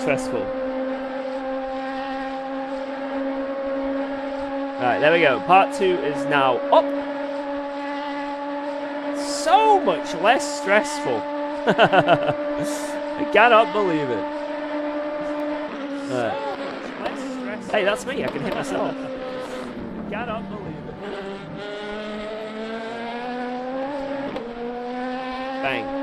stressful. Alright, there we go. Part 2 is now up. So much less stressful. I cannot believe it. Hey, that's me. I can hit myself. I cannot believe it. Bang.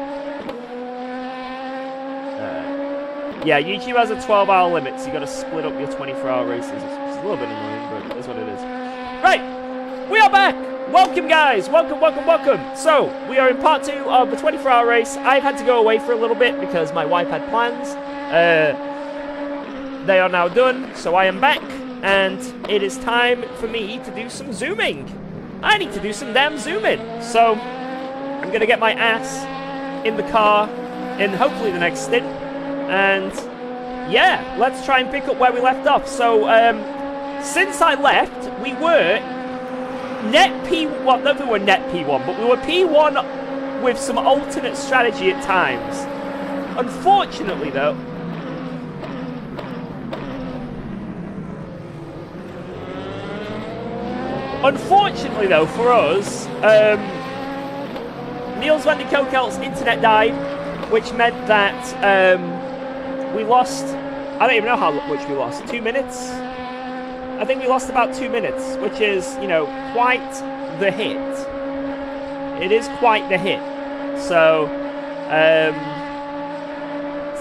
Yeah, YouTube has a 12-hour limit, so you got to split up your 24-hour races. It's a little bit annoying, but that's what it is. Right, we are back. Welcome, guys. Welcome, welcome, welcome. So, we are in part 2 of the 24-hour race. I've had to go away for a little bit because my wife had plans. They are now done, so I am back, and it is time for me to do some zooming. I need to do some damn zooming. So, I'm going to get my ass in the car in hopefully the next stint. And, yeah, let's try and pick up where we left off. So, since I left, we were net P1, well, not that we were net P1, but we were P1 with some alternate strategy at times. Unfortunately, though, for us, Niels van de Kokel's internet died, which meant that we lost, I don't even know how much we lost, 2 minutes? I think we lost about 2 minutes, which is, you know, quite the hit. It is quite the hit. So,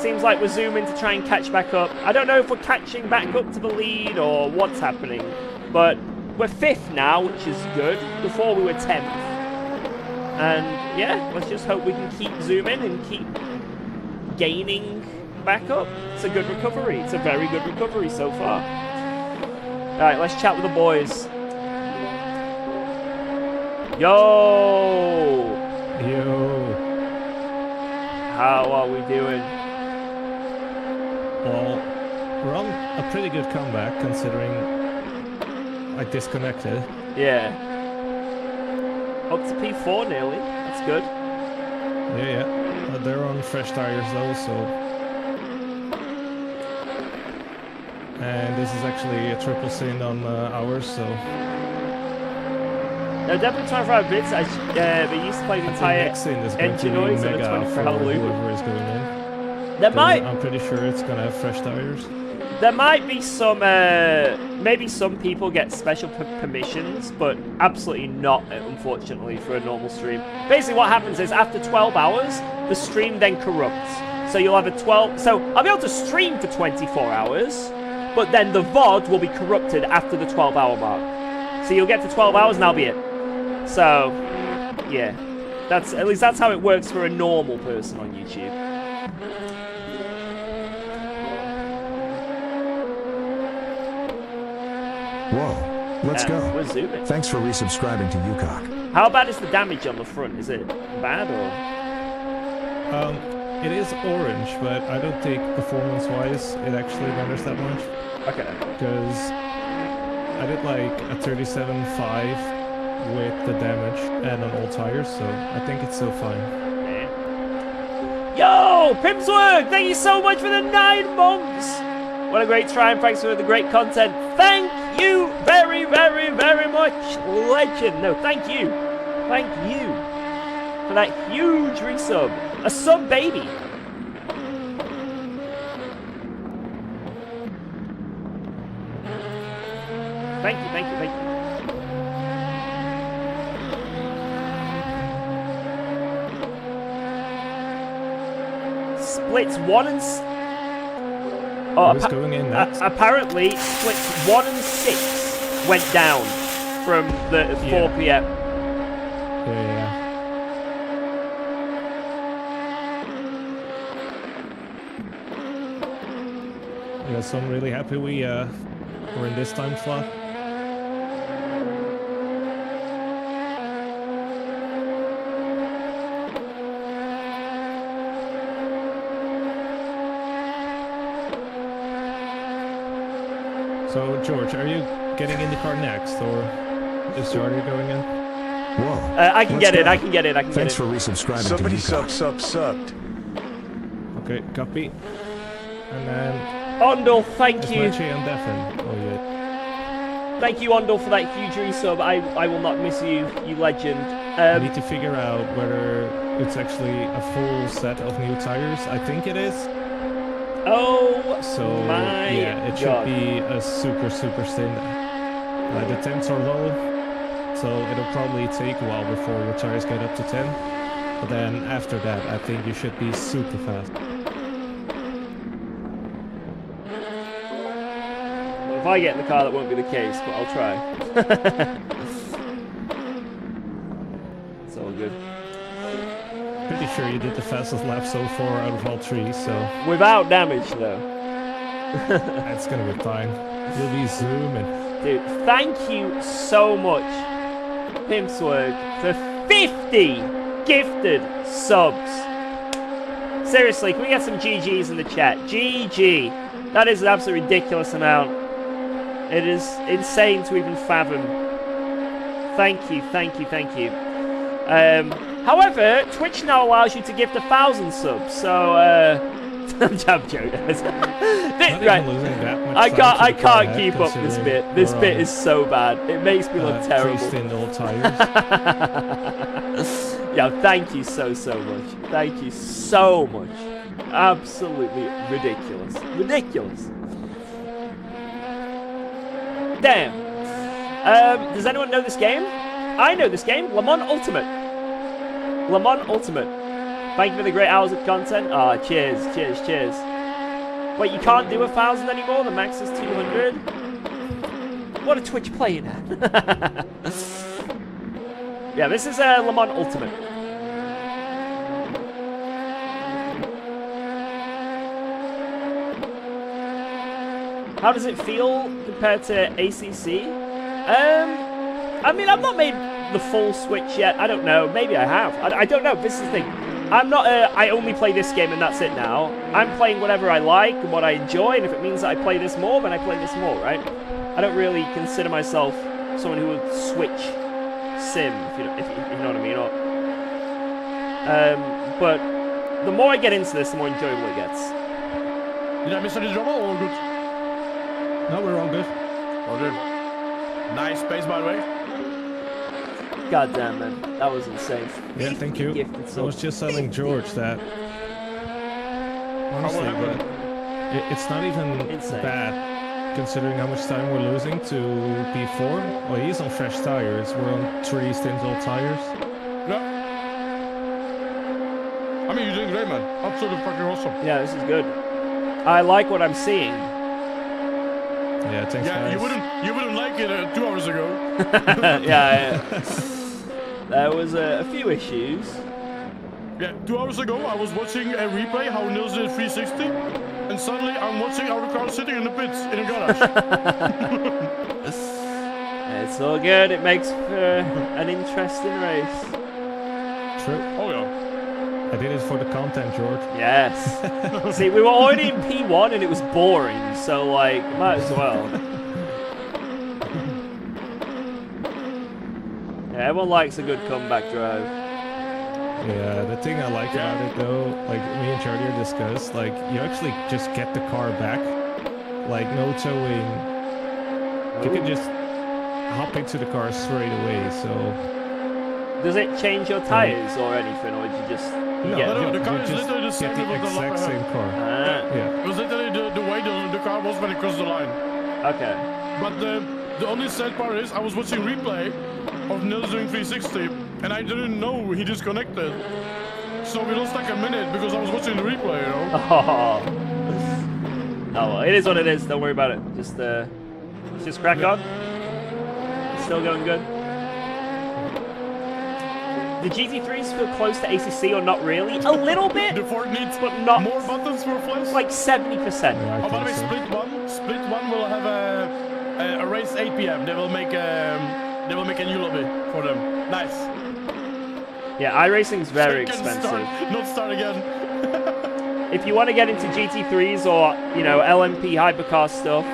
seems like we're zooming to try and catch back up. I don't know if we're catching back up to the lead or what's happening, but we're 5th now, which is good. Before we were 10th. And, yeah, let's just hope we can keep zooming and keep gaining back up. It's a good recovery. It's a very good recovery so far. Alright, let's chat with the boys. Yo! Yo! How are we doing? Well, we're on a pretty good comeback considering I disconnected. Yeah. Up to P4 nearly. That's good. Yeah. They're on fresh tires though, so... And this is actually a triple sin on ours, so... No, definitely 25 bits. We used to play the entire engine noise and a 24-hour loop. Whoever is going in. There might... I'm pretty sure it's gonna have fresh tires. There might be some... maybe some people get special permissions, but absolutely not, unfortunately, for a normal stream. Basically what happens is, after 12 hours, the stream then corrupts. So you'll have a 12... So, I'll be able to stream for 24 hours... But then the VOD will be corrupted after the 12-hour mark. So you'll get to 12 hours and that'll be it. So, yeah. At least that's how it works for a normal person on YouTube. Whoa, let's go. We're zooming. Thanks for resubscribing to UKOG. How bad is the damage on the front? Is it bad or...? It is orange, but I don't think performance-wise it actually matters that much. Okay. Because I did like a 37.5 with the damage and on all tires, so I think it's still fine. Yeah. Yo, Pimswork, thank you so much for the 9 months. What a great try, and thanks for the great content. Thank you very, very, very much, legend. No, thank you. Thank you for that huge resub. A sub baby. Thank you, thank you, thank you. Splits 1 and... Who's going in next? Apparently, splits 1 and 6 went down from the 4 p.m. Yeah. Yeah, so I'm really happy we're in this time slot. So, George, are you getting in the car next, or is Jordy going in? Whoa. I can get it, I can get it, I can Thanks get it. for resubscribing Somebody to UKOG. sucked. Okay, copy. And then Ondel, thank it's you. Machi and Devin. Oh yeah. Thank you, Ondel, for that huge resub. I will not miss you, you legend. I need to figure out whether it's actually a full set of new tires. I think it is. Oh, So my yeah, it God. should be a super stint. The temps are low, so it'll probably take a while before your tires get up to 10. But then after that, I think you should be super fast. If I get in the car, that won't be the case, but I'll try. It's all good. Pretty sure you did the fastest lap so far out of all 3, so Without damage, though. that's gonna be fine. You'll be zooming. Dude, thank you so much, Pimpsword, for 50 gifted subs. Seriously, can we get some GGs in the chat? GG. That is an absolutely ridiculous amount. It is insane to even fathom. Thank you, thank you, thank you. However, Twitch now allows you to gift 1,000 subs, so I'm joking. Right. I can't keep up this bit. This bit is so bad. It makes me look terrible. Old tires. Yeah, thank you so much. Thank you so much. Absolutely ridiculous. Ridiculous. Damn. Does anyone know this game? I know this game. Le Mans Ultimate. Le Mans Ultimate. Thank you for the great hours of content. Ah, cheers, cheers, cheers. Wait, you can't do 1,000 anymore? The max is 200? What a Twitch playing at. Yeah, this is Le Mans Ultimate. How does it feel compared to ACC? I mean, I've not made the full switch yet. I don't know. Maybe I have. I don't know. This is the thing. I'm not I only play this game and that's it now. I'm playing whatever I like and what I enjoy, and if it means that I play this more, then I play this more, right? I don't really consider myself someone who would switch sim, if you know what I mean. Or, but the more I get into this, the more enjoyable it gets. Did I miss any drama or all good? No, we're all good. All good. Nice pace, by the way. God damn, man. That was insane. Yeah, thank you. I was just telling George that. Honestly, but it's not even Insane. bad considering how much time we're losing to P4. Well, he's on fresh tires. We're on 3 stint old tires. Yeah. I mean, you're doing great, man. Absolutely fucking awesome. Yeah, this is good. I like what I'm seeing. Yeah, thanks, Yeah, guys. you wouldn't like it 2 hours ago. Yeah. There was a few issues. Yeah, 2 hours ago I was watching a replay how Nils did 360, and suddenly I'm watching our car sitting in the pits in a garage. It's all good. It makes for an interesting race. True. Oh yeah. I did it for the content, George. Yes. See, we were already in P1 and it was boring, so like, might as well. Yeah, everyone likes a good comeback drive. Yeah, the thing I like about it though, like me and Charlie discussed, like you actually just get the car back, like no towing. You can just hop into the car straight away. So does it change your tires or anything, or did you just no, get no, the car you is just literally the same get the with the exact lap same car. It was literally the way the car was when it crossed the line. Okay. But the only sad part is I was watching replay of Nils doing 360, and I didn't know he disconnected. So we lost like a minute because I was watching the replay, you know? Oh well, it is what it is. Don't worry about it. Just crack on. It's still going good. The GT3s feel close to ACC or not really? A little bit, The Ford needs but not more buttons for flash. like 70%. Yeah, I Oh, by the way, think so. Split one will have a race 8 p.m. They will make a new lobby for them. Nice. Yeah, iRacing's very Second expensive. Not start again. If you want to get into GT3s or, you know, LMP hypercar stuff,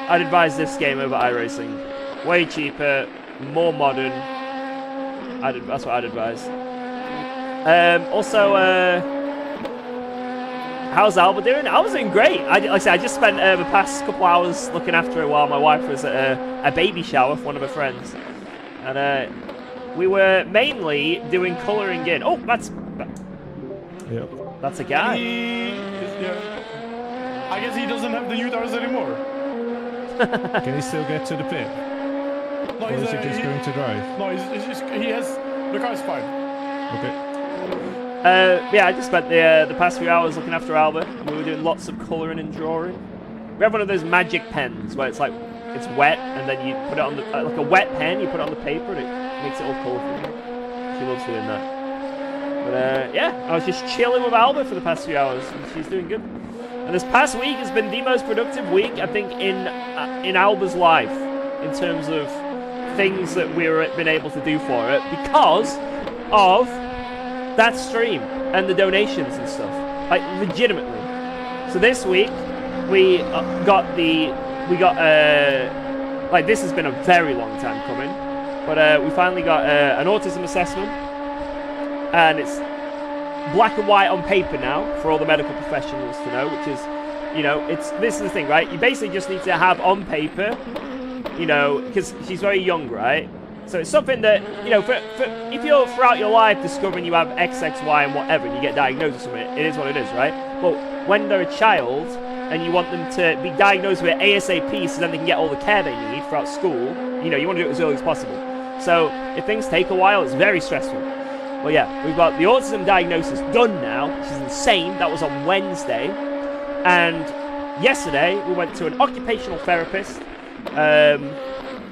I'd advise this game over iRacing. Way cheaper, more modern. That's what I'd advise. Also, how's Alba doing? Alba's doing great. Like I said, I just spent the past couple hours looking after her while my wife was at a baby shower for one of her friends. And we were mainly doing colouring in. Oh, that's a guy. I guess he doesn't have the new tires anymore. Can he still get to the pit? No, Or is he just going to drive? No, he has... The car's fine. Okay. Yeah, I just spent the past few hours looking after Alba, and we were doing lots of colouring and drawing. We have one of those magic pens where it's like, it's wet, and then you put it on the, like a wet pen, you put it on the paper, and it makes it all colourful. She loves doing that. But yeah, I was just chilling with Alba for the past few hours, and she's doing good. And this past week has been the most productive week, I think, in Alba's life, in terms of things that we've been able to do for it, because of that stream and the donations and stuff, like legitimately. So this week we got like, this has been a very long time coming, but we finally got an autism assessment, and it's black and white on paper now for all the medical professionals to know, which is, you know, this is the thing, right? You basically just need to have on paper, you know, because she's very young, right? So it's something that, you know, if you're throughout your life discovering you have X, X, Y, and whatever, and you get diagnosed with something, it is what it is, right? But when they're a child and you want them to be diagnosed with ASAP so then they can get all the care they need throughout school, you know, you want to do it as early as possible. So if things take a while, it's very stressful. Well, yeah, we've got the autism diagnosis done now, which is insane. That was on Wednesday. And yesterday, we went to an occupational therapist,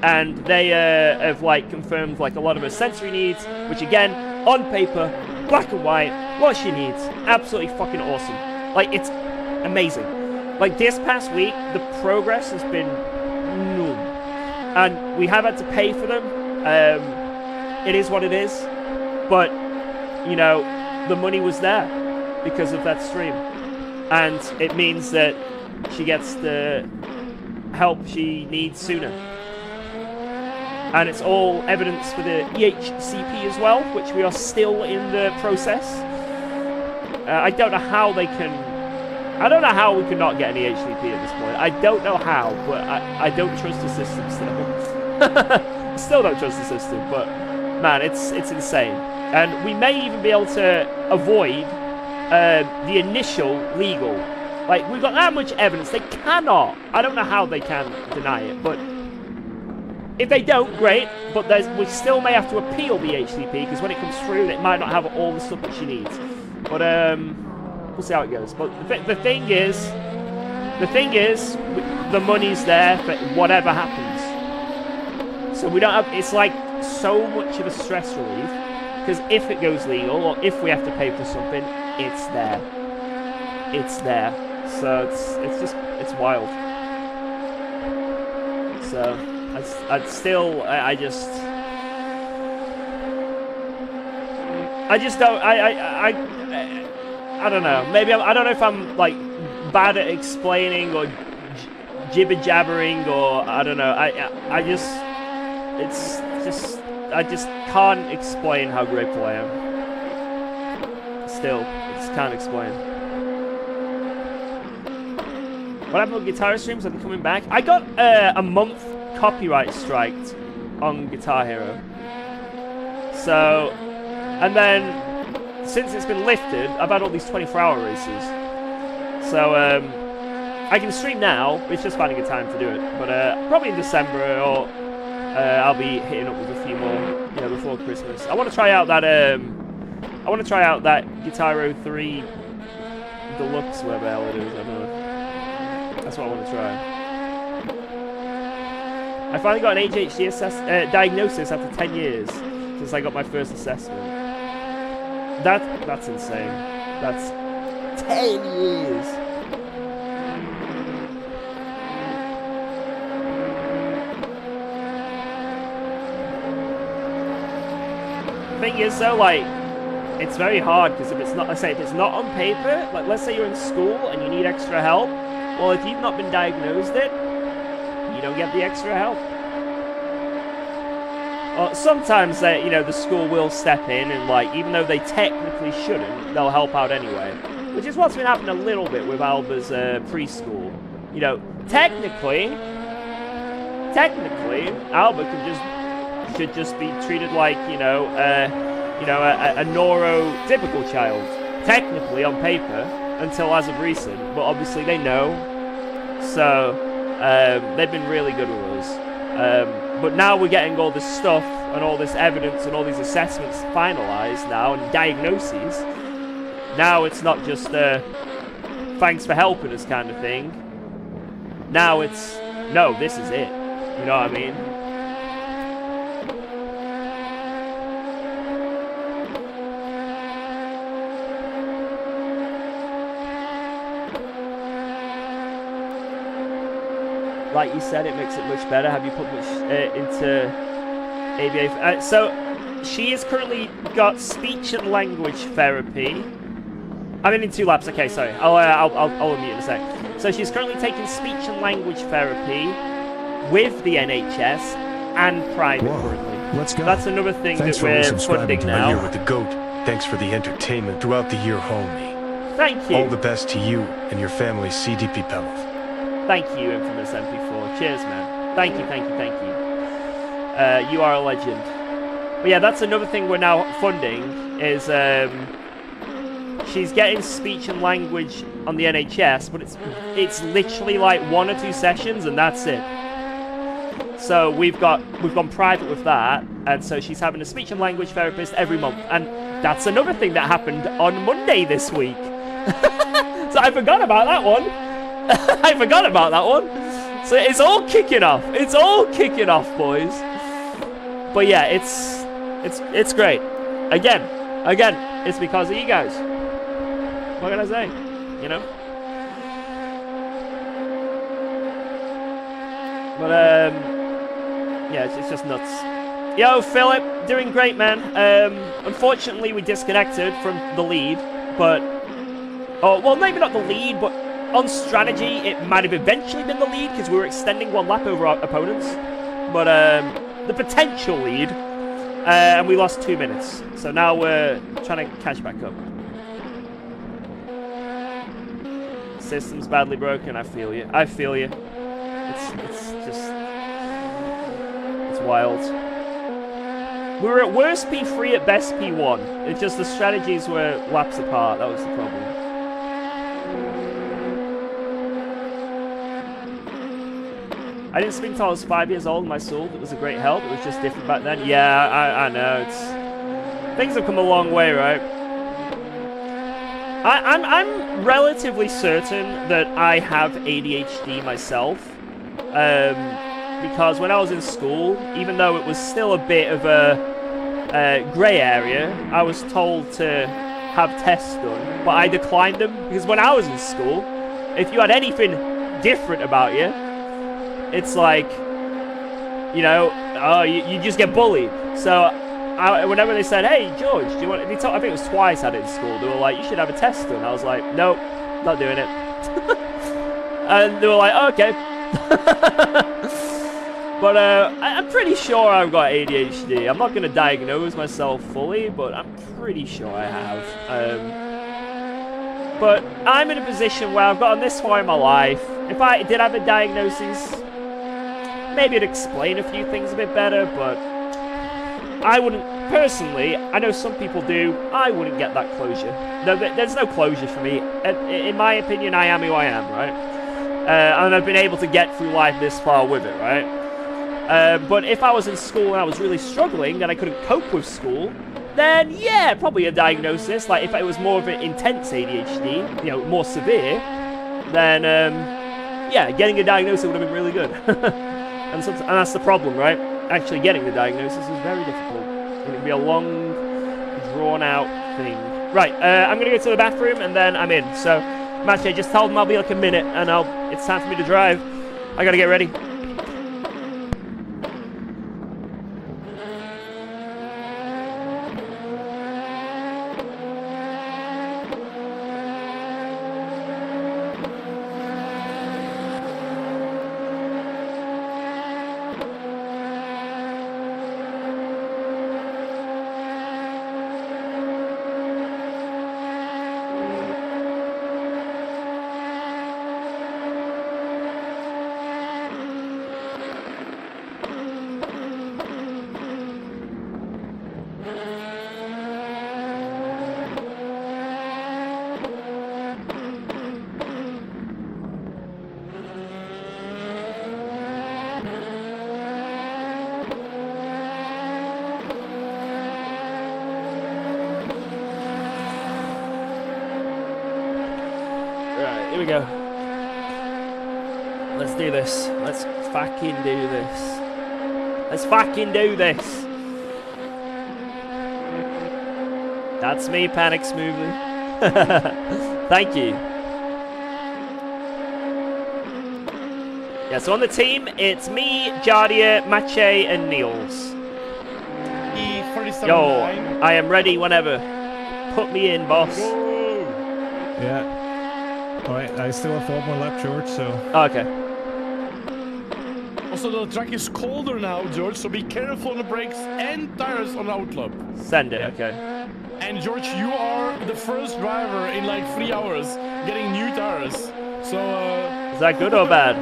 and they have like confirmed like a lot of her sensory needs, which again, on paper, black and white, what she needs, absolutely fucking awesome. Like, it's amazing. Like, this past week, the progress has been none, and we have had to pay for them. It is what it is, but you know, the money was there because of that stream, and it means that she gets the help she needs sooner. And it's all evidence for the EHCP as well, which we are still in the process. I don't know how they can... I don't know how we cannot get an EHCP at this point. I don't know how, but I don't trust the system still. Still don't trust the system, but man, it's insane. And we may even be able to avoid the initial legal. Like, we've got that much evidence. They cannot. I don't know how they can deny it, but if they don't, great. But we still may have to appeal the HCP, because when it comes through, it might not have all the stuff that she needs. But we'll see how it goes. But the thing is, the money's there for whatever happens. So we don't have. It's like so much of a stress relief, because if it goes legal or if we have to pay for something, it's there. It's there. So it's wild. So I just don't. I don't know. Maybe I don't know if I'm like bad at explaining or jibber jabbering, or I don't know. I just can't explain how grateful I am. Still, I just can't explain. What happened with guitar streams? Are they coming back? I got a month copyright striked on Guitar Hero. So, and then since it's been lifted, I've had all these 24-hour races. So I can stream now. It's just finding a time to do it. But probably in December, or I'll be hitting up with a few more, you know, before Christmas. I want to try out that. I want to try out that Guitar Hero 3 Deluxe, whatever the hell it is. I don't know. That's what I want to try. I finally got an ADHD diagnosis after 10 years since I got my first assessment. That's insane. That's 10 years. The thing is, though, like, it's very hard, because if it's not, if it's not on paper, like, let's say you're in school and you need extra help. Well, if you've not been diagnosed it, you don't get the extra help. Well, sometimes you know, the school will step in and, like, even though they technically shouldn't, they'll help out anyway. which is what's been happening a little bit with Alba's preschool. You know, technically, Alba should just be treated like, a neurotypical child. Technically, on paper, until as of recent, but obviously they know. So, they've been really good with us. But now we're getting all this stuff and all this evidence and all these assessments finalized now and diagnoses. Now it's not just thanks for helping us kind of thing. Now it's, no, this is it. You know what I mean? Like you said, it makes it much better. Have you put much into ABA? So she has currently got speech and language therapy. I'm in 2 laps. Okay, sorry. I'll unmute in a sec. So she's currently taking speech and language therapy with the NHS and private currently. Let's go. That's another thing Thanks that we're resubscribing funding to now. Here with the GOAT. Thanks for the entertainment throughout the year, homie. Thank you. All the best to you and your family, CDP Pelov. Thank you, Infamous MP4. Cheers, man. Thank you. You are a legend. But yeah, that's another thing we're now funding is she's getting speech and language on the NHS, but it's literally like 1 or 2 sessions and that's it. So we've gone private with that, and so she's having a speech and language therapist every month, and that's another thing that happened on Monday this week. So I forgot about that one. So it's all kicking off. It's all kicking off, boys. But yeah, it's great. Again, it's because of you guys. What can I say? You know? But yeah, it's just nuts. Yo, Philip, doing great, man. Unfortunately, we disconnected from the lead, but well, maybe not the lead, but on strategy, it might have eventually been the lead because we were extending 1 lap over our opponents. But the potential lead, and we lost 2 minutes. So now we're trying to catch back up. System's badly broken. I feel you. It's just, it's wild. We were at worst P3, at best P1. It's just the strategies were laps apart. That was the problem. I didn't speak until I was 5 years old. My soul, it was a great help. It was just different back then. Yeah, I know. Things have come a long way, right? I'm relatively certain that I have ADHD myself, because when I was in school, even though it was still a bit of a grey area, I was told to have tests done, but I declined them because when I was in school, if you had anything different about you, it's like, you know, oh, you just get bullied. So whenever they said, hey, George, do you want... I think it was twice I did in school. They were like, you should have a test done. I was like, nope, not doing it. And they were like, oh, okay. But I'm pretty sure I've got ADHD. I'm not going to diagnose myself fully, but I'm pretty sure I have. But I'm in a position where I've gotten this far in my life. If I did have a diagnosis, maybe it'd explain a few things a bit better, but I wouldn't, personally, I know some people do, I wouldn't get that closure. No, there's no closure for me. In my opinion, I am who I am, right? And I've been able to get through life this far with it, right? But if I was in school and I was really struggling and I couldn't cope with school, then yeah, probably a diagnosis. Like if it was more of an intense ADHD, you know, more severe, then yeah, getting a diagnosis would have been really good. And that's the problem, right? Actually getting the diagnosis is very difficult. It can be a long, drawn-out thing. Right, I'm going to go to the bathroom and then I'm in. So, Mache, just tell them I'll be like a minute and it's time for me to drive. I got to get ready. we go. Let's do this. Let's fucking do this. Let's fucking do this. That's me, Panic Smoothly. Thank you. Yeah, so on the team, it's me, Jardia, Mache, and Niels. Yo, I am ready whenever. Put me in, boss. Yeah. Alright, I still have 4 more lap, George, so... Okay. Also, the track is colder now, George, so be careful on the brakes and tires on the outlap. Send it, okay. And George, you are the first driver in like 3 hours getting new tires. So, Is that good or bad?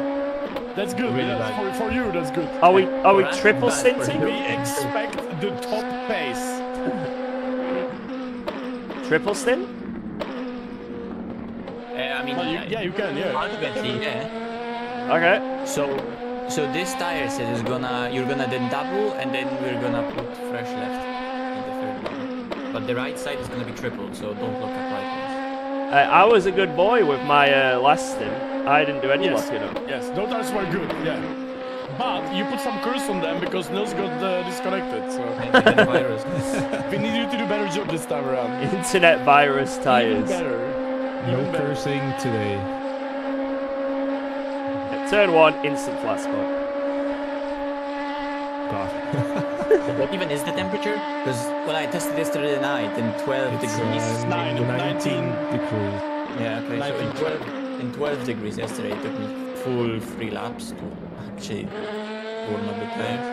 that's good. Really Yes, bad. for you, that's good. Are we That's triple bad for stinting? you. We expect the top pace. Triple stint? I mean, Well, yeah, you can, yeah. Ultimately, yeah. Okay. So this tire set is you're gonna then double, and then we're gonna put fresh left in the third one. But the right side is gonna be triple, so don't look at right ones. I was a good boy with my last stint. I didn't do any Yes, locking up. yes, those tires were good, yeah. But you put some curse on them because Nils got disconnected, so Internet virus. we need you to do a better job this time around. Internet virus Even tires. better. No Even better. cursing today. Turn 1, instant flat spot. God. What even is the temperature? Because when I tested yesterday night in 12 It's degrees. 19 degrees. Yeah, okay, so 19. in 12 degrees yesterday, it took me full 3 laps to actually warm up the tires.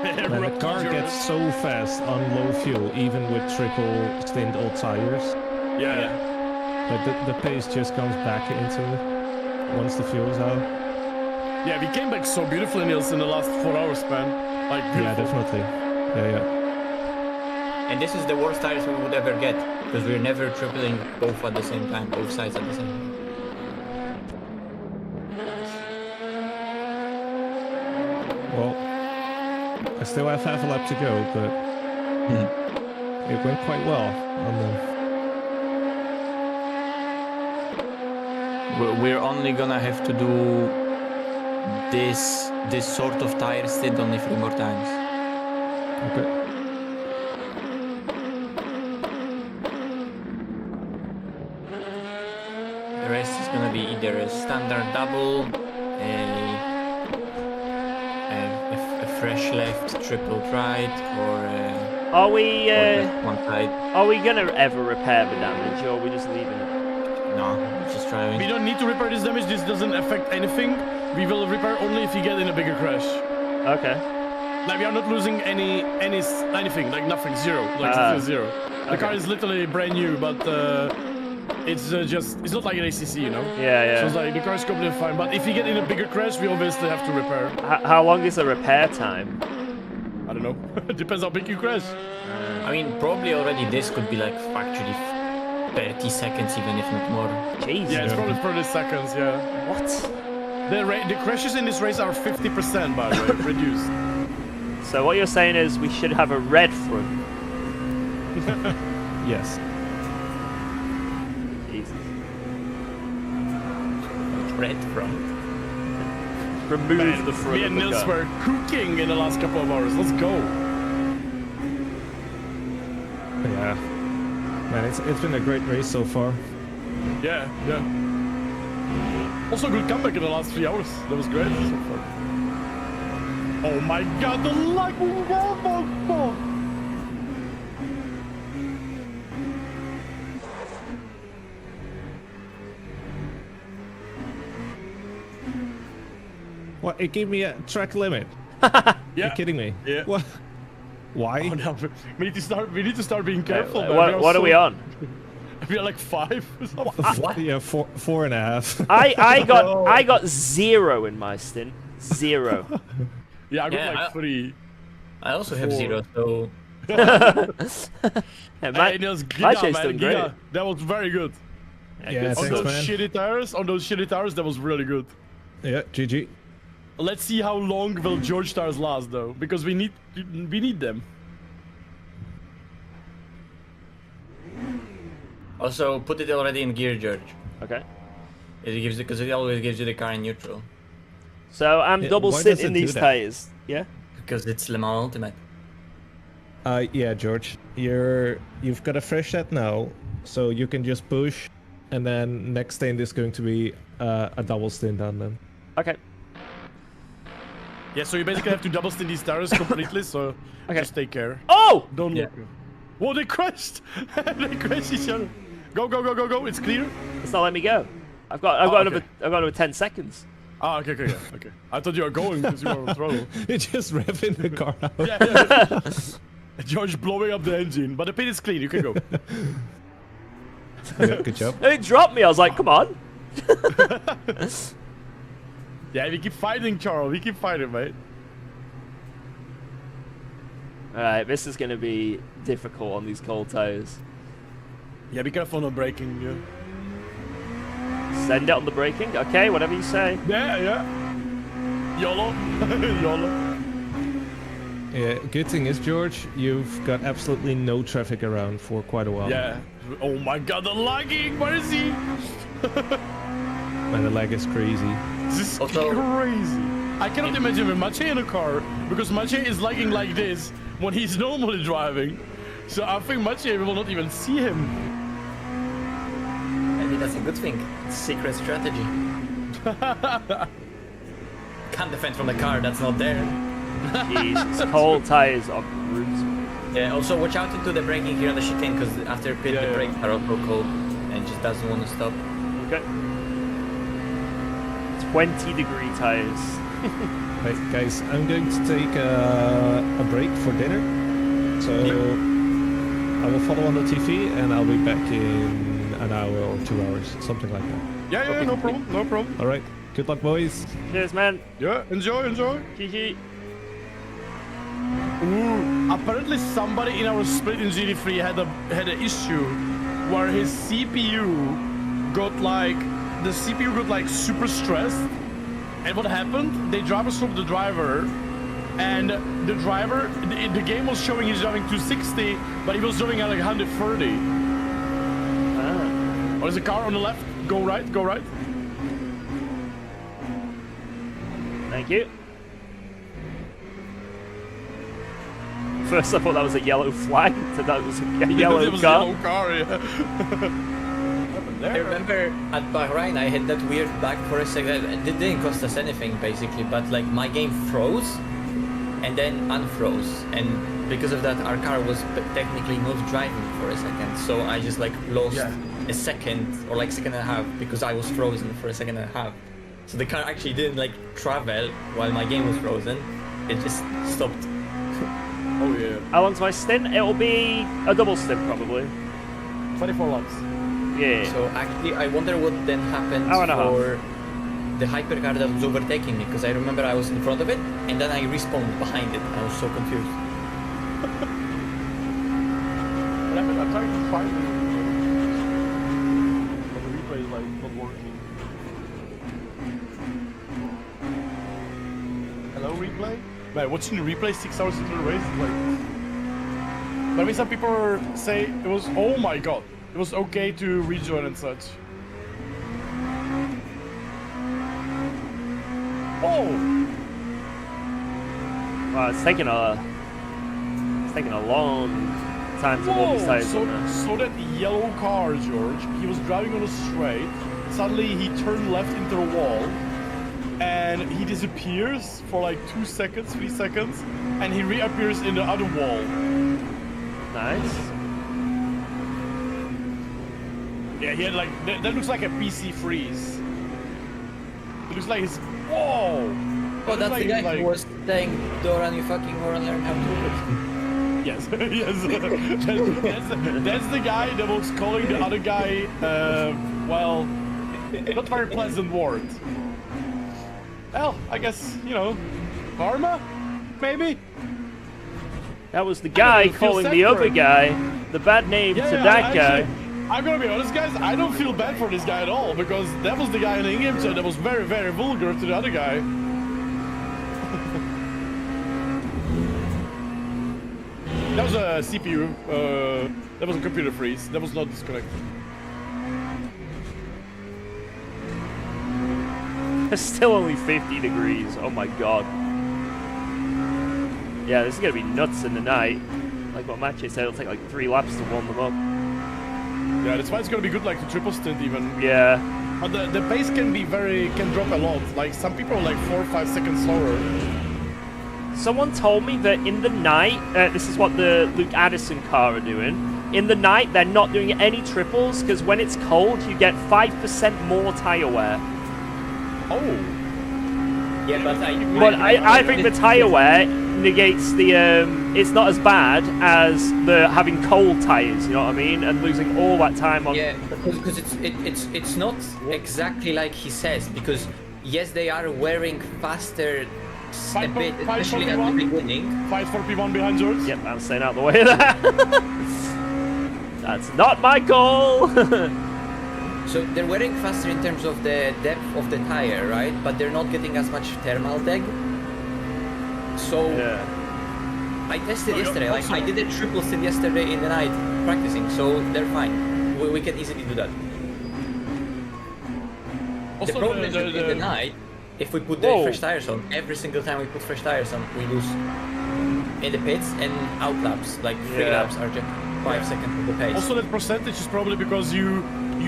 Man, the car gets so fast on low fuel, even with triple stint old tires. Yeah. But the pace just comes back into it once the fuel's out. Yeah, we came back so beautifully, Nils, in the last 4 hours, man. Like, Yeah, beautiful. definitely. Yeah. And this is the worst tires we would ever get, because we're never tripling both at the same time, both sides at the same time. Well, I still have half a lap to go, but it went quite well on We're only gonna have to do this sort of tire stint only 3 more times. Okay. The rest is gonna be either a standard double, a fresh left triple right, or Are we left one side. are we gonna ever repair the damage, or are we just leaving it? No, just trying. We don't need to repair this damage. This doesn't affect anything. We will repair only if you get in a bigger crash. Okay. Like, we are not losing anything. Like, nothing. Zero. Like, zero. The car is literally brand new, but it's it's not like an ACC, you know? Yeah, So it's yeah. like, the car is completely fine. But if you get in a bigger crash, we obviously have to repair. How long is the repair time? I don't know. Depends how big you crash. I mean, probably already this could be like factory 30 seconds, even if not more. Jeez. Yeah, it's probably 30 seconds, yeah. What? The crashes in this race are 50%, by the way, reduced. So what you're saying is we should have a red front. Yes. Jesus. Red front. Remove the front Me of and the Nils car. were cooking in the last couple of hours. Let's go. Yeah. Man, it's been a great race so far. Yeah, yeah. Also, good comeback in the last 3 hours. That was great so far. Oh my god, the lightning ball! What? It gave me a track limit. Yeah. You're kidding me? Yeah. What? Why? Oh no, we need to start being careful. man. What are we on? We are like 5 or something. Yeah, 4.5. I got 0 in my stint. 0. Yeah, I got Yeah, like 3. I also have 4. 0, so Yeah, Hey, Nils, my Giga, chase's man, doing great. Giga. That was very good. Yeah, On thanks, those man. shitty tires, that was really good. Yeah, GG. Let's see how long will George tires last though, because we need them. Also, put it already in gear, George. Okay. It gives because it always gives you the car in neutral. So I'm Yeah, double why does sitting it do these that? tires. Yeah. Because it's Le Mans Ultimate. Yeah, George, you've got a fresh set now, so you can just push, and then next stint is going to be a double stint on them. Okay. Yeah, so you basically have to double stint these tires completely, so Okay. just take care. Oh! Don't Yeah. look. Whoa, they crashed! They crashed each other. Go, go, go, go, go, it's clear. It's not letting me go. I've got okay. another 10 seconds. Ah, okay, okay, yeah, okay. I thought you were going because you were on throttle. It's just revving the car out. Yeah. George blowing up the engine, but the pit is clean, you can go. Yeah, good job. It dropped me. I was like, come on. Yeah, we keep fighting, Charles, we keep fighting, mate. Alright, this is going to be difficult on these cold tires. Yeah, be careful not braking, yeah. Send it on the braking. Okay, whatever you say. Yeah, yeah. YOLO. YOLO. Yeah, good thing is, George, you've got absolutely no traffic around for quite a while. Yeah. Oh my god, the lagging, where is he? Man, the lag is crazy. This is Also- crazy. I cannot imagine with Maciej in a car, because Maciej is lagging like this when he's normally driving. So I think Maciej will not even see him. Maybe that's a good thing. It's secret strategy. Can't defend from the car that's not there. Jesus, cold tires are brutal. Yeah, also watch out into the braking here on the chicane because after pit Yeah, the yeah. brakes are also cold and it just doesn't want to stop. Okay. 20-degree tires. Right, guys, I'm going to take a break for dinner. So I will follow on the TV and I'll be back in an hour or 2 hours, something like that. Yeah, yeah, no problem, no problem. All right, good luck, boys. Cheers, man. Yeah, enjoy, enjoy. GG. Ooh, apparently somebody in our split in GT3 had an issue where his CPU got like super stressed. And what happened? They driver swapped the driver, and the driver, the game was showing he's driving 260, but he was driving at like 130. Ah. Oh, there's a car on the left. Go right, go right. Thank you. First I thought that was a yellow flag, so that was a yellow It was car. a yellow car, yeah. I remember at Bahrain I had that weird bug for a second. It didn't cost us anything basically, but like my game froze and then unfroze, and because of that our car was technically not driving for a second. So I just like lost a second or like second and a half because I was frozen for a second and a half. So the car actually didn't like travel while my game was frozen. It just stopped. Oh yeah. How long's my stint? It'll be a double stint probably. 24 laps. Yeah. So actually, I wonder what then happened Hour and a half. for the hypercar that was overtaking me, because I remember I was in front of it and then I respawned behind it. I was so confused. I'm trying to find it. But the replay is like not working. Hello, replay? Man, watching the replay 6 hours into the race is like. But I mean, some people say it was. Oh my god. It was okay to rejoin and such. Oh! Wow, it's taking a long time to load these tires So, on there. so that yellow car, George, he was driving on a straight. Suddenly he turned left into a wall. And he disappears for like 2 seconds, 3 seconds. And he reappears in the other wall. Nice. Yeah, he had like that looks like a PC freeze. It looks like his whoa. Oh, that's like the guy like- who was saying, Doran, you fucking moron, learn how to do it. Yes, yes. That's the guy that was calling the other guy. Well, not very pleasant word. Well, I guess karma, maybe. That was the guy don't feel calling sad the for other him. guy the bad name to that guy. I'm gonna be honest, guys. I don't feel bad for this guy at all because that was the guy in the in-game chat that was very, very vulgar to the other guy. That was a CPU. That was a computer freeze. That was not disconnected. It's still only 50 degrees. Oh my god. Yeah, this is gonna be nuts in the night. Like what Matche said, it'll take like 3 laps to warm them up. Yeah, that's why it's gonna be good, like the triple stint even. Yeah. But the pace can drop a lot. Like some people are like 4 or 5 seconds slower. Someone told me that in the night, this is what the Luke Addison car are doing. In the night, they're not doing any triples because when it's cold, you get 5% more tire wear. Oh. Yeah, but I think the tire wear negates the. It's not as bad as the having cold tires. You know what I mean? And losing all that time on. Yeah, because it's not exactly like he says. Because yes, they are wearing faster a bit, especially at the beginning. Fight for P1 behind George. Yep, I'm staying out of the way of that. That's not my goal. So they're wearing faster in terms of the depth of the tire, right? But they're not getting as much thermal deg. So Yeah. I tested yesterday. Like I did a triple stint yesterday in the night practicing, so they're fine. We can easily do that. Also, The problem is that in the night, if we put the fresh tires on, every single time we put fresh tires on, we lose in the pits and out laps. Like 3 laps are just 5 seconds of the pace. Also, that percentage is probably because you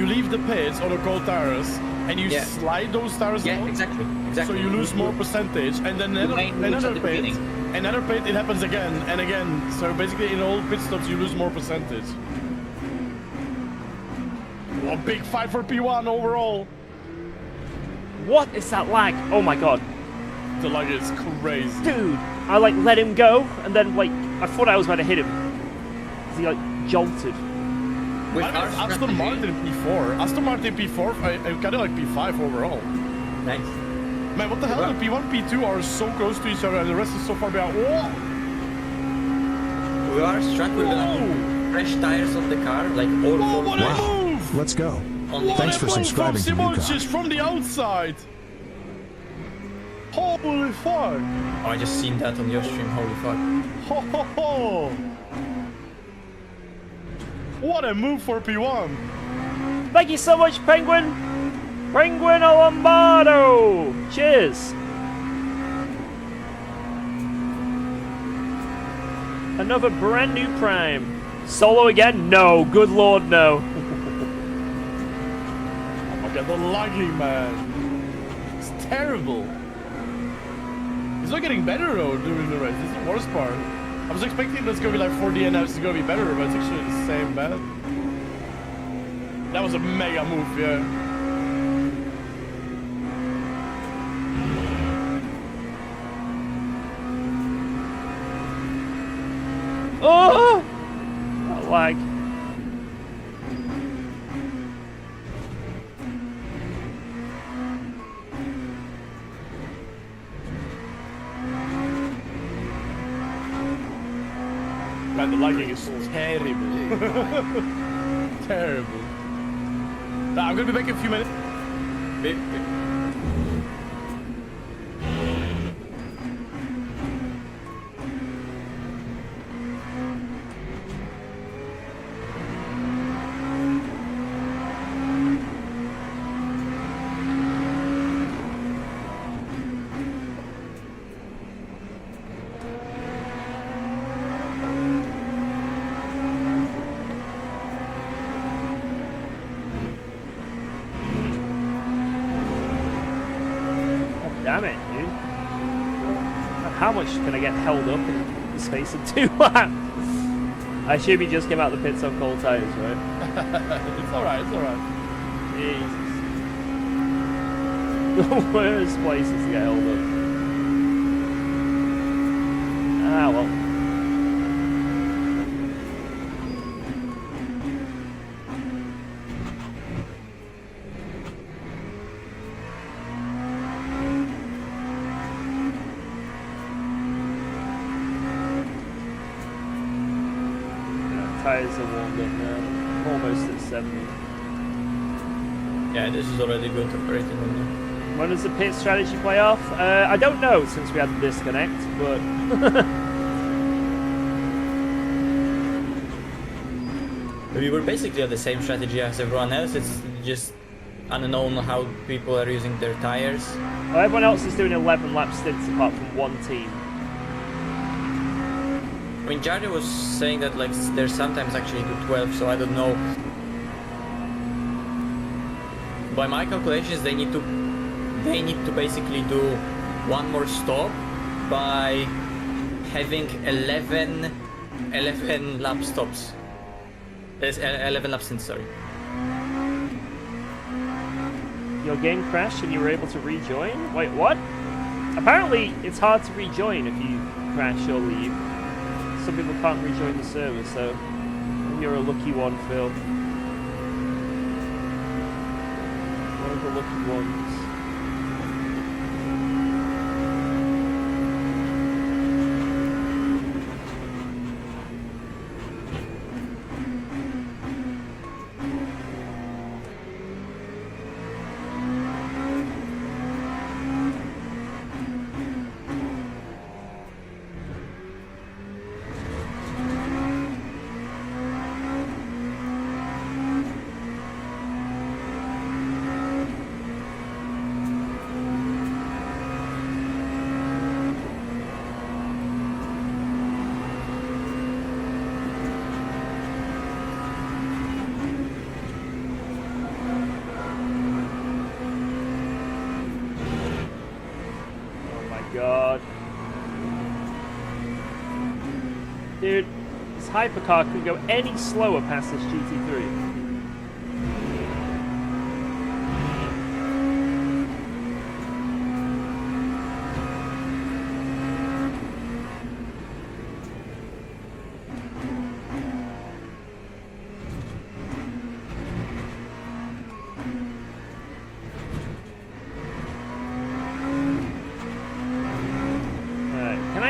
leave the pits on the cold tires and you slide those tires Yeah, out. exactly. So you lose more percentage, and then another pit, it happens again and again. So basically, in all pit stops, you lose more percentage. A big fight for P1 overall. What is that lag? Oh my god. The lag is crazy. Dude, I like let him go, and then like I thought I was about to hit him. He like jolted. With our Aston strategy- Martin P4. Aston Martin P4, I kind of like P5 overall. Nice. Man, what the hell? The P1, P2 are so close to each other and the rest is so far behind. Whoa! With our strat, we're gonna put fresh tires on the car, like all Whoa, four. what a move! Let's go. On the Thanks for What a move subscribing to from UKOG. Simonsis from the outside. Holy fuck! Oh, I just seen that on your stream. Holy fuck! Ho ho ho! What a move for P1! Thank you so much, Penguin! Penguin Lombardo! Cheers! Another brand new Prime. Solo again? No, good lord, no. Oh my god, the lagging, man! It's terrible! It's not getting better though during the race, it's the worst part. I was expecting that's gonna be like 4D and it's gonna be better, but it's actually the same bad. That was a mega move, yeah. Oh! That lag. Man, the lagging is terrible. Terrible. Nah, I'm gonna be back in a few minutes. Damn it, dude. How much can I get held up in the space of 2 laps? I assume he just came out the pits on cold tires, right? It's alright, it's alright. Jesus. The worst places to get held up. Ah, well. Tires are warmed up now. Almost at 70. Yeah, this is already good operating on them. When does the pit strategy play off? I don't know since we had the disconnect, but We were basically on the same strategy as everyone else. It's just unknown how people are using their tires. Well, everyone else is doing 11 lap stints apart from one team. I mean, Jardy was saying that like there's sometimes actually do 12, so I don't know. By my calculations, they need to basically do one more stop by having 11 lap stops. There's 11 lap stints, sorry. Your game crashed and you were able to rejoin? Wait, what? Apparently, it's hard to rejoin if you crash or leave. Some people can't rejoin the server, so you're a lucky one, Phil. One of the lucky ones. God. Dude, this hypercar couldn't go any slower past this GT3.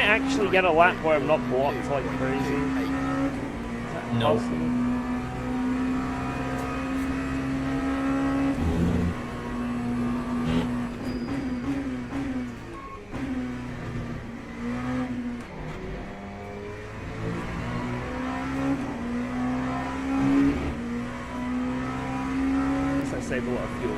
Actually get a lap where I'm not blocked like crazy? No. I saved a lot of fuel.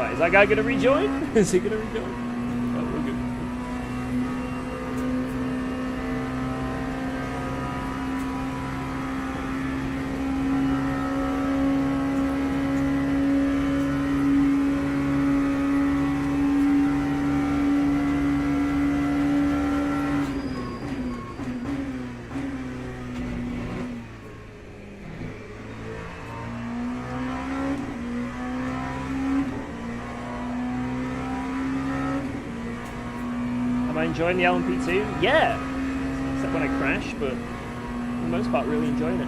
Is that guy gonna rejoin? Is he gonna rejoin? Oh, we're good. Am I enjoying the LMP2? Yeah! Except when I crash, but for the most part, really enjoying it.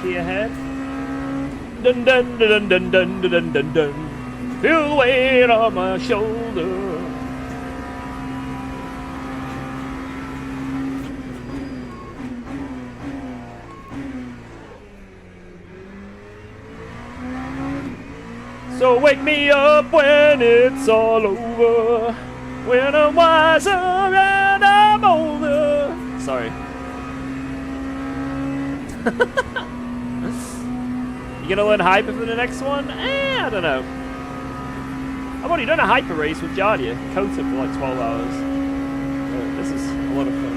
Ahead. Dun dun dun dun dun dun dun dun dun. Feel the weight on my shoulder. So wake me up when it's all over. When I'm wiser and I'm older. Sorry. You gonna learn hyper for the next one? I don't know. I've already done a hyper race with Jardia, Kota for like 12 hours. But this is a lot of fun.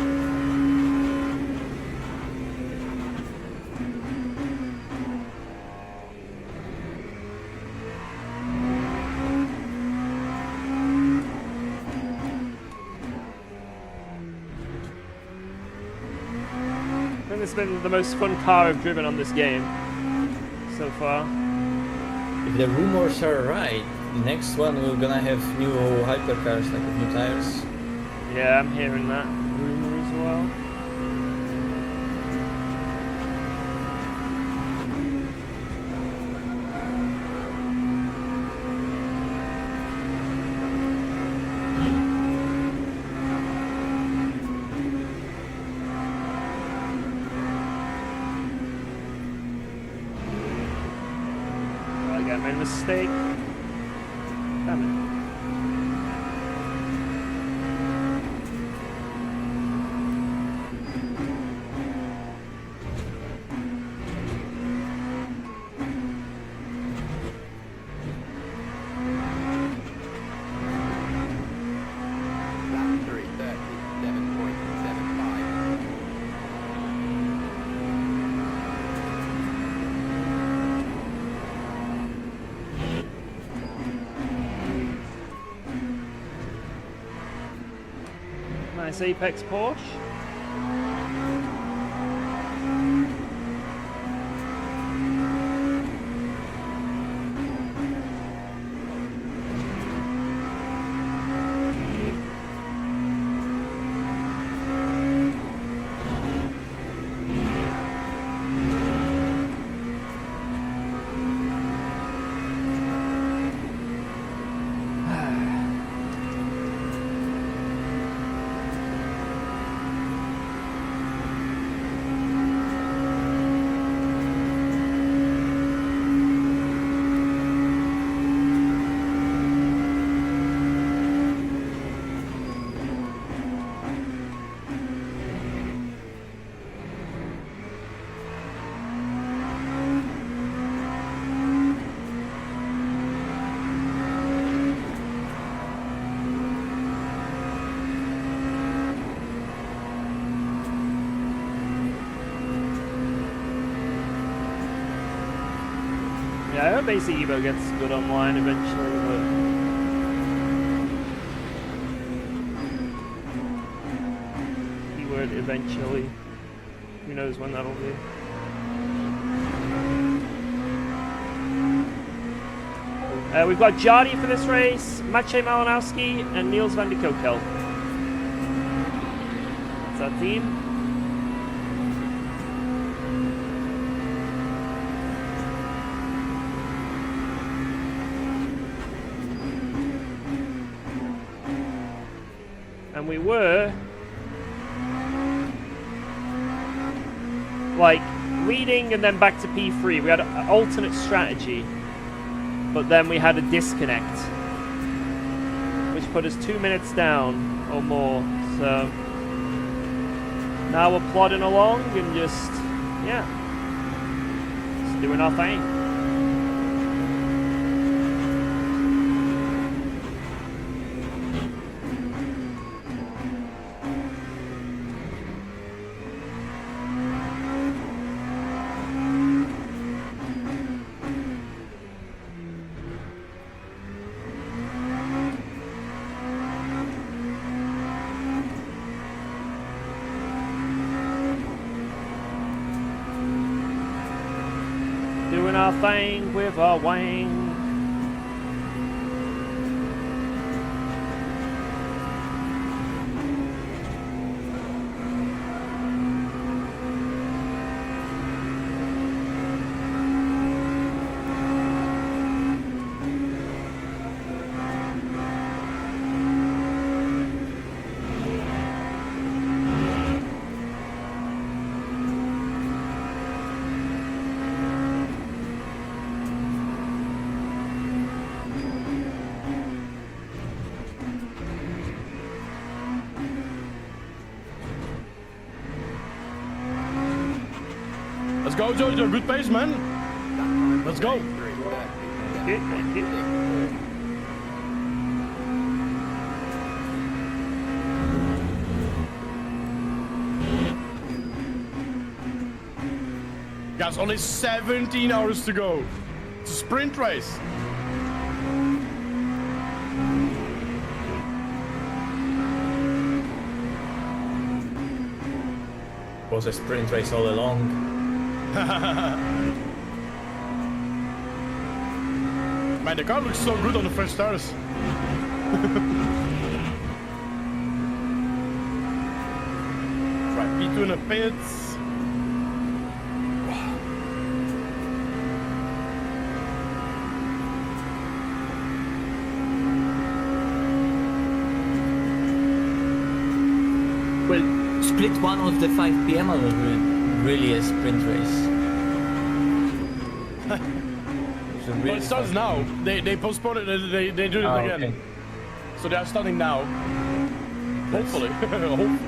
I think this has been the most fun car I've driven on this game so far. If the rumors are right, next one we're gonna have new hypercars, like with new tires. Yeah, I'm hearing that rumor as well. I made a mistake. Damn it. Nice Apex Porsche. Yeah, I hope AC Evo gets good online eventually, but keyword eventually. Who knows when that'll be. We've got Jardy for this race, Maciej Malinowski, and Niels van de Kokel. That's our team. And we were like leading and then back to P3. We had an alternate strategy, but then we had a disconnect, which put us 2 minutes down or more. So now we're plodding along and just doing our thing. Doing our thing with our wang. Let's go, Jojo. Good pace, man. Let's go. Guys, only 17 hours to go. It's a sprint race. It was a sprint race all along. Man, the car looks so good on the first stars. P2 in the pits. Well, split one of the 5 p.m. was really a sprint race. It's a Well, really it starts fun- now. They postponed it. They do it Oh, again. okay. So they are starting now. Hopefully. Hopefully.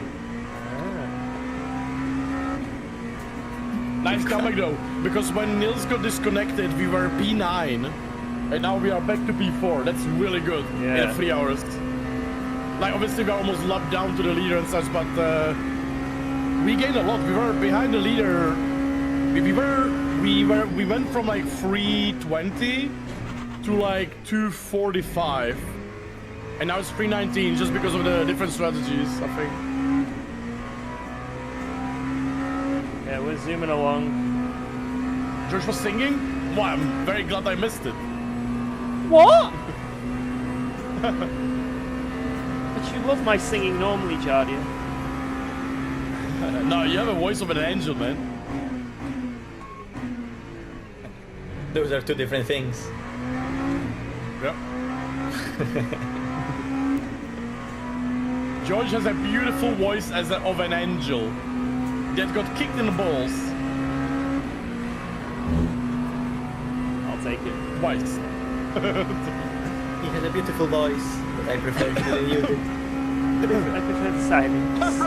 Nice comeback though, because when Nils got disconnected, we were P9, and now we are back to P4. That's really good Yeah. in 3 hours. Like obviously we are almost locked down to the leader and such, but we gained a lot. We were behind the leader. We went from like 320 to like 245, and now it's 319 just because of the different strategies, I think. Yeah, we're zooming along. George was singing? Well, I'm very glad I missed it. What? But you love my singing normally, Jardia. No, you have a voice of an angel, man. Those are two different things. Yep. George has a beautiful voice of an angel that got kicked in the balls I'll take it. twice. He has a beautiful voice, but I prefer to use it. I prefer the silence.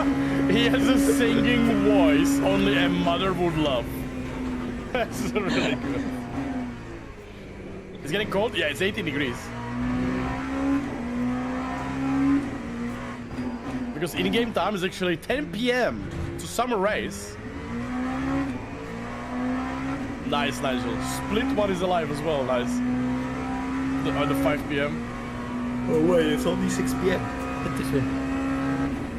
He has a singing voice only a mother would love. That's really good. It's getting cold? Yeah, it's 18 degrees. Because in-game time is actually 10 p.m. to summer race. Nice, Nigel. Split one is alive as well, nice. The 5 p.m. Oh wait, it's only 6 p.m. What the fuck?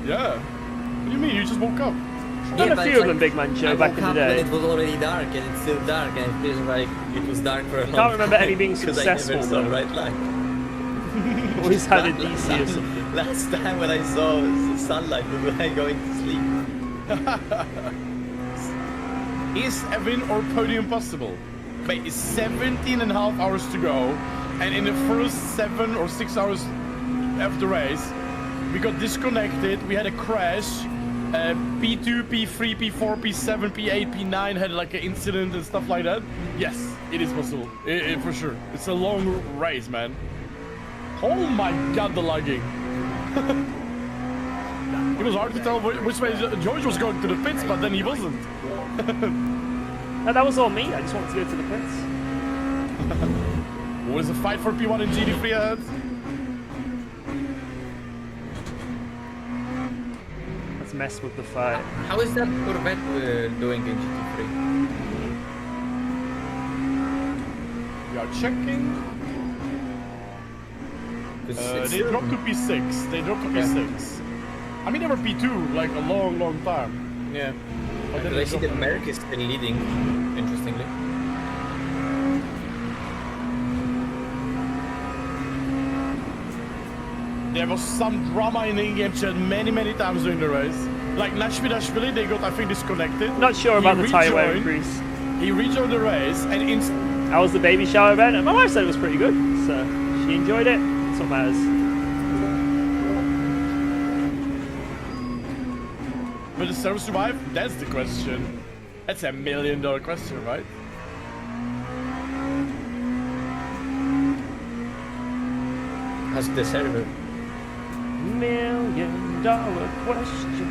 Yeah. What do you mean? You just woke up. Done a but few it's of them, Big Man Show, I back woke in the up day. when it was already dark, and it's still dark, and it feels like it was dark for a long Can't remember any being 'cause successful, I never saw though. right light. Always had a DC or something. Last time when I saw sunlight was when I going to sleep. Is a win or podium possible? Wait, it's 17 and a half hours to go, and in the first 7 or 6 hours of the race, we got disconnected, we had a crash, P2, P3, P4, P7, P8, P9 had like an incident and stuff like that. Yes, it is possible, for sure. It's a long race, man. Oh my god, the lagging. It was hard to tell which way George was going to the pits, but then he wasn't. No, that was all me. I just wanted to go to the pits. Was a fight for P1 and GD3 ahead? Let's mess with the fight. How is that Corvette doing in GT3? We are checking. 'Cause it's They still- dropped to P6. They dropped to P6. I mean, they were P2 like a long, long time. Yeah. But then Because I they see dropped that Merck is still leading, interestingly. There was some drama in the in-game chat many times during the race. Like Nashville, they got, I think, disconnected. Not sure He about the tyre wear rejoined- increase. He rejoined the race and How was the baby shower event? My wife said it was pretty good, so she enjoyed it. That's what matters. will the server survive? That's the question. That's $1 million question, right? Ask the server. $1 million question.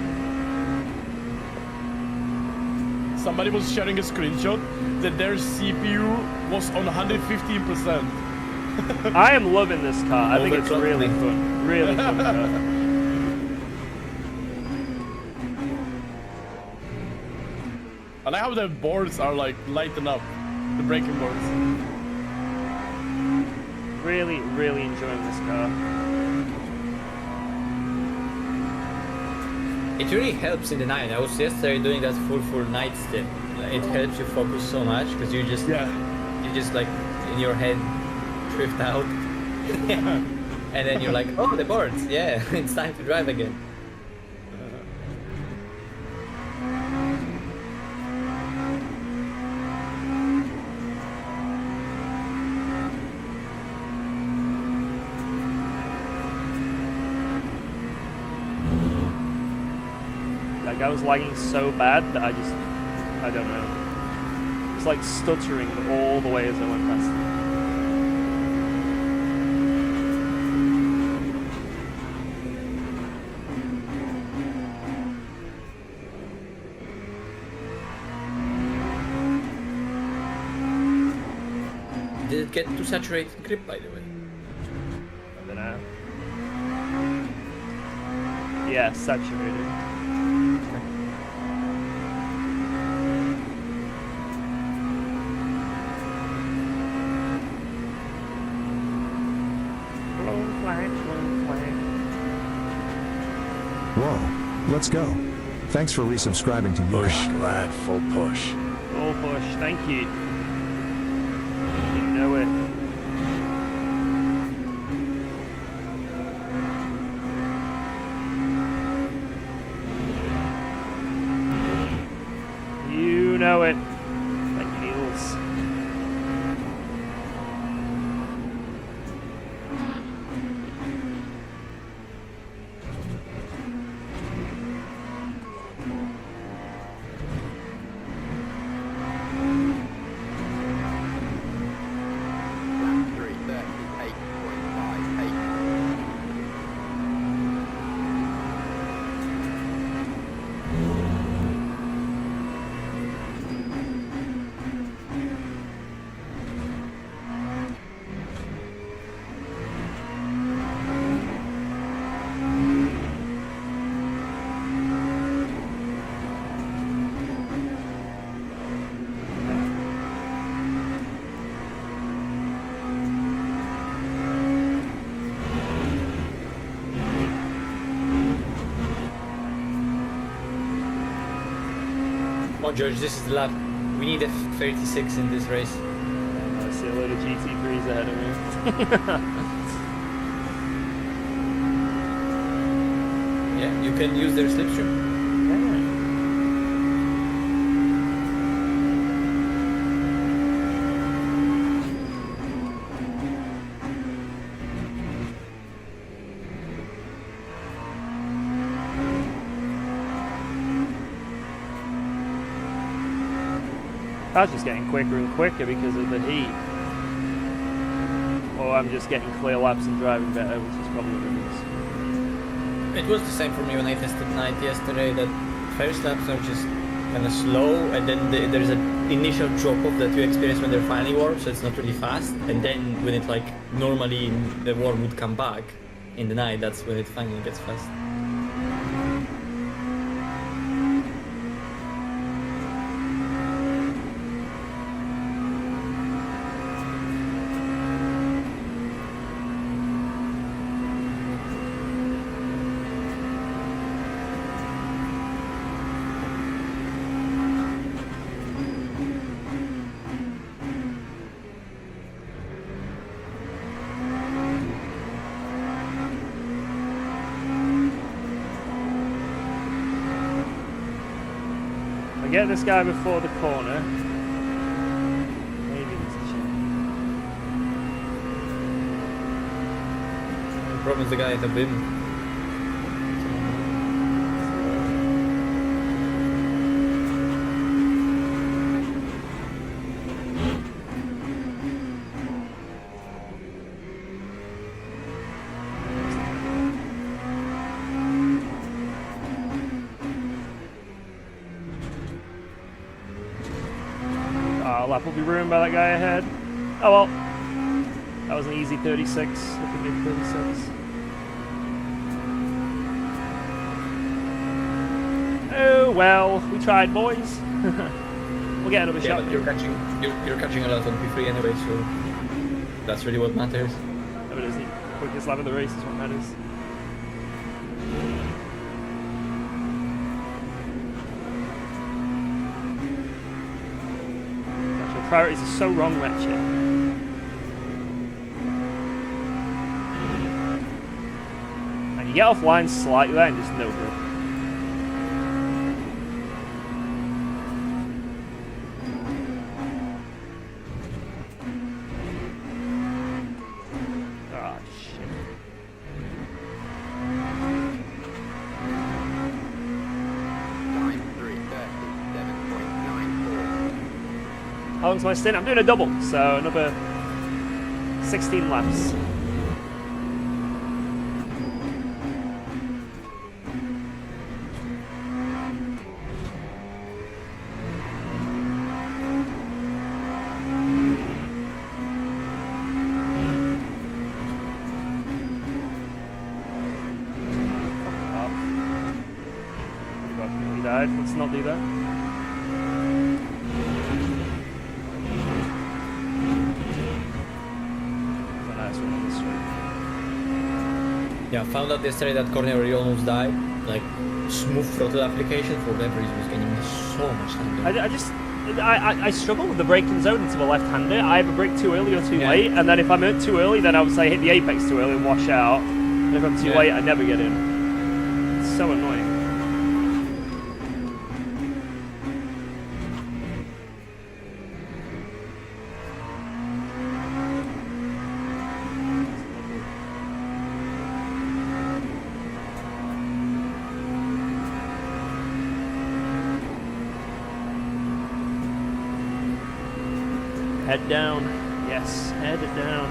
Somebody was sharing a screenshot that their CPU was on 115%. I am loving this car. I think it's Overclocked really me. fun. Really fun car. I like how the boards are like lighten up, the braking boards. Really, really enjoying this car. It really helps in the night. I was yesterday doing that full night stint. It helps you focus so much because you just like in your head drift out, and then you're like, oh, the boards, yeah, it's time to drive again. I was lagging so bad that I don't know. It's like stuttering all the way as I went past it. Did it get to saturated grip, by the way? I don't know. Yeah, saturated. Whoa, let's go. Thanks for resubscribing to Push, UKOG. lad, full push. Full push, thank you. You know it. You know it. Thank you, Niels. Come on, George, this is the lap. We need a 36 in this race. I see a load of GT3s ahead of me. Yeah, you can use their slipstream. I was just getting quicker and quicker because of the heat. Or I'm just getting clear laps and driving better, which is probably what it is. It was the same for me when I tested night yesterday, that first laps are just kind of slow, and then there's an initial drop-off that you experience when they're finally warm, so it's not really fast. And then when it like normally the warm would come back in the night, that's when it finally gets fast. Get this guy before the corner. Maybe there's a chance. The problem is the guy at the bim. Lap will be ruined by that guy ahead. Oh well. That was an easy 36. Look at mid 36. Oh well, we tried, boys. We'll get another Yeah, shot. but you're catching a lot on P3 anyway, so that's really what matters. No, it isn't. Quickest lap of the race is what matters. Priorities are so wrong, Ratchet. And you get offline slightly and just no good. Ah, shit. How long's my stint? I'm doing a double, so another 16 laps. Let's not do that. Yeah, I found out yesterday that corner where you almost died, like smooth throttle application for whatever reason was getting me so much time. I struggle with the braking zone into the left-hander. I either brake too early or too late, and then if I'm too early, then I would say hit the apex too early and wash out. And if I'm too late, I never get in. It's so annoying. Head down. Yes, head down.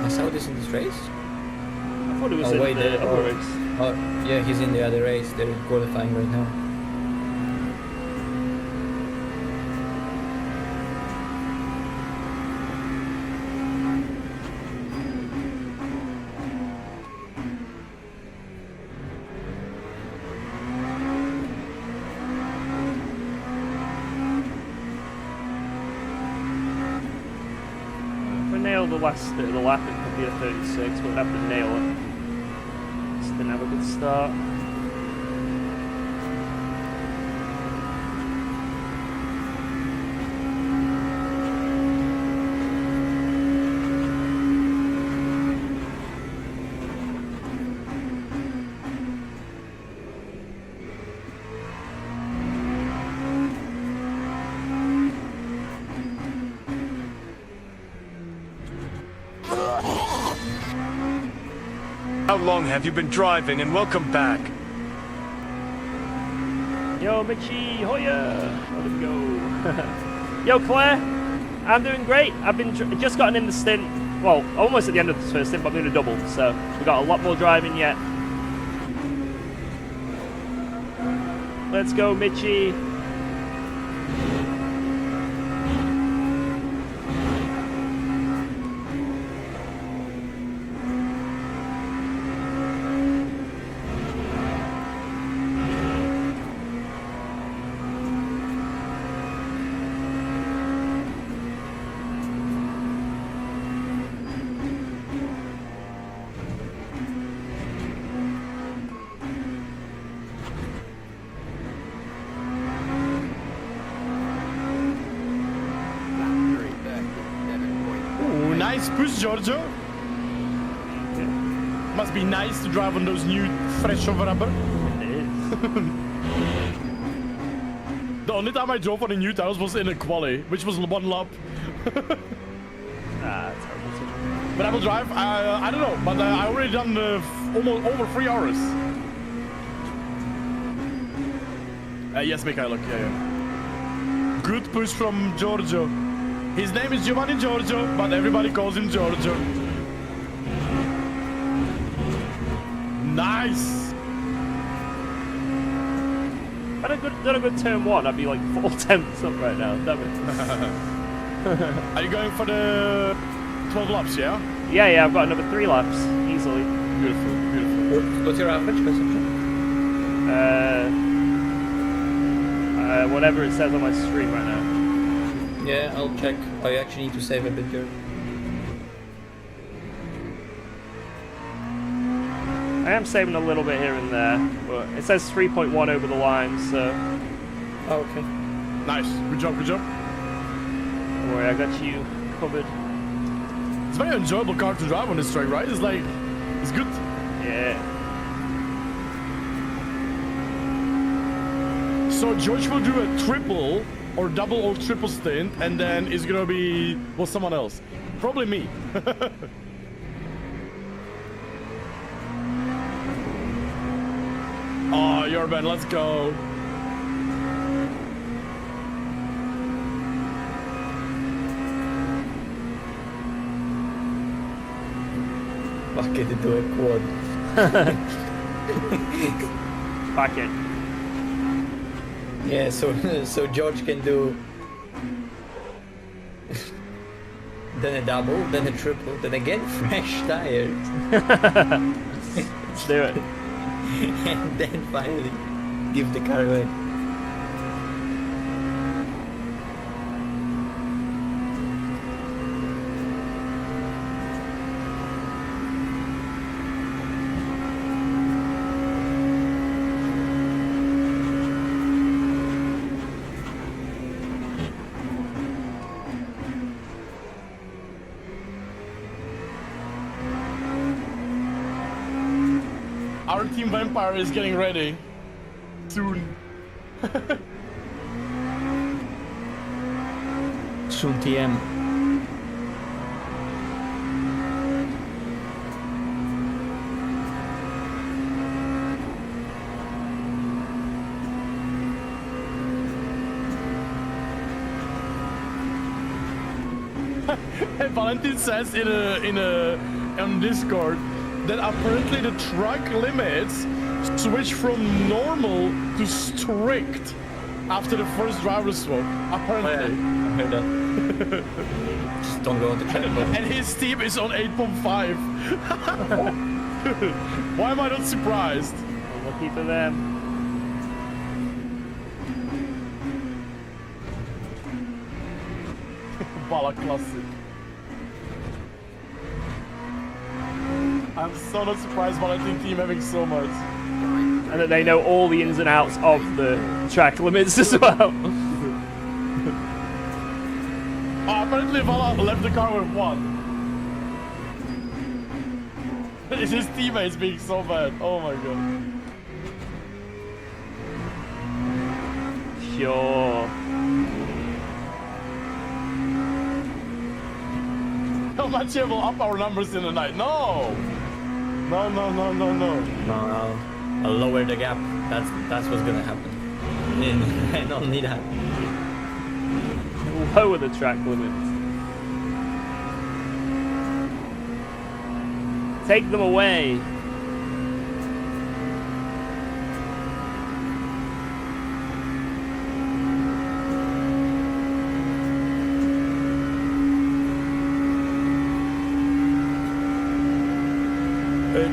I saw this in this race. I thought it was in the other race. Oh, yeah, he's in the other race. They're qualifying right now. The lap it could be a 36, but I'd have to nail it. Just didn't have a good start. How long have you been driving, and welcome back? Yo, Mitchie, hoya! Let him go. Yo, Claire, I'm doing great. I've been just gotten in the stint. Well, almost at the end of this first stint, but I'm doing a double, so we got a lot more driving yet. Let's go, Mitchie. Nice push, Giorgio. Must be nice to drive on those new fresh over rubber. It is. The only time I drove on the new tires was in a quali, which was one lap. Terrible. But I will drive. I don't know, but I already done almost over 3 hours. Yes, Mikhail, yeah. Good push from Giorgio. His name is Giovanni Giorgio, but everybody calls him Giorgio. Nice! If I'd done a good turn one, I'd be like 4 tenths up right now. Damn it. Are you going for the 12 laps, yeah? Yeah, I've got another 3 laps, easily. Beautiful, beautiful. What's your average consumption? Whatever it says on my screen right now. Yeah, I'll check. I actually need to save a bit here. I am saving a little bit here and there, but it says 3.1 over the line, so... Oh, okay. Nice. Good job, good job. Don't worry, I got you covered. It's a very enjoyable car to drive on this track, right? It's like... It's good. Yeah. So George will do a triple or double or triple stint, and then it's gonna be, well, someone else. Probably me. Oh, Jorben, let's go. Fuck it, do a quad. Fuck it. Yeah, so George can do then a double, then a triple, then again fresh tires. Let's do it. And then finally give the car away. Our Team Vampire is getting ready. Soon. Soon TM. Valentin says on Discord that apparently the track limits switch from normal to strict after the first driver swap. Apparently. I heard that. Just don't go on the track. And his team is on 8.5. Why am I not surprised? Lucky for them. Bala classic. I'm so not surprised Valentin team having so much. And that they know all the ins and outs of the track limits as well. Apparently Vala left the car with one. It's his teammates being so bad. Oh my god. Sure. How much will up our numbers in the night? No! No, no, no, no, no. No, I'll lower the gap. That's what's gonna happen. I don't need that. Lower the track limits. Take them away.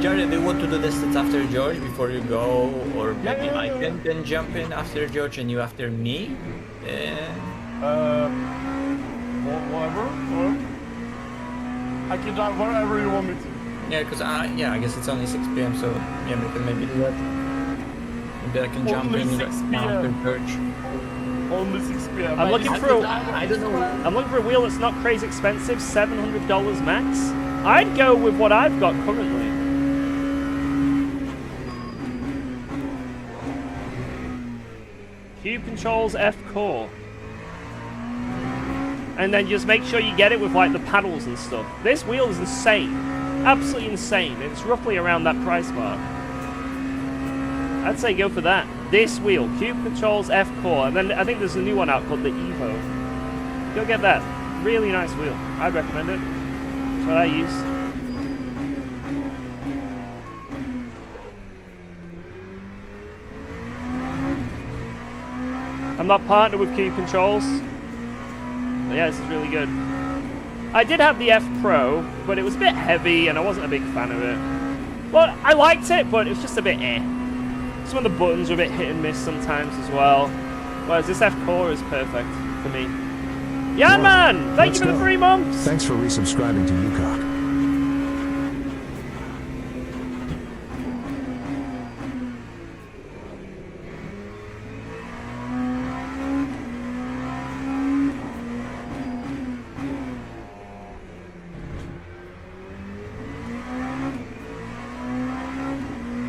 Jared, do you want to do distance after George before you go? Or maybe yeah, I can then jump in after George and you after me? Whatever. Or I can drive wherever you want me to. Yeah, because I guess it's only 6 p.m. so yeah, we can maybe do that. Maybe I can jump Only in 6 after p.m. George. Only 6 p.m. I'm looking for a, I don't know. I'm looking for a wheel that's not crazy expensive, $700 max. I'd go with what I've got currently. Cube controls F core. And then just make sure you get it with like the paddles and stuff. This wheel is insane. Absolutely insane. It's roughly around that price mark. I'd say go for that. This wheel, Cube controls F core. And then I think there's a new one out called the Evo. Go get that. Really nice wheel. I'd recommend it. That's what I use. I'm not partnered with Cube Controls. But yeah, this is really good. I did have the F Pro, but it was a bit heavy and I wasn't a big fan of it. Well, I liked it, but it was just a bit eh. Some of the buttons are a bit hit and miss sometimes as well. Whereas this F Core is perfect for me. Yeah, man! Thank you for the 3 months! Thanks for resubscribing to UKOG.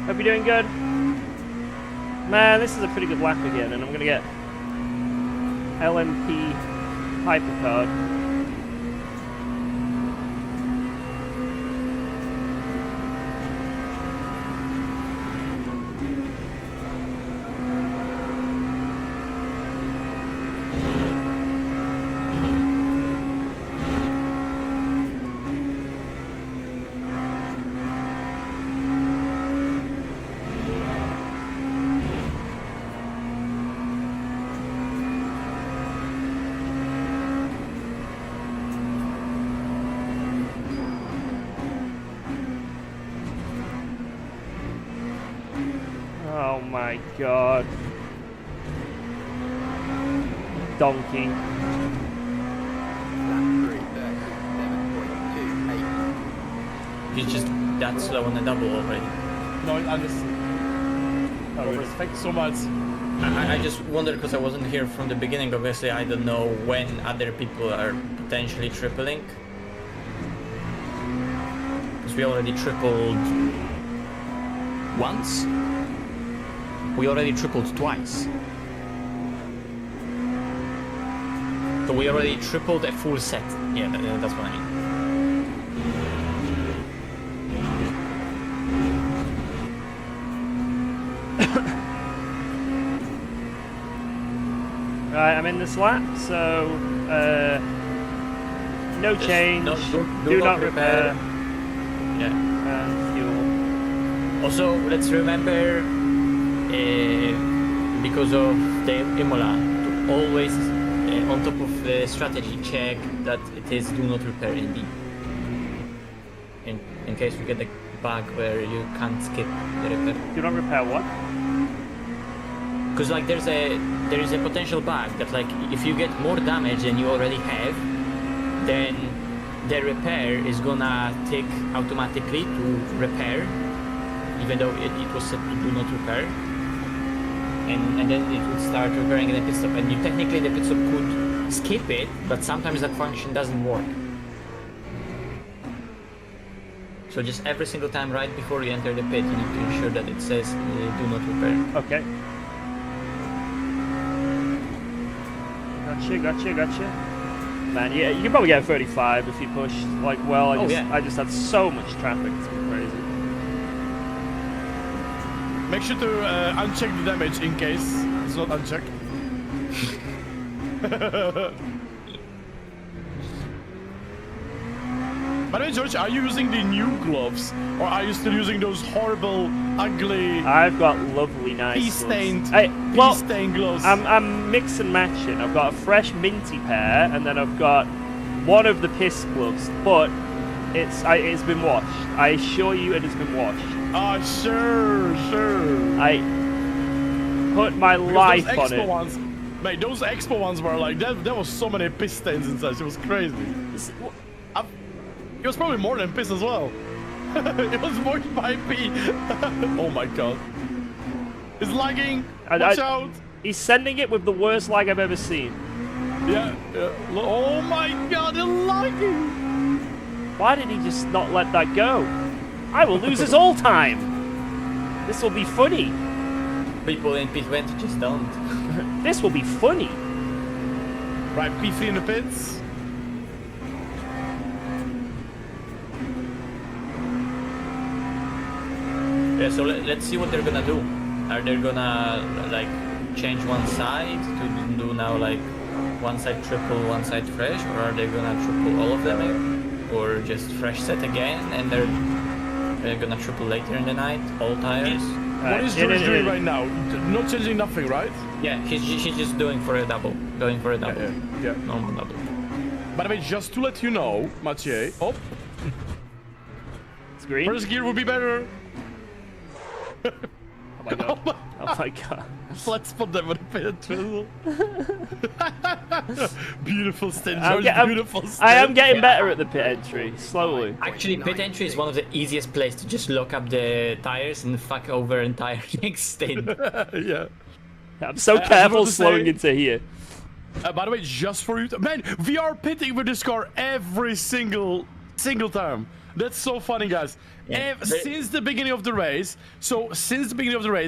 Hope you're doing good. Man, this is a pretty good lap again, and I'm gonna get LMP hypercard. Oh my god. Donkey. He's just that slow on the double already. No, I understand. Oh, really? Thank you so much. I just wonder because I wasn't here from the beginning. Obviously, I don't know when other people are potentially tripling. Because we already tripled once. We already tripled twice. So we already tripled a full set. Yeah, that's what I mean. Right, I'm in this lap, so no Just change. Do not repair. Yeah. And fuel. Also, let's remember, because of the Imola, to always, on top of the strategy, check that it is do not repair ND. In case we get a bug where you can't skip the repair. Do not repair what? Because like there is a potential bug that like if you get more damage than you already have, then the repair is gonna tick automatically to repair, even though it was set to do not repair. And then it would start repairing in the pit stop, and you technically in the pit stop could skip it, but sometimes that function doesn't work. So just every single time right before you enter the pit, you need to ensure that it says do not repair. Okay. Gotcha. Man, yeah, you can probably get 35 if you push like well. I just had so much traffic, it's been crazy. Make sure to uncheck the damage in case it's not unchecked. By the way, George, are you using the new gloves, or are you still using those horrible, ugly, I've got lovely, nice pea-stained, gloves. pea-stained gloves? I'm mix and matching. I've got a fresh minty pair, and then I've got one of the piss gloves, but it's been washed. I assure you, it has been washed. Ah, sure. I put my life on it. Ones, mate, those Expo ones were like there was so many piss stains inside. It was crazy. It was probably more than piss as well. It was more by pee. Oh my god. It's lagging. Watch out. He's sending it with the worst lag I've ever seen. Yeah. Oh my god, it's lagging. Why did he just not let that go? I will lose his all time. This will be funny. People in P20 just don't. This will be funny. Right, P3 in the pits. Yeah, so let's see what they're gonna do. Are they gonna like change one side to do now like one side triple, one side fresh, or are they gonna triple all of them, or just fresh set again and they're gonna triple later in the night, all tires? What is George doing right now? Not changing nothing, right? Yeah, he's just doing for a double, going for a double, Yeah. normal double. By the way, just to let you know, Mathieu, It's green. first gear would be better. Oh my god. Oh my god. Let's put them with a pit and twizzle. Beautiful stint, I'm George. ge- Beautiful stint. I am getting better at the pit entry, slowly. Actually, pit entry is one of the easiest places to just lock up the tires and fuck over entire next stint. Yeah. I'm so I was careful about to slowing say- into here. By the way, just for you, man, we are pitting with this car every single time. That's so funny, guys. Yeah, Since the beginning of the race,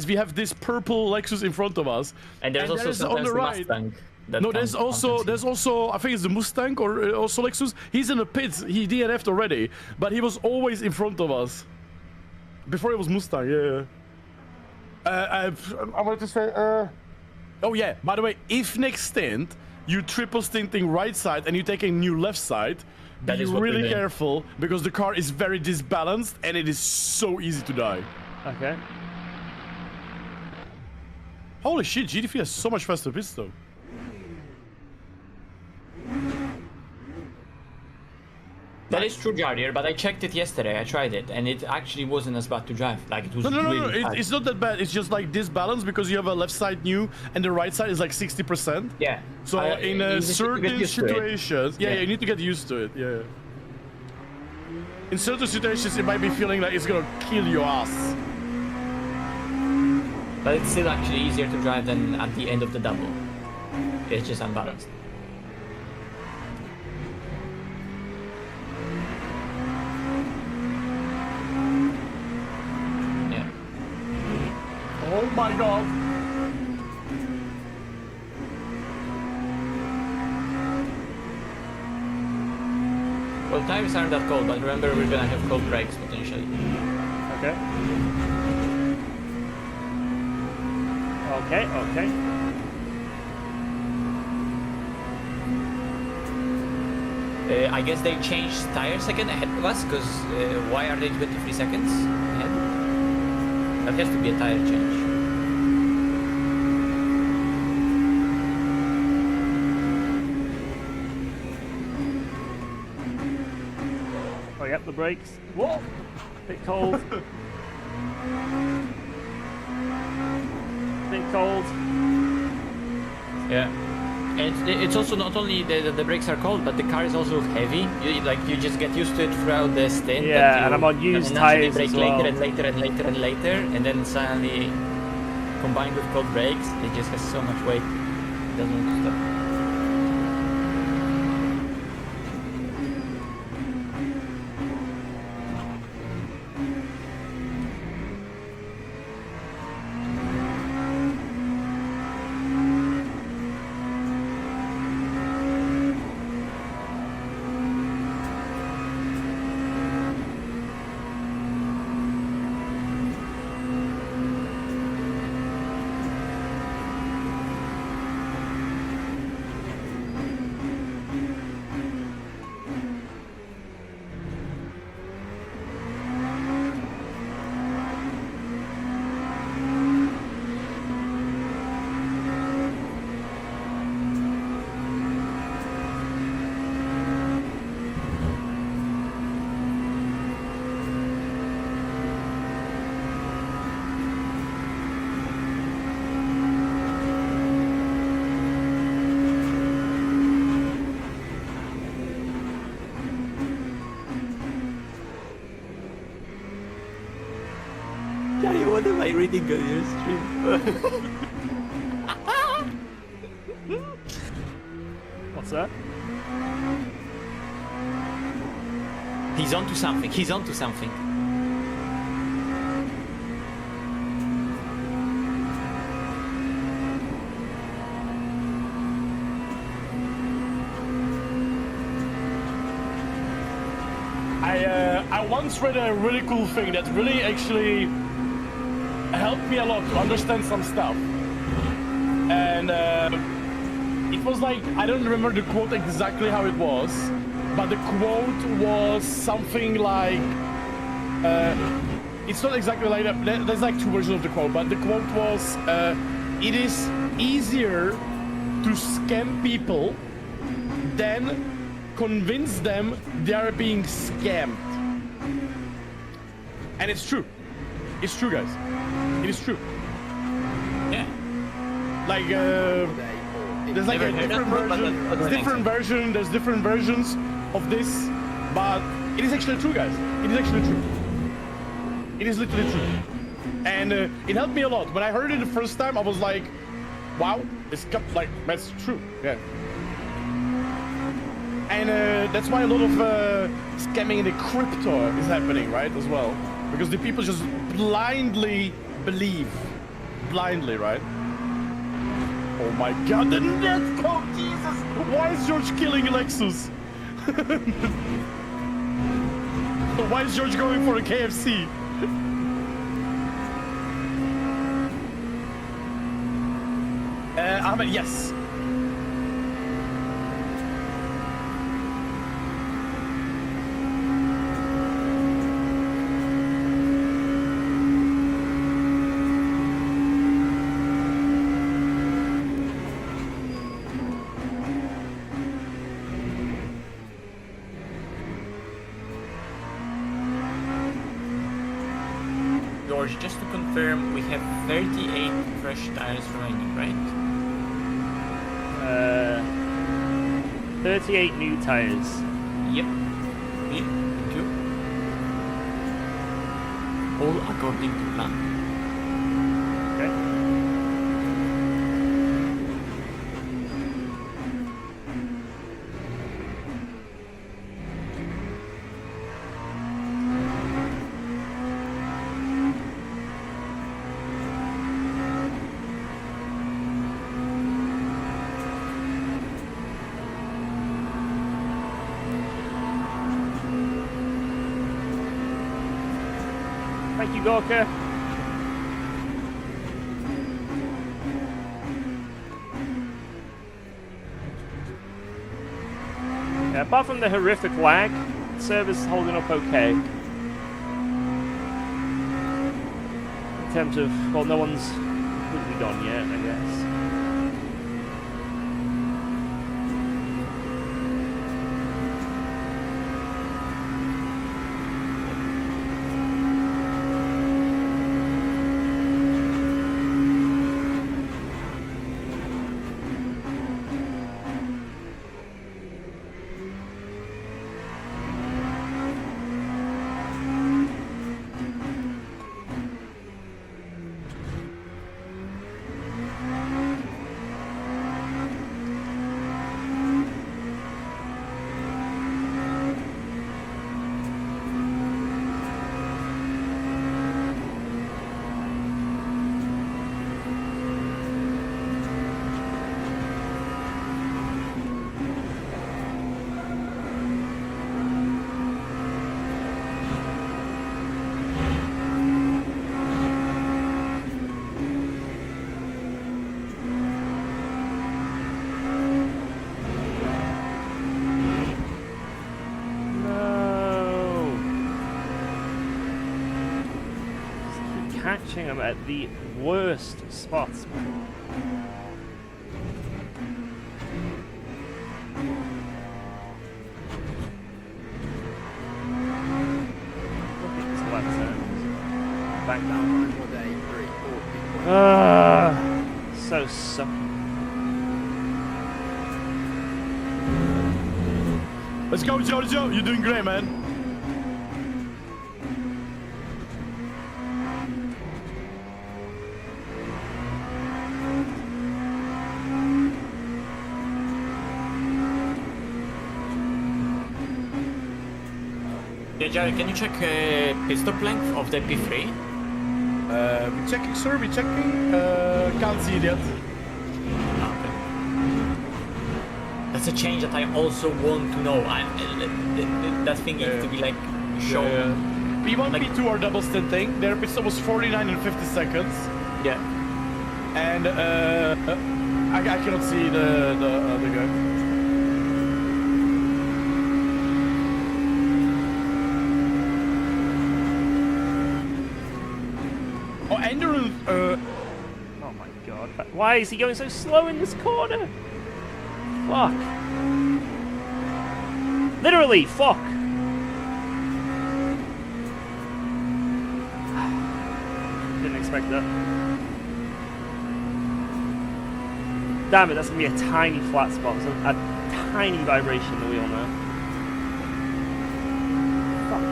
we have this purple Lexus in front of us. And there's also sometimes the Mustang. No, there's also, I think it's the Mustang or also Lexus. He's in the pits. He DNF'd already, but he was always in front of us. Before it was Mustang, yeah. I wanted to say, oh yeah, by the way, if next stint, you triple stinting right side and you take a new left side, be really careful because the car is very disbalanced and it is so easy to die. Okay. Holy shit, GT3 has so much faster pits though. That is true, Jardier, but I checked it yesterday. I tried it, and it actually wasn't as bad to drive. Like, it was No. It's not that bad. It's just like disbalance because you have a left side new and the right side is like 60%. Yeah. So in certain situations, you need to get used to it. Yeah. In certain situations, it might be feeling like it's gonna kill your ass. But it's still actually easier to drive than at the end of the double. It's just unbalanced. Oh my god! Well, tires aren't that cold, but remember we're gonna have cold brakes potentially. Okay. Okay. I guess they changed tires again ahead of us, because why are they 23 seconds ahead? That has to be a tire change. Oh, yep, the brakes. Whoa! Bit cold. Bit cold. Yeah. And it's also not only the brakes are cold, but the car is also heavy. You just get used to it throughout the stint. Yeah, and I'm on used tires brake as well. later and later and later and later, and then suddenly, combined with cold brakes, it just has so much weight. It doesn't want to stop. Daddy, what am I reading on your stream? What's that? He's onto something. He's onto something. I once read a really cool thing that really actually helped me a lot to understand some stuff. And it was like, I don't remember the quote exactly how it was, but the quote was something like, it's not exactly like that. There's like two versions of the quote, but the quote was, it is easier to scam people than convince them they are being scammed. And it's true. It's true, guys. It is true. Yeah. Like, there's like a different version. There's different versions of this, but it is actually true, guys. It is actually true. It is literally true. And it helped me a lot. When I heard it the first time, I was like, wow, it's like, that's true. Yeah. And that's why a lot of scamming in the crypto is happening, right, as well. Because the people just blindly believe. Blindly, right? Oh my god, the netcode, Jesus! Why is George killing Lexus? Why is George going for a KFC? Ahmed, yes. George, just to confirm, we have 38 fresh tires remaining, right? 38 new tires. Yep. Thank you. All according to plan. Okay. Thank you, Gorka. Yeah, apart from the horrific lag, the server's holding up okay. In terms of, well, no one's completely gone yet, I guess. Catching them at the worst spots. Look at this left turn. Back down. So sucky. Let's go, Giorgio. You're doing great, man. Yeah, Jared, can you check pit stop length of the P3? We're checking, sir. We're checking. Can't see it yet. Okay. That's a change that I also want to know. That thing needs to be like shown. P1, like, P2 are double stinting. Their pit stop was 49 and 50 seconds. Yeah. And I cannot see the guy. Oh, Andrew. Oh my god. Why is he going so slow in this corner? Fuck. Literally, fuck. Didn't expect that. Damn it, that's gonna be a tiny flat spot. There's a tiny vibration in the wheel now. Fuck.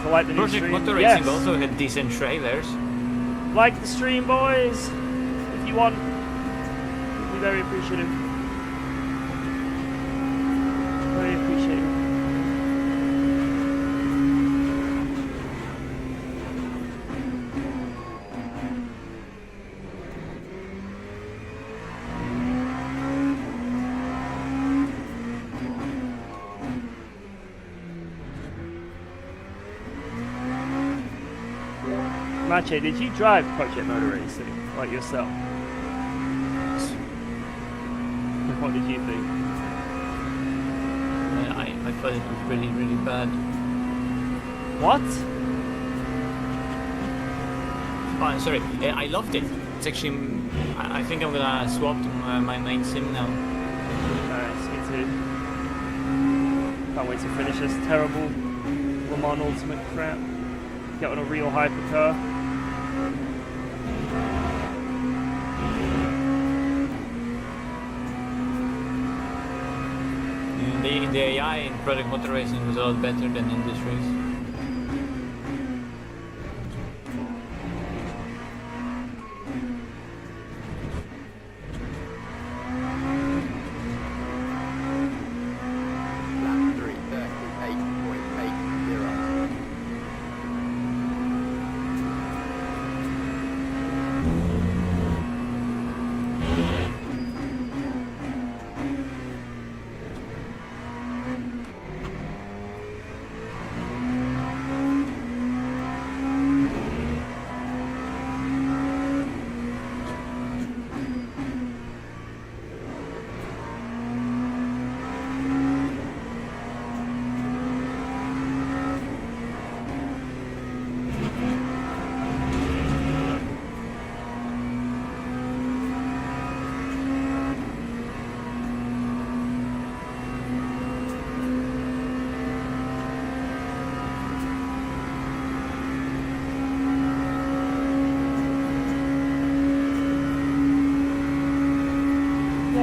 people like the new Project stream. Motor Yes. Racing also had decent trailers. Like the stream, boys. If you want, we'd be very appreciative. Very appreciative. Mache, did you drive Project Motor Racing, like yourself? What did you think? I thought it was really, really bad. What? Oh, sorry. I loved it. It's actually... I think I'm gonna swap to my main sim now. Nice, me too. Can't wait to finish this terrible Le Mans Ultimate crap. Get on a real hypercar. The AI in Project Motor Racing was a lot better than in this race.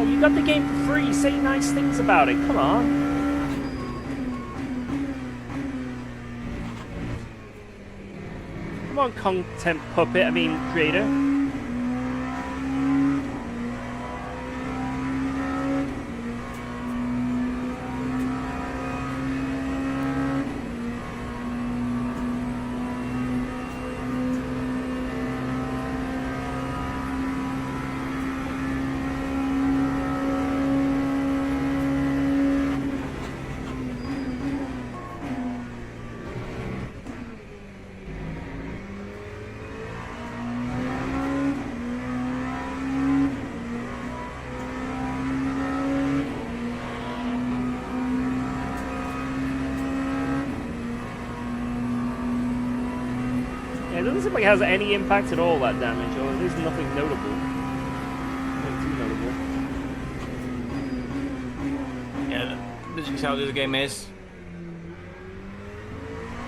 You got the game for free. Say nice things about it. Come on. Come on, content puppet. I mean, creator. Yeah, it doesn't seem like it has any impact at all, that damage, or there's nothing notable. Nothing too notable. Yeah, this is how this game is.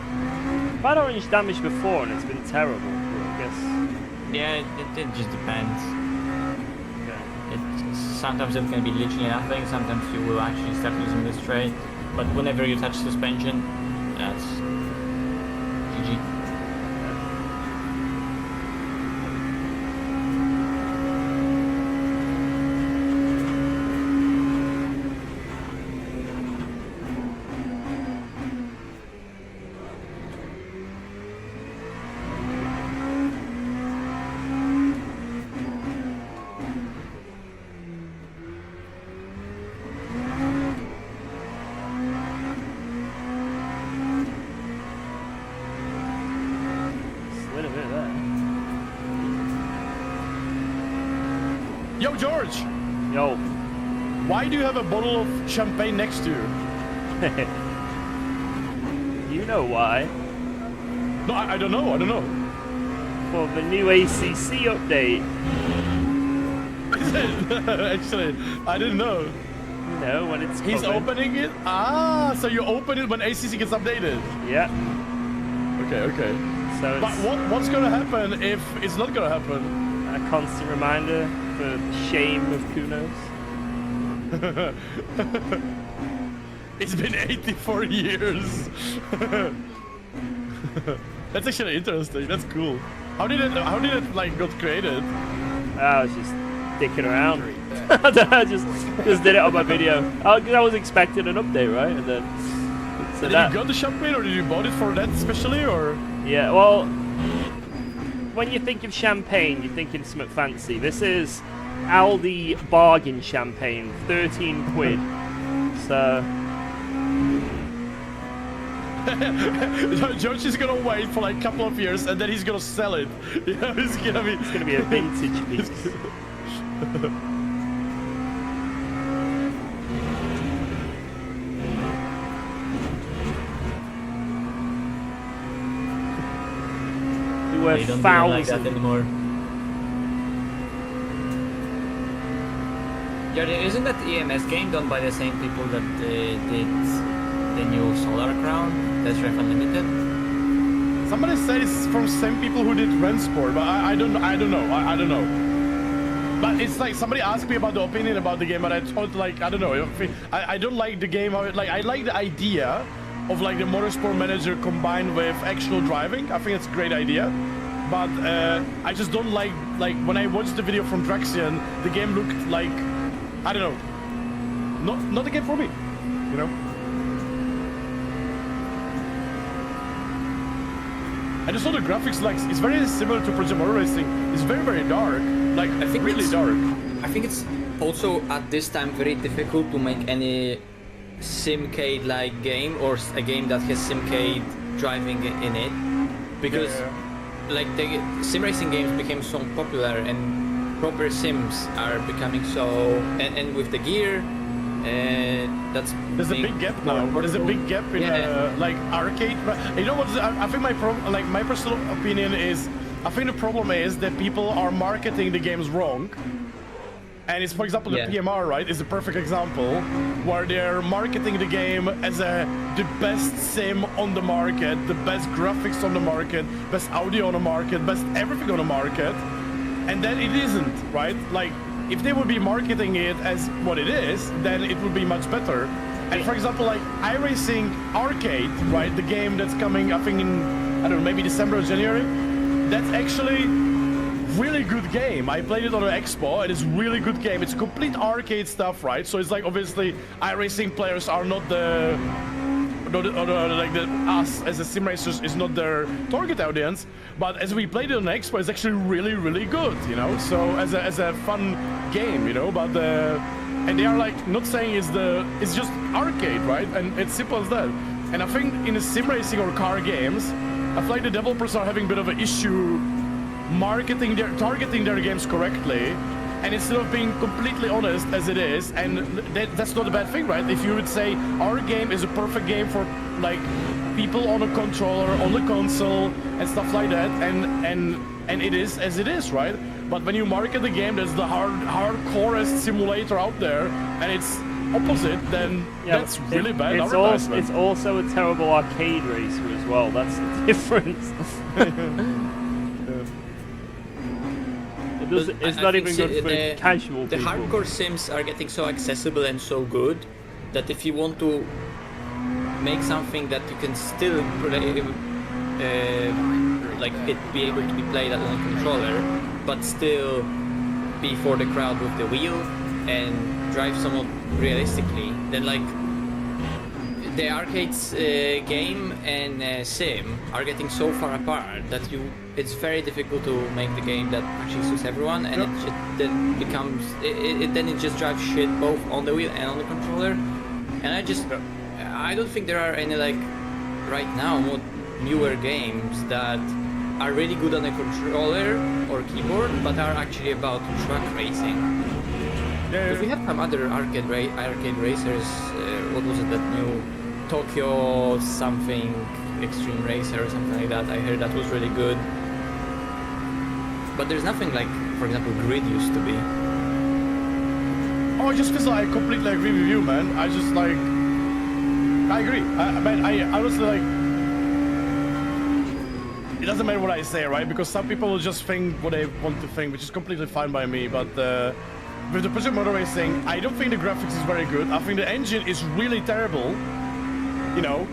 I've had orange damage before and it's been terrible, but I guess... Yeah, it just depends. Okay. Sometimes it's going to be literally nothing, sometimes you will actually start losing the straight, but whenever you touch suspension, that's GG. Yo, George! Yo. Why do you have a bottle of champagne next to you? You know why. No, I don't know. I don't know. For the new ACC update. Actually, I didn't know. You know, when it's He's coming. opening it? Ah, so you open it when ACC gets updated. Yeah. Okay, okay. So But it's what's gonna happen if it's not gonna happen? a constant reminder for the shame of Kunos. It's been 84 years. That's actually interesting. That's cool. How did it like got created? I was just dicking around. I just did it on my video. I was expecting an update, right? And then so Did you got the champagne, or did you bought it for that especially, or? Yeah, well, when you think of champagne, you're thinking something fancy. This is Aldi bargain champagne, 13 quid. So. George is gonna wait for like a couple of years and then he's gonna sell it. You know, it's gonna be A vintage piece. They were They don't do it like that thousands. anymore. Yeah, isn't that EMS game done by the same people that did the new Solar Crown? That's Ref Unlimited. Somebody said it's from same people who did Rensport, but I don't know. I don't know. But it's like somebody asked me about the opinion about the game, but I thought like I don't know. I don't like the game. Like I like the idea of like the motorsport manager combined with actual driving. I think it's a great idea. But I just don't like when I watched the video from Draxian, the game looked like I don't know. Not a game for me. You know. I just saw the graphics, like, it's very similar to Project Motor Racing. It's very, very dark. Like, I think really it's- dark. I think it's also at this time very difficult to make any simcade like game or a game that has simcade driving in it, because like the sim racing games became so popular and proper sims are becoming so, and with the gear that's There's a big gap now. There's a big gap in like arcade. You know what? I think my personal opinion is, I think the problem is that people are marketing the games wrong. And it's, for example, the PMR, right, is a perfect example where they're marketing the game as the best sim on the market, the best graphics on the market, best audio on the market, best everything on the market, and then it isn't, right? Like, if they would be marketing it as what it is, then it would be much better. And for example, like iRacing Arcade, right, the game that's coming, I think in, I don't know, maybe December or January, that's actually really good game. I played it on an expo. It is really good game. It's complete arcade stuff, right? So it's like obviously iRacing players are not like us as a sim racers is not their target audience. But as we played it on expo, it's actually really, really good, you know. So as a fun game, you know. But and they are like not saying it's just arcade, right? And it's simple as that. And I think in the sim racing or car games, I feel like the developers are having a bit of an issue targeting their games correctly, and instead of being completely honest as it is, and that's not a bad thing, right? If you would say our game is a perfect game for like people on a controller, on the console, and stuff like that, and it is as it is, right? But when you market the game that's the hardcorest simulator out there, and it's opposite, then that's really bad advertisement. It's also a terrible arcade racer as well. That's the difference. It's not even good for casual the people. hardcore sims are getting so accessible and so good that if you want to make something that you can still like it be able to be played on a controller, but still be for the crowd with the wheel and drive somewhat realistically, then like the arcades game and sim are getting so far apart that it's very difficult to make the game that actually suits everyone, and it then becomes then it just drives shit both on the wheel and on the controller. And I don't think there are any like right now more newer games that are really good on a controller or keyboard but are actually about truck racing. Because we have some other arcade racers. What was it, that new Tokyo something Extreme Racer or something like that? I heard that was really good. But there's nothing like, for example, Grid used to be. Oh, just because I completely agree with you, man. I just like, I agree. I honestly like, it doesn't matter what I say, right? Because some people will just think what they want to think, which is completely fine by me. But with the Project Motor Racing, I don't think the graphics is very good. I think the engine is really terrible, you know.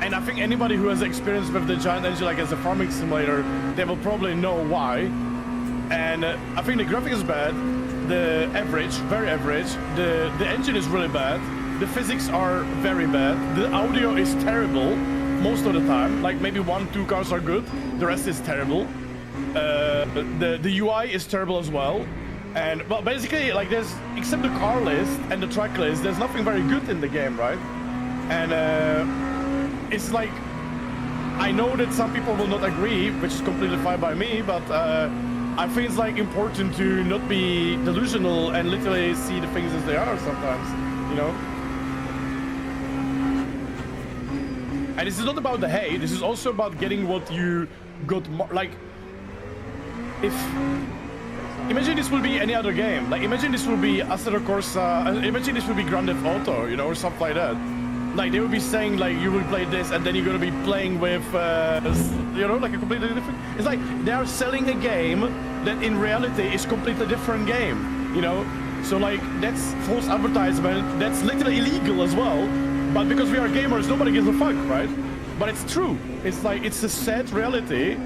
And I think anybody who has experience with the giant engine, like as a farming simulator, they will probably know why. And I think the graphics is bad, the average, very average. The engine is really bad. The physics are very bad. The audio is terrible most of the time. Like maybe 1-2 cars are good. The rest is terrible. The UI is terrible as well. And well, basically, like there's except the car list and the track list, there's nothing very good in the game, right? And it's like I know that some people will not agree, which is completely fine by me, but I think it's like important to not be delusional and literally see the things as they are sometimes, you know. And this is not about the hate. This is also about getting what you got. Like, if imagine this will be any other game. Like, imagine this will be Assetto Corsa. Imagine this will be Grand Theft Auto, you know, or something like that. Like, they would be saying like you will play this, and then you're gonna be playing with, you know, like a completely different. It's like they are selling a game that in reality is completely different game, you know. So like that's false advertisement. That's literally illegal as well. But because we are gamers, nobody gives a fuck, right? But it's true. It's like, it's a sad reality.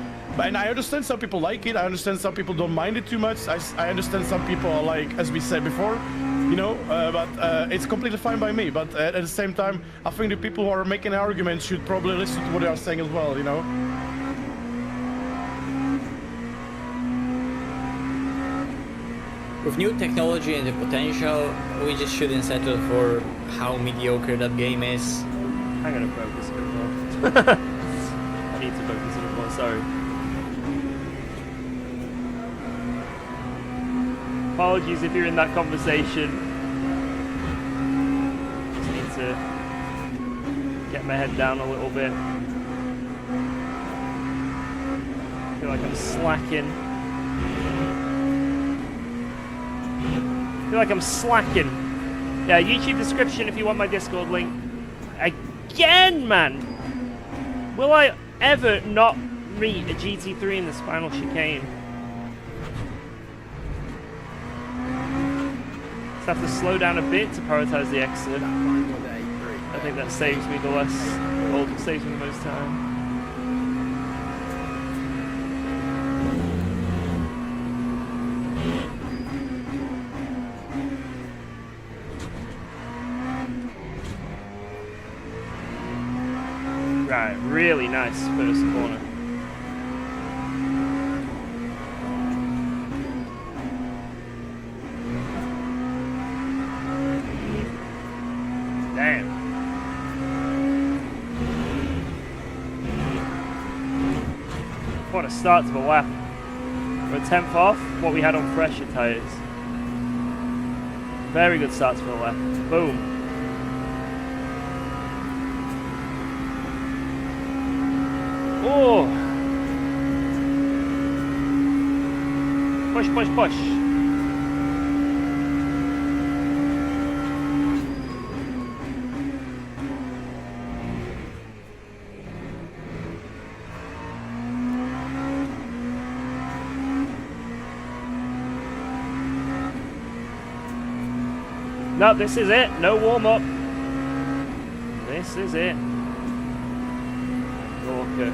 And I understand some people like it. I understand some people don't mind it too much. I understand some people are like, as we said before, you know, but it's completely fine by me. But at the same time, I think the people who are making arguments should probably listen to what they are saying as well, you know? With new technology and the potential, we just shouldn't settle for how mediocre that game is. I'm gonna focus a bit more. I need to focus a bit more, sorry. Apologies if you're in that conversation. Just need to get my head down a little bit. I feel like I'm slacking. Yeah, YouTube description if you want my Discord link. Again, man! Will I ever not meet a GT3 in the Spinal Chicane? Just have to slow down a bit to prioritize the exit. I think that saves me the saves me the most time. Right, really nice first corner. Damn. What a start to the lap. We're a 10th off what we had on fresher tyres. Very good start to the lap. Boom. Oh! Push, push, push. No, this is it. No warm-up. This is it. Okay.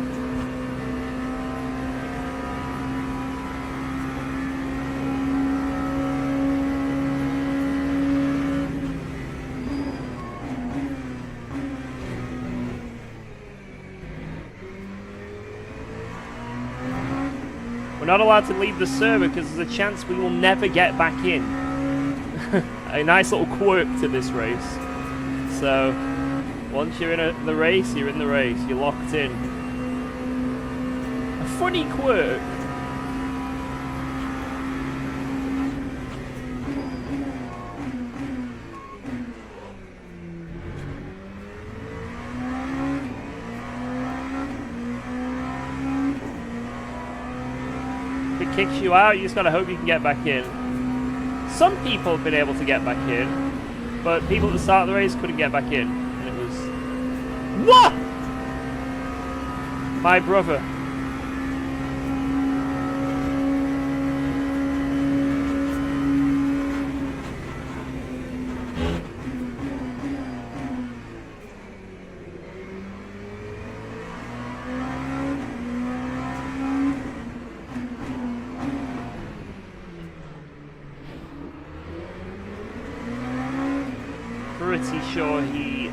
We're not allowed to leave the server because there's a chance we will never get back in. A nice little quirk to this race. So, once you're in the race, you're in the race. You're locked in. A funny quirk. If it kicks you out, you just gotta hope you can get back in. Some people have been able to get back in, but people at the start of the race couldn't get back in. And it was... What? My brother. pretty sure he...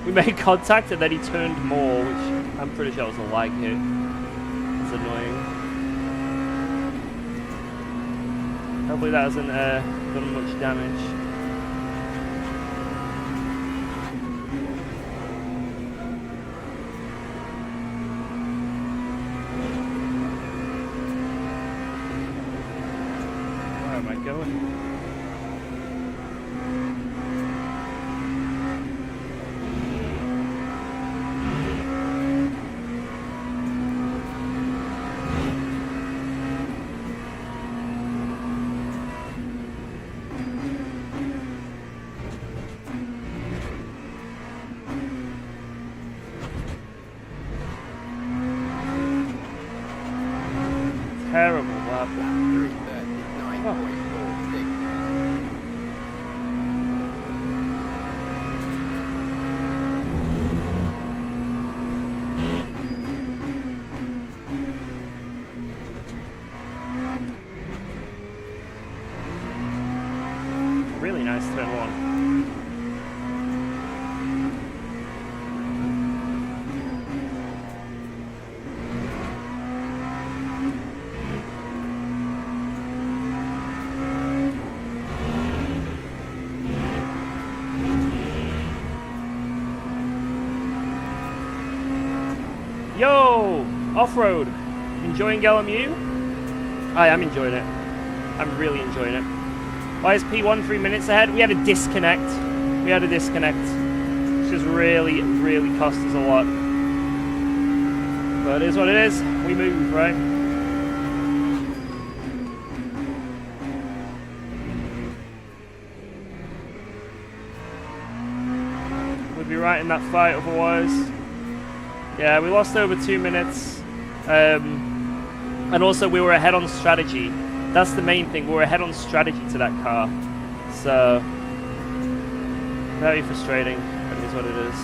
we made contact and then he turned more, which I'm pretty sure was a lag hit. It's annoying. Hopefully that hasn't done much damage. Where am I going? Terrible lap. Really nice turn one. Yo! Off-road! Enjoying LMU? I am enjoying it. I'm really enjoying it. Why is P1 3 minutes ahead? We had a disconnect. Which has really, really cost us a lot. But it is what it is. We move, right? We'd be right in that fight otherwise. Yeah, we lost over 2 minutes. And also we were ahead on strategy. That's the main thing. We were ahead on strategy to that car. So, very frustrating. That is what it is.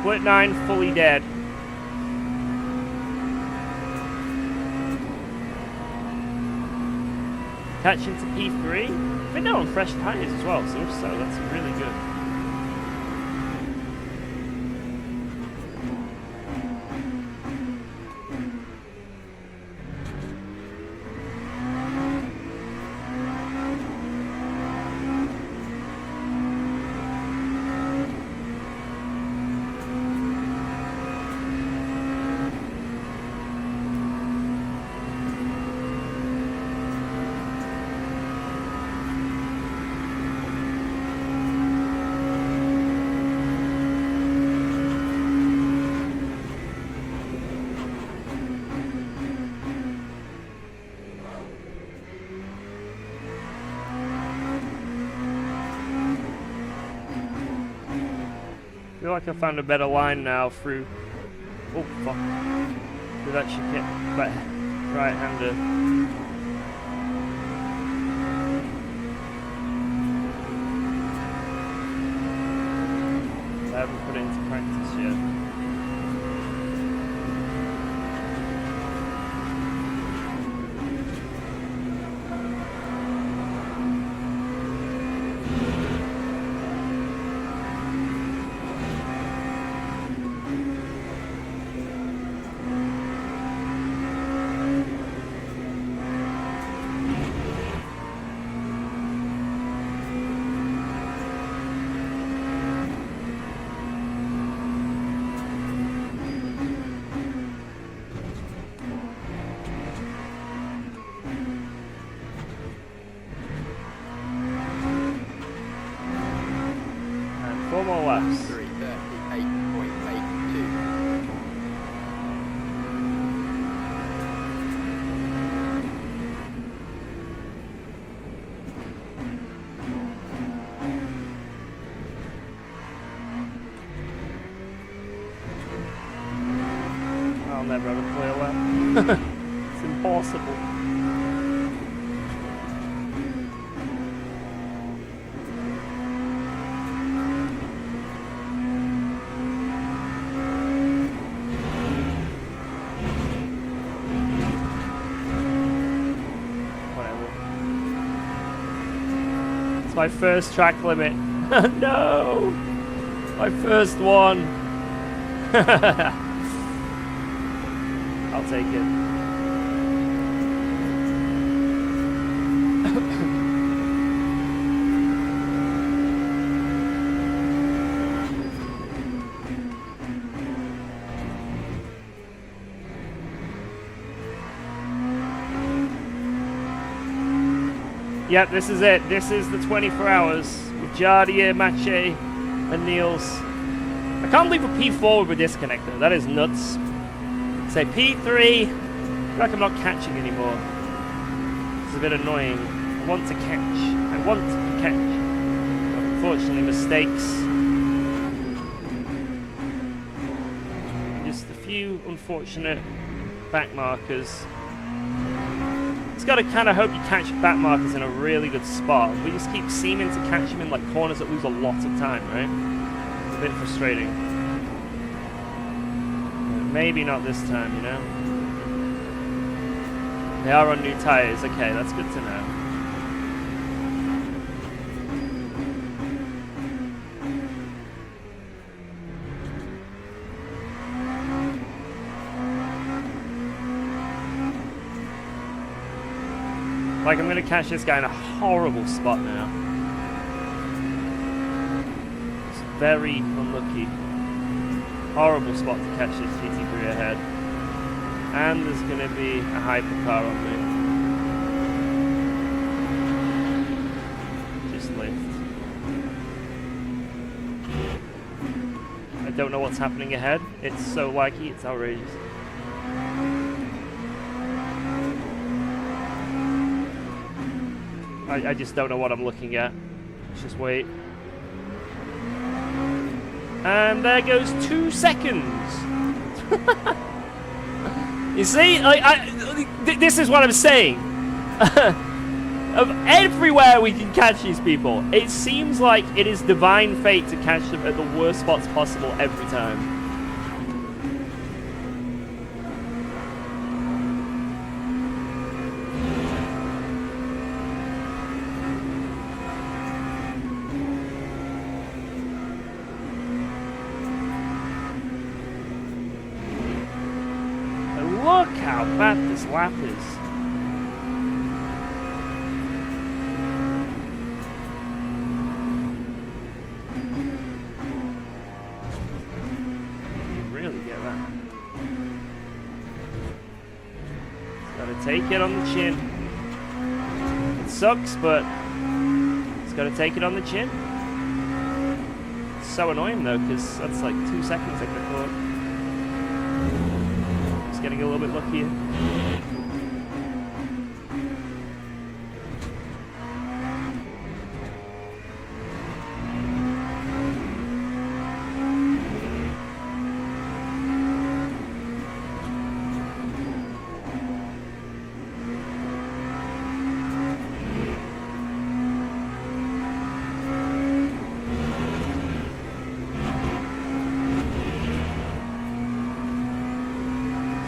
Split 9 fully dead. Catching to P3. I think they're on fresh tyres as well, so if so, that's really good. I feel like I found a better line now through... Oh, fuck. Through that chicane. That right-hander. I haven't put it into practice yet. Four more laps. 3:38.82. I'll never have a clear lap. It's impossible. It's my first track limit. No! My first one. I'll take it. Yep, this is it. This is the 24 hours with Jardia, Mache, and Niels. I can't leave a P4 with a disconnect though. That is nuts. Say P3. I feel like I'm not catching anymore. It's a bit annoying. I want to catch. I want to catch. But unfortunately, mistakes. Just a few unfortunate back markers. It's got to kind of hope you catch back markers in a really good spot. We just keep seeming to catch them in like corners that lose a lot of time, right? It's a bit frustrating. Maybe not this time, you know? They are on new tires. Okay, that's good to know. Like, I'm gonna catch this guy in a horrible spot now. It's very unlucky. Horrible spot to catch this GT3 ahead. And there's gonna be a hypercar on me. Just lift. I don't know what's happening ahead. It's so laggy, it's outrageous. I just don't know what I'm looking at. Let's just wait. And there goes 2 seconds. You see, this is what I'm saying. Of everywhere we can catch these people, it seems like it is divine fate to catch them at the worst spots possible every time. Look how bad this lap is. You really get that. It's gotta take it on the chin. It sucks, but it's gotta take it on the chin. It's so annoying though, because that's like 2 seconds I could have thought. Getting a little bit luckier.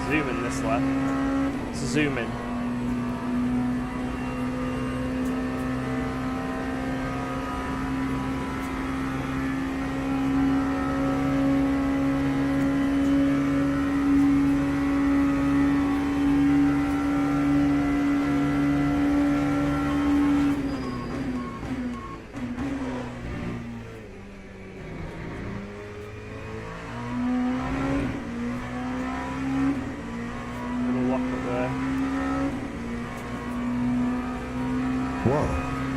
Zoom in this lap. Zoom in. Whoa,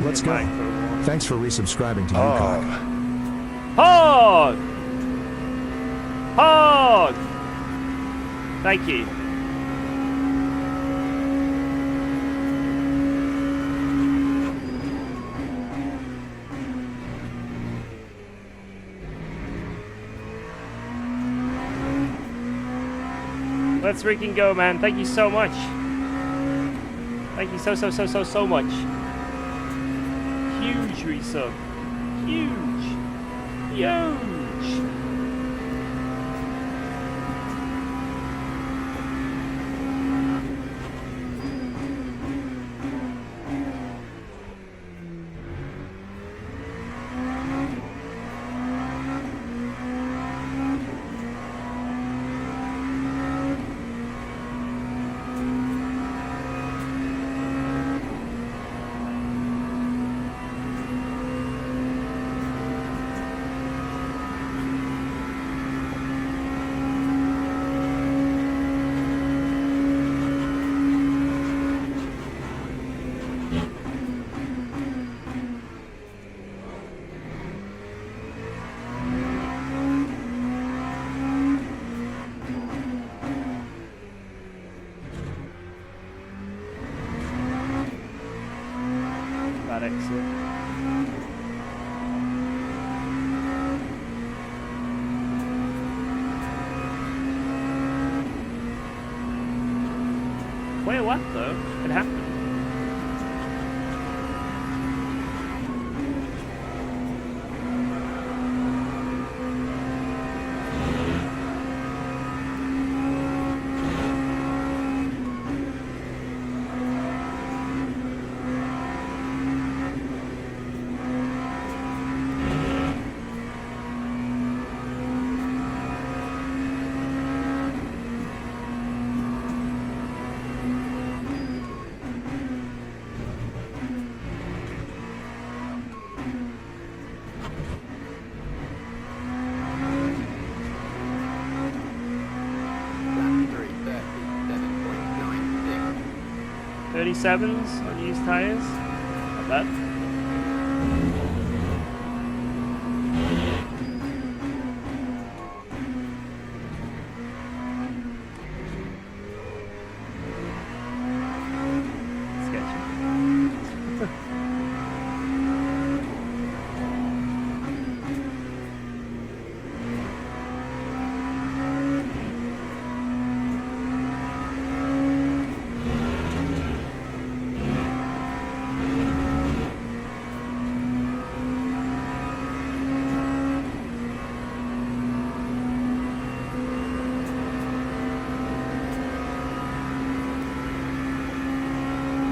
let's go. Thanks for resubscribing to UKOG. Hog! Hog! Thank you. Let's freaking go, man. Thank you so much. Thank you so much. Huge resub. Huge. Huge. that exit. Clear left though, it happened. Lap 3, 37.96. 37s on used tires. Not bad. Sketchy.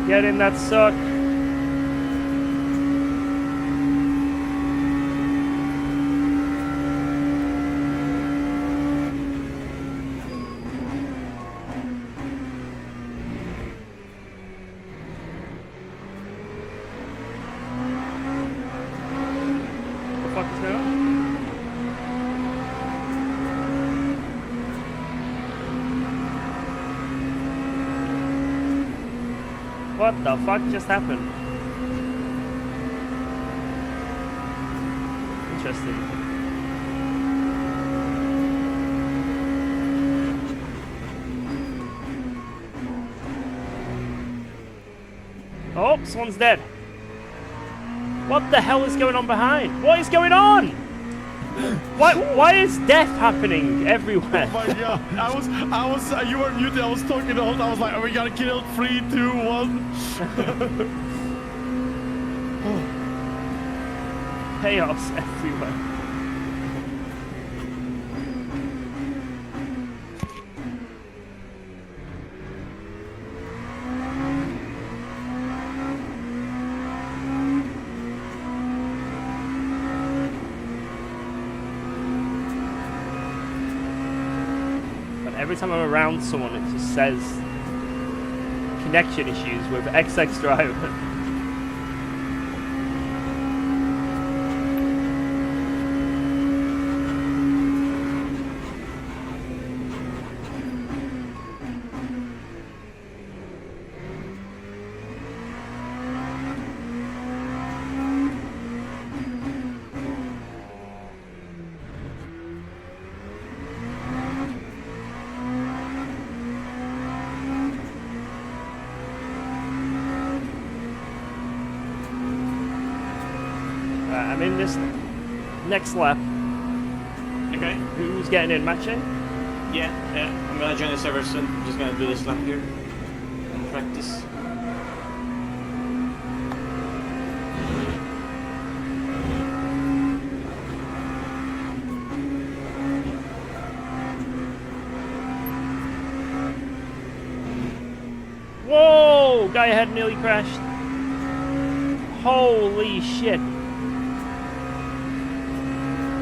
Get in that suck. What the fuck is going on? What the fuck just happened? Interesting. Oh, someone's dead. What the hell is going on behind? What is going on? Why is death happening everywhere? Oh my god, you were muted, I was talking the whole time, I was like, oh, we gotta kill 3, 2, 1. Chaos everywhere. Every time I'm around someone, it just says connection issues with XX driver. I'm in this next lap. Okay. Who's getting in? Matching? Yeah. I'm gonna join the server soon. I'm just gonna do this lap here and practice. Whoa! Guy ahead nearly crashed. Holy shit.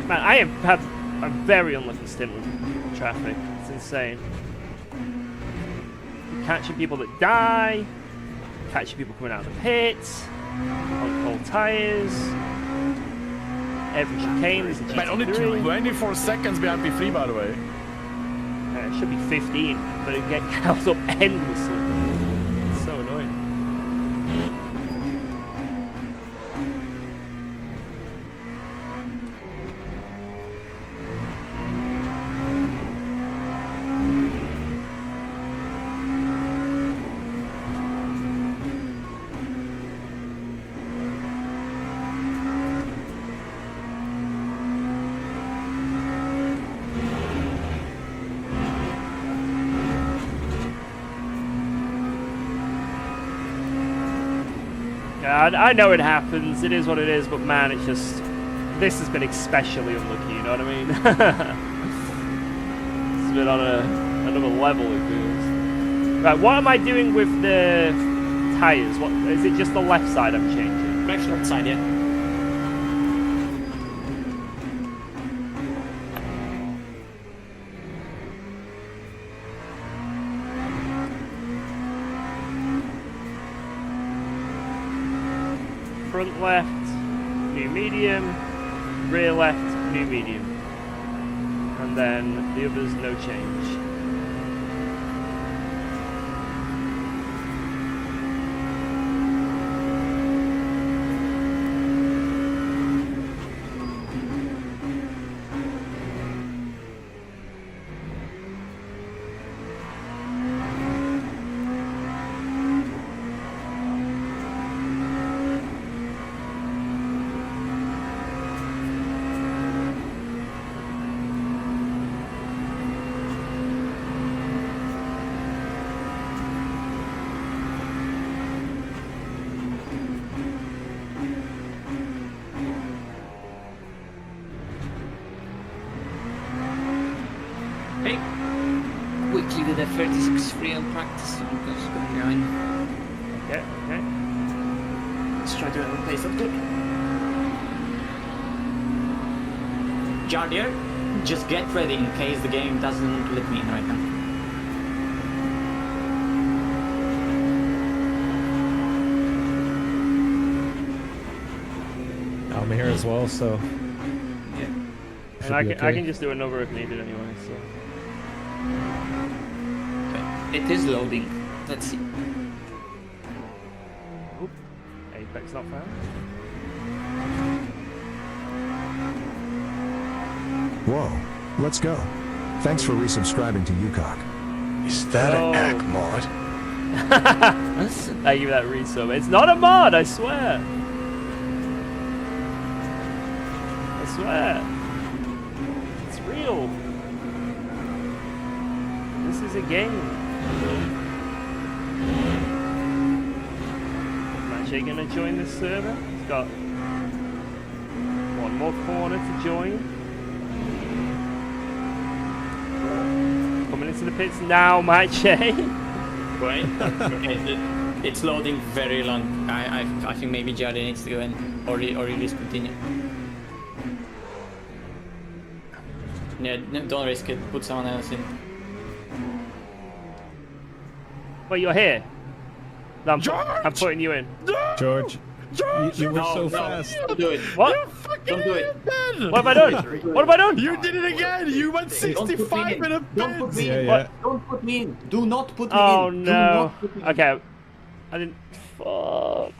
Man, I have had a very unlucky stint with traffic. It's insane. Catching people that die, catching people coming out of the pits, on cold tires. Every chicane is a GT3. Man, only 24 seconds behind P3, by the way. It should be 15, but it get held up endlessly. It's so annoying. Yeah, I know it happens. It is what it is. But man, it's just this has been especially unlucky. You know what I mean? It's been on another level. It feels. Right, what am I doing with the tires? What is it? Just the left side I'm changing? Back left side, yeah. Front left, new medium. Rear left, new medium. And then the others, no change. Hey, quickly did a 36 free on practice, so Lucas going behind. Okay, okay. Let's try to have a pace that good. Jardier, just get ready in case the game doesn't let me in right now. I'm here as well, so. Yeah. And I can just do another if needed anyway. So. Okay. It is loading. Let's see. Oop. Apex not found. Whoa, let's go. Thanks for resubscribing to UKOG. Is that Oh. an ACK mod? Thank you for that resub. It's not a mod, I swear. I swear. It's real. This is a game. Matchay gonna join this server. He's got one more corner to join. Coming into the pits now, Matchay. Wait. Okay, it's loading very long. I think maybe Jardier needs to go in or release continue. Yeah, no, don't risk it. Put someone else in. Wait, you're here. No, I'm George! putting you in. George, you were so fast. Don't do it. What? Don't do it. What have I done? What have I done? You did it again! You went 65 in a Don't put bit! me Yeah, in. yeah. Don't put me in. Do not put me Oh in. Do no. not put me in. Okay. I didn't. Fuck.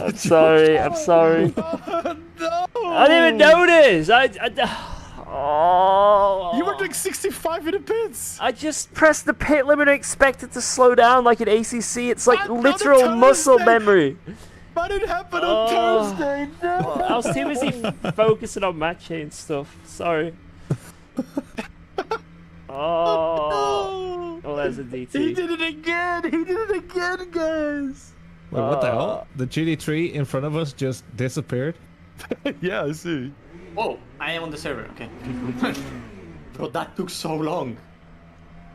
I'm sorry. I'm sorry. No! I didn't even notice. Oh. You were doing 65 in the pits! I just pressed the pit limit and expected to slow down like an ACC. It's like Not on a literal muscle Thursday. memory. But it happened Oh. on Thursday! No! I was too busy focusing on Matchay and stuff. Sorry. Oh. Oh, there's a DT. He did it again! He did it again, guys! Wait, what the hell? The GD3 in front of us just disappeared? Yeah, I see. Oh, I am on the server. Okay. But that took so long.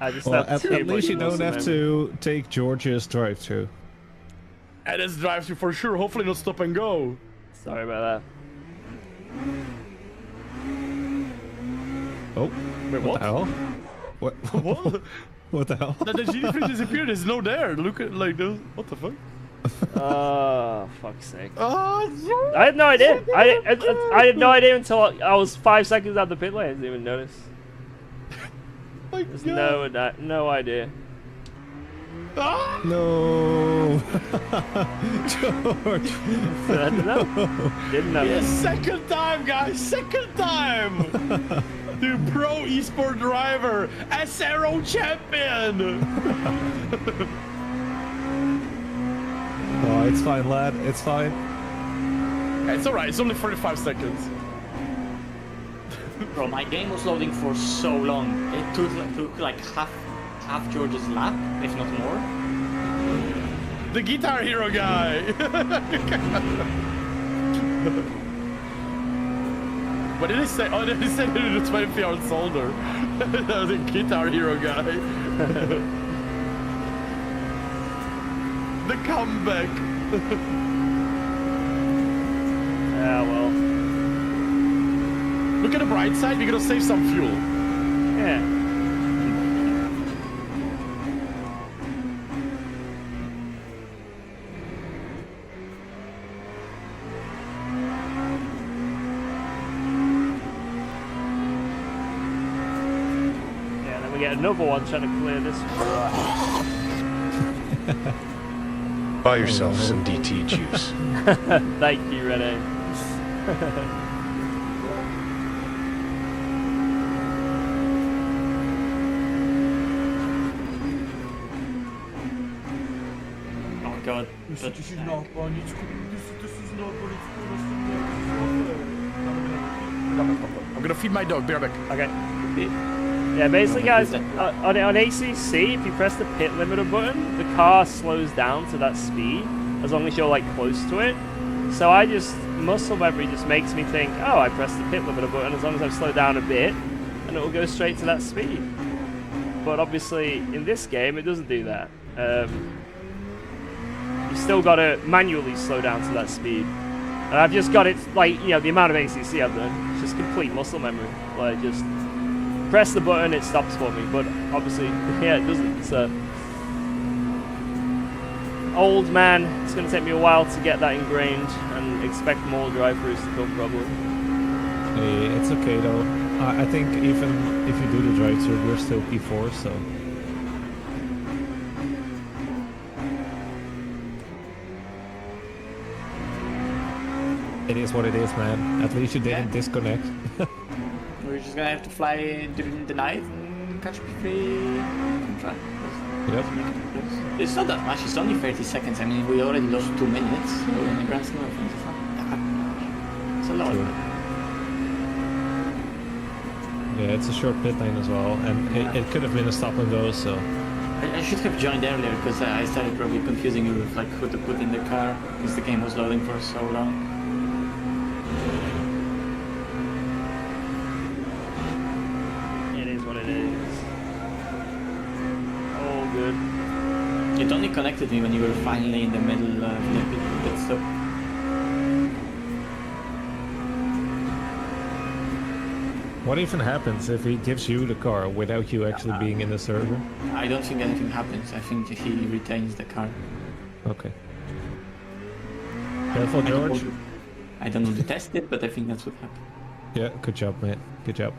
I just Well, have at least you don't have to take George's drive-through. And it's drive through for sure, hopefully not stop and go. Sorry about that. Oh, Wait, what the hell? What? What? What the hell? That the GD3 disappeared, there's no there. Look at like those. What the fuck? Oh, fuck's sake. Oh, I had no idea. I had no idea until I was 5 seconds out the pit lane. I didn't even notice. my There's God. no idea. Ah! No! George! I don't know. Didn't know. Yeah, second time, guys, second time! The pro esport driver, Assetto champion! Oh, it's fine, lad. It's fine. It's alright, it's only 45 seconds. Bro, my game was loading for so long. It took like half George's lap, if not more. The Guitar Hero guy. What did he say? Oh, he said it with a 12-year-old soldier. The Guitar Hero guy. The comeback. Yeah, well. Look at the bright side, we're gonna save some fuel. Yeah. Yeah, then we get another one trying to clear this. Buy yourself some DT juice. Thank you, Rene. Oh god. This is not fun. This is not fun. I'm gonna feed my dog. Be right back. Okay. Yeah, basically, guys, on ACC, if you press the pit limiter button, the car slows down to that speed, as long as you're, like, close to it. So muscle memory just makes me think, oh, I pressed the pit limiter button, as long as I've slowed down a bit, and it will go straight to that speed. But obviously, in this game, it doesn't do that. You still got to manually slow down to that speed. And I've just got it, like, you know, the amount of ACC I've done, it's just complete muscle memory. Like, just press the button, it stops for me. But obviously, yeah, it doesn't. So, old man, it's going to take me a while to get that ingrained, and expect more drive-throughs to come, probably. Hey, it's okay though. I think even if you do the drive-thru, we're still P4, so. It is what it is, man. At least you didn't disconnect. We're just gonna have to fly during the night and catch P3 contract. Yep. It's not that much, it's only 30 seconds. I mean, we already lost 2 minutes. So in the grand scheme of things, it's not that much. It's a lot. True. Yeah, it's a short pit lane as well, and it could have been a stop and go, so. I should have joined earlier because I started probably confusing you with like who to put in the car because the game was loading for so long. It is what it is. All good. It only connected me when you were finally in the middle of the pit stop. What even happens if he gives you the car without you actually being in the server? I don't think anything happens. I think he retains the car. Okay. Careful, George. I don't know to test it, but I think that's what happened. Yeah, good job, man. Good job.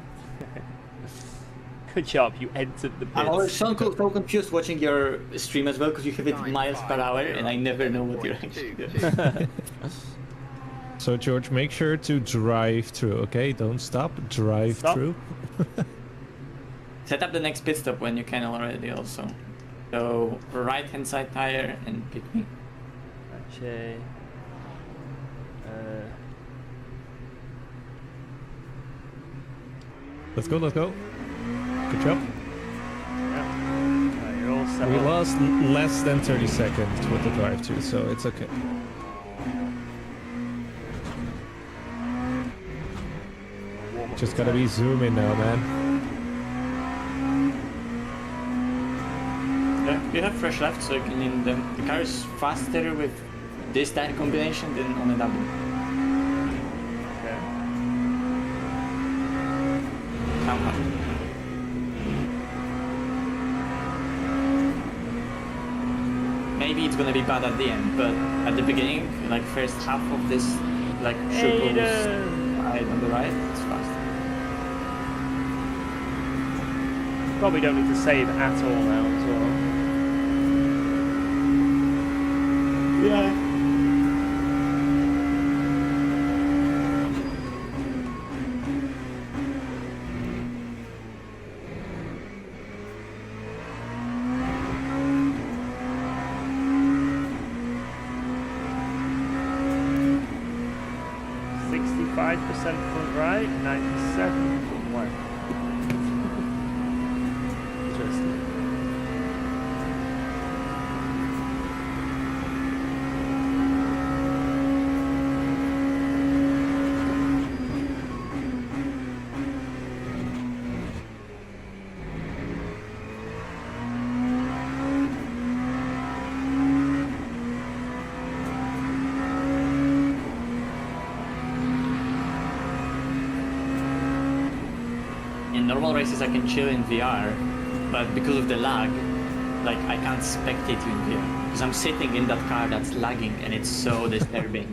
Good job, you entered the I'm always pits. so confused watching your stream as well because you have it in miles per hour and I never know what you're actually doing. So, George, make sure to drive through, okay? Don't stop, drive through. Set up the next pit stop when you can already also. So, right hand side tire and pick me. Okay. Let's go, let's go. Good job. You're all set We up. lost less than 30 seconds with the drive-through, so it's okay. Just gotta be zooming now, man. Yeah, you have fresh left so you can in the car is faster with this tire combination than on a double. Okay. Come on. Maybe it's gonna be bad at the end, but at the beginning, like first half of this, like triple side on the right, it's fast. Probably don't need to save at all now as well. Yeah. 65% front right, 97 front left. Interesting. normal races I can chill in VR, but because of the lag, like I can't spectate you in VR because I'm sitting in that car that's lagging and it's so disturbing.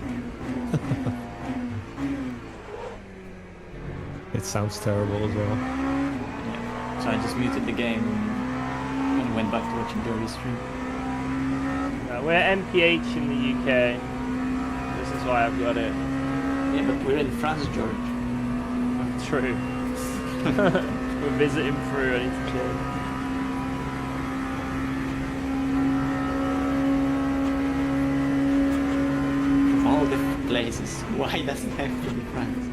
It sounds terrible as well. Yeah. So I just muted the game and went back to watching the restream. We're MPH in the UK. This is why I've got it. Yeah, but we're in France, George. True. We're visiting through. I need to chill. Of all different places, why doesn't it have to be France?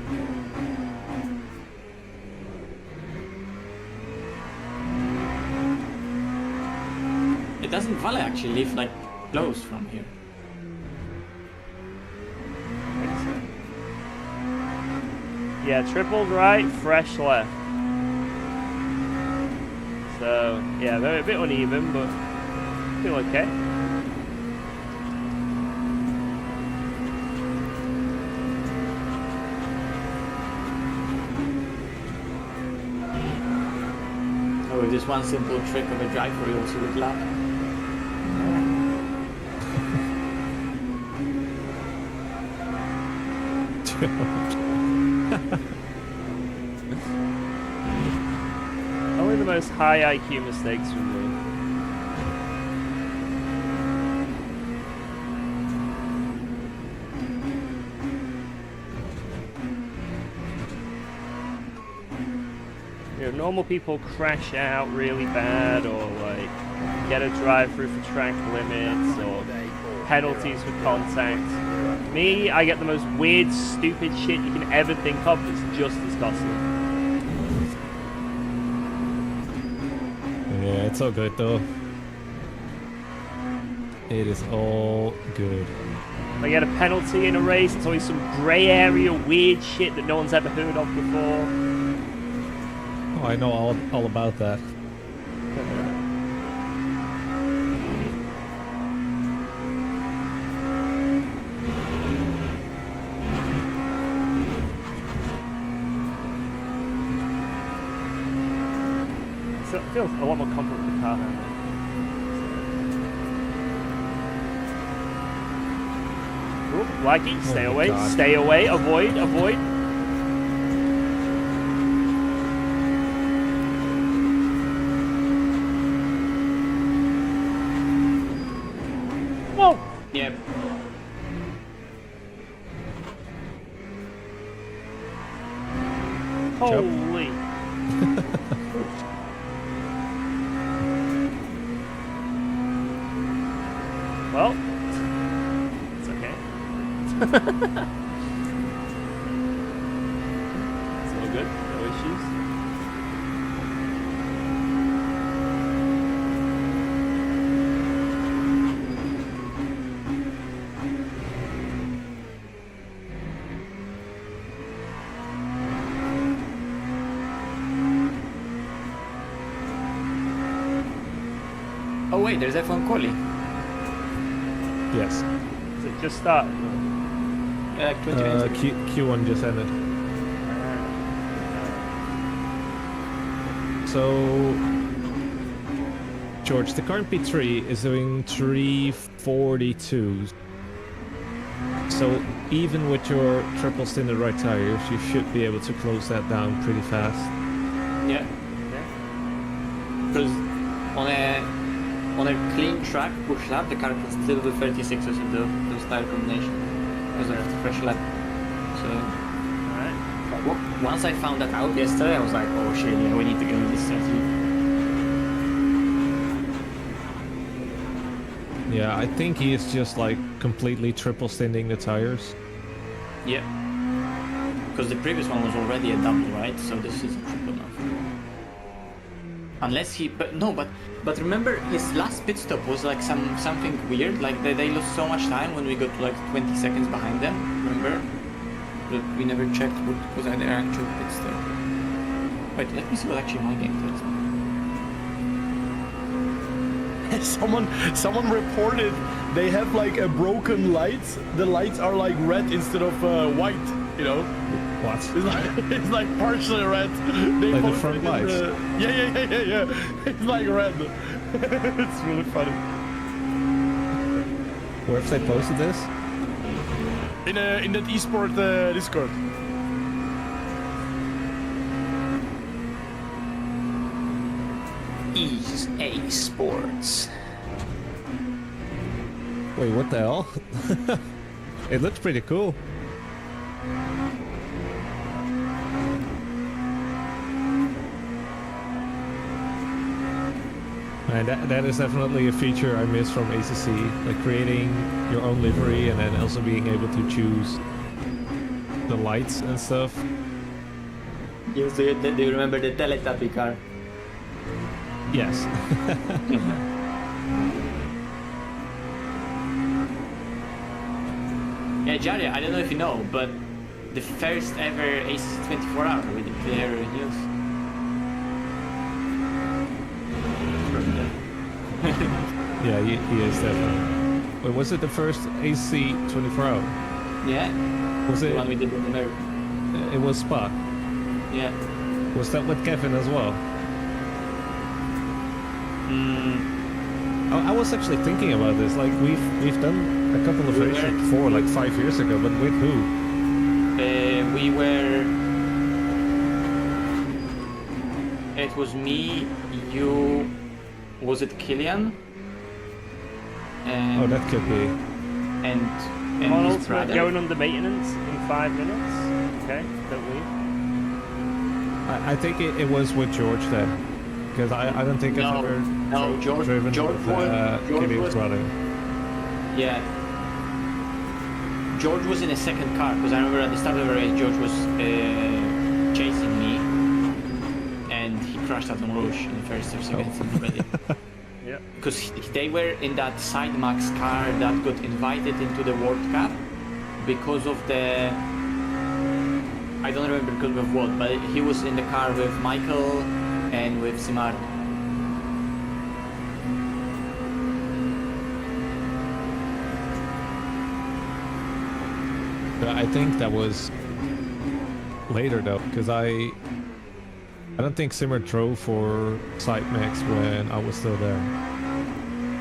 It doesn't Vale actually live like close from here? Yeah, tripled right, fresh left. So, yeah, they're a bit uneven, but feel okay. Oh, with this one simple trick of a driver, you also would lap. Only the most high IQ mistakes from me. You know, normal people crash out really bad or like get a drive through for track limits or penalties for contact. Me, I get the most weird, stupid shit you can ever think of that's just as costly. Yeah, it's all good though. It is all good. I get a penalty in a race, it's always some grey area, weird shit that no one's ever heard of before. Oh, I know all about that. So it feels a lot more comfortable with the car now. Ooh, laggy, stay Oh my away, God. stay away, avoid, avoid. Whoa! Yep. Holy. Well, it's okay. It's all good, no issues. Oh wait, there's F1 quali. Yes. Is it just started? Yeah, like 20 minutes ago. Q1 just ended. So, George, the current P3 is doing 342. So even with your triple extended right tires, you should be able to close that down pretty fast. Yeah. Because on a clean track push lap, the car can still do 36 as of those tire combination as of the fresh lap. So once I found that out yesterday, I was like, oh shit, yeah, we need to go with this strategy. Yeah, I think he is just like completely triple extending the tires. Yeah. Because the previous one was already a double, right? So this is a triple now. Unless he, but remember his last pit stop was like something weird. Like they lost so much time when we got like 20 seconds behind them. Remember? But we never checked what was their actual pit stop. Wait, let me see what actually my game tells me. Someone reported they have like a broken light. The lights are like red instead of white. You know, What? it's like partially red. They Like the posted front in lights? Yeah. It's like red. It's really funny. Where have they posted this? In that esport Discord. EA Sports. Wait, what the hell? It looks pretty cool. And that is definitely a feature I miss from ACC, like creating your own livery and then also being able to choose the lights and stuff. Yes, do you remember the Teletubby car? Yes. Yeah, Jari, I don't know if you know, but the first ever ACC 24 hour with the player news. Yeah, he is definitely. Wait, was it the first AC 24 hour? Yeah, Was the it? one we did in America. It was Spa. Yeah. Was that with Kevin as well? I was actually thinking about this. Like we've done a couple of races before, like 5 years ago, but with who? We were. It was me, you. Was it Killian? And, Oh, that could be. And his Arnold's brother. going under maintenance in 5 minutes. Okay, don't leave. I think it was with George then, because I don't think I've ever George driven was with Killian's brother. Yeah. George was in a second car because I remember at the start of the race George was chasing me, and he crashed out on Rouge in the first 2 seconds already. Yeah. Because they were in that Sidemax car that got invited into the World Cup because of the. I don't remember because of what, but he was in the car with Michael and with Simard. But I think that was later though, because I don't think Simmer drove for Sidemax when I was still there.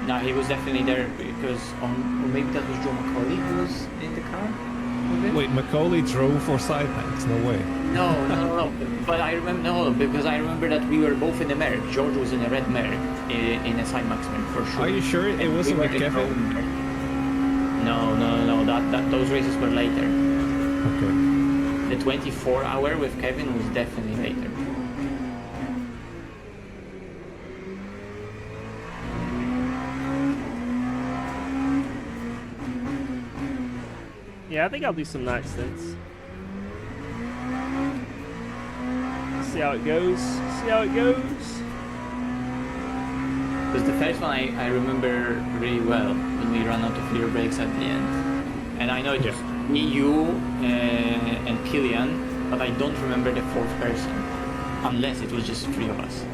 No, he was definitely there because or maybe that was Joe McCauley who was in the car. Wait, Macaulay drove for Sidemax? No way. No. But I remember because I remember that we were both in the Merc. George was in a red Merc, in a Sidemax Merc for sure. Are you sure it wasn't with Kevin? No. That those races were later. Okay. The 24 hour with Kevin was definitely later. Yeah, I think I'll do some night stints. See how it goes. Because the first one I remember really well when we ran out of rear brakes at the end. And I know it was me, you, and Killian, but I don't remember the fourth person. Unless it was just 3 of us.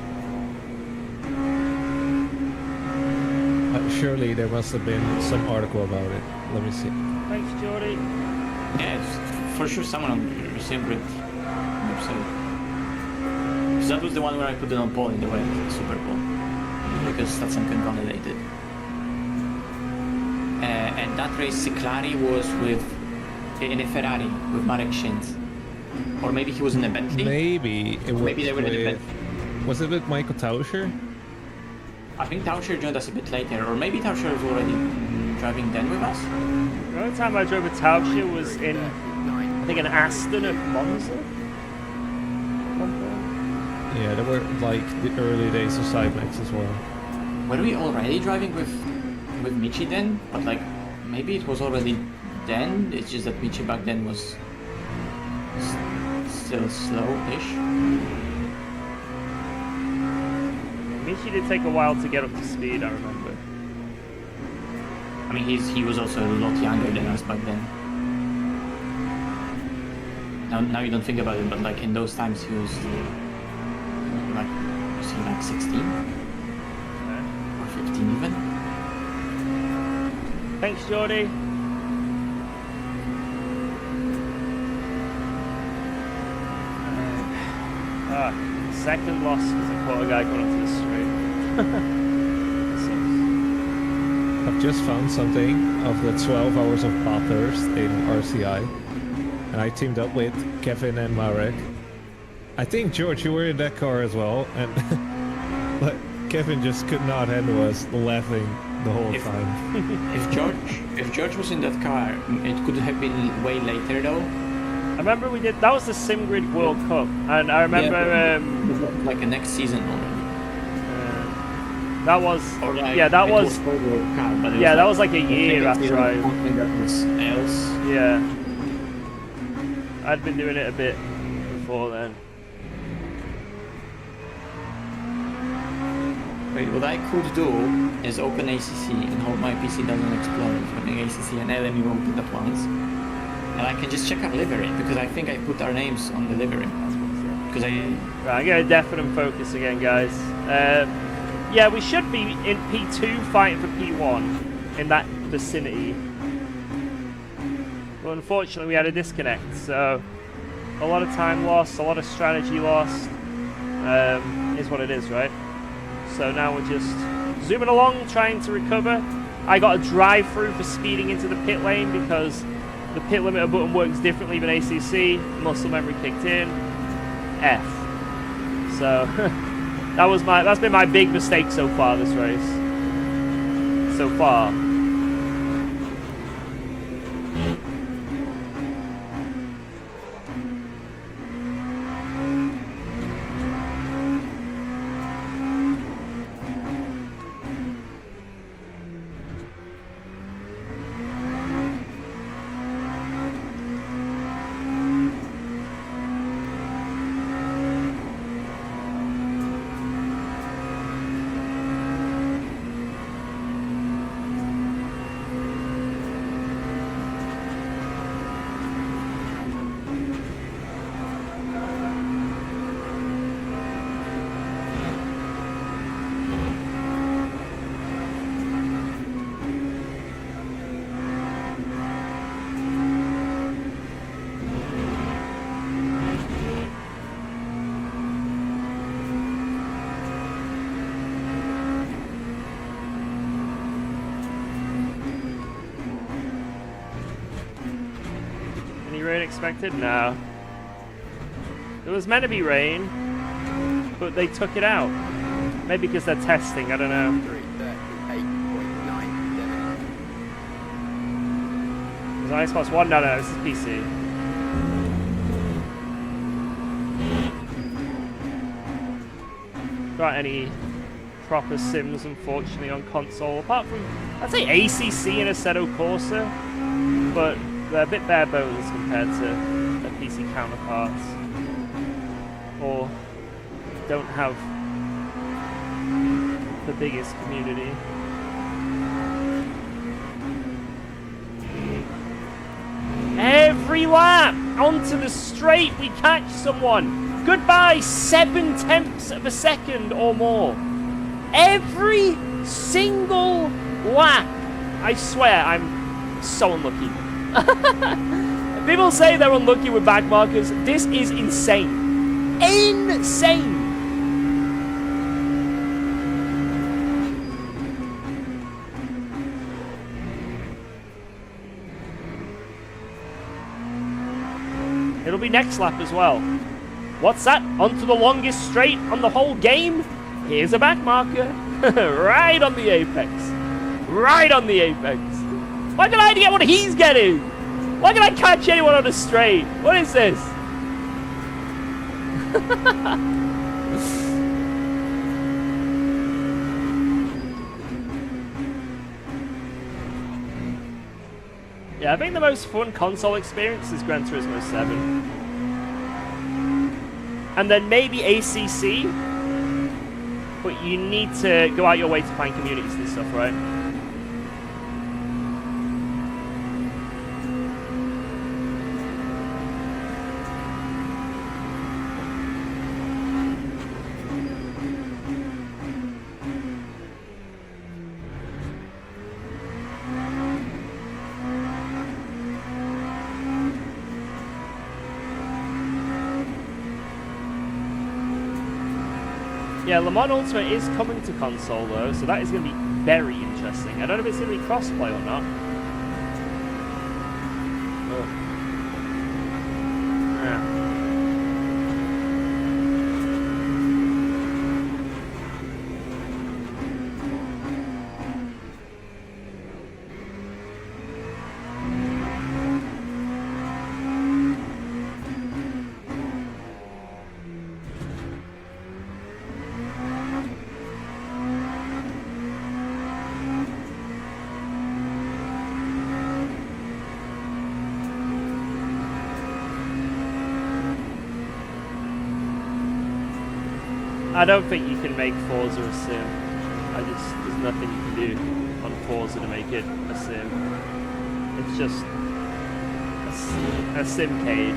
Surely there must have been some article about it. Let me see. Thanks, Jordy. Yeah, it's for sure someone on the same grid website. Because that was the one where I put it on pole in the way, Super Bowl. Because that's something consolidated. And that race, Ciclari was in a Ferrari with Marek Schintz. Or maybe he was in a Bentley. Maybe it was. Maybe they were in a Bentley. Was it with Michael Tauscher? I think Tauscher joined us a bit later, or maybe Tauscher was already driving then with us. The only time I drove a Tauscher was in, I think, an Aston at Monza. Yeah, there were like the early days of Sidemax as well. Were we already driving with Michi then? But like, maybe it was already then, it's just that Michi back then was still slow-ish. Michi did take a while to get up to speed, I remember. I mean, he was also a lot younger than us back then. Now you don't think about it, but like in those times he was like, was he like 16? Or 15 even? Thanks, Jordy. second loss because I caught a guy going onto the street. I've just found something of the 12 hours of Bathurst in RCI, and I teamed up with Kevin and Marek. I think, George, you were in that car as well, and but Kevin just could not handle us laughing the whole time. If George was in that car, it could have been way later though. I remember we did, that was the SimGrid World Cup, and I remember, like the next season already. that was, Or like, yeah, that was, for the car, but yeah, that was like a year after I, that was else. yeah. I'd been doing it a bit before then. Wait, what I could do is open ACC and hope my PC doesn't explode running ACC and LMU open at once. And I can just check out livery, because I think I put our names on the livery. Because Right, I'm going to deafen focus again, guys. Yeah, we should be in P2 fighting for P1 in that vicinity. But unfortunately, we had a disconnect, so a lot of time lost, a lot of strategy lost. Is what it is, right? So now we're just zooming along, trying to recover. I got a drive-through for speeding into the pit lane because the pit limiter button works differently than ACC. Muscle memory kicked in. F. So that's been my big mistake so far this race. So far. Rain expected? No. There was meant to be rain, but they took it out. Maybe because they're testing, I don't know. 338.9. Is ice plus one? No, this is PC. Got any proper sims, unfortunately, on console, apart from, I'd say ACC and Assetto Corsa, but they're a bit bare bones compared to their PC counterparts, or don't have the biggest community. Every lap onto the straight we catch someone. Goodbye 7/10 of a second or more. Every single lap. I swear I'm so unlucky. People say they're unlucky with back markers. This is insane. Insane! It'll be next lap as well. What's that? Onto the longest straight on the whole game? Here's a back marker. Right on the apex. Right on the apex. Why can I get what he's getting? Why can I catch anyone on a straight? What is this? Yeah, I think the most fun console experience is Gran Turismo 7. And then maybe ACC. But you need to go out your way to find communities and stuff, right? Yeah, Le Mans Ultimate is coming to console though, so that is going to be very interesting. I don't know if it's going to be crossplay or not. Oh. Yeah. I don't think you can make Forza a sim. There's nothing you can do on Forza to make it a sim. It's just a simcade.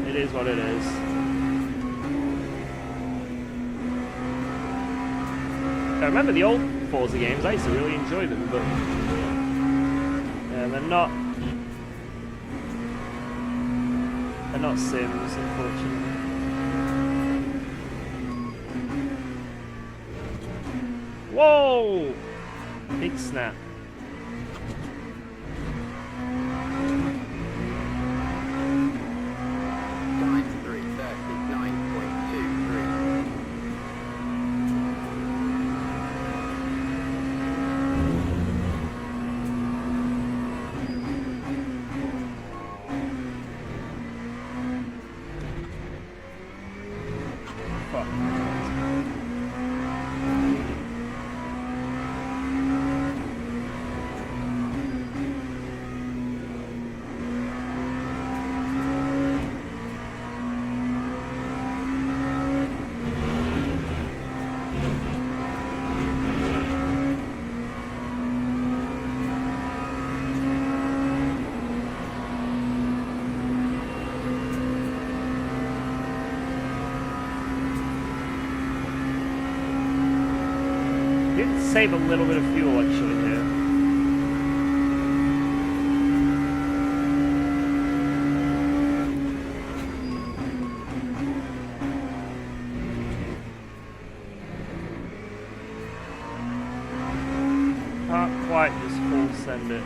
It is what it is. I remember the old Forza games, I used to really enjoy them, but yeah, they're not sims, unfortunately. Whoa! Big snap. 39.23. Fuck. Save a little bit of fuel actually here. Can't quite just full send it.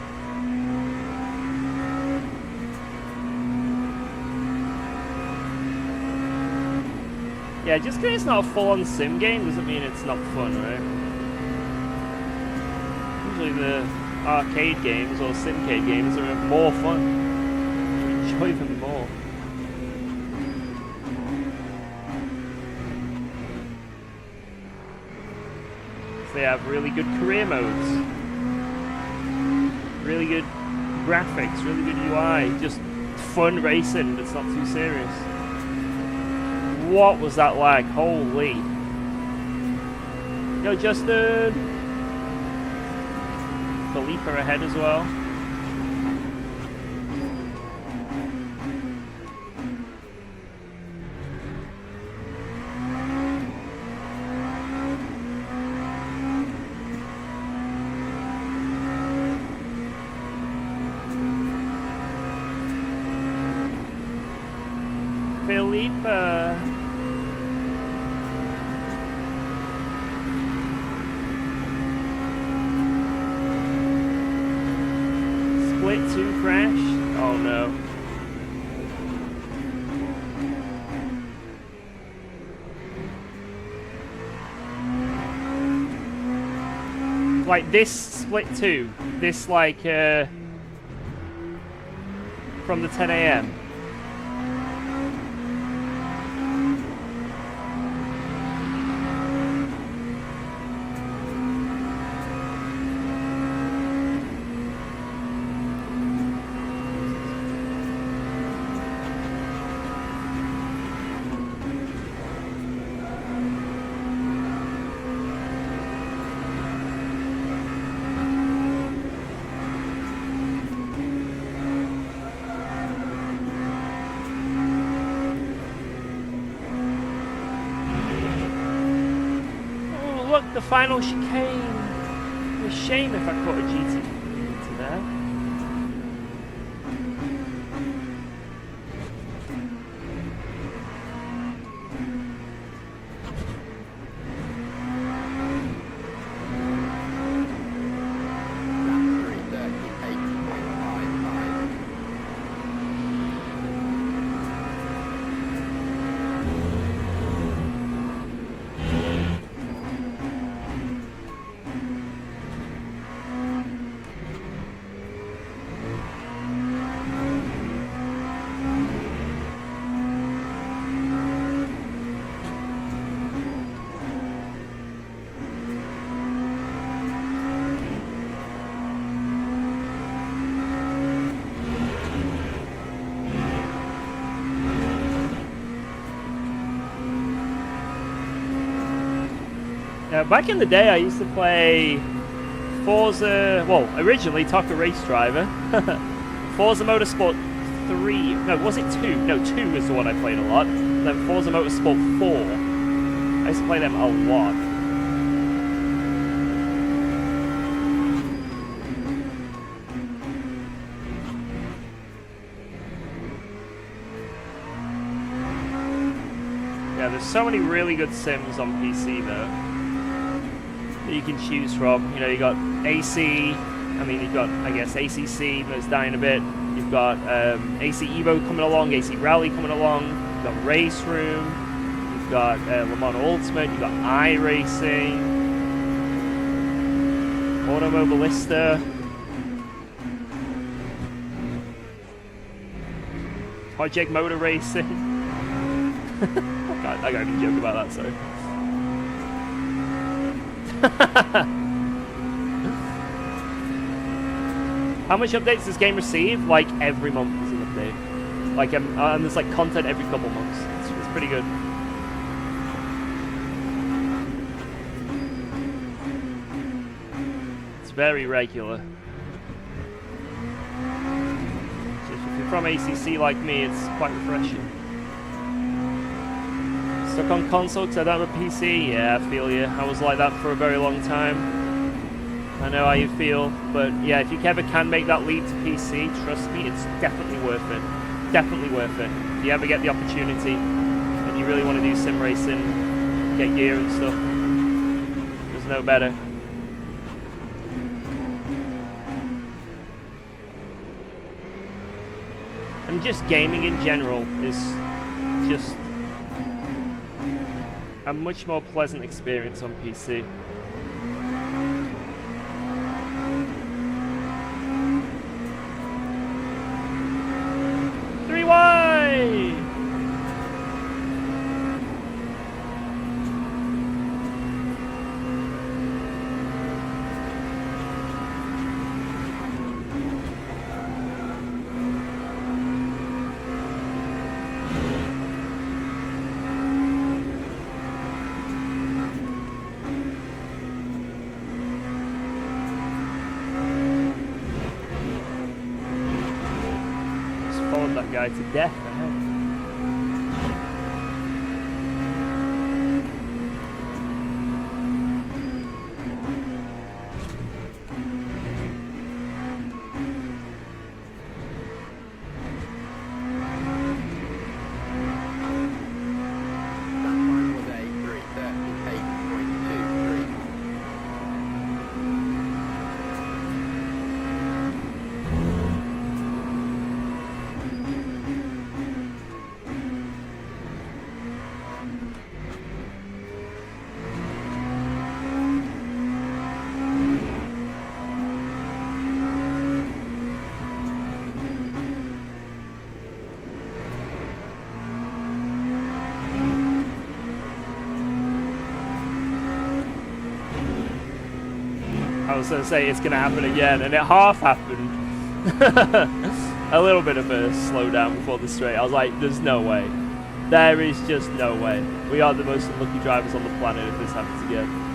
Yeah, just because it's not a full-on sim game doesn't mean it's not fun, right? The arcade games or simcade games are more fun. You enjoy them more. So they have really good career modes, really good graphics, really good UI, just fun racing that's not too serious. What was that like? Holy. Yo, Justin! Felipe ahead as well. Felipe. Split 2 crashed? Oh no. Like this split 2, this like from the 10 a.m. Look, the final chicane. A shame if I put a GT into there. Back in the day, I used to play Forza. Well, originally Tucker Race Driver, Forza Motorsport 3. No, was it 2? No, 2 is the one I played a lot. Then Forza Motorsport 4. I used to play them a lot. Yeah, there's so many really good sims on PC though that you can choose from. You know, you got AC. I mean, you've got, I guess, ACC, but it's dying a bit. You've got AC Evo coming along, AC Rally coming along. You've got Race Room. You've got Le Mans Ultimate. You've got iRacing, Automobilista, Project Motor Racing. God, I can't even joke about that, sorry. How much updates does this game receive? Like every month there's an update. Like and there's like content every couple months. It's pretty good. It's very regular. So if you're from ACC like me, it's quite refreshing. Stuck on console because I don't have a PC? Yeah, I feel you. I was like that for a very long time. I know how you feel, but yeah, if you ever can make that leap to PC, trust me, it's definitely worth it. Definitely worth it. If you ever get the opportunity and you really want to do sim racing, get gear and stuff, there's no better. And just gaming in general is just a much more pleasant experience on PC. Three-way! That guy to death. I was going to say it's going to happen again, and it half happened. A little bit of a slowdown before the straight. I was like, there's no way. There is just no way. We are the most unlucky drivers on the planet if this happens again.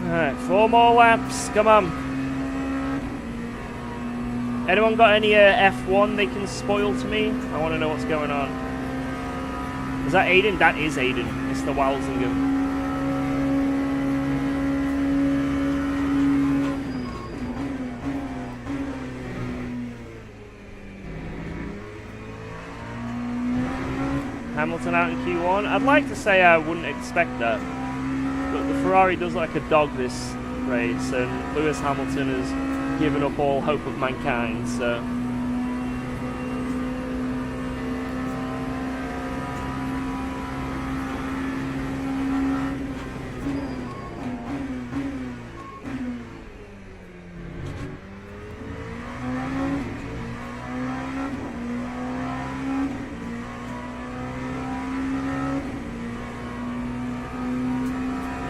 Alright, 4 more laps, come on. Anyone got any F1 they can spoil to me? I want to know what's going on. Is that Aiden? That is Aiden. It's the Walsingham. Hamilton out in Q1? I'd like to say I wouldn't expect that. But the Ferrari does like a dog this race, and Lewis Hamilton has given up all hope of mankind, so...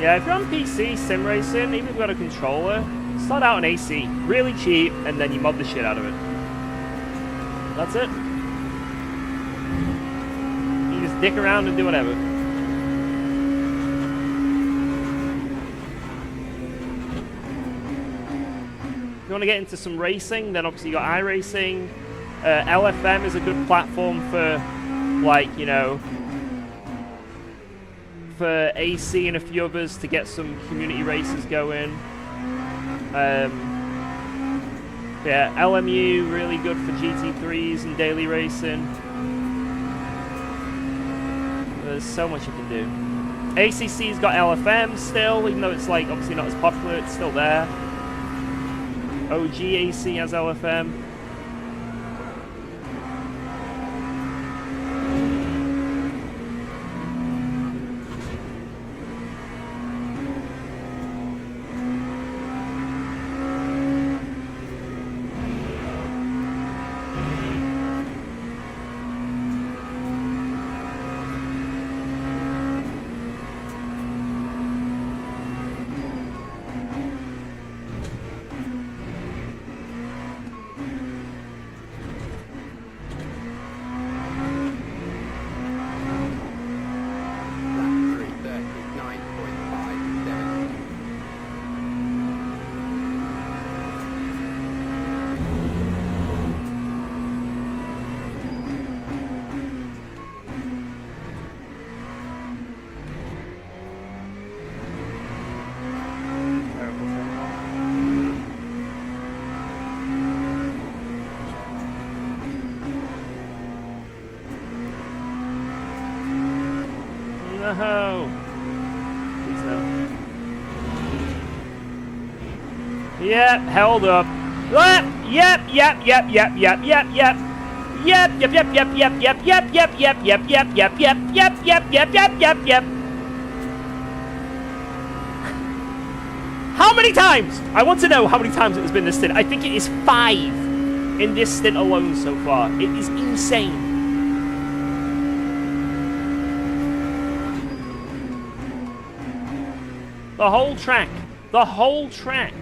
Yeah, if you're on PC sim racing, even if you've got a controller, start out on AC, really cheap, and then you mod the shit out of it. That's it. You just dick around and do whatever. If you want to get into some racing, then obviously you got iRacing. LFM is a good platform for, like, you know, for AC and a few others to get some community races going. Yeah, LMU, really good for GT3s and daily racing. There's so much you can do. ACC's got LFM still, even though it's like obviously not as popular, it's still there. OG AC has LFM. No. Please no. Yep, held up. Yep, yep, yep, yep, yep, yep, yep, yep. Yep, yep, yep, yep, yep, yep, yep, yep, yep, yep, yep, yep, yep, yep, yep, yep, yep, yep, yep. How many times? I want to know how many times it has been this stint. I think it is 5 in this stint alone so far. It is insane. The whole track. The whole track.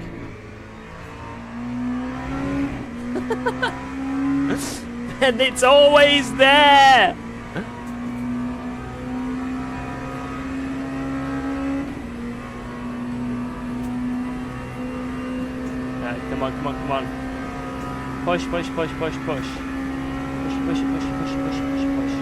And it's always there. Right, come on, come on, come on. Push, push, push, push, push. Push, push, push, push, push, push, push.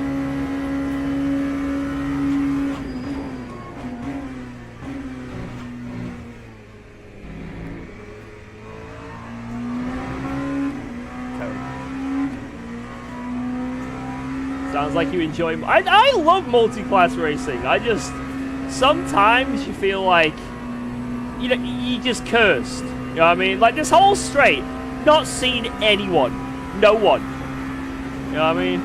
Sounds like you enjoy. I love multi-class racing. I just sometimes you feel like you just cursed. You know what I mean? Like this whole straight, not seen anyone, no one. You know what I mean?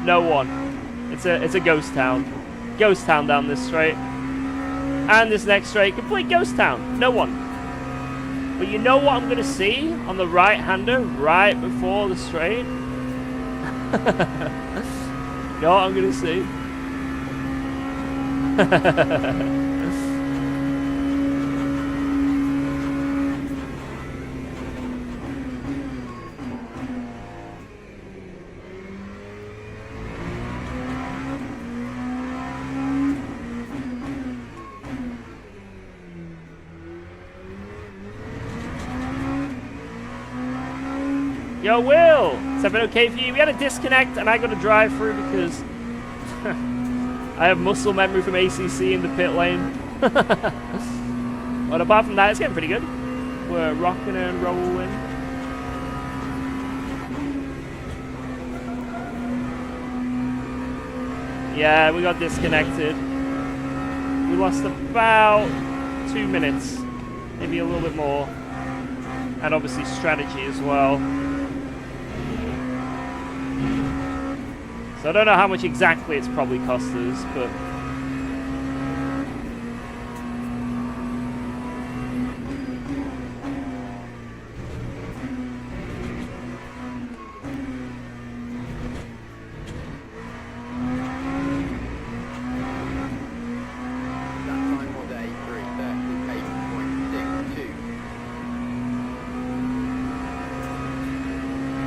No one. It's a ghost town. Ghost town down this straight. And this next straight, complete ghost town. No one. But you know what I'm going to see on the right-hander right before the straight? You know what I'm going to see? Yo, Will! Is that been okay for you? We had a disconnect and I got to drive through because I have muscle memory from ACC in the pit lane. But apart from that, it's getting pretty good. We're rocking and rolling. Yeah, we got disconnected. We lost about 2 minutes. Maybe a little bit more. And obviously strategy as well. So I don't know how much exactly it's probably cost us, but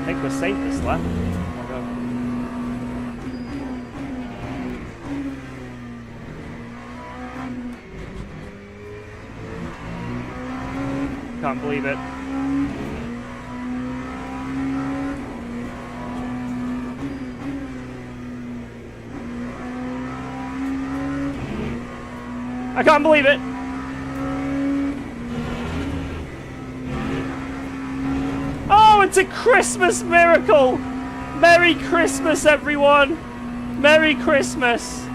think we're safe this lap. Oh my God. Can't believe it. I can't believe it. Oh, it's a Christmas miracle. Merry Christmas, everyone. Merry Christmas.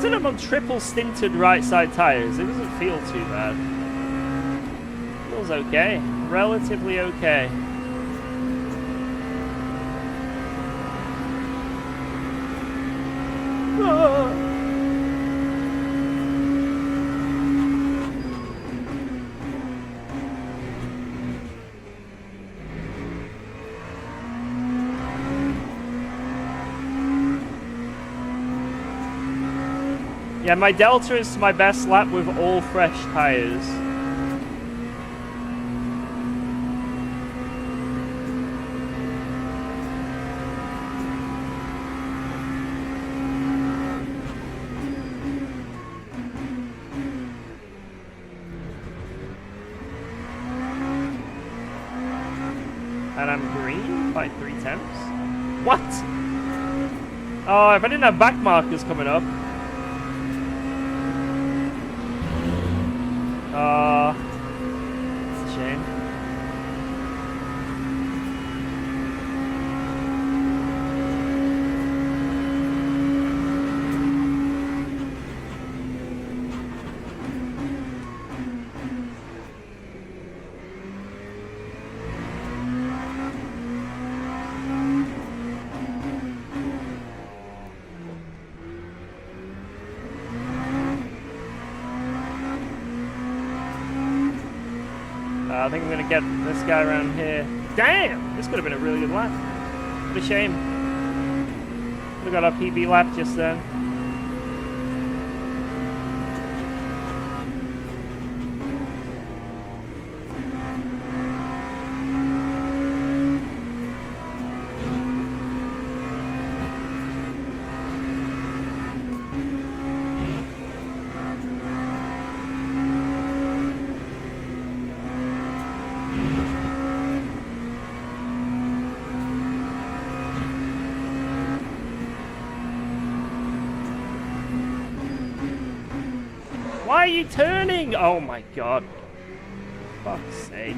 I'm on triple stinted right side tires. It doesn't feel too bad. Feels okay. Relatively okay. Ah. Yeah, my Delta is my best lap with all fresh tires. And I'm green by 3/10. What? Oh, if I didn't have back markers coming up. It's a shame. I think I'm going to get this guy around here. Damn! This could have been a really good lap. What a shame. Could have got our PB lap just then. Why are you turning? Oh my God. Fuck's sake.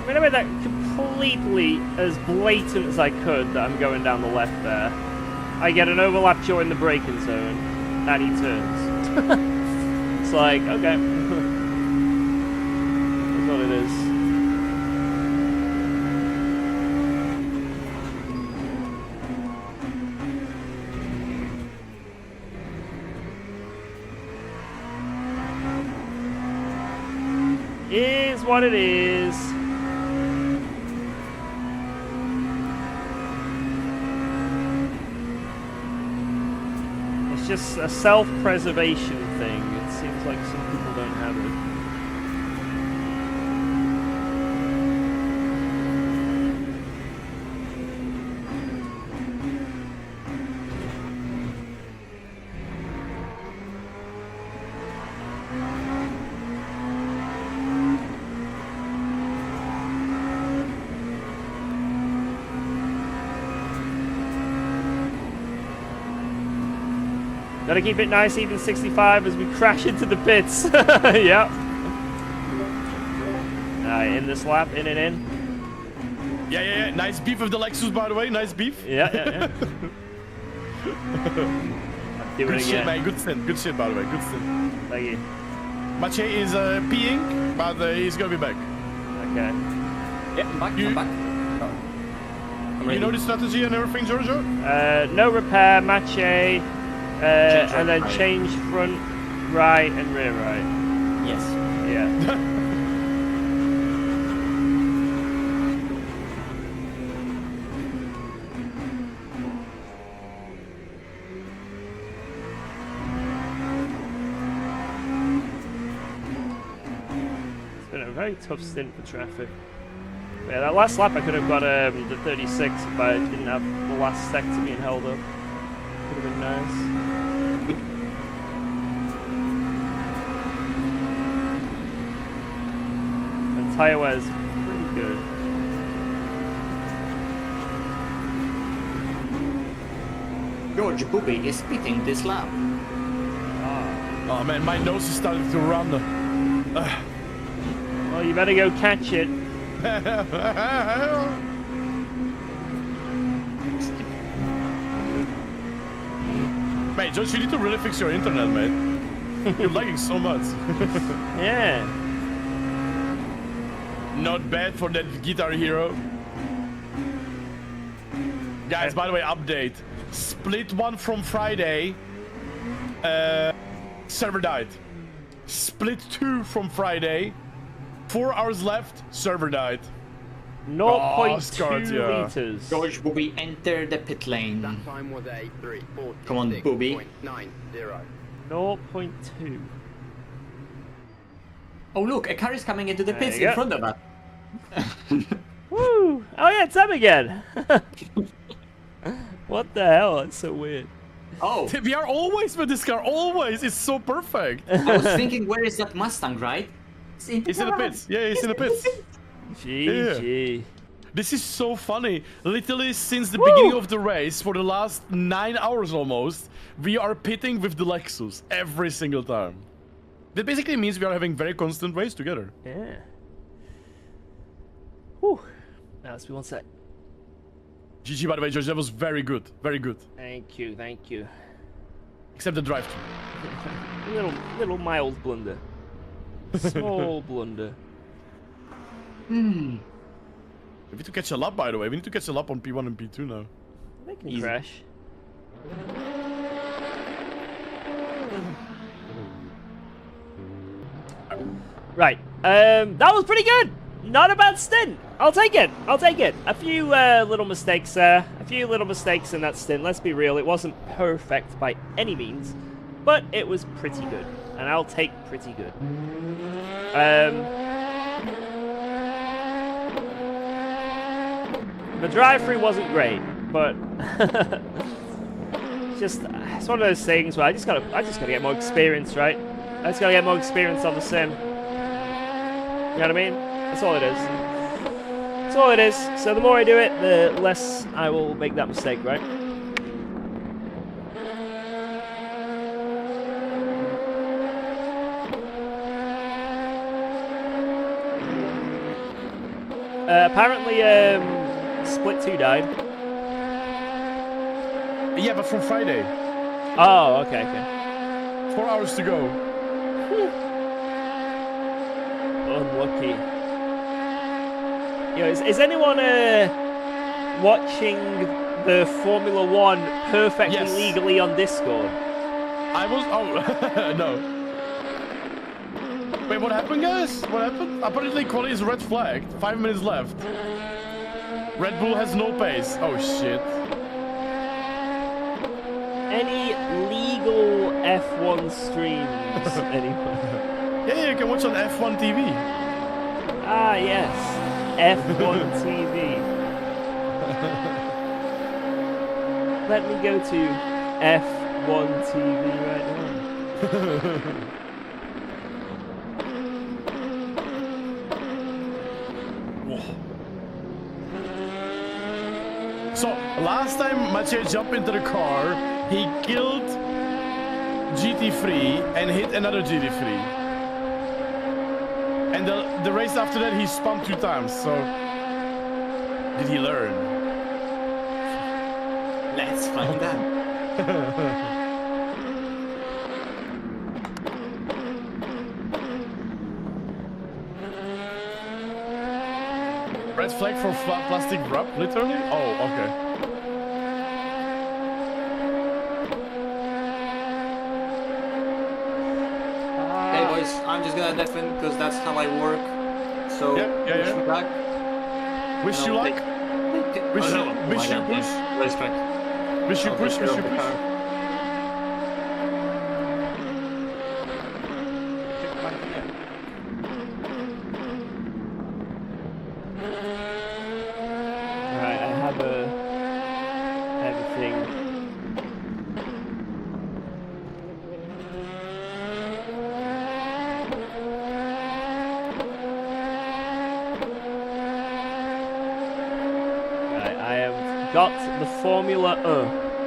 I made that completely as blatant as I could that I'm going down the left there. I get an overlap during the braking zone, and he turns. It's like, okay. That's what it is. Is what it is. It's just a self-preservation thing. It seems like some people don't have it. Gotta keep it nice, even 65 as we crash into the pits. Yep. In this lap, in and in. Yeah. Nice beef with the Lexus, by the way. Nice beef. Yeah. Do it Good shit, again. man. Good shit, by the way. Good shit. Thank you. Mache is peeing, but he's gonna be back. Okay. Yeah, I'm back. You- I'm back. Oh. I'm You ready. know the strategy and everything, Giorgio? No repair, mache, Change and then right. change front right and rear right. Yes. Yeah. It's been a very tough stint for traffic. Yeah, that last lap I could have got the 36 if I didn't have the last sector being held up. Would have been nice. And tyre wear's pretty good. George Booby is beating this lap. Oh man, my nose is starting to run. Well, you better go catch it. Mate, Josh, you need to really fix your internet, mate. You're lagging so much. Yeah. Not bad for that Guitar Hero. Guys, by the way, update. Split one from Friday. Server died. Split 2 from Friday. 4 hours left, server died. 0.2 Scott, yeah. liters. George Booby, enter the pit lane. That time was a 3:46.90. Come on, Booby. 0.2. Oh look, a car is coming into the There pits you in go. front of us. Woo! Oh yeah, it's them again. What the hell? That's so weird. Oh, We are always with this car, always. It's so perfect. I was thinking, where is that Mustang, right? It's in the pits. Yeah, it's in the pits. GG. This is so funny. Literally, since the beginning of the race, for the last 9 hours almost, we are pitting with the Lexus every single time. That basically means we are having very constant race together. Yeah. Whew. Now let's be one sec. GG, by the way, George, that was very good. Very good. Thank you, thank you. Except the drive-thru. Little mild blunder. Small blunder. We need to catch a lap, by the way. We need to catch a lap on P1 and P2 now. They can Easy. crash. Right. That was pretty good. Not a bad stint. I'll take it. I'll take it. A few little mistakes there. A few little mistakes in that stint. Let's be real. It wasn't perfect by any means, but it was pretty good. And I'll take pretty good. The drive-through wasn't great, but it's one of those things where I just gotta get more experience, right? I just gotta get more experience on the sim. You know what I mean? That's all it is. That's all it is. So the more I do it, the less I will make that mistake, right? Apparently, Split 2 died. Yeah, but from Friday. Oh, okay. 4 hours to go. Unlucky. Yo, is anyone watching the Formula 1 perfectly Yes. legally on Discord? I was. Oh, no. Wait, what happened, guys? What happened? Apparently, quality is red flagged. 5 minutes left. Red Bull has no pace. Oh, shit. Any legal F1 streams? Anyone? Yeah, you can watch on F1 TV. Ah, yes. F1 TV. Let me go to F1 TV right now. So, last time Maciej jumped into the car, he killed GT3 and hit another GT3. And the race after that, he spun 2 times. So, did he learn? Let's find out. Red flag for plastic wrap, literally? Oh, okay. Hey boys, I'm just gonna defend because that's how I work. So, push me back. Wish you luck. Wish you push. Respect. Wish you push, wish you push. Right, I have everything. Right, I have got the Formula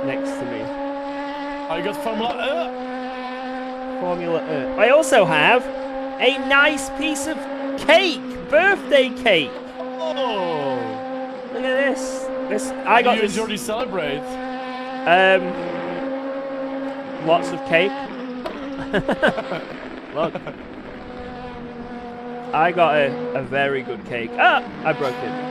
next to me. I got Formula Formula I also have a nice piece of cake, birthday cake. Oh! Look at this. I got you this. already celebrate. Lots of cake. Look. I got a very good cake. Ah, I broke it.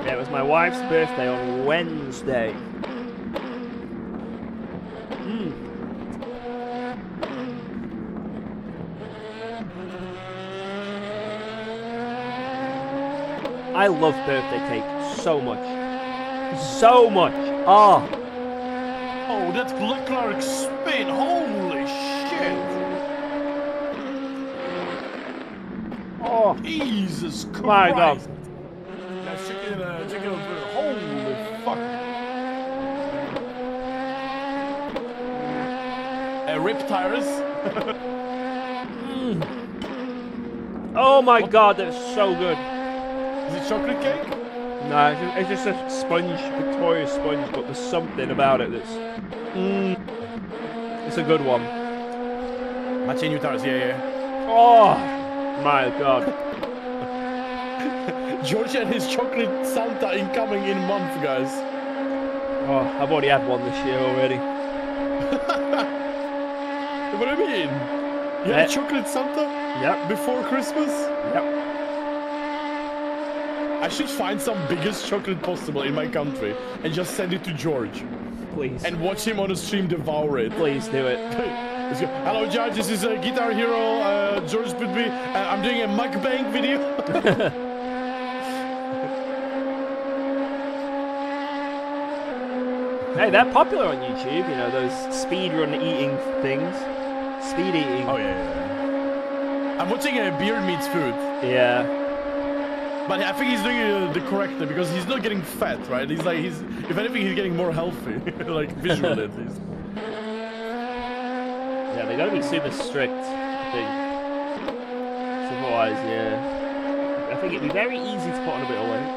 Yeah, it was my wife's birthday on Wednesday. I love birthday cake so much. So much. Oh. Oh, that Leclerc spin. Holy shit. Oh. Jesus Christ. My God. That's chicken burger. Holy fuck. Rip tires. Oh my God, that's so good. Is it chocolate cake? No, it's just a sponge, Victoria sponge, but there's something about it that's... It's a good one. Matching new tires, yeah. Oh my God. George and his chocolate Santa incoming in month, guys. Oh, I've already had one this year already. What do you mean? You had chocolate Santa? Yep. Before Christmas? Yep. I should find some biggest chocolate possible in my country and just send it to George. Please. And watch him on the stream devour it. Please do it. Let's go. Hello, George. This is Guitar Hero. George put me. I'm doing a mukbang video. Hey, they're popular on YouTube, you know, those speedrun eating things. Speed eating. Oh, yeah. I'm watching Beard Meets Food. Yeah. But I think he's doing the correct thing because he's not getting fat, right? If anything, he's getting more healthy, like visually at least. Yeah, they gotta be super strict, I think. Otherwise, yeah. I think it'd be very easy to put on a bit of weight.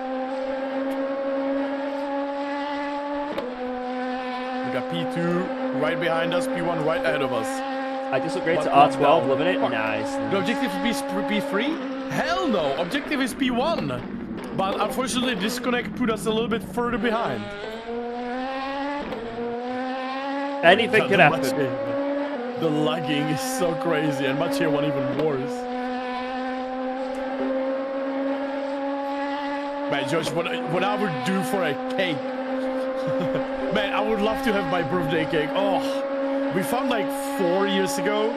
We got P2 right behind us, P1 right ahead of us. I just upgrade to R12, loving it. Nice. The objective is P3? Hell no! Objective is P1! But unfortunately, disconnect put us a little bit further behind. Anything could happen. The lagging is so crazy, and Mathieu one even worse. Man, Josh, what I would do for a cake. Man, I would love to have my birthday cake. Oh, we found like 4 years ago,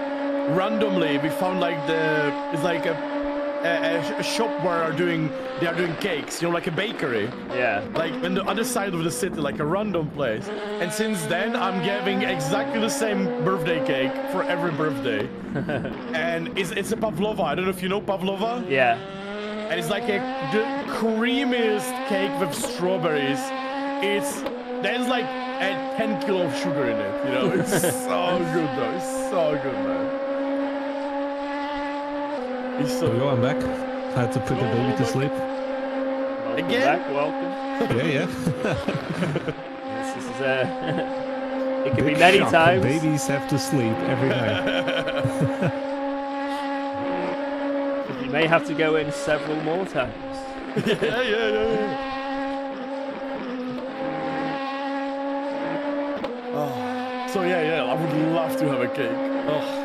randomly, we found like it's like a shop where they are doing cakes, you know, like a bakery. Yeah. Like on the other side of the city, like a random place. And since then, I'm giving exactly the same birthday cake for every birthday. And it's a pavlova. I don't know if you know pavlova. Yeah. And it's like the creamiest cake with strawberries. There's like a 10 kilo of sugar in it, you know? It's so good though. It's so good, man. It's so There we go, I'm back. I had to put the baby to sleep. Well Welcome Again? back, welcome. Yeah. This is it could be Big many shock. times. Babies have to sleep every night. You may have to go in several more times. yeah. Oh. So yeah, I would love to have a cake. Oh.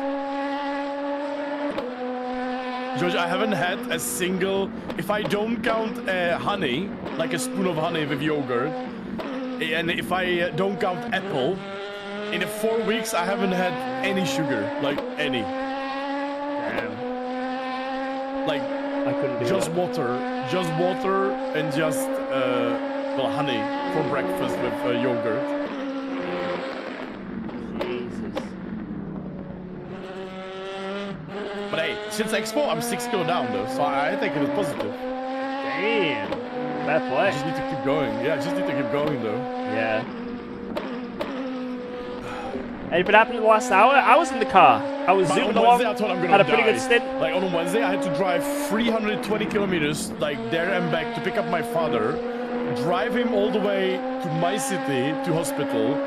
George, I haven't had a single, if I don't count honey, like a spoon of honey with yogurt, and if I don't count apple, in the 4 weeks I haven't had any sugar, like any. Damn. Like I couldn't do just that. water and just honey for breakfast with yogurt. Jesus. But hey, since Expo, I'm 6 kilo down though, so I think it was positive. Damn. Fair I play. just need to keep going. Yeah, I just need to keep going though. Yeah. Anything happened in the last hour? I was in the car. I was But zooming on along. Wednesday, I thought I'm gonna Had a pretty die. good stint. Like on Wednesday, I had to drive 320 kilometers, like there and back, to pick up my father, drive him all the way to my city to hospital,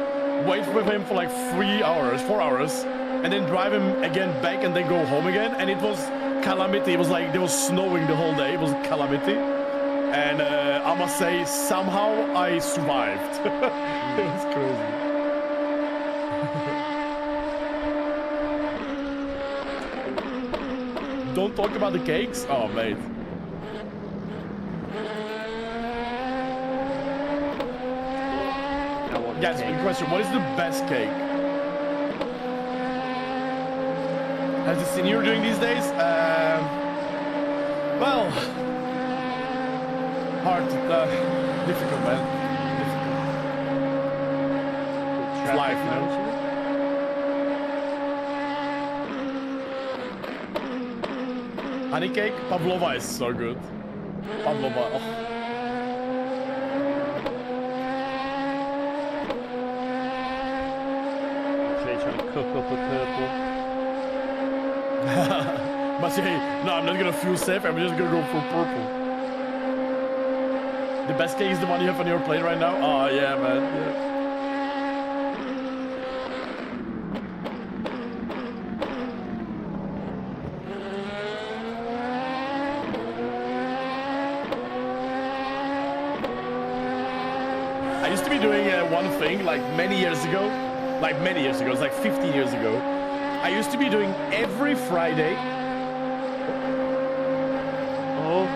wait with him for like 4 hours, and then drive him again back and then go home again. And it was calamity. It was like there was snowing the whole day. It was calamity. And I must say, somehow I survived. It was crazy. Don't talk about the cakes? Oh, mate. I want Guys, cake. big question. What is the best cake? Has the senior doing these days? Well, hard, difficult, man. Difficult. It's life, you know? Honey cake? Pavlova is so good. Pavlova, oh. Actually trying to cook up a purple. But hey, no, I'm not gonna feel safe. I'm just gonna go for purple. The best cake is the one you have on your plate right now? Oh, yeah, man. Yeah. I used to be doing one thing like many years ago. It's like 15 years ago. I used to be doing every Friday. Oh.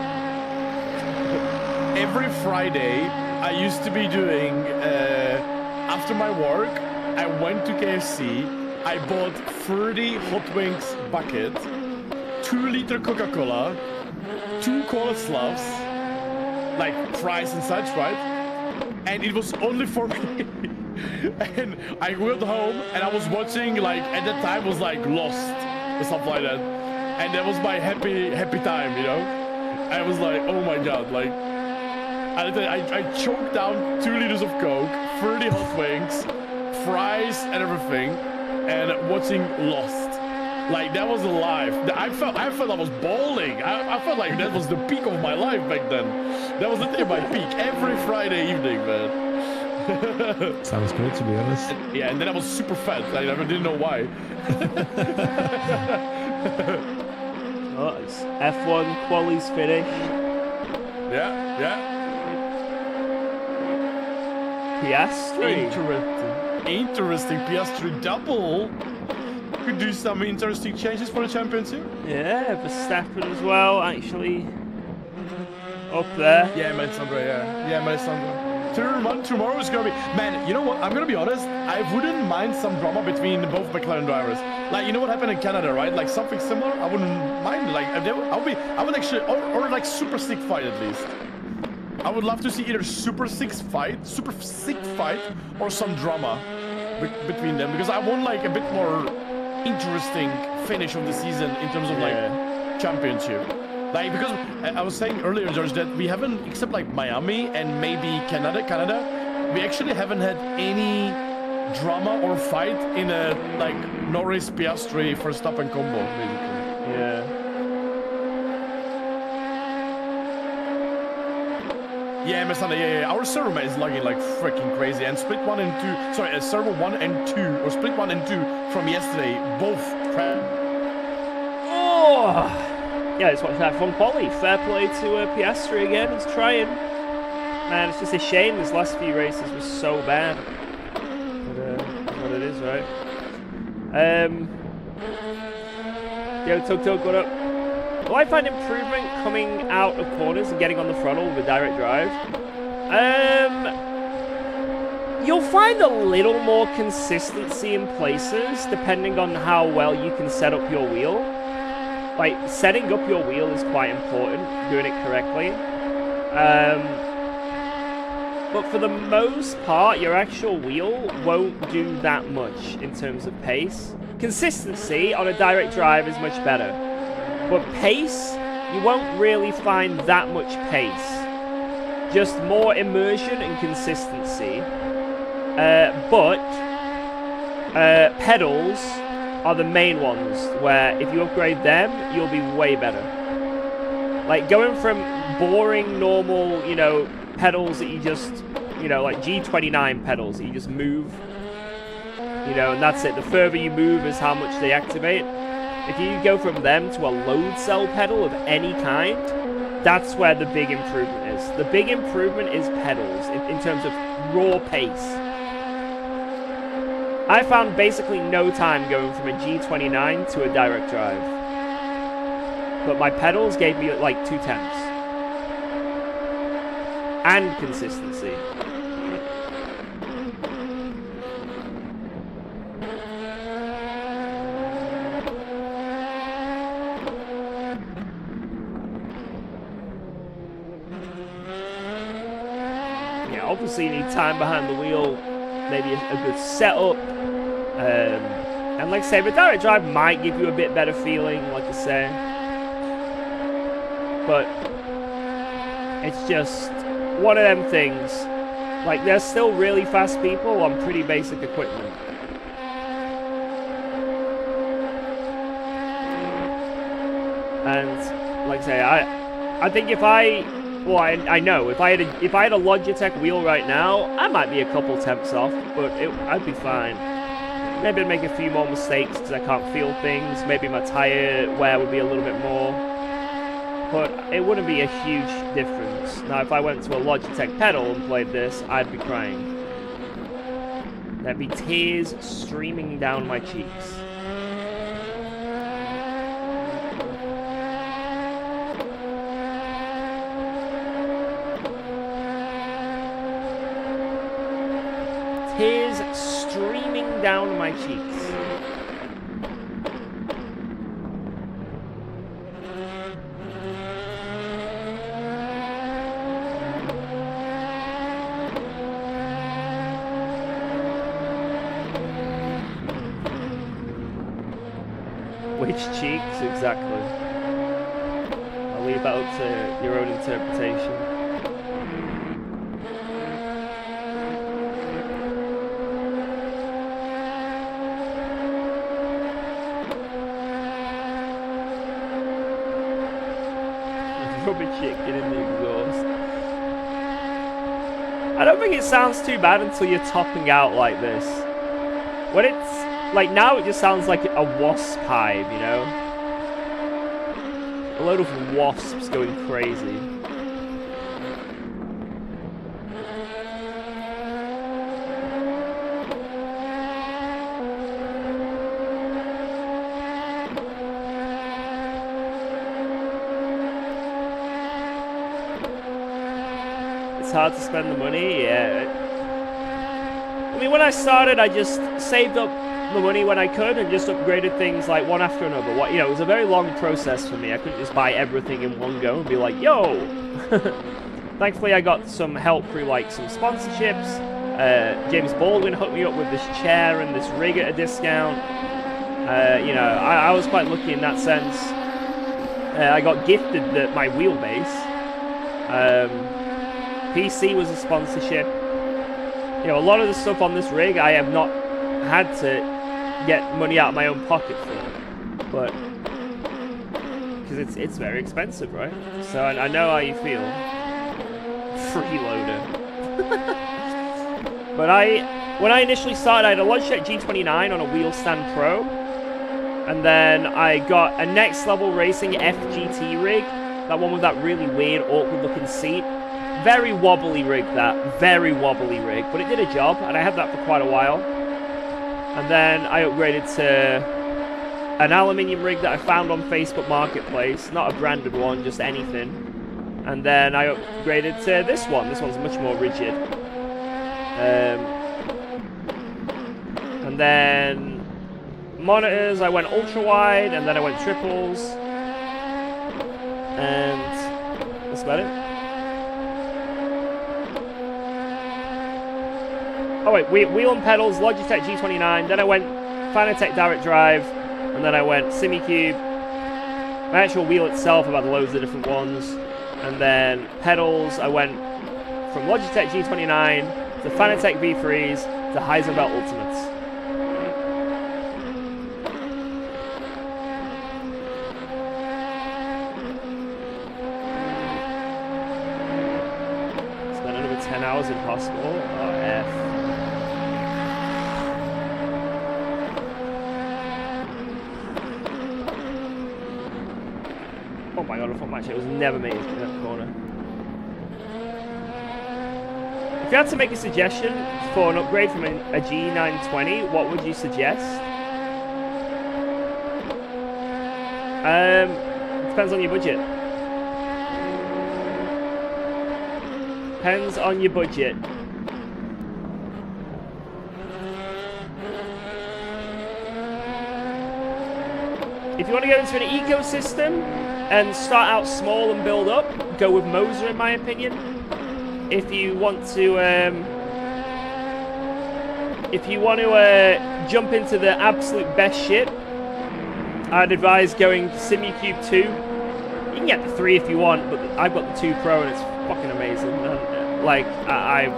Every Friday, I used to be doing, after my work, I went to KFC, I bought 30 hot wings bucket, 2-liter Coca-Cola, 2 coleslaws, like fries and such, right? And it was only for me. And I went home and I was watching, like, at that time was like Lost or something like that. And that was my happy time, you know? I was like, oh my god, like, I choked down 2 liters of Coke, 30 hot wings, fries and everything, and watching Lost. Like, that was a life. I felt I was bawling. I felt like that was the peak of my life back then. That was literally my peak. Every Friday evening, man. Sounds good, to be honest. Yeah, and then I was super fat. I didn't know why. Oh, it's F1 quali's finished. Yeah. Piastri. Interesting. Piastri double. Could do some interesting changes for the championship. Yeah, Verstappen as well, actually. Up there. Yeah, Melisandre, yeah. Melisandre. Tomorrow is gonna be, man, you know what, I'm gonna be honest, I wouldn't mind some drama between both McLaren drivers. Like, you know what happened in Canada, right? Like something similar, I wouldn't mind. Like, I would actually, or like super sick fight at least. I would love to see either super sick fight, or some drama between them, because I want like a bit more interesting finish of the season in terms of like championship. Like, because I was saying earlier, George, that we haven't, except like Miami and maybe Canada, we actually haven't had any drama or fight in a like Norris, Piastri, Verstappen combo, basically. Yeah. Yeah, yeah. Our server mate is lagging like freaking crazy, and split 1 and 2. Sorry, server 1 and 2, or split 1 and 2 from yesterday, both crashed. Oh! Yeah, just watched that from Polly. Fair play to Piastri again. He's trying. Man, it's just a shame this last few races was so bad. But that's what it is, right? Yo, Tug Tug, what up? Will I find improvement coming out of corners and getting on the throttle with a direct drive? You'll find a little more consistency in places depending on how well you can set up your wheel. Like, setting up your wheel is quite important, doing it correctly. But for the most part, your actual wheel won't do that much in terms of pace. Consistency on a direct drive is much better. But pace, you won't really find that much pace. Just more immersion and consistency. Pedals are the main ones, where if you upgrade them, you'll be way better. Like, going from boring, normal, you know, pedals that you just, you know, like G29 pedals that you just move, you know, and that's it. The further you move is how much they activate. If you go from them to a load cell pedal of any kind, that's where the big improvement is. The big improvement is pedals in terms of raw pace. I found basically no time going from a G29 to a direct drive. But my pedals gave me like 2 tenths. And consistency. Yeah, obviously you need time behind the wheel, maybe a good setup. And like I say, the direct drive might give you a bit better feeling, like I say. But it's just one of them things. Like, there's still really fast people on pretty basic equipment. And like I say, I think if I know if I had a Logitech wheel right now, I might be a couple tenths off, but I'd be fine. Maybe I'd make a few more mistakes because I can't feel things. Maybe my tire wear would be a little bit more. But it wouldn't be a huge difference. Now, if I went to a Logitech pedal and played this, I'd be crying. There'd be tears streaming down my cheeks. Tears streaming down my cheeks. Which cheeks exactly? I'll leave that up to your own interpretation. Rubber chicken in the exhaust. I don't think it sounds too bad until you're topping out like this. When it's like now, it just sounds like a wasp hive, you know? A load of wasps going crazy. It's hard to spend the money, yeah. I mean, when I started, I just saved up the money when I could and just upgraded things like one after another. You know, it was a very long process for me. I couldn't just buy everything in one go and be like, yo! Thankfully, I got some help through like some sponsorships. James Baldwin hooked me up with this chair and this rig at a discount. You know, I was quite lucky in that sense. I got gifted my wheelbase. PC was a sponsorship. You know, a lot of the stuff on this rig I have not had to get money out of my own pocket for, but because it's very expensive, right? So I know how you feel. freeloader. But when I initially started, I had a Logitech G29 on a Wheel Stand Pro. And then I got a Next Level Racing FGT rig. That one with that really weird, awkward looking seat. Very wobbly rig, that. Very wobbly rig. But it did a job, and I had that for quite a while. And then I upgraded to an aluminium rig that I found on Facebook Marketplace. Not a branded one, just anything. And then I upgraded to this one. This one's much more rigid. And then monitors, I went ultra wide, and then I went triples. And that's about it. Oh wait, wheel and pedals, Logitech G29, then I went Fanatec Direct Drive, and then I went SimiCube. My actual wheel itself, I've had loads of different ones. And then pedals, I went from Logitech G29 to Fanatec V3s to Heisenbelt Ultimates. Spent another 10 hours in hospital. Oh, F. Oh my god, I thought my shit was never made it in that corner. If you had to make a suggestion for an upgrade from a G920, what would you suggest? Depends on your budget. Depends on your budget. If you want to go into an ecosystem and start out small and build up, go with Moser in my opinion. If you want to jump into the absolute best shit, I'd advise going SimiCube 2. You can get the 3 if you want, but I've got the 2 Pro and it's fucking amazing. And, like, I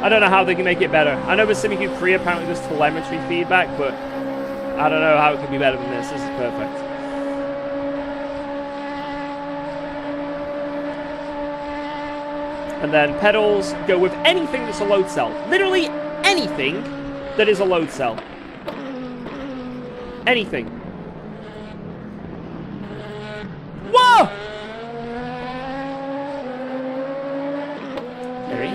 don't know how they can make it better. I know the SimiCube 3 apparently does telemetry feedback, but I don't know how it can be better than this. This is perfect. And then pedals, go with anything that's a load cell. Literally anything that is a load cell. Anything. Whoa! Harry?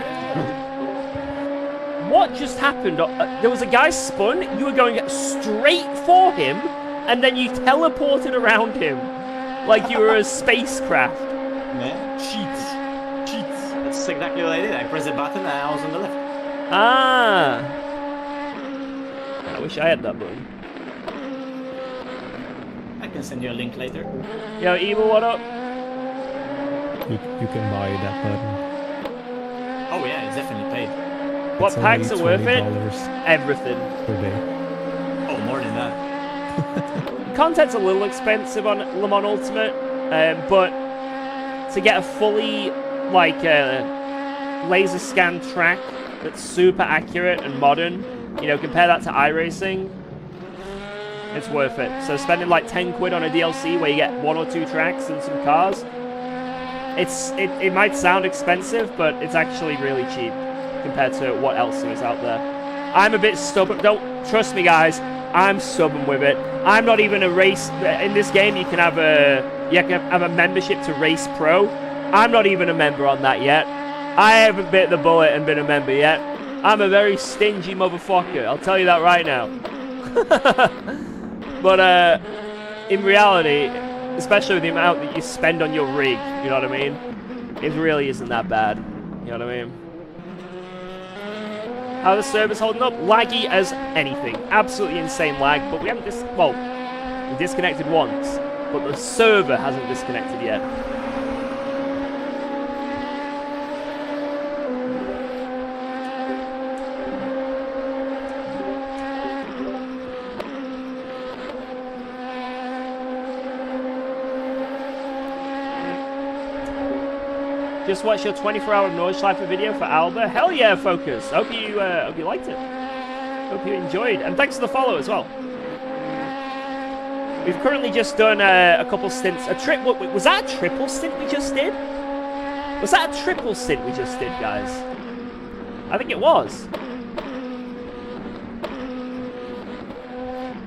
What just happened? There was a guy spun, you were going straight for him, and then you teleported around him. Like you were a spacecraft. Yeah, cheats. That's exactly what I did. I pressed the button and I was on the left. Ah! I wish I had that button. I can send you a link later. Yo, Evil, what up? You can buy that button. Oh yeah, it's definitely paid. What It's packs are only worth it? $20 Everything. per day. Oh, more than that. Content's a little expensive on Le Mans Ultimate, but to get a fully, like, laser scan track that's super accurate and modern, you know, compare that to iRacing, it's worth it. So spending like 10 quid on a DLC where you get 1 or 2 tracks and some cars, it might sound expensive, but it's actually really cheap compared to what else there is out there. I'm a bit stubborn. Don't trust me, guys. I'm stubborn with it. I'm not even a race in this game. You can have a membership to Race Pro. I'm not even a member on that yet. I haven't bit the bullet and been a member yet. I'm a very stingy motherfucker. I'll tell you that right now. But in reality, especially with the amount that you spend on your rig, you know what I mean? It really isn't that bad. You know what I mean? How are the servers holding up? Laggy as anything. Absolutely insane lag, but we haven't we disconnected once, but the server hasn't disconnected yet. Just watched your 24-hour Nordschleifer video for Alba. Hell yeah, Focus. Hope you liked it. Hope you enjoyed. And thanks for the follow as well. We've currently just done a couple stints. Was that a triple stint we just did? Was that a triple stint we just did, guys? I think it was.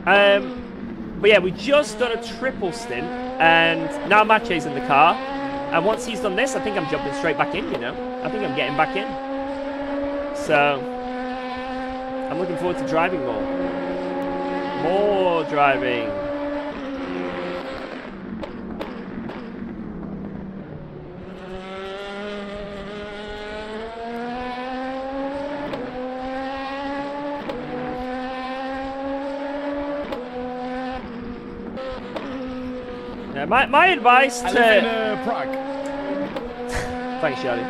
But yeah, we just done a triple stint, and now Mache's in the car. And once he's done this, I think I'm jumping straight back in, you know? I think I'm getting back in. So, I'm looking forward to driving more. More driving. My advice to... I live in Prague. Thanks, Charlie.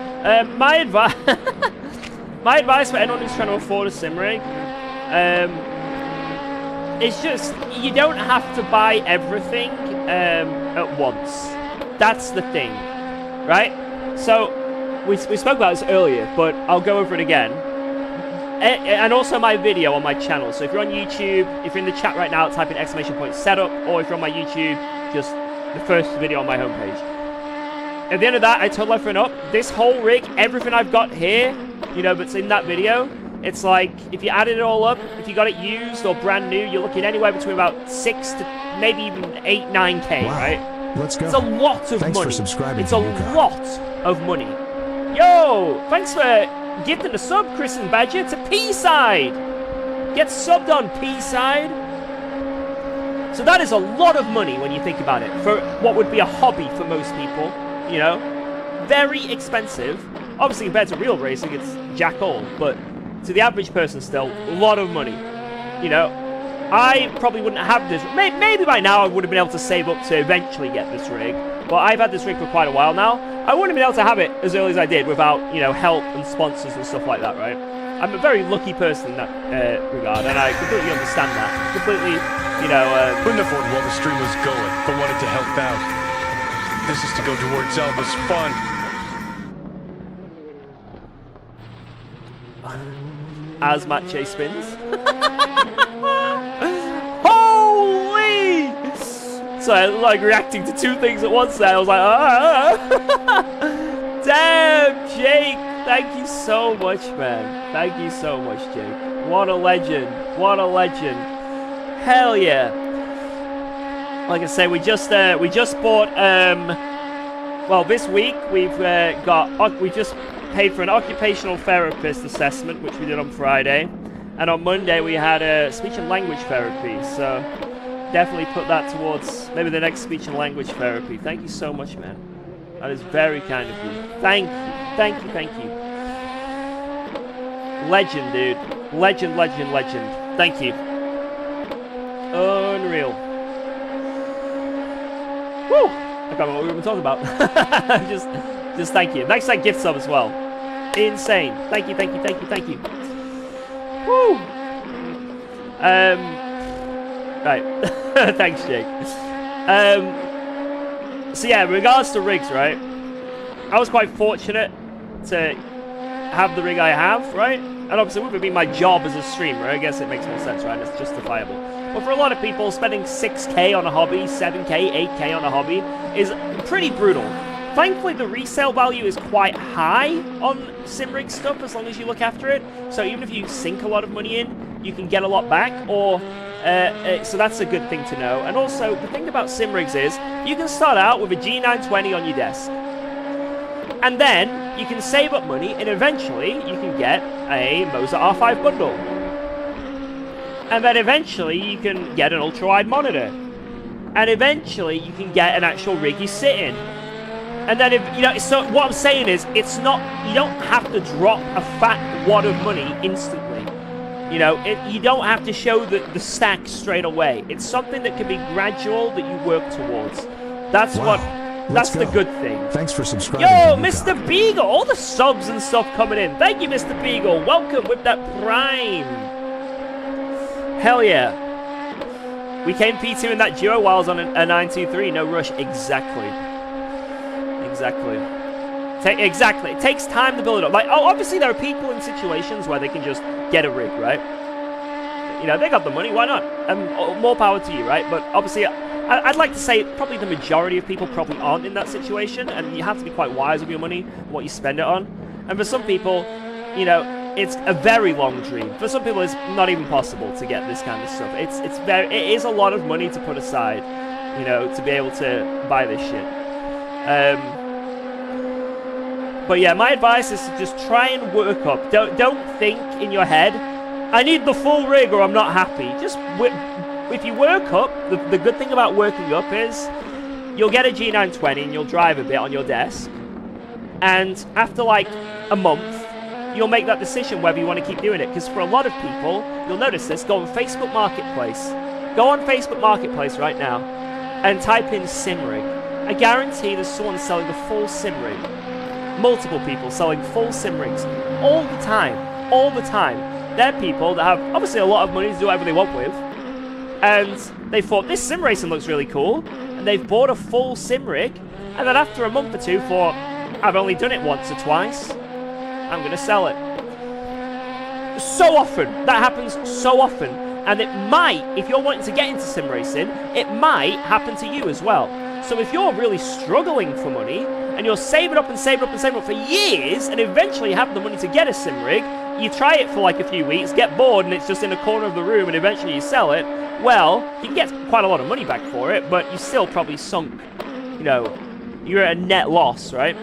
My advice... my advice for anyone who's trying to afford a sim rig, it's just, you don't have to buy everything at once. That's the thing, right? So, we spoke about this earlier, but I'll go over it again. And also my video on my channel. So if you're on YouTube, if you're in the chat right now, type in !setup, or if you're on my YouTube, just the first video on my homepage. At the end of that, I told everyone up, this whole rig, everything I've got here, you know, that's in that video, it's like, if you added it all up, if you got it used or brand new, you're looking anywhere between about 6 to maybe even 8, 9K, Wow. right? Let's go. It's a lot of Thanks money. for subscribing It's to a UKOG. lot of money. Yo, thanks for gifting a sub, Chris and Badger, to P-Side. Get subbed on P-Side. So that is a lot of money when you think about it, for what would be a hobby for most people, you know? Very expensive. Obviously, compared to real racing, it's jack all, but to the average person still, a lot of money, you know? I probably wouldn't have this. Maybe by now I would have been able to save up to eventually get this rig, but I've had this rig for quite a while now. I wouldn't have been able to have it as early as I did without, you know, help and sponsors and stuff like that, right? I'm a very lucky person in that regard, and I completely understand that. Completely, you know... Couldn't afford while the stream was going, but wanted to help out. This is to go towards Elba's fun. As Mache spins. Holy! So I like reacting to two things at once there. I was like, ah. Damn, Jake. Thank you so much, man. Thank you so much, Jake. What a legend. What a legend. Hell yeah. Like I say, we just bought, well, this week we just paid for an occupational therapist assessment, which we did on Friday, and on Monday we had a speech and language therapy, so definitely put that towards maybe the next speech and language therapy. Thank you so much, man. That is very kind of you. Thank you, thank you, thank you. Legend, dude. Legend, legend, legend. Thank you. Unreal. Woo! I can't remember what we were talking about. Just thank you. Thanks for that gift sub as well. Insane. Thank you, thank you, thank you, thank you. Woo! Right. Thanks, Jake. So yeah, in regards to rigs, right? I was quite fortunate to have the rig I have, right? And obviously with it being my job as a streamer, I guess it makes more sense, right? It's justifiable. But for a lot of people, spending 6K on a hobby, 7K, 8K on a hobby is pretty brutal. Thankfully, the resale value is quite high on sim rig stuff as long as you look after it. So even if you sink a lot of money in, you can get a lot back. Or so that's a good thing to know. And also, the thing about sim rigs is you can start out with a G920 on your desk. And then you can save up money, and eventually you can get a Moza R5 bundle. And then eventually you can get an ultra-wide monitor. And eventually you can get an actual rig you sit in. And then, if you know, so what I'm saying is, it's not, you don't have to drop a fat wad of money instantly. You know, you don't have to show the stack straight away. It's something that can be gradual that you work towards. That's Wow. That's the go. good thing. Thanks for subscribing. Yo, to Mr. UKOG. Beagle, all the subs and stuff coming in. Thank you, Mr. Beagle. Welcome with that Prime. Hell yeah. We came P2 in that duo while I was on a 923. No rush. Exactly. Exactly. It takes time to build it up. Like, oh, obviously there are people in situations where they can just get a rig, right? You know, they got the money. Why not? More power to you, right? But obviously, I'd like to say probably the majority of people probably aren't in that situation, and you have to be quite wise with your money, what you spend it on. And for some people, you know, it's a very long dream. For some people, it's not even possible to get this kind of stuff. It is a lot of money to put aside, you know, to be able to buy this shit. But yeah, my advice is to just try and work up. Don't think in your head, I need the full rig or I'm not happy. Just if you work up, the good thing about working up is you'll get a G920 and you'll drive a bit on your desk. And after like a month, you'll make that decision whether you want to keep doing it. Because for a lot of people, you'll notice this, go on Facebook Marketplace. Go on Facebook Marketplace right now and type in sim rig. I guarantee there's someone selling the full sim rig. Multiple people selling full sim rigs all the time. All the time. They're people that have obviously a lot of money to do whatever they want with. And they thought, this sim racing looks really cool. And they've bought a full sim rig. And then after a month or two thought, I've only done it once or twice. I'm going to sell it. So often. That happens so often. And it might, if you're wanting to get into sim racing, it might happen to you as well. So if you're really struggling for money, and you're saving up and saving up and saving up for years, and eventually have the money to get a sim rig, you try it for like a few weeks, get bored, and it's just in a corner of the room, and eventually you sell it, well, you can get quite a lot of money back for it, but you still probably sunk, you know, you're at a net loss, right?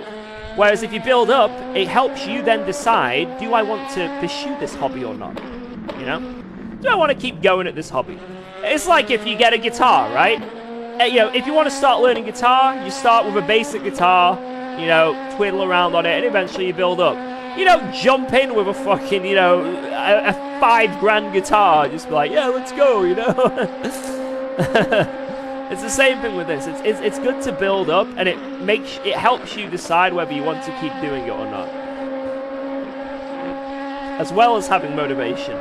Whereas if you build up, it helps you then decide, do I want to pursue this hobby or not? You know? Do I want to keep going at this hobby? It's like if you get a guitar, right? You know, if you want to start learning guitar, you start with a basic guitar, you know, twiddle around on it, and eventually you build up. You don't jump in with a fucking, you know, a $5,000 guitar, just be like, yeah, let's go, you know? It's the same thing with this. It's good to build up, and it helps you decide whether you want to keep doing it or not. As well as having motivation.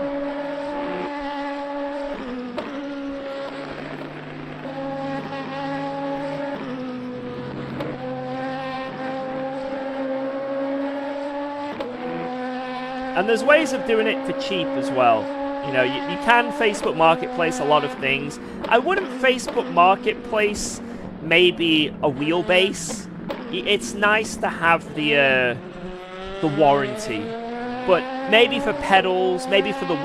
And there's ways of doing it for cheap as well. You know, you can Facebook Marketplace a lot of things. I wouldn't Facebook Marketplace maybe a wheelbase. It's nice to have the warranty. But maybe for pedals, maybe for the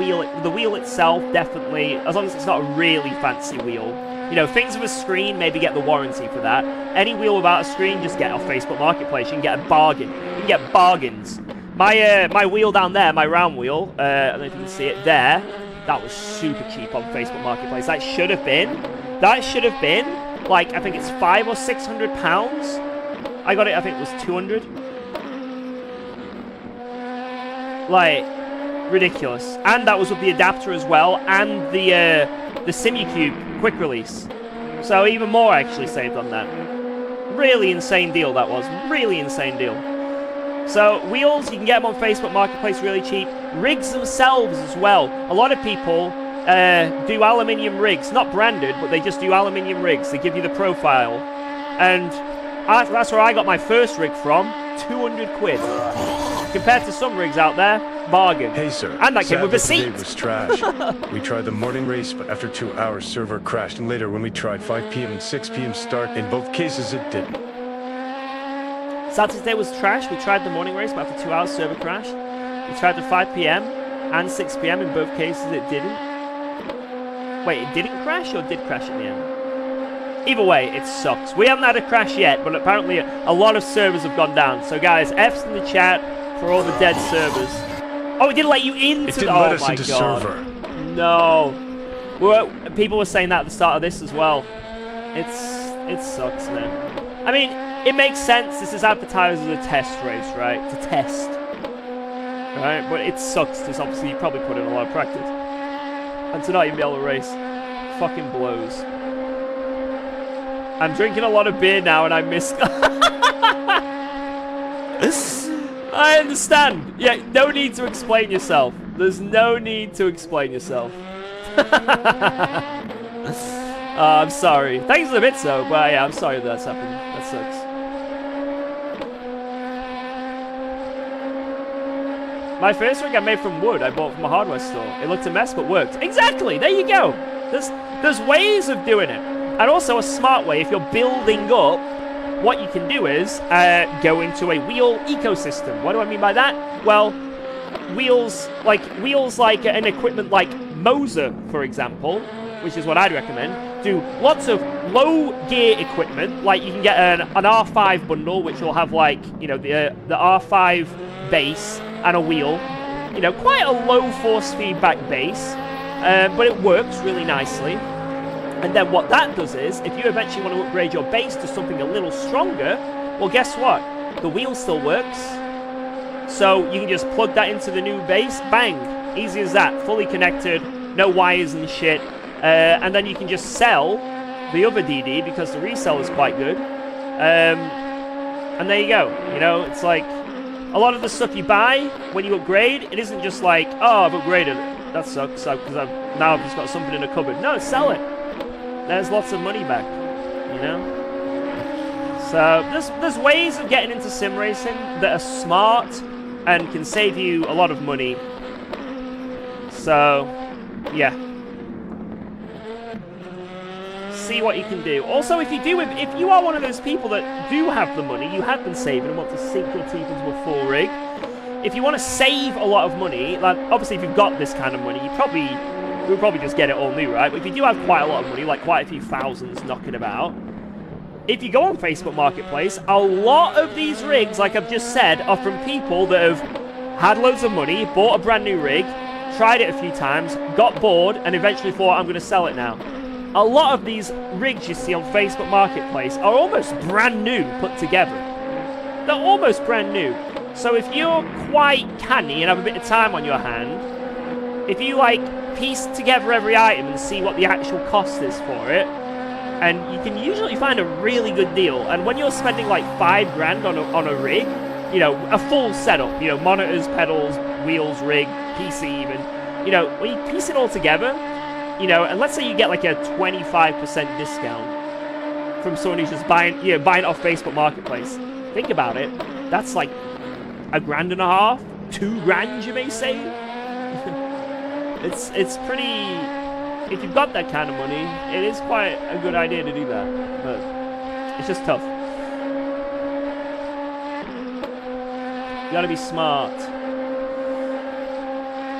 wheel itself, definitely, as long as it's not a really fancy wheel. You know, things with a screen, maybe get the warranty for that. Any wheel without a screen, just get off Facebook Marketplace. You can get a bargain. You can get bargains. My wheel down there, my round wheel, I don't know if you can see it there, that was super cheap on Facebook Marketplace. That should have been, like, I think it's £500 or £600. I got it, I think it was 200. Like, ridiculous. And that was with the adapter as well, and the Simucube quick release. So even more I actually saved on that. Really insane deal that was, really insane deal. So, wheels, you can get them on Facebook Marketplace really cheap. Rigs themselves as well. A lot of people do aluminium rigs. Not branded, but they just do aluminium rigs. They give you the profile. And that's where I got my first rig from. 200 quid. Compared to some rigs out there, bargain. Hey, sir. And that came with a seat. Today was trash. We tried the morning race, but after 2 hours, server crashed. And later, when we tried 5 p.m. and 6 p.m. start, in both cases, it didn't. Saturday was trash. We tried the morning race, but after 2 hours, server crashed. We tried the 5 p.m. and 6 p.m. In both cases, it didn't. Wait, it didn't crash or did crash at the end? Either way, it sucks. We haven't had a crash yet, but apparently a lot of servers have gone down. So, guys, F's in the chat for all the dead servers. Oh, it didn't let you into the... Oh, my God. Server. No. People were saying that at the start of this as well. It sucks, man. I mean... It makes sense, this is advertised as a test race, right? To test. Right? But it sucks, because obviously you probably put in a lot of practice. And to not even be able to race. Fucking blows. I'm drinking a lot of beer now and I miss... I understand. Yeah, no need to explain yourself. There's no need to explain yourself. I'm sorry. Thanks for the bit, though. But yeah, I'm sorry that's happened. That sucks. My first rig I made from wood. I bought from a hardware store. It looked a mess, but worked. Exactly. There you go. There's ways of doing it. And also a smart way, if you're building up, what you can do is go into a wheel ecosystem. What do I mean by that? Well, wheels like an equipment like Moser, for example, which is what I'd recommend, do lots of low gear equipment. Like you can get an R5 bundle, which will have like, you know, the R5 base and a wheel. You know, quite a low force feedback base, but it works really nicely. And then what that does is, if you eventually want to upgrade your base to something a little stronger, well, guess what? The wheel still works. So you can just plug that into the new base, bang, easy as that, fully connected, no wires and shit. And then you can just sell the other DD because the resell is quite good. And there you go. You know, it's like a lot of the stuff you buy when you upgrade, it isn't just like, oh, I've upgraded. That sucks because now I've just got something in a cupboard. No, sell it. There's lots of money back, you know? So there's ways of getting into sim racing that are smart and can save you a lot of money. So, yeah. See what you can do. Also, if you are one of those people that do have the money, you have been saving and want to sink your teeth into a full rig, if you want to save a lot of money, like obviously if you've got this kind of money, we'll probably just get it all new, right? But if you do have quite a lot of money, like quite a few thousands knocking about, if you go on Facebook Marketplace, a lot of these rigs, like I've just said, are from people that have had loads of money, bought a brand new rig, tried it a few times, got bored, and eventually thought, I'm going to sell it now. A lot of these rigs you see on Facebook Marketplace are almost brand new put together. They're almost brand new. So if you're quite canny and have a bit of time on your hand, if you like piece together every item and see what the actual cost is for it, and you can usually find a really good deal. And when you're spending like $5 grand on a rig, you know, a full setup, you know, monitors, pedals, wheels, rig, PC even, you know, when you piece it all together, you know, and let's say you get like a 25% discount from someone who's just buying it off Facebook Marketplace. Think about it. That's like $1.5 grand, $2 grand, you may say. It's pretty. If you've got that kind of money, it is quite a good idea to do that. But it's just tough. You gotta be smart.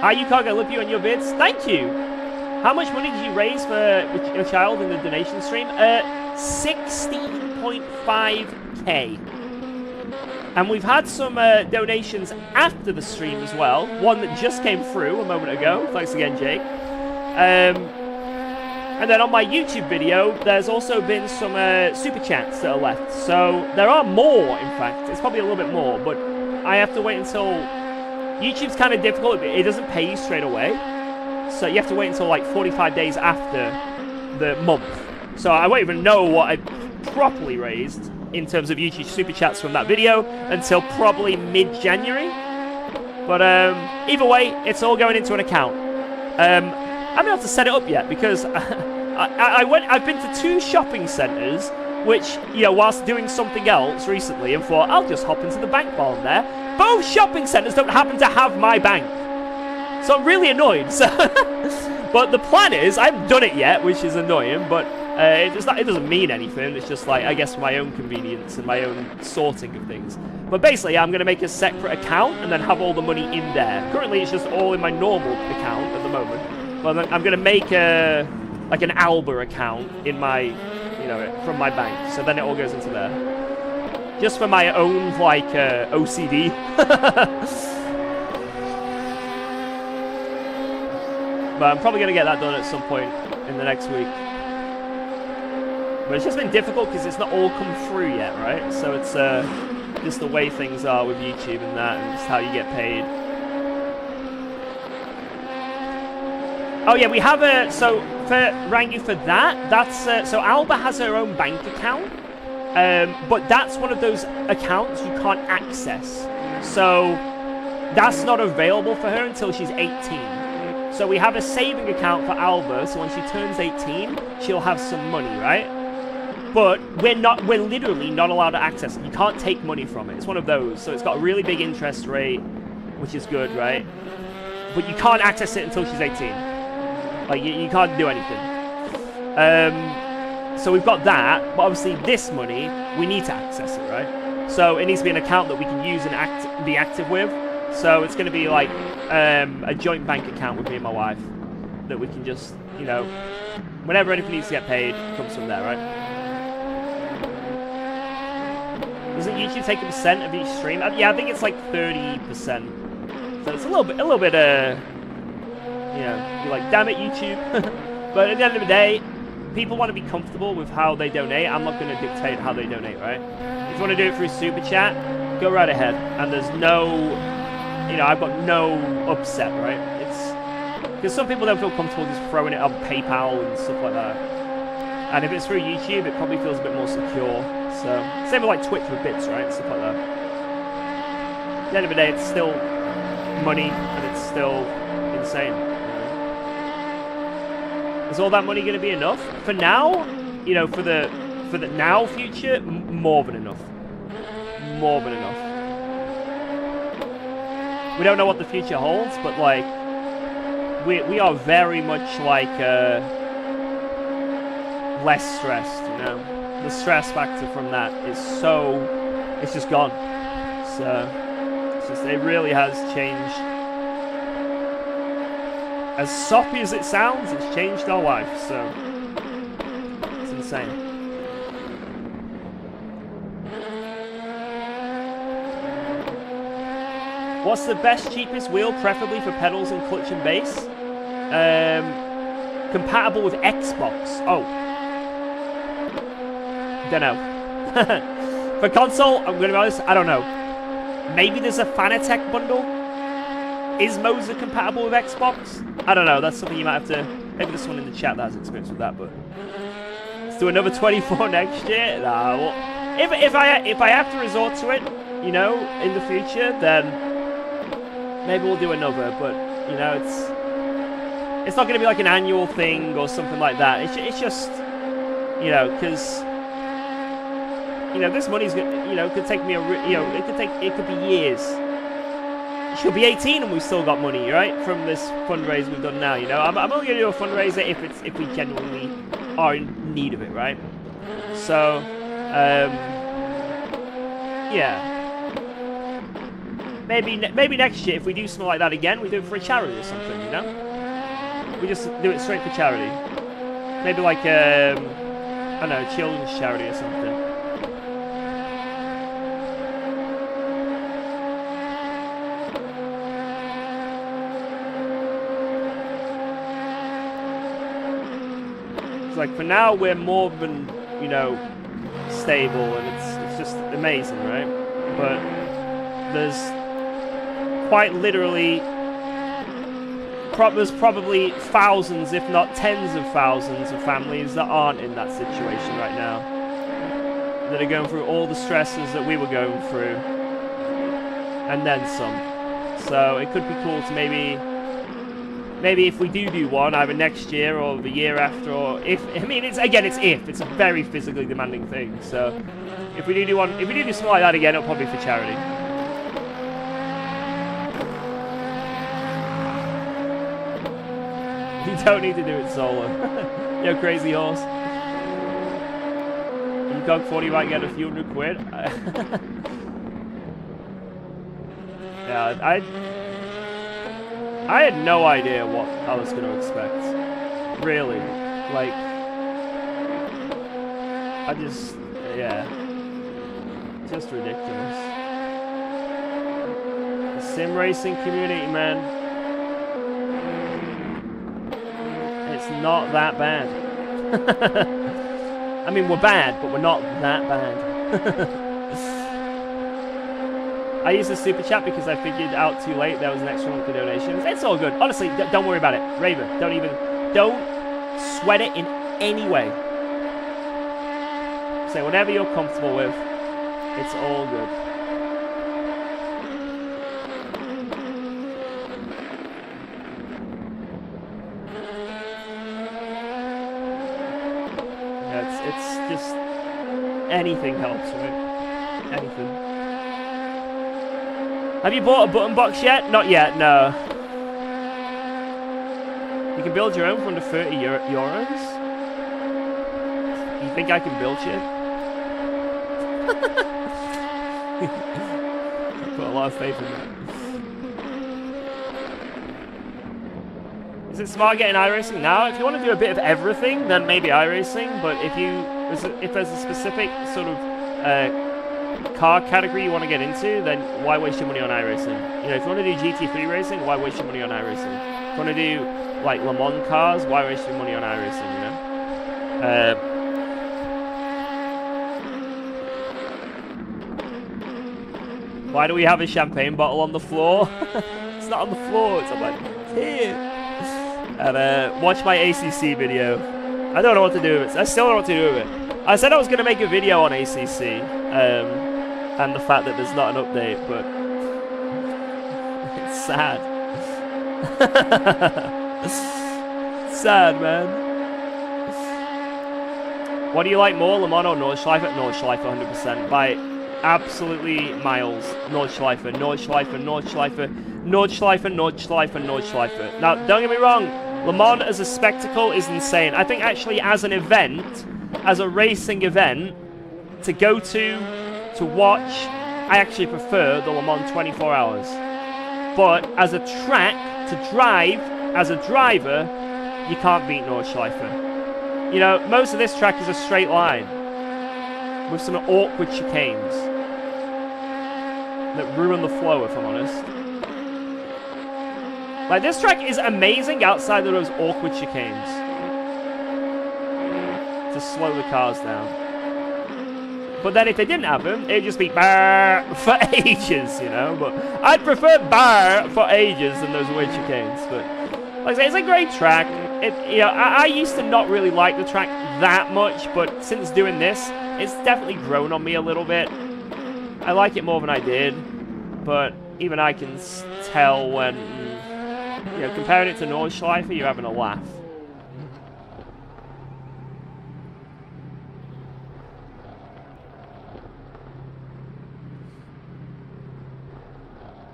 Hi, UKOG, I love you and your vids. Thank you. How much money did you raise for your child in the donation stream? 16.5k. And we've had some donations after the stream as well. One that just came through a moment ago. Thanks again, Jake. And then on my YouTube video, there's also been some super chats that are left. So there are more, in fact. It's probably a little bit more, but I have to wait until... YouTube's kind of difficult. It doesn't pay you straight away. So you have to wait until like 45 days after the month. So I won't even know what I properly raised in terms of YouTube super chats from that video until probably mid-January. But either way, it's all going into an account. I haven't been able to set it up yet because I've been to 2 shopping centres, which, you know, whilst doing something else recently, and thought I'll just hop into the bank while I'm there. Both shopping centres don't happen to have my bank, so I'm really annoyed. So but the plan is, I haven't done it yet, which is annoying, but it doesn't mean anything. It's just like, I guess, for my own convenience and my own sorting of things. But basically, I'm going to make a separate account and then have all the money in there. Currently, it's just all in my normal account at the moment. But I'm going to make like an Alba account in my, you know, from my bank. So then it all goes into there. Just for my own, like, OCD. But I'm probably going to get that done at some point in the next week. But it's just been difficult because it's not all come through yet, right? So it's just the way things are with YouTube and that, and just how you get paid. Oh yeah, we have a... So, for Rangu, for that, that's... so Alba has her own bank account. But that's one of those accounts you can't access. So, that's not available for her until she's 18. So we have a saving account for Alba, so when she turns 18, she'll have some money, right? But we're literally not allowed to access it. You can't take money from it. It's one of those. So it's got a really big interest rate, which is good, right? But you can't access it until she's 18. Like, you can't do anything. So we've got that, but obviously this money, we need to access it, right? So it needs to be an account that we can use and be active with. So it's going to be like a joint bank account with me and my wife that we can just, you know, whenever anything needs to get paid, it comes from there, right? Doesn't YouTube take a percent of each stream? Yeah, I think it's like 30%. So it's a little bit, you know, you're like, damn it, YouTube. But at the end of the day, people want to be comfortable with how they donate. I'm not going to dictate how they donate, right? If you want to do it through Super Chat, go right ahead. And there's no, you know, I've got no upset, right? It's because some people don't feel comfortable just throwing it on PayPal and stuff like that. And if it's through YouTube, it probably feels a bit more secure. So, same with like Twitch with bits, right? And stuff like that. At the end of the day, it's still money, and it's still insane. Is all that money going to be enough? For now, you know, for the now future, more than enough. More than enough. We don't know what the future holds, but like, we are very much like less stressed, you know. The stress factor from that is so, it's just gone. So, it's just, it really has changed. As soppy as it sounds, it's changed our life, so it's insane. What's the best, cheapest wheel, preferably for pedals and clutch and bass? Compatible with Xbox. Oh. Don't know. For console, I'm going to be honest, I don't know. Maybe there's a Fanatec bundle? Is Moser compatible with Xbox? I don't know. That's something you might have to... Maybe there's someone in the chat that has experience with that, but... Let's do another 24 next year? Nah, well, if I have to resort to it, you know, in the future, then... Maybe we'll do another, but, you know, it's not going to be like an annual thing or something like that. It's just... You know, because... You know, this money's gonna, you know, could take me it could be years. She'll be 18 and we've still got money, right? From this fundraiser we've done now, you know. I'm only gonna do a fundraiser if we genuinely are in need of it, right? So, yeah. Maybe next year if we do something like that again, we do it for a charity or something, you know. We just do it straight for charity. Maybe like I don't know, children's charity or something. Like for now we're more than, you know, stable, and it's just amazing, right? But there's quite literally there's probably thousands, if not tens of thousands of families that aren't in that situation right now, that are going through all the stresses that we were going through and then some. So it could be cool to maybe if we do one either next year or the year after, or if, I mean, it's a very physically demanding thing. So if we do something like that again, it'll probably be for charity. You don't need to do it solo. Yo, crazy horse. UKOG 40 might get a few £100. Yeah, I had no idea what I was going to expect. Really. Like, yeah. Just ridiculous. The sim racing community, man. It's not that bad. I mean, we're bad, but we're not that bad. I used the super chat because I figured out too late there was an extra one for donations. It's all good. Honestly, don't worry about it. Raven, don't sweat it in any way. Say whatever you're comfortable with. It's all good. Yeah, it's just anything helps, right? Anything. Have you bought a button box yet? Not yet, no. You can build your own for under 30 euros. think I can build shit? Put a lot of faith in that. Is it smart getting iRacing now? If you want to do a bit of everything, then maybe iRacing. But if there's a specific sort of car category you want to get into, then why waste your money on iRacing? You know, if you want to do GT3 racing, why waste your money on iRacing? If you want to do like Le Mans cars, why waste your money on iRacing? You know. Why do we have a champagne bottle on the floor? It's not on the floor. It's on my here. And watch my ACC video. I don't know what to do with it. I still don't know what to do with it. I said I was going to make a video on ACC and the fact that there's not an update, but it's sad. Sad, man. What do you like more, Le Mans or Nordschleife? Nordschleife 100%. By absolutely miles. Nordschleife, Nordschleife, Nordschleife, Nordschleife, Nordschleife, Nordschleife. Now, don't get me wrong. Le Mans as a spectacle is insane. I think actually as an event, as a racing event, to go to watch, I actually prefer the Le Mans 24 hours. But as a track, to drive, as a driver, you can't beat Nordschleife. You know, most of this track is a straight line with some awkward chicanes that ruin the flow, if I'm honest. Like, this track is amazing outside of those awkward chicanes to slow the cars down. But then if they didn't have them, it'd just be bar for ages, you know? But I'd prefer bar for ages than those weird chicanes. But like I say, it's a great track. You know, I used to not really like the track that much, but since doing this, it's definitely grown on me a little bit. I like it more than I did, but even I can tell when, you know, comparing it to Nordschleife, you're having a laugh.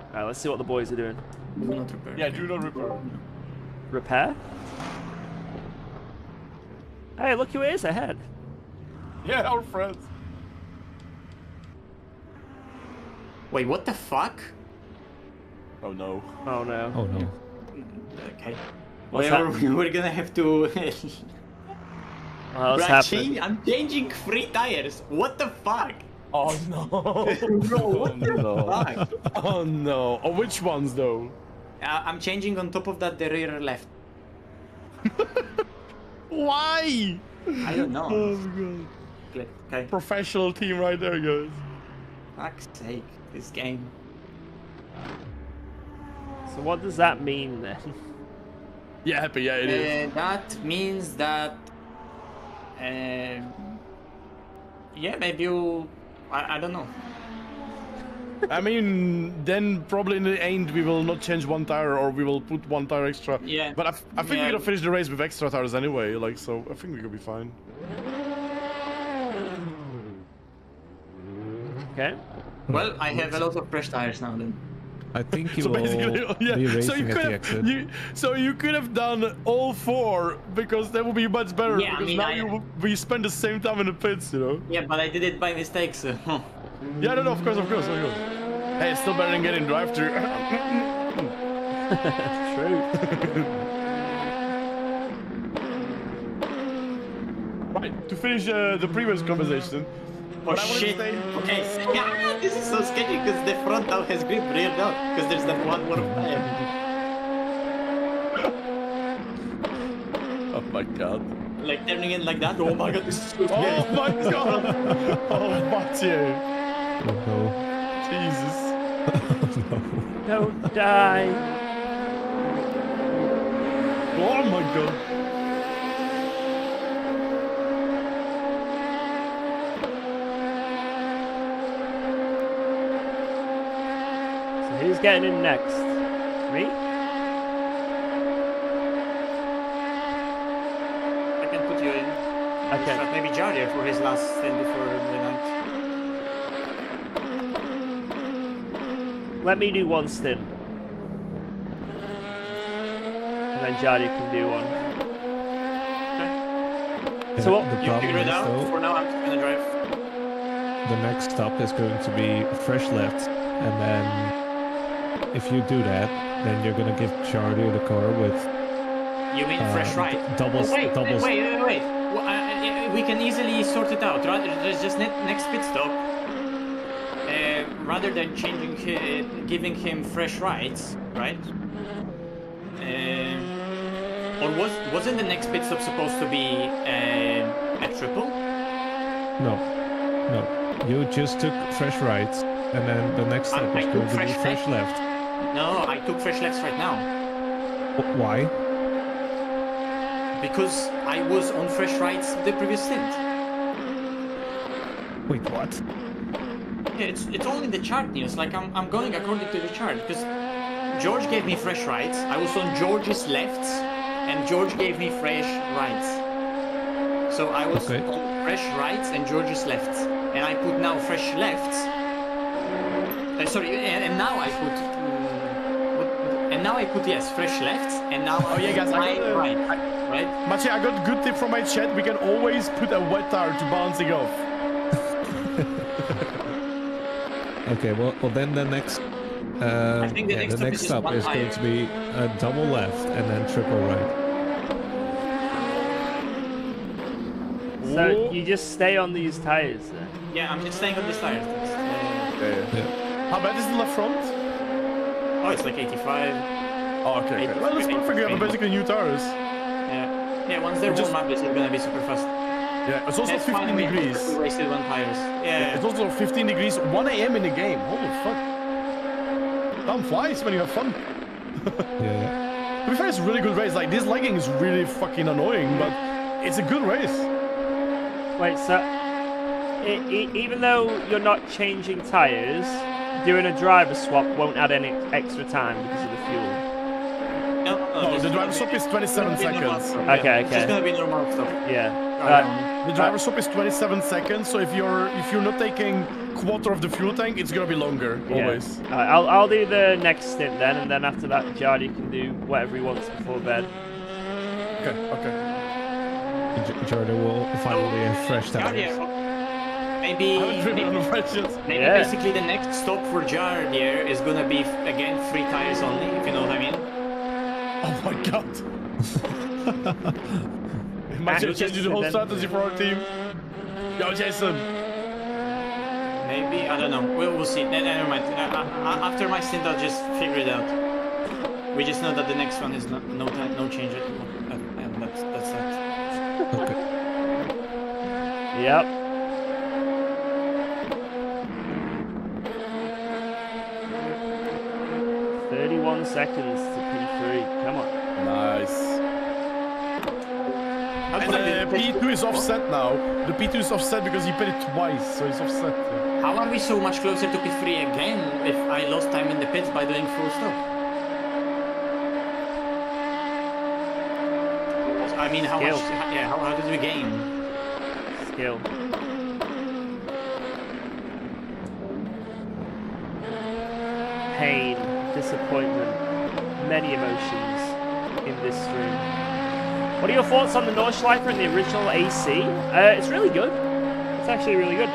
Alright, let's see what the boys are doing. Do not repair. Yeah, do not repair. Repair? Hey, look who it is ahead. Yeah, our friends. Wait, what the fuck? Oh no. Oh no. Oh no. Okay. What's We're gonna have to... What's Right, happening? I'm changing 3 tires. What the fuck? Oh no. Bro, what the fuck? Oh no. Oh, which ones though? I'm changing on top of that the rear left. Why? I don't know. Oh my god. Click. Okay. Professional team right there, guys. Fuck's sake, this game. So what does that mean then? Yeah, happy. Yeah, it is. That means that... yeah, maybe you... I don't know. I mean, then probably in the end we will not change 1 tire, or we will put 1 tire extra. Yeah. But I think we're gonna finish the race with extra tires anyway, like, so I think we're gonna be fine. Okay. Well, I have a lot of fresh tires now then. I think you So will basically, yeah. be So you racing at the exit. you could have done all 4, because that would be much better. Yeah, I because mean, now we spend the same time in the pits, you know. Yeah, but I did it by mistake, so... Yeah, no, of course. Hey, it's still better than getting drive-through. True. Right, to finish the previous conversation. Oh what I wanted to shit! say- Okay, yeah, this is so sketchy because the front now has grip, rear now, because there's that one more tire. Oh my god. Like turning in like that. Oh my god, this is so scary. Oh my god. Oh, Mathieu. Oh no. Jesus. Don't die. Oh my god. So who's getting in next? Me? I can put you in. Okay. Maybe Jaria for his last stand before the night. Let me do 1 stint. And then Jardy can do 1. So what? The You problem figure it is, out. though, For now, I'm just gonna drive. the next stop is going to be fresh left, and then if you do that, then you're gonna give Charlie the car with You mean fresh right? doubles. Oh, wait. doubles. Well, we can easily sort it out. Rather, there's just next pit stop. Rather than changing, giving him fresh rights, right? Or wasn't the next pit stop supposed to be a triple? No. You just took fresh rights, and then the next stop I is took going to be fresh fresh left. No, I took fresh lefts right now Why? because I was on fresh rights the previous stint. Wait, what? Yeah, it's all in the chart, Niels. Like I'm going according to the chart because George gave me fresh rights. I was on George's lefts, and George gave me fresh rights. So I was Okay. on fresh rights and George's lefts, and I put now fresh lefts. And now I put. And now I put yes, fresh lefts, and now Oh yeah, guys, I got right, right. Maciej, I got a good tip from my chat. We can always put a wet tire to balancing off. Okay, well then the next. I think the next the next stop stop is is just one going to be a double left and then triple right. So you just stay on these tires then? Yeah, I'm just staying on this tire. How bad is the left front? Oh, it's like 85. Oh, okay. Well, that's perfect. You have basically new tires. Yeah, once they're Just- warm up, it's gonna be super fast. Yeah, it's also That's 15 fine, degrees. We wasted one tires. Yeah. It's also 15 degrees, 1 a.m. in the game. Holy fuck. Time flies when you have fun. Yeah. To be fair, it's a really good race. Like, this lagging is really fucking annoying, but it's a good race. Wait, so even though you're not changing tires, doing a driver swap won't add any extra time because of the fuel. No, the driver swap is 27 seconds. Okay, It's just okay. gonna be normal stuff. Yeah. The driver swap is 27 seconds, so if you're not taking quarter of the fuel tank, it's gonna be longer, always. Yeah. I'll do the next stint then, and then after that, Jardy can do whatever he wants before bed. Okay. Jordan will finally have fresh Yeah, tires. yeah. Maybe, I haven't driven on the fresh yet. maybe Yeah. basically the next stop for Jared here is gonna be again 3 tires only, if you know what I mean. Oh my god. Imagine changing the whole strategy for our team. Yo, Jason. Maybe, I don't know. We'll see. Never mind. After my stint, I'll just figure it out. We just know that the next one is no change at all. And that's that. Okay. Yep. "31 seconds to P3. Come on. Nice. And P2 is offset now. The P2 is offset because he paid it twice, so it's offset. How are we so much closer to P3 again if I lost time in the pits by doing full stop? I mean, how Skill. much? Yeah, how did we gain? Skill. Pain, disappointment, many emotions in this stream. What are your thoughts on the Nordschleifer and the original AC? It's really good. It's actually really good.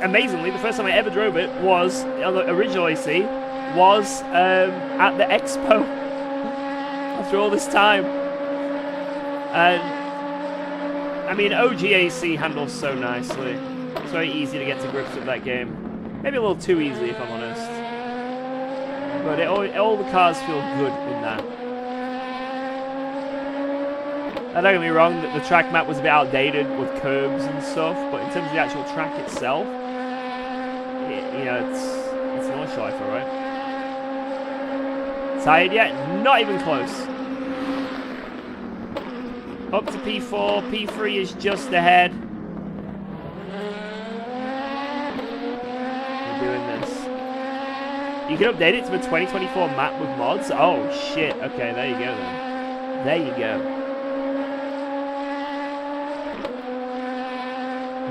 Amazingly, the first time I ever drove it was on the original AC was at the Expo. After all this time, and I mean, OG AC handles so nicely. It's very easy to get to grips with that game. Maybe a little too easy, if I'm honest. But all the cars feel good in that. Now, don't get me wrong, the track map was a bit outdated with curbs and stuff, but in terms of the actual track itself, it's an Nordschleifer, right? Tired yet? Not even close. Up to P4, P3 is just ahead. We're doing this. You can update it to a 2024 map with mods. Oh shit, okay, there you go then. There you go.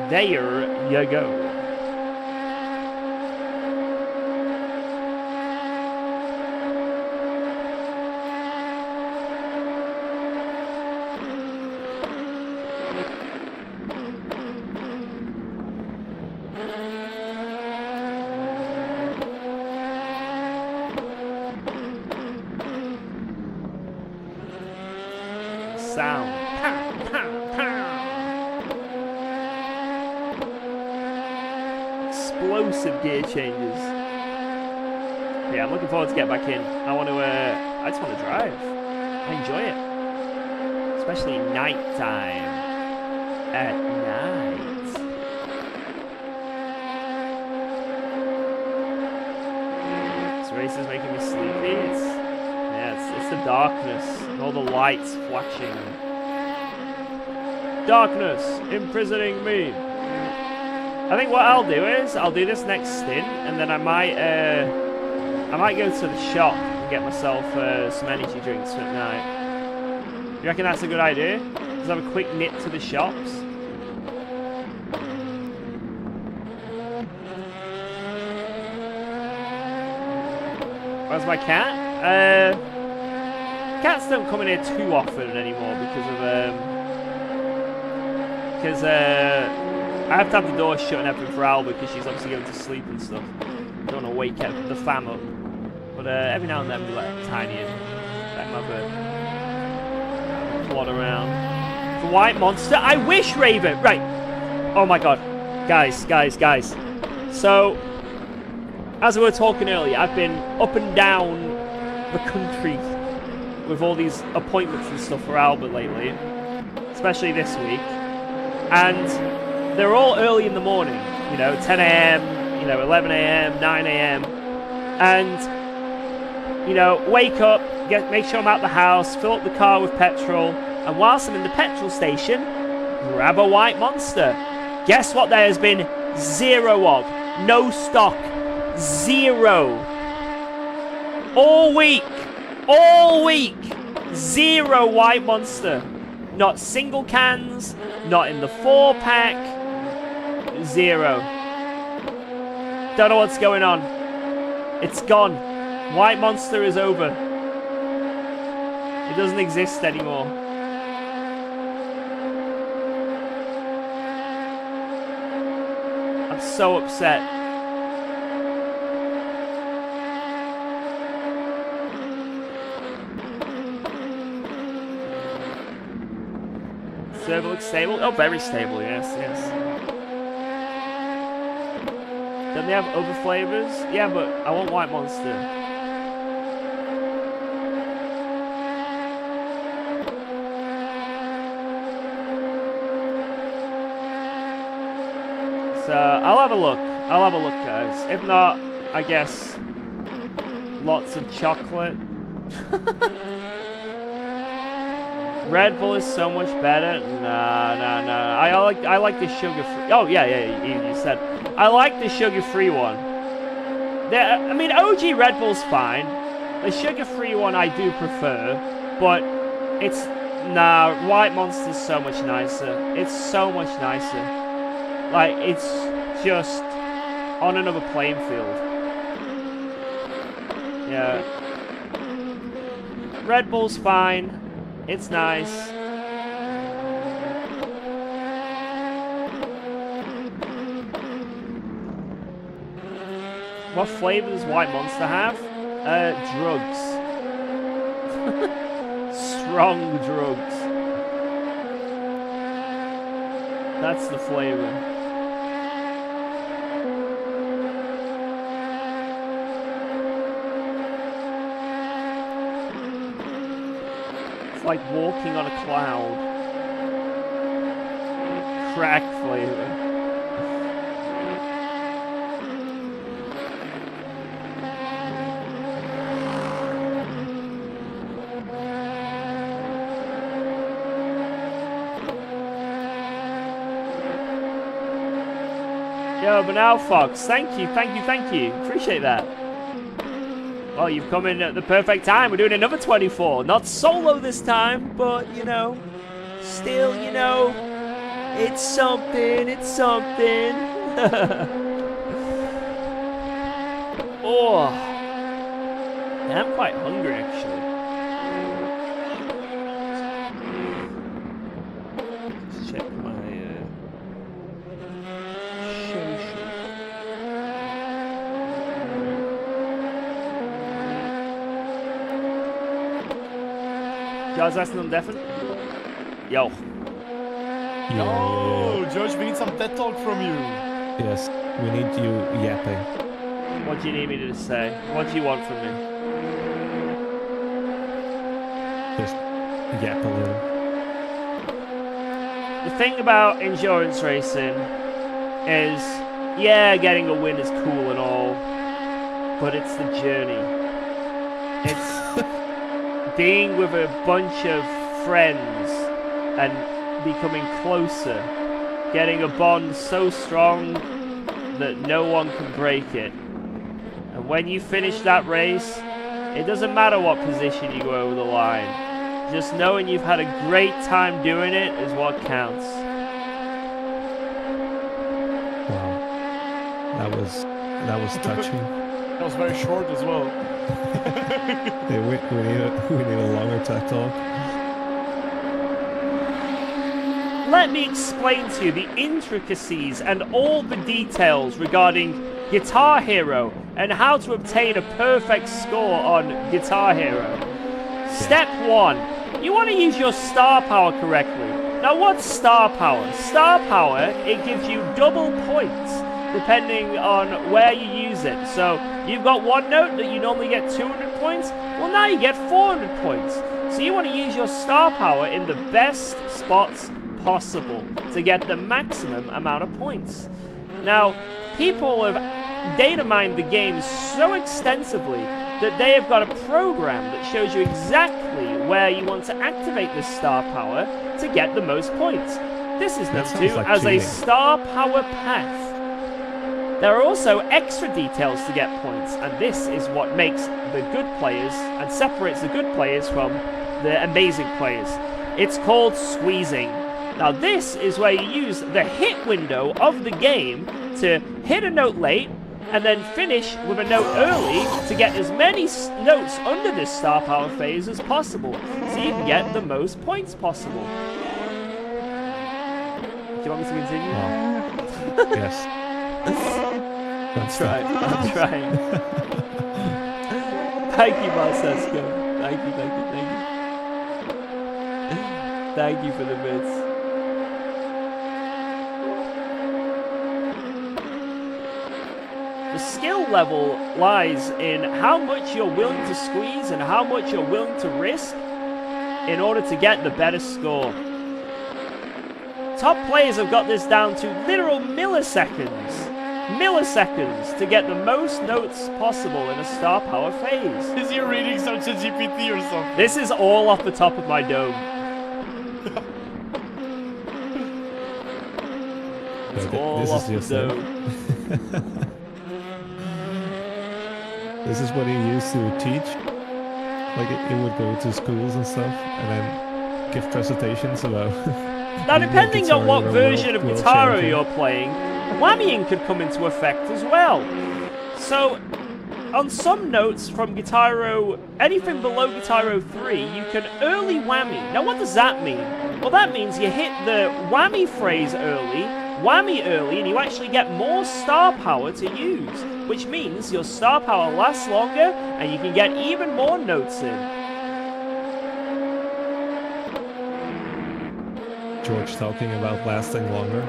There you go. sound. Pow, pow, pow. Explosive gear changes. Yeah, I'm looking forward to get back in. I just want to drive. I enjoy it. Especially night time. At night. This race is making me sleepy. It's the darkness and all the lights flashing. Darkness imprisoning me. I think what I'll do is I'll do this next stint, and then I might go to the shop and get myself some energy drinks at night. You reckon that's a good idea? Just have a quick nip to the shops. Where's my cat? Cats don't come in here too often anymore because I have to have the door shut and everything for Al because she's obviously going to sleep and stuff. Don't want to wake the fam up. But every now and then we let Tiny in. Let him have a plod around. The white monster. I wish, Raven. Right. Oh my god. Guys. So, as we were talking earlier, I've been up and down the country with all these appointments and stuff for Albert lately. Especially this week. And they're all early in the morning. You know, 10 a.m., 11 a.m., 9 a.m. And, wake up, make sure I'm out the house, fill up the car with petrol, and whilst I'm in the petrol station, grab a white monster. Guess what there has been zero of? No stock. Zero. All week. Zero white monster. Not single cans, not in the 4-pack. Zero. Don't know what's going on. It's gone. White monster is over. It doesn't exist anymore. I'm so upset. Server looks stable. Oh, very stable, yes. Don't they have other flavors? Yeah, but I want white monster. So, I'll have a look, guys. If not, I guess lots of chocolate. Red Bull is so much better. Nah. I like the sugar-free. Oh yeah. You said I like the sugar-free one. I mean, OG Red Bull's fine. The sugar-free one I do prefer, but White Monster's so much nicer. It's so much nicer. Like, it's just on another playing field. Yeah. Red Bull's fine. It's nice. What flavor does White Monster have? Drugs. Strong drugs. That's the flavor. Like walking on a cloud. Crack flavor. Yo, Banal Fox, thank you. Appreciate that. Well, you've come in at the perfect time. We're doing another 24. Not solo this time, but, still, it's something. Oh. Yeah, I'm quite hungry, actually. Let's check my, Guys, that's not definite. Yo. Oh, George, we need some TED talk from you. Yes, we need you yapping. What do you need me to say? What do you want from me? Just yap a little. The thing about endurance racing is, yeah, getting a win is cool and all, but it's the journey. It's being with a bunch of friends and becoming closer, getting a bond so strong that no one can break it. And when you finish that race, it doesn't matter what position you go over the line. Just knowing you've had a great time doing it is what counts. Wow, that was touching. That was very short as well. Yeah, we need a longer TED talk. Let me explain to you the intricacies and all the details regarding Guitar Hero and how to obtain a perfect score on Guitar Hero. Step 1. You want to use your star power correctly. Now what's star power? Star power, it gives you double points depending on where you use it. So you've got one note that you normally get 200 points. Well, now you get 400 points. So you want to use your star power in the best spots possible to get the maximum amount of points. Now, people have data mined the game so extensively that they have got a program that shows you exactly where you want to activate this star power to get the most points. This is known as a star power path. There are also extra details to get points, and this is what makes the good players and separates the good players from the amazing players. It's called squeezing. Now this is where you use the hit window of the game to hit a note late and then finish with a note early to get as many notes under this star power phase as possible, so you can get the most points possible. Do you want me to continue? Oh. Yes. I'm trying. Thank you, Marcesco. Thank you. Thank you for the bits. The skill level lies in how much you're willing to squeeze and how much you're willing to risk in order to get the better score. Top players have got this down to literal milliseconds to get the most notes possible in a star power phase. Is he reading some GPT or something? This is all off the top of my dome. It's all this off is the just dome. This is what he used to teach. Like, it would go to schools and stuff, and then give presentations about... Now, depending on what version of Guitar Hero you're playing, whammying could come into effect as well. So, on some notes from Guitar Hero, anything below Guitar Hero 3, you can early whammy. Now, what does that mean? Well, that means you hit the whammy phrase early, and you actually get more star power to use, which means your star power lasts longer, and you can get even more notes in. George talking about lasting longer.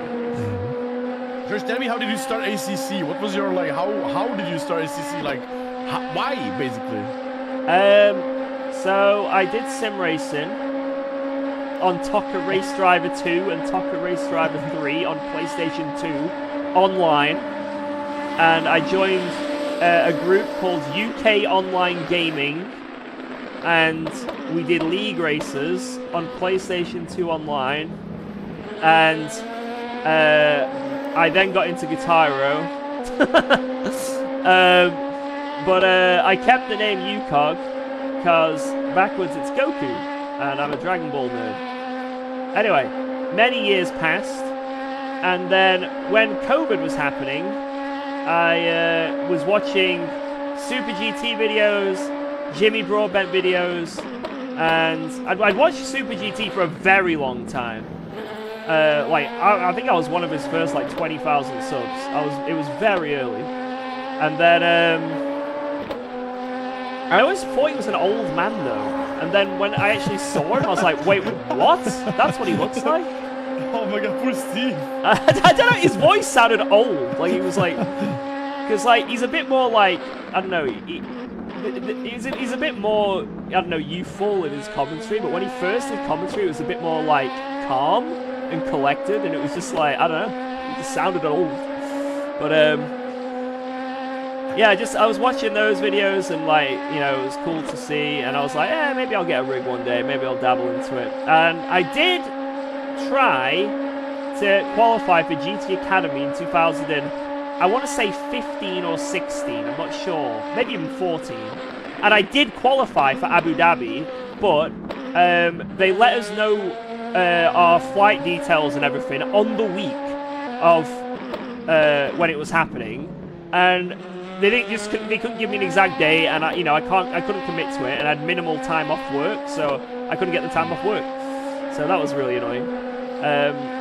George, tell me, how did you start ACC? What was your, like, how did you start ACC? Like, why, basically? So I did sim racing on Tokka Race Driver 2 and Tokka Race Driver 3 on PlayStation 2 online, and I joined a group called UK Online Gaming, and we did league races on PlayStation 2 online, and I then got into Guitar Hero, but I kept the name UKOG because backwards it's Goku, and I'm a Dragon Ball nerd. Anyway, many years passed, and then when COVID was happening, I was watching Super GT videos, Jimmy Broadbent videos, and I'd watched Super GT for a very long time. I think I was one of his first 20,000 subs. It was very early, and then I always thought he was an old man though. And then when I actually saw him, I was like, wait, what? That's what he looks like? Oh my god, poor Steve. I don't know, his voice sounded old. Like, he was like... Because, like, he's a bit more, like... I don't know, he's a bit more, I don't know, youthful in his commentary. But when he first did commentary, it was a bit more, like, calm and collected. And it was just like, I don't know, it just sounded old. But, yeah, I was watching those videos and, like, you know, it was cool to see. And I was like, yeah, maybe I'll get a rig one day. Maybe I'll dabble into it. And I did try to qualify for GT Academy in 2000 and I want to say 15 or 16, I'm not sure, maybe even 14. And I did qualify for Abu Dhabi, but they let us know our flight details and everything on the week of when it was happening, and they couldn't give me an exact day, and I couldn't commit to it, and I had minimal time off work, so I couldn't get the time off work. So that was really annoying.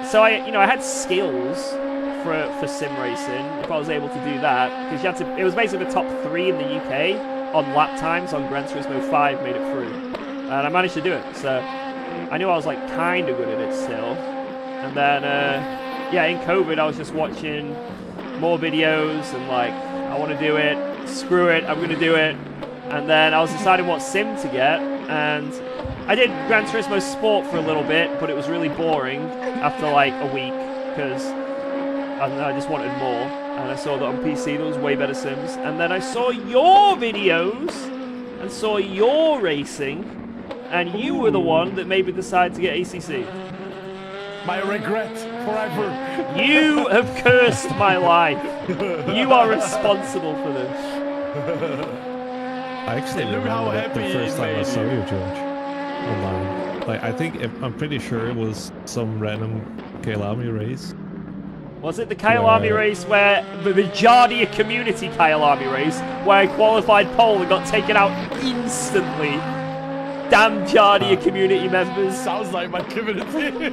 So I had skills for sim racing if I was able to do that, because it was basically the top 3 in the UK on lap times on Gran Turismo 5 made it through, and I managed to do it. So I knew I was like kind of good at it still. And then yeah, in COVID I was just watching more videos and like, I want to do it, screw it, I'm gonna do it. And then I was deciding what sim to get, and I did Gran Turismo Sport for a little bit, but it was really boring after like a week because I don't know, I just wanted more. And I saw that on PC there was way better sims. And then I saw your videos and saw your racing, and you were the one that made me decide to get ACC. My regret forever. You have cursed my life. You are responsible for this. I actually Look how remember that the happy first it time I made saw you. you, George, online. Like, I'm pretty sure it was some random Kailami race. Was it the Kyalami race where the Jardia community Kyalami race where I qualified pole and got taken out instantly? Damn Jardia community members. Sounds like my community.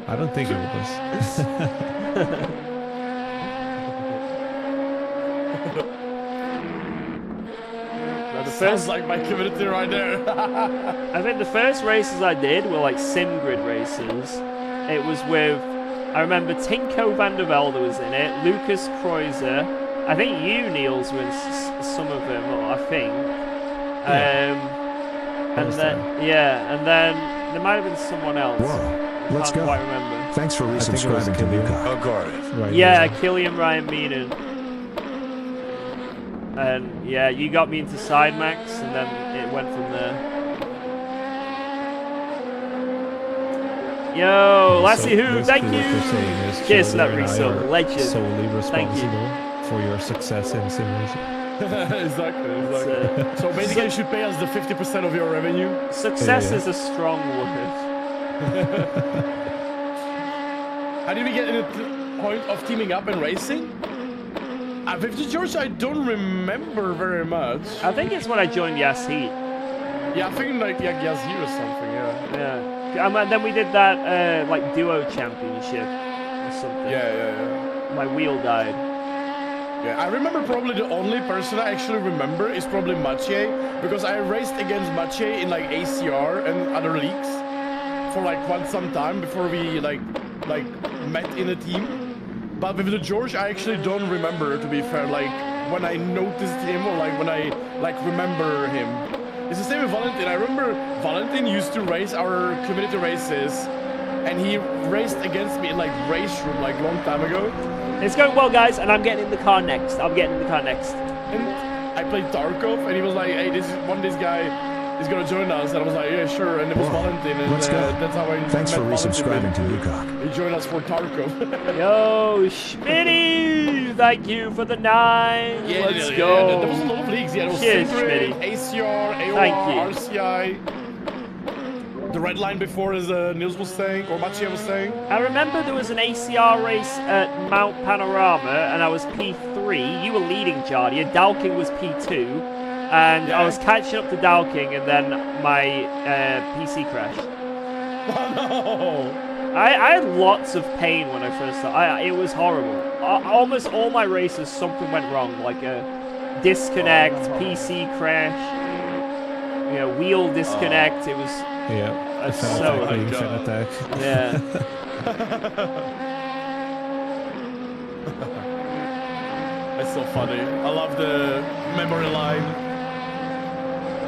I don't think it was. Sounds like my community right there. I think the first races I did were like sim grid races. It was with, I remember Tinko van der Velde was in it, Lucas Kreuzer. I think you, Niels, were in some of them, I think. And then, yeah, and then there might have been someone else. Whoa, let's Can't go. quite remember. Thanks for think it was resubscribing to Killian. UKOG. Oh, God. Right, Yeah, Killian Ryan Meenan. And yeah, you got me into Sidemax, and then it went from there. Yo, Lassie Who, thank basically what you're saying you! is Cheers to that Jordan and I resub, are legend. solely Thank you. responsible for your success in simulation. Exactly. It's, So basically you should pay us the 50% of your revenue. Success Yeah. is a strong word. How did we get to the point of teaming up and racing? With George, I don't remember very much. I think it's when I joined Yas Heat. Yeah, I think like Yazir or something, yeah. Yeah. And then we did that like duo championship or something. Yeah. My wheel died. Yeah, I remember probably the only person I actually remember is probably Mathieu, because I raced against Mathieu in like ACR and other leagues for like quite some time before we like met in a team. But with the George, I actually don't remember, to be fair, like when I noticed him or like when I like remember him. It's the same with Valentin. I remember Valentin used to race our community races, and he raced against me in like race room like long time ago. It's going well, guys, and I'm getting in the car next. And I played Tarkov, and he was like, "Hey, this guy is gonna join us," and I was like, "Yeah, sure." And it was Whoa, Valentin, and let's go. that's how I Thanks met for Valentin. resubscribing to UKOG. He joined us for Tarkov. Yo, Schmitty! Thank you for the 9. Let's go. Yeah, there was a lot of leagues. Yeah, there was Cheers, Sindri, Schmitty. ACR, Thank AOR, you. RCI. The red line before, as Niels was saying, or Mathieu was saying. I remember there was an ACR race at Mount Panorama, and I was P3. You were leading, Jardia. Dalking was P2. And I was catching up to Dalking, and then my PC crashed. Oh no! I had lots of pain when I first started. It was horrible. Almost all my races, something went wrong, like a disconnect, PC crash. wheel disconnect. It was Yeah. so Fan attack. yeah. That's so funny. I love the memory line.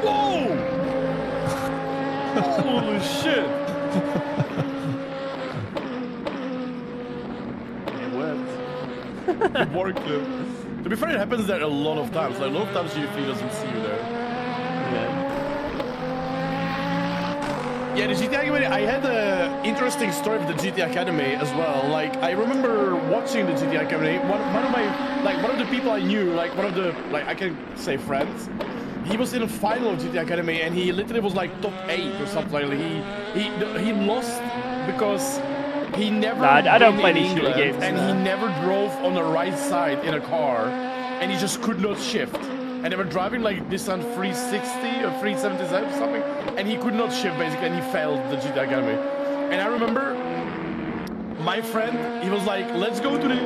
Whoa! Holy shit! It worked. It worked. To be fair, it happens there a lot of times. Like, a lot of times GT doesn't see you there. Yeah, the GT Academy, I had an interesting story with the GT Academy as well. Like, I remember watching the GT Academy. One of the people I knew, I can say friends, he was in a final of GT Academy and he literally was like top 8 or something. Like, he lost because he never I don't play in these England, games, and he never drove on the right side in a car, and he just could not shift. And they were driving like Nissan 360 or 377 or something, and he could not shift basically, and he failed the GT Academy. And I remember my friend, he was like, "Let's go to the."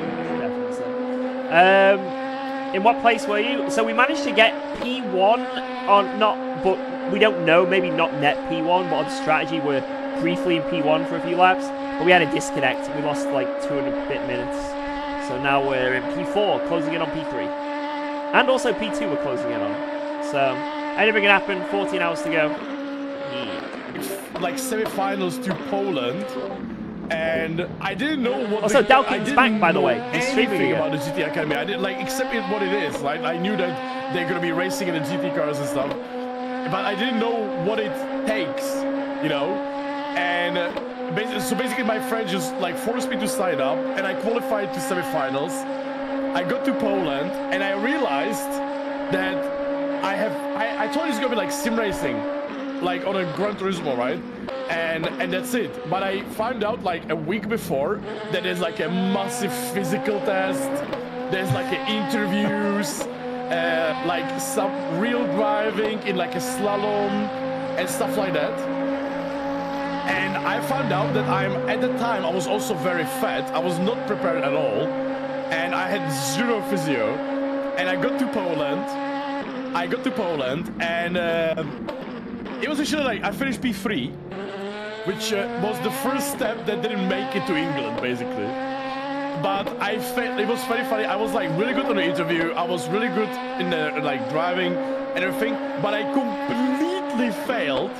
In what place were you? So we managed to get P1 on but we don't know, maybe not net P1, but on strategy we're briefly in P1 for a few laps. But we had a disconnect. We lost like 2 and a bit minutes. So now we're in P4, closing in on P3. And also P2 we're closing in on. So anything can happen, 14 hours to go. Yeah. Like semi-finals to Poland. And I didn't know what. Also, Dalkin's back, by the way. He's streaming anything about the GT Academy. I didn't except what it is. Like, I knew that they're gonna be racing in the GT cars and stuff, but I didn't know what it takes, And basically, my friend just forced me to sign up, and I qualified to semifinals. I got to Poland, and I realized that I thought it's gonna be like sim racing, like on a Gran Turismo, right? And that's it. But I found out like a week before that there's like a massive physical test. There's like interviews, like some real driving in like a slalom and stuff like that. And I found out that at the time I was also very fat. I was not prepared at all, and I had zero physio. And I got to Poland. And it was actually like I finished P3. Which was the first step that didn't make it to England, basically. But it was very funny. I was like really good on the interview. I was really good in the driving and everything. But I completely failed.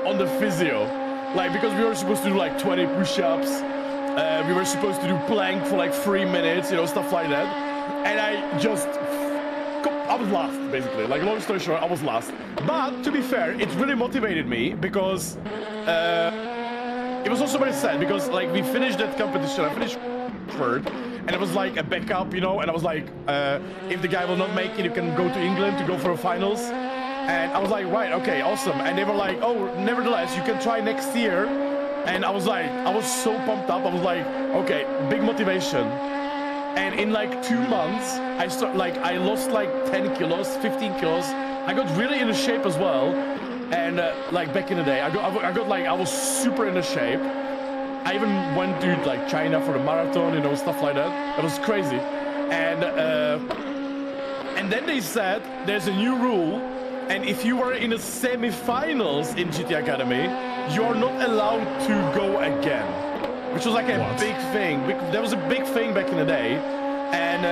On the physio. Because we were supposed to do 20 push-ups. We were supposed to do plank for 3 minutes, stuff like that. And I was last, basically. Long story short, I was last. But, to be fair, it really motivated me because it was also very sad because, we finished that competition. I finished third, and it was like a backup, and I was like, if the guy will not make it, you can go to England to go for finals. And I was like, right, okay, awesome. And they were like, oh, nevertheless, you can try next year. And I was so pumped up. I was like, okay, big motivation. And in 2 months, I lost 10 kilos, 15 kilos. I got really into shape as well. And back in the day, I was super into shape. I even went to China for the marathon, stuff like that. It was crazy. And then they said there's a new rule, and if you are in the semi-finals in GT Academy, you are not allowed to go again. Which was a big thing. That was a big thing back in the day, and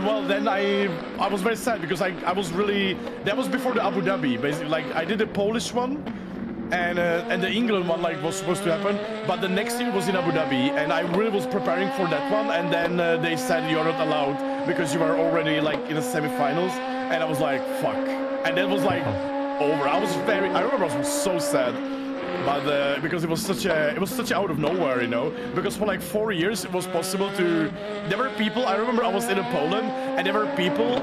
well, then I was very sad because I was really, that was before the Abu Dhabi, basically. I did the Polish one, and the England one was supposed to happen, but the next year was in Abu Dhabi, and I really was preparing for that one, and then they said you're not allowed because you are already in the semi-finals, and I was like, fuck, and that was over. I remember I was so sad. But because it was such out of nowhere, because for 4 years it was possible to. There were people. I remember I was in Poland, and there were people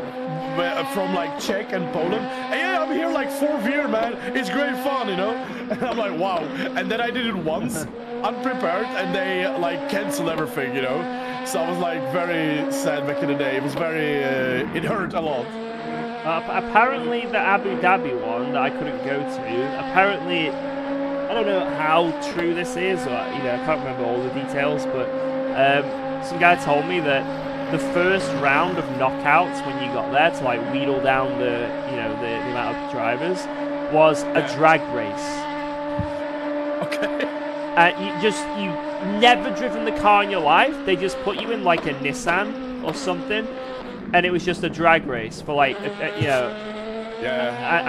from Czech and Poland. Hey, yeah, I'm here 4th year, man. It's great fun, And I'm like, wow. And then I did it once, unprepared, and they canceled everything, So I was very sad back in the day. It was very. It hurt a lot. Apparently, the Abu Dhabi one that I couldn't go to. Apparently. I don't know how true this is, or I can't remember all the details, but some guy told me that the first round of knockouts when you got there to like wheedle down the the amount of drivers was a drag race. Okay. You never driven the car in your life. They just put you in like a Nissan or something, and it was just a drag race for like Yeah.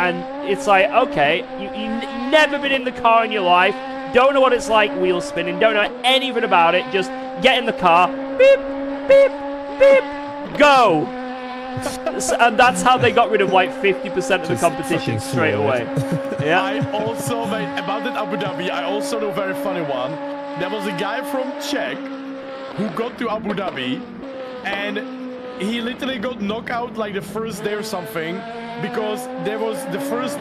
And it's like, okay, you never been in the car in your life, don't know what it's like wheel spinning, don't know anything about it, just get in the car, beep, beep, beep, go. And that's how they got rid of like 50% of the competition straight away. Yeah. I also, mate, about that Abu Dhabi, I also know a very funny one. There was a guy from Czech who got to Abu Dhabi, and he literally got knocked out like the first day or something, because there was the first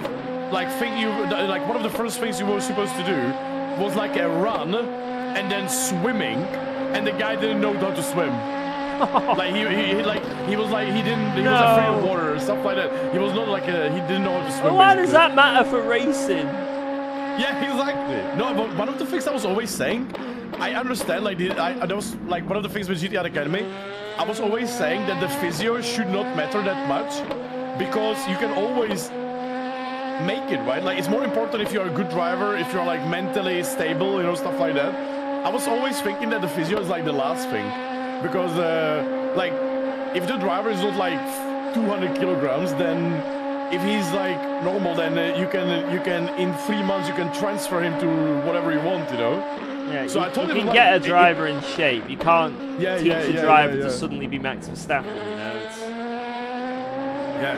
one of the first things you were supposed to do was like a run and then swimming, and the guy didn't know how to swim. Like he was afraid of water or stuff like that. He was not like he didn't know how to swim. Well, why does that matter for racing? Yeah, exactly. No, but one of the things I was always saying, I understand, like, there was, like, one of the things with GTR Academy, I was always saying that the physio should not matter that much, because you can always make it, right? Like, it's more important if you're a good driver, if you're, like, mentally stable, stuff like that. I was always thinking that the physio is, like, the last thing, because, like, if the driver is not, like, 200 kilograms, then if he's like normal, then you can in 3 months you can transfer him to whatever you want, Yeah, so you, I told you him, can like, get a driver in shape. You can't teach a driver to yeah. suddenly be Max Verstappen. It's Yeah.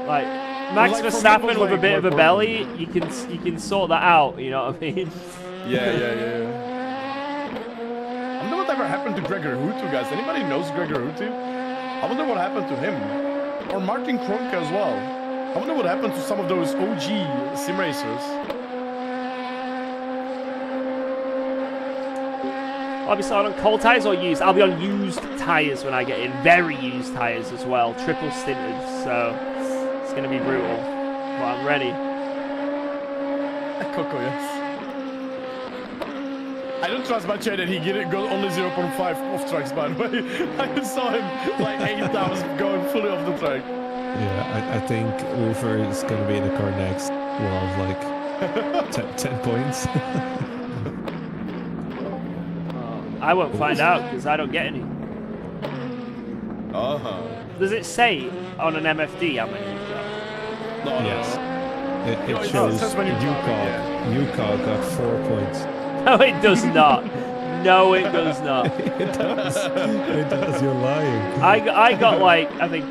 like Max Well, like, for me, it Verstappen was, with a like, bit of a more belly. You can sort that out. You know what I mean? Yeah. I wonder what ever happened to Gregor Hutu, guys. Anybody knows Gregor Hutu? I wonder what happened to him, or Martin Kronke as well. I wonder what happened to some of those OG sim racers. I'll be starting on cold tires or used. I'll be on used tires when I get in. Very used tires as well. Triple stinted, so it's going to be brutal. But I'm ready. Coco, yes. I don't trust Maciej that he got only 0.5 off tracks, by the way. I saw him like 8,000 going fully off the track. Yeah, I think Wolfer is going to be in the car next. We'll have like 10 points. I won't find out because I don't get any. Does it say on an MFD how many you've got? No. Yes. It No, shows says when you drop it, UKOG got 4 points. No, it does not. No, it does not. It does. It does. You're lying. I got like, I think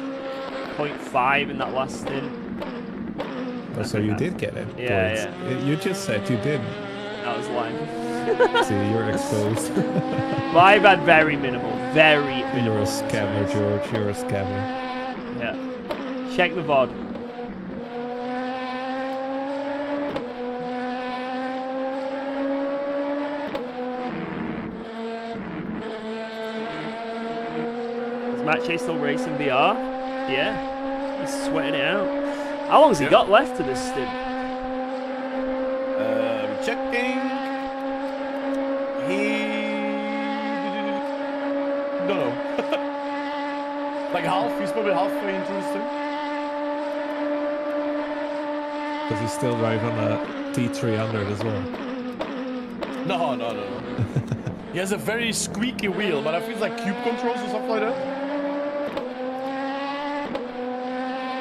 0.5 in that last stint. Oh, so you did get it. Yeah. You just said you didn't. I was lying. See, you're exposed. But I've had very minimal. Very minimal. You're a scammer, George. You're a scammer. Yeah. Check the VOD. Is Maciej still racing VR? Yeah. He's sweating it out. How long has he got left to this stint? Checking. He don't know. Like half. He's probably halfway into this thing. Does he still drive on a T300 as well? No. He has a very squeaky wheel, but I think it's like cube controls or something like that.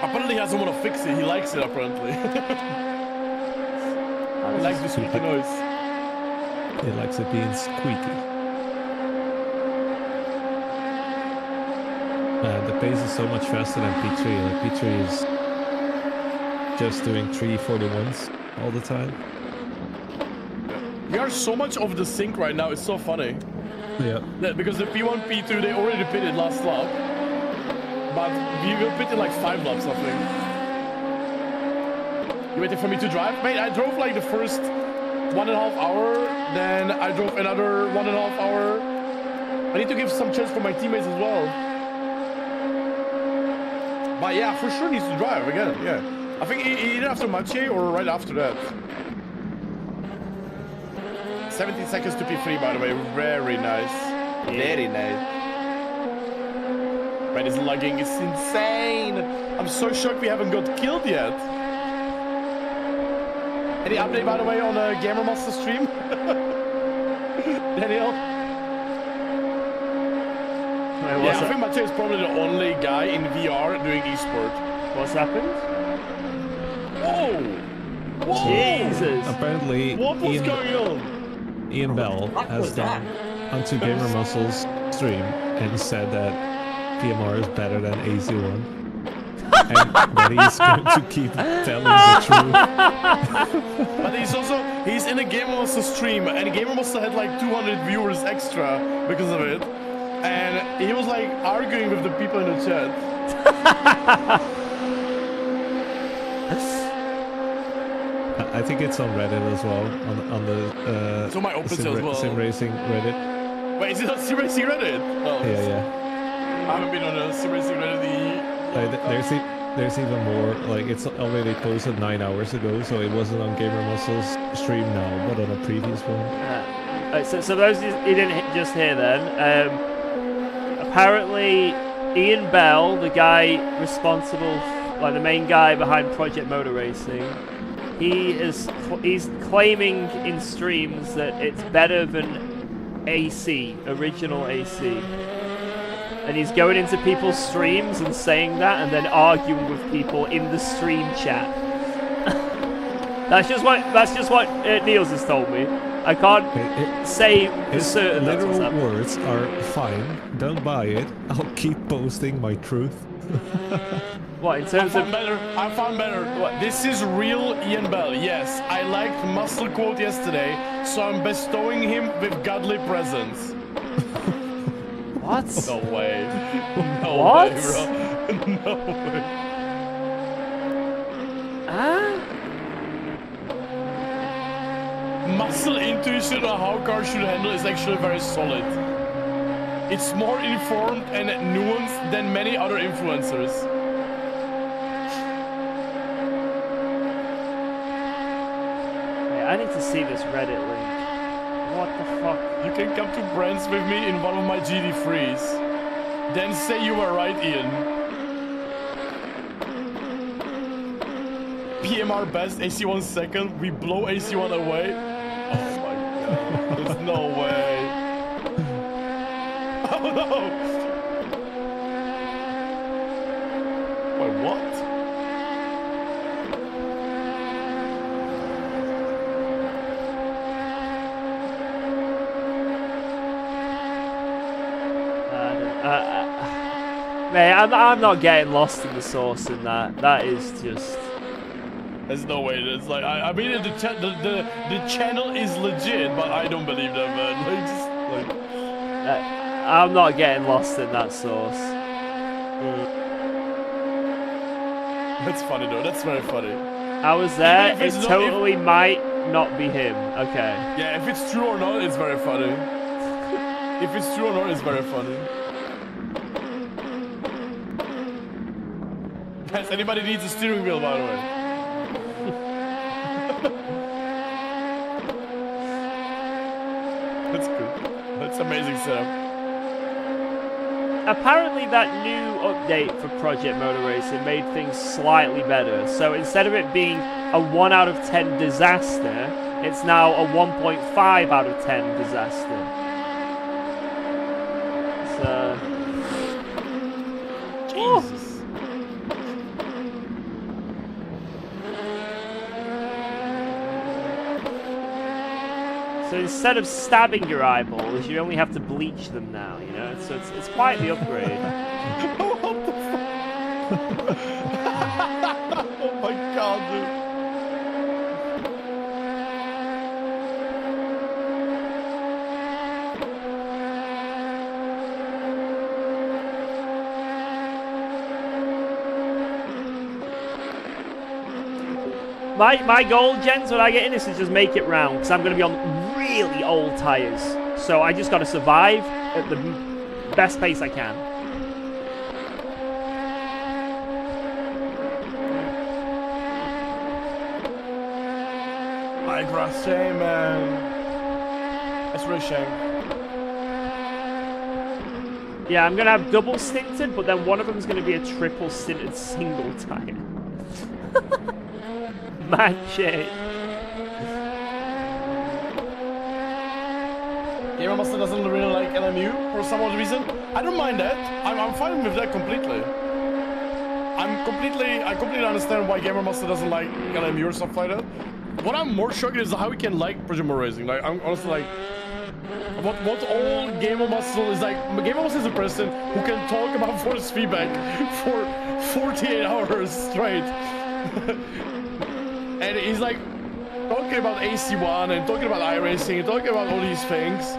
Apparently he doesn't want to fix it. He likes it apparently. He likes the squeaky noise. He likes it being squeaky. Man, the pace is so much faster than P3. Like P3 is just doing 341s all the time. We are so much over the sync right now. It's so funny. Yeah. Because the P1, P2, they already pitted last lap. But we will pit in like 5 laps, I think. You waiting for me to drive? Mate, I drove like the first 1.5 hour, then I drove another 1.5 hour. I need to give some chance for my teammates as well. But yeah, for sure needs to drive again, yeah. I think either after Maciej or right after that. 17 seconds to P3, by the way. Very nice. Very nice. Man, it's lagging. It's insane. I'm so shocked we haven't got killed yet. Any update, by the way, on a Gamer Monster stream? Daniel? Wait, I think Mateo is probably the only guy in VR doing esport. What's happened? Whoa! Whoa! Jesus! Apparently, What was Ian, going on? Ian Bell What has was that? gone onto Gamer Muscle's stream and said that PMR is better than AC1. And that he's going to keep telling the truth. But he's in a Gamer Monster stream, and Gamer Monster had like 200 viewers extra because of it. And he was like arguing with the people in the chat. I think it's on Reddit as well, on the It's on my OpenSea as well. Sim Racing Reddit. Wait, is it on Sim Racing Reddit? Oh, Yeah. I haven't been on a Sim Racing Reddit. There's even more. Like it's already posted 9 hours ago, so it wasn't on Gamer Muscle's stream now, but on a previous one. So those you didn't just hear then. Apparently, Ian Bell, the guy responsible, like the main guy behind Project Motor Racing, he's claiming in streams that it's better than AC, original AC. And he's going into people's streams and saying that, and then arguing with people in the stream chat. That's just what Niels has told me. I can't say for His certain that's what's literal happening. words are fine. Don't buy it. I'll keep posting my truth. What in I terms of? found better. What? This is real Ian Bell. Yes, I liked Muscle quote yesterday, so I'm bestowing him with godly presence. What? No way. No What? way, bro. No way. Huh? Muscle intuition on how cars should handle is actually very solid. It's more informed and nuanced than many other influencers. Wait, I need to see this Reddit link. What the fuck? You can come to Brands with me in one of my GD3s. Then say you were right, Ian. PMR best, AC1 second, we blow AC1 away. Oh my god, there's no way. Oh no! Wait, what? Man, I'm not getting lost in the source in that. That is just. There's no way. It's like I mean the channel is legit, but I don't believe them, man. Like I'm not getting lost in that source. That's funny though. That's very funny. I was there. Even if It it's not- totally might not be him. Okay. Yeah, if it's true or not, it's very funny. If it's true or not, it's very funny. Guys, anybody needs a steering wheel, by the way? That's cool. That's amazing setup. Apparently that new update for Project Motor Racing made things slightly better. So instead of it being a 1 out of 10 disaster, it's now a 1.5 out of 10 disaster. So... Jesus. So instead of stabbing your eyeballs, you only have to bleach them now, you know? So it's quite the upgrade. What the fuck? Oh my god, dude. My goal, gents, when I get in this is just make it round, because I'm going to be on really old tyres. So I just got to survive at the best pace I can. My grass shame, man. That's really shame. Yeah, I'm gonna have double stinted, but then one of them's gonna be a triple stinted single tire. Man shit. Gamer Master doesn't really like LMU for some odd reason. I don't mind that. I'm fine with that completely. I completely understand why Gamer Master doesn't like LMU or stuff like that. What I'm more shocked is how he can like Project Motor Racing. Like, I'm honestly like, what all Gamer Master is like. Gamer Master is a person who can talk about force feedback for 48 hours straight. And he's like talking about AC1 and talking about iRacing and talking about all these things.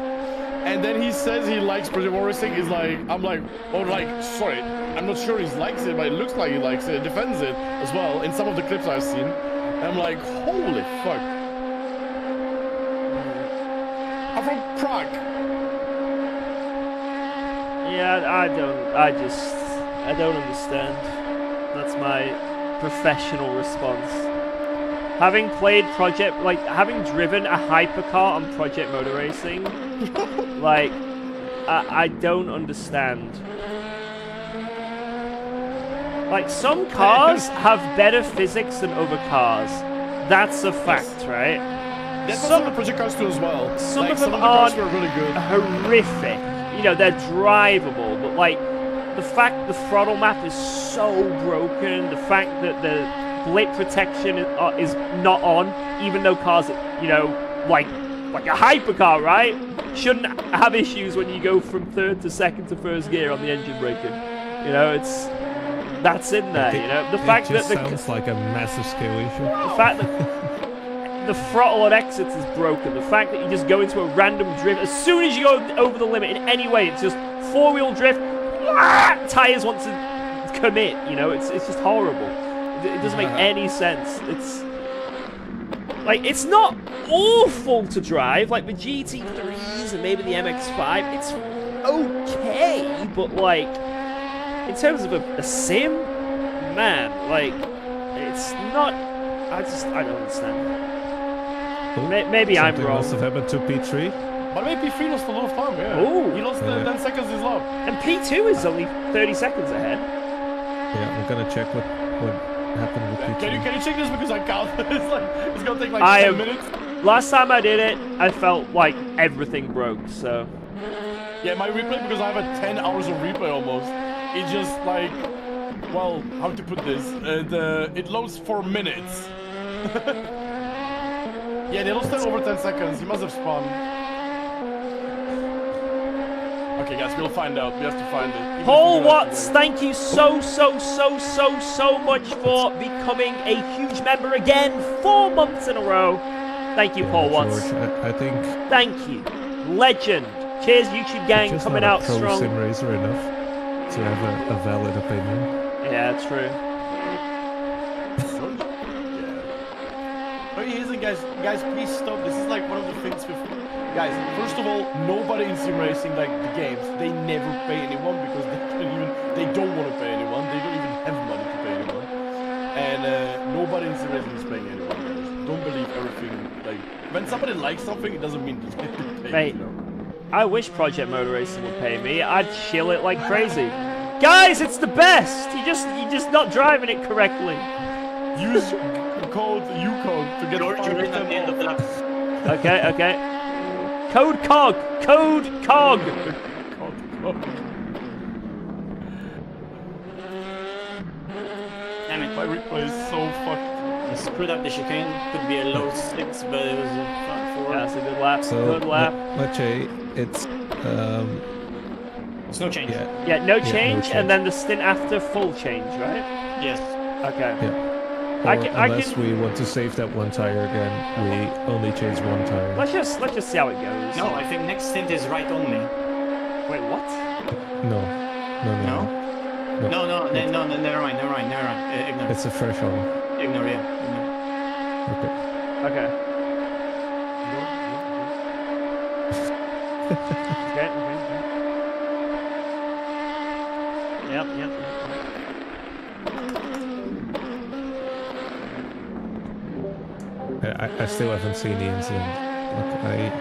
And then he says he likes Project Motor Racing. Is like, I'm like, oh, like, sorry, I'm not sure he likes it, but it looks like he likes it, defends it as well in some of the clips I've seen. And I'm like, holy fuck. I'm from Prague. Yeah, I don't understand. That's my professional response. Having played having driven a hypercar on Project Motor Racing, like, I don't understand. Like, some cars have better physics than other cars. That's a fact, right? That's some of the Project cars too as well. Some like, of them the are cars were really good. horrific. You know, they're drivable, but like, the fact the throttle map is so broken, the fact that the blade protection is not on, even though cars, you know, like a hypercar, right? Shouldn't have issues when you go from third to second to first gear on the engine braking. You know, that's in there. You know, the fact that sounds like a massive scale issue. The fact that the throttle on exits is broken. The fact that you just go into a random drift as soon as you go over the limit in any way, it's just four-wheel drift. Tires want to commit. You know, it's just horrible. It doesn't make any sense. It's not awful to drive, like the GT3s and maybe the MX-5. It's okay, but like, in terms of a sim, man, like, it's not. I don't understand. Maybe I'm wrong. Must have happened to P3. But maybe P3 lost a lot of time. Yeah. Ooh. He lost 10 seconds his lap. And P2 is only 30 seconds ahead. Yeah, I'm gonna check what happened with P2. Can you check this because I can't? It's gonna take like 10 minutes. Last time I did it, I felt like everything broke. So. Yeah, my replay, because I have a 10 hours of replay almost. It's just like, well, how to put this? It loads for minutes. Yeah, they lost over 10 seconds. He must have spun. Okay, guys, we'll find out. We have to find it. Paul Watts, thank you so much for becoming a huge member again, 4 months in a row. Thank you, Paul Watts. George, I think. Thank you, legend. Cheers, YouTube gang, just coming not out a pro strong. Sim racer enough to have a valid opinion. Yeah, true. Oh, here's it, guys, please stop. This is like one of the things with guys. First of all, nobody in sim racing, like the games, they never pay anyone because they don't want to pay anyone. They don't even have money to pay anyone. And nobody in sim racing is paying anyone, guys. Don't believe everything. Like, when somebody likes something, it doesn't mean they pay. Mate, you know? I wish Project Motor Racing would pay me. I'd chill it like crazy. Guys, it's the best. You're just not driving it correctly. Use code UKOG to get George, you're in at the end of the lap. Okay. Code COG. Code COG. Damn it. My replay is so fucked. I screwed up the chicane. Could be a low 6, but it was a fun 4. That's a good lap. So, Good lap. Maciej, it's It's no change. Yeah, no change, no change. and then the stint after full change, right? Yes. Okay. Yeah. I Or can- unless we want to save that one tire again, we only change one tire. Let's just see how it goes. No, I think next stint is right on me. Wait, what? No. No? No, never mind. Ignore. It's a fresh one. Ignore, yeah. Okay. Okay. Okay. Yep. I still haven't seen the incident. Like,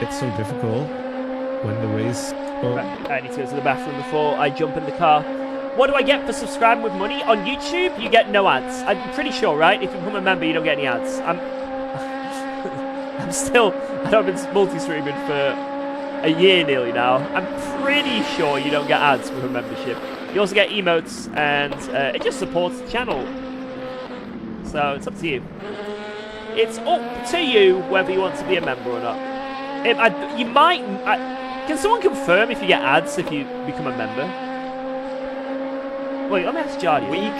it's so difficult when the race. Oh, Right, I need to go to the bathroom before I jump in the car. What do I get for subscribing with money? On YouTube, you get no ads. I'm pretty sure, right? If you become a member, you don't get any ads. I'm still... I know I've been multi-streaming for a year nearly now. I'm pretty sure you don't get ads with a membership. You also get emotes, and it just supports the channel. So, it's up to you. It's up to you whether you want to be a member or not. You might... can someone confirm if you get ads if you become a member? Wait, let me ask Jardy. We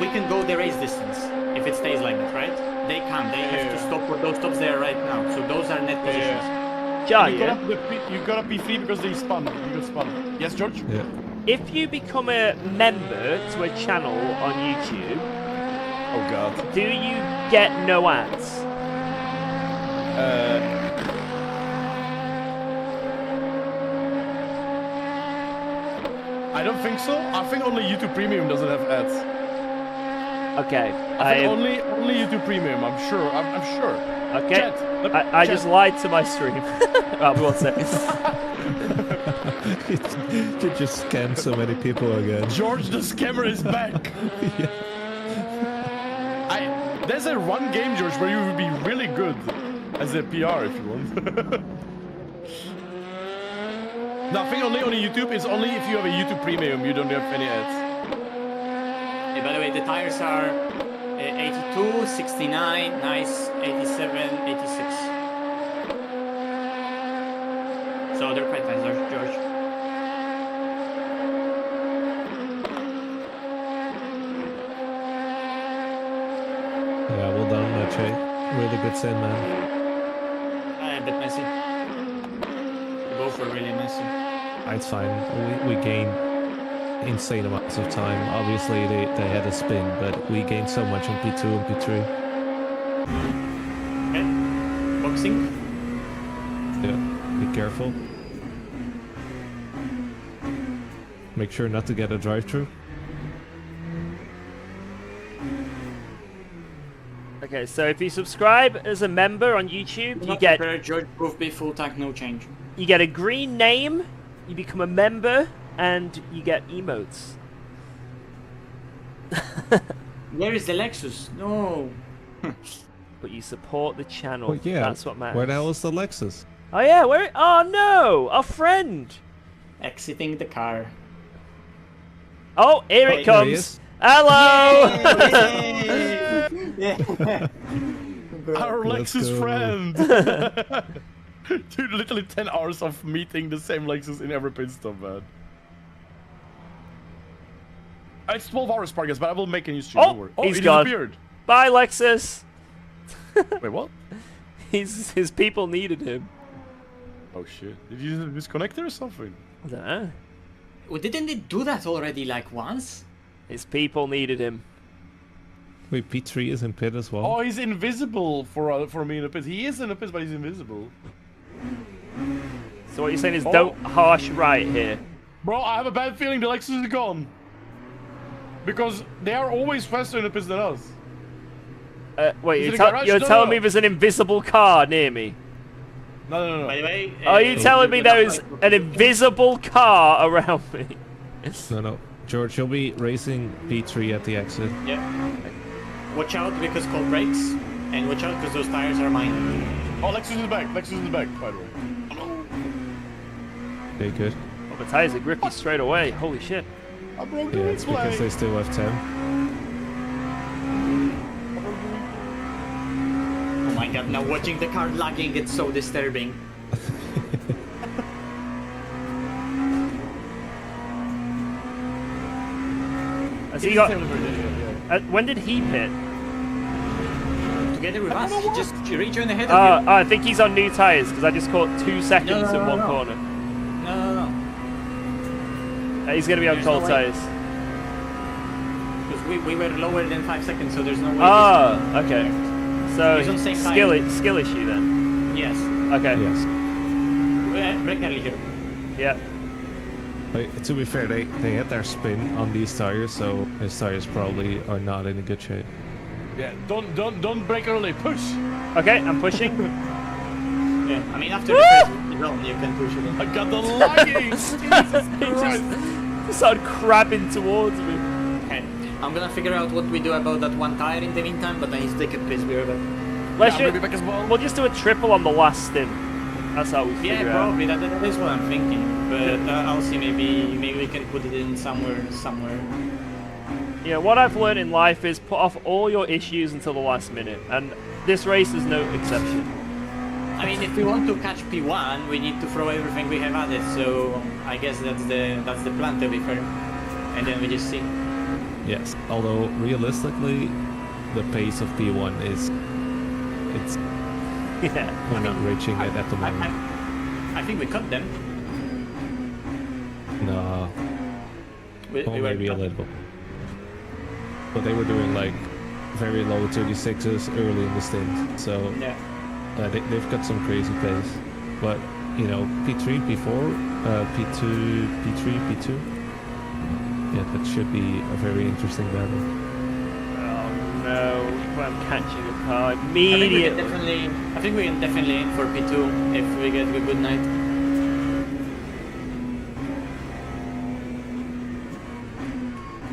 can go the race distance if it stays like that, right? They can't. They have to stop for those stops there right now. So those are net positions. Jardy, You got a P3 because they spun. You got spun. Yes, George? yeah. if you become a member to a channel on YouTube, Oh god. do you get no ads? I don't think so. I think only YouTube Premium doesn't have ads. Okay. I think only YouTube Premium. I'm sure. I'm sure. Okay. Chat, I chat. just lied to my stream. Right, one sec. You just scammed so many people again. George the scammer is back. Yeah. There's a one game, George, where you would be really good as a PR if you want. No, I think only on YouTube. It's only if you have a YouTube Premium, you don't have any ads. Hey, by the way, the tires are 82, 69, nice, 87, 86. So they're quite nice, George. Yeah, well done, Che. Really good send, man. A bit messy. They both were really messy. It's fine. We gained insane amounts of time. Obviously, they had a spin, but we gained so much on P2 and P3. Okay. Boxing. Yeah, be careful. Make sure not to get a drive-through. Okay, so if you subscribe as a member on YouTube, you get George Proof B full tank, no change. you get a green name, you become a member, and you get emotes. Where is the Lexus? No. But you support the channel. Oh yeah, That's what matters. Where the hell is the Lexus? Oh yeah, where? Oh no, our friend. Exiting the car. Oh, here it There he comes. is. Hello. Yeah. Our Let's Lexus go. friend. Dude, literally 10 hours of meeting the same Lexus in every pit stop, man. It's 12 hours, Pargas, but I will make a new stream. Oh, don't worry. he's he gone. disappeared. Bye, Lexus. Wait, what? His people needed him. Oh shit. Did you disconnect it or something? I don't know. Well, didn't they do that already like once? His people needed him. Wait, P3 is in pit as well. Oh, he's invisible for me in the pit. He is in the pit, but he's invisible. So what you're saying is Oh. don't harsh right here. Bro, I have a bad feeling the Lexus is gone. Because they are always faster in the pits than us. Wait, Is you're, it a garage? you're No, telling no. me there's an invisible car near me? No. By the way, Are you telling me there's an invisible car around me? No. George, you'll be racing P3 at the exit. Yeah. Watch out because cold brakes, and watch out because those tires are mine. Oh, Lexus is back. Lexus is back, by the way. Okay, good. Oh, the tires are grippy straight away. Holy shit. I broke the Yeah, it's because replay. they still have 10. Oh my god, now watching the car lagging, it's so disturbing. Has he got? When did he pit? Together with us, he just rejoined ahead Oh, of you. I think he's on new tires because I just caught 2 seconds in one corner. No. He's gonna be on There's cold no way. tires. Because we were lower than 5 seconds, so there's no way. Oh, okay. So He's on the same skill tire. skill issue then. Yes. Okay. Yes. Brake early here. Yeah. But to be fair, they had their spin on these tires, so his tires probably are not in a good shape. Yeah, don't brake early. Push. Okay, I'm pushing. Yeah, I mean after the first round you can push it in. I got the lagging! Jesus He Christ! just started crabbing towards me. Okay, I'm gonna figure out what we do about that one tire in the meantime, but I need to take a piss, be right back. Let's Yeah, ju- maybe back as well. We'll just do a triple on the last stint. That's how we Yeah, figure it out. probably, that is what I'm thinking, but I'll see, maybe we can put it in somewhere. Yeah, what I've learned in life is put off all your issues until the last minute, and this race is no exception. I mean, if we want to catch P1, we need to throw everything we have at it, so I guess that's the plan, to be fair. And then we just see. Yes. Although realistically, the pace of P1 it's Yeah. we're not reaching it at the moment. I think we cut them. No. We Well, were maybe a cut. little. But they were doing like very low 36s early in the stint, so Yeah. they've got some crazy pace. But you know, P3, P4, P2, P3, P2. Yeah, that should be a very interesting battle. Oh no, I'm catching a car I think immediately. we can definitely aim for P2 if we get a good night.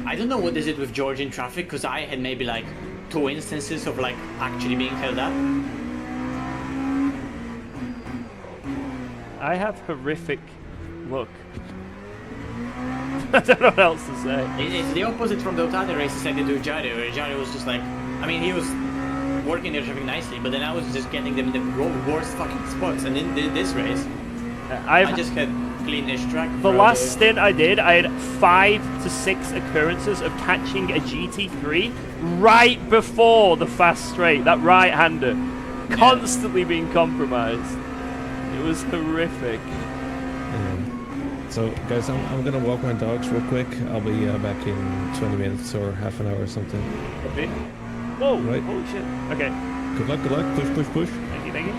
I don't know what is it with George in traffic, because I had maybe like 2 instances of like actually being held up. I have horrific luck. I don't know what else to say. It's the opposite from the other races I did with Jari, where Jari was just like, I mean, he was working their traffic nicely, but then I was just getting them in the worst fucking spots. And in this race, I just had clean-ish track. The last stint I did, I had 5 to 6 occurrences of catching a GT3 right before the fast straight, that right-hander, constantly being compromised. It was horrific. So guys, I'm gonna walk my dogs real quick. I'll be back in 20 minutes or half an hour or something. Okay. Whoa, Right. holy shit. Okay, Good luck, push, push, push. thank you, thank you.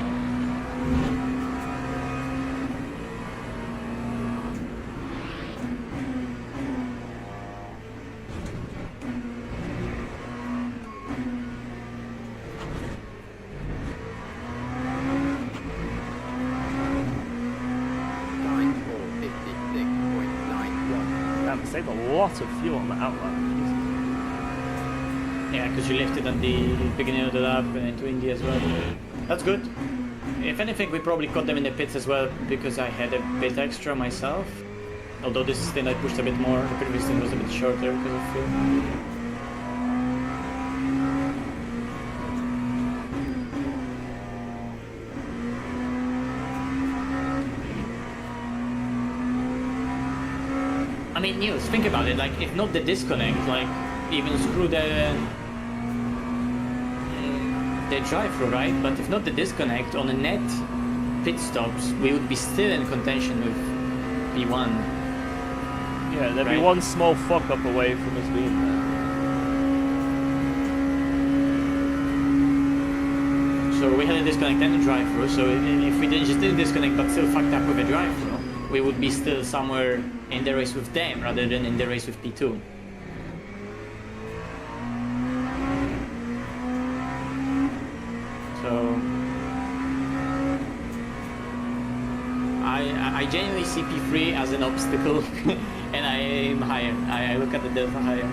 Damn, saved a lot of fuel on the outline. Yeah, because you left it at the beginning of the lap and into India as well. That's good. If anything, we probably caught them in the pits as well, because I had a bit extra myself. Although this stint I pushed a bit more, the previous stint was a bit shorter because of fuel. I mean, Niels, think about it, like, if not the disconnect, like, even screw the drive-through, right? But if not the disconnect, on a net pit stops, we would be still in contention with P1. Yeah, there'd be Right. one small fuck up away from us being there. So we had a disconnect and a drive-through, so if we just didn't disconnect but still fucked up with a drive-through, we would be still somewhere in the race with them rather than in the race with P2. So I genuinely see P3 as an obstacle and I aim higher. I look at the delta higher.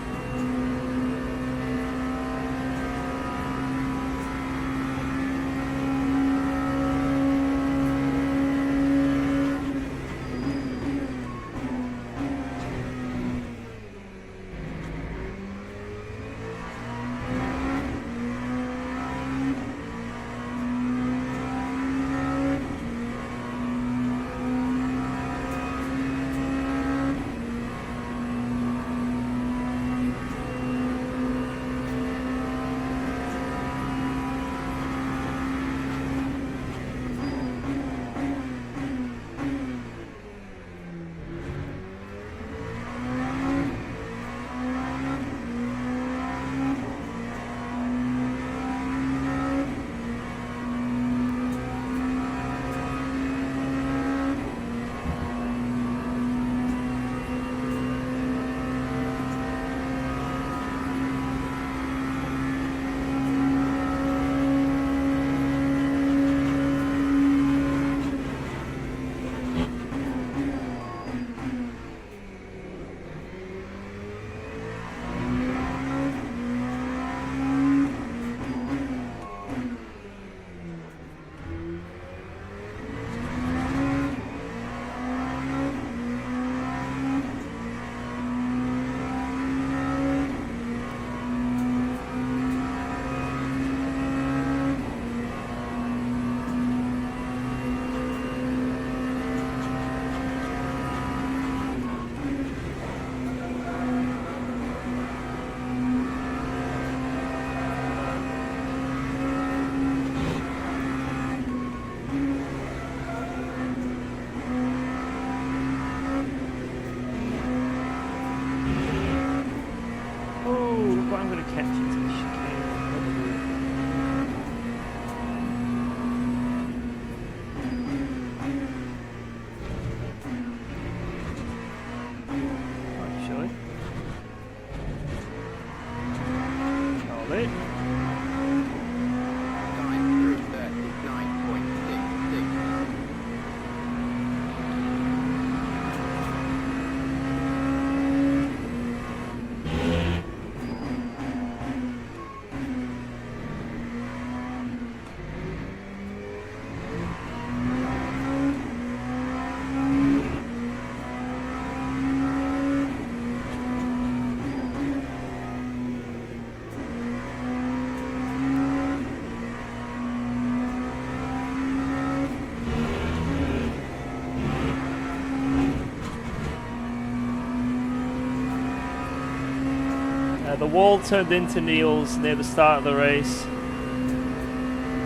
the wall turned into Neil's near the start of the race.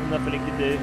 Nothing he could do.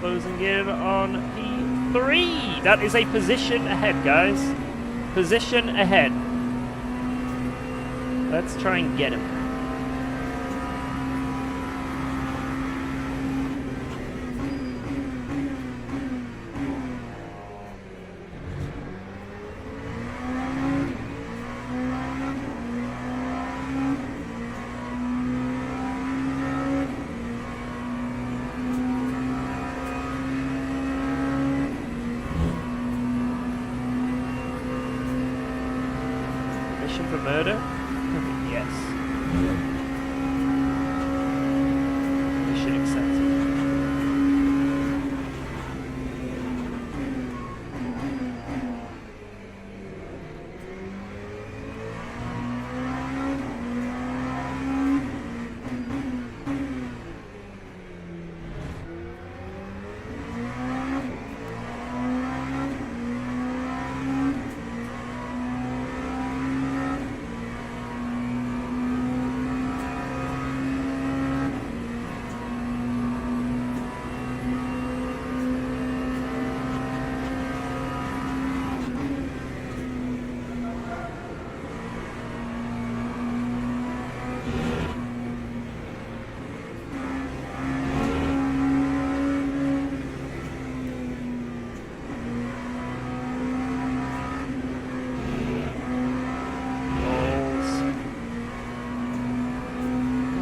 Closing in on P3. That is a position ahead, guys. Position ahead. Let's try and get him. For murder? Yes. Mission accepted.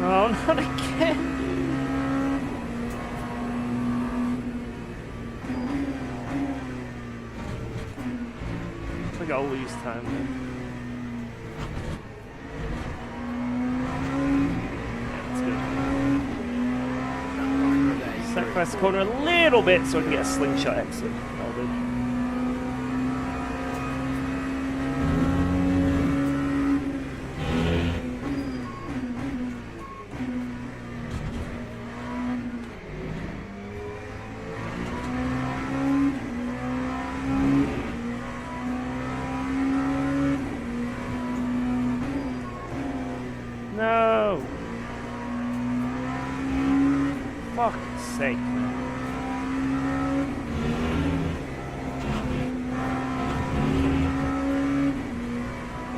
Oh, not again! I think I'll lose time then. Yeah, that's good. Sacrifice the corner a little bit so I can get a slingshot exit. All good. No! Fuck's sake, man.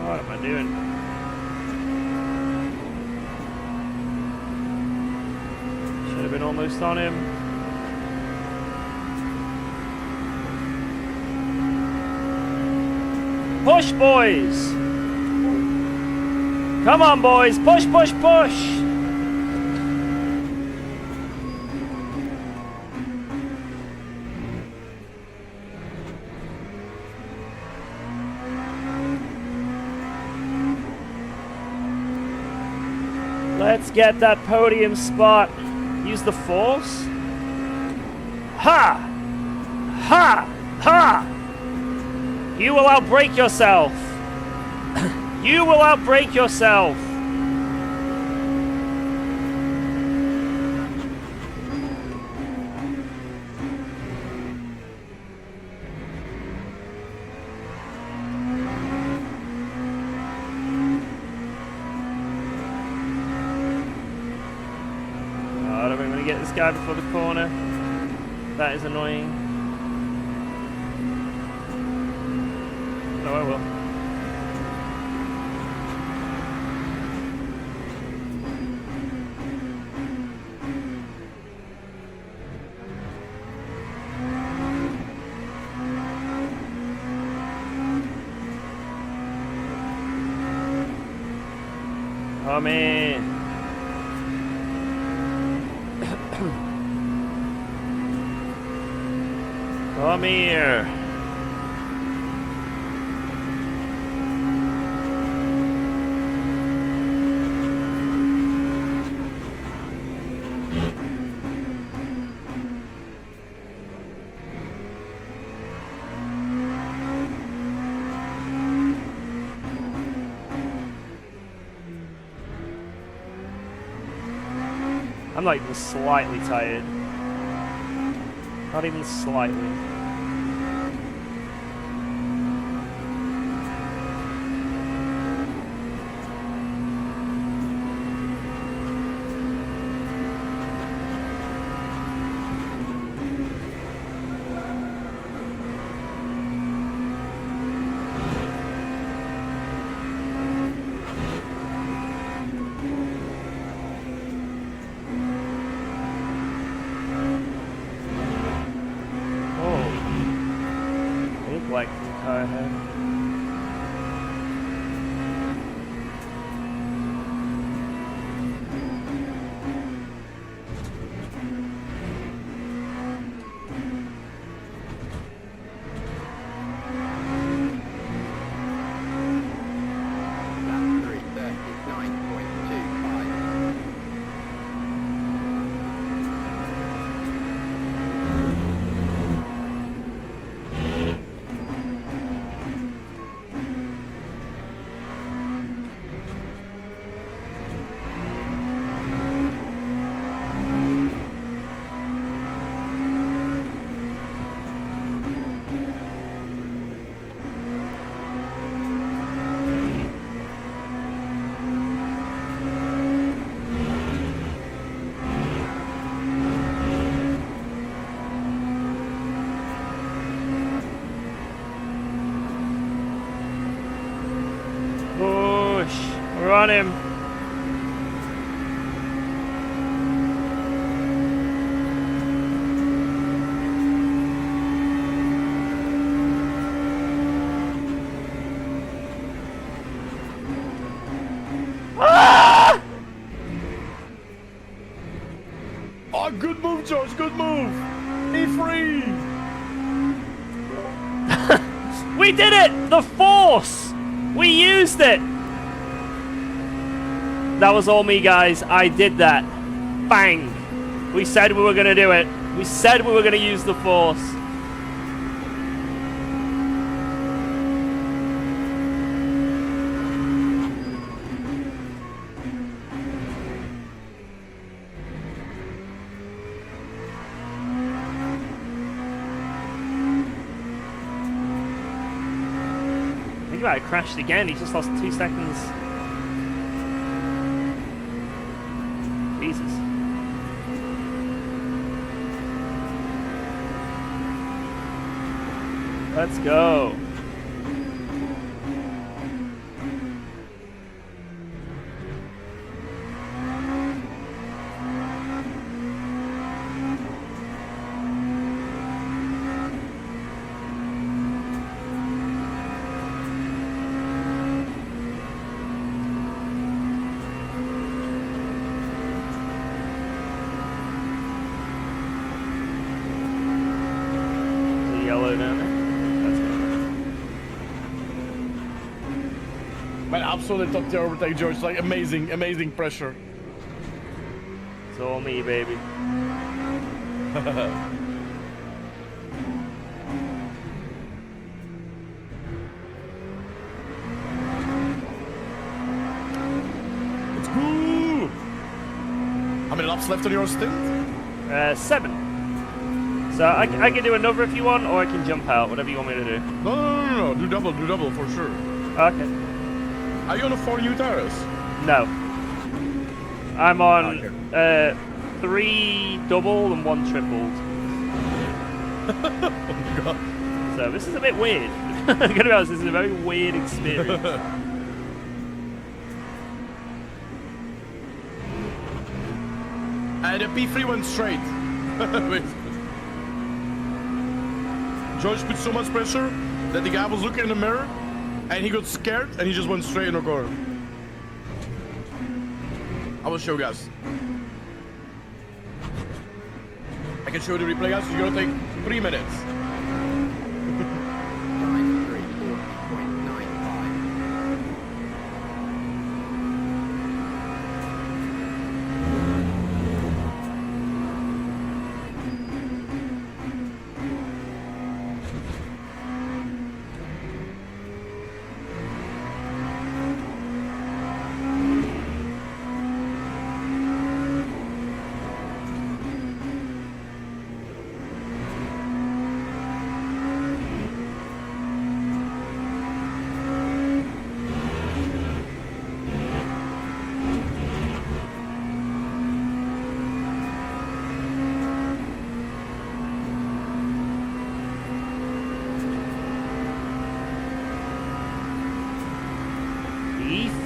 What am I doing? Should have been almost on him. Push, boys! Come on, boys! Push, push, push! Let's get that podium spot. Use the force. Ha! Ha! Ha! You will outbreak yourself. You will outbreak yourself. I don't think I'm going to get this guy before the corner. That is annoying. No, I will. Come in. Come here. I'm not even slightly tired. Not even slightly. Like the car ahead. Lap 3, 39.25. Push! We're on him! Ah! Oh, good move, George. Good move. Be free. We did it! The Force! We used it! That was all me, guys. I did that. Bang! We said we were gonna do it. We said we were gonna use the Force. Think about it, crashed again. He just lost 2 seconds. Jesus. Let's go. Yellow down there. That's good. Man, absolutely top tier overtake, George. Like amazing, amazing pressure. It's all me, baby. Let's go. How many laps left on your stint? 7. So I can do another if you want, or I can jump out, whatever you want me to do. No. Do double for sure. Okay. Are you on a 4 new tires? No. I'm on 3 double and 1 tripled. Oh god. So this is a bit weird. I'm gonna be honest, this is a very weird experience. And the P3 went straight. George put so much pressure that the guy was looking in the mirror and he got scared and he just went straight in the corner. I will show you guys. I can show you the replay, guys. It's gonna take 3 minutes.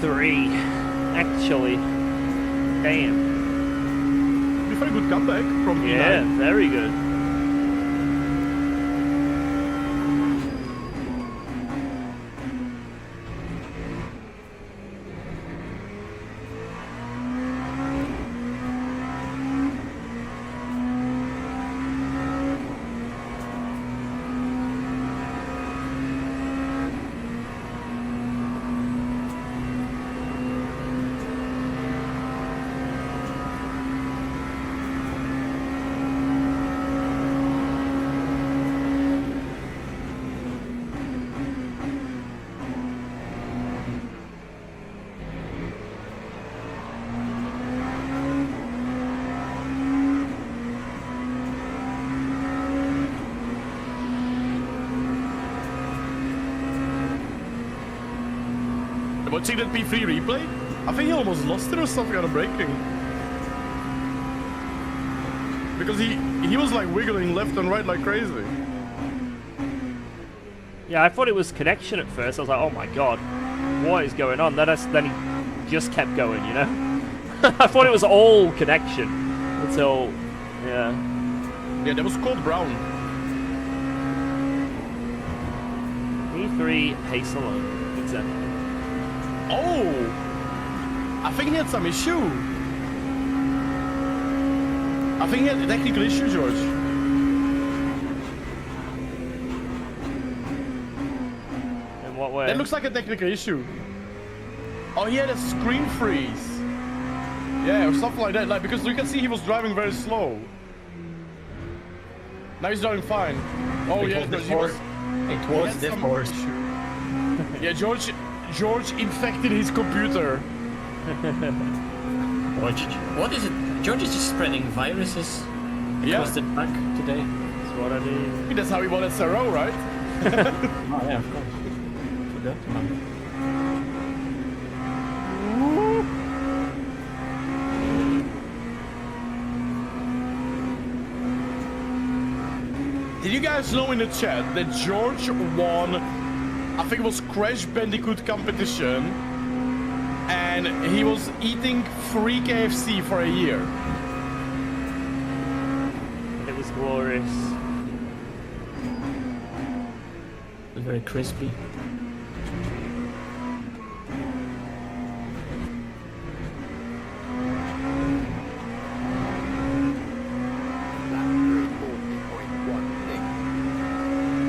3, actually. Damn. Pretty very good comeback from E9. Yeah, very good. Watching that P3 replay, I think he almost lost it or something on a braking. Because he was like wiggling left and right like crazy. Yeah, I thought it was connection at first. I was like, oh my god, what is going on? Then he just kept going, you know? I thought it was all connection until, yeah. Yeah, that was called Brown. E3 pace alone, exactly. Oh! I think he had some issue. I think he had a technical issue, George. In what way? That looks like a technical issue. Oh, he had a screen freeze. Yeah, or something like that. Like, because you can see he was driving very slow. Now he's driving fine. Oh, yeah, because he was... It was the force. Yeah, George infected his computer. What is it? George is just spreading viruses across the track today. That's what I mean. That's how he won at Sarro, right? Oh yeah, of course. Forgot about it. Did you guys know in the chat that George won, I think it was Crash Bandicoot competition, and he was eating free KFC for a year? It was glorious. It was very crispy.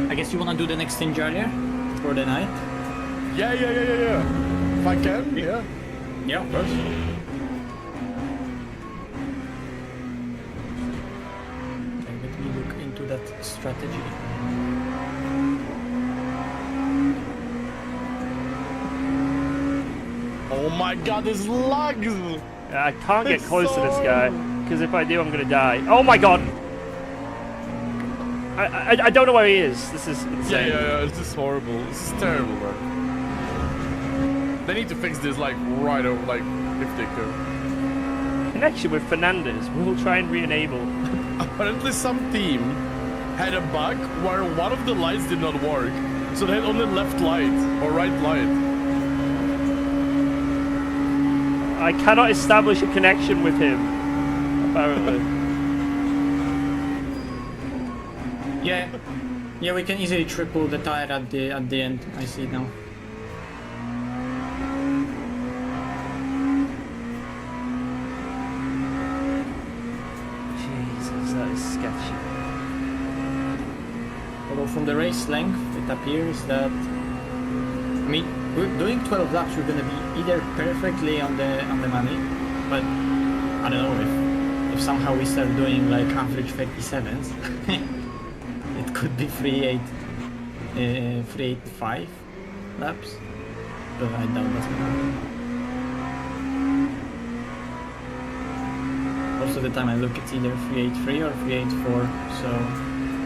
I guess you wanna do the next thing, Javier, for the night? Yeah. If I can, yeah. Yeah, of course. Okay, let me look into that strategy. Oh my god, this lags! I can't get It's close to this so guy, because if I do, I'm gonna die. Oh my god! I don't know where he is. This is insane. Yeah, it's just horrible. This is terrible, man. They need to fix this like right over, like if they could. Connection with Fernandez. We'll try and re-enable. Apparently some team had a bug where one of the lights did not work. So they had only left light or right light. I cannot establish a connection with him, apparently. Yeah, we can easily triple the tire at the end. I see it now. from the race length, it appears that, I mean, we're doing 12 laps, we're gonna be either perfectly on the money, but I don't know if somehow we start doing like average 57s, it could be 385 laps, but I doubt that's gonna happen. Most of the time I look, it's either 383 or 384, so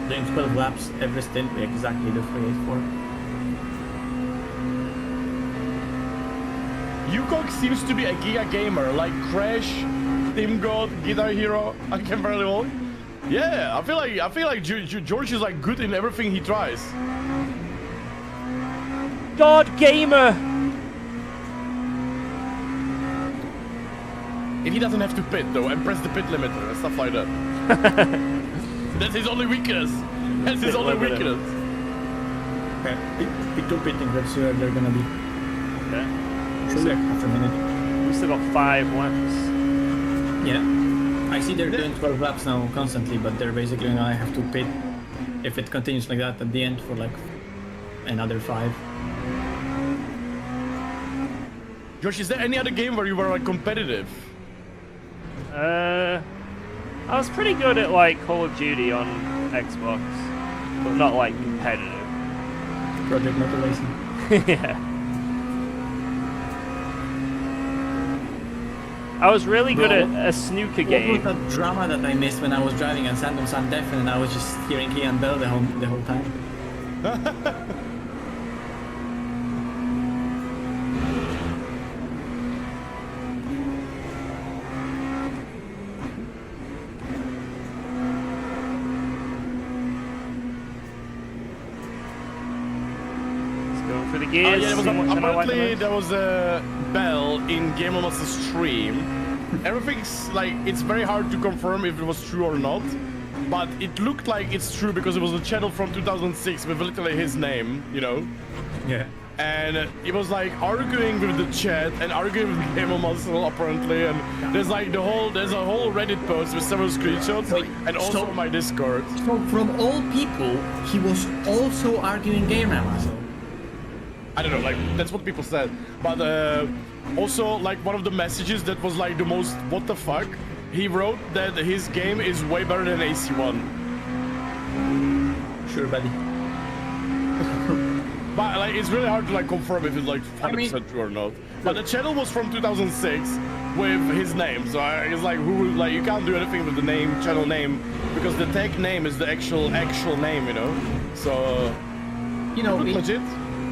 doing 12 laps every stint, we exactly do 384. UKOG seems to be a giga gamer, like Crash, Team God, Guitar Hero, I can barely walk. Yeah, I feel like George is like good in everything he tries. God Gamer! If he doesn't have to pit though and press the pit limiter and stuff like that. That's his only weakness. That's his only weakness. Okay, P2 pitting, let's see where they're gonna be. Okay. Should be like half a minute. We've still got 5 laps. Yeah. I see they're doing 12 laps now constantly, but they're basically gonna have to pit if it continues like that at the end for like another 5. Josh, is there any other game where you were like competitive? I was pretty good at like Call of Duty on Xbox, but not like competitive. Project Motor Racing. Yeah. I was really good at a snooker game. What was that drama that I missed when I was driving and Santom San Deaf and I was just hearing Ian Bell the whole time? For the gears. Yeah, apparently there was a bell in Game of Master stream. Everything's like, it's very hard to confirm if it was true or not, but it looked like it's true because it was a channel from 2006 with literally his name, you know? Yeah. And it was like arguing with the chat and arguing with Game of Master apparently, and there's a whole Reddit post with several screenshots. Wait, and also so- my Discord. So from all people, he was also arguing Game Master. I don't know, like, that's what people said. But also, like, one of the messages that was, like, the most what the fuck, he wrote that his game is way better than AC1. Sure, buddy. But, like, it's really hard to, like, confirm if it's, like, 100% true or not. But the channel was from 2006 with his name, so it's like, like, you can't do anything with the name, channel name, because the tag name is the actual name, you know? So, You know, legit.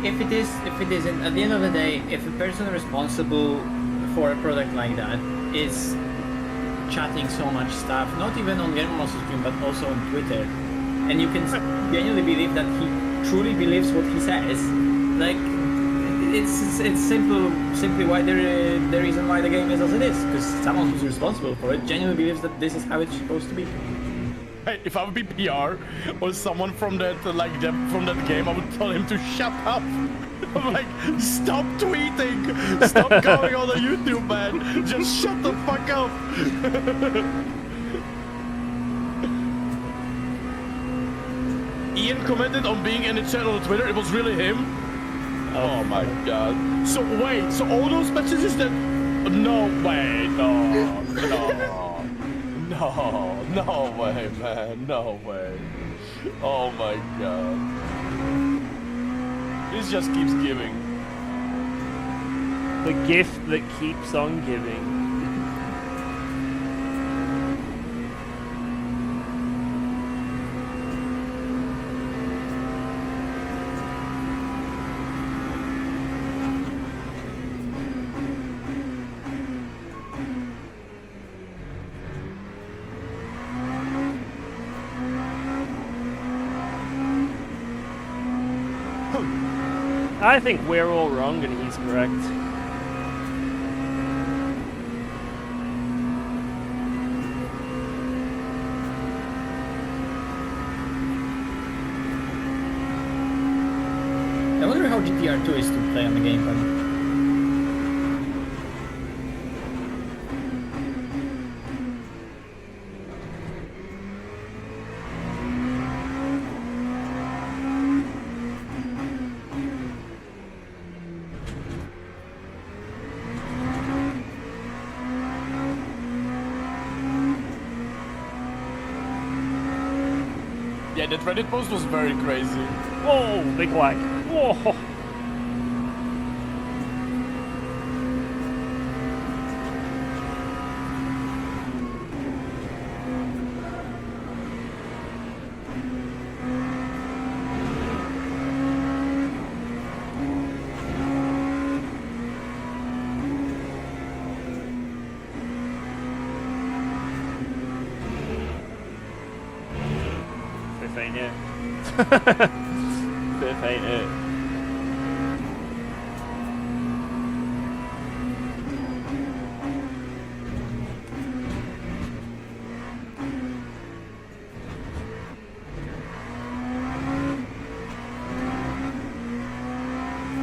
if it isn't, at the end of the day, if a person responsible for a product like that is chatting so much stuff, not even on Game Master stream, but also on Twitter, and you can genuinely believe that he truly believes what he says, like, it's simply why the reason why the game is as it is, because someone who's responsible for it genuinely believes that this is how it's supposed to be. Hey, if I would be PR or someone from that from that game, I would tell him to shut up. I'm like, stop tweeting, stop going on the YouTube, man. Just shut the fuck up. Ian commented on being in the channel on Twitter. It was really him. Oh my god. So wait, so all those messages that? No way, no. No way, man. No way. Oh my god. This just keeps giving. The gift that keeps on giving. I think we're all wrong and he's correct. I wonder how GTR2 is to play on the gamepad. Yeah, that Reddit post was very crazy. Whoa, big lag. Whoa. Fifth ain't it. Fifth ain't it.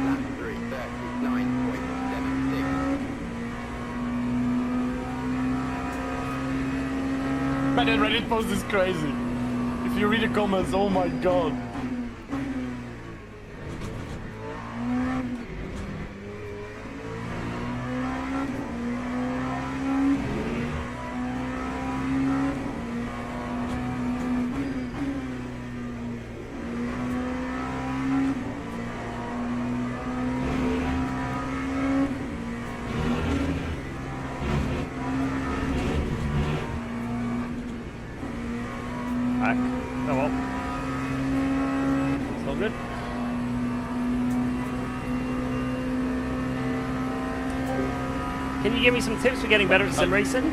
Lap 3, 39.76. Man, that Reddit post is crazy. If you read the comments, oh my god. Back. Oh well. It's all good. Can you give me some tips for getting better at sim racing?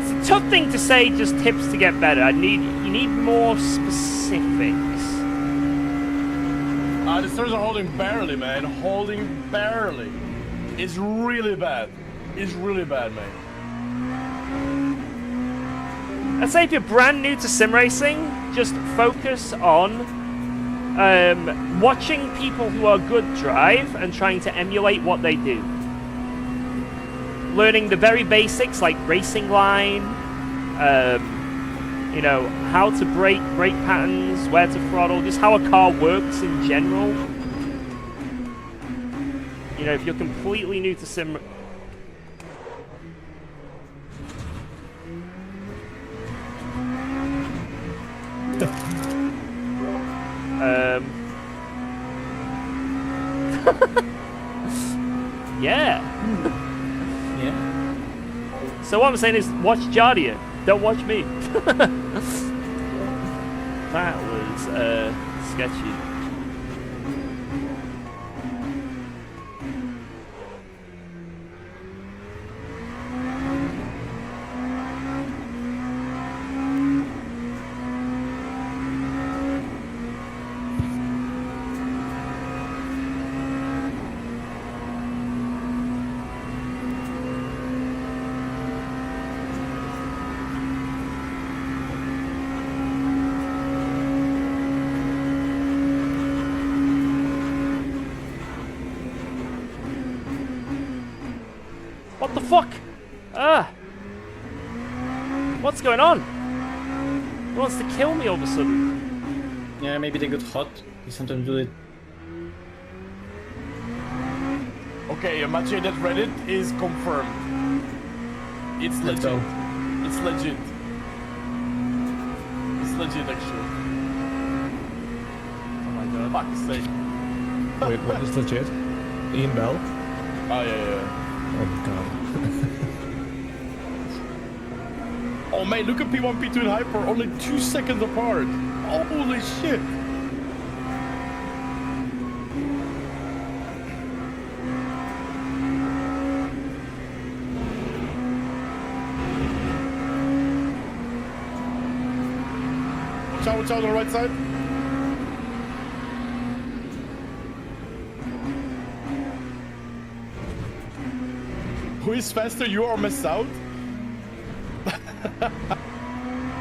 It's a tough thing to say, just tips to get better. You need more specifics. The stars are holding barely, man. Holding barely. It's really bad. It's really bad, man. I'd say if you're brand new to sim racing, just focus on watching people who are good drive and trying to emulate what they do. Learning the very basics like racing line, you know, how to brake patterns, where to throttle, just how a car works in general. You know, if you're completely new to sim... yeah. Yeah. So what I'm saying is, watch Jardia. Don't watch me. That was sketchy. What the fuck? What's going on? He wants to kill me all of a sudden. Yeah, maybe they got hot. It's something to do with it. Okay, Mathieu, that Reddit is confirmed. It's legit. go. It's legit. It's legit, actually. Oh my god. Fuck's sake. Wait, what is legit? Ian Bell? Oh, yeah. Oh god. Oh, man, look at P1, P2 and Hyper, only 2 seconds apart. Holy shit. Watch out on the right side. Who is faster, you or Miss Out?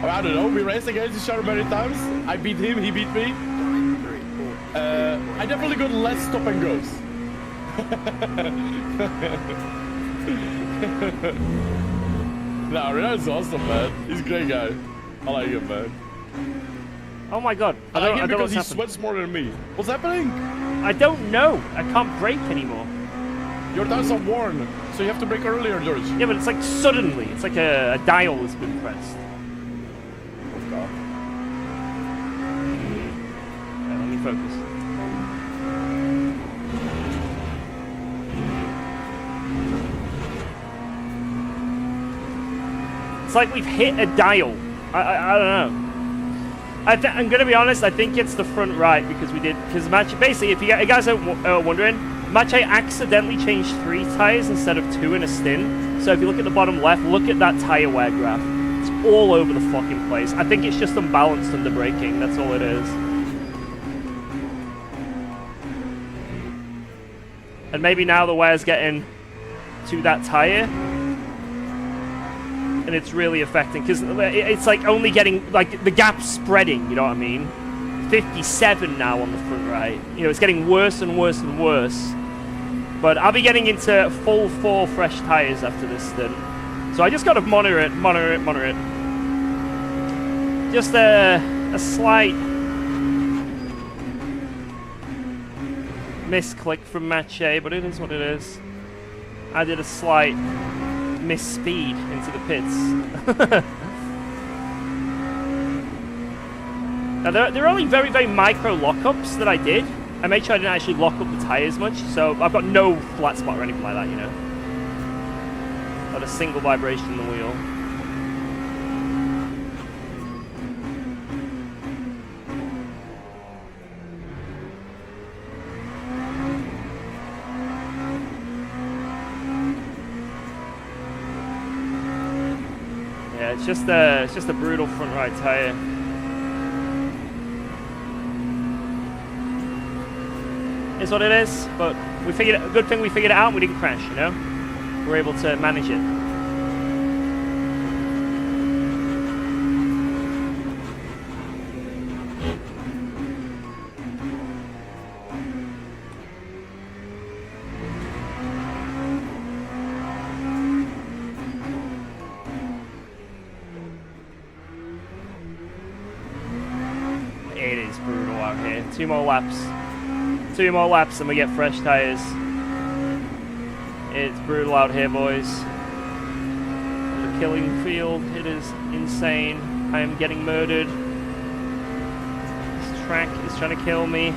I don't know, we raced against each other many times. I beat him, he beat me. I definitely got less stop and goes. Nah, Rena's awesome, man. He's a great guy. I like him, man. Oh my god. I like him know because what's he happened. sweats more than me. What's happening? I don't know. I can't brake anymore. Your tires are worn, so you have to brake earlier, George. Yeah, but it's like suddenly. It's like a dial has been pressed. Oh god. focus. It's like we've hit a dial. I don't know. I'm gonna be honest. I think it's the front right because basically, if you guys are wondering, Mache accidentally changed 3 tires instead of 2 in a stint. So if you look at the bottom left, look at that tire wear graph. It's all over the fucking place. I think it's just unbalanced under braking. That's all it is. And maybe now the wear's getting to that tire. And it's really affecting, because it's like only getting, like, the gap's spreading, you know what I mean? 57 now on the front right. You know, it's getting worse and worse and worse. But I'll be getting into full 4 fresh tires after this stint. So I just gotta monitor it. Just a slight misclick from Mache, but it is what it is. I did a slight misspeed into the pits. Now there are only very, very micro lockups that I did. I made sure I didn't actually lock up the tires much, so I've got no flat spot or anything like that, you know. Not a single vibration in the wheel. It's just a brutal front right tire. Is what it is, but good thing we figured it out and we didn't crash, you know? We're able to manage it. It is brutal out here. 2 more laps. 2 more laps and we get fresh tires. It's brutal out here, boys. The killing field, it is insane. I am getting murdered. This track is trying to kill me.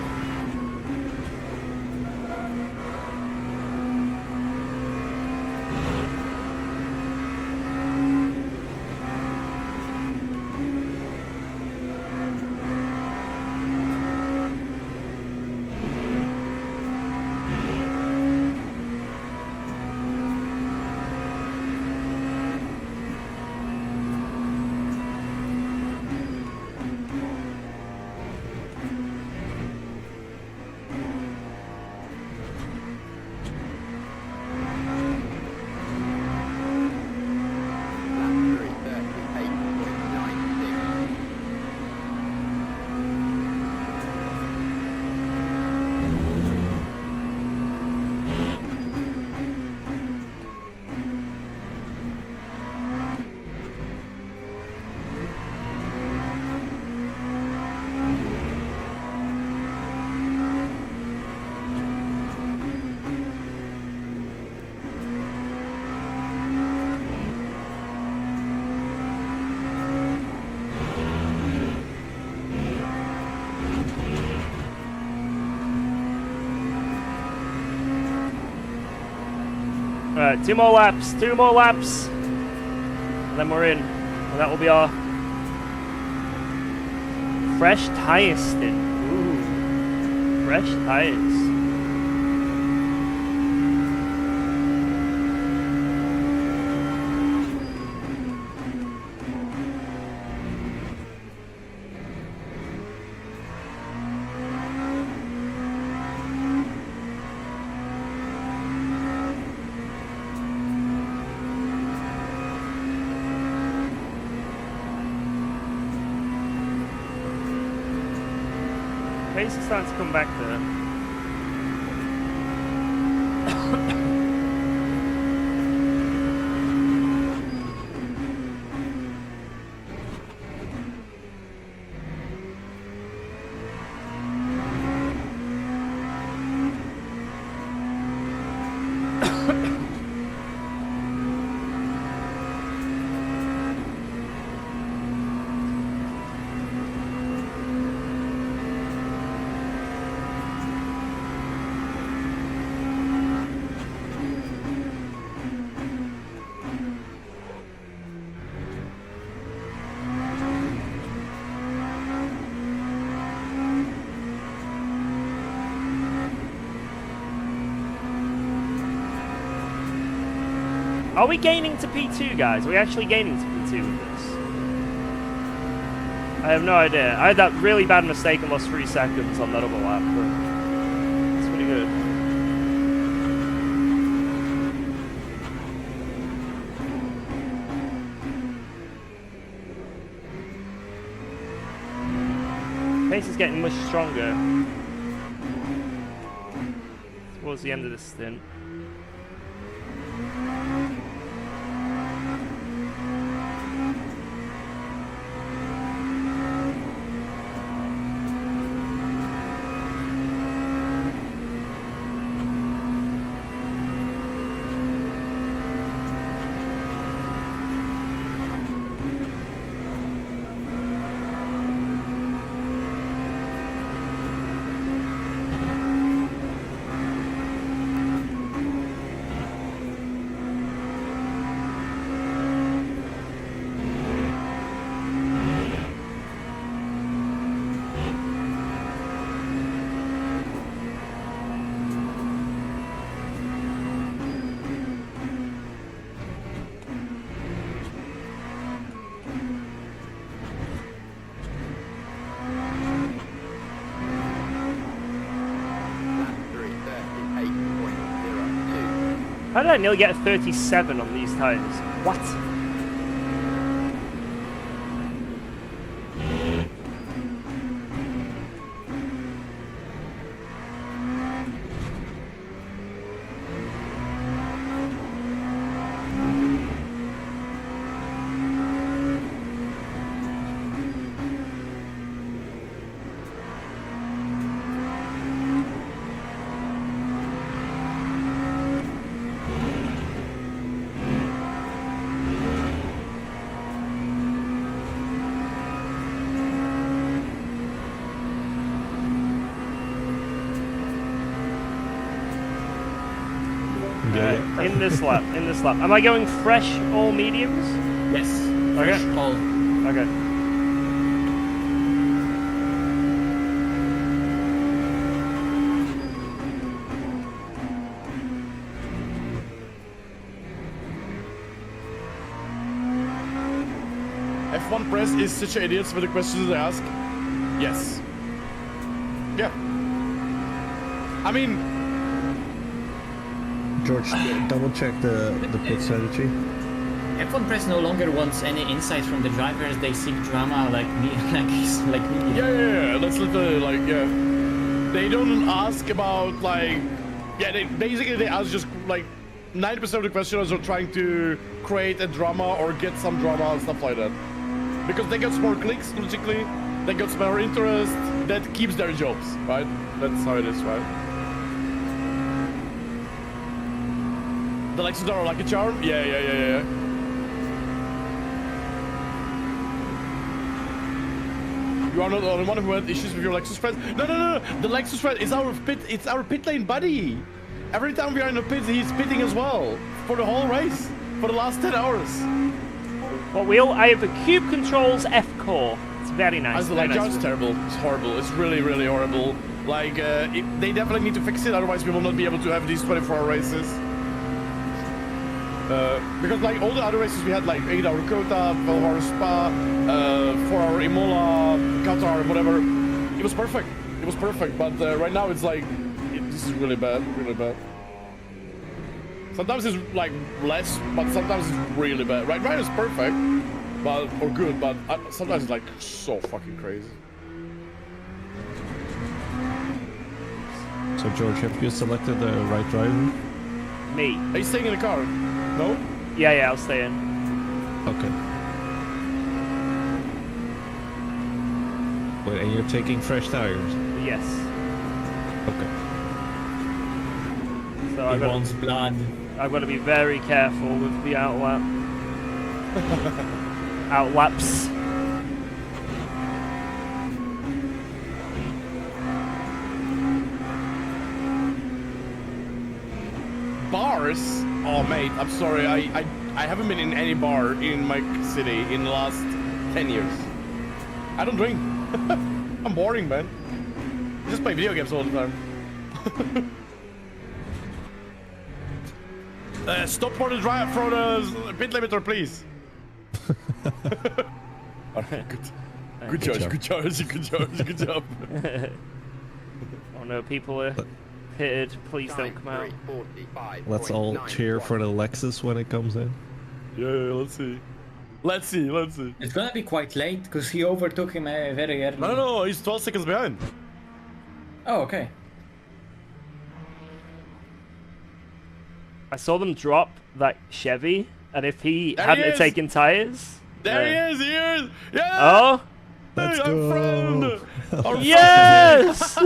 Alright, 2 more laps, 2 more laps. And then we're in. And that will be our fresh tire stint. Ooh. Fresh tires. Pace is starting to come back there. Are we gaining to P2, guys? Are we actually gaining to P2 with this? I have no idea. I had that really bad mistake and lost 3 seconds on that other lap, but it's pretty good. Pace is getting much stronger towards the end of this stint. How did I nearly get a 37 on these tires? What? In this lap, Am I going fresh all mediums? Yes. Okay. Fresh all. Okay. F1 press is such idiots with the questions they ask. Yes. Yeah. I mean, George, double check the pit strategy. F1 Press no longer wants any insight from the drivers. They seek drama like me, like me. yeah. That's literally like, yeah. They don't ask about like, yeah. They ask just like 90% of the questioners are trying to create a drama or get some drama and stuff like that. Because they get more clicks, logically. They get more interest. That keeps their jobs, right? That's how it is, right? The Lexus are like a charm? Yeah. You are not the only one who had issues with your Lexus friend. No. The Lexus friend is our pit. It's our pit lane buddy. Every time we are in the pit, he's pitting as well for the whole race for the last 10 hours. What wheel? I have the Cube Controls F Core. It's very nice. It's terrible. It's horrible. It's really horrible. Like they definitely need to fix it. Otherwise, we will not be able to have these 24-hour races. Because like all the other races we had like 8-hour Kota, 12-hour Spa, 4-hour Imola, Qatar, whatever. It was perfect. But right now it's like this is really bad. Sometimes it's like less, but sometimes it's really bad. Right now it's perfect, or good, but sometimes it's like so fucking crazy. So George, have you selected the right driver? Me. Are you staying in the car? No? Yeah, I'll stay in. Okay. Wait, and you're taking fresh tires? Yes. Okay. So He wants blood. I've got to be very careful with the outlap. Outlaps. Bars? Oh mate, I'm sorry. I haven't been in any bar in my city in the last 10 years. I don't drink. I'm boring, man. I just play video games all the time. Stop for the drive for the pit limiter, please. Alright, good charge, good charge, good charge, good job. Oh no, people are pitted. Please don't come out. Let's all cheer for the Lexus when it comes in. Yeah, let's see. Let's see, let's see. It's gonna be quite late because he overtook him very early. No, he's 12 seconds behind. Oh, okay. I saw them drop that Chevy, and if he There hadn't he have is. taken tires... There he is! Yeah! Oh! Let's Our go. friend! Our Yes!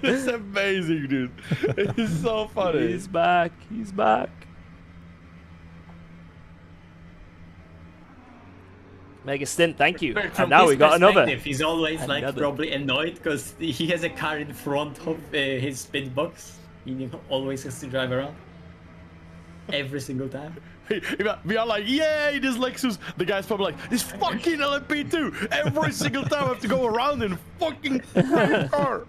It's amazing, dude. It's so funny. He's back. He's back. Mega stint, thank you. From And now his we got another. perspective, He's always like Another. probably annoyed because he has a car in front of his pit box. He always has to drive around. Every single time. We are like, yay, this Lexus. The guy's probably like, this fucking LMP2. Every single time I have to go around in a fucking car.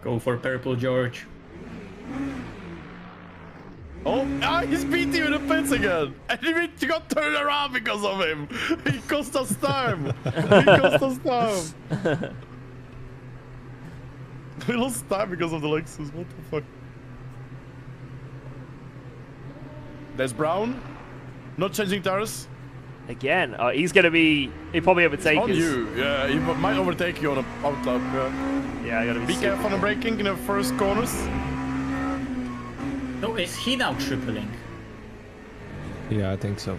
Go for purple, George. Oh, he's beating you in the pits again. And we got turned around because of him. He cost us time. He cost us time. We lost time because of the Lexus. What the fuck? There's Brown. Not changing tires. Again, he's gonna be. He'll probably overtake On us. you. Yeah, he might overtake you on a out lap. Yeah. Yeah, I gotta be. Be careful on the braking in the first corners. No, is he now tripling? Yeah, I think so.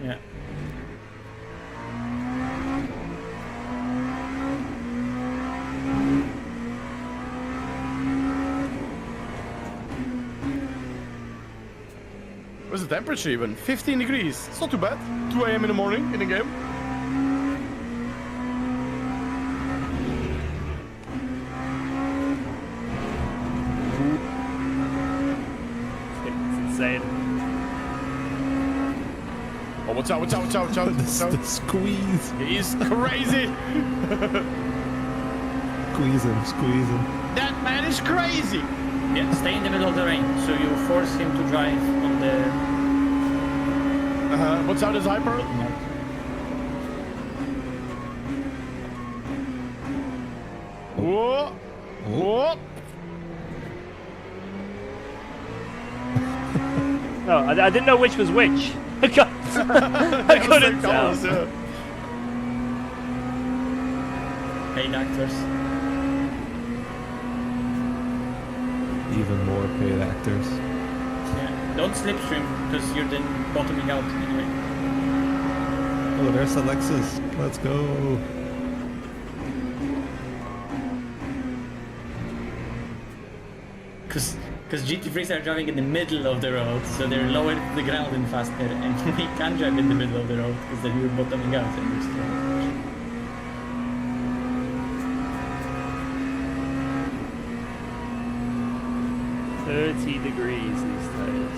Yeah. What's the temperature even? 15 degrees. It's not too bad. 2 a.m. in the morning in the game. It's insane. Oh, watch out, watch out, watch out, watch out. Watch out. The squeeze. He's crazy. Squeeze him, squeeze him. That man is crazy. Yeah, stay in the middle of the lane, so you force him to drive on the... Watch out, his hyper. Whoa. Whoa. No, I didn't know which was which. I couldn't tell. Colors, yeah. paid actors. Even more paid actors. Yeah. Don't slipstream, because you're then bottoming out anyway. Oh, there's Alexis. Let's go. Because GT3s are driving in the middle of the road, so they're lower to the ground and faster, and we can't drive in the middle of the road, because then we're bottoming out and we're still... 30 degrees these days.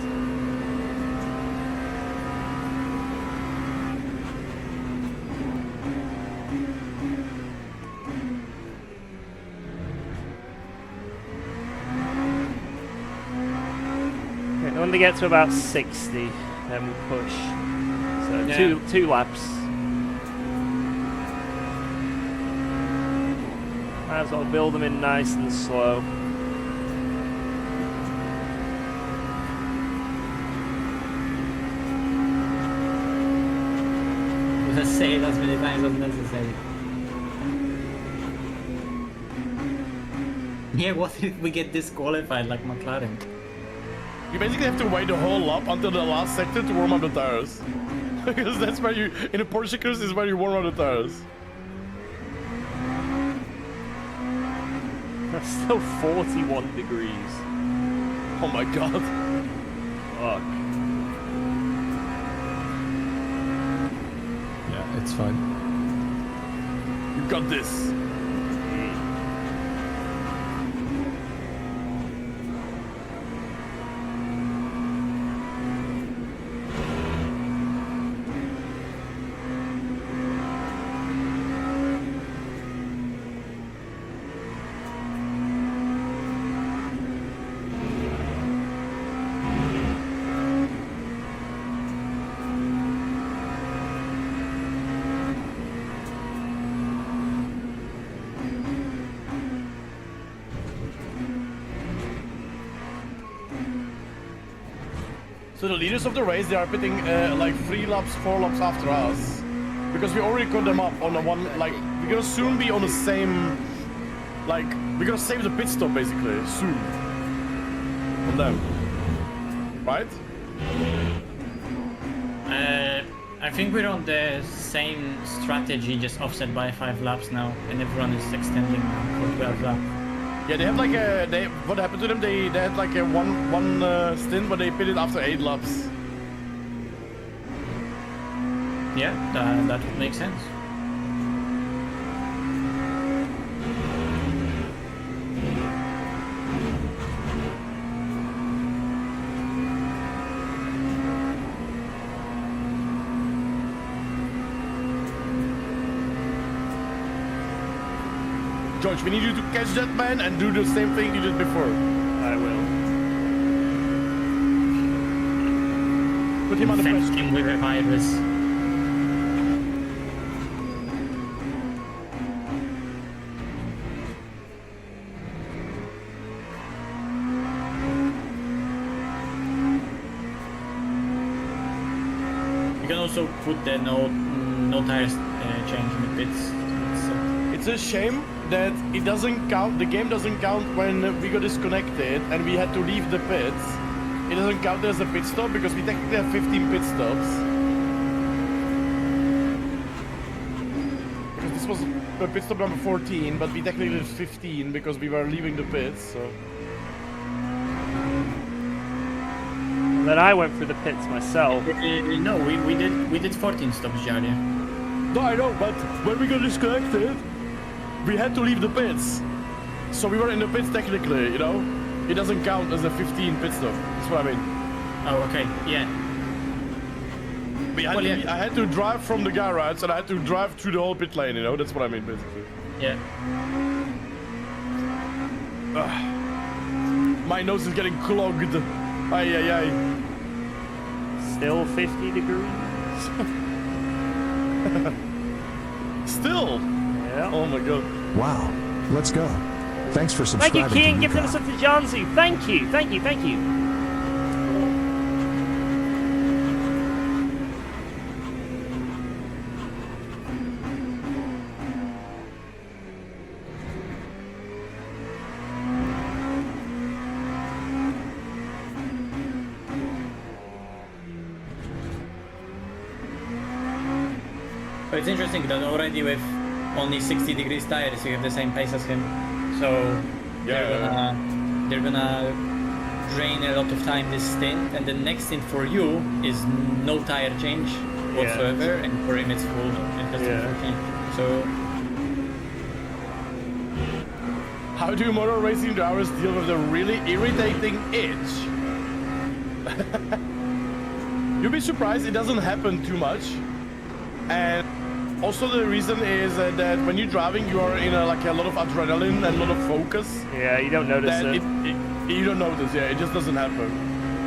Okay, when they get to about 60, then we push. So Yeah. two laps. Might as well build them in nice and slow. Just say it as many times as necessary. Yeah, what if we get disqualified like McLaren? You basically have to wait the whole lap until the last sector to warm up the tires. Because that's where you, in a Porsche cruise, is where you warm up the tires. That's still 41 degrees. Oh my god. Fuck. Yeah, it's fine. You got this. So the leaders of the race, they are pitting like 3 laps, 4 laps after us. Because we already cut them up on the one, like, we're gonna soon be on the same, like, we're gonna save the pit stop basically, soon. On them. Right? I think we're on the same strategy, just offset by 5 laps now, and everyone is extending now for 12 laps. Yeah, they have like a, what happened to them? They had like a one stint, but they pitted after 8 laps. Yeah, that would make sense. George, we need you to catch that man and do the same thing you did before. I will. Put him on the Infect press. him with a virus. You can also put the no tires change in the pits. It's a shame that it doesn't count, the game doesn't count when we got disconnected and we had to leave the pits. It doesn't count as a pit stop because we technically have 15 pit stops. Because this was pit stop number 14, but we technically did 15 because we were leaving the pits, so... Then I went through the pits myself. No, we did 14 stops, Jardia. No, I know, but when we got disconnected, we had to leave the pits. So we were in the pits technically, you know? It doesn't count as a 15 pit stop. That's what I mean. Oh, okay, yeah. I had to drive from the garage and I had to drive through the whole pit lane, you know? That's what I mean, basically. Yeah. My nose is getting clogged. Ay, ay, ay. Still 50 degrees. Still? Yeah. Oh my god. Wow. Let's go. Thanks for Thank subscribing you, to Kian, gifting UKOG. us up to Janzu. Thank you, thank you, thank you. But it's interesting that already with only 60 degrees tires, you have the same pace as him. So they're gonna drain a lot of time this stint, and the next stint for you is no tire change whatsoever, and for him it's full. It has to be full change. So How do motor racing drivers deal with a really irritating itch? You'll be surprised it doesn't happen too much. And also the reason is that when you're driving, you are in a lot of adrenaline and a lot of focus. Yeah, you don't notice That it. you don't notice, yeah, it just doesn't happen,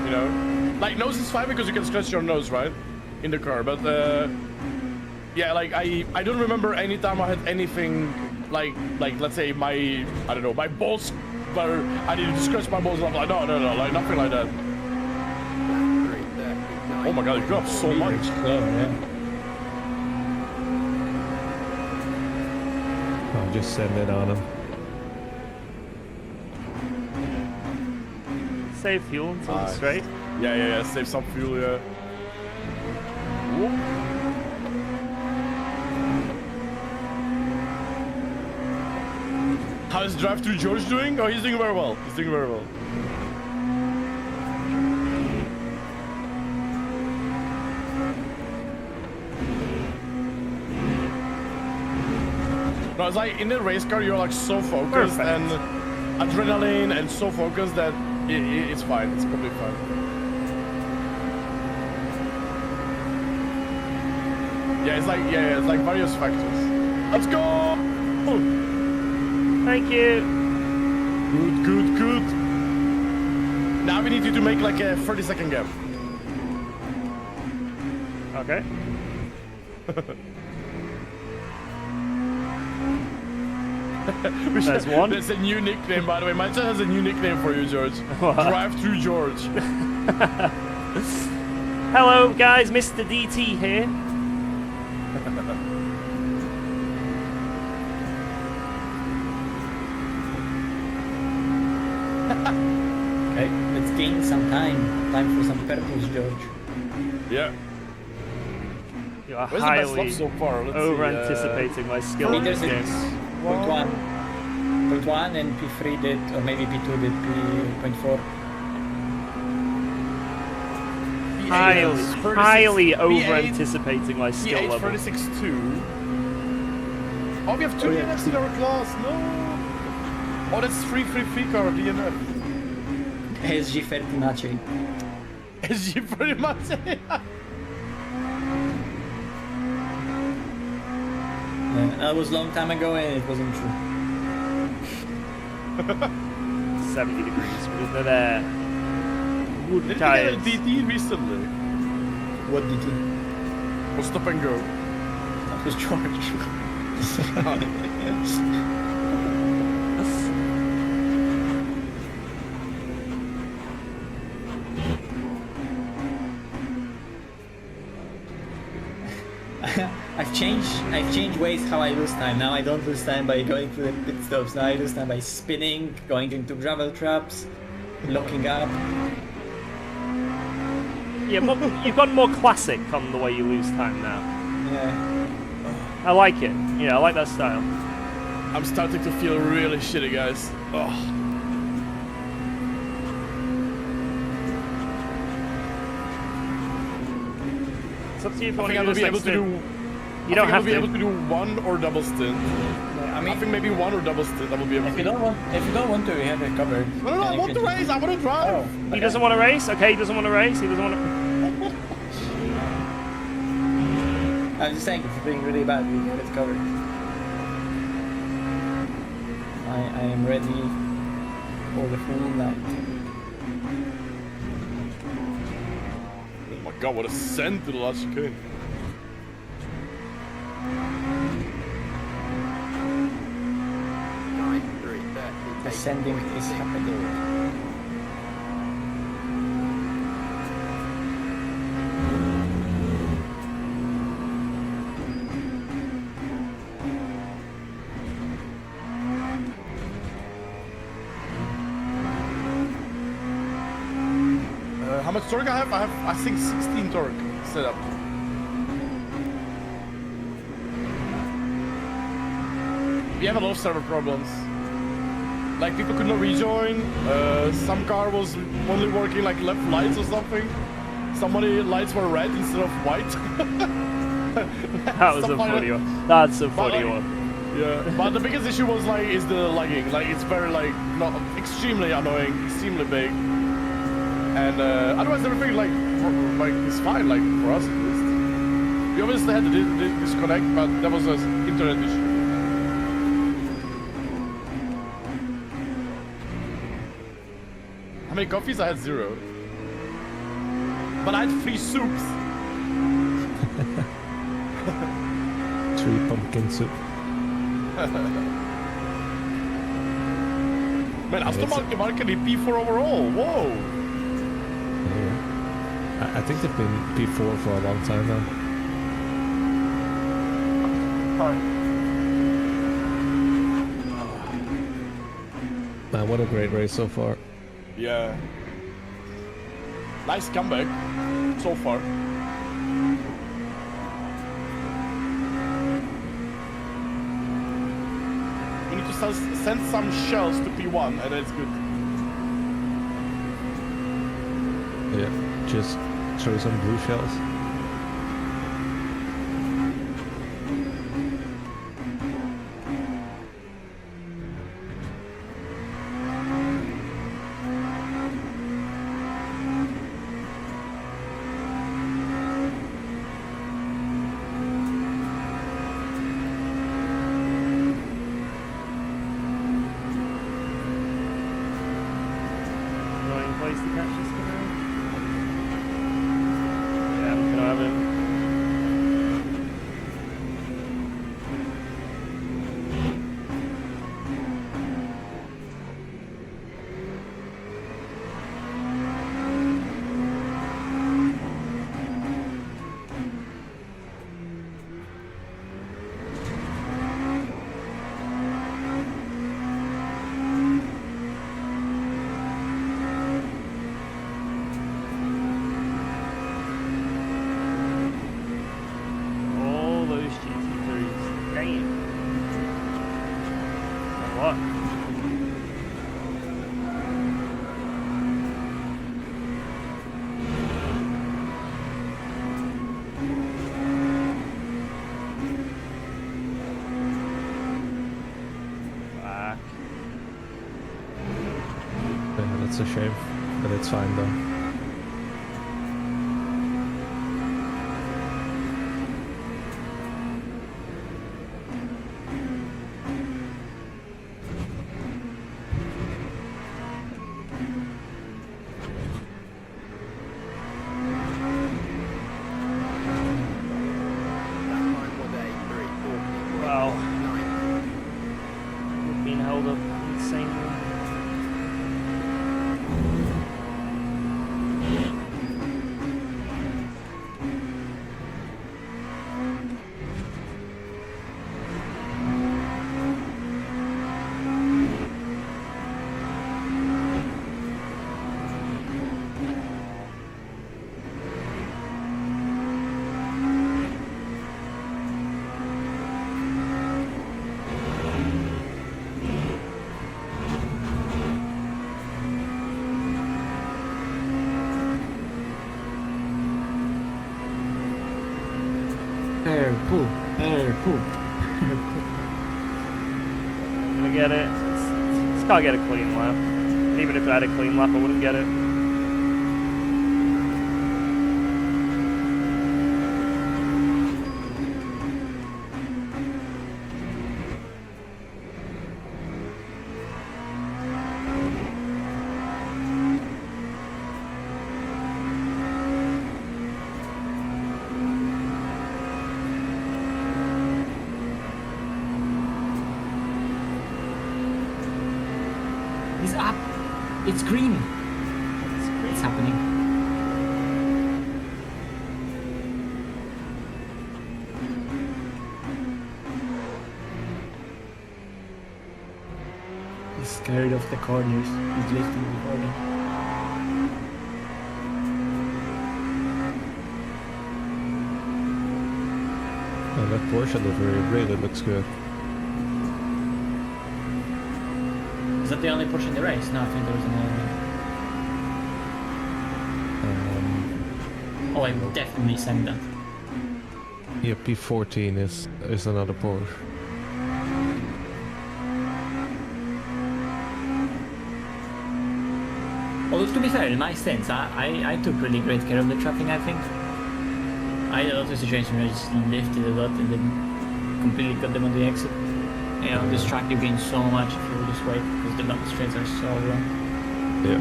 you know? Like, nose is fine because you can scratch your nose, right? In the car, but, yeah, like, I don't remember any time I had anything, like, let's say my, I don't know, my balls, where I needed to scratch my balls, and I'm like, no, like, nothing like that. Oh my god, you go up so much. I'll just send it on him. Save fuel until the straight. Yeah, save some fuel, yeah. Whoop. How's drive-through George doing? Oh, he's doing very well. He's doing very well. No, it's like in the race car, you're like so focused and adrenaline and so focused that it's fine. It's completely fine. Yeah, it's like various factors. Let's go! Thank you. Good. Now we need you to make like a 30-second gap. Okay. There's one. That's a new nickname, by the way. My chat has a new nickname for you, George. What? Drive through George. Hello, guys. Mr. DT here. Okay, let's gain some time. Time for some purples, George. Yeah. You are Where's the best highly lap so far? Let's over see, anticipating my skill in Meters this is game. point one and P3 did, or maybe P2 did P.4. Highly over anticipating my skill P8 level. 36.2. Oh, we have two DNFs in our class. No. Oh, that's 333 car DNF. SG Fertinace. SG pretty much. Yeah, that was a long time ago and it wasn't true. 70 degrees. We're there. Wood Did you get a tires. DT recently? What did you? Or stop and go? That was George. I've changed ways how I lose time. Now I don't lose time by going through the pit stops. Now I lose time by spinning, going into gravel traps, locking up. Yeah, you've gone more classic on the way you lose time now. Yeah. I like it. Yeah, I like that style. I'm starting to feel really shitty, guys. Oh. It's up to you if you I want think to I do will this be able next to do. stint. You don't have I'll be able to. to do one or double stint. I I mean, think maybe one or double stint. I will be able if to. you don't want to, we have it covered. No, I want to race. I want to drive. Oh, He doesn't want to race? Okay, he doesn't want to race. He doesn't want to... I'm just saying, if you're doing really bad, we have it covered. I am ready for the full night. Oh my god, what a send to the last chicane. Ascending is happening. How much torque I have? I think 16 torque set up. We have a lot of server problems. Like people could not rejoin. Some car was only working like left lights or something. Somebody lights were red instead of white. That was a funny one. That's a funny one. Yeah, but the biggest issue was like is the lagging. Like it's very like not extremely annoying, extremely big. And otherwise everything like is fine, like for us at least. We obviously had to disconnect, but that was an internet issue. How many coffees? I had 0. But I had 3 soups. 3 pumpkin soup. Man, Aston Martin P4 overall. Whoa. Yeah. I think they've been P4 for a long time now. Man, what a great race so far. Yeah. Nice comeback so far. We need to send some shells to P1 and it's good. Yeah, just throw some blue shells. Annoying place to catch this guy. Yeah, we can have him. That's a shame, but it's fine though. Wow. We've been held up insanely. Careful, careful. I'm gonna get it. Just can't get a clean lap. And even if I had a clean lap, I wouldn't get it. He's up. It's green. It's happening. He's scared of the corners. He's lifting the corner. And that Porsche livery really looks good. Is that the only Porsche in the race? No, I think there was another one. Oh, I'm definitely saying that. Yeah, P14 is another Porsche. Although to be fair, in my sense, I took really great care of the traffic, I think. I had a lot of situations where I just lifted a lot and then completely got them on the exit. You know, this track you gain so much if you lose weight because the long straights are so long. Yeah.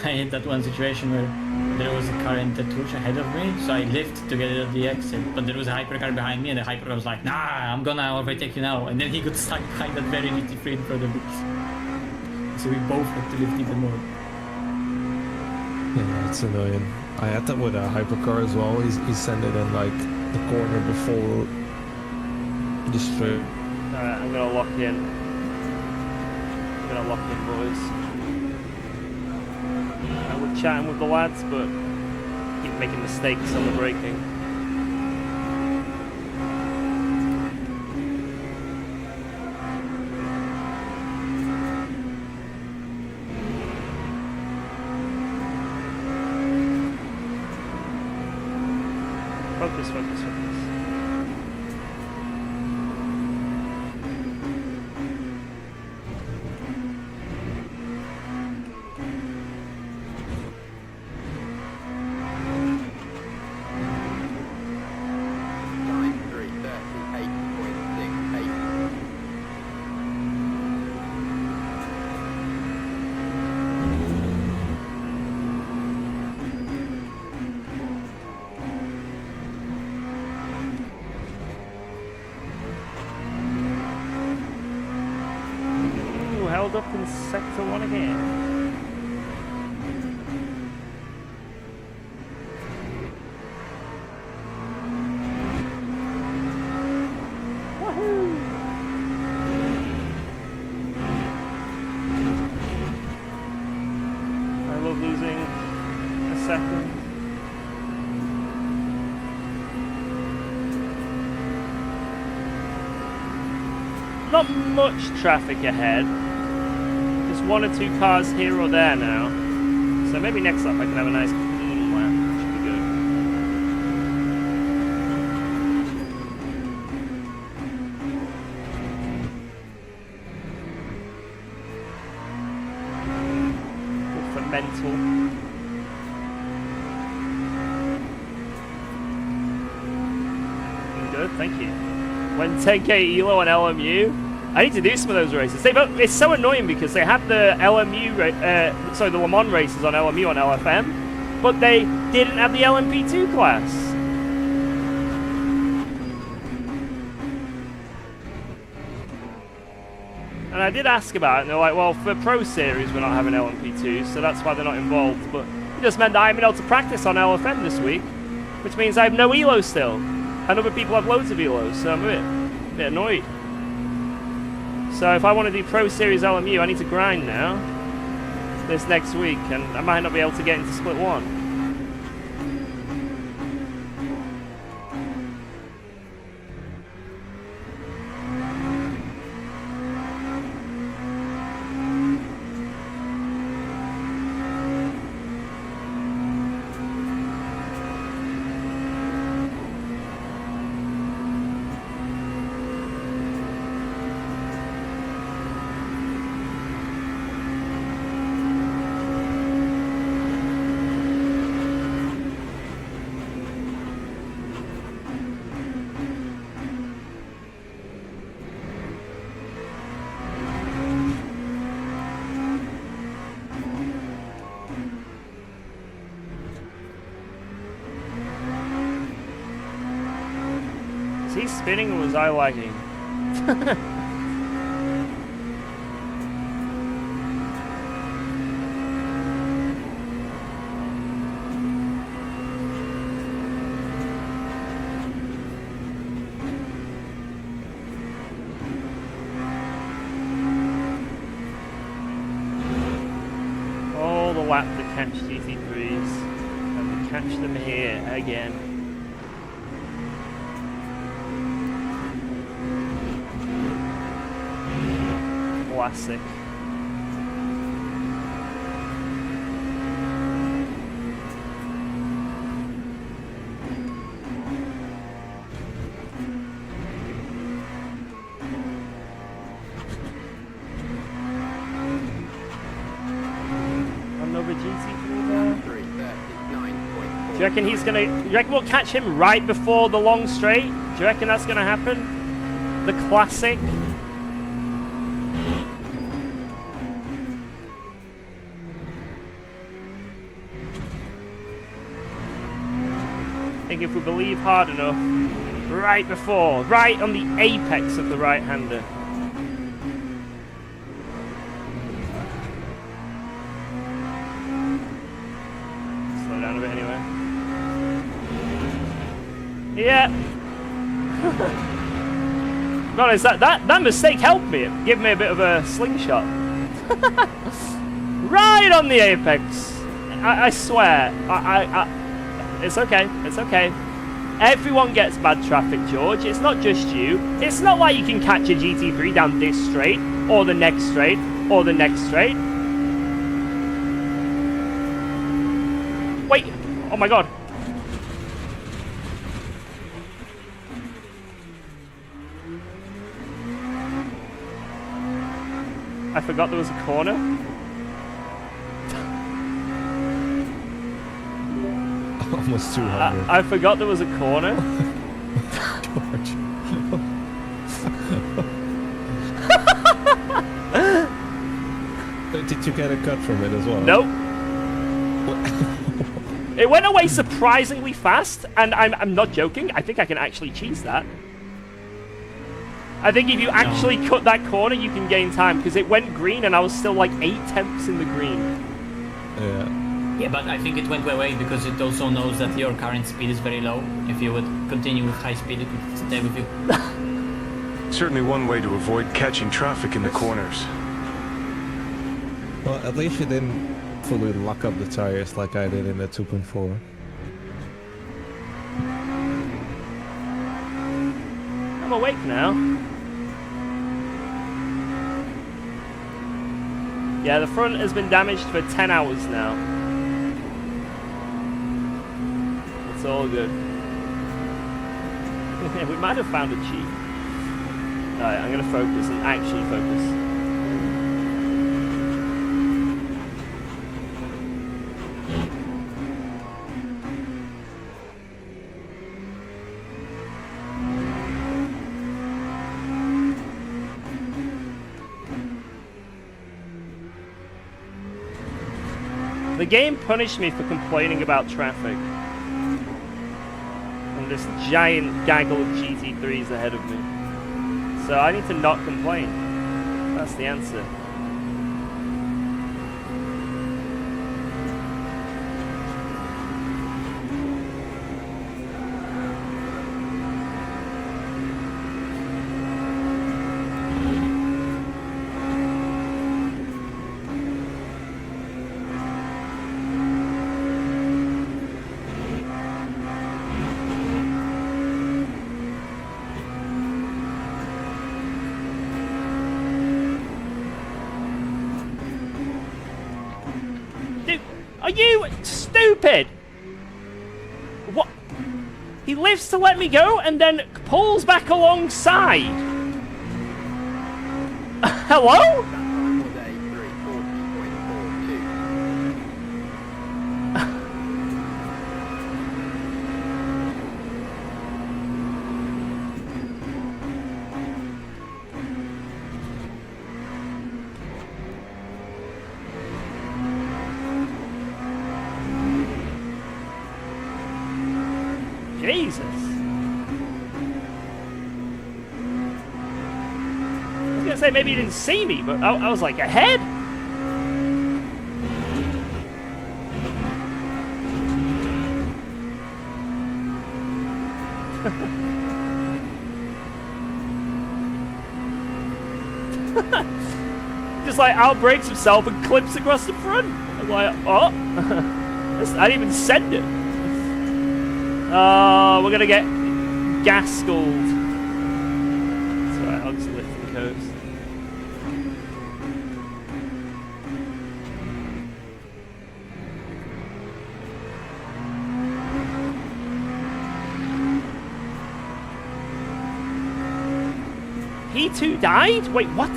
I had that one situation where there was a car in the touch ahead of me, so I lifted to get it at the exit, but there was a hypercar behind me and the hypercar was like, nah, I'm gonna overtake you now, and then he got stuck behind that very nitty free in front of us. So we both had to lift even more. Yeah, it's annoying. I had that with a hypercar as well. He sent it in like the corner before the straight. Alright, I'm gonna lock in. I'm gonna lock in, boys. We're chatting with the lads, but keep making mistakes on the braking. Focus, focus, focus. Held up in sector 1 again. Woohoo! I love losing a second. Not much traffic ahead. One or two cars here or there now. So maybe next lap I can have a nice clean lap. Should be good. mental. Good, thank you. When 10k ELO on LMU, I need to do some of those races. It's so annoying because they had the LMU, the Le Mans races on LMU on LFM, but they didn't have the LMP2 class. And I did ask about it, and they're like, well, for Pro Series we're not having LMP2, so that's why they're not involved. But it just meant that I haven't been able to practice on LFM this week, which means I have no ELO still. And other people have loads of ELOs, so I'm a bit annoyed. So if I want to do Pro Series LMU, I need to grind now, this next week, and I might not be able to get into Split 1. Is he spinning or was I lagging? All the lap to catch GT3s and to catch them here again. Classic. Another GT3 there. 339.4. Do you reckon he's gonna? Do you reckon we'll catch him right before the long straight? Do you reckon that's gonna happen? The classic. I think if we believe hard enough, right before, right on the apex of the right-hander. Slow down a bit anyway. Yeah. Honest, that mistake helped me. It gave me a bit of a slingshot. Right on the apex. I swear. It's okay. It's okay. Everyone gets bad traffic, George. It's not just you. It's not like you can catch a GT3 down this straight, or the next straight, or the next straight. Wait. Oh my god. I forgot there was a corner. Almost 200. I forgot there was a corner. George. Did you get a cut from it as well? Nope. It went away surprisingly fast, and I'm not joking. I think I can actually cheese that. I think if you actually cut that corner, you can gain time, because it went green and I was still like 8/10 in the green. Yeah. Yeah, but I think it went away because it also knows that your current speed is very low. If you would continue with high speed, it would stay with you. Certainly one way to avoid catching traffic in the corners. Well, at least you didn't fully lock up the tires like I did in the 2.4. I'm awake now. Yeah, the front has been damaged for 10 hours now. It's all good. We might have found a cheat. Alright, I'm gonna focus and actually focus. game punished me for complaining about traffic. And this giant gaggle of GT3s ahead of me. So I need to not complain. That's the answer. Are you stupid? What? He lives to let me go and then pulls back alongside. Hello? That time was a 340.42. Jesus. I was gonna say maybe he didn't see me, but I was like ahead. Just like outbrakes himself and clips across the front. I'm like, oh, I didn't even send it. Oh, we're gonna get gas-skulled. That's right, I'll just lift the coast. P2 died? Wait, what?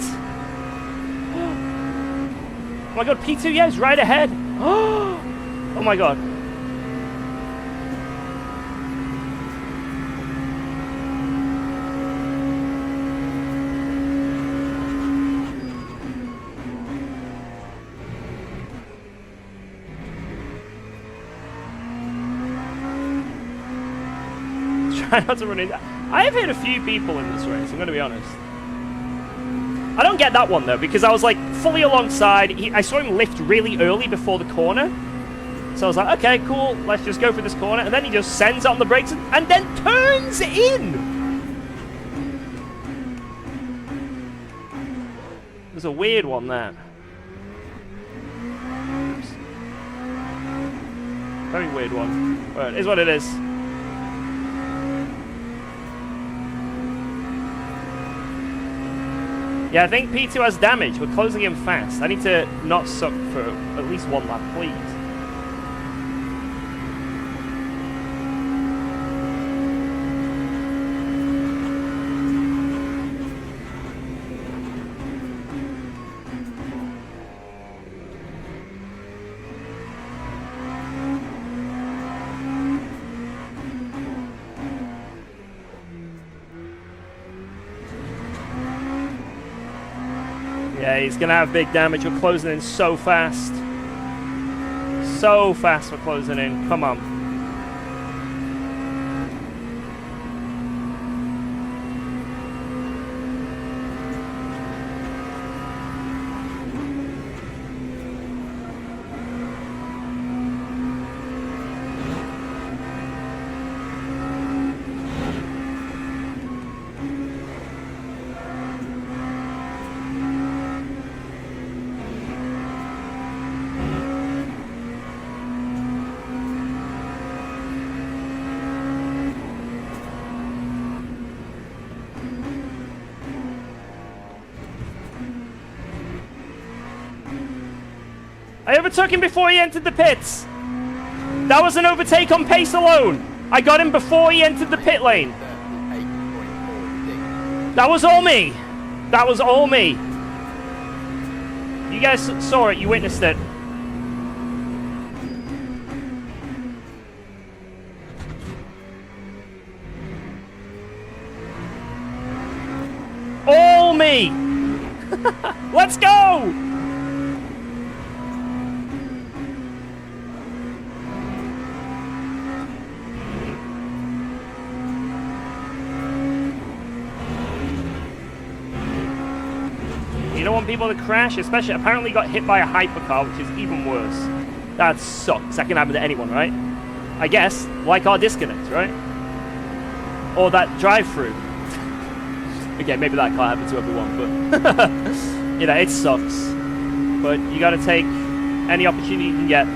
Oh my god, P2, yeah, is right ahead. Oh my god. Try not to run into. I have hit a few people in this race, I'm going to be honest. I don't get that one though, because I was like fully alongside. I saw him lift really early before the corner. So I was like, okay, cool, let's just go for this corner. And then he just sends on the brakes and then turns in. There's a weird one there. Oops. Very weird one. But it is what it is. Yeah, I think P2 has damage. We're closing him fast. I need to not suck for at least one lap, please. Yeah, he's going to have big damage. We're closing in so fast. So fast we're closing in. Come on. I overtook him before he entered the pits. That was an overtake on pace alone. I got him before he entered the pit lane. 38.46. That was all me. That was all me. You guys saw it. You witnessed it. All me. Let's go. You don't want people to crash, especially apparently got hit by a hypercar, which is even worse. That sucks. That can happen to anyone, right? I guess, like our disconnect, right? Or that drive-through. Again, maybe that can't happen to everyone, but you know, it sucks. But you got to take any opportunity you can get.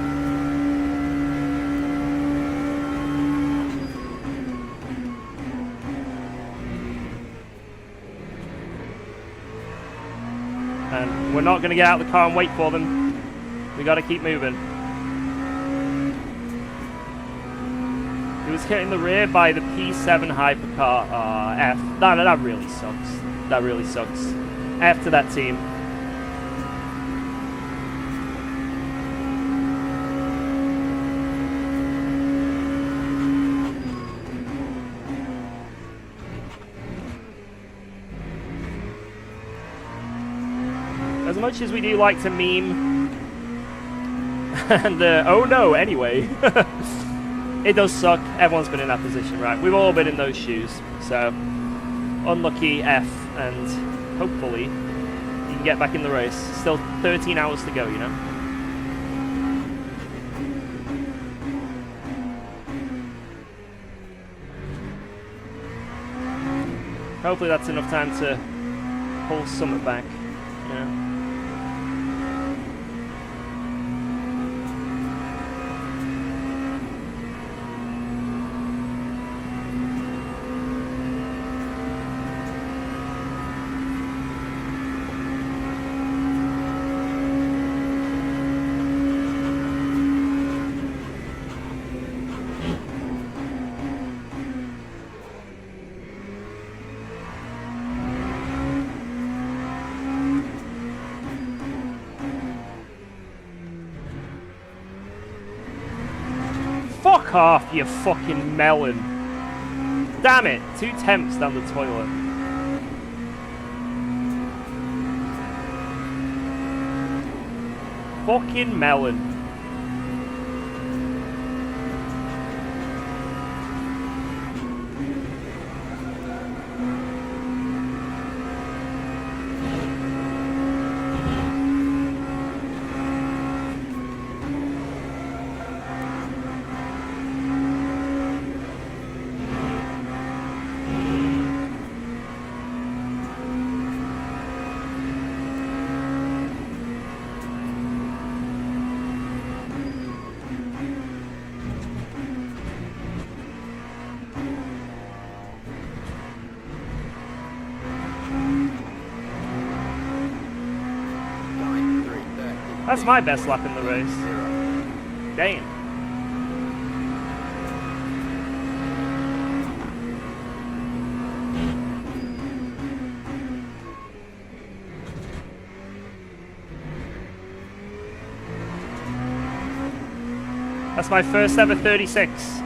And we're not going to get out of the car and wait for them. We got to keep moving. He was hit in the rear by the P7 hypercar. F. No, that really sucks. That really sucks. F to that team. As much as we do like to meme and oh no, anyway. It does suck. Everyone's been in that position, right? We've all been in those shoes. So, unlucky F, and hopefully you can get back in the race. Still 13 hours to go, you know? Hopefully that's enough time to pull Summit back, you know? Fuck off, you fucking melon. Damn it, 2 temps down the toilet. Fucking melon. That's my best lap in the race. Damn. That's my first ever 36.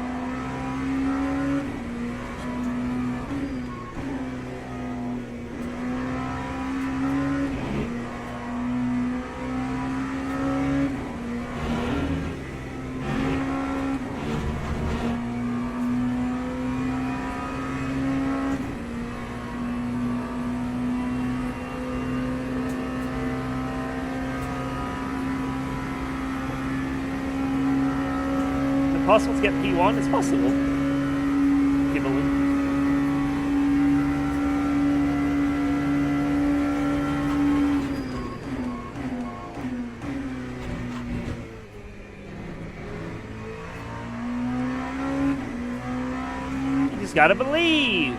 Possible to get P1? It's possible. People. You just gotta believe.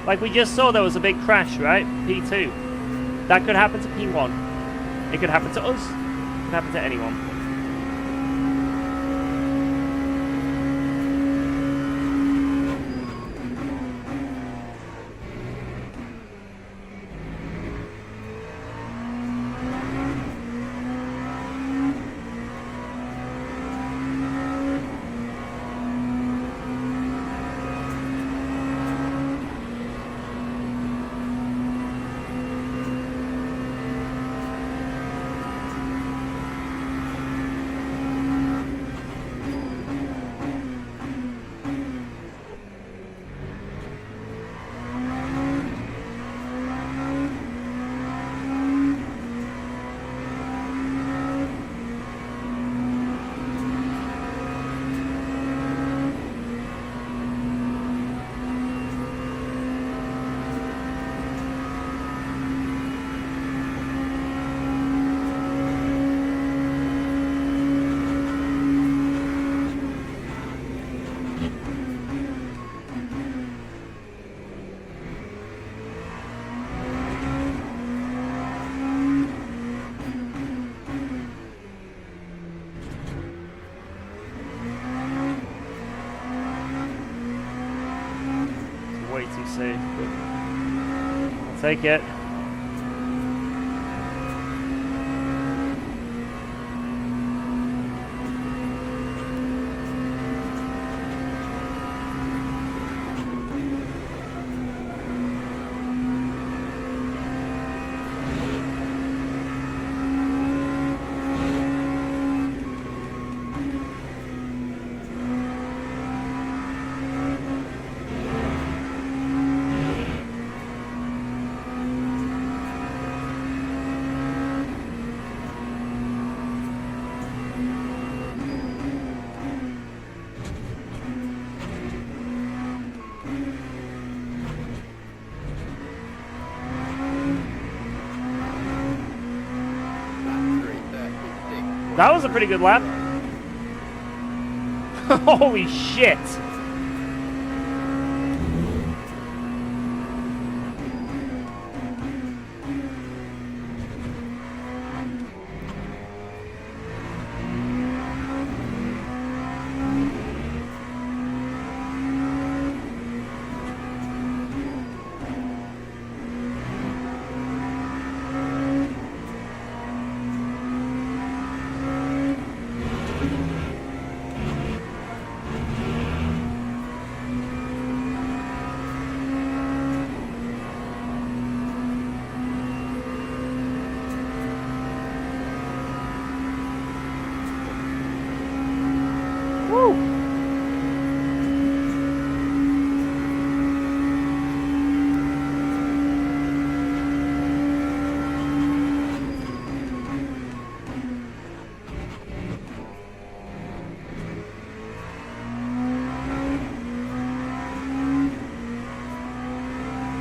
Like we just saw, there was a big crash, right? P2. That could happen to P1. It could happen to us. It could happen to anyone. see. But I'll take it. That was a pretty good lap. Holy shit!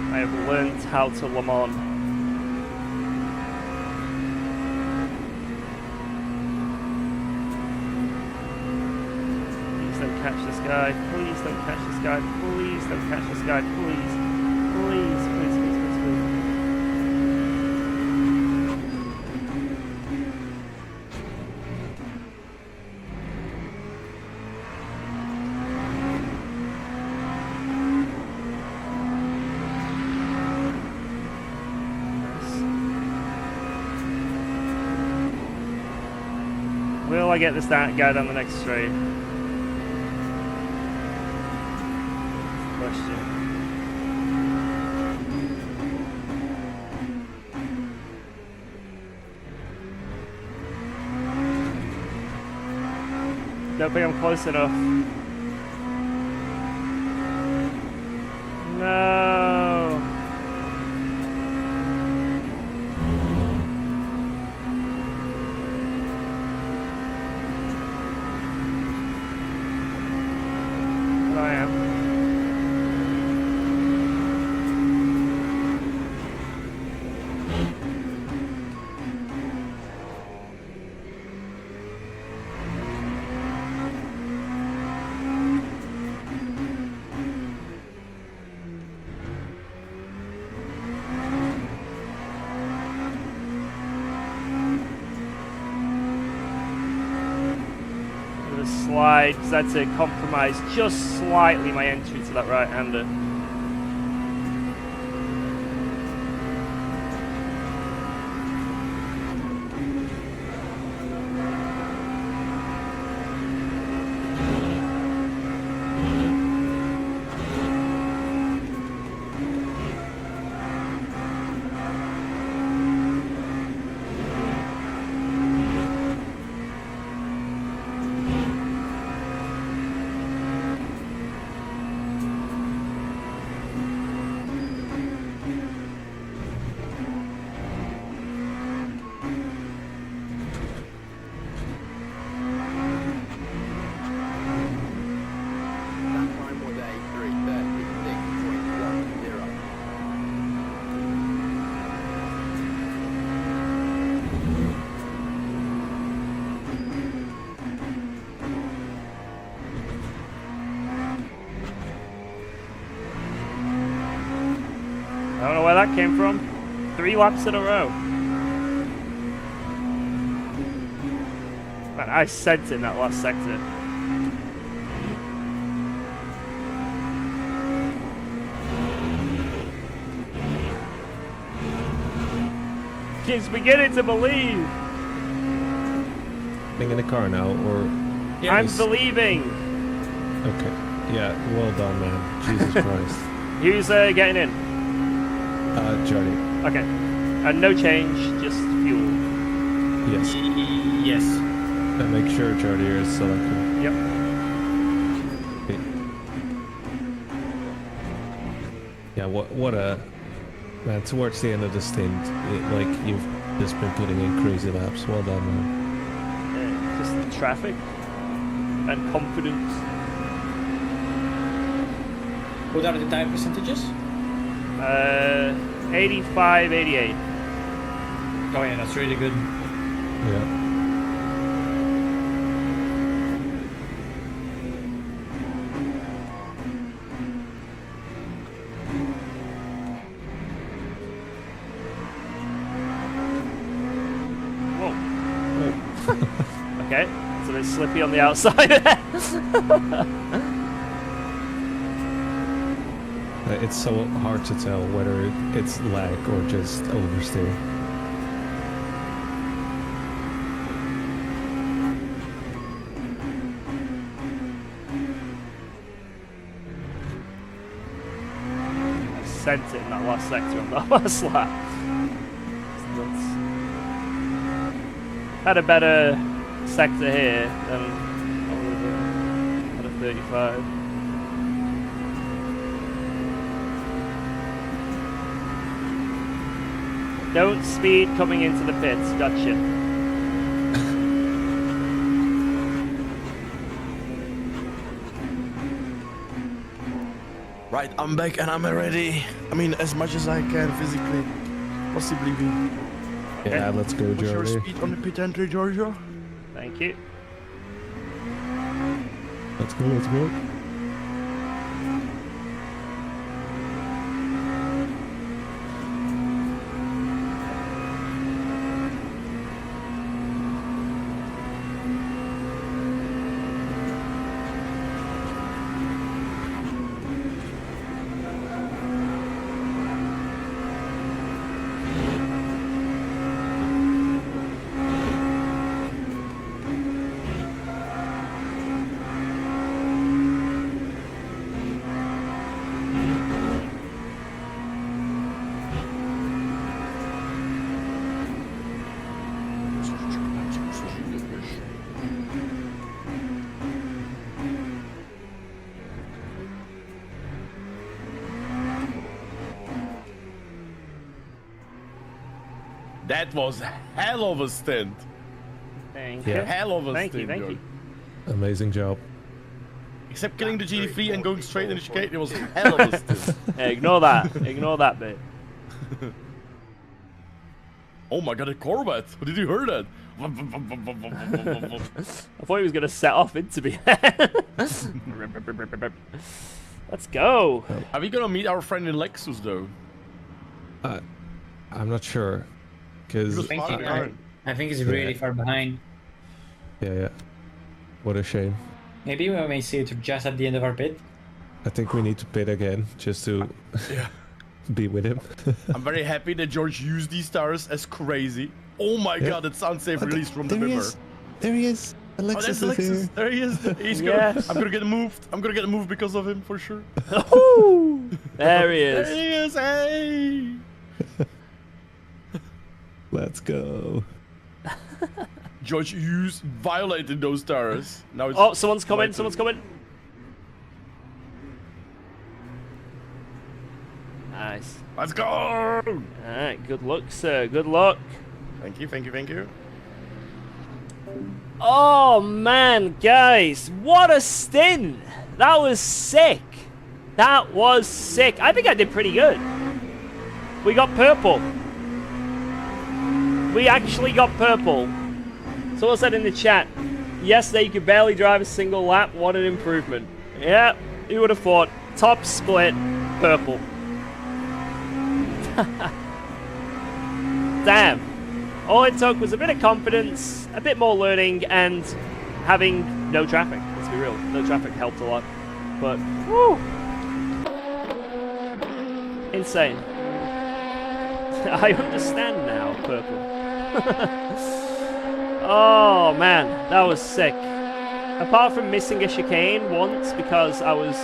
I have learned how to Le Mans. Please don't catch this guy. Please don't catch this guy. Please don't catch this guy. Please. Please, please, please, please, please. Will I get this guy down the next straight? Question. Don't think I'm close enough. No. I am. Slide, because that's to compromise just slightly my entry to that right-hander. I don't know where that came from. 3 laps in a row. Man, I sent it in that last sector. He's beginning to believe. Being in the car now, or I'm believing. okay, yeah, well done, man. Jesus Christ. Who's getting in? Charlie. Okay. And no change, just fuel. Yes. Yes. And make sure Charlie is selected. Yep. Okay. Yeah. What a man. Towards the end of the stint, like you've just been putting in crazy laps. Well done, man. Just the traffic and confidence. What are the tire percentages? 85, 88. Oh yeah, that's really good. Yeah. Whoa. Okay, it's a bit slippy on the outside there. It's so hard to tell whether it's lag or just oversteer. Sent it in that last sector on that last lap. Had a better sector here than had a 35. Don't speed coming into the pits, gotcha. Right, I'm back and I'm ready. I mean, as much as I can physically, possibly be. Yeah, let's go, Push your Charlie. speed on the pit entry, Giorgio. Thank you. Let's go, let's go. That was hell of a stint. Thank Yeah. you. Hell of a Thank stint. you, thank you. Giorgio. Amazing job. Except killing the GD3 and going straight in the chicane, it was hell of a stint. Hey, ignore that. Ignore that bit. Oh my god, a Corvette! Did you hear that? I thought he was going to set off into me. Let's go. Are we gonna meet our friend in Lexus though? I'm not sure, because Because- I think it's really far behind. yeah. What a shame. Maybe we may see it just at the end of our pit. I think we need to pit again just to Yeah. be with him. I'm very happy that George used these tires as crazy. Oh my Yeah. god, it's unsafe release from the There he Bimmer. is. There he is. Oh, Alexis that's is Lexus. here. There he is. He's Yes. gonna. I'm gonna get moved. I'm gonna get moved because of him for sure. Ooh, there he There is. he is. Hey. Let's go. George Hughes violated those tires. Now it's Oh, someone's coming. my Someone's turn. coming. Nice. Let's go. Alright, good luck, sir. Good luck. Thank you. Thank you. Thank you. Oh, man, guys. What a stint. That was sick. That was sick. I think I did pretty good. We got purple. We actually got purple. Someone said in the chat, yesterday you could barely drive a single lap. What an improvement. Yeah, who would have thought? Top split, purple. Damn. All it took was a bit of confidence, a bit more learning, and having no traffic. Let's be real. No traffic helped a lot. But, woo! Insane. I understand now, Purple. Oh man, that was sick. Apart from missing a chicane once because I was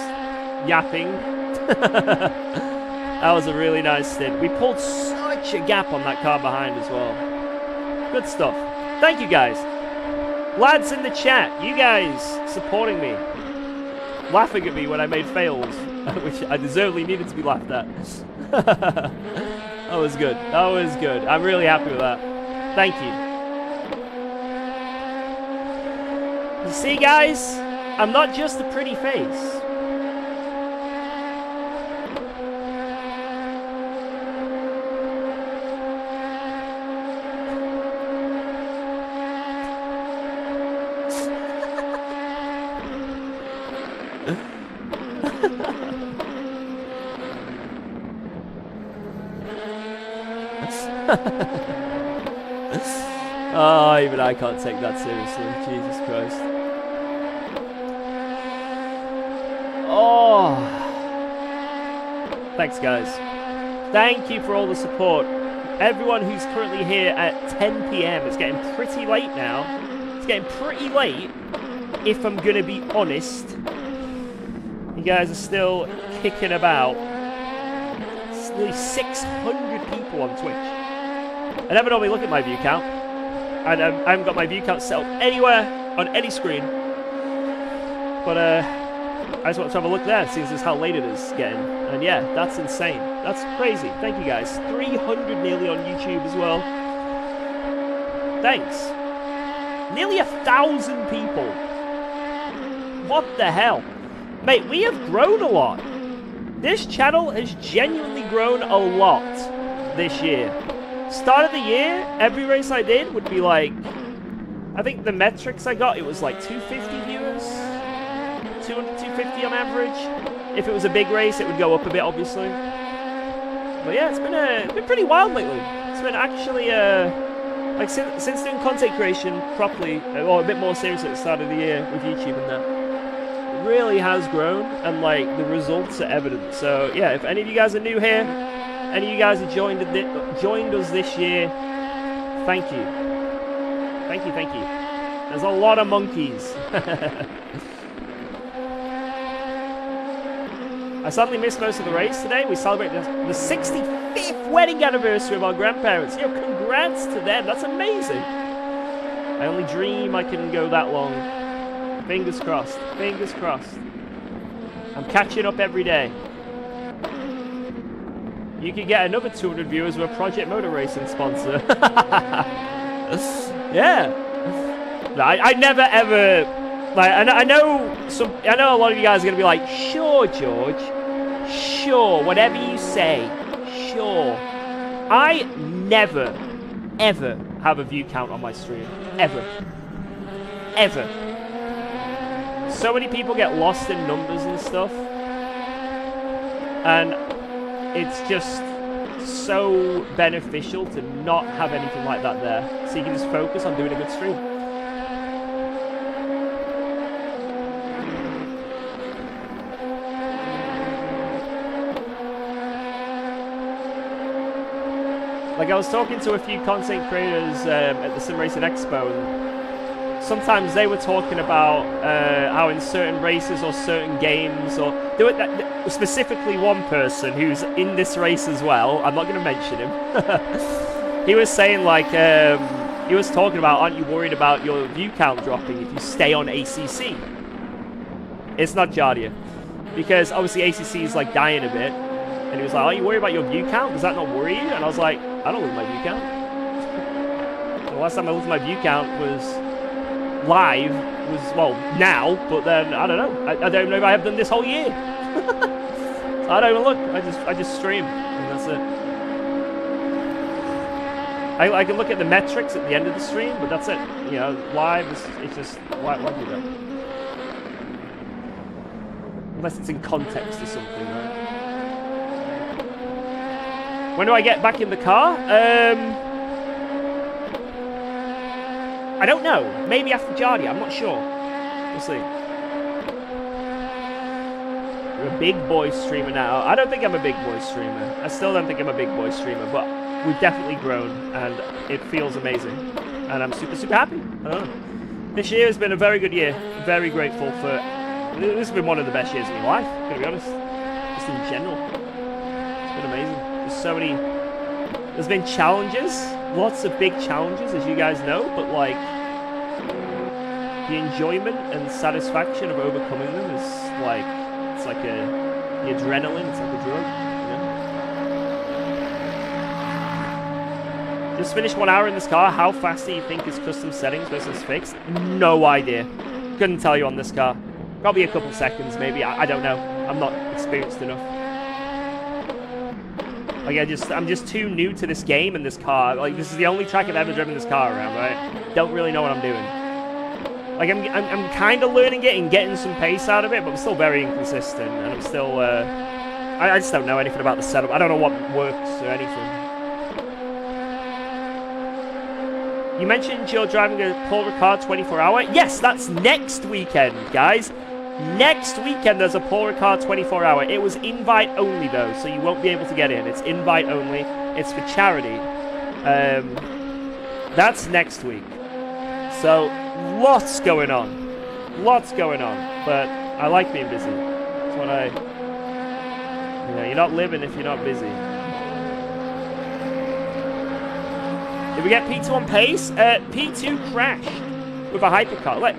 yapping, that was a really nice stint. We pulled such a gap on that car behind as well. Good stuff. Thank you guys. Lads in the chat, you guys supporting me, laughing at me when I made fails, which I deservedly needed to be laughed at. That was good. That was good. I'm really happy with that. Thank you. You see, guys, I'm not just a pretty face. Oh, even I can't take that seriously. Jesus Christ. Oh. Thanks, guys. Thank you for all the support. Everyone who's currently here at 10 PM. It's getting pretty late now. It's getting pretty late, if I'm going to be honest. You guys are still kicking about. It's nearly 600 people on Twitch. I never normally look at my view count. I haven't got my view count set up anywhere on any screen. But I just want to have a look there, seeing as how late it is getting. And yeah, that's insane. That's crazy. Thank you guys. 300 nearly on YouTube as well. Thanks. Nearly 1,000 people. What the hell? Mate, we have grown a lot. This channel has genuinely grown a lot this year. Start of the year, every race I did would be like, I think the metrics I got, it was like 250 viewers, 200, 250 on average. If it was a big race, it would go up a bit, obviously. But yeah, it's been pretty wild lately. It's been actually, like since doing content creation properly, or a bit more seriously at the start of the year with YouTube and that, it really has grown, and like the results are evident. So yeah, if any of you guys are new here, any of you guys who joined us this year, thank you. Thank you, thank you. There's a lot of monkeys. I suddenly missed most of the race today. We celebrate the 65th wedding anniversary of our grandparents. Yo, congrats to them. That's amazing. I only dream I can go that long. Fingers crossed. Fingers crossed. I'm catching up every day. You could get another 200 viewers with a Project Motor Racing sponsor. Yeah. No, I never ever, like, I know a lot of you guys are gonna be like, sure, George, sure, whatever you say, sure. I never, ever have a view count on my stream, ever, ever. So many people get lost in numbers and stuff, and it's just so beneficial to not have anything like that there, so you can just focus on doing a good stream. Like, I was talking to a few content creators at the Sim Racing Expo, and sometimes they were talking about how in certain races or certain games, or there were specifically one person who's in this race as well. I'm not going to mention him. He was saying, like, he was talking about, aren't you worried about your view count dropping if you stay on ACC? It's not Jardia, because obviously ACC is like dying a bit. And he was like, are you worried about your view count? Does that not worry you? And I was like, I don't look at my view count. The last time I looked at my view count was live, well, now, but then, I don't know. I don't know if I have done this whole year. So I don't even look. I just stream, and that's it. I can look at the metrics at the end of the stream, but that's it. You know, live, it's just, why do that? Unless it's in context or something, right? When do I get back in the car? I don't know. Maybe after Jardia. I'm not sure. We'll see. You're a big boy streamer now. I don't think I'm a big boy streamer. I still don't think I'm a big boy streamer, but we've definitely grown, and it feels amazing. And I'm super, super happy. I don't know. This year has been a very good year. Very grateful for... This has been one of the best years of my life, to be honest. Just in general. It's been amazing. There's so many... There's been challenges. Lots of big challenges, as you guys know, but like... The enjoyment and satisfaction of overcoming them is like... It's like the adrenaline, it's like a drug, you know? Just finished 1 hour in this car. How fast do you think is custom settings versus fixed? No idea. Couldn't tell you on this car. Probably a couple seconds, maybe. I don't know. I'm not experienced enough. Like, I'm just too new to this game and this car. Like, this is the only track I've ever driven this car around, right? Don't really know what I'm doing. Like, I'm kind of learning it and getting some pace out of it, but I'm still very inconsistent, and I'm still, I just don't know anything about the setup. I don't know what works or anything. You mentioned you're driving a Paul Ricard 24-hour. Yes, that's next weekend, guys. Next weekend there's a Paul Ricard 24-hour. It was invite only, though, so you won't be able to get in. It's invite only. It's for charity. That's next week. So, lots going on. Lots going on. But I like being busy. That's what I... You know, you're not living if you're not busy. Did we get P2 on pace? P2 crashed with a hypercar.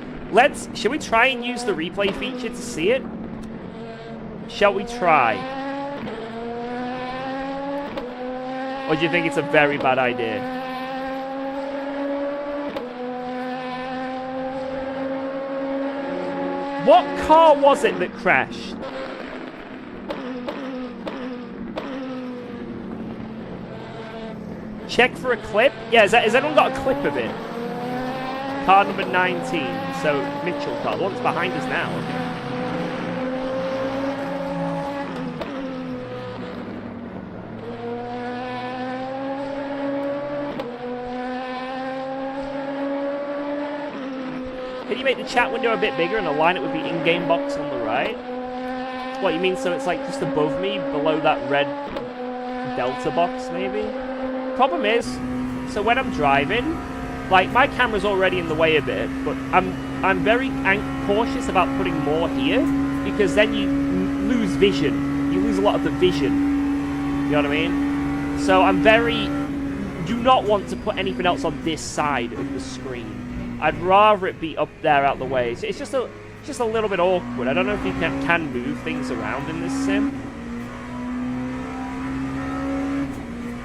Shall we try and use the replay feature to see it? Shall we try? Or do you think it's a very bad idea? What car was it that crashed? Check for a clip? Yeah, has anyone got a clip of it? Car number 19. So, Mitchell car. The one's behind us now. Can you make the chat window a bit bigger and align it with the in-game box on the right? What, you mean so it's like just above me, below that red Delta box, maybe? Problem is, so when I'm driving, like, my camera's already in the way a bit, but I'm very cautious about putting more here, because then you lose vision. You lose a lot of the vision. You know what I mean? So I'm do not want to put anything else on this side of the screen. I'd rather it be up there out the way. So it's just a little bit awkward. I don't know if you can move things around in this sim.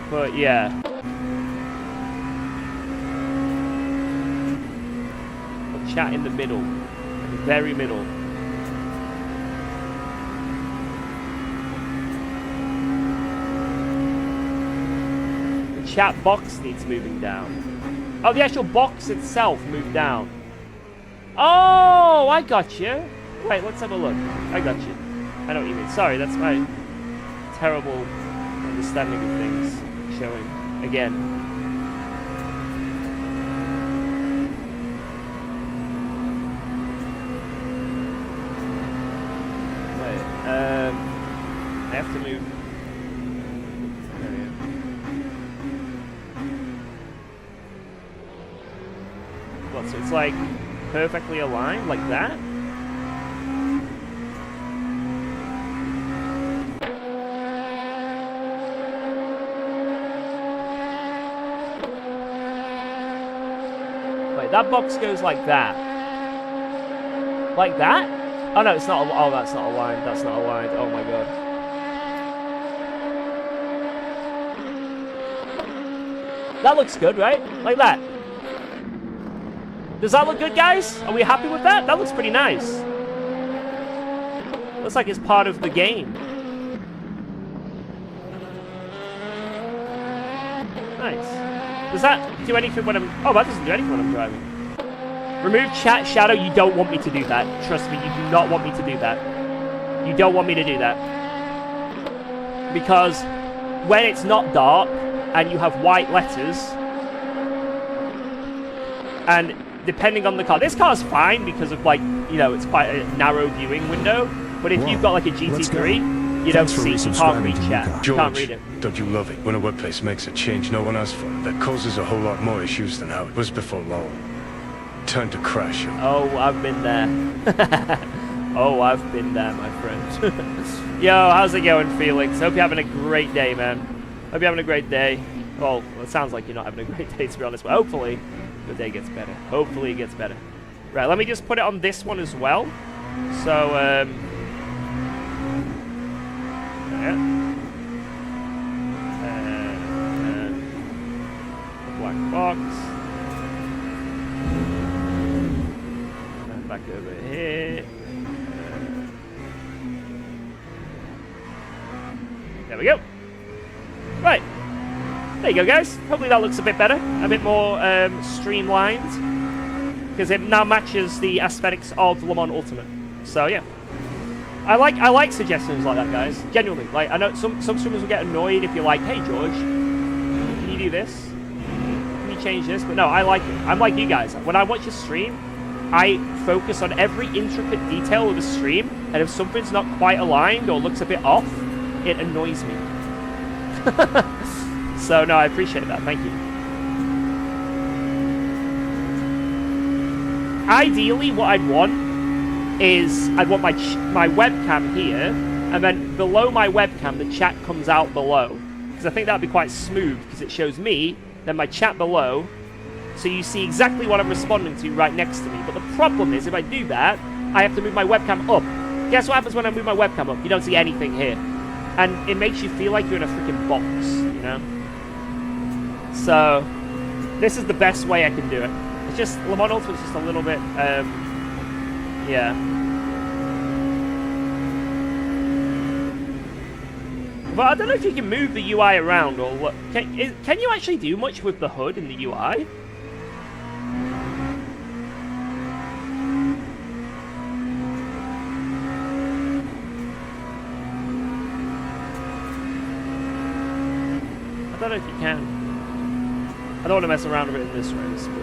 But yeah. I'll chat in the middle. The very middle. The chat box needs moving down. Oh, the actual box itself moved down. Oh, I got you. Wait, let's have a look. I got you. I know what you mean. Sorry, that's my terrible understanding of things showing again. Wait, I have to move. There we go. What, so it's like perfectly aligned like that? That box goes like that. Like that? Oh no, it's not. Oh, that's not aligned. That's not aligned. Oh my god. That looks good, right? Like that. Does that look good, guys? Are we happy with that? That looks pretty nice. Looks like it's part of the game. Nice. Does that do anything when I'm... Oh, that doesn't do anything when I'm driving. Remove chat shadow. You don't want me to do that. Trust me, you do not want me to do that. You don't want me to do that. Because when it's not dark and you have white letters, and depending on the car... This car's fine because of, like, you know, it's quite a narrow viewing window. But if you've got, like, a GT3, you don't Thanks for see, you can't resubscribing read to chat. UKOG. You can't George, read it. don't you love it when a workplace makes a change no one asked for that causes a whole lot more issues than how it was before law? Time to crash it. Oh, I've been there. Oh, I've been there, my friend. Yo, how's it going, Felix? Hope you're having a great day, man. Hope you're having a great day. Well, it sounds like you're not having a great day, to be honest, but hopefully the day gets better. Hopefully it gets better. Right, let me just put it on this one as well. So, yeah. Black box. And back over here. There we go. Right. There you go, guys. Hopefully that looks a bit better. A bit more streamlined. Because it now matches the aesthetics of Le Mans Ultimate. So, yeah. I like suggestions like that, guys. Genuinely. Like, I know some streamers will get annoyed if you're like, hey, George, can you do this? Can you change this? But no, I like it. I'm like you guys. When I watch a stream, I focus on every intricate detail of the stream. And if something's not quite aligned or looks a bit off, it annoys me. So, no, I appreciate that. Thank you. Ideally, what I'd want is I'd want my webcam here, and then below my webcam, the chat comes out below. Because I think that'd be quite smooth, because it shows me, then my chat below, so you see exactly what I'm responding to right next to me. But the problem is, if I do that, I have to move my webcam up. Guess what happens when I move my webcam up? You don't see anything here. And it makes you feel like you're in a freaking box, you know? So, this is the best way I can do it. It's just, Le Mans Ultimate's just a little bit, yeah. But I don't know if you can move the UI around or what. Can you actually do much with the HUD in the UI? I don't know if you can. I don't want to mess around with it in this race, but...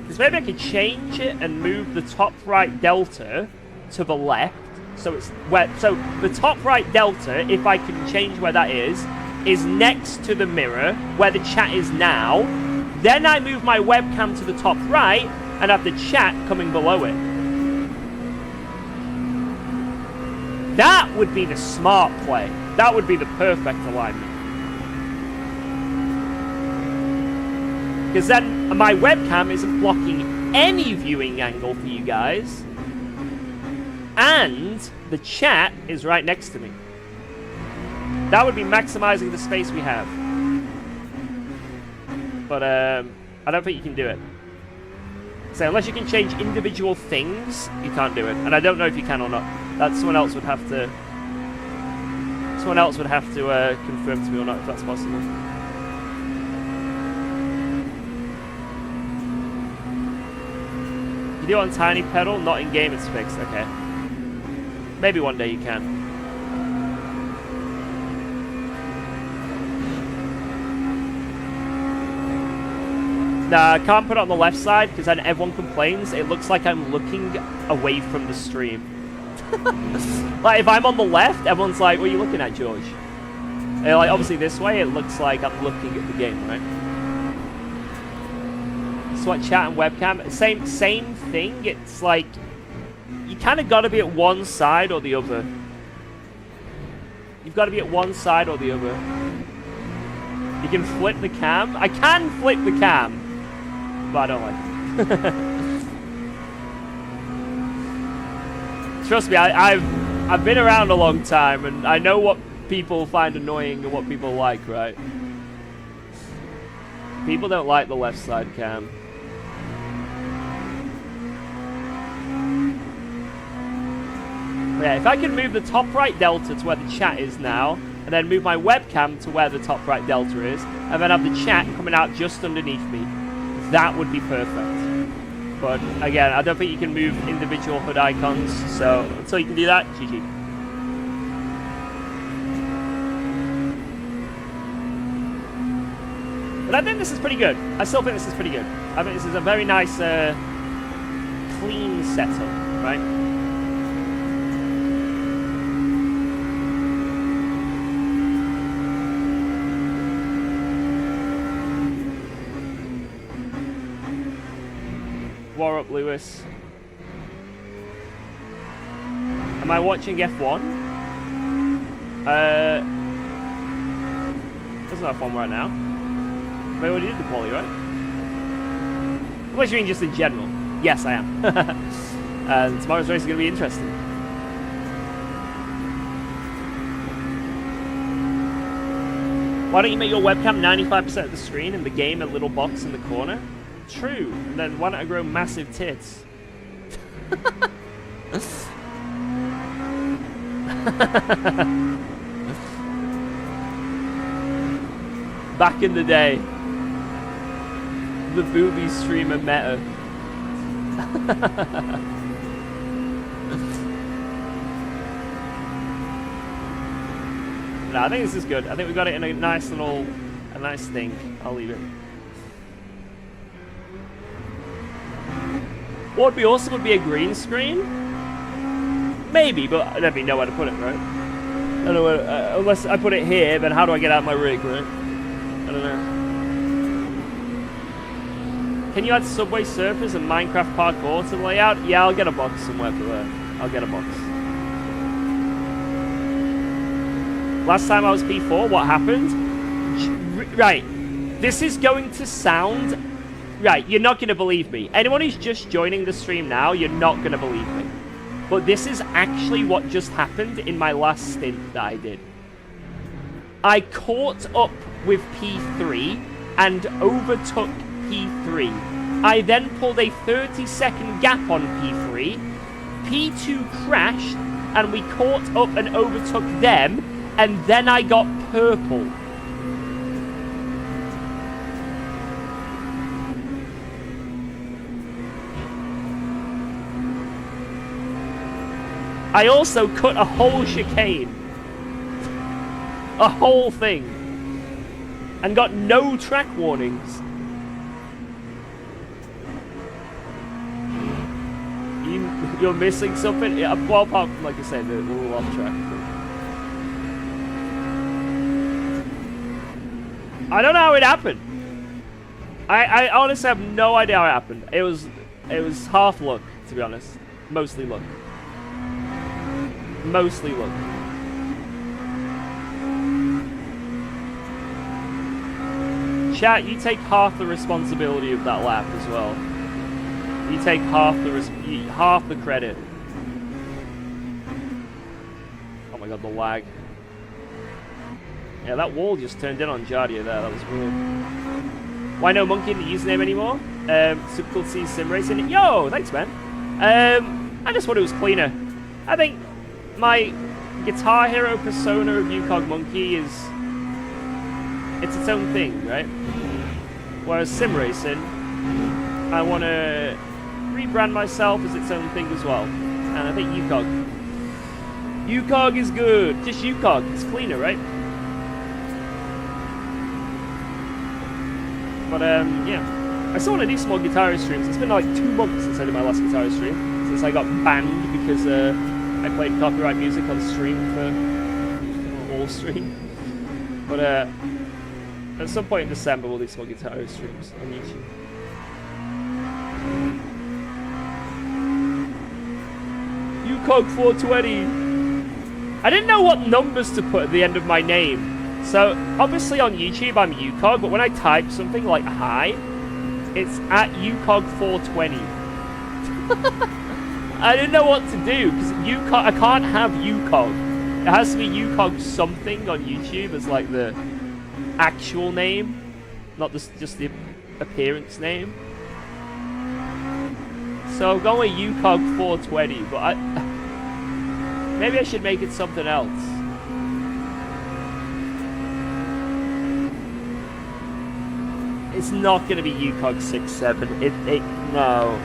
Because maybe I could change it and move the top right delta to the left. So it's where... So the top right delta, if I can change where that is next to the mirror, where the chat is now. Then I move my webcam to the top right, and have the chat coming below it. That would be the smart play. That would be the perfect alignment. Because then my webcam isn't blocking any viewing angle for you guys. And the chat is right next to me. That would be maximizing the space we have. But I don't think you can do it. So unless you can change individual things, you can't do it. And I don't know if you can or not. That someone else would have to. Someone else would have to confirm to me or not if that's possible. You do it on tiny pedal, not in game. It's fixed. Okay. Maybe one day you can. Nah, I can't put it on the left side because then everyone complains. It looks like I'm looking away from the stream. Like, if I'm on the left, everyone's like, what are you looking at, George? And like, obviously this way, it looks like I'm looking at the game, right? So what, chat and webcam? Same thing. It's like, you kind of got to be at one side or the other. You've got to be at one side or the other. You can flip the cam. I can flip the cam, but I don't like it. Trust me, I've been around a long time, and I know what people find annoying and what people like, right? People don't like the left side cam. But yeah, if I can move the top right delta to where the chat is now, and then move my webcam to where the top right delta is, and then have the chat coming out just underneath me, that would be perfect. But again, I don't think you can move individual HUD icons, so until you can do that, GG. But I think this is pretty good. I still think this is pretty good. I think this is a very nice, clean setup, right? War up, Lewis. Am I watching F1? There's no F1 right now. We already did the quali, right? Unless you mean just in general. Yes, I am. And tomorrow's race is going to be interesting. Why don't you make your webcam 95% of the screen and the game a little box in the corner? True. And then why don't I grow massive tits? Back in the day, the booby streamer meta. No, I think this is good. I think we got it in a nice thing. I'll leave it. What would be awesome would be a green screen. Maybe, but I don't even know where to put it, right? I don't know where, unless I put it here, then how do I get out my rig, right? I don't know. Can you add Subway Surfers and Minecraft Parkour to the layout? Yeah, I'll get a box somewhere for that. I'll get a box. Last time I was P4, what happened? Right, this is going to sound... Right, you're not going to believe me. Anyone who's just joining the stream now, you're not going to believe me. But this is actually what just happened in my last stint that I did. I caught up with P3 and overtook P3. I then pulled a 30-second gap on P3. P2 crashed, and we caught up and overtook them, and then I got purple. I also cut a whole chicane. A whole thing. And got no track warnings. You're missing something? Yeah, well, apart from, like I said, the little off track. I don't know how it happened. I honestly have no idea how it happened. It was half luck, to be honest. Mostly luck. Mostly luck. Chat, you take half the responsibility of that lap as well. You take half the credit. Oh my god, the lag. Yeah, that wall just turned in on Jardia there. That was weird. Why no monkey in the username anymore? Super C Sim Racing. Yo, thanks, man. I just thought it was cleaner. I think my Guitar Hero persona of UKOG Monkey is... it's its own thing, right? Whereas Sim Racing, I want to rebrand myself as its own thing as well. And I think UKOG is good. Just UKOG. It's cleaner, right? But, yeah. I still want to do some more Guitar Hero streams. It's been like 2 months since I did my last Guitar Hero stream. Since I got banned because, I played copyright music on stream for all stream. But at some point in December we'll do some more Guitar Hero streams on YouTube. UKOG 420! I didn't know what numbers to put at the end of my name. So obviously on YouTube I'm UKOG, but when I type something like hi, it's at UKOG 420. I didn't know what to do, because I can't have UKOG. It has to be UKOG something on YouTube as like the actual name, not just the appearance name. So I'm going with UKOG 420, but maybe I should make it something else. It's not going to be UKOG 67. No.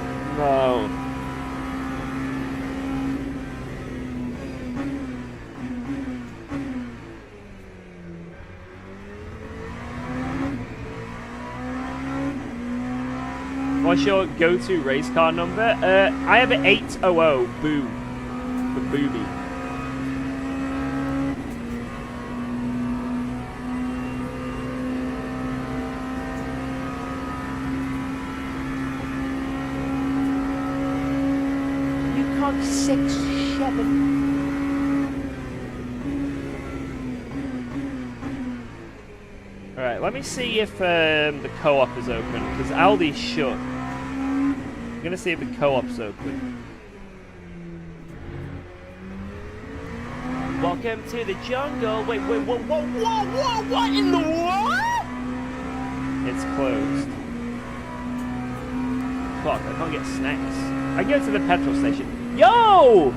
What's your go-to race car number? I have an 800 Boo. For Booby. UKOG 6-7. Alright, let me see if the co-op is open, because Aldi's shut. I'm gonna see if the co-op's open. Welcome to the jungle. Wait, what in the what? It's closed. Fuck, I can't get snacks. I go to the petrol station. Yo!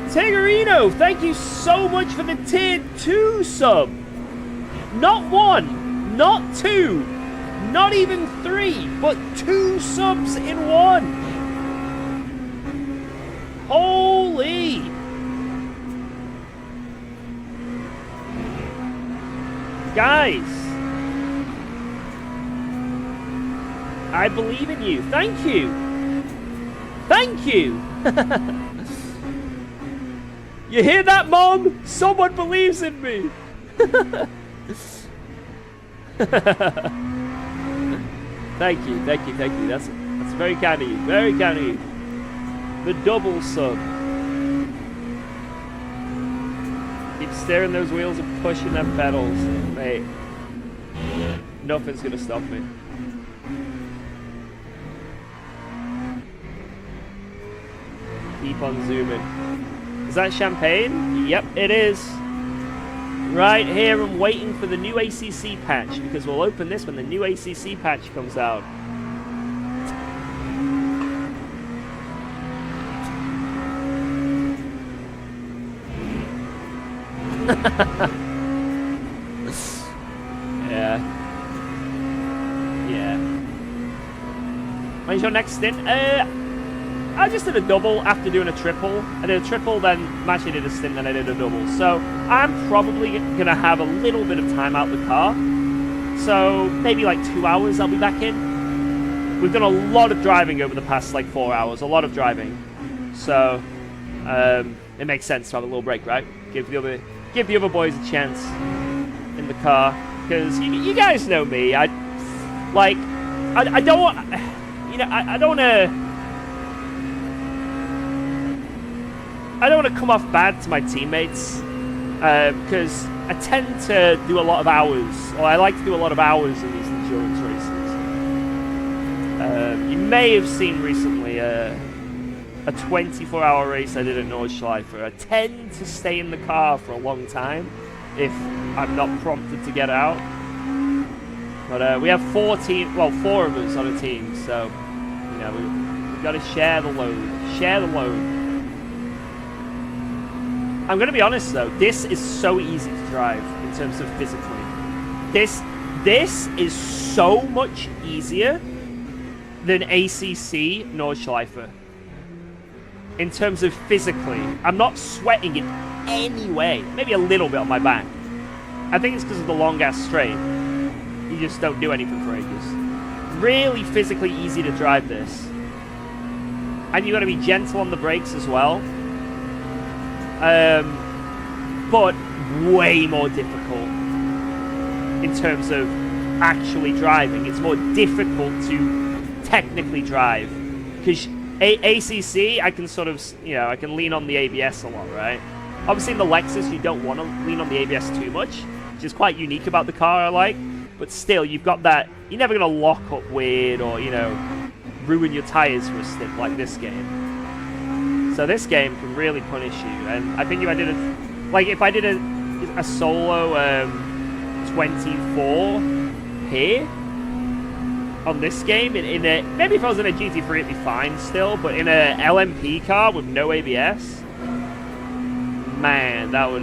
Tegarino, thank you so much for the tier 2 sub. Not 1, not 2, not even 3, but 2 subs in 1. Holy! Guys, I believe in you. Thank you. Thank you. You hear that, Mom? Someone believes in me. Thank you. That's very kind of you. Very kind of you. The double sub. Keep steering those wheels and pushing them pedals, mate. Nothing's gonna stop me. Keep on zooming. Is that champagne? Yep, it is. Right here, I'm waiting for the new ACC patch, because we'll open this when the new ACC patch comes out. Yeah. When's your next stint? I just did a double after doing a triple. I did a triple, then actually did a stint, then I did a double. So I'm probably gonna have a little bit of time out the car. So maybe like 2 hours I'll be back in. We've done a lot of driving over the past like 4 hours, a lot of driving. So it makes sense to have a little break, right? Give the other boys a chance in the car, because you guys know me. I don't want, I don't want to come off bad to my teammates, because I tend to do a lot of hours, or I like to do a lot of hours in these endurance races. You may have seen recently a 24-hour race I did at Nordschleifer. I tend to stay in the car for a long time if I'm not prompted to get out. But we have 4 of us on a team, so we've got to share the load. Share the load. I'm going to be honest though, this is so easy to drive in terms of physically. This is so much easier than ACC Nordschleifer. In terms of physically, I'm not sweating in any way. Maybe a little bit on my back. I think it's because of the long ass straight. You just don't do anything for ages. Really physically easy to drive this. And you got to be gentle on the brakes as well. But way more difficult in terms of actually driving. It's more difficult to technically drive, because ACC, I can sort of, I can lean on the ABS a lot, right? Obviously in the Lexus, you don't want to lean on the ABS too much, which is quite unique about the car, I like. But still, you've got that, you're never going to lock up weird or, ruin your tires for a stint like this game. So this game can really punish you. And I think if I did a solo 24 here on this game, maybe if I was in a GT3 it'd be fine still, but in a LMP car with no ABS, man, that would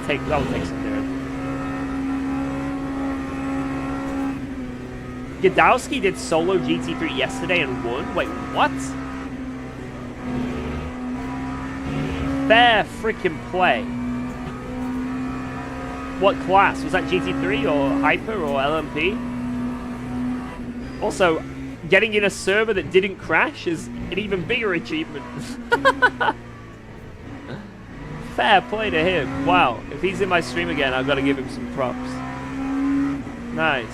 take some doing. Gadowski did solo GT3 yesterday and won? Wait, what? Fair freaking play. What class? Was that GT3 or Hyper or LMP? Also, getting in a server that didn't crash is an even bigger achievement. Fair play to him. Wow. If he's in my stream again, I've got to give him some props. Nice.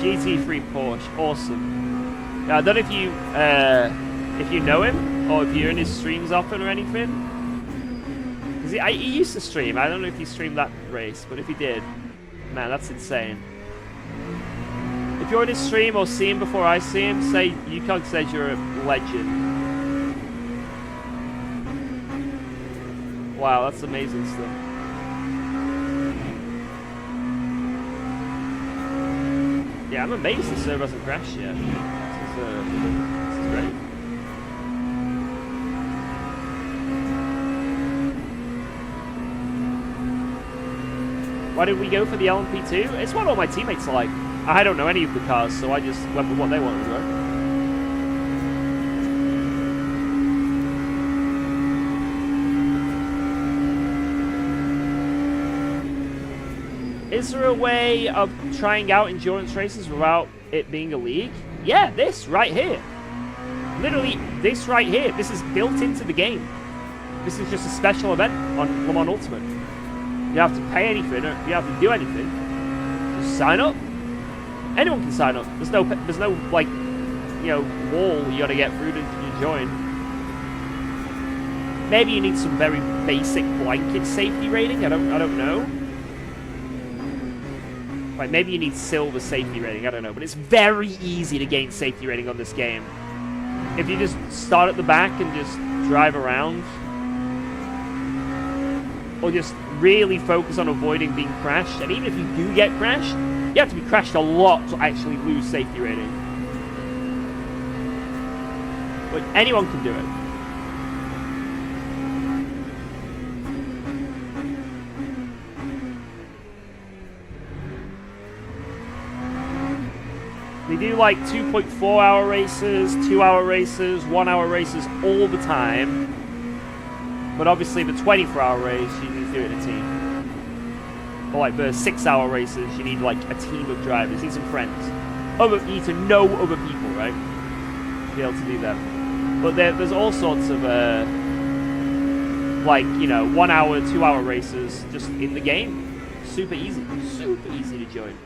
GT3 Porsche. Awesome. Yeah, I don't know if you know him or if you're in his streams often or anything. Because he used to stream. I don't know if he streamed that race, but if he did, man, that's insane. If you're in his stream or see him before I see him, say UKOG says you're a legend. Wow, that's amazing stuff. Yeah, I'm amazed the server hasn't crashed yet. This is great. Why did we go for the LMP2? It's what all my teammates like. I don't know any of the cars, so I just went with what they wanted to go. Is there a way of trying out endurance races without it being a league? Yeah, this right here. Literally, this right here. This is built into the game. This is just a special event on Le Mans Ultimate. You don't have to pay anything, or you don't have to do anything. Just sign up. Anyone can sign up. There's no like, you know, wall you gotta get through to join. Maybe you need some very basic blanket safety rating. I don't know. Like maybe you need silver safety rating. I don't know, but it's very easy to gain safety rating on this game. If you just start at the back and just drive around, or just really focus on avoiding being crashed. And even if you do get crashed, you have to be crashed a lot to actually lose safety rating. But anyone can do it. They do like 2.4 hour races, 2 hour races, 1 hour races all the time. But obviously the 24-hour race, you need to do it in a team. Or like the 6-hour races, you need like a team of drivers, you need some friends. You need to know other people, right? To be able to do that. But there's all sorts of, like, you know, 1 hour, 2 hour races just in the game. Super easy to join.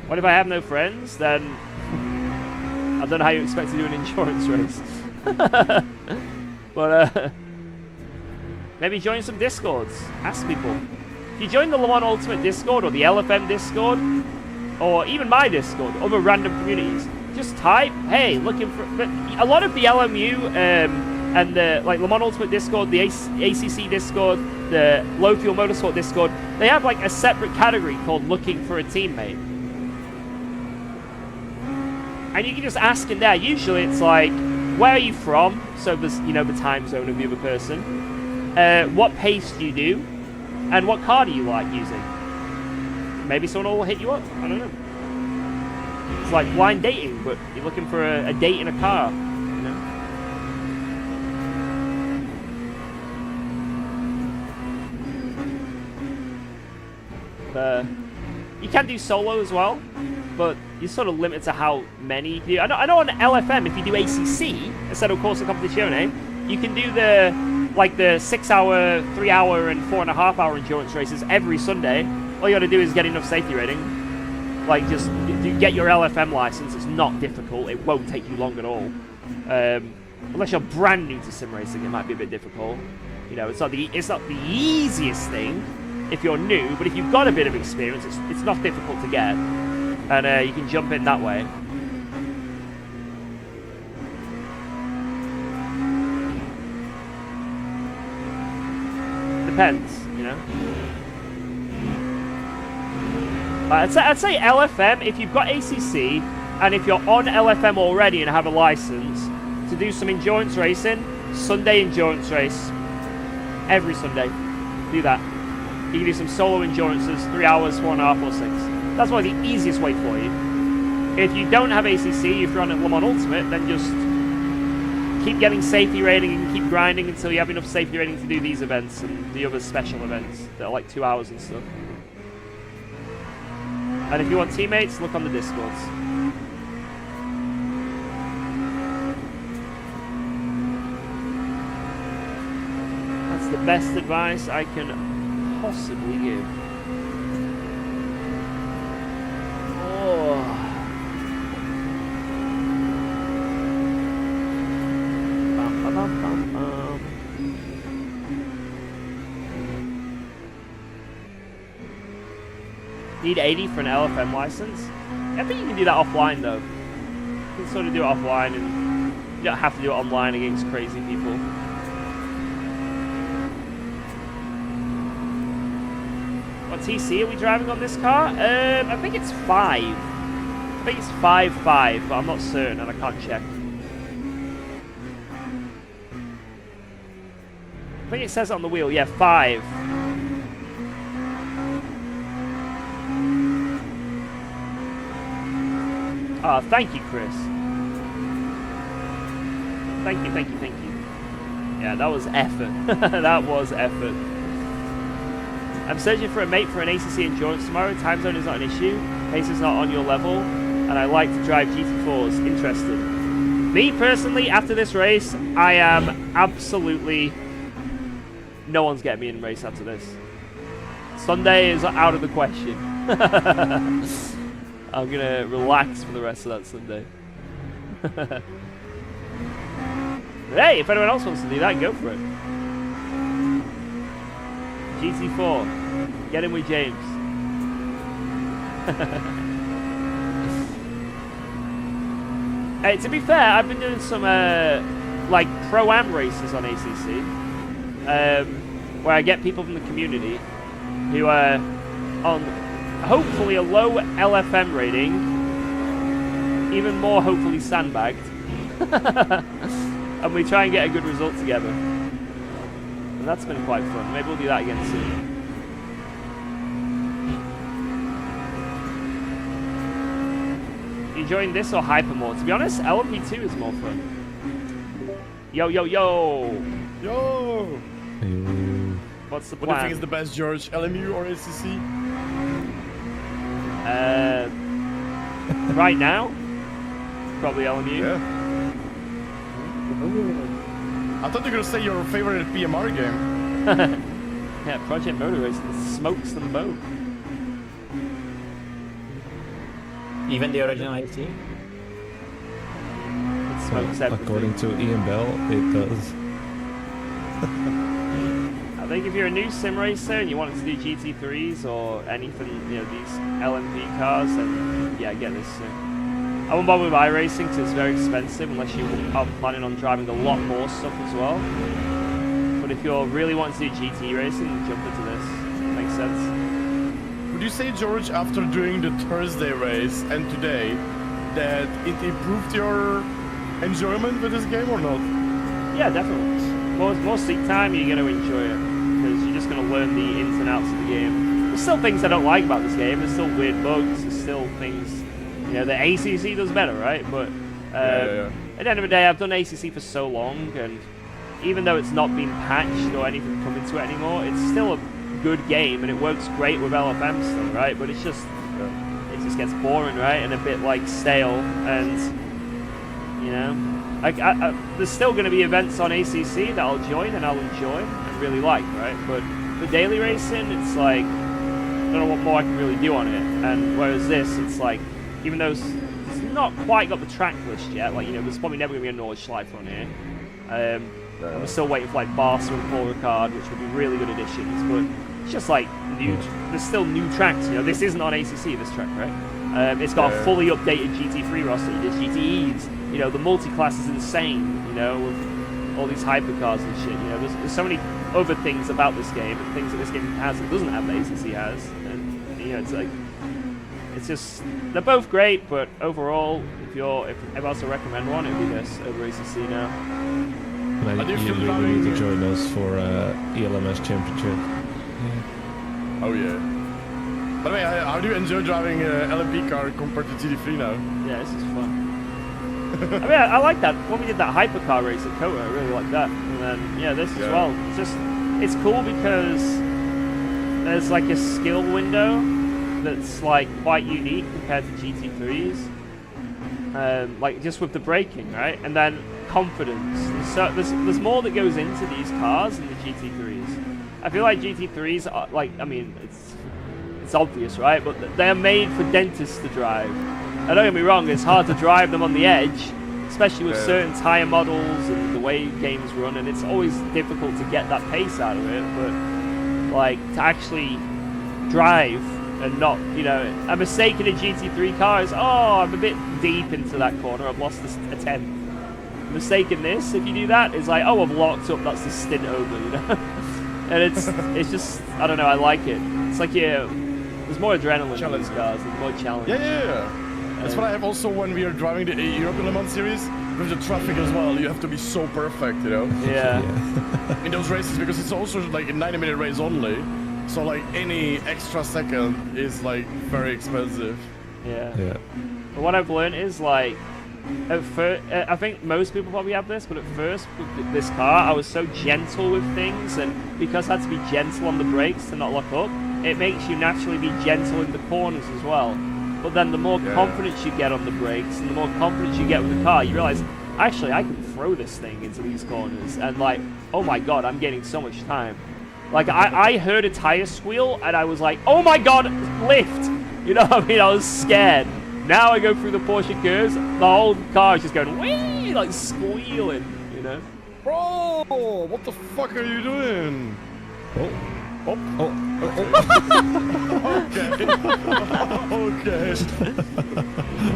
What if I have no friends? Then I don't know how you expect to do an endurance race. But, maybe join some Discords. Ask people. If you join the Le Mans Ultimate Discord or the LFM Discord, or even my Discord, other random communities, just type, hey, looking for... A lot of the LMU and the like Le Mans Ultimate Discord, the ACC Discord, the Low Fuel Motorsport Discord, they have like a separate category called looking for a teammate. And you can just ask in there. Usually it's like, where are you from? So there's, you know, the time zone of the other person. What pace do you do? And what car do you like using? Maybe someone will hit you up. I don't know. It's like blind dating, but you're looking for a date in a car. You know? You can do solo as well, but you're sort of limited to how many. I know on LFM, if you do ACC, Assetto Corsa Competizione, you can do the 6 hour, 3 hour, and 4.5 hour endurance races every Sunday. All you got to do is get enough safety rating. Like, just get your LFM license. It's not difficult. It won't take you long at all. Unless you're brand new to sim racing, it might be a bit difficult. You know, it's not the easiest thing if you're new, but if you've got a bit of experience, it's not difficult to get, and you can jump in that way. Depends, you know. I'd say LFM, if you've got ACC, and if you're on LFM already and have a license, to do some endurance racing, Sunday endurance race, every Sunday, do that. You can do some solo endurances, 3 hours, 4.5 or 6. That's probably the easiest way for you. If you don't have ACC, if you're on Le Mans Ultimate, then just keep getting safety rating and keep grinding until you have enough safety rating to do these events and the other special events that are like 2 hours and stuff. And if you want teammates, look on the Discords. best advice I can possibly give. Oh. Bum, bum, bum, bum, bum. Need 80 for an LFM license? I think you can do that offline though. You can sort of do it offline and you don't have to do it online against crazy people. What TC are we driving on this car? I think it's 5. I think it's 5.5, but I'm not certain and I can't check. I think it says it on the wheel, yeah, 5. Ah, thank you, Chris. Thank you, thank you, thank you. Yeah, that was effort. That was effort. I'm searching for a mate for an ACC endurance tomorrow. Time zone is not an issue. Pace is not on your level. And I like to drive GT4s. Interested. Me, personally, after this race, I am absolutely... No one's getting me in race after this. Sunday is out of the question. I'm gonna relax for the rest of that Sunday. But hey, if anyone else wants to do that, go for it. GT4, get in with James. Hey, to be fair, I've been doing some like pro-am races on ACC, where I get people from the community who are on hopefully a low LFM rating, even more hopefully sandbagged, and we try and get a good result together. And that's been quite fun. Maybe we'll do that again soon. You enjoying this or Hyper more? To be honest, LMP2 is more fun. Yo, yo, yo! Yo! What's the What do you plan? think is the best, George? LMU or ACC? Right now, probably LMU. Yeah. I thought you were gonna say your favorite PMR game. Yeah, Project Motor Racing smokes them both. Even the original AC? It smokes everything. According to Ian Bell, it does. I think if you're a new sim racer and you want to do GT3s or anything, you know, these LMP cars, then yeah, get this sim. I won't bother with iRacing because it's very expensive unless you are planning on driving a lot more stuff as well. But if you're really wanting to do GT racing, jump into this. Makes sense. Would you say, George, after doing the Thursday race and today, that it improved your enjoyment with this game or not? Yeah, definitely. More seat time, you're going to enjoy it because you're just going to learn the ins and outs of the game. There's still things I don't like about this game. There's still weird bugs. There's still things, you know, the ACC does better, right? But at the end of the day, I've done ACC for so long, and even though it's not been patched or anything coming to it anymore, it's still a good game, and it works great with LFM still, right? But it's just, it just gets boring, right? And a bit like stale, and you know, there's still going to be events on ACC that I'll join and I'll enjoy and really like, right? But for daily racing, it's like, I don't know what more I can really do on it. And whereas this, it's like, even though it's not quite got the track list yet, like, you know, there's probably never going to be a Nordschleife on here. I'm still waiting for like Barca and Paul Ricard, which would be really good additions, but it's just like new, there's still new tracks, you know. This isn't on ACC, this track, right? It's got a fully updated GT3 roster, there's GTEs, you know, the multi-class is insane, you know, with all these hypercars and shit, you know. There's so many other things about this game, and things that this game has that doesn't have that ACC has, and, you know, it's like, it's just, they're both great, but overall, if I was to recommend one, it would be this over ACC now. And How do you you feel really driving- need to join us for ELMS Championship. Oh yeah. By the way, how do you enjoy driving an LMP car compared to GT3 now? Yeah, this is fun. I mean, I like that. When we did that hypercar race at Kota, I really like that. And then, yeah, this as well. It's just, it's cool because there's like a skill window that's like quite unique compared to GT3s. Like just with the braking, right? And then confidence. There's more that goes into these cars than the GT3s. I feel like GT3s are like, I mean, it's obvious, right? But they're made for dentists to drive. And don't get me wrong, it's hard to drive them on the edge, especially with certain tire models and the way games run, and it's always difficult to get that pace out of it. But like to actually drive and not, you know, a mistake in a GT3 car is, oh, I'm a bit deep into that corner, I've lost a tenth. A mistake in this, if you do that, is like, oh, I've locked up, that's the stint over, you know. And it's just, I don't know, I like it. It's like, yeah, there's more adrenaline in these cars, there's more challenge. Yeah. That's what I have also when we are driving the European Le Mans series. With the traffic as well, you have to be so perfect, you know? Yeah. In those races, because it's also like a 90-minute race only. So like any extra second is like very expensive. Yeah. Yeah. But what I've learned is like, at first, I think most people probably have this, but at first with this car, I was so gentle with things, and because I had to be gentle on the brakes to not lock up, it makes you naturally be gentle in the corners as well. But then the more confidence you get on the brakes and the more confidence you get with the car, you realize, actually, I can throw this thing into these corners. And like, oh my god, I'm getting so much time. Like, I heard a tire squeal and I was like, oh my god, lift! You know what I mean? I was scared. Now I go through the Porsche curves, the whole car is just going, whee, like squealing, you know? Bro, what the fuck are you doing? Okay. Okay.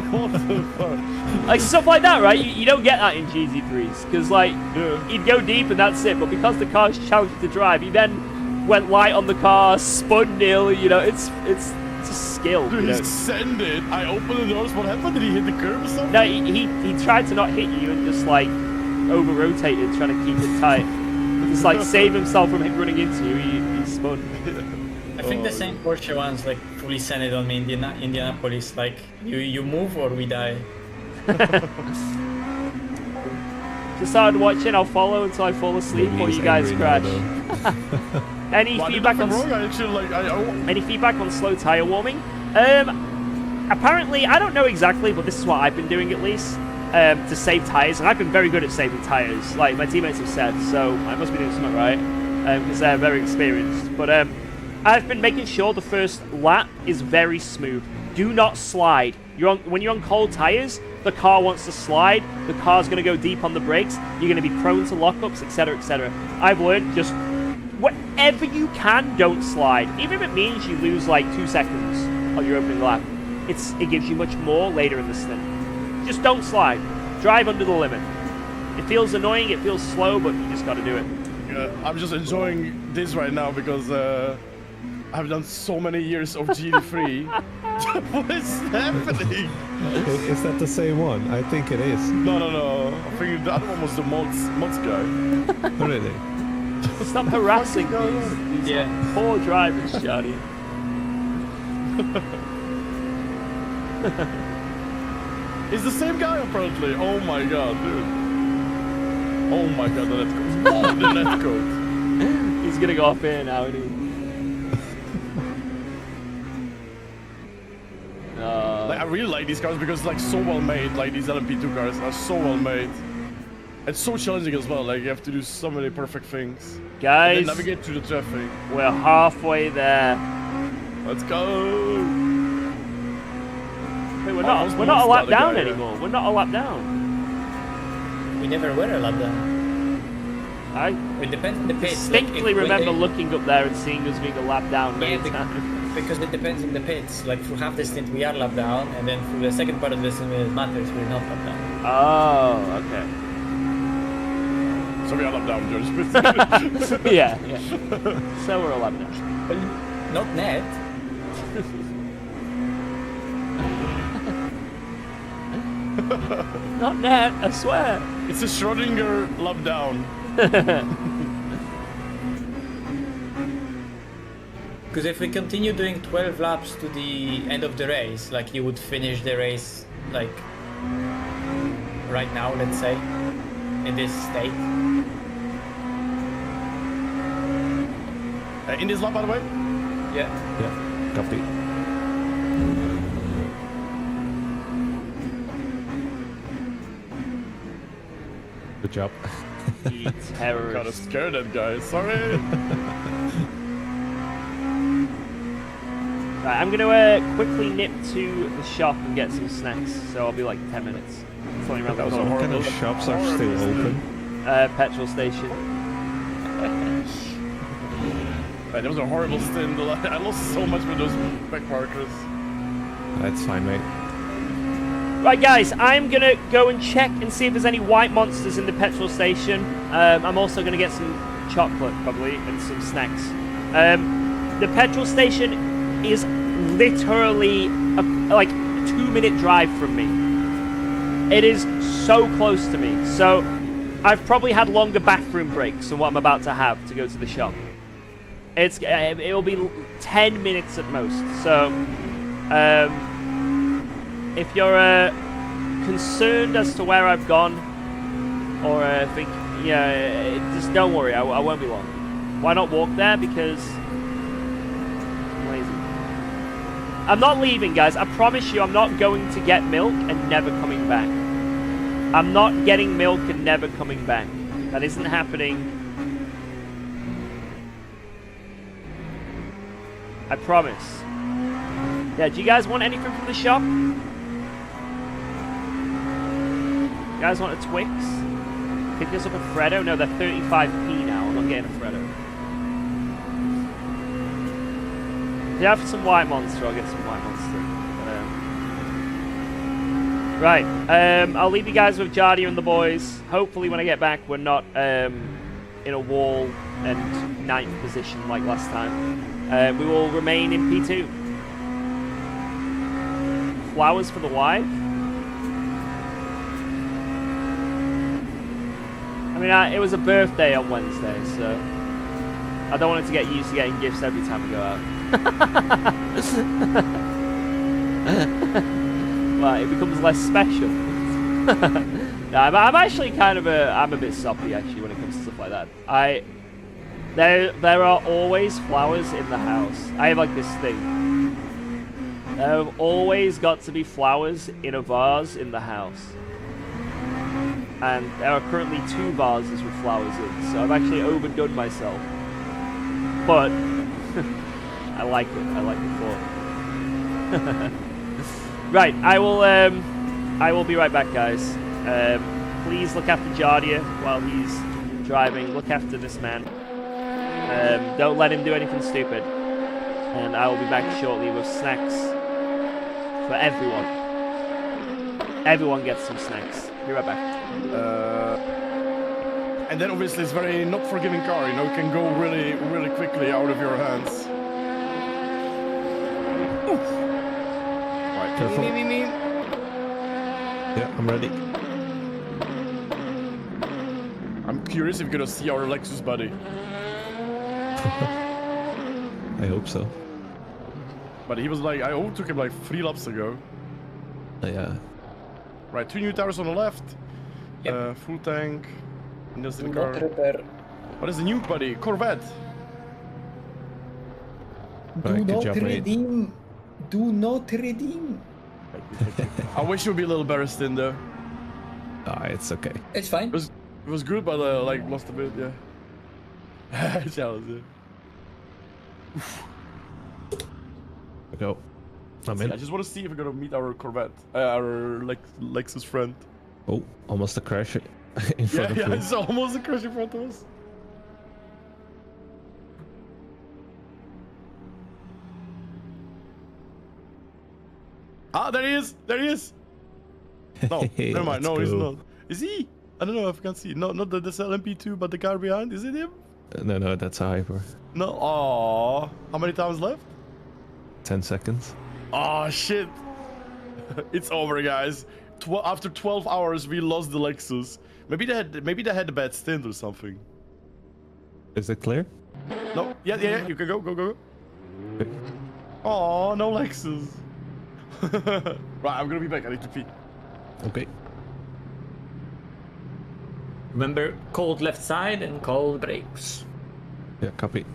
What the fuck? Like stuff like that, right? You don't get that in GT3s because like you'd go deep and that's it. But because the car's challenging to drive, you then went light on the car, spun nearly. You know, it's a skill. Dude, you know? he descended. I opened the doors. What happened? Did he hit the curb or something? No, he tried to not hit you and just like over rotated, trying to keep it tight. Just like save himself from him running into you. He spun. I think the same Porsche ones like fully sent it on me in Indianapolis. Like you move or we die. Just started watching. I'll follow until I fall asleep or you guys crash. Any feedback on? Any feedback on slow tire warming? Apparently, I don't know exactly, but this is what I've been doing at least to save tires, and I've been very good at saving tires. Like my teammates have said, so I must be doing something right because they're very experienced. But I've been making sure the first lap is very smooth. Do not slide. When you're on cold tires, the car wants to slide. The car's going to go deep on the brakes. You're going to be prone to lockups, etc., etc. I've learned just whatever you can, don't slide. Even if it means you lose like 2 seconds on your opening lap, it gives you much more later in the stint. Just don't slide. Drive under the limit. It feels annoying. It feels slow, but you just got to do it. I'm just enjoying this right now because I've done so many years of GT3. What is happening? Is that the same one? I think it is. No. I think the other one was the mods guy. Really? Stop harassing these poor drivers, Johnny. It's the same guy apparently. Oh my god, dude. Oh my god, the netcode. Oh, the netcode. He's gonna go off here now, isn't he? Like, I really like these cars because it's like so well made. Like these LMP2 cars are so well made. It's so challenging as well. Like you have to do so many perfect things. Guys, and then navigate through the traffic. We're halfway there. Let's go. Wait, we're not a lap down anymore. We're not a lap down. We never were a lap down. It depends on the pits. Distinctly remember looking up there and seeing us being a lap down many times. Because it depends on the pits. Like through half the stint we are lap down, and then through the second part of the stint it matters, we're not lap down. Oh, okay. So we are lap down, George. yeah. So we're a lap down. Well, not net. Not net, I swear. It's a Schrödinger lap down. Because if we continue doing 12 laps to the end of the race, like you would finish the race like right now, let's say, in this state. In this lap, by the way? Yeah, copy. Good job. Ye terrorist. Gotta scare that guy. Sorry. Right, I'm gonna quickly nip to the shop and get some snacks. So I'll be like 10 minutes. It's only around the corner. What kind of shops are still open? Petrol station. Right, that was a horrible stint. I lost so much with those back markers. That's fine, mate. Right, guys, I'm gonna go and check and see if there's any white monsters in the petrol station. I'm also gonna get some chocolate, probably, and some snacks. The petrol station is literally like a 2-minute drive from me. It is so close to me. So I've probably had longer bathroom breaks than what I'm about to have to go to the shop. It'll be 10 minutes at most. So if you're concerned as to where I've gone, or think, yeah, just don't worry, I won't be long. Why not walk there? Because I'm lazy. I'm not leaving, guys. I promise you I'm not going to get milk and never coming back. I'm not getting milk and never coming back. That isn't happening. I promise. Yeah, do you guys want anything from the shop? You guys want a Twix? Pick this up a Freddo? No, they're 35p now. I'm not getting a Freddo. If you have some White Monster, I'll get some White Monster. Right, I'll leave you guys with Jardia and the boys. Hopefully when I get back, we're not in a wall and 9th position like last time. We will remain in P2. Flowers for the wife? I mean, it was a birthday on Wednesday, so I don't want it to get used to getting gifts every time we go out. Well, it becomes less special. No, I'm actually kind of I'm a bit soppy actually when it comes to stuff like that. There are always flowers in the house. I have like this thing. There have always got to be flowers in a vase in the house. And there are currently 2 vases with flowers in, so I've actually overdone myself. But I like it. I like the thought. Right, I will be right back, guys. Please look after Jardia while he's driving. Look after this man. Don't let him do anything stupid. And I will be back shortly with snacks for everyone. Everyone gets some snacks. Be right back. And then obviously it's very not forgiving car, you know, it can go really, really quickly out of your hands. Right, Careful. Yeah, I'm ready. I'm curious if you're gonna see our Lexus buddy. I hope so. But he was like, I overtook him like 3 laps ago. Yeah. Right, 2 new tires on the left. Yep. Full tank. And just in the Do car. not repair. What is the new buddy? Corvette. Right, good job, mate. redeem. Do not redeem. I wish you would be a little better in there. Ah, it's okay. It's fine. It was good, but like lost a bit, yeah. Challenge, yeah. Go. I'm in. I just want to see if we're gonna meet our Corvette, our Lexus friend. Oh, almost a crash in front of Yeah, me. it's almost a crash in front of us. Ah, there he is! There he is! No, Hey, never mind. No, let's he's go. not. Is he? I don't know if I can see. No, not this LMP2, but the car behind. Is it him? No, that's a hyper. No. Aww. How many times left? 10 seconds. Oh shit! It's over, guys. After 12 hours, we lost the Lexus. Maybe they had a bad stint or something. Is it clear? No. Yeah. You can go. Okay. Oh, no Lexus. Right, I'm gonna be back. I need to pee. Okay. Remember, cold left side and cold brakes. Yeah, copy.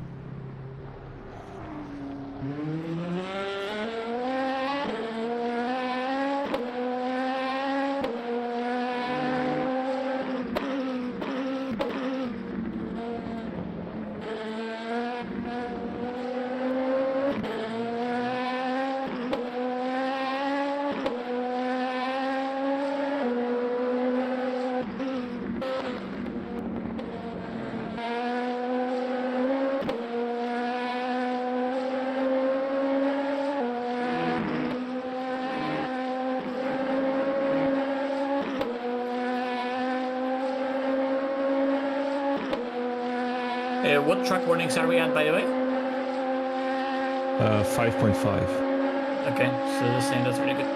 What track warnings are we at, by the way? 5.5. Okay, so the same. That's really good.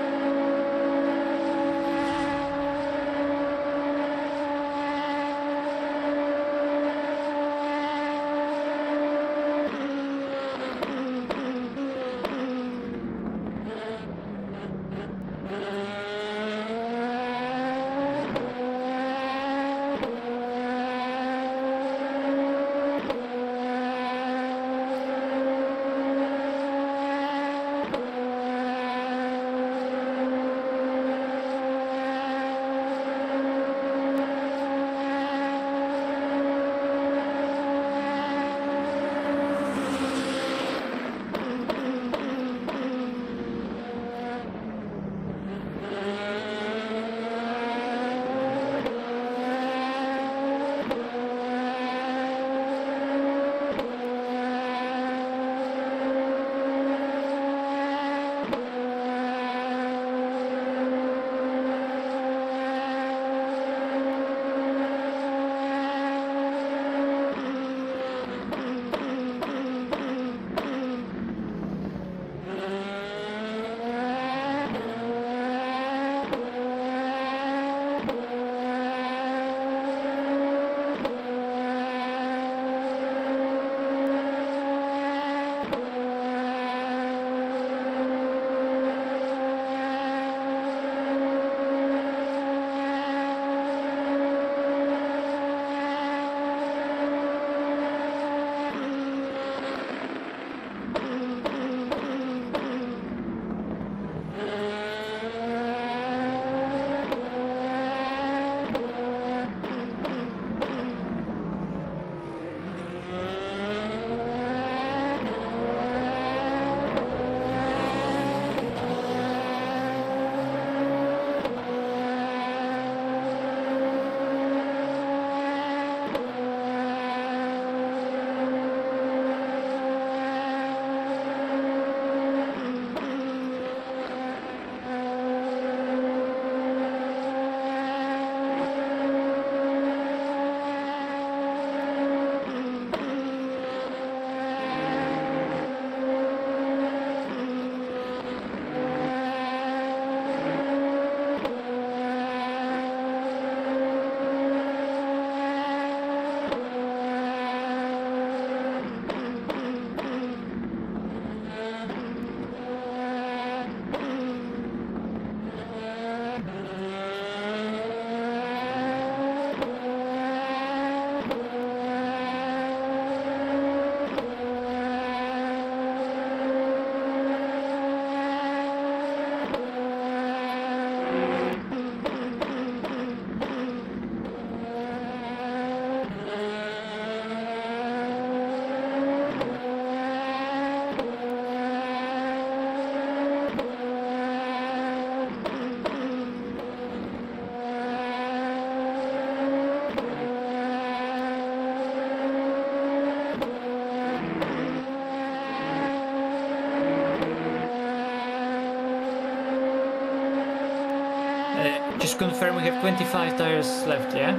Just confirm we have 25 tires left, yeah?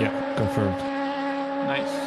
Yeah, confirmed. Nice.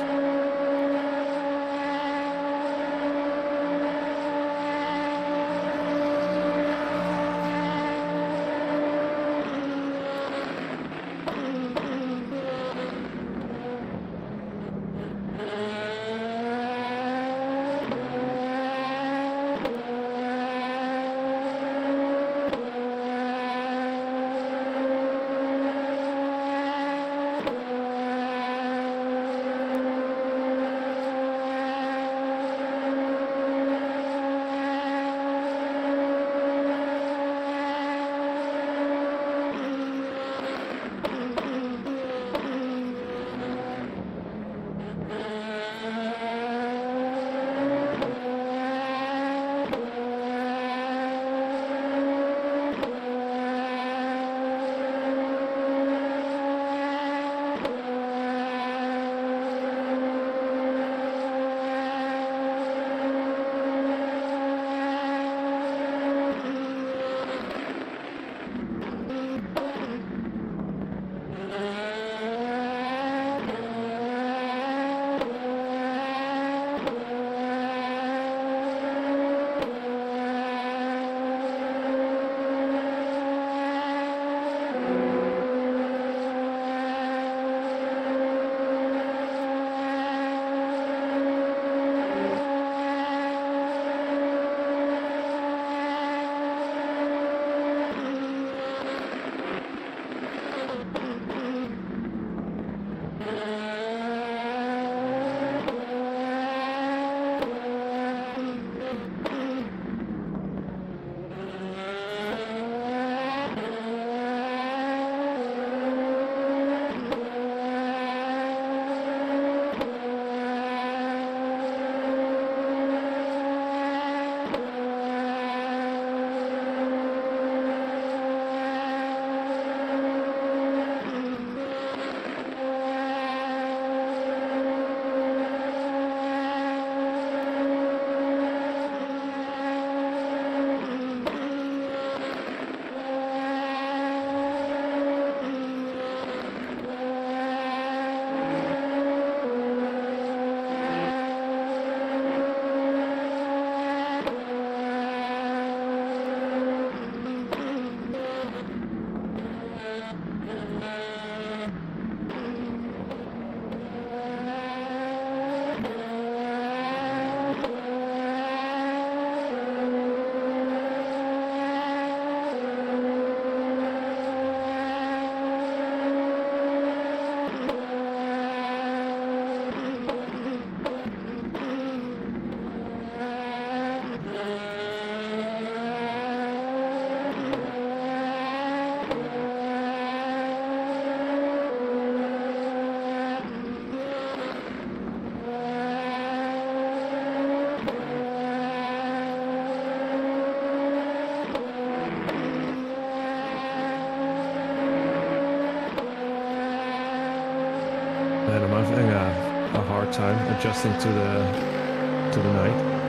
I'm having a hard time adjusting to the night.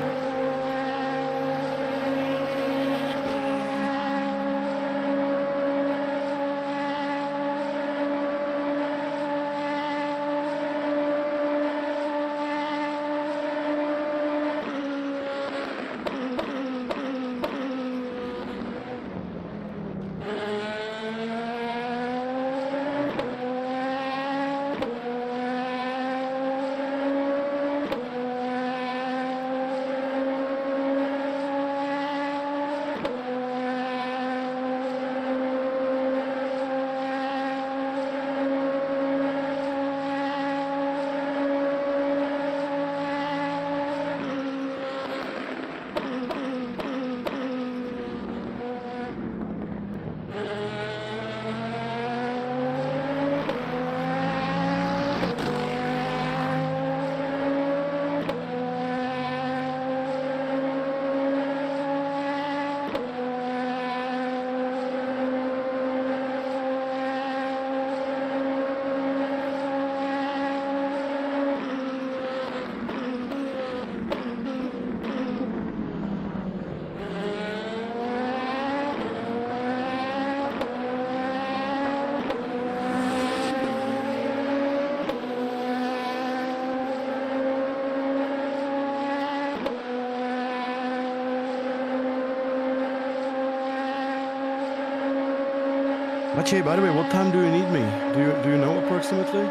Maciej, by the way, what time do you need me? Do you know approximately?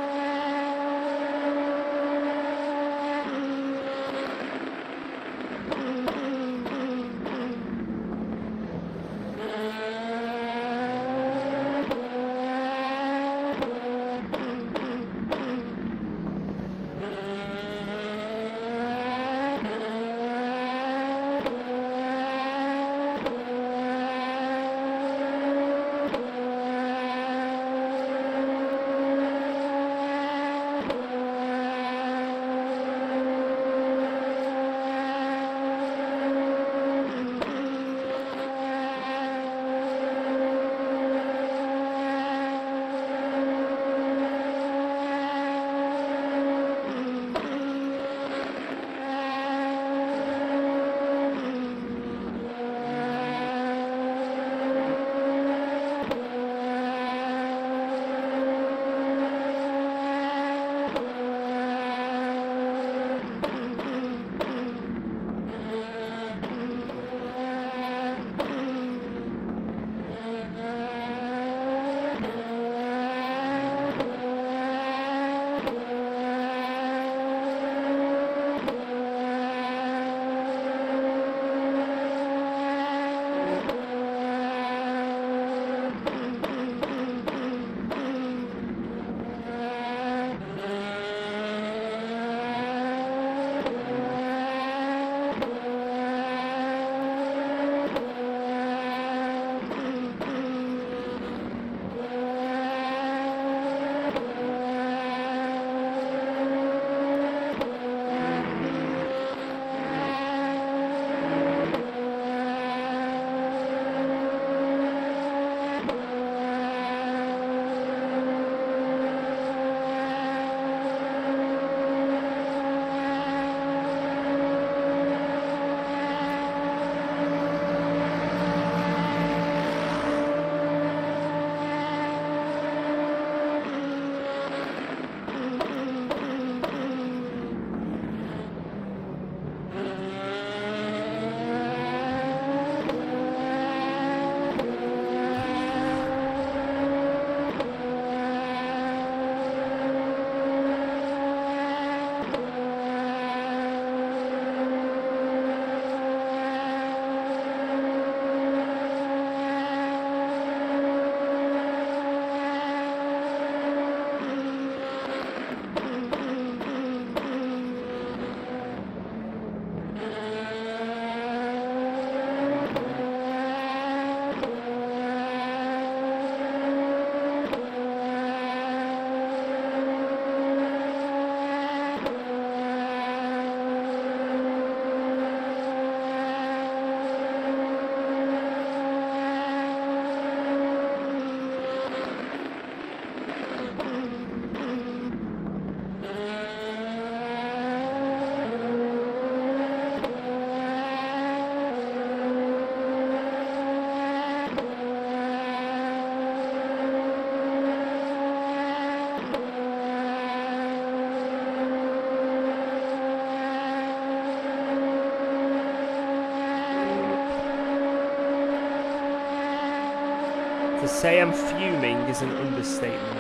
say I'm fuming is an understatement.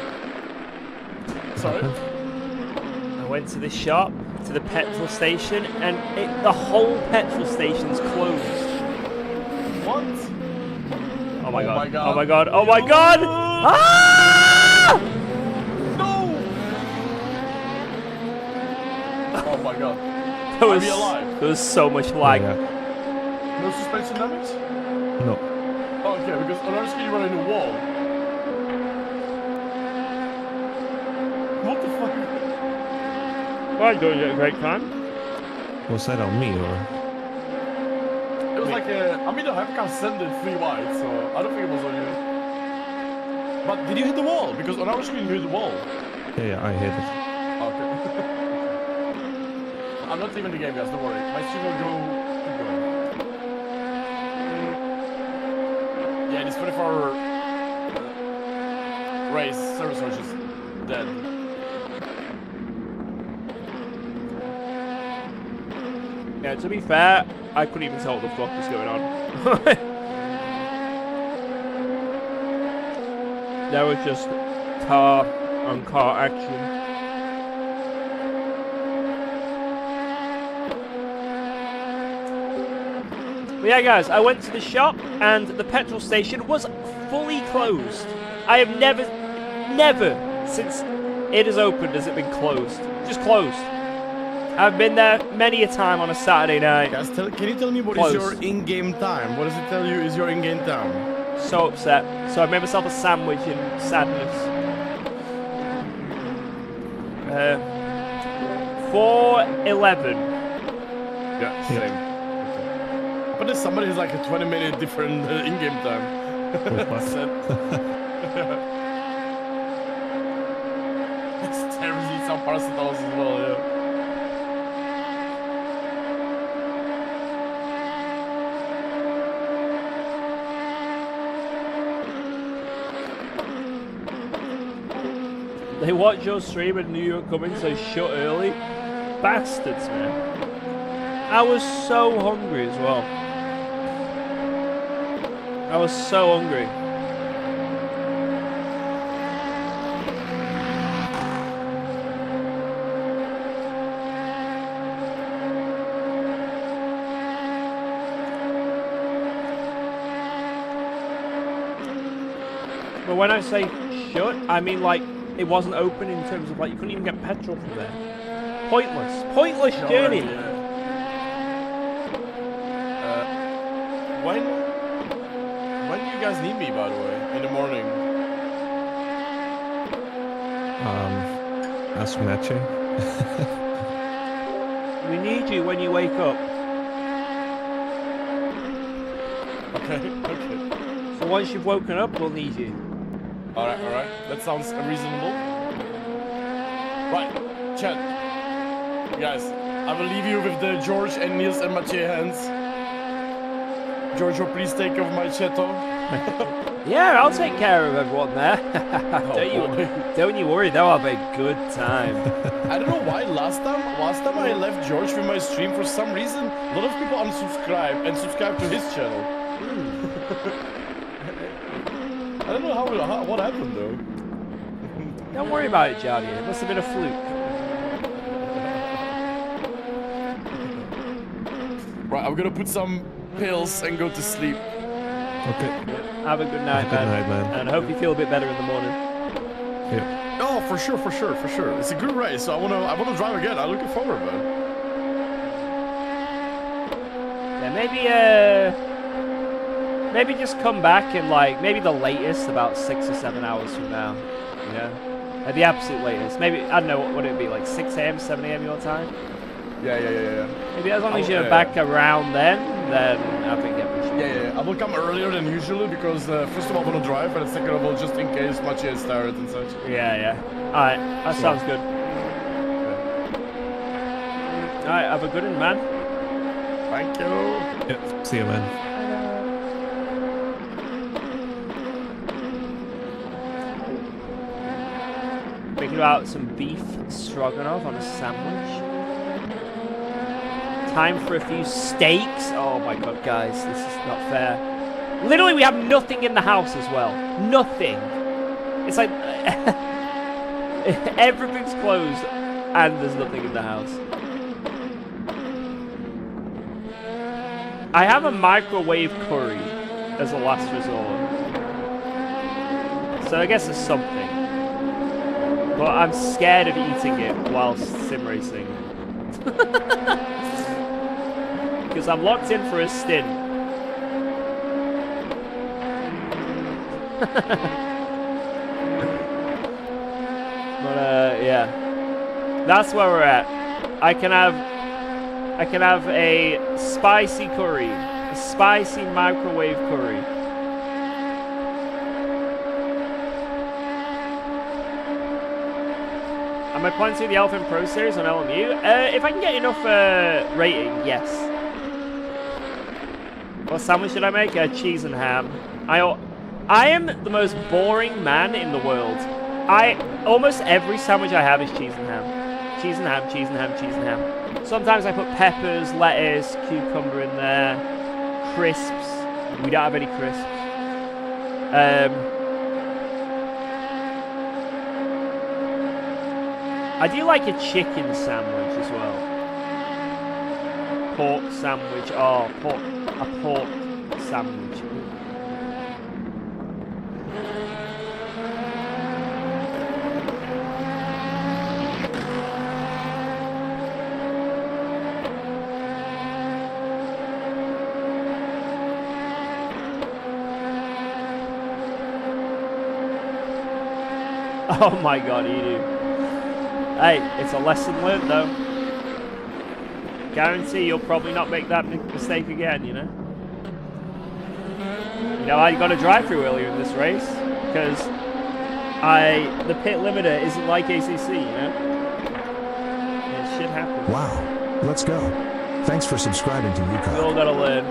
Sorry? I went to the shop, to the petrol station, and the whole petrol station's closed. What? Oh my god. my God. Oh my god. Oh my god! Ah! No! Oh my god. There Are was, we alive? there was so much lag. Yeah. No suspension damage? No. Oh, okay, because on our screen you run into a wall. What the fuck? Well, you're doing a great time. Was that on me or? It was like a... I mean, I have sent it 3 wide, so I don't think it was on you. But did you hit the wall? Because on our screen you hit the wall. Yeah, I hit it. Okay. I'm not leaving the game, guys, don't worry. My stream will go... Keep going. Yeah, this 24-hour race service was just dead. Yeah, to be fair, I couldn't even tell what the fuck was going on. There was just car on car action. But yeah, guys, I went to the shop and the petrol station was fully closed. I have never since it has opened has it been closed. Just closed. I've been there many a time on a Saturday night. Guys, can you tell me what is your in-game time? What does it tell you is your in-game time? So upset. So I made myself a sandwich in sadness. 4:11. Yeah, same. But there's somebody who's like a 20-minute different in-game time. It's terribly some paracetamols as well, yeah. They watch your stream and knew you were coming, so shut early. Bastards, man. I was so hungry as well. I was so hungry. But when I say shut, I mean like it wasn't open in terms of like you couldn't even get petrol from there. Pointless. Pointless journey. When do you guys need me, by the way, in the morning? Ask Matching. We need you when you wake up. Okay, okay. So once you've woken up, we'll need you. Alright, that sounds reasonable. Right, chat. Guys, I will leave you with the George and Niels and Mathieu hands. George, please take over my Assetto. Yeah, I'll take care of everyone there. Don't you worry, they'll have a good time. I don't know why last time I left George with my stream, for some reason, a lot of people unsubscribed and subscribed to his channel. I don't know what happened though. Don't worry about it, Jardy. It must have been a fluke. Right, I'm gonna put some pills and go to sleep. Okay. Have a good night, Have a good night, man. And I hope you feel a bit better in the morning. Yeah. Oh, for sure. It's a good race, so I wanna drive again. I'm looking forward, man. Yeah, maybe just come back in like maybe the latest about 6 or 7 hours from now. You know, at the absolute latest. Maybe I don't know what would it be like 6 a.m., 7 a.m. your time. Yeah. Maybe as long as you're back around then I think everything. Yeah. I will come earlier than usually because first of all I want to drive, and second of all just in case Mathieu is tired and such. Yeah. All right, that sounds good. All right, have a good one, man. Thank you. Yep. See you, man. Thinking about some beef stroganoff on a sandwich. Time for a few steaks. Oh my god, guys, this is not fair. Literally, we have nothing in the house as well. Nothing. It's like everything's closed and there's nothing in the house. I have a microwave curry as a last resort. So I guess it's something. But I'm scared of eating it whilst sim racing. Because I'm locked in for a stint. But yeah. That's where we're at. I can have a spicy curry. A spicy microwave curry. Am I planning to do the Elephant Pro Series on LMU? If I can get enough rating, yes. What sandwich should I make? Cheese and ham. I am the most boring man in the world. Almost every sandwich I have is cheese and ham. Cheese and ham, cheese and ham, cheese and ham. Sometimes I put peppers, lettuce, cucumber in there. Crisps. We don't have any crisps. I do like a chicken sandwich as well. Pork sandwich. Oh, a pork sandwich. Oh my god, Edu. Hey, it's a lesson learned though. Guarantee you'll probably not make that mistake again, you know? You know, I got a drive-through earlier in this race because the pit limiter isn't like ACC, you know? It shit happens. Wow, let's go. Thanks for subscribing to We all UKOG. gotta learn.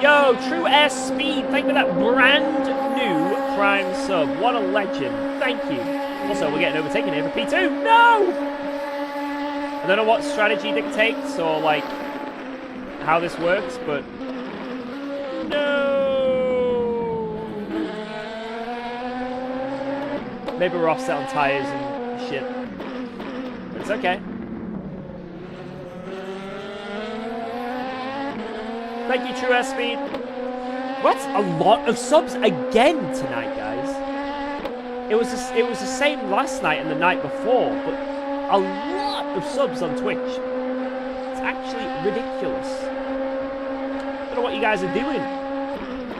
Yo, True S Speed, thank you for that brand new Prime sub. What a legend. Thank you. Also, we're getting overtaken here for P2. No! I don't know what strategy dictates or, like, how this works, but... No! Maybe we're offset on tires and shit. But it's okay. Thank you, True S Speed. What? A lot of subs again tonight, guys. It was the same last night and the night before, but a lot of subs on Twitch. It's actually ridiculous. I don't know what you guys are doing.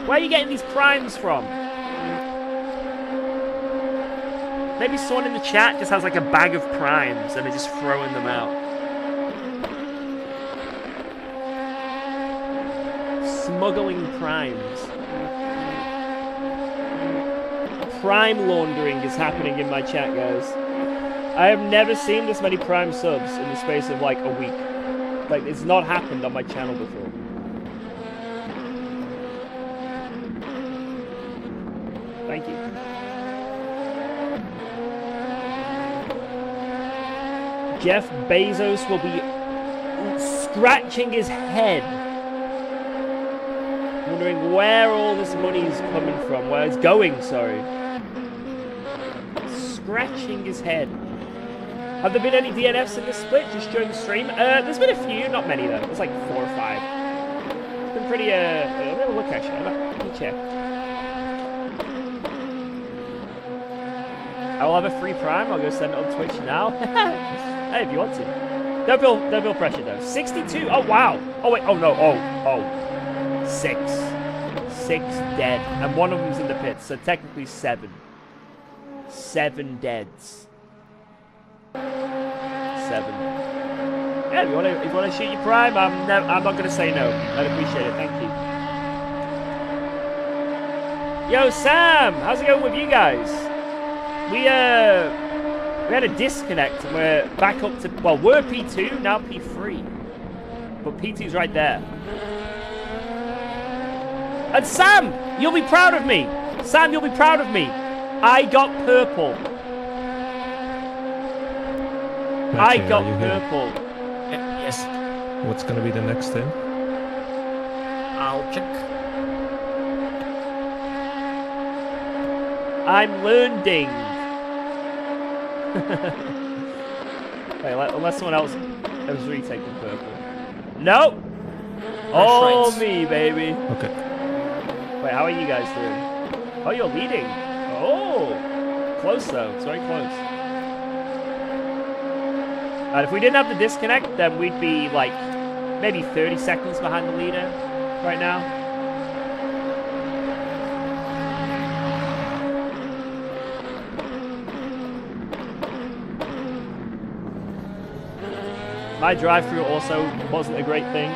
Where are you getting these primes from? Maybe someone in the chat just has like a bag of primes and they're just throwing them out. Smuggling primes. Prime laundering is happening in my chat, guys. I have never seen this many Prime subs in the space of like a week. Like, it's not happened on my channel before. Thank you. Jeff Bezos will be scratching his head, wondering where all this money is coming from, where it's going, sorry. Scratching his head. Have there been any DNFs in this split just during the stream? There's been a few, not many though. There's like 4 or 5. It's been pretty, let me have a look actually. Let me check. I will have a free prime. I'll go send it on Twitch now. Hey, if you want to. Don't feel pressure though. 62. Oh wow. Oh wait. Oh no. Oh. 6 dead, and one of them's in the pits, so technically 7. 7 deads. 7. Yeah, if you want to shoot your prime, I'm not gonna say no. I'd appreciate it. Thank you. Yo, Sam, how's it going with you guys? We had a disconnect, and we're back up to, well, we're P2 now, P3, but P2's right there. And Sam, you'll be proud of me. Sam, you'll be proud of me. I got purple. I got purple. Yes. What's gonna be the next thing? I'll check. I'm learning. Wait, unless someone else has retaken purple. Nope. All right. me, baby. Okay. Wait, how are you guys doing? Oh, you're leading. Oh, close though. It's very close. And if we didn't have the disconnect, then we'd be like maybe 30 seconds behind the leader right now. My drive-through also wasn't a great thing.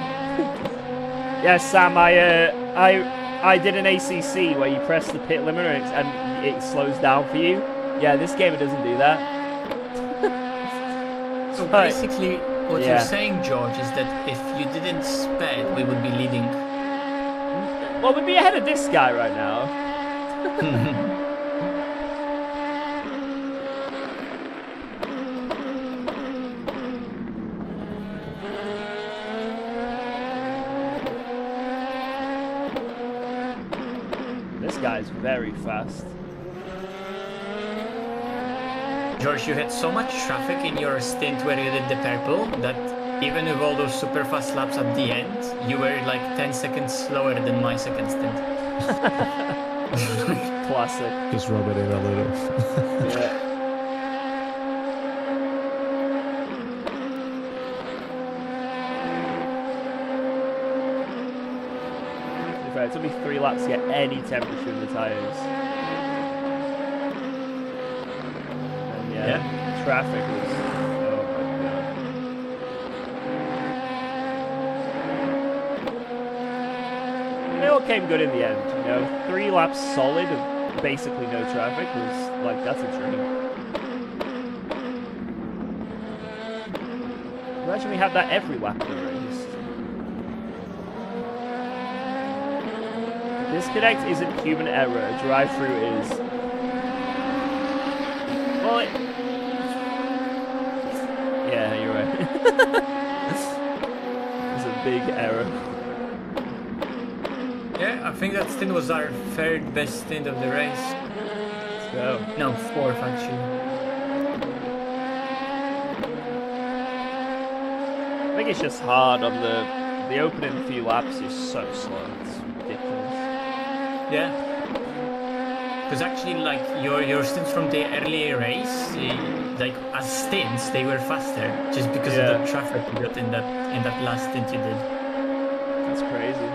Yes, Sam, I did an ACC where you press the pit limiter and it slows down for you. Yeah, this game it doesn't do that. So Right. basically, what Yeah. you're saying, George, is that if you didn't sped, we would be leading. Well, we'd be ahead of this guy right now. This guy's very fast. George, you had so much traffic in your stint where you did the purple that even with all those super fast laps at the end, you were like 10 seconds slower than my second stint. Classic. Just rub it in a little. Yeah. In fact, it took me 3 laps to get any temperature in the tires. And yeah, traffic was. Oh my god. It all came good in the end, you know. 3 laps solid of basically no traffic was like, that's a dream. Imagine we had that every lap of the race. Disconnect isn't human error, a drive-through is. Well, yeah, you're right. It's a big error. Yeah, I think that stint was our third best stint of the race. Let's go. No, fourth actually. I think it's just hard on the opening few laps is so slow. It's ridiculous. Yeah. Because actually, like your stints from the earlier race, like as stints, they were faster just because of the traffic you got in that last stint you did. That's crazy.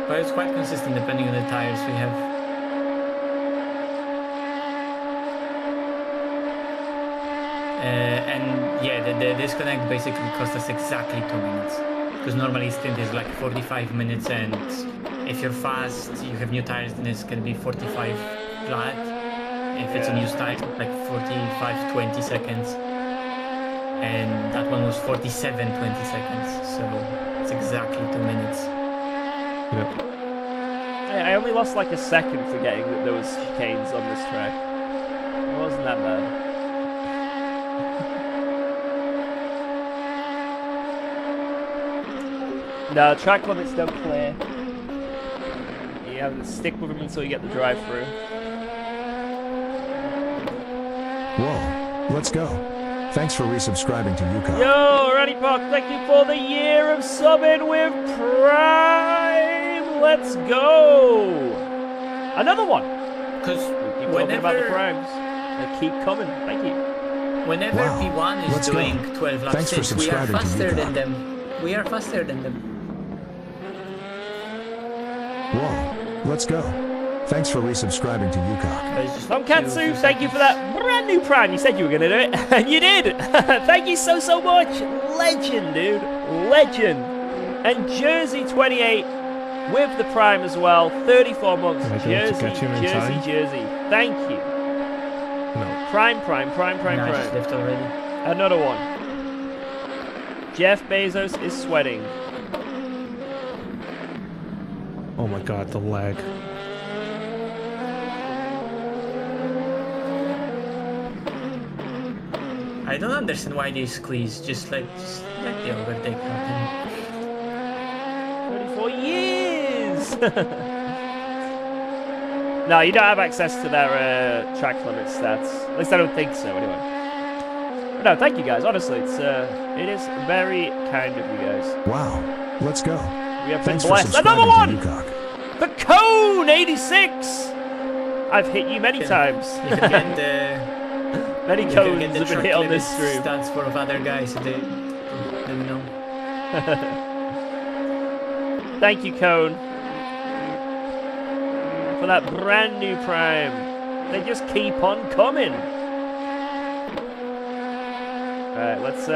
But it's quite consistent depending on the tires we have. And yeah, the disconnect basically cost us exactly 2 minutes. Because normally stint is like 45 minutes, and if you're fast, you have new tires, then it's gonna be 45 flat. If it's a new tire, it's like 45, 20 seconds. And that one was 47, 20 seconds. So it's exactly 2 minutes. Yep. I only lost like a second forgetting that there was chicanes on this track. It wasn't that bad. No, track limits don't clear. You have to stick with them until you get the drive-through. Whoa, let's go. Thanks for resubscribing to UKOG. Yo, Randy Park, thank you for the year of subbing with Prime. Let's go. Another one. Because Keep talking about the primes. They keep coming. Thank you. Whenever Wow. P1 is Let's doing go. 12 laps, Thanks for we are subscribing to faster UKOG. than them. We are faster than them. Whoa, let's go. Thanks for resubscribing to UKOG. Tom Katsu, thank you for that brand new prime. You said you were going to do it, and you did. Thank you so much. Legend, dude. Legend. And Jersey 28 with the prime as well. 34 months. Am I going to catch him in time? Jersey. Thank you. No. Prime. Nice, left already. Another one. Jeff Bezos is sweating. Oh my god, the lag. I don't understand why they squeeze. Just let the overtake happen. for years. No, you don't have access to their track limit stats. At least I don't think so, anyway. But no, thank you guys. Honestly, it is very kind of you guys. Wow. Let's go. We have Thanks been for blessed. subscribing Another to one! UKOG. The Cone 86! I've hit you many times. You can get the Many you can cones get the have been track hit on limit this stream. stats for other guys. They let me know. Thank you, Cone, for that brand new Prime. They just keep on coming. Alright, let's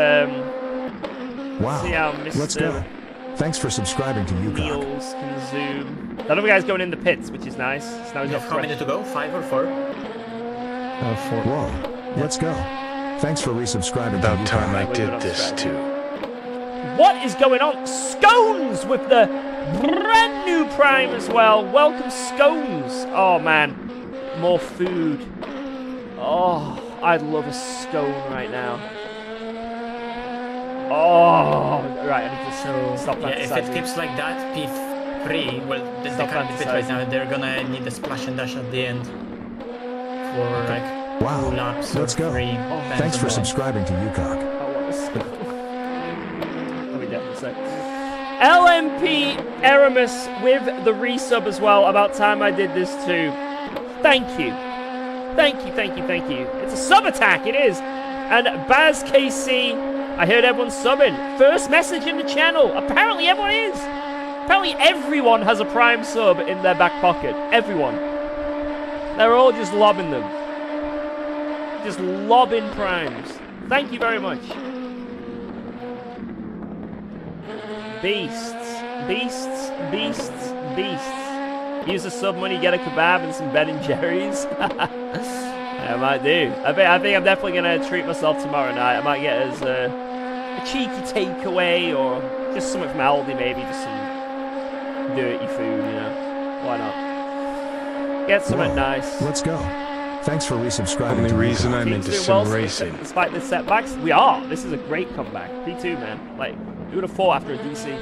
Wow. see how Let's go. Mr. Thanks for subscribing to UKOG. Niels can zoom. The other guy's going in the pits, which is nice. So now he's got How fresh. many to go? 5 or 4? 4. Whoa. Let's go. Thanks for resubscribing to About time UKOG. I did this too. What is going on? Scones with the brand new Prime as well. Welcome, Scones. Oh, man. More food. Oh, I'd love a scone right now. Oh, right. I need to stop Yeah, if it fantasizing. keeps like that, P3, well, they Stop can't fit right fantasizing. now. They're gonna need a splash and dash at the end for like 2 Wow. laps Let's or go. 3. Thanks for depends on subscribing to UKOG. I want a scone. Let me definitely say. LMP Aramis with the resub as well. About time I did this too. Thank you. Thank you, thank you, thank you. It's a sub attack, it is. And Baz KC, I heard everyone subbing. First message in the channel. Apparently everyone is. Apparently everyone has a Prime sub in their back pocket. Everyone. They're all just lobbing them. Just lobbing Primes. Thank you very much. Beasts. Beasts. Beasts. Beasts. Use the sub money, get a kebab and some Ben and Jerry's. I might do. I think I'm definitely going to treat myself tomorrow night. I might get as a cheeky takeaway or just something from Aldi maybe. Just some dirty food, you know. Why not? Get something Whoa. nice. Let's go. Thanks for resubscribing Only to reason UKOG. I'm Team's into doing sim well racing. despite the setbacks. We are. This is a great comeback. P2, man. Like, who would have thought after a DC?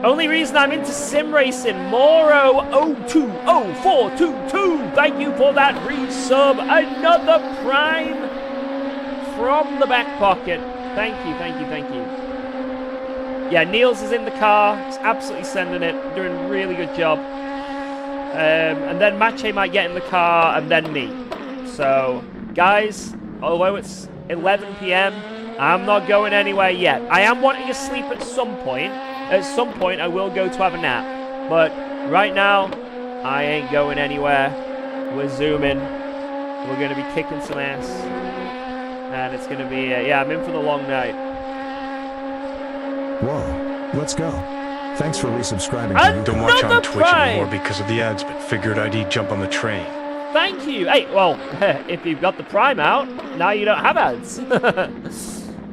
Only reason I'm into sim racing. Moro020422. Thank you for that resub. Another Prime from the back pocket. Thank you, thank you, thank you. Yeah, Niels is in the car. He's absolutely sending it. Doing a really good job. And then Mache might get in the car, and then me. So, guys, although it's 11 p.m., I'm not going anywhere yet. I am wanting to sleep at some point. At some point, I will go to have a nap. But right now, I ain't going anywhere. We're zooming. We're going to be kicking some ass. And it's going to be, yeah, I'm in for the long night. Whoa. Let's go. Thanks for resubscribing to And UKOG. Don't watch on Another Twitch Prime. anymore because of the ads, but figured I'd jump on the train. Thank you. Hey, well, if you've got the Prime out, now you don't have ads.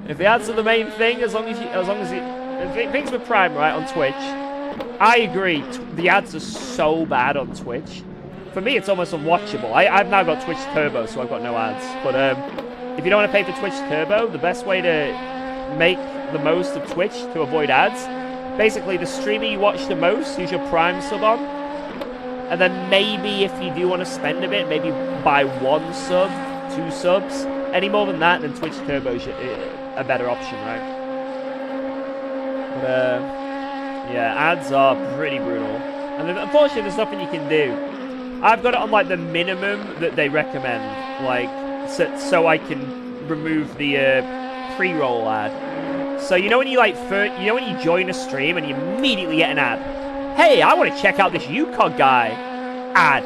If the ads are the main thing, as long as you, things with Prime, right, on Twitch, I agree. The ads are so bad on Twitch. For me, it's almost unwatchable. I've now got Twitch Turbo, so I've got no ads. But if you don't want to pay for Twitch Turbo, the best way to make the most of Twitch to avoid ads, basically the streamer you watch the most, use your Prime sub on. And then maybe if you do want to spend a bit, maybe buy 1 sub, 2 subs. Any more than that, then Twitch Turbo is a better option, right? But, yeah, ads are pretty brutal. And then, unfortunately, there's nothing you can do. I've got it on, like, the minimum that they recommend, like, so I can remove the pre-roll ad. So, you know when you, like, when you join a stream and you immediately get an ad? Hey, I want to check out this UKOG guy. Ad.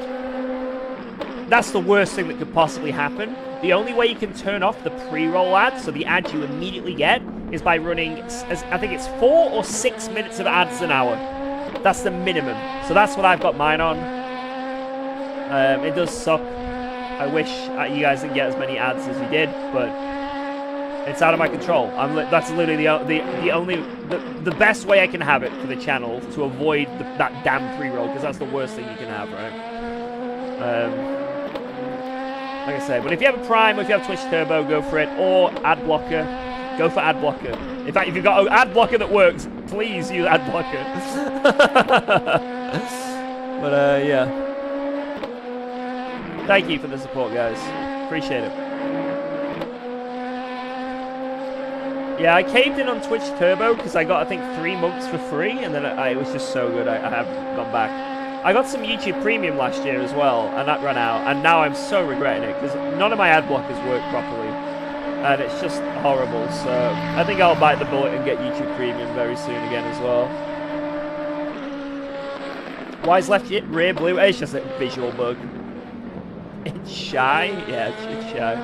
That's the worst thing that could possibly happen. The only way you can turn off the pre-roll ad, so the ad you immediately get, is by running, I think it's 4 or 6 minutes of ads an hour. That's the minimum. So that's what I've got mine on. It does suck. I wish you guys didn't get as many ads as you did, but it's out of my control. That's literally the best way I can have it for the channel to avoid that damn pre-roll, because that's the worst thing you can have, right? Like I say, but if you have a Prime or if you have Twitch Turbo, go for it. Or ad blocker, go for ad blocker. In fact, if you've got an ad blocker that works, Please use ad blocker. But yeah. Thank you for the support, guys. Appreciate it. Yeah, I caved in on Twitch Turbo because I got, I think, 3 months for free, and then it was just so good I haven't gone back. I got some YouTube Premium last year as well, and that ran out, and now I'm so regretting it because none of my ad blockers work properly, and it's just horrible. So I think I'll bite the bullet and get YouTube Premium very soon again as well. Why is left rear blue? It's just a visual bug. It's shy? Yeah, it's shy.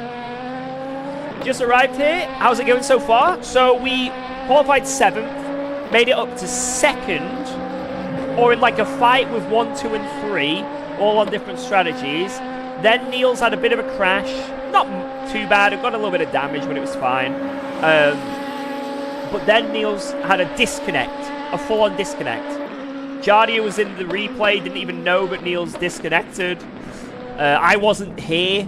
Just arrived here. How's it going so far? So we qualified 7th, made it up to 2nd, or in like a fight with 1, 2, and 3, all on different strategies. Then Niels had a bit of a crash. Not too bad. It got a little bit of damage, but it was fine. But then Niels had a disconnect, a full-on disconnect. Jardia was in the replay, didn't even know, but Niels disconnected. I wasn't here.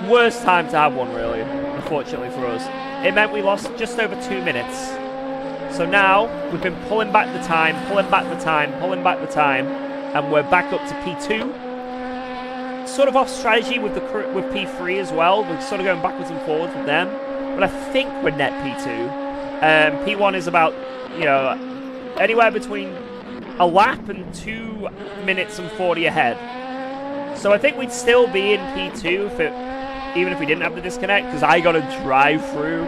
Worst time to have one, really, unfortunately for us. It meant we lost just over 2 minutes. So now, we've been pulling back the time, pulling back the time, pulling back the time, and we're back up to P2. Sort of off strategy with P3 as well. We're sort of going backwards and forwards with them. But I think we're net P2. P1 is about, you know, anywhere between a lap and 2 minutes and 40 ahead. So I think we'd still be in P2 even if we didn't have the disconnect, because I got to drive through.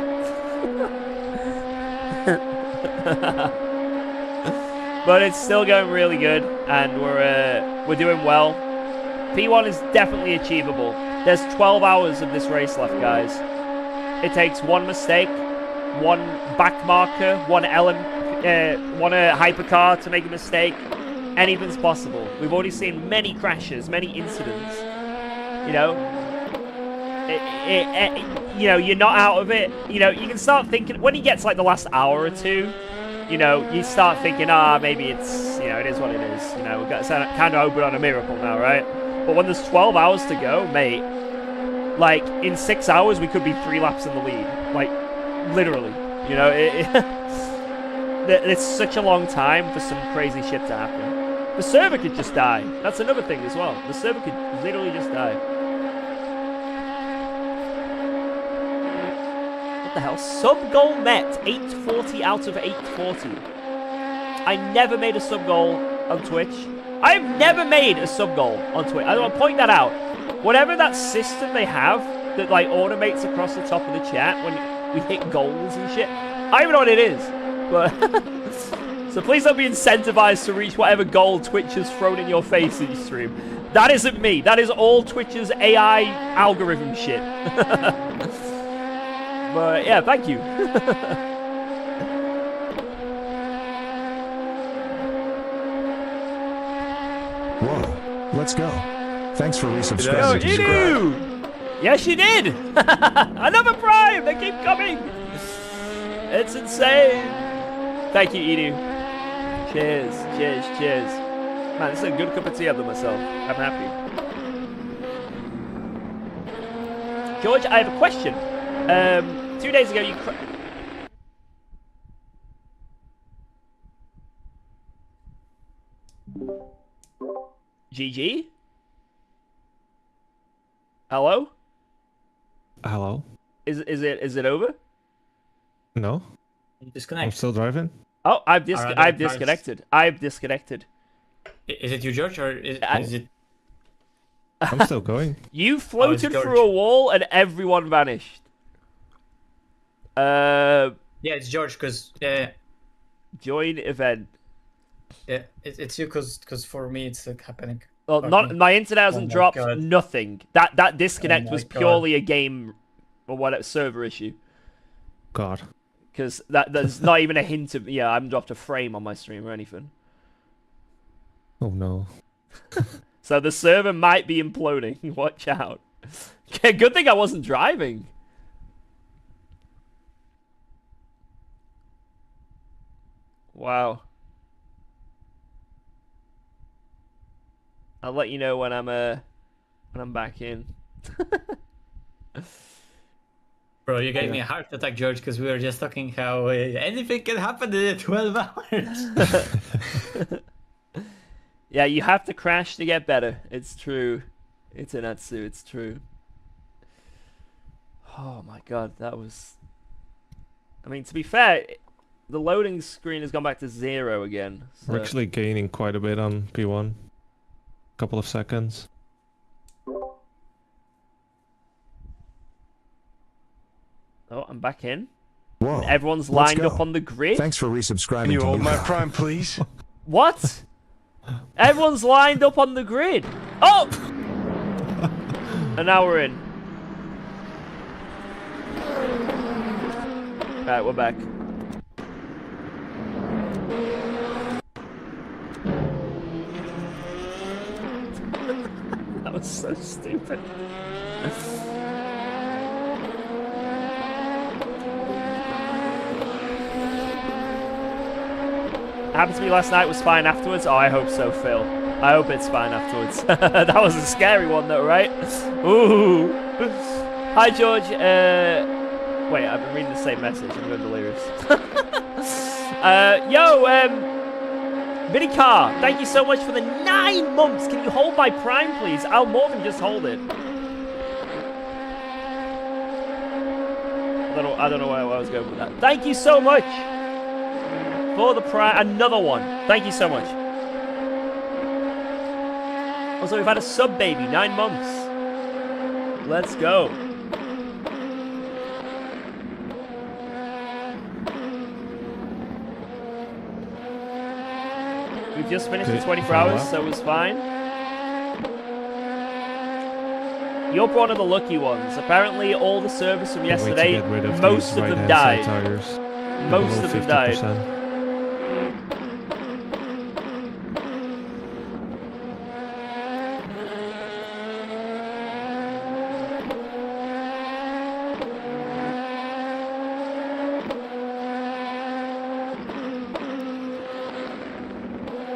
But it's still going really good, and we're doing well. P1 is definitely achievable. There's 12 hours of this race left, guys. It takes 1 mistake, 1 back marker, 1 hypercar to make a mistake. Anything's possible. We've already seen many crashes, many incidents. You know, you know, you're not out of it. You know, you can start thinking when he gets like the last hour or 2. You know, you start thinking, maybe it's, you know, it is what it is. You know, we've got to kind of open on a miracle now, right? But when there's 12 hours to go, mate, like in 6 hours we could be 3 laps in the lead, like literally. You know, it's such a long time for some crazy shit to happen. The server could just die. That's another thing as well. The server could literally just die. What the hell? Sub goal met. 840 out of 840. I never made a sub goal on Twitch. I've never made a sub goal on Twitch. I want to point that out. Whatever that system they have that like automates across the top of the chat when we hit goals and shit. I don't even know what it is. But so please don't be incentivized to reach whatever goal Twitch has thrown in your face each stream. That isn't me. That is all Twitch's AI algorithm shit. But yeah, thank you. Whoa, let's go. Thanks for Yo, resubscribing. Edu! Yes, you did! Another prime! They keep coming! It's insane! Thank you, Edu. Cheers, cheers, cheers. Man, this is a good cup of tea I've done myself. I'm happy. George, I have a question. 2 days ago you GG? Hello? Hello? Is it over? No? Disconnect. I'm still driving? Oh, I've disconnected. I've disconnected. Is it you, George, or is it... I'm still going. You floated through a wall and everyone vanished. Yeah, it's George, because... join event. Yeah, it's you, because for me it's like happening. Well, not my internet hasn't dropped. God. Nothing. That disconnect was God. purely a game or what server issue. God. Because there's not even a hint of I haven't dropped a frame on my stream or anything. Oh no. So the server might be imploding. Watch out. Good thing I wasn't driving. Wow. I'll let you know when I'm back in. Bro, you gave me a heart attack, George, because we were just talking how anything can happen in 12 hours. Yeah, you have to crash to get better. It's true. It's Inatsu, it's true. Oh my god, that was... I mean, to be fair, the loading screen has gone back to 0 again. So... We're actually gaining quite a bit on P1. Couple of seconds. Oh, I'm back in. Whoa. Everyone's Let's lined go. up on the grid. Thanks for resubscribing Can you to hold my Yuka. prime, please? What? Everyone's lined up on the grid. Oh! And now we're in. Right, we're back. That was so stupid. Happened to me last night was fine afterwards. Oh, I hope so, Phil. I hope it's fine afterwards. That was a scary one, though, right? Ooh. Hi, George. Wait, I've been reading the same message. I'm going delirious. Vinny Carr, thank you so much for the 9 months. Can you hold my prime, please? I'll more than just hold it. I don't know where I was going with that. Thank you so much for the prime. Another one. Thank you so much. Also, we've had a sub baby, 9 months. Let's go. We've just finished in 24 hours, so it was fine. You're one of the lucky ones. Apparently, all the servers from yesterday, most of them died. Most of them died.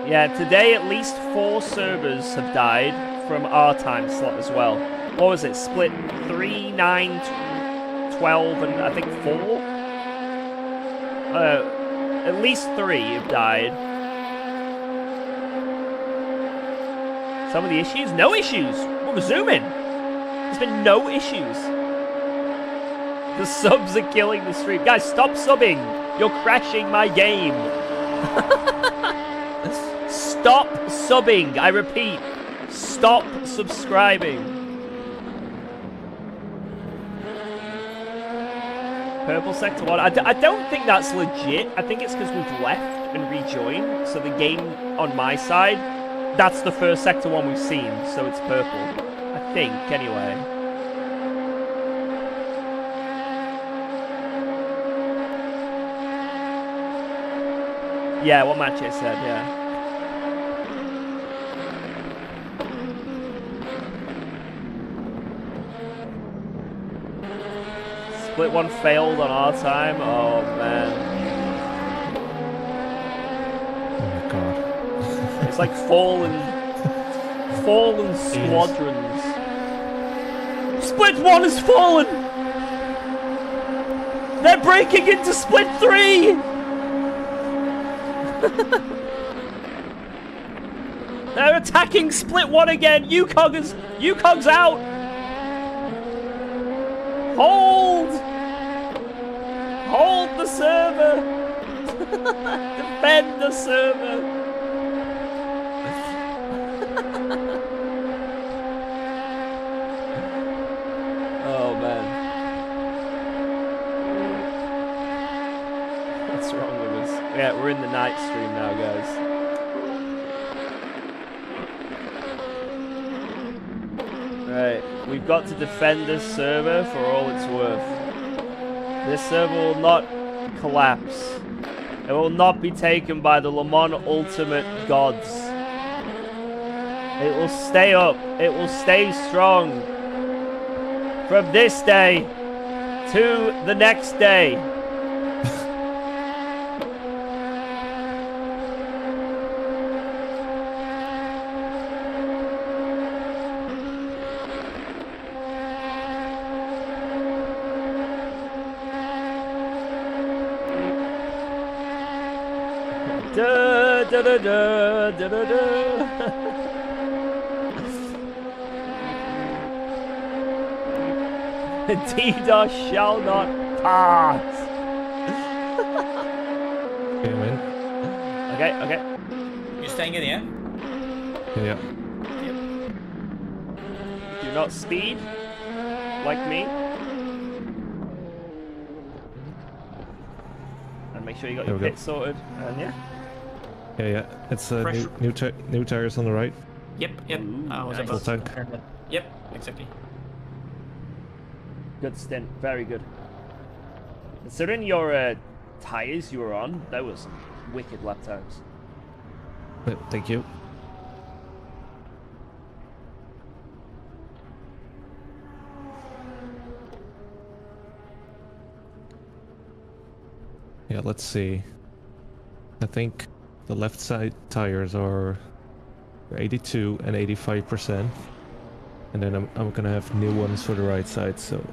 Yeah, today at least 4 servers have died from our time slot as well. What was it? Split 3, 9, 12, and I think 4? At least 3 have died. Some of the issues? No issues! We're zooming! There's been no issues. The subs are killing the stream. Guys, stop subbing! You're crashing my game! Stop subbing! I repeat, stop subscribing. Purple Sector 1. I don't think that's legit. I think it's because we've left and rejoined. So the game on my side, that's the first Sector 1 we've seen. So it's purple. I think, anyway. Yeah, what match it said, yeah. Split 1 failed on our time. Oh man. Oh my god. It's like fallen squadrons. Split 1 has fallen! They're breaking into Split 3! They're attacking Split 1 again! UKOG's out! Hold! Hold the server! Defend the server! Oh man. What's wrong with us? Yeah, we're in the night stream now, guys. Right, we've got to defend this server for all it's worth. This server will not collapse. It will not be taken by the Le Mans Ultimate gods. It will stay up. It will stay strong. From this day to the next day. Da, da, da, da, da, da, da. DDoS shall not pass. Okay, man. Okay. You staying in, yeah? Yeah. Do not speed like me. And make sure you got There your we go. pit sorted. And yeah. Yeah. It's Fresh. new tires on the right. Yep. I was nice. Full about to tank. confirm that. Yep, exactly. Good stint. Very good. Considering your tires you were on, that was some wicked lap times. Yeah, thank you. Yeah, let's see. I think the left side tires are 82 and 85%. And then I'm gonna have new ones for the right side, so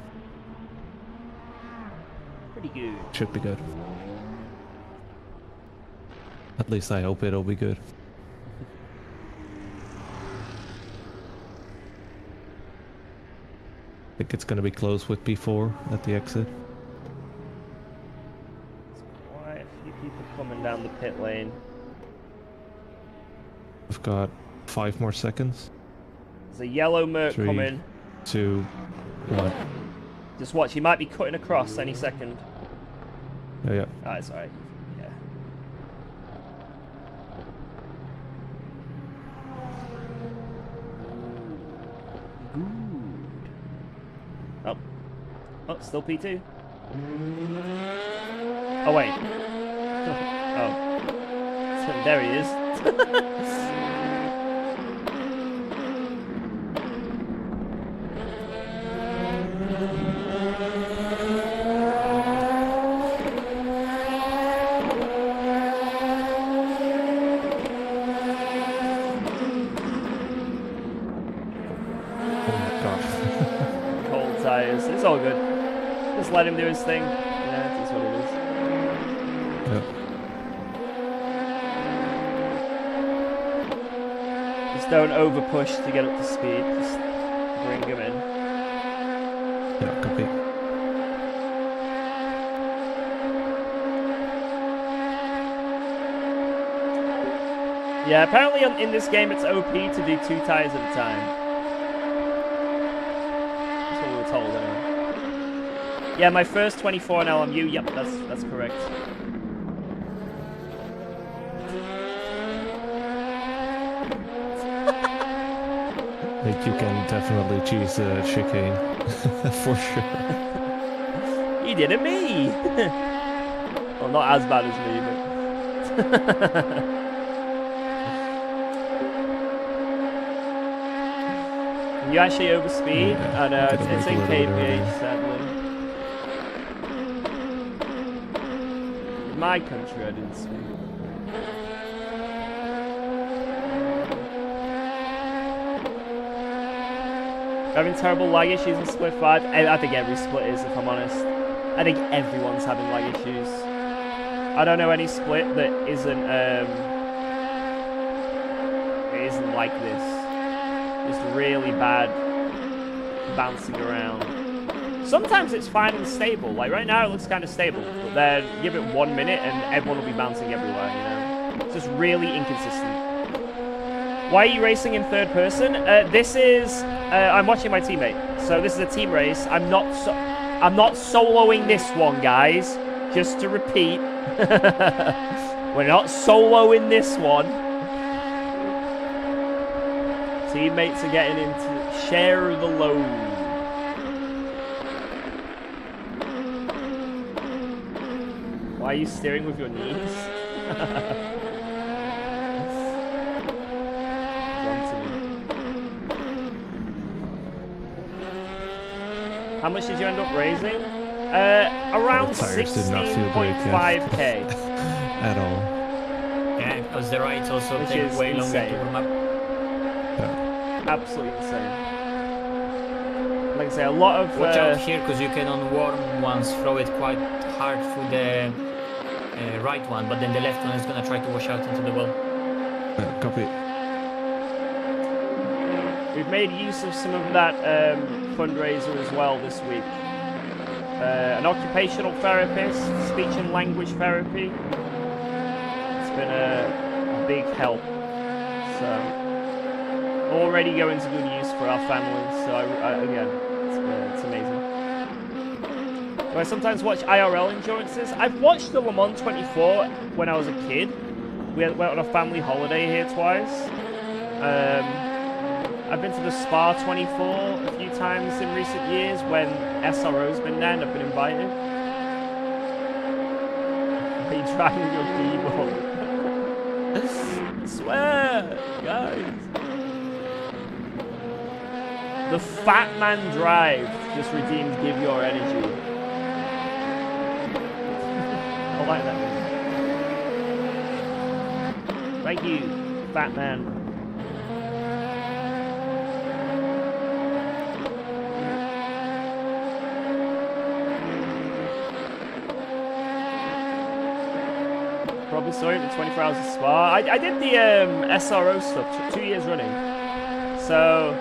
Pretty good. should be good. At least I hope it'll be good. I think it's gonna be close with P4 at the exit. Quite a few people coming down the pit lane. I've got 5 more seconds. There's a yellow Merc 3, coming. 2, 1. Just watch, he might be cutting across any second. Yeah. Ah, it's alright. Yeah. Good. Oh, still P2. Oh, wait. Oh. There he is. Oh my gosh. Cold tires. It's all good. Just let him do his thing. Yeah, that's what it is. Yeah. Just don't over push to get up to speed. Just bring him in. Yeah, copy. Yeah, apparently in this game it's OP to do 2 tires at a time. That's what we were told anyway. Yeah, my first 24 on LMU, yep, that's correct. Like you can definitely choose chicane for sure. You did it me! Well, not as bad as me, but... You actually overspeed? Yeah, I know, gotta it's in make a little bit KPH, earlier. sadly. In my country, I didn't speed. Having terrible lag issues in split 5? I think every split is, if I'm honest. I think everyone's having lag issues. I don't know any split that isn't like this. Just really bad bouncing around. Sometimes it's fine and stable. Like right now it looks kind of stable, but then give it 1 minute and everyone will be bouncing everywhere, you know? It's just really inconsistent. Why are you racing in third person? This is I'm watching my teammate. So this is a team race. I'm not soloing this one, guys. Just to repeat. We're not soloing this one. Teammates are getting into share the load. Why are you steering with your knees? How much did you end up raising? Around The tires did not feel great, yeah. 16.5k. At all. Yeah, because the rides also Which take is way longer insane. to warm up. Absolutely insane. Like I say, a lot of... Watch out here, because you can on warm ones throw it quite hard through the right one, but then the left one is gonna try to wash out into the well. Copy. We've made use of some of that fundraiser as well this week. An occupational therapist, speech and language therapy. It's been a big help. So, already going to good use for our families. So, again, it's amazing. Do I sometimes watch IRL endurances? I've watched the Le Mans 24 when I was a kid. We went on a family holiday here twice. I've been to the Spa 24 a few times in recent years when SRO's been there and I've been invited. Are you driving your keyboard? I swear, guys. The Fat Man Drive just redeemed Give Your Energy. I like that one. Thank you, Fat Man. Probably saw it in 24 Hours of Spa. I did the SRO stuff 2 years running. So,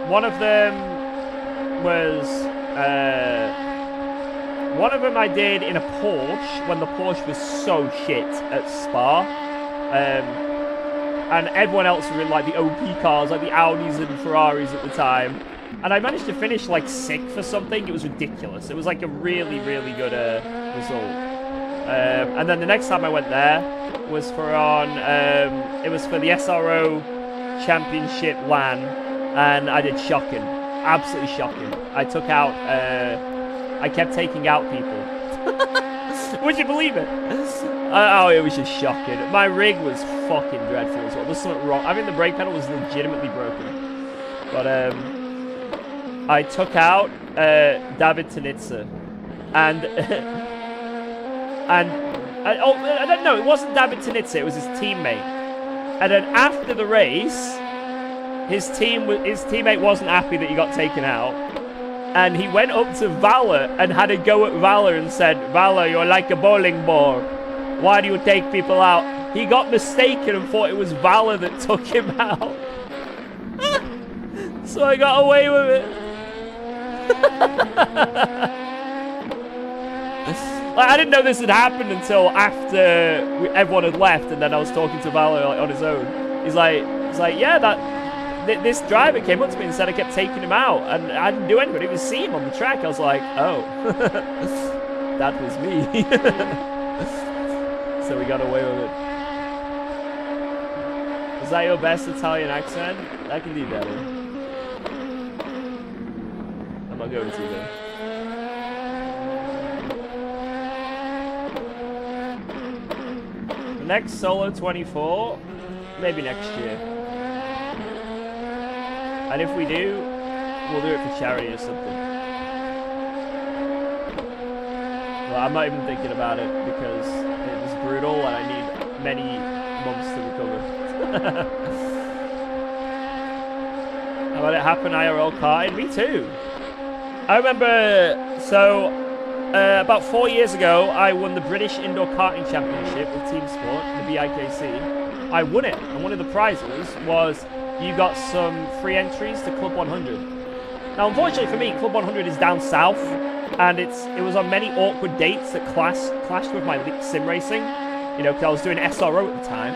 one of them was... one of them I did in a Porsche when the Porsche was so shit at Spa. And everyone else were in like the OP cars, like the Audis and Ferraris at the time. And I managed to finish like 6th or something. It was ridiculous. It was like a really, really good result. And then the next time I went there was for it was for the SRO Championship LAN, and I did shocking, absolutely shocking. I took out, I kept taking out people. Would you believe it? Oh, it was just shocking. My rig was fucking dreadful as well. There's something wrong. I mean, the brake pedal was legitimately broken. But I took out David Tanitsa, and. I don't know, it wasn't David Tanitsa, it was his teammate. And then after the race, his teammate wasn't happy that he got taken out. And he went up to Valor and had a go at Valor and said, Valor, you're like a bowling ball. Why do you take people out? He got mistaken and thought it was Valor that took him out. So I got away with it. Like, I didn't know this had happened until after everyone had left, and then I was talking to Valor like, on his own. He's like, yeah, this driver came up to me and said I kept taking him out, and I didn't do anything. It was see him on the track. I was like, oh, that was me. So we got away with it. Is that your best Italian accent? I can do better. I'm not going to though. Next solo 24, maybe next year. And if we do, we'll do it for charity or something. Well, I'm not even thinking about it because it was brutal and I need many months to recover. How about it happen IRL karting? Me too. I remember, so about 4 years ago, I won the British Indoor Karting Championship with Team Sport, the BIKC. I won it, and one of the prizes was you got some free entries to Club 100. Now, unfortunately for me, Club 100 is down south, and it was on many awkward dates that clashed with my sim racing, you know, because I was doing SRO at the time.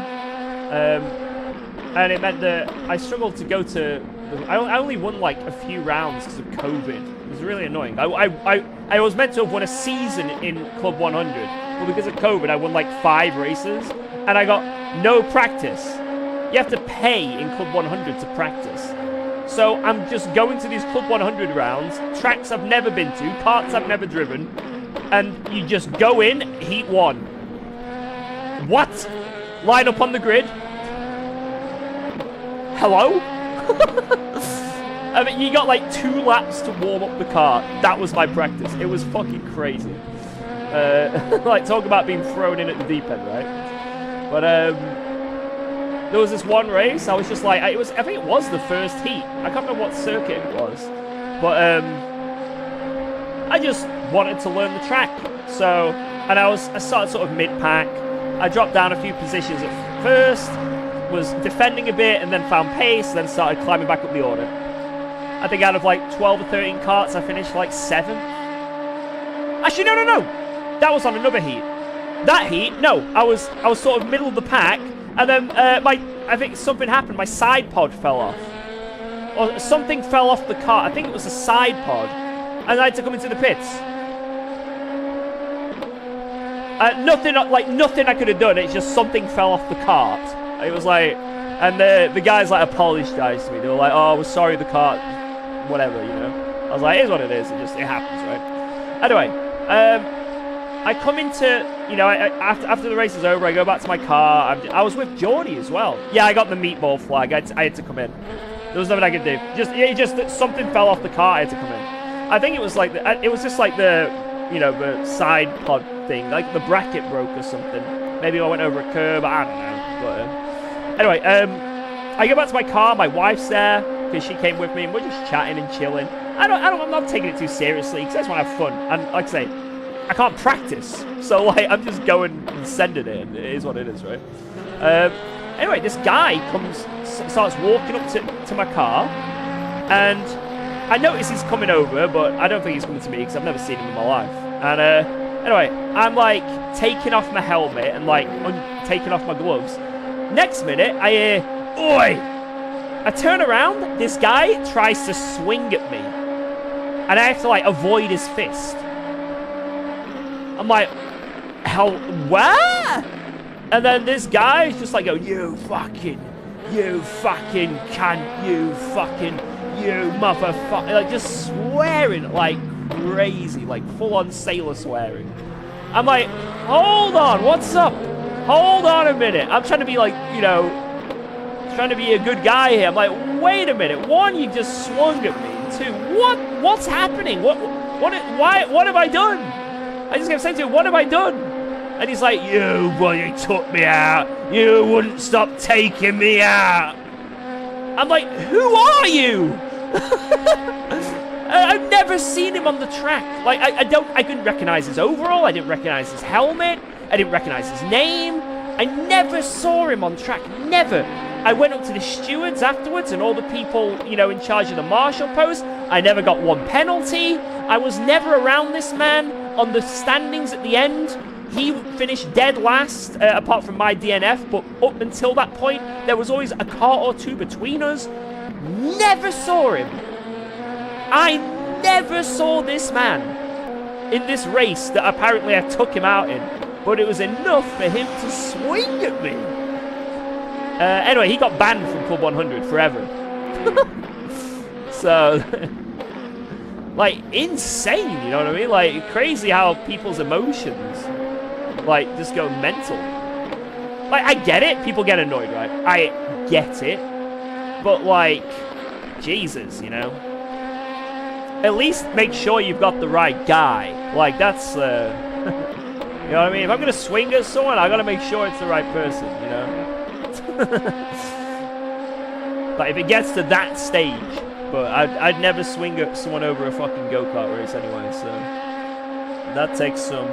And it meant that I struggled to go to... I only won like a few rounds because of COVID. It was really annoying. I was meant to have won a season in Club 100, but because of COVID, I won like 5 races, and I got no practice. You have to pay in Club 100 to practice. So I'm just going to these Club 100 rounds, tracks I've never been to, karts I've never driven, and you just go in, heat 1. What? Line up on the grid? Hello? I mean, you got like 2 laps to warm up the car. That was my practice. It was fucking crazy. Like, talk about being thrown in at the deep end, right? But there was this one race. I was just like, I think it was the first heat. I can't remember what circuit it was, but I just wanted to learn the track. So and I started sort of mid-pack. I dropped down a few positions at first, was defending a bit, and then found pace, then started climbing back up the order. I think out of like 12 or 13 carts, I finished like 7. Actually, no. That was on another heat. That heat, no, I was sort of middle of the pack, and then I think something happened. My side pod fell off, or something fell off the cart. I think it was a side pod, and I had to come into the pits. Nothing I could have done. It's just something fell off the cart. It was like, and the guys like apologized to me. They were like, "Oh, we're sorry, the cart, whatever, you know." I was like, "It is what it is. It happens, right?" Anyway, I come into, you know, after the race is over, I go back to my car. I was with Geordie as well. Yeah, I got the meatball flag. I had to come in. There was nothing I could do. Just something fell off the car. I had to come in. I think it was like it was just like the, you know, the side pod thing, like the bracket broke or something. Maybe I went over a curb. I don't know. But anyway, I go back to my car. My wife's there because she came with me, and we're just chatting and chilling. I'm not taking it too seriously because I just want to have fun. And like I say, I can't practice, so like I'm just going and sending it. And it is what it is, right? Anyway, this guy starts walking up to my car, and I notice he's coming over, but I don't think he's coming to me because I've never seen him in my life. And anyway, I'm like taking off my helmet and like taking off my gloves. Next minute, I hear, "Oi!" I turn around, this guy tries to swing at me, and I have to like avoid his fist. I'm like, hell, what? And then this guy is just like, "Oh, you fucking cunt, you motherfucker," like just swearing like crazy, like full-on sailor swearing. I'm like, hold on, what's up? Hold on a minute. I'm trying to be like, you know, trying to be a good guy here. I'm like, wait a minute. One, you just swung at me. Two, what's happening? What have I done? I just kept saying to him, what have I done? And he's like, you took me out. You wouldn't stop taking me out. I'm like, who are you? I've never seen him on the track. Like, I couldn't recognize his overall. I didn't recognize his helmet. I didn't recognize his name. I never saw him on track. Never. I went up to the stewards afterwards and all the people, you know, in charge of the marshal post. I never got one penalty. I was never around this man on the standings at the end. He finished dead last, apart from my DNF, but up until that point, there was always a car or two between us. Never saw him. I never saw this man in this race that apparently I took him out in, but it was enough for him to swing at me. Anyway, he got banned from Club 100 forever. So, like, insane, you know what I mean? Like, crazy how people's emotions, like, just go mental. Like, I get it. People get annoyed, right? I get it. But, like, Jesus, you know? At least make sure you've got the right guy. Like, that's, you know what I mean? If I'm going to swing at someone, I got to make sure it's the right person, you know? Like, if it gets to that stage, but I'd never swing at someone over a fucking go-kart race anyway, so that takes some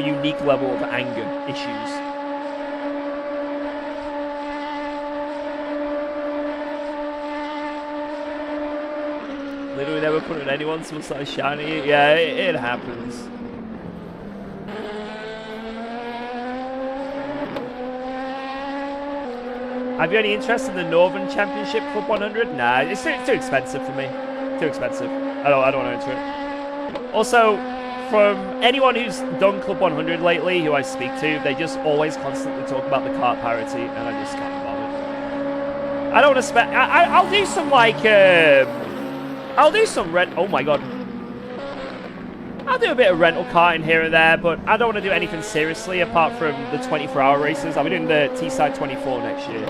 unique level of anger issues. Literally never put it on anyone, someone started shouting at you. Yeah, it happens. Have you any interest in the Northern Championship Club 100? Nah, it's too expensive for me. Too expensive. I don't want to enter it. Also, from anyone who's done Club 100 lately, who I speak to, they just always constantly talk about the kart parity, and I just can't be bothered. I don't want to spend. I'll do some like. I'll do some rent. Oh my god. I'll do a bit of rental karting here and there, but I don't want to do anything seriously apart from the 24-hour races. I'll be doing the T-Side 24 next year.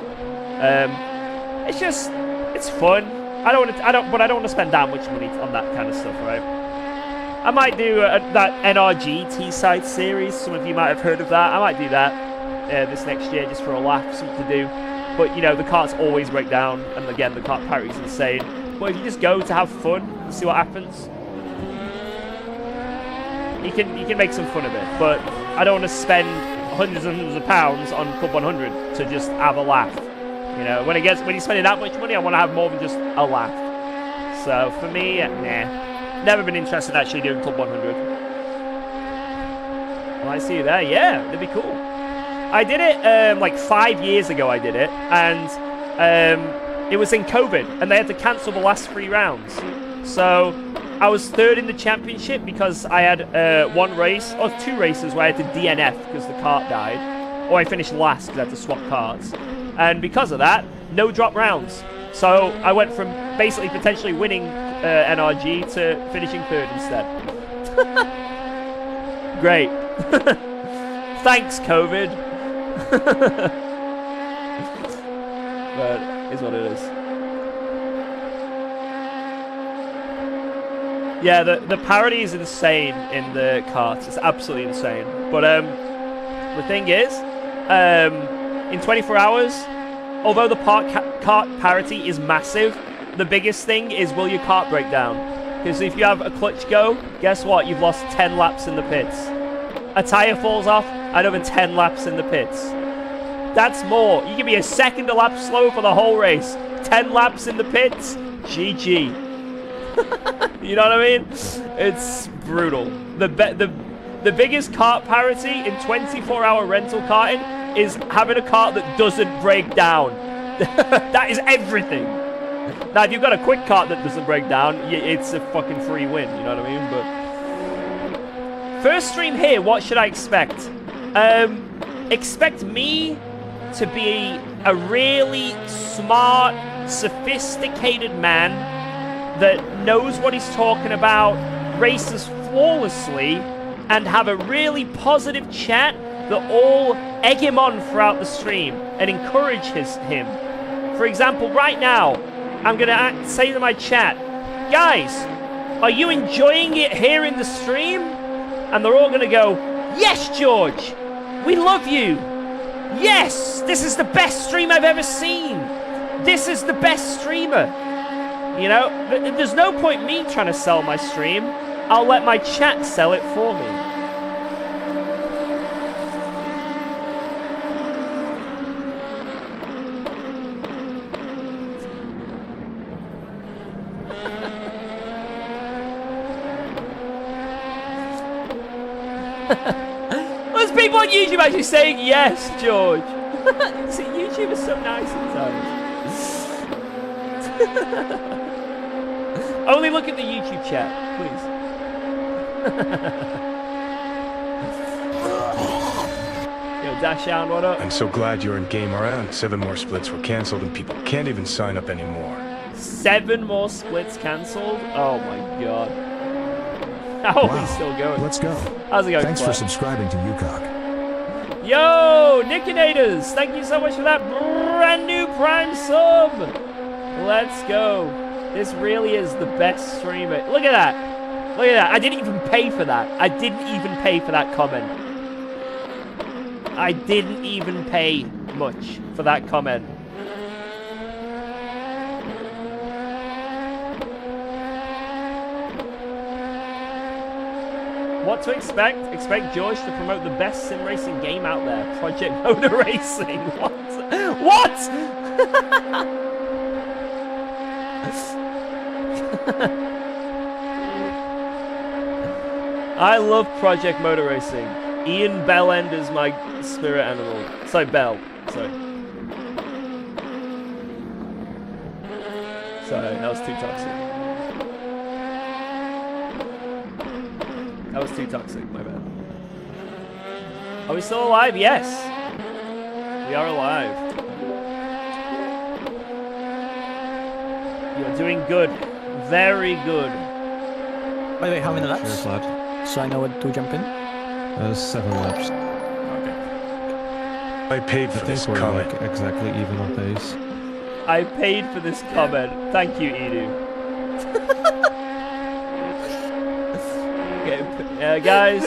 It's just, it's fun. But I don't want to spend that much money on that kind of stuff, right? I might do that NRG T-Side series. Some of you might have heard of that. I might do that this next year just for a laugh, something to do. But you know, the karts always break down, and again, the kart parity is insane. But if you just go to have fun and see what happens. You can make some fun of it, but I don't want to spend hundreds and hundreds of pounds on Club 100 to just have a laugh. You know, when you're spending that much money, I want to have more than just a laugh. So for me, nah, never been interested in actually doing Club 100. Well, I see you there. Yeah, that'd be cool. I did it like 5 years ago. I did it, and it was in COVID, and they had to cancel the last 3 rounds. So I was 3rd in the championship because I had 1 race, or 2 races where I had to DNF because the cart died, or I finished last because I had to swap carts. And because of that, no drop rounds. So I went from basically potentially winning NRG to finishing 3rd instead. Great. Thanks, COVID. But it's what it is. Yeah, the parity is insane in the carts. It's absolutely insane. But the thing is, in 24 hours, although the cart parity is massive, the biggest thing is will your cart break down? Because if you have a clutch go, guess what? You've lost 10 laps in the pits. A tyre falls off, another 10 laps in the pits. That's more. You can be a second a lap slow for the whole race. 10 laps in the pits, GG. You know what I mean? It's brutal. The biggest cart parity in 24-hour rental karting is having a cart that doesn't break down. That is everything. Now, if you've got a quick cart that doesn't break down, it's a fucking free win. You know what I mean? But first stream here, what should I expect? Expect me to be a really smart, sophisticated man that knows what he's talking about, races flawlessly, and have a really positive chat that all egg him on throughout the stream and encourage him. For example, right now, I'm going to say to my chat, guys, are you enjoying it here in the stream? And they're all going to go, yes, George, we love you. Yes, this is the best stream I've ever seen. This is the best streamer. You know, there's no point me trying to sell my stream. I'll let my chat sell it for me. There's people on YouTube actually saying yes, George. See, YouTube is so nice sometimes. Only look at the YouTube chat, please. Yo, Dashan, what up? I'm so glad you're in game around. 7 more splits were cancelled and people can't even sign up anymore. 7 more splits cancelled? Oh my god. How are we still going? Let's go. How's it going, Thanks Claire? for subscribing to UKOG. Yo, Nikinators, thank you so much for that brand new Prime sub. Let's go. This really is the best streamer. Look at that. Look at that. I didn't even pay for that. I didn't even pay for that comment. I didn't even pay much for that comment. What to expect? Expect George to promote the best sim racing game out there. Project Motor Racing. What? What? I love Project Motor Racing. Ian Bellend is my spirit animal. Sorry, Bell. Sorry. Sorry, that was too toxic. That was too toxic, my bad. Are we still alive? Yes. We are alive. You're doing good. Very good. By the way, how many laps? Sure, Vlad. So I know when to jump in. 7 laps. I paid for I this think we're comment. like exactly even on pace. I paid for this comment. Thank you, Edu. Okay, guys.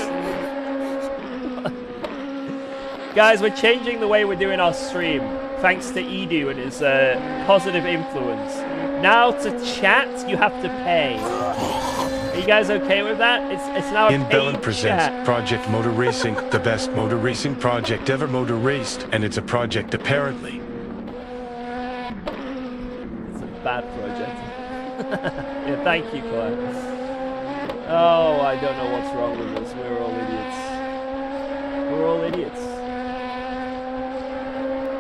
Guys, we're changing the way we're doing our stream, thanks to Edu and his positive influence. Now to chat, you have to pay. Are you guys okay with that? It's now a In paid Bellin presents chat. Project Motor Racing, the best motor racing project ever motor raced, and it's a project apparently. It's a bad project. Yeah, thank you, Claire. Oh, I don't know what's wrong with us. We're all idiots. We're all idiots.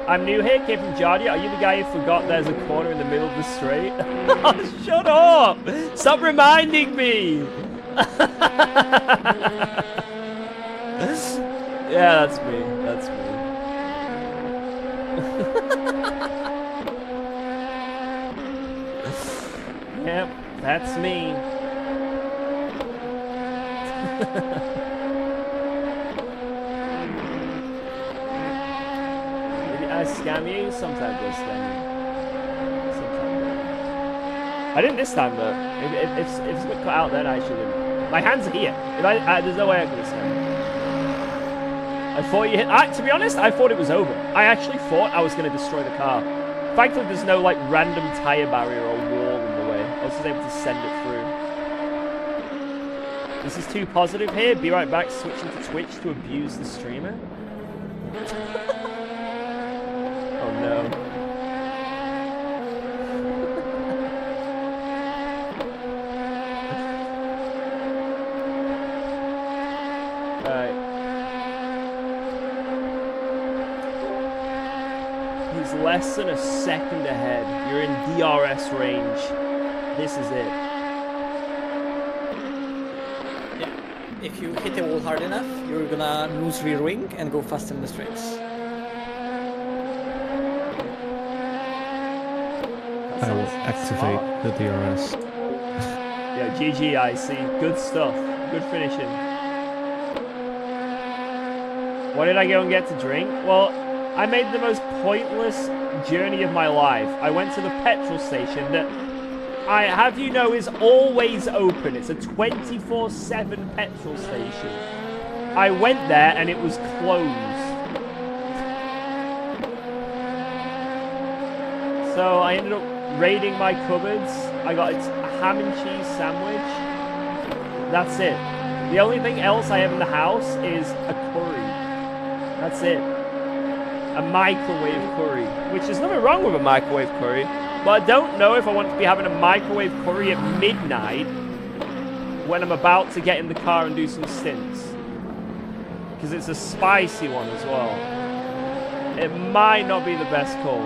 I'm new here, came from Jardia. Are you the guy who forgot there's a corner in the middle of the straight? Oh, shut up! Stop reminding me! Yeah, that's me. That's me. Yep, that's me. Did I scam you? Sometimes I scam you. Sometimes. I didn't this time though. If it's got cut out, then I shouldn't. My hands are here. If there's no way I could have scammed you. I thought you hit. To be honest, I thought it was over. I actually thought I was going to destroy the car. Thankfully, there's no like random tire barrier or wall in the way. I was just able to send it through. This is too positive here. Be right back. Switching to Twitch to abuse the streamer. Oh no. Right. He's less than a second ahead. You're in DRS range. This is it. If you hit the wall hard enough, you're gonna lose rear wing and go faster in the straights. I will activate the DRS. Yeah, GG, I see. Good stuff. Good finishing. What did I go and get to drink? Well, I made the most pointless journey of my life. I went to the petrol station that I have you know is always open. It's a 24/7 petrol station. I went there and it was closed. So I ended up raiding my cupboards. I got a ham and cheese sandwich. That's it. The only thing else I have in the house is a curry. That's it. A microwave curry. Which there's nothing wrong with a microwave curry. But I don't know if I want to be having a microwave curry at midnight when I'm about to get in the car and do some stints. Because it's a spicy one as well. It might not be the best call.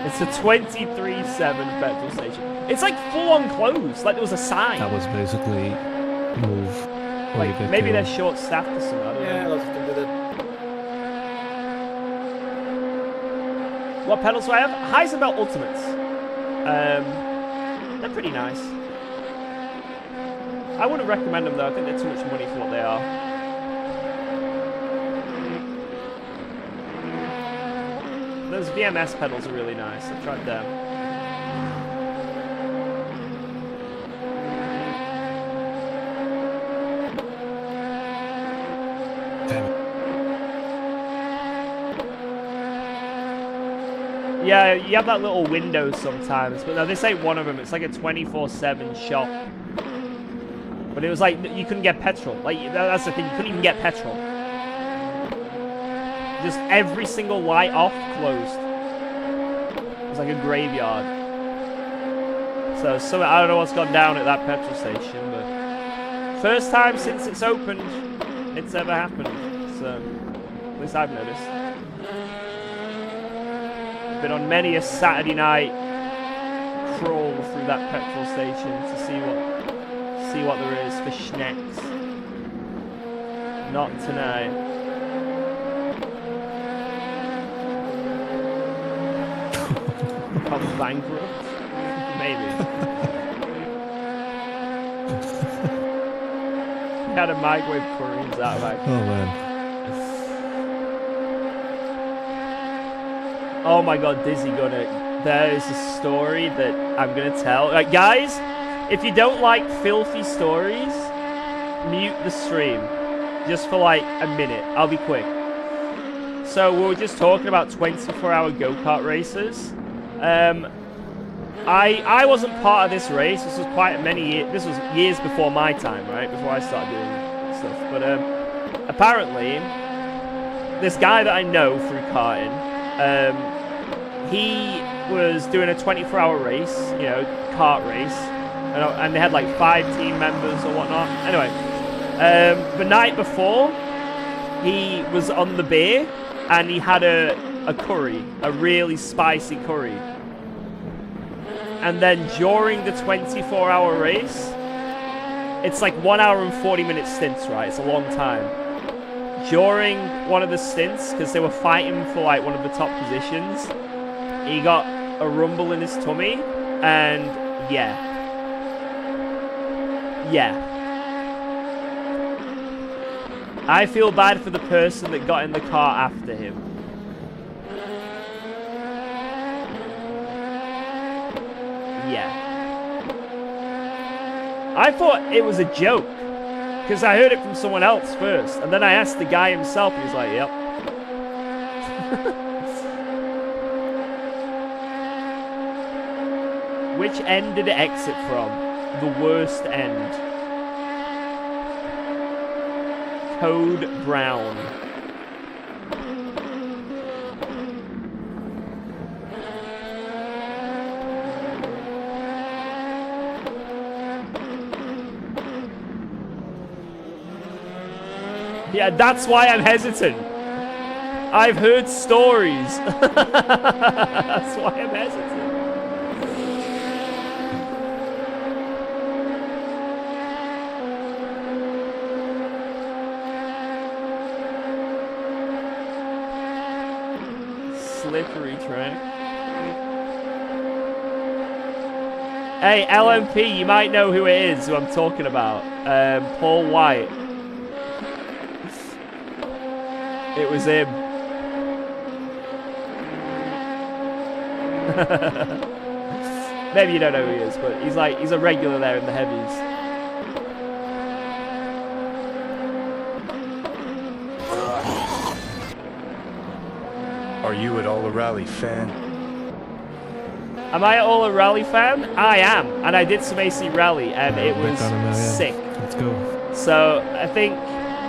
It's a 23/7 petrol station. It's like full on closed, like there was a sign. That was basically move. Like maybe they're short staffed or something. I don't know. Lots of them do that. What pedals do I have? Heisenberg Ultimates. They're pretty nice. I wouldn't recommend them though. I think they're too much money for what they are. Those VMS pedals are really nice. I've tried them. Yeah, you have that little window sometimes, but no, this ain't one of them. It's like a 24/7 shop. But it was like, you couldn't get petrol. Like, that's the thing, you couldn't even get petrol. Just every single light off, closed. It was like a graveyard. So I don't know what's gone down at that petrol station, but first time since it's opened, it's ever happened. So, at least I've noticed. Been on many a Saturday night crawl through that petrol station to see what there is for snacks. Not tonight. Become bankrupt? Maybe. Had a microwave curries out of action. Oh man. Oh my god, Dizzy Gunner. There is a story that I'm gonna tell. Like, guys, if you don't like filthy stories, mute the stream. Just for like a minute. I'll be quick. So we were just talking about 24-hour go-kart races. I wasn't part of this race. This was quite many years. This was years before my time, right? Before I started doing stuff. But apparently, this guy that I know through karting, he was doing a 24-hour race, you know, kart race, and they had like 5 team members or whatnot. Anyway, the night before, he was on the beer, and he had a curry, a really spicy curry. And then during the 24-hour race, it's like 1 hour and 40 minute stints, right? It's a long time. During one of the stints, because they were fighting for like one of the top positions, he got a rumble in his tummy, and yeah. I feel bad for the person that got in the car after him. Yeah. I thought it was a joke, because I heard it from someone else first, and then I asked the guy himself, he was like, yep. Which end did it exit from? The worst end. Code Brown. Yeah, that's why I'm hesitant. I've heard stories. That's why I'm hesitant. Slippery track. Hey, LMP, you might know who it is, who I'm talking about. Paul White. It was him. Maybe you don't know who he is, but he's a regular there in the heavies. Are you at all a rally fan? Am I at all a rally fan? I am, and I did some AC rally, and it was sick. Let's go. So I think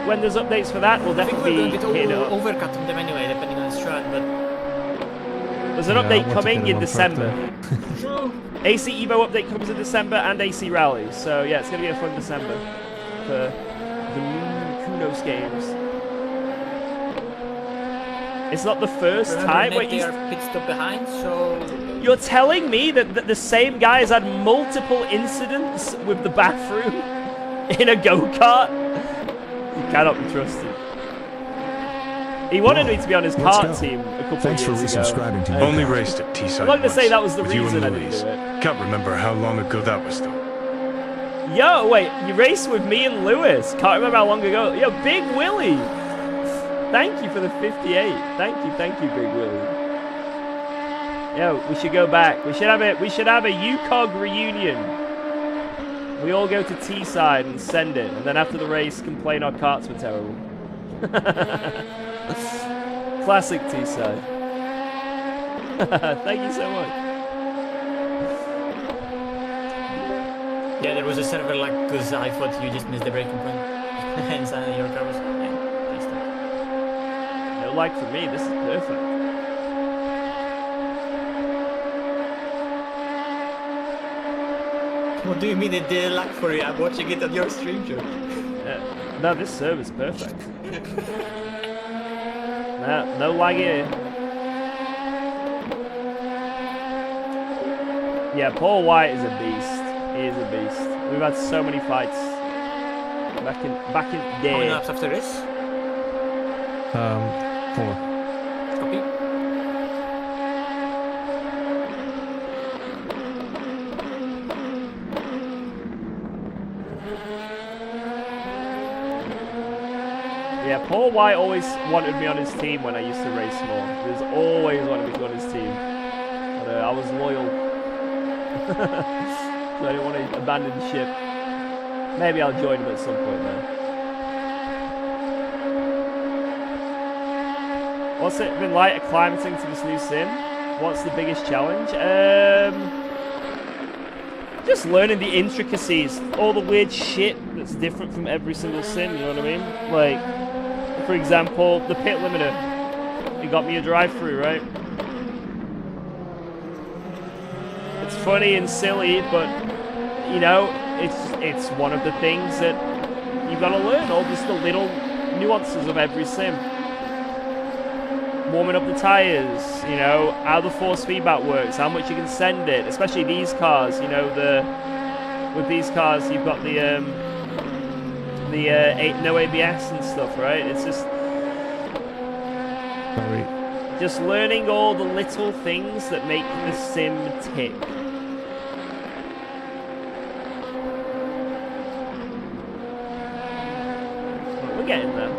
when there's updates for that, we'll definitely I think we're hit going it to up. overcutting them anyway, depending on the strat, but... There's an update once coming again, in I'm December. True. AC Evo update comes in December, and AC Rally. So yeah, it's going to be a fun December for the new Kunos games. It's not the first time. Wait, they are pit stop behind, so... You're telling me that the same guy has had multiple incidents with the bathroom in a go-kart? You cannot be trusted. He wanted me to be on his kart team a couple Thanks of for years ago. resubscribing to Only UKOG. raced at Teesside I'm not going to once, say that was the with you reason I and didn't Louise. do it. Can't remember how long ago that was though. Yo, wait, you raced with me and Lewis. Can't remember how long ago. Yo, Big Willie. Thank you for the 58. Thank you, Big Willie. Yo, we should go back. We should have a UKOG reunion. We all go to Teesside and send it, and then after the race, complain our karts were terrible. Classic Teesside. Thank you so much. Yeah, there was a server like, because I thought you just missed the breaking point. And suddenly your car was... Yeah, please stop. No like for me, this is perfect. What do you mean it did luck for you? I'm watching it on your stream, Joe. No, this server's perfect. No lag here. Yeah, Paul White is a beast. He is a beast. We've had so many fights back in How many day. laps after this? 4. Copy. Yeah, Paul White always wanted me on his team when I used to race more. He was always wanted me to go on his team. But I was loyal. So I didn't want to abandon the ship. Maybe I'll join him at some point though. What's it been like acclimating to this new sim? What's the biggest challenge? Just learning the intricacies, all the weird shit that's different from every single sim, you know what I mean? Like, for example, the pit limiter. It got me a drive-through, right? It's funny and silly, but, you know, it's one of the things that you've got to learn, all just the little nuances of every sim. Warming up the tires, you know, how the force feedback works, how much you can send it, especially these cars, you know, with these cars you've got the no ABS and stuff, right? It's just learning all the little things that make the sim tick. Well, we're getting there.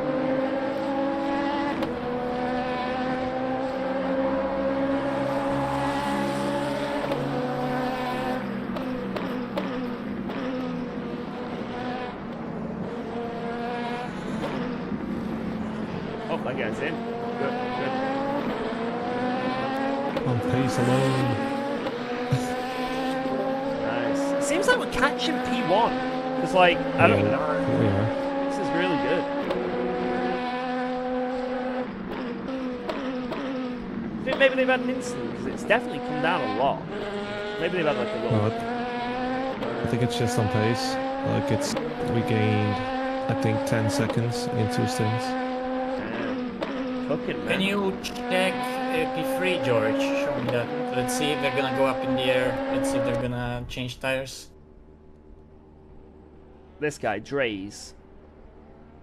That guy's in. Good, good. On pace alone. Nice. It seems like we're catching P1. It's like, I don't know. Yeah. This is really good. I think maybe they've had an instant, because it's definitely come down a lot. Maybe they've had like a little... No, I think it's just on pace. Like we gained, I think, 10 seconds in 2 stints. Can you check P3, George? Show me that. Let's see if they're gonna go up in the air. Let's see if they're gonna change tires. This guy, Dre's.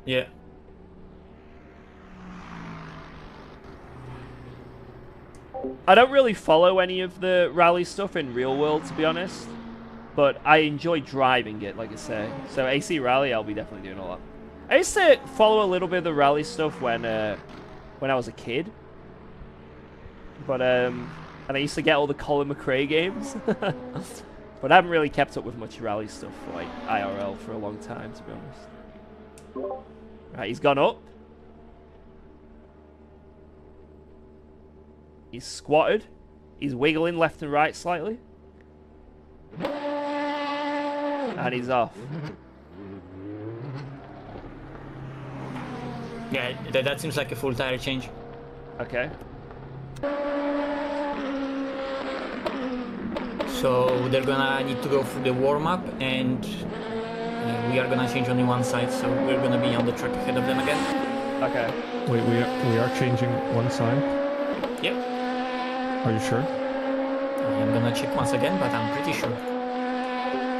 Yeah. I don't really follow any of the rally stuff in real world, to be honest. But I enjoy driving it, like I say. So AC Rally, I'll be definitely doing a lot. I used to follow a little bit of the rally stuff when I was a kid. But, and I used to get all the Colin McRae games. But I haven't really kept up with much rally stuff for, like, IRL for a long time, to be honest. Right, he's gone up. He's squatted. He's wiggling left and right slightly. And he's off. Yeah, that seems like a full tire change. Okay. So they're gonna need to go through the warm-up, and we are gonna change only one side, so we're gonna be on the track ahead of them again. Okay. Wait, we are changing one side? Yep. Are you sure? I'm gonna check once again, but I'm pretty sure.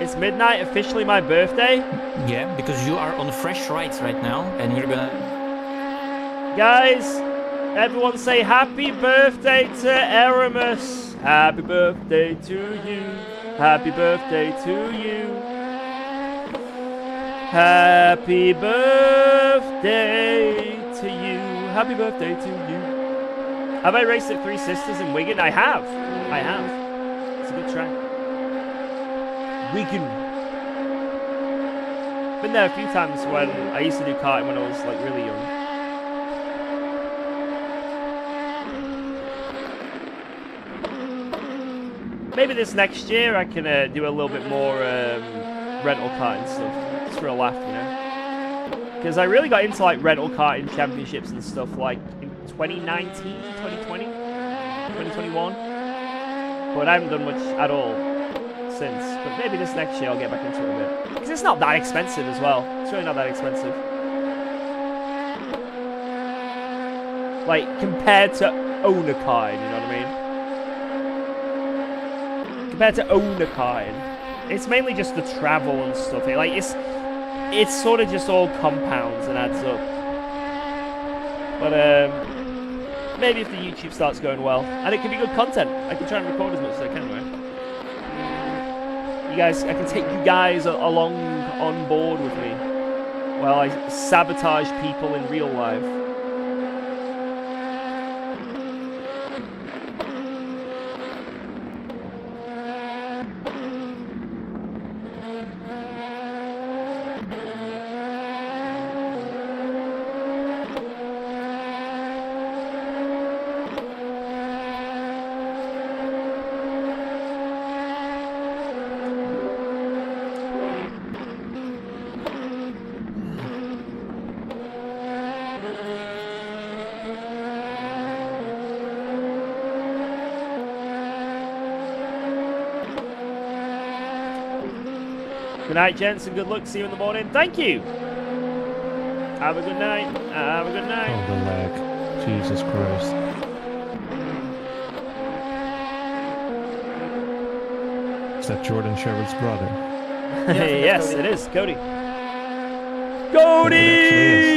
It's midnight, officially my birthday. Yeah, because you are on fresh rights right now, and we're gonna... Guys, everyone say happy birthday to Aramis. Happy birthday to you. Happy birthday to you. Happy birthday to you. Happy birthday to you. Have I raced at Three Sisters in Wigan? I have. I have. It's a good track. Wigan. Been there a few times when I used to do karting when I was like really young. Maybe this next year I can do a little bit more rental karting stuff, just for a laugh, you know. Because I really got into like rental karting championships and stuff like in 2019, 2020, 2021. But I haven't done much at all since. But maybe this next year I'll get back into it a bit. Because it's not that expensive as well. It's really not that expensive. Like, compared to own a car, you know what I mean? Compared to own a car, it's mainly just the travel and stuff. Like, it's sort of just all compounds and adds up. But, maybe if the YouTube starts going well, and it can be good content, I can try and record as much as I can, right? You guys, I can take you guys along on board with me while I sabotage people in real life. Good night, gents, and good luck. See you in the morning. Thank you. Have a good night. Have a good night. Oh, the lag. Jesus Christ. Is that Jordan Sherwood's brother? Yes, it is. Cody. It Cody!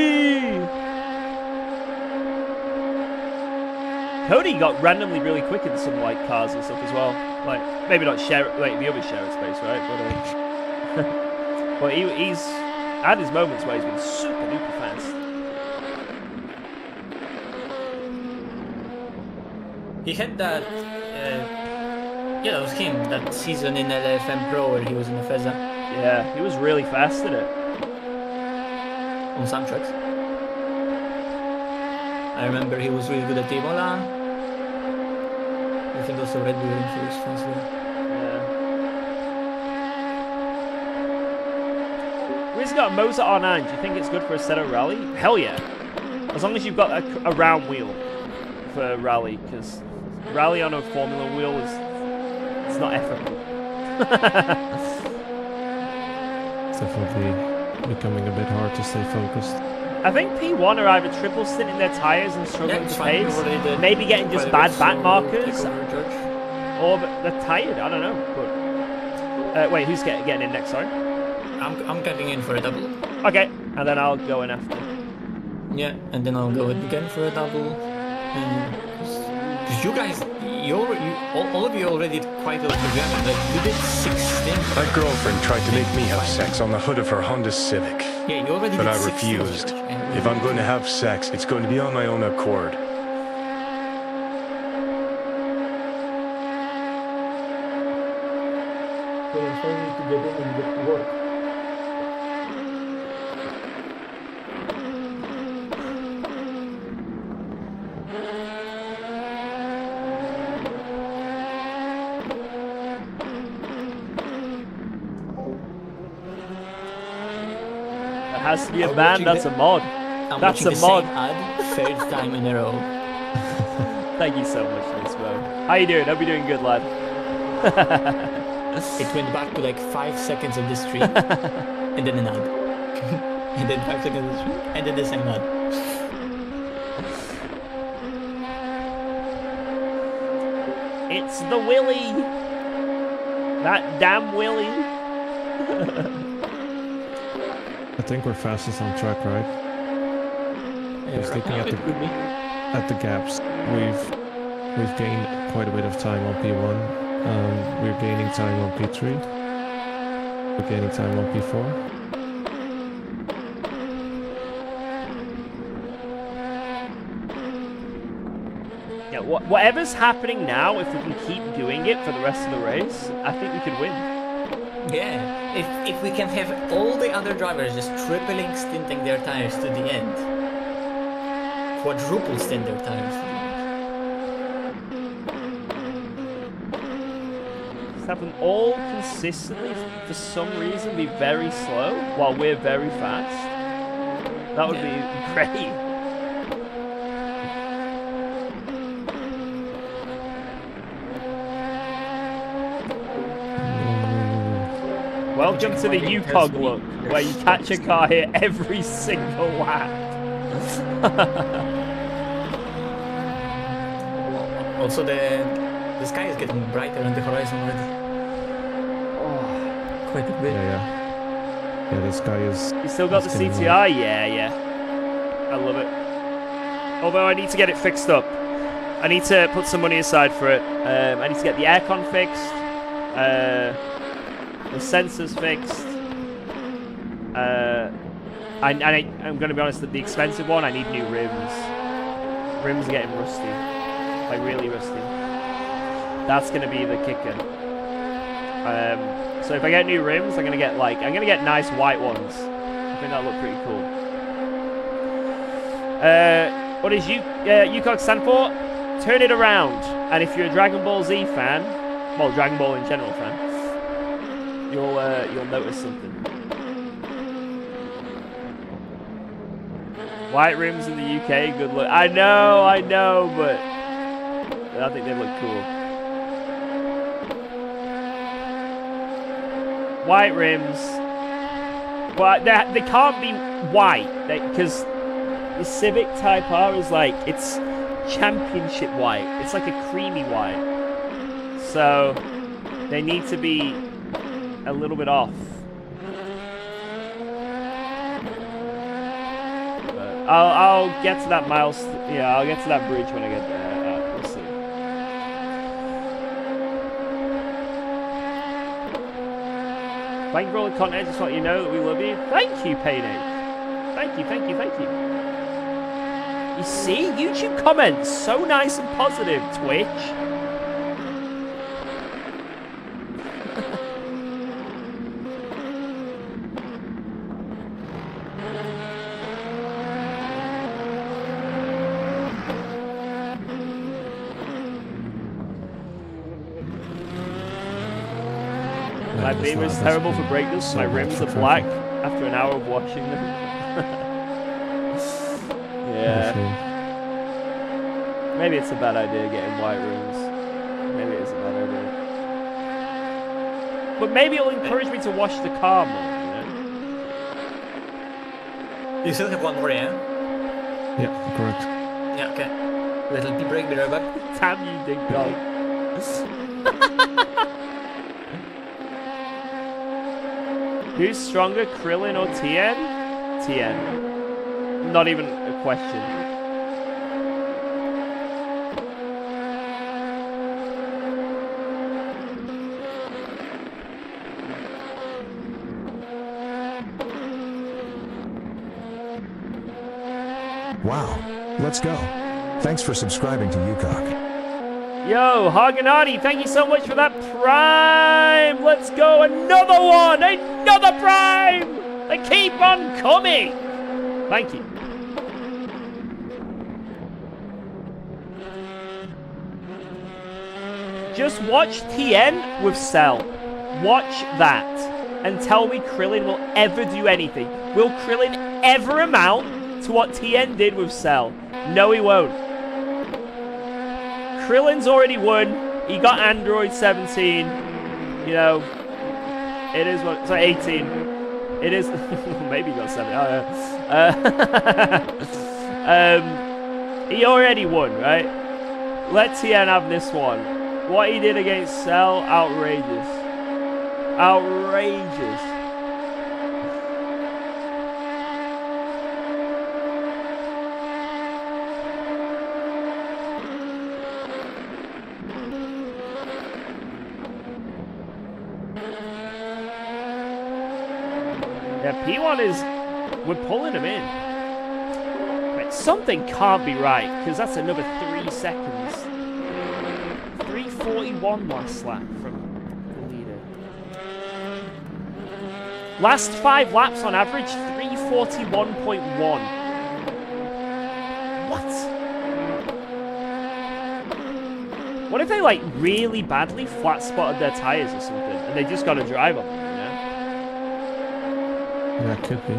actually Cody got randomly really quick in some like cars and stuff as well. Like maybe not share like the other share space, right? But but he's had his moments where he's been super duper fast. He had that. Yeah, that was him. That season in LFM Pro where he was in the Feza. Yeah, he was really fast at it. On some tracks. I remember he was really good at Imola. I think also Red Bull in first fast there. Yeah. We've got a Moza R9. Do you think it's good for a Assetto rally? Hell yeah. As long as you've got a round wheel for rally, because rally on a Formula wheel it's not ethical. It's definitely becoming a bit hard to stay focused. I think P1 are either triple stinting their tyres and struggling to pace, maybe getting just bad back markers, or they're tired, I don't know. But wait, who's getting in next, sorry? I'm getting in for a double. Okay, and then I'll go in after. Yeah, and then I'll go in again for a double. Because you guys, all of you already did quite a lot of programming. Like, you did 16. My girlfriend tried to make me have sex on the hood of her Honda Civic. Yeah, you already but did I 16. refused. If I'm going to have sex, it's going to be on my own accord. Has to be a band, that's a mod. That's a mod. Third time in a row. Thank you so much, Miss Mo. How you doing? Hope you're doing good, lad. It went back to like 5 seconds of the stream, and then an ad. And then 5 seconds of the stream, and then the same ad. It's the Willy. That damn Willy. I think we're fastest on track, right? Just looking at the gaps, we've gained quite a bit of time on P1. We're gaining time on P3. We're gaining time on P4. Yeah, whatever's happening now, if we can keep doing it for the rest of the race, I think we could win. Yeah, if we can have all the other drivers just tripling stinting their tires to the end. Quadruple stint their tires to the end. Just have them all consistently, for some reason, be very slow while we're very fast. That would be great. Welcome to the UKOG look, where you catch a car here every single lap. Also, the sky is getting brighter on the horizon already. Oh, quite a bit. Yeah, the sky is... You still got the CTI? Yeah. I love it. Although I need to get it fixed up. I need to put some money aside for it. I need to get the aircon fixed. The sensors fixed. I'm going to be honest, the expensive one, I need new rims. Rims are getting rusty. Like, really rusty. That's going to be the kicker. So if I get new rims, I'm going to get nice white ones. I think that'll look pretty cool. What does UKOG stand for? Turn it around. And if you're a Dragon Ball Z fan, well, Dragon Ball in general fan, you'll notice something. White rims in the UK, good look. I know, but I think they look cool. White rims, But they can't be white, because the Civic Type R is like, it's championship white. It's like a creamy white. So they need to be a little bit off. But I'll get to that milestone. Yeah, I'll get to that bridge when I get there. We'll see. Thank you for all the content. Just want you to know that we love you. Thank you, Payday. Thank you, thank you, thank you. You see, YouTube comments so nice and positive. Twitch. My beamer is terrible for breakdowns. My rims are black after an hour of washing them. Yeah. Maybe it's a bad idea getting white rims. Maybe it's a bad idea. But maybe it'll encourage me to wash the car more, you know? You still have one more, yeah? Yeah, correct. Yeah, okay. Little break, be right back. Damn you, big dog. Who's stronger, Krillin or Tien? Tien. Not even a question. Wow. Let's go. Thanks for subscribing to UKOG. Yo, Haganati, thank you so much for that Prime! Let's go, another one! Another Prime! They keep on coming! Thank you. Just watch Tien with Cell. Watch that. And tell me Krillin will ever do anything. Will Krillin ever amount to what Tien did with Cell? No, he won't. Krillin's already won. He got Android 17. You know, it is what. Sorry, 18. It is. Maybe he got 7. He already won, right? Let Tien have this one. What he did against Cell, outrageous. Outrageous. Yeah, P1 is... We're pulling him in. Right, something can't be right, because that's another 3 seconds. 3:41 last lap from the leader. Last 5 laps on average, 3:41.1. What if they, like, really badly flat spotted their tires or something, and they just got to drive on them, you know? That could be.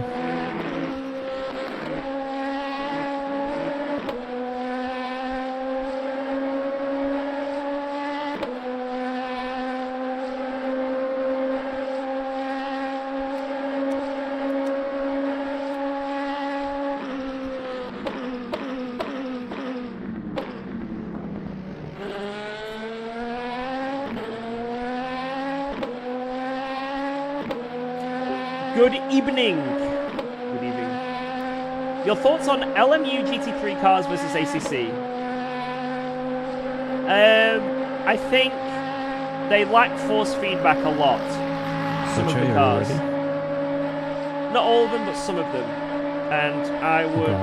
Good evening. Good evening. Your thoughts on LMU GT3 cars versus ACC? I think they lack force feedback a lot. Some of the cars. Not all of them, but some of them. And I would...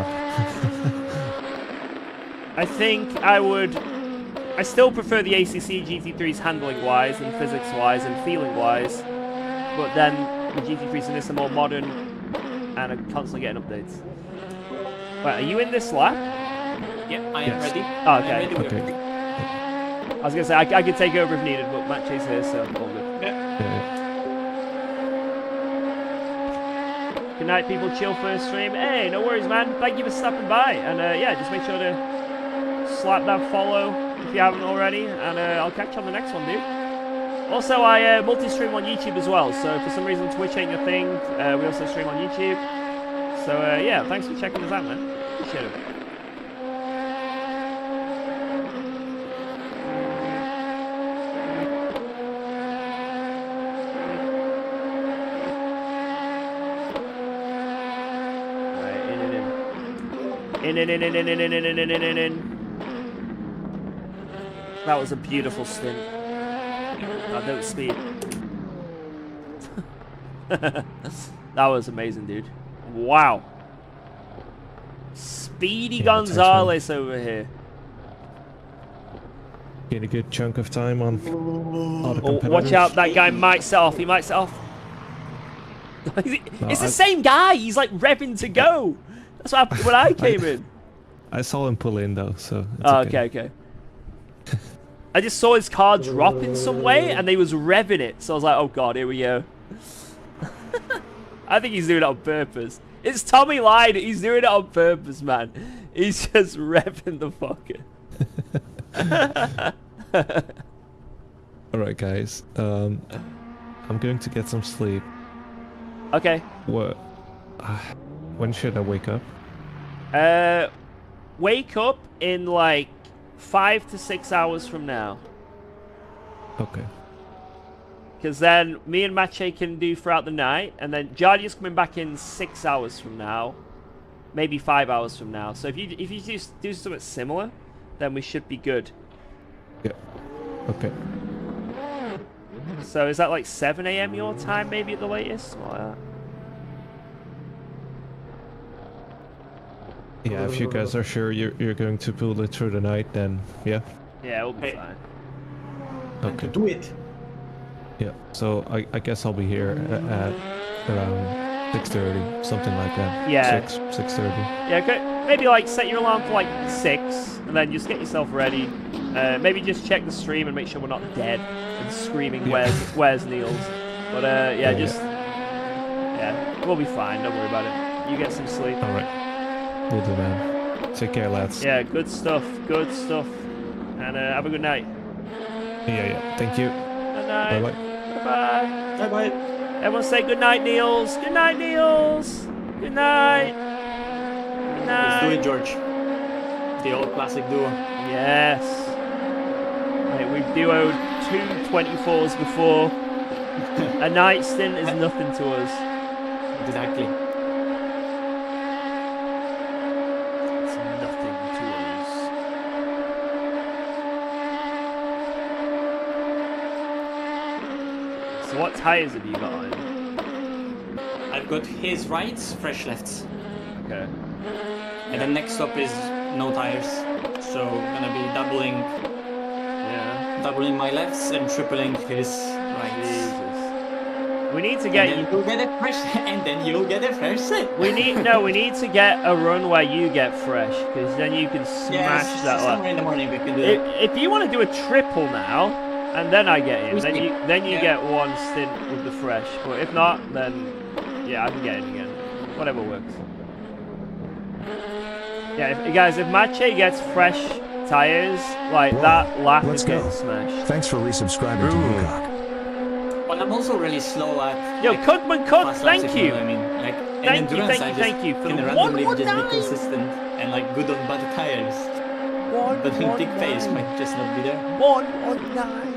I still prefer the ACC GT3s handling-wise and physics-wise and feeling-wise. But then the GT3s in this are more modern and are constantly getting updates. Right, are you in this lap? Yeah, I am ready. Oh, okay. Okay. I was going to say, I could take over if needed, but Matt Chase here, so all good. Yeah. Good night, people. Chill first stream. Hey, no worries, man. Thank you for stopping by. And yeah, just make sure to slap that follow if you haven't already. And I'll catch you on the next one, dude. Also, I multi-stream on YouTube as well, so if for some reason Twitch ain't your thing, we also stream on YouTube. So, yeah, thanks for checking us out, man. Appreciate it. In. That was a beautiful stint. Oh, no speed. That was amazing, dude. Wow. Speedy Gonzalez over here. Get a good chunk of time on all the competitors. Watch out, that guy might set off. He might set off. It's the same guy. He's like revving to go. That's what happened when I came in. I saw him pull in though, so it's okay. I just saw his car drop in some way, and they was revving it. So I was like, oh god, here we go. I think he's doing it on purpose. It's Tommy Line. He's doing it on purpose, man. He's just revving the fucker. Alright, guys. I'm going to get some sleep. Okay. What? When should I wake up? Wake up in like 5 to 6 hours from now. Okay. Because then me and Mache can do throughout the night, and then Jardia's coming back in 6 hours from now, maybe 5 hours from now. So if you just do something similar, then we should be good. Yeah. Okay. So is that like 7 a.m. your time, maybe at the latest? Something like that. Yeah, if you guys are sure you're going to pull it through the night, then yeah. Yeah, we'll be fine. Okay. Do it. Yeah, so I guess I'll be here at around 6:30, something like that. Yeah. 6:30. Yeah, okay. Maybe like set your alarm for like 6, and then just get yourself ready. Maybe just check the stream and make sure we're not dead and screaming, where's Niels? But yeah, we'll be fine. Don't worry about it. You get some sleep. All right. Will do, man. Take care, lads. Yeah, good stuff. Good stuff. And have a good night. Yeah. Thank you. Good night. Bye-bye. Bye-bye. Bye-bye. Everyone say good night, Niels. Good night, Niels. Good night. Good night. Let's do it, George. The old classic duo. Yes. Mate, we've duoed 2 24s before. A night stint is nothing to us. Exactly. It's nothing to us. So what tyres have you got on? I've got his rights, fresh lefts. Okay. And then next up is no tires. So gonna be doubling my lefts and tripling his rights. Jesus. We need to get and then you'll get a fresh and then you'll get a fresh set. we need to get a run where you get fresh, because then you can smash that. Somewhere in the morning we can do that. If you want to do a triple now, and then I get in, then you get one stint with the fresh. But if not, then yeah, I can get in again. Whatever works. Yeah, guys, if Mache gets fresh tires, like that lap is getting smashed. Thanks for resubscribing to UKOG. Well, I'm also really slow at. Yo, Cookman Cook, thank you. You know what I mean, like Thank you for the randomly just be consistent and like good on bad tires. But in thick pace might just not be there. 119.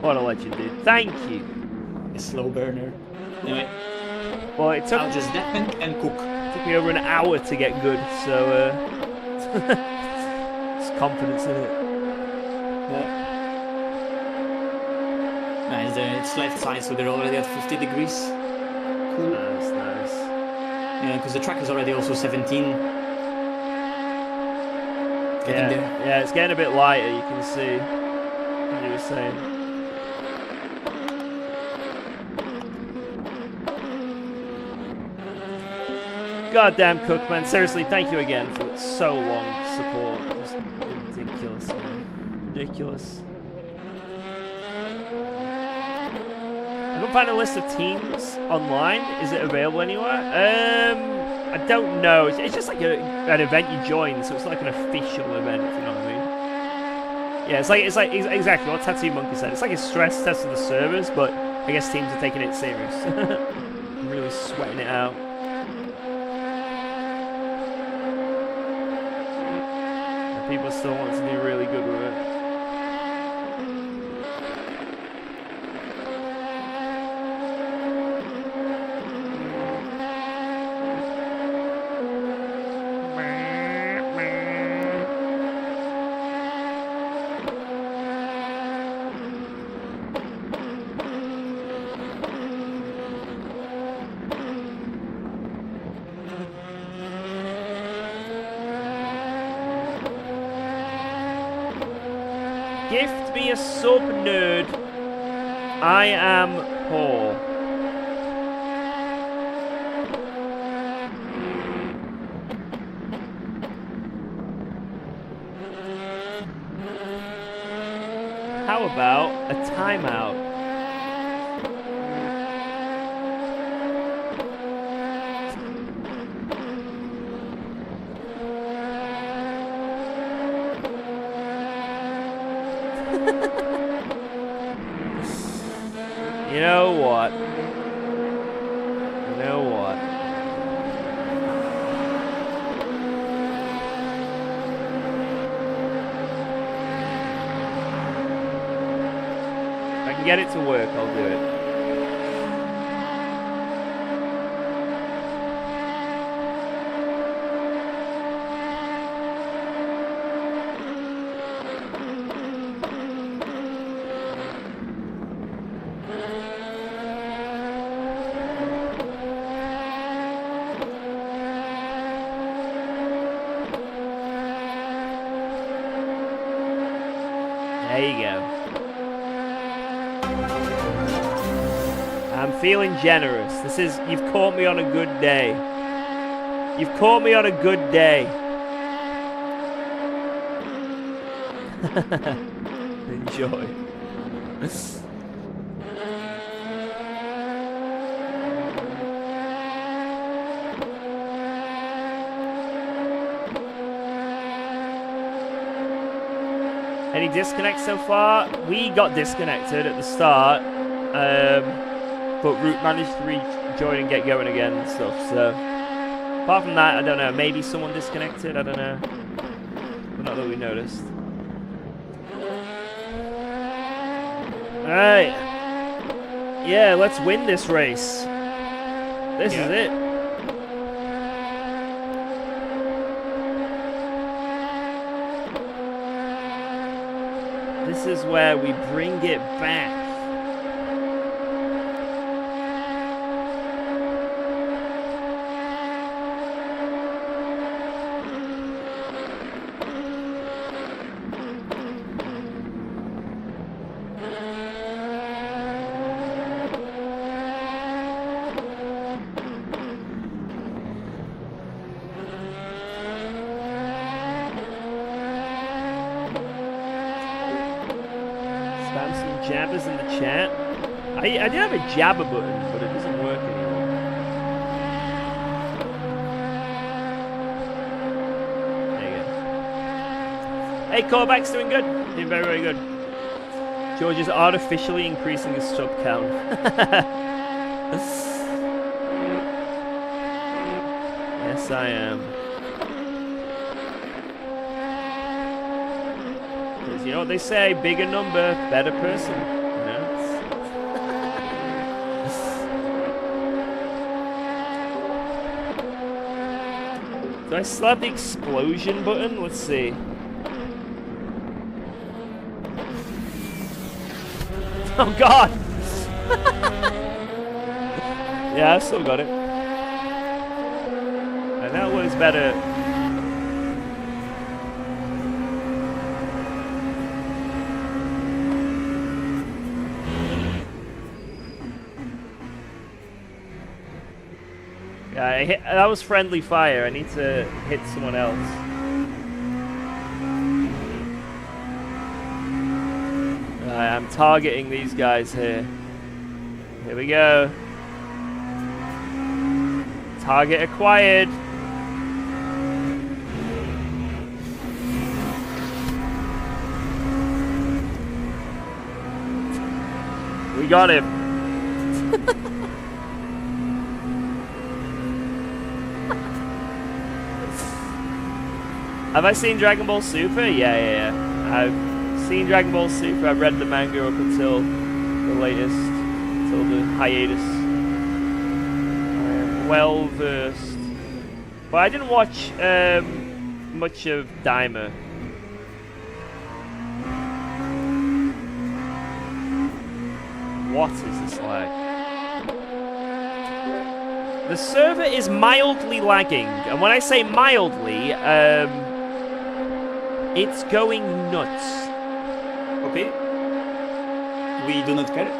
What a legend, dude. Thank you. A slow burner. Anyway, well, it took I'll just deafen and cook. Took me over an hour to get good, so it's confidence in it. Yeah. Nice, it's left side, so they're already at 50 degrees. Cool. Nice. Yeah, because the track is already also 17. Getting there. Yeah, it's getting a bit lighter, you can see. What you were saying. Goddamn Cookman, seriously, thank you again for so long support. Just ridiculous, man. Ridiculous. I couldn't find a list of teams online. Is it available anywhere? I don't know. It's just like an event you join, so it's like an official event, if you know what I Yeah, it's like exactly what Tattoo Monkey said. It's like a stress test of the servers, but I guess teams are taking it serious. Really sweating it out. And people still want to do really good with it. Gift me a sub, nerd. I am poor. How about a timeout? You know what? You know what? If I can get it to work, I'll do it. There you go. I'm feeling generous. You've caught me on a good day. You've caught me on a good day. Enjoy. Any disconnects so far? We got disconnected at the start, but Root managed to rejoin and get going again and stuff, so apart from that, I don't know, maybe someone disconnected, I don't know, but not that we noticed. Alright, yeah, let's win this race. This is it. This is where we bring it back. Jabbers in the chat. I did have a jabber button, but it doesn't work anymore. There you go. Hey, callback's doing good. Doing very, very good. George is artificially increasing his sub count. Yes, I am. You know what they say, bigger number, better person. You know? Do I still have the explosion button? Let's see. Oh god! Yeah, I still got it. And that was better. Yeah, that was friendly fire. I need to hit someone else. I'm targeting these guys here. Here we go. Target acquired. We got him. Have I seen Dragon Ball Super? Yeah. I've seen Dragon Ball Super. I've read the manga up until the latest, until the hiatus. I am well versed. But I didn't watch much of Daima. What is this like? The server is mildly lagging, and when I say mildly, it's going nuts. Okay. We do not care.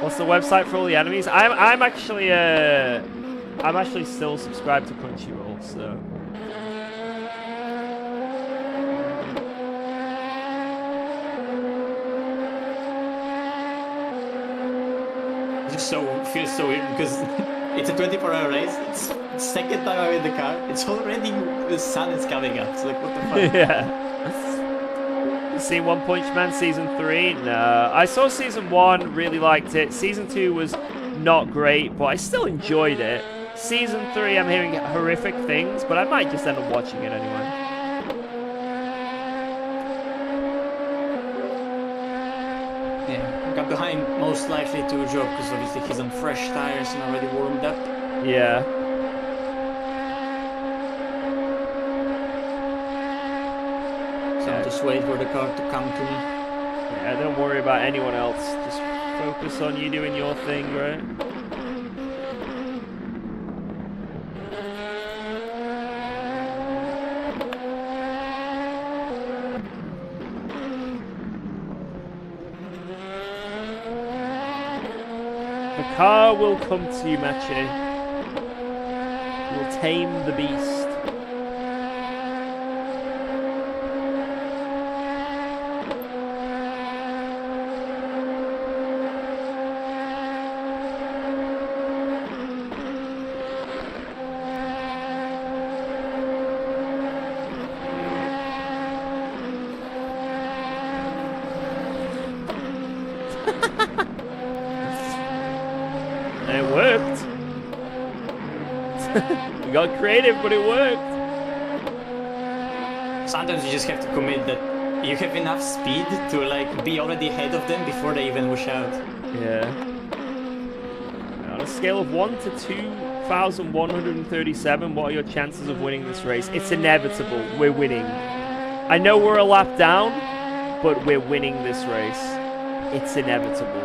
What's the website for all the enemies? I'm actually still subscribed to Crunchyroll, so. Feels so weird because it's a 24-hour race. It's the second time I'm in the car. It's already the sun is coming up. It's like, what the fuck? Yeah. You seen One Punch Man season 3? No. I saw season 1, really liked it. Season 2 was not great, but I still enjoyed it. Season 3, I'm hearing horrific things, but I might just end up watching it anyway. Got behind most likely to Joe because obviously he's on fresh tires and already warmed up. Yeah. So I'll just wait for the car to come to me. Yeah, don't worry about anyone else. Just focus on you doing your thing, right? The car will come to you, Machi. We'll tame the beast. It worked. We got creative, but it worked. Sometimes you just have to commit that you have enough speed to like be already ahead of them before they even rush out. Yeah. On a scale of 1 to 2,137, what are your chances of winning this race? It's inevitable. We're winning. I know we're a lap down, but we're winning this race. It's inevitable.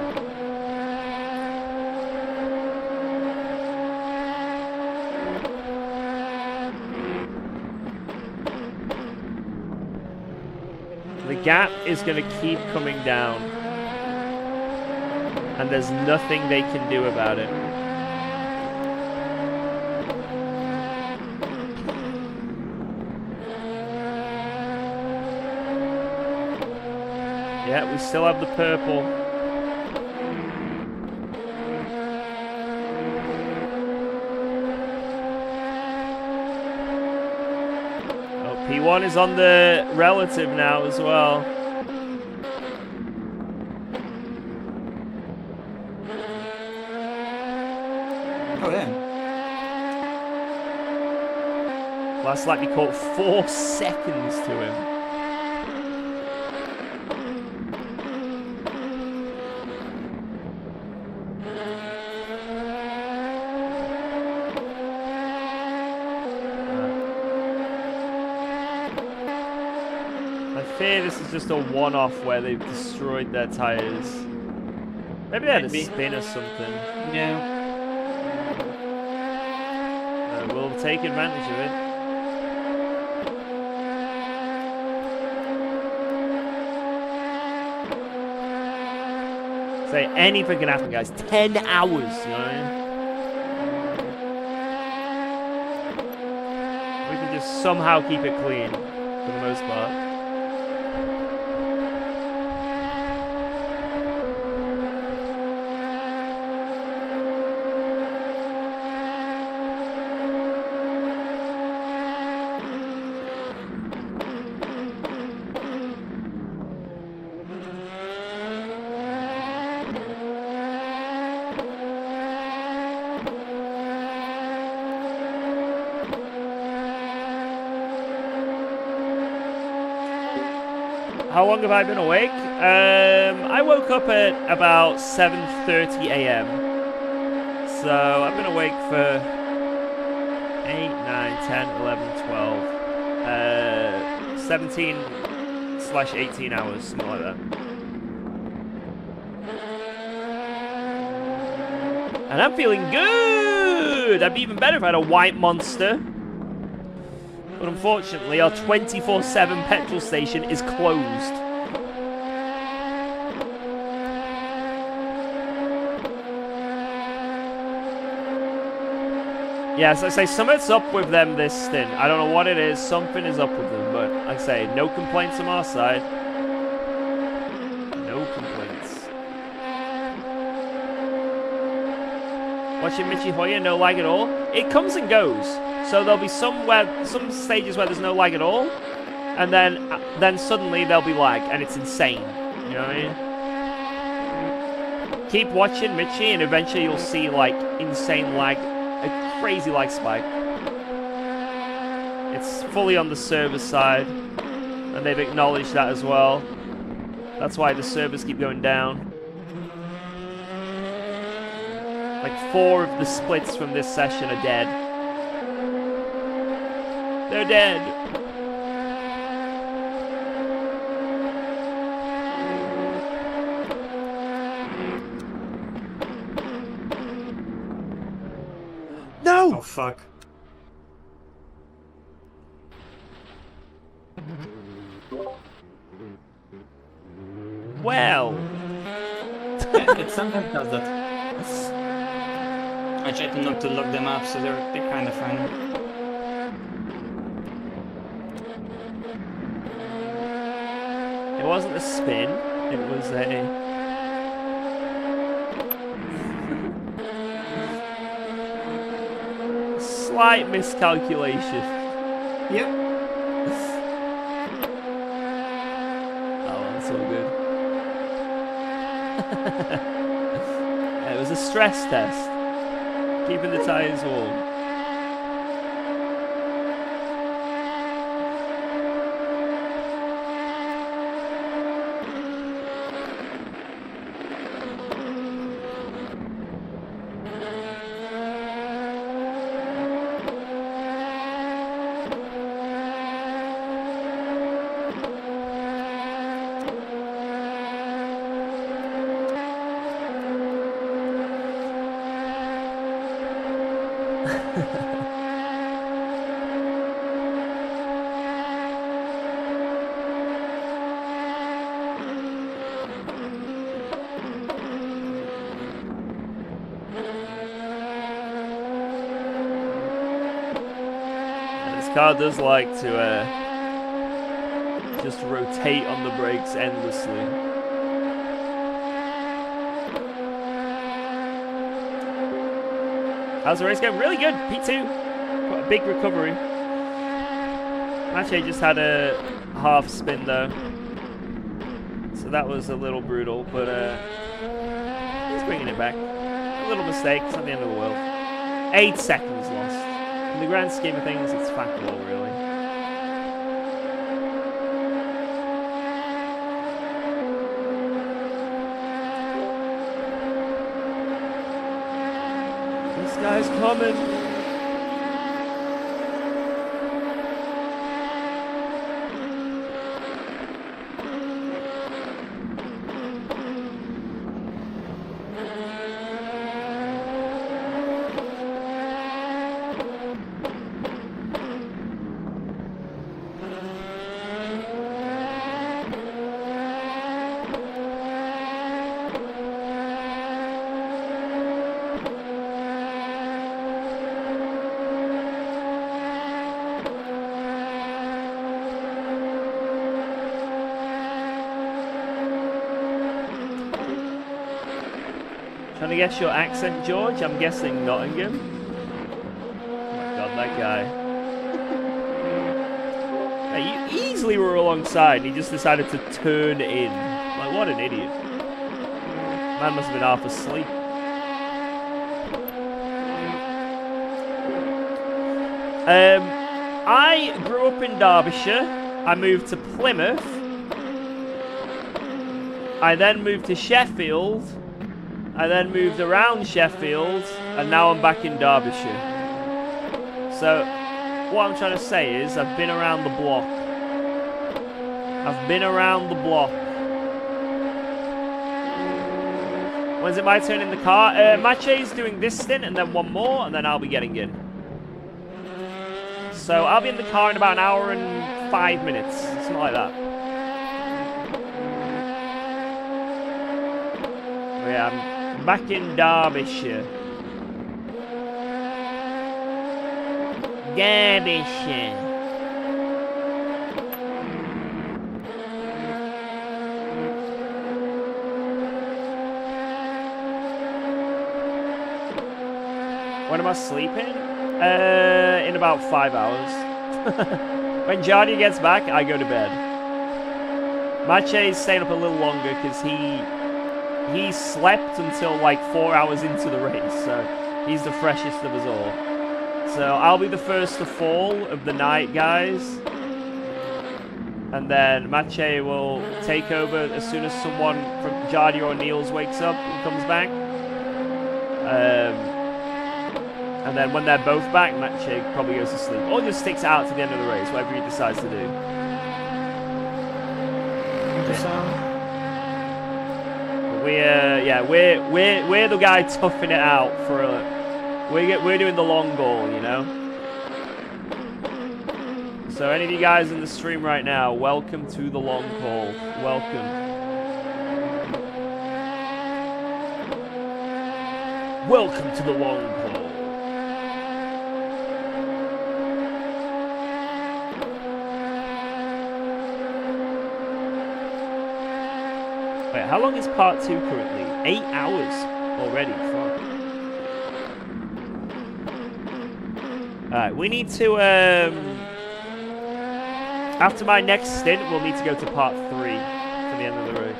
The gap is going to keep coming down. And there's nothing they can do about it. Yeah, we still have the purple. P1 is on the relative now as well. Oh yeah. Last lap he caught 4 seconds to him. I fear this is just a one-off where they've destroyed their tires. Maybe they had a spin or something. Yeah. We'll take advantage of it. Say anything can happen, guys. 10 hours, you know what I mean? We can just somehow keep it clean for the most part. How long have I been awake? I woke up at about 7:30 a.m. So I've been awake for 8, 9, 10, 11, 12, 17/18 hours, something like that. And I'm feeling good! I'd be even better if I had a white monster. But unfortunately, our 24/7 petrol station is closed. Yeah, so I say something's up with them this stint. I don't know what it is. Something is up with them. But like I say, no complaints from our side. No complaints. Watching Michi Hoya, no lag at all. It comes and goes. So there'll be some stages where there's no lag at all, and then suddenly there'll be lag, and it's insane. You know what I mean? Keep watching Michi, and eventually you'll see like insane lag, a crazy lag spike. It's fully on the server side, and they've acknowledged that as well. That's why the servers keep going down. Like 4 of the splits from this session are dead. They're dead. No! Oh fuck. Well. It sometimes does that. I try to not to lock them up, so they're kind of fine. It wasn't a spin, it was a... slight miscalculation. Yep. Oh, that's all good. Yeah, it was a stress test. Keeping the tyres warm. This car does like to just rotate on the brakes endlessly. How's the race going? Really good. P2. Quite a big recovery. Mache just had a half spin though, so that was a little brutal, but he's bringing it back. A little mistake. It's not the end of the world. 8 seconds lost. In the grand scheme of things, it's fuck all, really. This guy's coming. Trying to guess your accent, George? I'm guessing Nottingham. Oh my god, that guy. Hey, you easily were alongside and he just decided to turn in. Like, what an idiot. Man must have been half asleep. I grew up in Derbyshire. I moved to Plymouth I then moved to Sheffield. I then moved around Sheffield, and now I'm back in Derbyshire. So, what I'm trying to say is, I've been around the block. I've been around the block. When's it my turn in the car? Mache's doing this stint, and then one more, and then I'll be getting in. So, I'll be in the car in about an hour and 5 minutes. Something like that. But yeah, I'm back in Derbyshire. Derbyshire. When am I sleeping? In about 5 hours. When Jardy gets back, I go to bed. Mache's staying up a little longer because he slept until like 4 hours into the race, so he's the freshest of us all. So I'll be the first to fall of the night, guys. And then Mache will take over as soon as someone from Jardy or Niels wakes up and comes back. And then when they're both back, Mache probably goes to sleep. Or just sticks out to the end of the race, whatever he decides to do. We're the guy toughing it out for we're doing the long goal, you know. So any of you guys in the stream right now, welcome to the long haul. Welcome. Welcome to the long haul. Wait, how long is part 2 currently? 8 hours already. Fuck. Alright, we need to, after my next stint, we'll need to go to part 3 for the end of the race.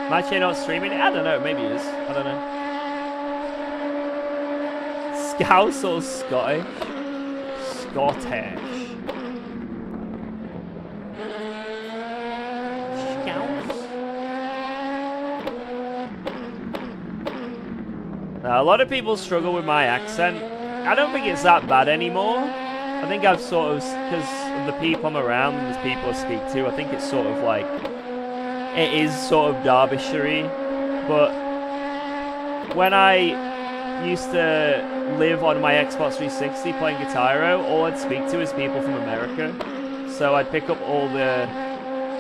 Mache not streaming? I don't know, maybe he is. I don't know. Scouse or Scottish? Scottish. Scouse? Now, a lot of people struggle with my accent. I don't think it's that bad anymore. I think I've sort of, because of the people I'm around and the people I speak to, I think it's sort of like, it is sort of Derbyshire-y, but when I used to live on my Xbox 360 playing Guitar Hero, all I'd speak to is people from America. So I'd pick up all the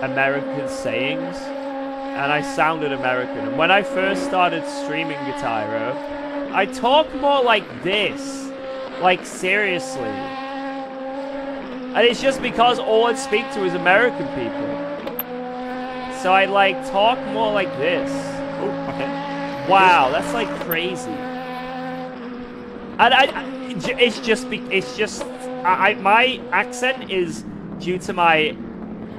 American sayings, and I sounded American. And when I first started streaming Guitar Hero, I talk more like this. Like, seriously. And it's just because all I'd speak to is American people. So I like talk more like this. Oh, okay. Wow, that's like crazy. And it's just my accent is due to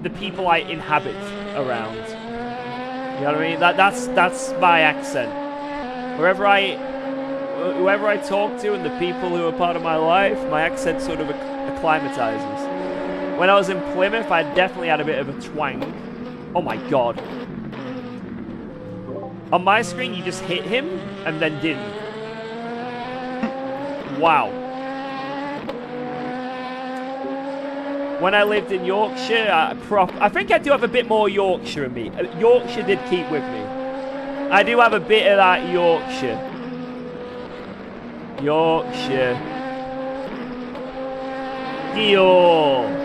the people I inhabit around. You know what I mean? That's my accent. Whoever I talk to and the people who are part of my life, my accent sort of acclimatizes. When I was in Plymouth, I definitely had a bit of a twang. Oh my god. On my screen, you just hit him and then didn't. Wow. When I lived in Yorkshire, I think I do have a bit more Yorkshire in me. Yorkshire did keep with me. I do have a bit of that Yorkshire. Yorkshire. York.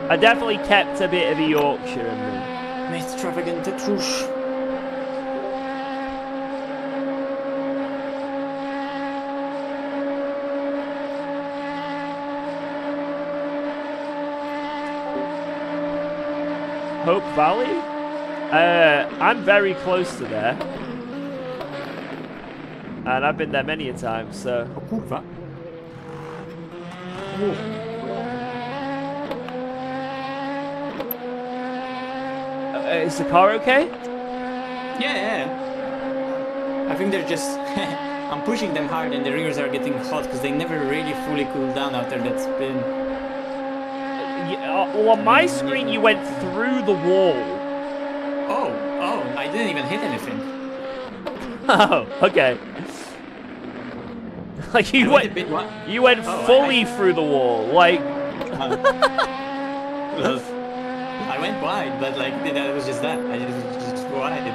I definitely kept a bit of a Yorkshire in me. Extravagant trush. Hope Valley? I'm very close to there. And I've been there many a time, so... Kurwa. Is the car okay? Yeah. I think they're just... I'm pushing them hard and the rears are getting hot because they never really fully cool down after that spin. Well, on my screen, you went through the wall. Oh, I didn't even hit anything. Oh, okay. Like you went fully through the wall, like. I went wide, but like that was just that. I just wide.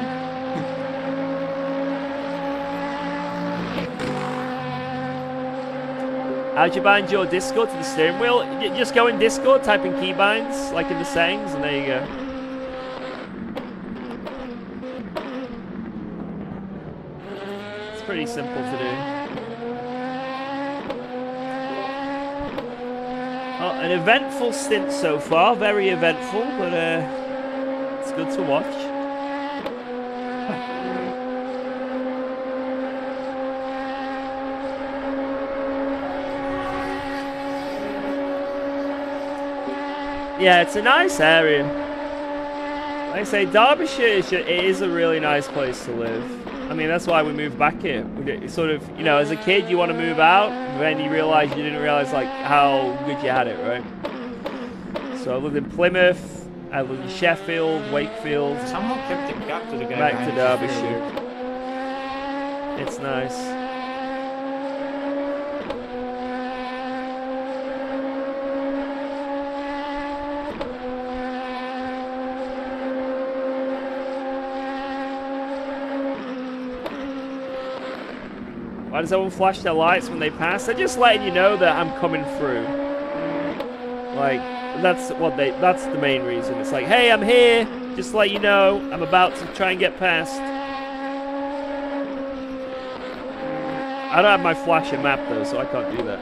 How'd you bind your Discord to the steering wheel? Just go in Discord, type in keybinds, like in the settings, and there you go. It's pretty simple to do. Oh, an eventful stint so far, very eventful, but it's good to watch. Yeah, it's a nice area. Like I say, Derbyshire is a really nice place to live. I mean, that's why we moved back here. It's sort of, you know, as a kid, you want to move out, but then you didn't realize like how good you had it, right? So I lived in Plymouth, I lived in Sheffield, Wakefield. Somehow kept the gap to the guy back to Derbyshire. It's nice. Why does everyone flash their lights when they pass? They're just letting you know that I'm coming through. Like, that's the main reason. It's like, hey, I'm here. Just to let you know, I'm about to try and get past. I don't have my flashing map though, so I can't do that.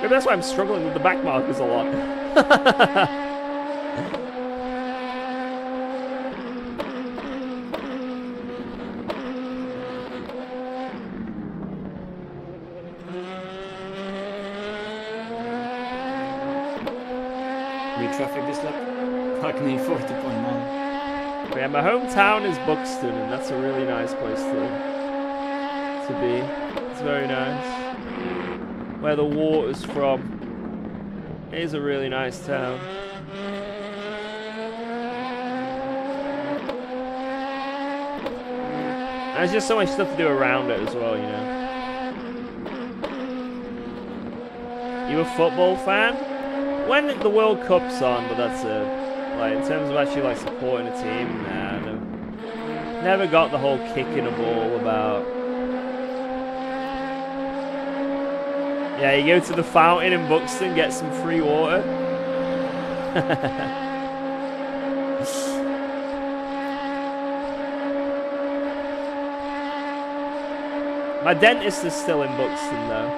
Maybe that's why I'm struggling with the back markers a lot. Traffic this lap. Fuck me, 40.9. Yeah, my hometown is Buxton, and that's a really nice place to be. It's very nice. Where the water's from. It is a really nice town. And there's just so much stuff to do around it as well, you know. You a football fan? When the World Cup's on, but that's it. Like, in terms of actually, like, supporting a team, nah, never got the whole kicking a ball about. Yeah, you go to the fountain in Buxton, get some free water. My dentist is still in Buxton, though.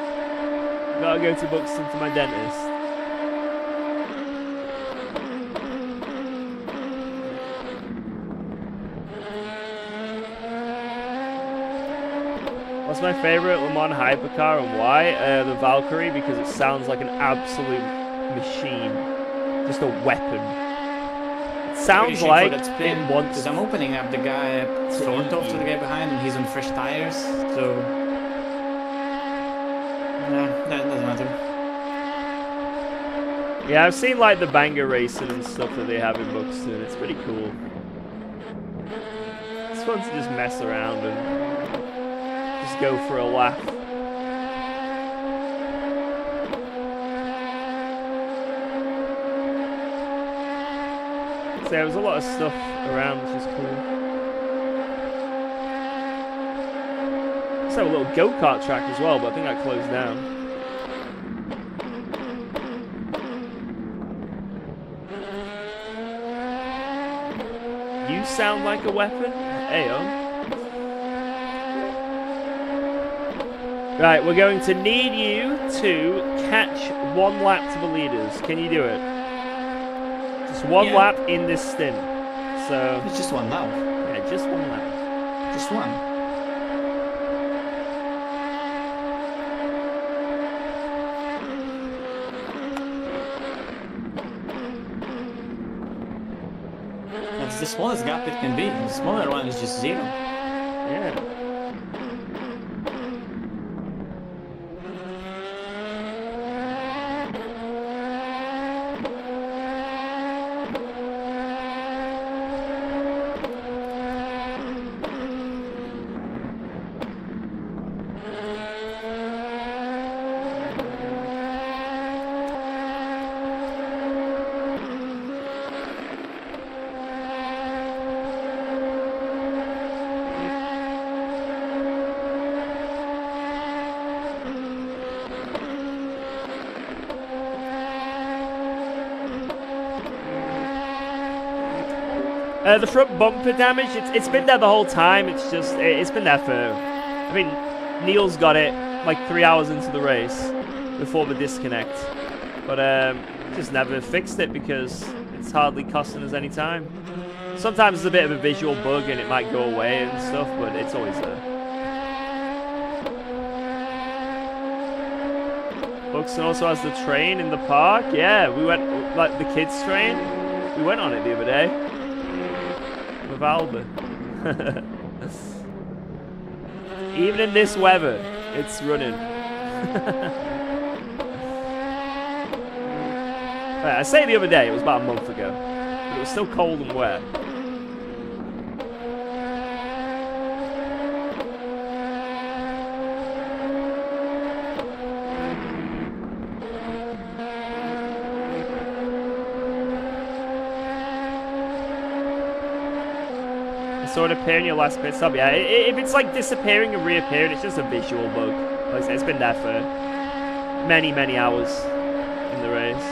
Gotta go to Buxton for my dentist. What's my favorite Le Mans hypercar and why? The Valkyrie, because it sounds like an absolute machine. Just a weapon. It sounds like it wants... Because I'm opening up the guy front off to the guy behind and he's on fresh tires, so... Yeah, that doesn't matter. Yeah, I've seen like the banger racing and stuff that they have in Buxton. It's pretty cool. It's fun to just mess around and just go for a laugh. So there was a lot of stuff around, which is cool. Let's have a little go-kart track as well, but I think that closed down. You sound like a weapon? Ayo. Right, we're going to need you to catch one lap to the leaders. Can you do it? Just one lap in this stint. So it's just one lap. Yeah, just one lap. Just one. the smallest gap it can be. The smaller one is just 0. Yeah. The front bumper damage, it's been there the whole time. It's just, it's been there for, I mean, Neil's got it like 3 hours into the race before the disconnect. But just never fixed it because it's hardly costing us any time. Sometimes it's a bit of a visual bug and it might go away and stuff, but it's always there. Buxton also has the train in the park. Yeah, we went, like the kids' train. We went on it the other day. With Alba. Even in this weather, it's running. Right, I say the other day, it was about a month ago, but it was still cold and wet. Sort of appear in your last pit stop. Yeah, if it's like disappearing and reappearing, it's just a visual bug. Like I said, it's been there for many, many hours in the race.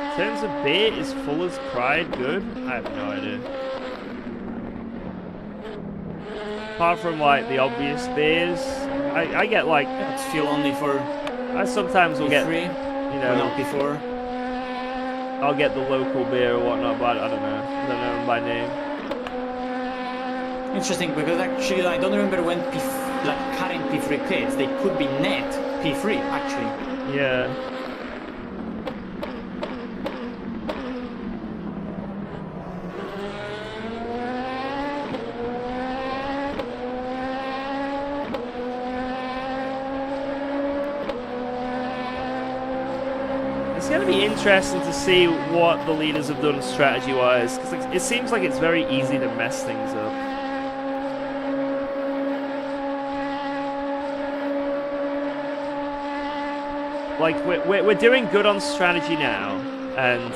In terms of beer, is Fuller's Pride good? I have no idea. Apart from like the obvious beers, I get like it's fuel only for. I sometimes will get, you know, not before. I'll get the local beer or whatnot, but I don't know. I don't know them by name. Interesting, because actually I don't remember when like current P3 pits, they could be net P3 actually. Yeah. It's going to be interesting to see what the leaders have done strategy-wise, because it seems like it's very easy to mess things up. Like, we're doing good on strategy now, and...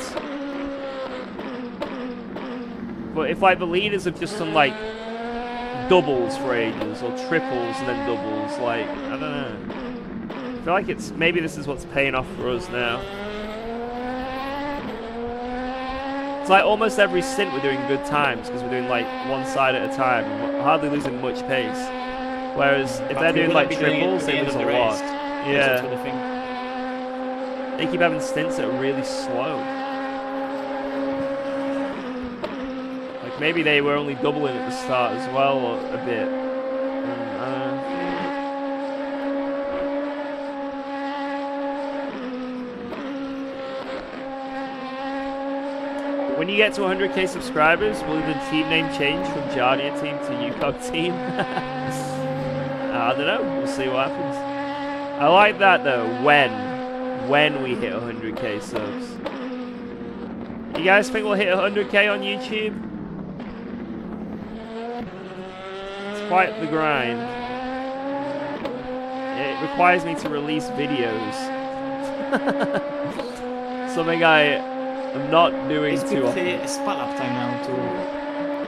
But if, like, the leaders have just done, like, doubles for ages, or triples and then doubles, like, I don't know. I feel like it's... Maybe this is what's paying off for us now. It's like almost every stint we're doing good times because we're doing like one side at a time and we're hardly losing much pace. Whereas if they're doing like triples, they lose a lot. Yeah. They keep having stints that are really slow. Like maybe they were only doubling at the start as well, or a bit. When you get to 100k subscribers, will the team name change from Jardia team to UKOG team? I don't know. We'll see what happens. I like that though. When we hit 100k subs. You guys think we'll hit 100k on YouTube? It's quite the grind. It requires me to release videos. Something I'm not doing too often. It's spot up time now to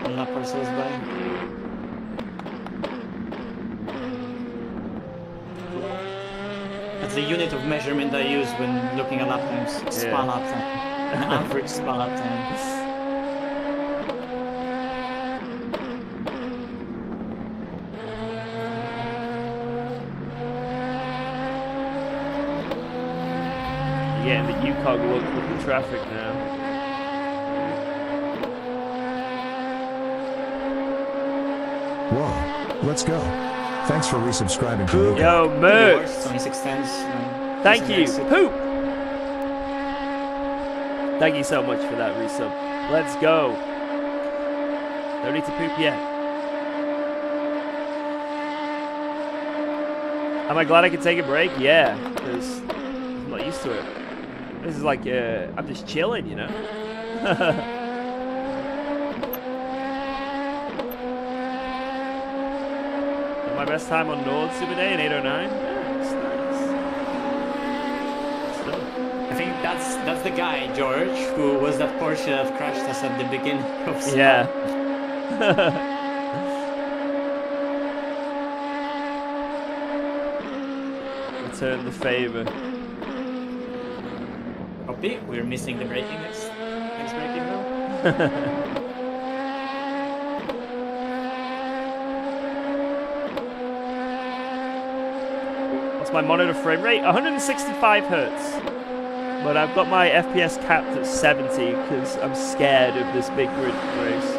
lap ourselves by. But that's the unit of measurement I use when looking at lap times. Spa lap time. Average spa lap time. Yeah, the UKOG look with the traffic now. Whoa, let's go. Thanks for resubscribing to UKOG. Yo, Mert! 26 tens. Thank you, Poop! Thank you so much for that resub. Let's go. Don't need to poop yet. Am I glad I could take a break? Yeah, because I'm not used to it. This is like, I'm just chilling, you know? My best time on Nord Super Day in 809? Yeah, it's nice. I think that's the guy, George, who was that Porsche that crashed us at the beginning of Spa. Yeah. Return the favor. Copy. We're missing the braking next braking though. My monitor frame rate 165 hertz, but I've got my FPS capped at 70 because I'm scared of this big grid race.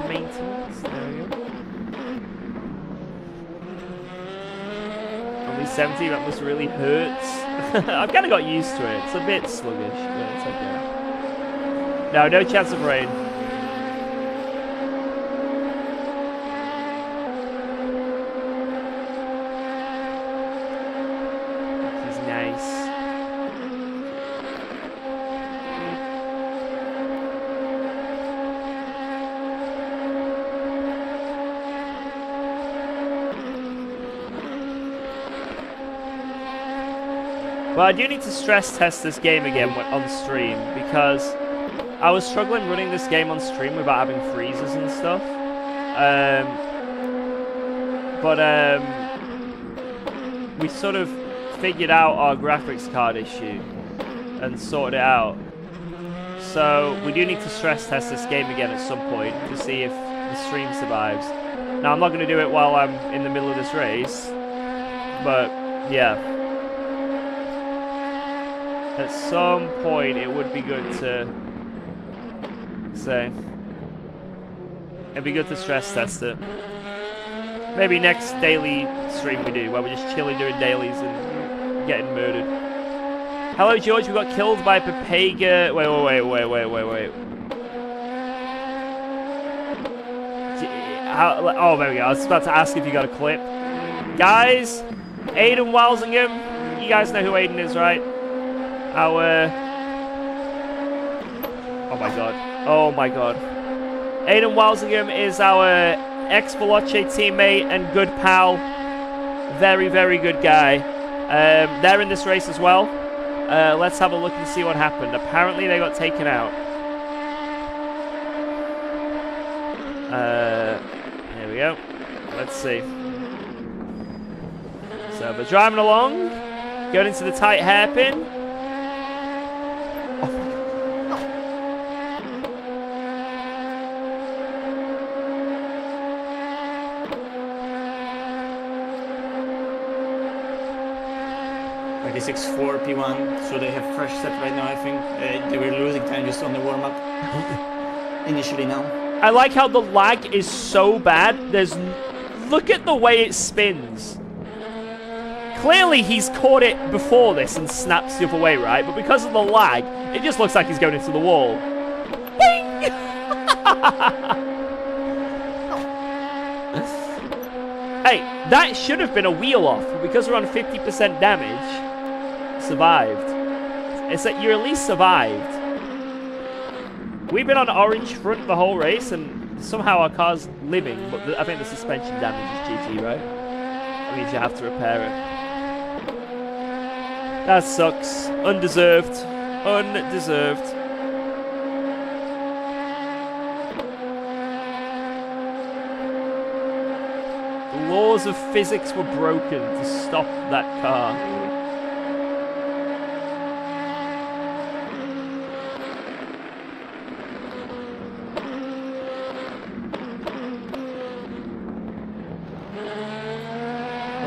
Maintenance, there we go. Only 70, that must really hurts. I've kind of got used to it. It's a bit sluggish, but it's okay. No chance of rain. This is nice. Well, I do need to stress test this game again on stream because I was struggling running this game on stream without having freezes and stuff. We sort of figured out our graphics card issue and sorted it out. So we do need to stress test this game again at some point to see if the stream survives. Now, I'm not going to do it while I'm in the middle of this race, but yeah. At some point, it would be good to say. It'd be good to stress test it. Maybe next daily stream we do, where we're just chilling doing dailies and getting murdered. Hello, George. We got killed by Papega. Wait. Oh, there we go. I was about to ask if you got a clip. Guys, Aiden Walsingham. You guys know who Aiden is, right? Oh my god. Aiden Walsingham is our ex-Veloce teammate and good pal. Very, very good guy. They're in this race as well. Let's have a look and see what happened. Apparently they got taken out. Here we go. Let's see. So they're driving along, going into the tight hairpin. .4 P1, so they have fresh set right now, I think. They were losing time just on the warm-up initially now. I like how the lag is so bad. Look at the way it spins. Clearly he's caught it before this and snaps the other way, right? But because of the lag, it just looks like he's going into the wall. Bing! Hey, that should have been a wheel off, but because we're on 50% damage, survived. It's that you at least survived. We've been on orange front the whole race, and somehow our car's living, but I think the suspension damage is GG, right? That means you have to repair it. That sucks. Undeserved. Undeserved. The laws of physics were broken to stop that car.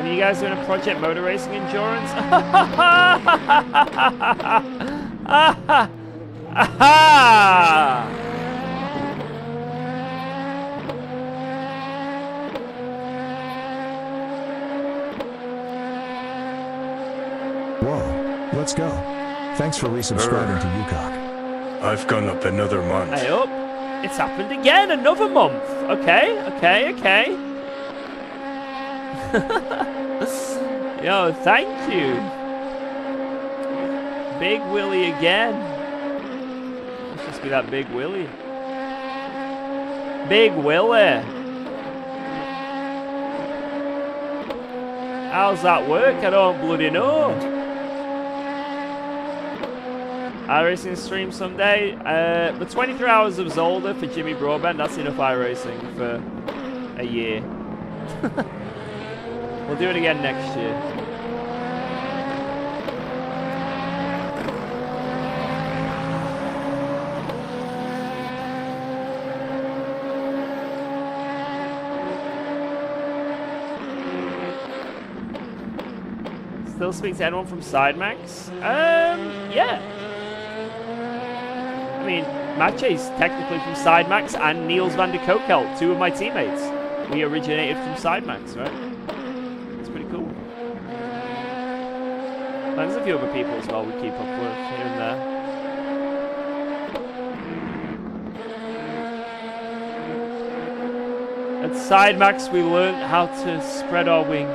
You guys doing a Project Motor Racing Endurance? Whoa, let's go. Thanks for resubscribing to UKOG. I've gone up another month. Hey up. It's happened again, another month. Okay, okay. Yo, thank you. Big Willie again. Must just be that Big Willie. Big Willie. How's that work? I don't bloody know. iRacing stream someday. But 23 hours of Zolder for Jimmy Broadbent, that's enough iRacing for a year. We'll do it again next year. Still speak to anyone from SideMax? Yeah. I mean, Mache's technically from SideMax and Niels van der Kokelt, two of my teammates. We originated from SideMax, right? There's a few other people as well we keep up with here and there. At SideMax we learned how to spread our wings.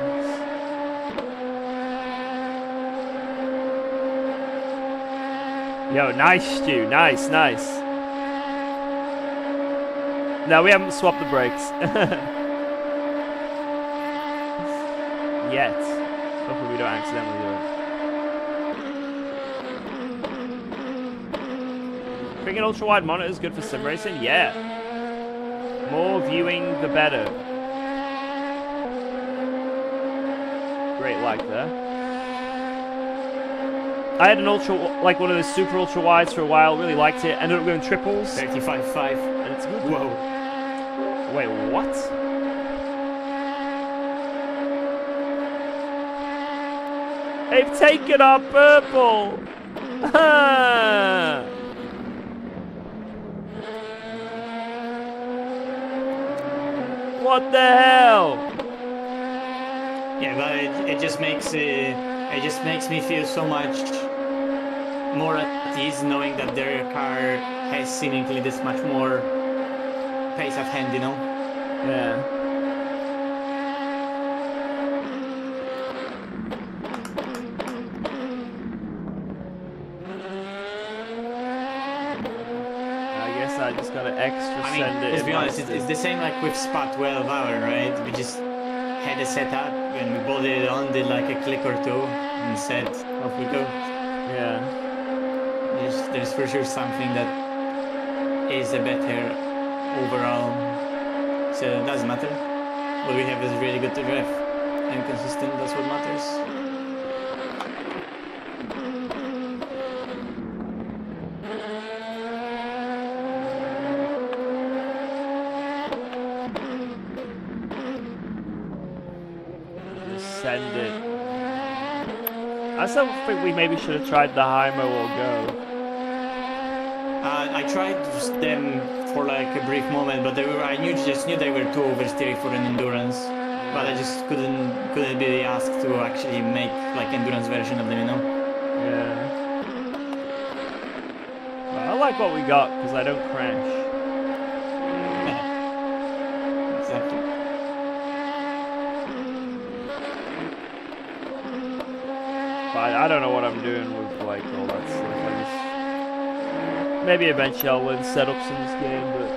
Yo, nice Stu, nice. No, we haven't swapped the brakes. Yet. Hopefully we don't accidentally do it. Bringing ultra-wide monitors good for sim racing? Yeah. More viewing, the better. Great lag there. I had an ultra, like one of those super ultra wides for a while. Really liked it. Ended up going triples. 35.5. And it's good. Whoa. Wait, what? They've taken our purple. What the hell? Yeah, but it just makes me feel so much more at ease knowing that their car has seemingly this much more pace at hand, you know? Yeah. I just gotta send it. Let's be honest, it's the same like with Spa 12 hour, right? We just had a setup and we bolted it on, did like a click or two, and said, off we go. Yeah. There's for sure something that is a better overall. So it doesn't matter. What we have is really good to drive and consistent. That's what matters. Send it. I still think we maybe should have tried the Hymo or Go. I tried them for like a brief moment, but they were. I just knew they were too oversteery for an endurance. but I just couldn't be asked to actually make like endurance version of them, you know? Yeah. Well, I like what we got because I don't crash. Exactly. But I don't know what I'm doing with like all that stuff. Maybe eventually I'll learn setups in this game, but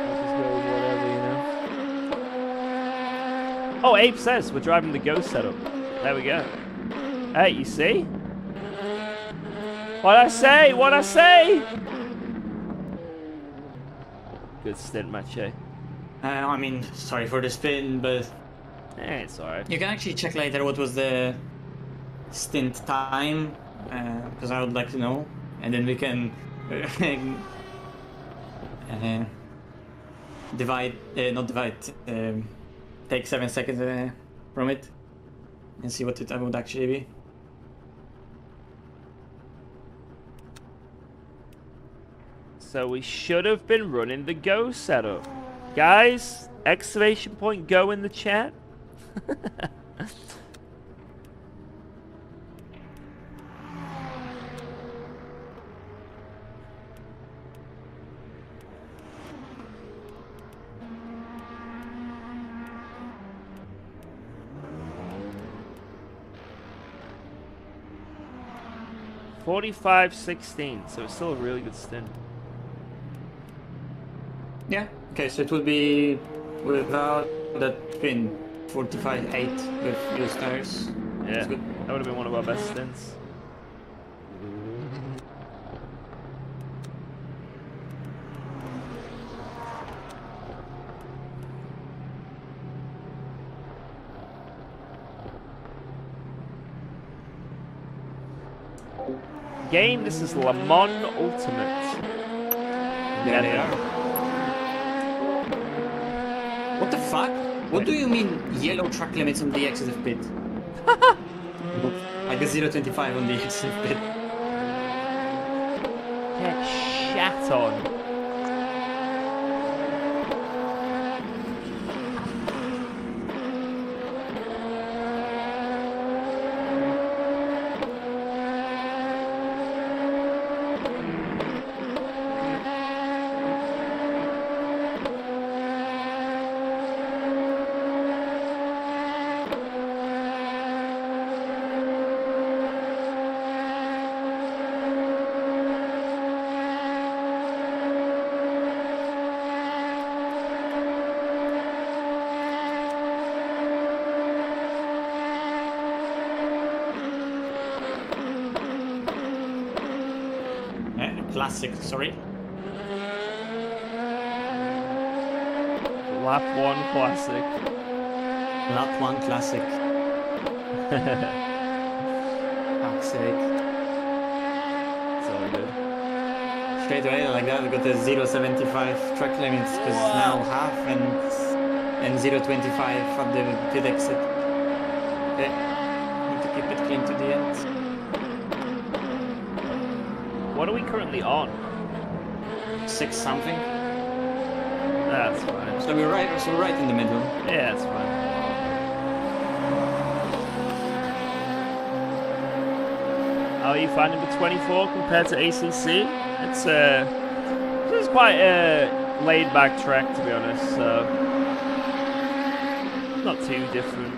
I'll just go with whatever, you know. Oh, Abe says we're driving the Go setup. There we go. Hey, you see? What'd I say? What'd I say? Good stint, Mache. I mean, sorry for the spin, but It's alright. you can actually check later what was the stint time, because I would like to know, and then we can take 7 seconds from it and see what it would actually be. So we should have been running the Go setup. Guys, exclamation point Go in the chat. $45.16, so it's still a really good stint. Yeah. Okay, so it would be without that spin 45.8 with used tires. Yeah, That's good. that would have been one of our best stints. Game, this is Le Mans Ultimate. There they are. What the fuck? What do you mean yellow track limits on the exit of pit? Like a 0.25 on the exit of pit. Get shat on. Classic, sorry. Lap 1 classic. Lap 1 classic. Fuck's sake. It's all good. Straight away like that, we got the 0.75 track limits because it's now half and 0.25 at the pit exit. Okay, need to keep it clean to the end. What are we currently on? 6 something. That's fine. So we're right in the middle. Yeah, that's fine. How are you finding the 24 compared to ACC? It's quite a laid-back track, to be honest. So not too different.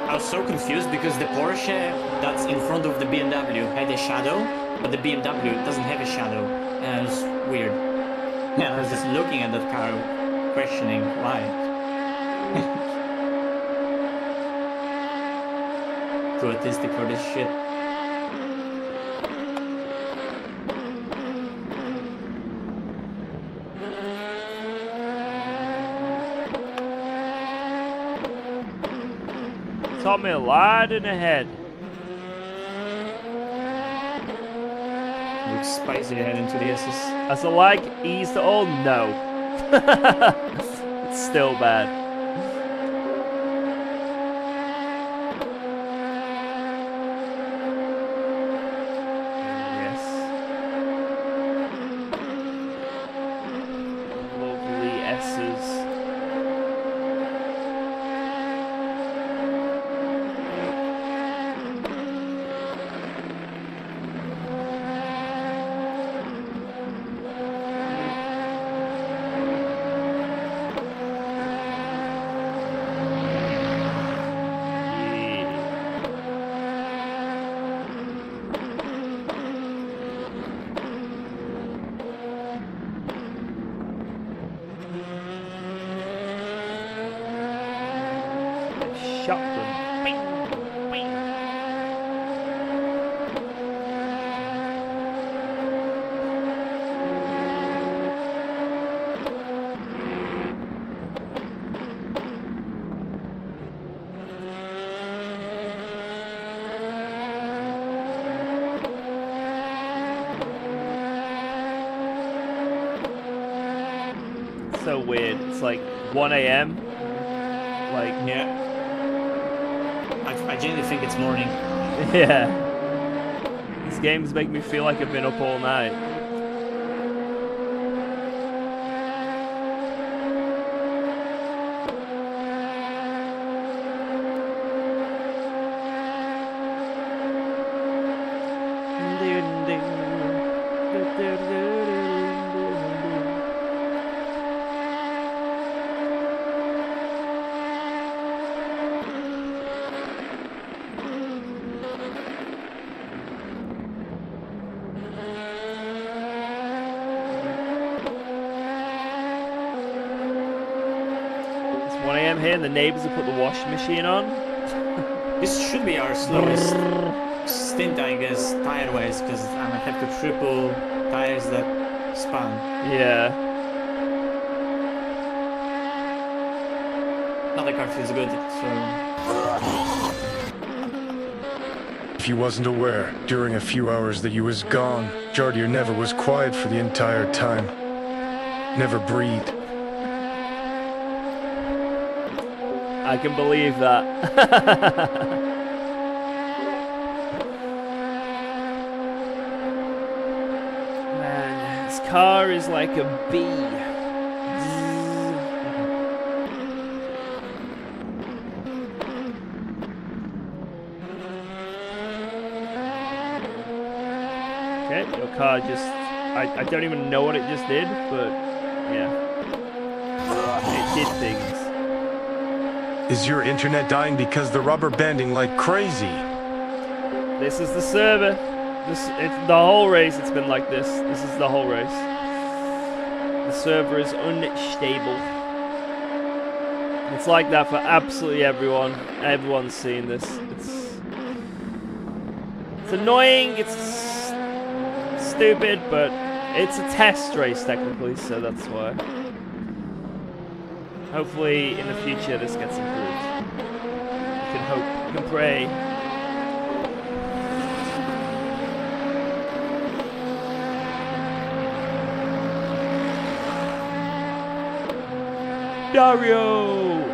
I was so confused because the Porsche that's in front of the BMW had a shadow, but the BMW doesn't have a shadow. And it was weird. Yeah, I was just looking at that car, questioning why. Too artistic for this shit. Tommy Laden ahead. Looks spicy ahead into the S's. As a lag eased at all? No. It's still bad. shotgun. Bing, bing. So weird. It's like 1 a.m. Like, Yeah. I genuinely think it's morning. yeah. These games make me feel like I've been up all night. It's 1 a.m. here and the neighbors have put the washing machine on. This should be our slowest stint, I guess, tire-wise, because I might have to triple tires that spun. Yeah. Now the car feels good, so... If you wasn't aware, during a few hours that you was gone, Jardier never was quiet for the entire time. Never breathed. I can believe that. Man, this car is like a bee. Okay, your car just... I don't even know what it just did, but yeah. It did things. Is your internet dying because the rubber banding like crazy? This is the server. It's the whole race. It's been like this. This is the whole race. The server is unstable. It's like that for absolutely everyone. Everyone's seen this. It's annoying. It's stupid, but it's a test race technically, so that's why. Hopefully, in the future, this gets improved. You can hope. You can pray. Dario!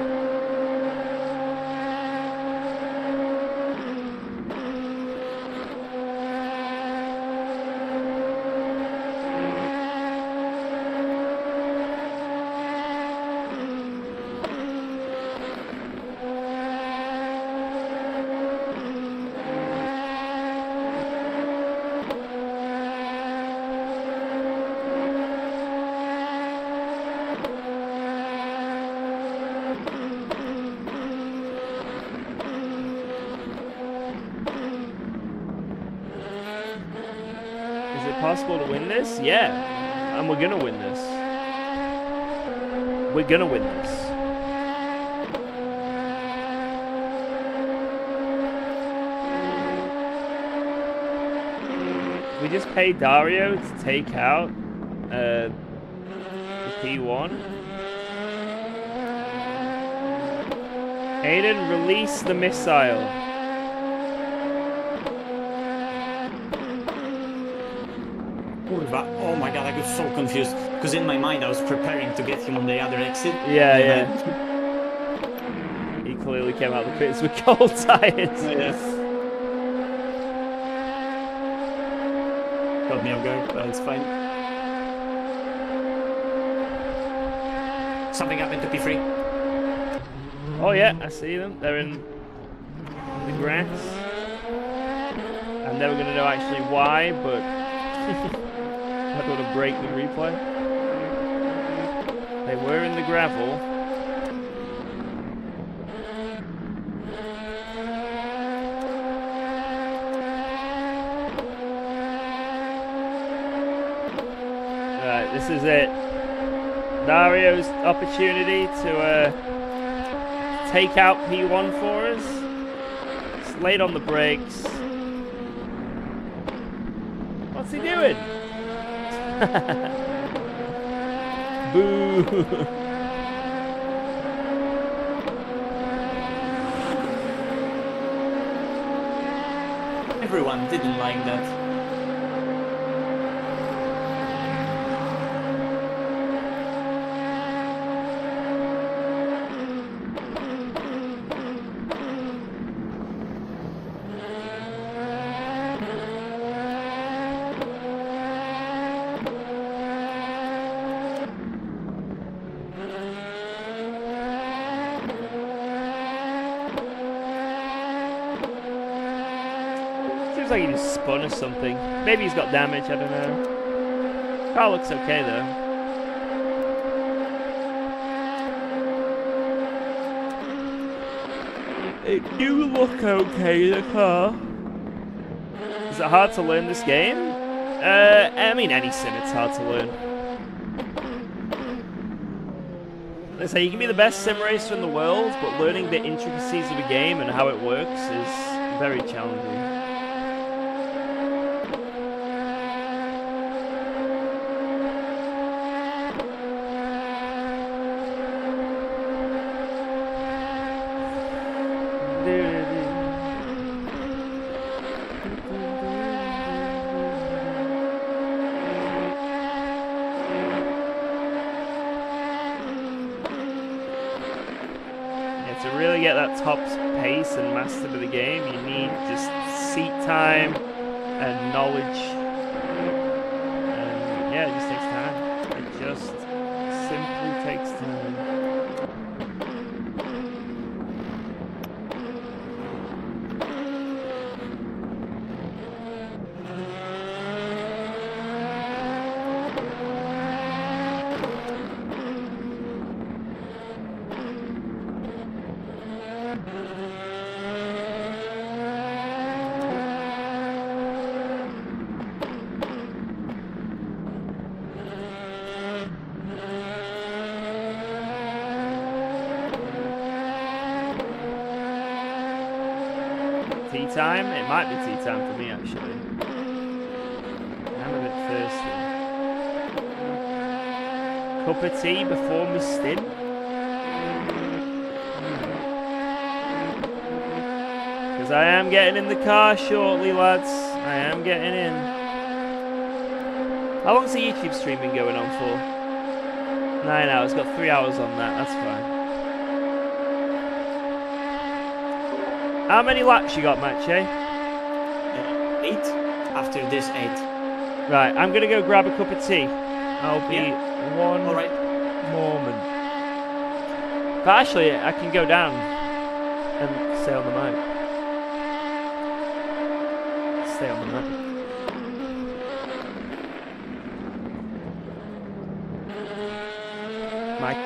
Possible to win this? Yeah. And we're gonna win this. We're gonna win this. We just pay Dario to take out the P1. Aiden, release the missile. Oh my god, I got so confused. Because in my mind I was preparing to get him on the other exit. Yeah, yeah. He clearly came out of the pits with cold tires. Yeah. Got me off guard, but it's fine. Something happened to P3. Oh yeah, I see them. They're in the grass. I'm never going to know actually why, but... I don't want to break the replay. They were in the gravel. Right, this is it. Dario's opportunity to take out P1 for us. It's late on the brakes. What's he doing? Boo! Everyone didn't like that. Seems like he just spun or something. Maybe he's got damage, I don't know. Car looks okay though. It do look okay, the car. Is it hard to learn this game? I mean any sim it's hard to learn. They say you can be the best sim racer in the world, but learning the intricacies of a game and how it works is very challenging. To really get that top pace and master of the game, you need just seat time and knowledge. And yeah, it just takes time. It just simply takes time. Tea time? It might be tea time for me actually. I'm a bit thirsty. Cup of tea before my stint? Because I am getting in the car shortly, lads. I am getting in. How long's the YouTube stream been going on for? 9 hours. Got 3 hours on that. That's fine. How many laps you got, Match, eh? 8. After this, 8. Right, I'm gonna go grab a cup of tea. I'll be one moment. But actually, I can go down and stay on the mic. Stay on the mic. Mike.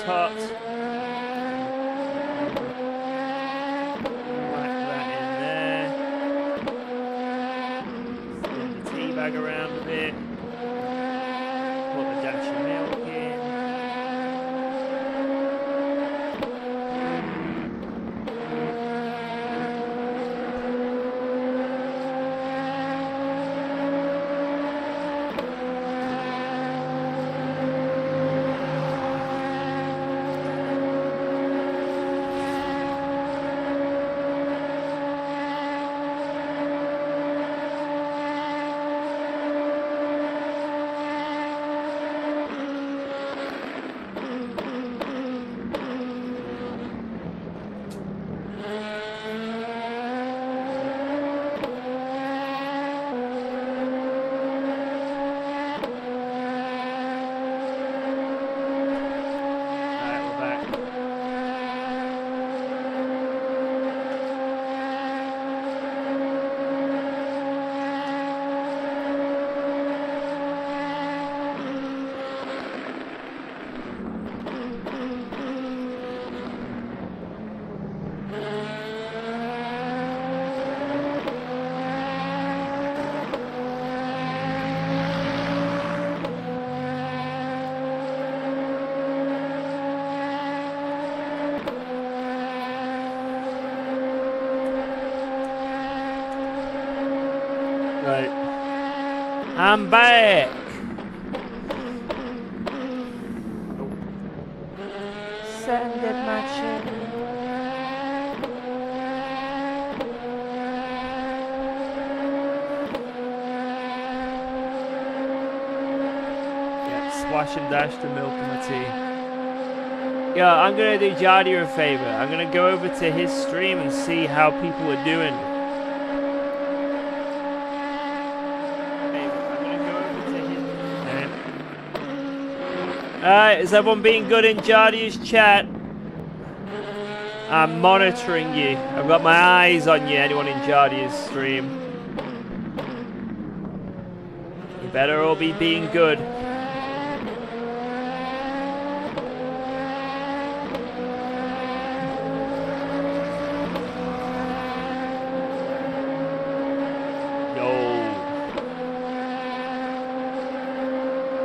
cart. Whack that in there. Spin the tea bag around a bit. Put the dash of milk in. Right. I'm back. Sanded machine. Yeah, splash and dash the milk in my tea. Yeah, I'm gonna do Jardia a favor. I'm gonna go over to his stream and see how people are doing. Alright, is everyone being good in Jardia's chat? I'm monitoring you. I've got my eyes on you, anyone in Jardia's stream. You better all be being good.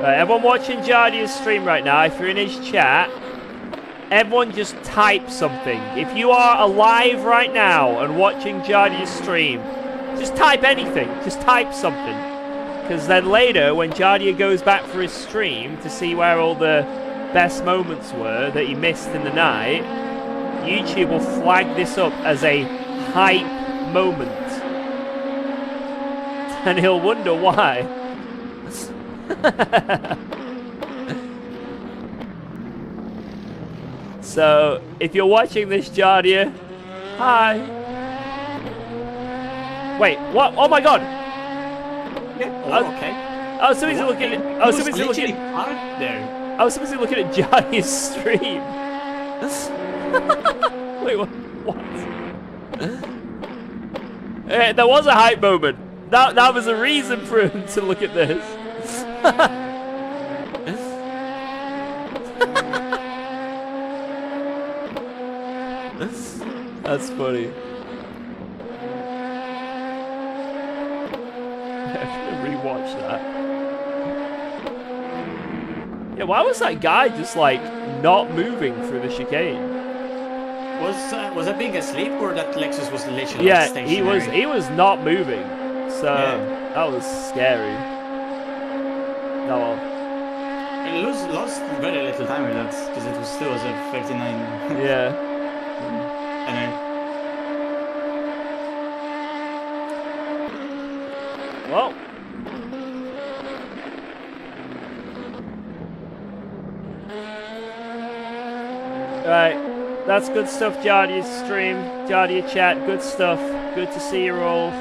Right, everyone watching Jardia's stream right now, if you're in his chat, everyone just type something. If you are alive right now and watching Jardia's stream, just type anything. Just type something. Because then later, when Jardia goes back for his stream to see where all the best moments were that he missed in the night, YouTube will flag this up as a hype moment. And he'll wonder why. So, if you're watching this, Jardia, hi. Wait, what? Oh my god! Yeah, okay. Oh, somebody's looking at. Oh, somebody's looking. There. Oh, somebody's looking at Jardia's stream. Wait, what? There was a hype moment. That was a reason for him to look at this. That's funny. I'm gonna rewatch that. Yeah, why was that guy just like not moving through the chicane? Was that being asleep or that Lexus was literally stationary? he was not moving. So that was scary. Oh well. It lost very little time with that because it was still a 39. Yeah. Anyway. Well. Right. That's good stuff, Jardia's stream. Jardia chat, good stuff. Good to see you all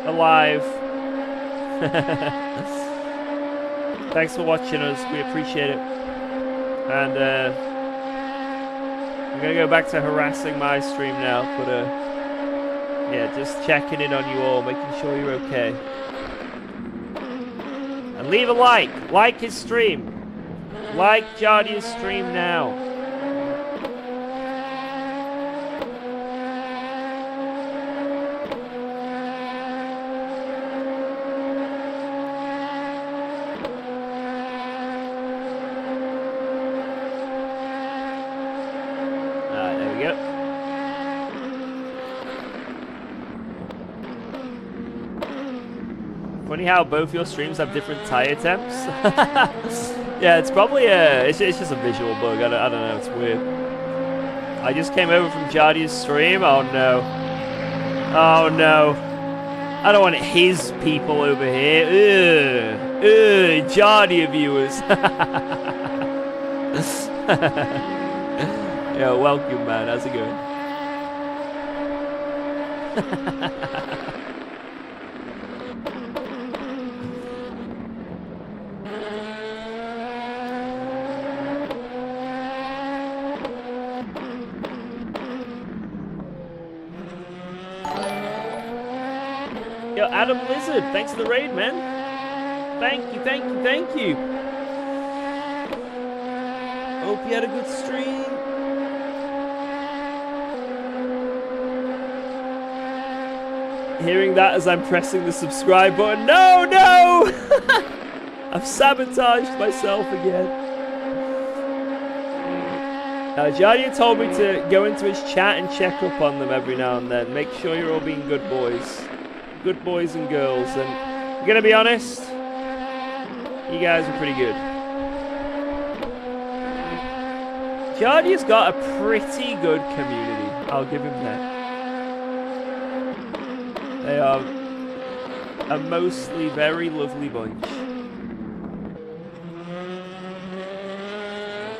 alive. Thanks for watching us. We appreciate it. And I'm gonna go back to harassing my stream now, but yeah, just checking in on you all, making sure you're okay. And leave a like his stream. Like Jardia's stream now. Funny how both your streams have different tire temps. Yeah, it's probably it's just a visual bug. I don't know. It's weird. I just came over from Jardy's stream. Oh no. Oh no. I don't want his people over here. Ugh, Jardy viewers. Yeah, welcome, man. How's it going? Yo, Adam Lizard, thanks for the raid, man. Thank you, thank you, thank you. Hope you had a good stream. Hearing that as I'm pressing the subscribe button. No, no! I've sabotaged myself again. Jardia told me to go into his chat and check up on them every now and then. Make sure you're all being good boys. Good boys and girls. And I'm gonna be honest, you guys are pretty good. Jardia's got a pretty good community. I'll give him that. They are a mostly very lovely bunch.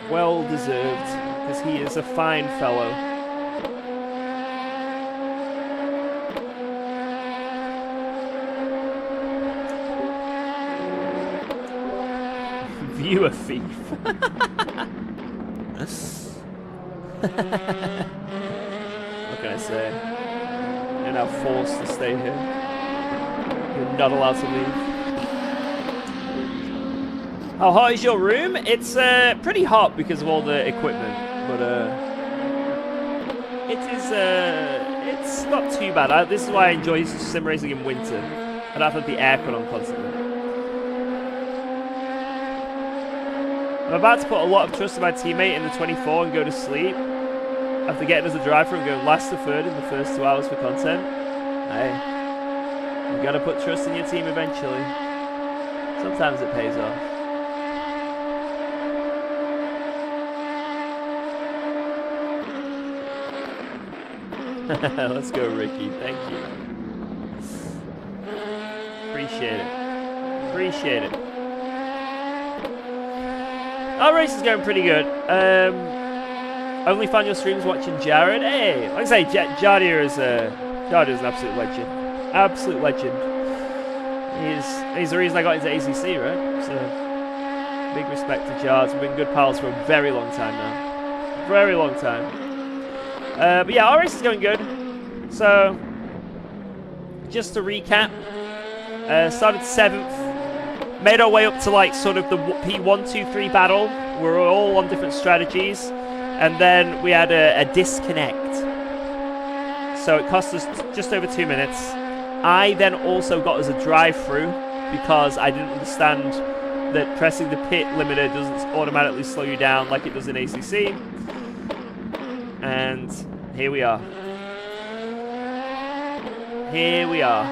Well deserved, because he is a fine fellow. Viewer thief. What can I say? You're now forced to stay here. You're not allowed to leave. How hot is your room? It's pretty hot because of all the equipment, but it's not too bad. This is why I enjoy sim racing in winter. I don't have the aircon on constantly. I'm about to put a lot of trust in my teammate in the 24 and go to sleep. After getting as a driver and going last to third in the first 2 hours for content. Hey, you gotta put trust in your team eventually. Sometimes it pays off. Let's go, Ricky. Thank you. Appreciate it. Appreciate it. Our race is going pretty good. Only found your streams watching Jared. Hey, like I say, Jardia is an absolute legend. Absolute legend. He's the reason I got into ACC, right? So, big respect to Jards. We've been good pals for a very long time now. Very long time. But yeah, our race is going good. So, just to recap, started 7th. Made our way up to like sort of the P1, 2, 3 battle. We're all on different strategies. And then we had a disconnect. So it cost us just over 2 minutes. I then also got us a drive-through because I didn't understand that pressing the pit limiter doesn't automatically slow you down like it does in ACC. And here we are. Here we are.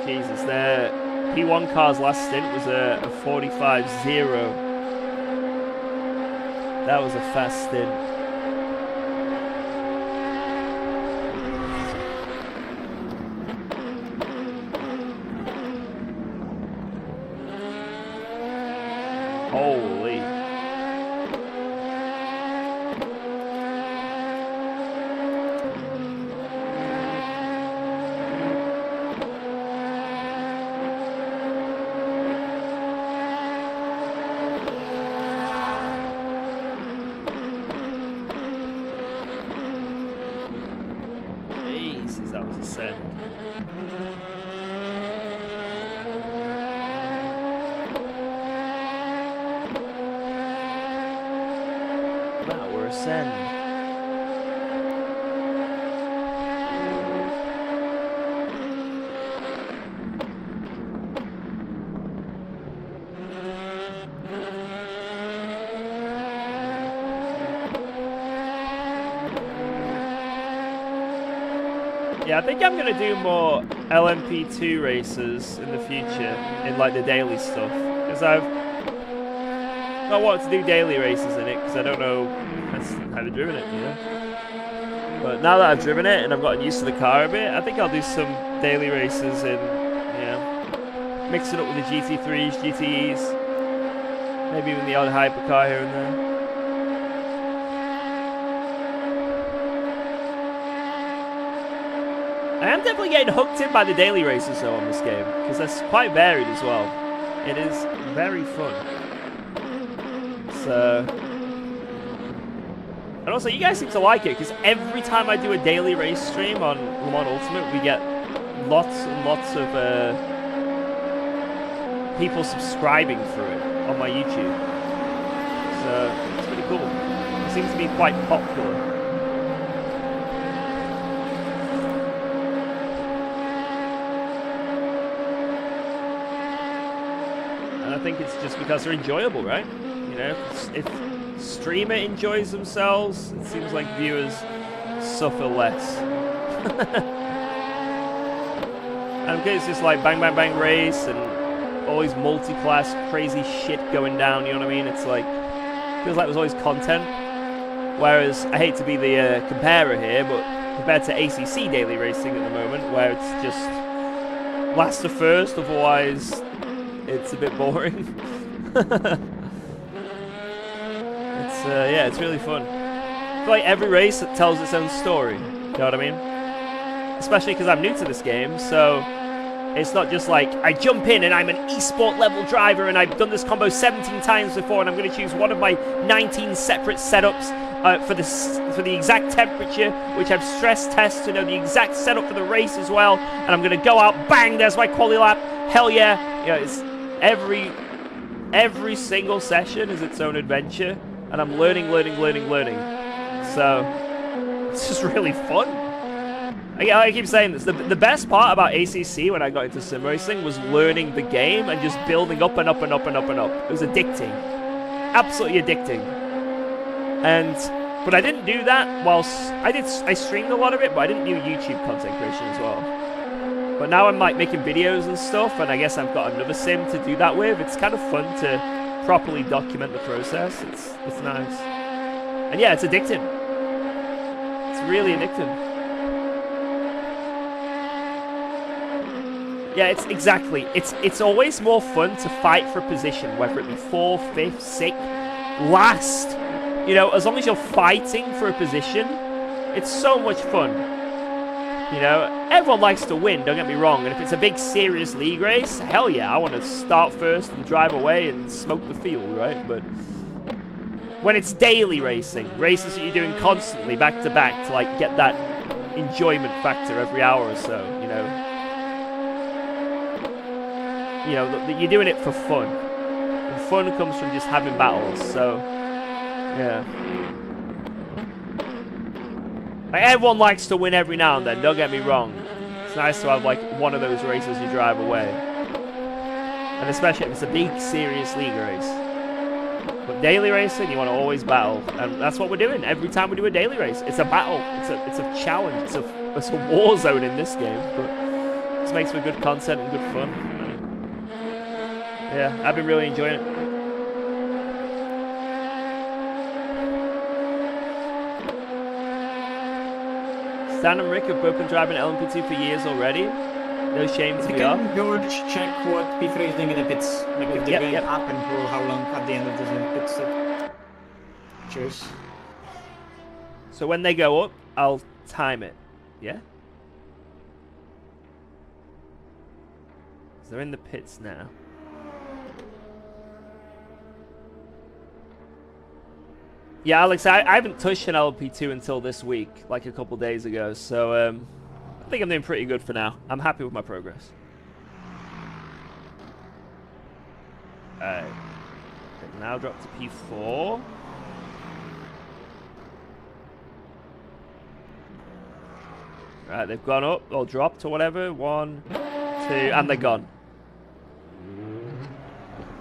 Jesus, their P1 car's last stint was a 45.0. That was a fast stint. Holy. ascend. Now we're ascend. Yeah, I think I'm gonna do more LMP2 races in the future, in like the daily stuff, because I've not wanted to do daily races in it, because I don't know how to driven it, you know. But now that I've driven it and I've gotten used to the car a bit, I think I'll do some daily races in, mix it up with the GT3s, GTEs, maybe even the odd hypercar here and there. I am definitely getting hooked in by the daily races though on this game, because that's quite varied as well. It is very fun. So, and also you guys seem to like it, because every time I do a daily race stream on Le Mans Ultimate, we get lots and lots of people subscribing through it on my YouTube. So it's pretty cool. It seems to be quite popular. I think it's just because they're enjoyable, right? You know, if streamer enjoys themselves, it seems like viewers suffer less. And because it's just like bang, bang, bang race and always multi-class crazy shit going down, you know what I mean? It's like, feels like there's always content. Whereas, I hate to be the comparer here, but compared to ACC daily racing at the moment, where it's just last to first, otherwise it's a bit boring. It's really fun. I feel like every race tells its own story, you know what I mean? Especially because I'm new to this game, so it's not just like I jump in and I'm an esport level driver and I've done this combo 17 times before and I'm going to choose one of my 19 separate setups for the exact temperature, which I've stress tested to know the exact setup for the race as well, and I'm going to go out, bang, there's my quali lap, hell yeah. You know, it's every single session is its own adventure, and I'm learning. So it's just really fun. I keep saying this. The best part about ACC when I got into sim racing was learning the game and just building up and up and up and up and up. It was addicting, absolutely addicting. But I didn't do that whilst I streamed a lot of it, but I didn't do YouTube content creation as well. But now I'm like making videos and stuff, and I guess I've got another sim to do that with. It's kind of fun to properly document the process. It's nice. And yeah, it's addicting. It's really addicting. Yeah, it's always more fun to fight for a position, whether it be 4th, 5th, 6th, last. You know, as long as you're fighting for a position, it's so much fun. You know, everyone likes to win, don't get me wrong, and if it's a big serious league race, hell yeah, I want to start first and drive away and smoke the field, right? But when it's daily racing, races that you're doing constantly back to back to like get that enjoyment factor every hour or so, you know, you're doing it for fun. And fun comes from just having battles, so yeah. Like, everyone likes to win every now and then, don't get me wrong. It's nice to have like one of those races you drive away. And especially if it's a big serious league race. But daily racing, you want to always battle. And that's what we're doing every time we do a daily race. It's a battle. It's a challenge. It's a war zone in this game. But this makes for good content and good fun. Yeah, I've been really enjoying it. Stan and Rick have both been driving LMP2 for years already. No shame to be off. Can George check what P3 is doing in the pits? Like if they're going up and for how long at the end of the pit stop. Cheers. So when they go up, I'll time it. Yeah? They're in the pits now. Yeah, Alex, I haven't touched an LP2 until this week, like a couple days ago, so I think I'm doing pretty good for now. I'm happy with my progress. Now drop to P4. Right, they've gone up or dropped or whatever. 1, 2, and they're gone.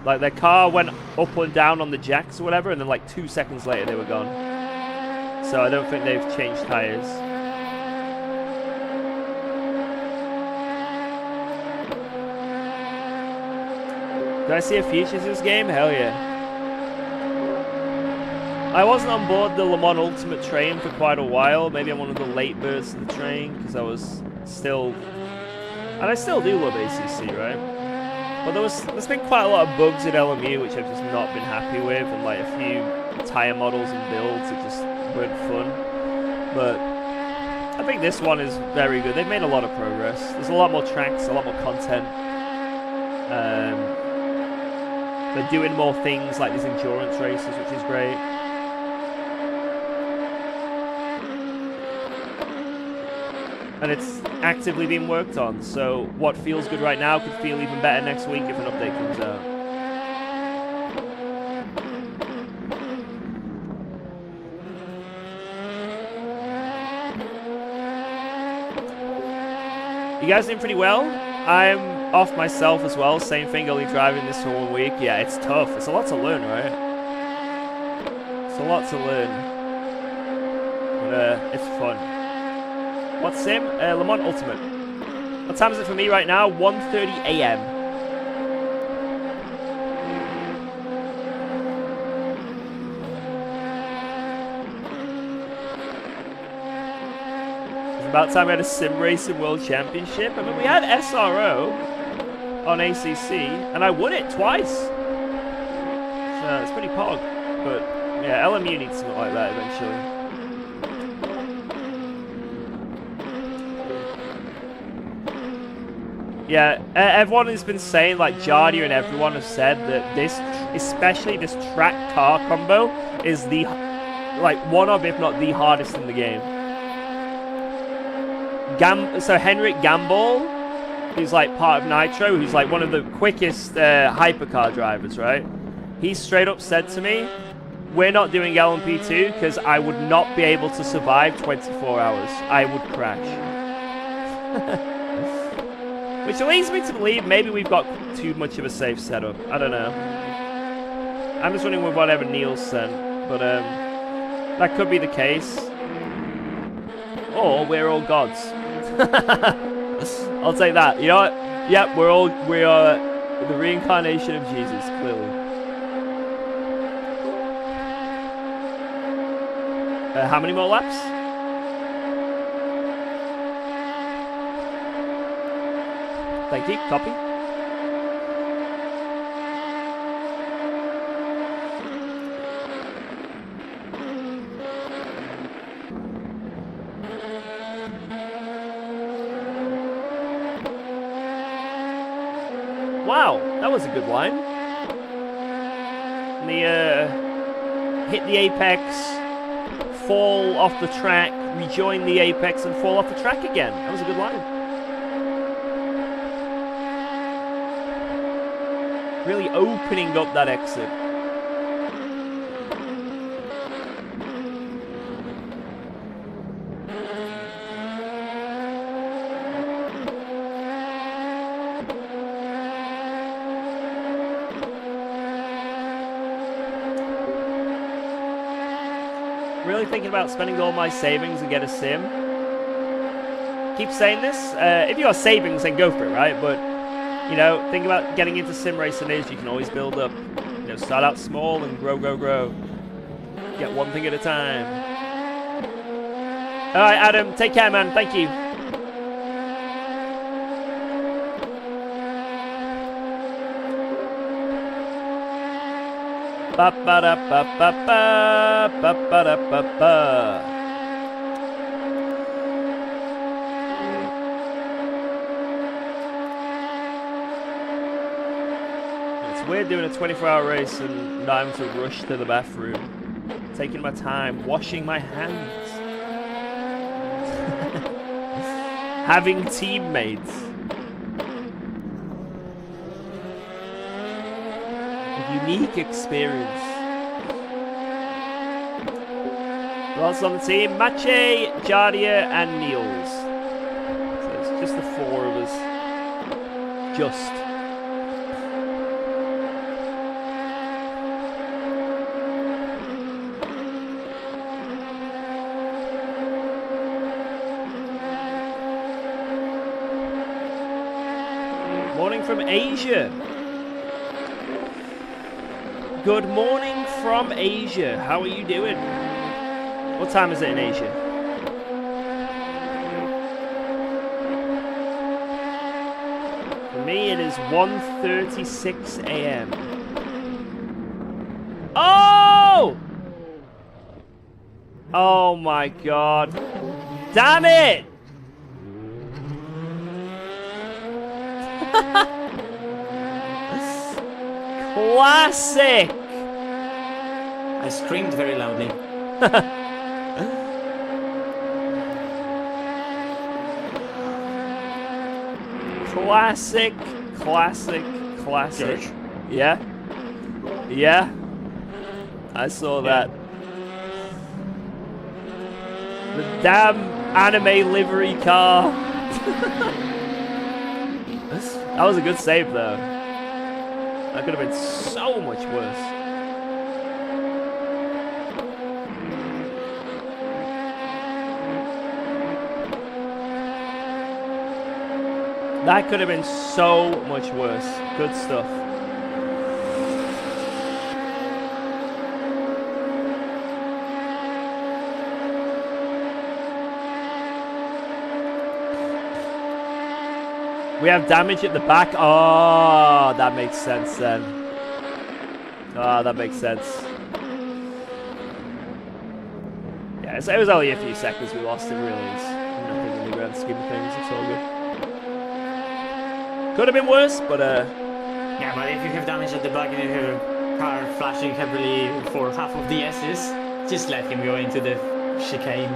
Like their car went up and down on the jacks or whatever, and then like 2 seconds later they were gone. So I don't think they've changed tires. Do I see a future to this game? Hell yeah. I wasn't on board the Le Mans Ultimate train for quite a while. Maybe I'm one of the late birds of the train because I was still... And I still do love ACC, right? But there's been quite a lot of bugs at LMU which I've just not been happy with, and like a few tyre models and builds that just weren't fun. But I think this one is very good. They've made a lot of progress. There's a lot more tracks, a lot more content. They're doing more things like these endurance races, which is great. And it's actively being worked on, so what feels good right now could feel even better next week if an update comes out. You guys doing pretty well? I'm off myself as well, same thing, only driving this whole week. Yeah, it's tough. It's a lot to learn, right? It's a lot to learn. But it's fun. What sim? Le Mans Ultimate. What time is it for me right now? 1:30 a.m. It's about time we had a sim racing world championship. I mean, we had SRO on ACC, and I won it twice. So it's pretty pog. But yeah, LMU needs something like that eventually. Yeah, everyone has been saying, like Jardia and everyone have said that this, especially this track car combo, is the, like, one of, if not the hardest in the game. So Henrik Gambol, who's like part of Nitro, who's like one of the quickest hypercar drivers, right? He straight up said to me, we're not doing LMP2 because I would not be able to survive 24 hours. I would crash. Which leads me to believe maybe we've got too much of a safe setup. I don't know. I'm just running with whatever Neil sent, but that could be the case. Or we're all gods. I'll take that. You know what? Yep, we are the reincarnation of Jesus, clearly. How many more laps? Thank you. Copy. Wow, that was a good line. Hit the apex, fall off the track, rejoin the apex, and fall off the track again. That was a good line. Really opening up that exit. Really thinking about spending all my savings and get a sim. Keep saying this. If you got savings, then go for it, right? But you know, think about getting into sim racing is you can always build up. You know, start out small and grow, grow, grow. Get one thing at a time. All right, Adam, take care, man. Thank you. Ba ba da ba ba ba ba ba da ba ba. We're doing a 24-hour race and not having to rush to the bathroom. Taking my time, washing my hands. Having teammates. A unique experience. Who else on the team? Mache, Jardia, and Niels. So it's just the 4 of us. Just. Morning from Asia. Good morning from Asia. How are you doing? What time is it in Asia? For me, it is 1:36 a.m. Oh! Oh my god. Damn it! Classic! I screamed very loudly. Classic, classic, classic. George? Yeah? Yeah? I saw that. The damn anime livery car. That was a good save, though. That could have been so much worse. That could have been so much worse. Good stuff. We have damage at the back. Oh, that makes sense then. Oh, that makes sense. Yeah, so it was only a few seconds we lost. It really is nothing in the grand scheme of things. It's all good. Could have been worse, but Yeah, but if you have damage at the back and you have a car flashing heavily for half of the S's, just let him go into the chicane.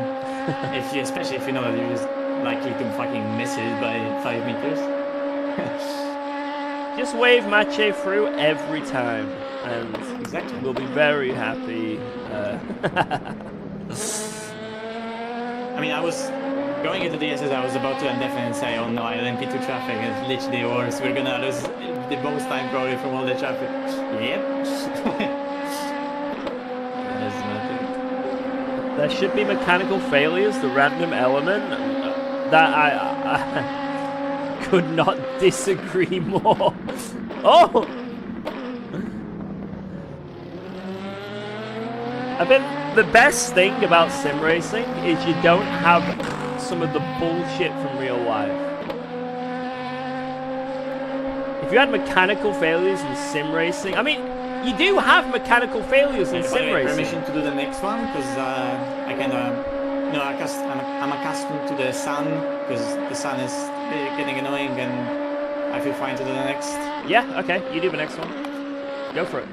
Especially if you know that you're just likely to fucking miss it by 5 meters. Just wave Mache through every time, and Exactly. we'll be very happy. I mean, I was going into the SS, I was about to definitely say, oh no, LMP2 traffic is literally worse. We're gonna lose the most time probably from all the traffic. Yep. There's nothing. There should be mechanical failures, the random element. That I could not disagree more. Oh! I think the best thing about sim racing is you don't have some of the bullshit from real life. If you had mechanical failures in sim racing, I mean, you do have mechanical failures in sim racing. Permission to do the next one because I kind of, I'm accustomed to the sun because the sun is getting annoying and I feel fine to do the next. Yeah, okay, you do the next one. Go for it.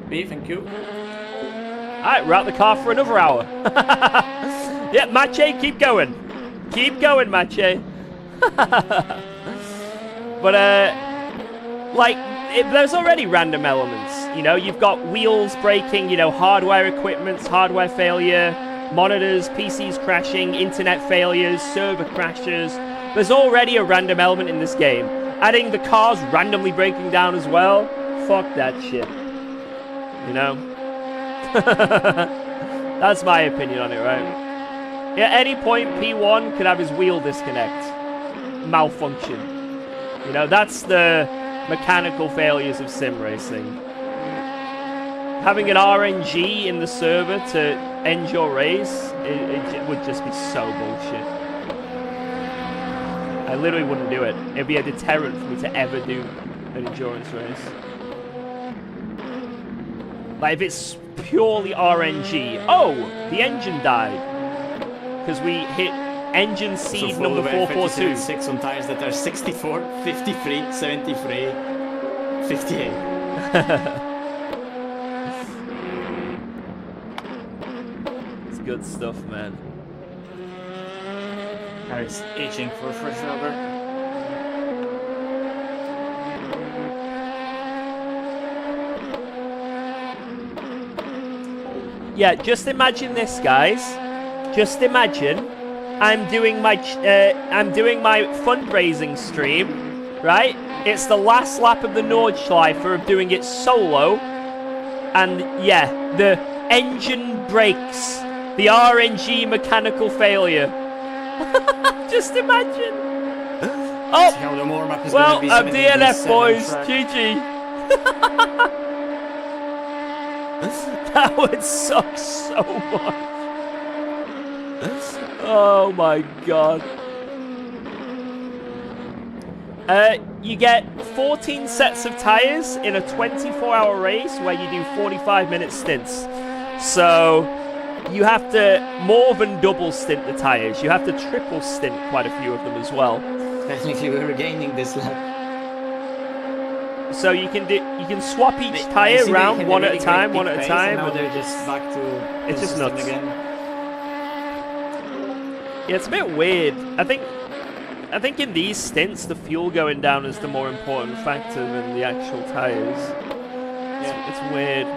B, thank you. Alright, we're out the car for another hour. Yeah, Mache, keep going. Keep going, Mache. But, like, there's already random elements. You know, you've got wheels breaking, you know, hardware equipments, hardware failure, monitors, PCs crashing, internet failures, server crashes. There's already a random element in this game. Adding the cars randomly breaking down as well, fuck that shit. You know? That's my opinion on it, right? Yeah, at any point, P1 could have his wheel disconnect. Malfunction. You know, that's the mechanical failures of sim racing. Having an RNG in the server to end your race, it would just be so bullshit. I literally wouldn't do it. It'd be a deterrent for me to ever do an endurance race. Like, if it's purely RNG. Oh, the engine died. Because we hit engine seed number 442. 6 on tires that are 64, 53, 73, 58. It's good stuff, man. car is itching for a fresh rubber. Yeah, just imagine this, guys. Just imagine I'm doing my fundraising stream, right? It's the last lap of the Nordschleife of doing it solo, and yeah, the engine breaks, the RNG mechanical failure. Just imagine. Oh, well, I'm DNF, boys. GG. That would suck so much. Oh my god. You get 14 sets of tires in a 24-hour race where you do 45-minute stints. So you have to more than double stint the tires. You have to triple stint quite a few of them as well. Technically, we were gaining this lap. So you can swap each tire around one at a time, one at a time. Now they're just back to it's just nuts. Again. Yeah, it's a bit weird. I think in these stints, the fuel going down is the more important factor than the actual tires. Yeah, it's weird.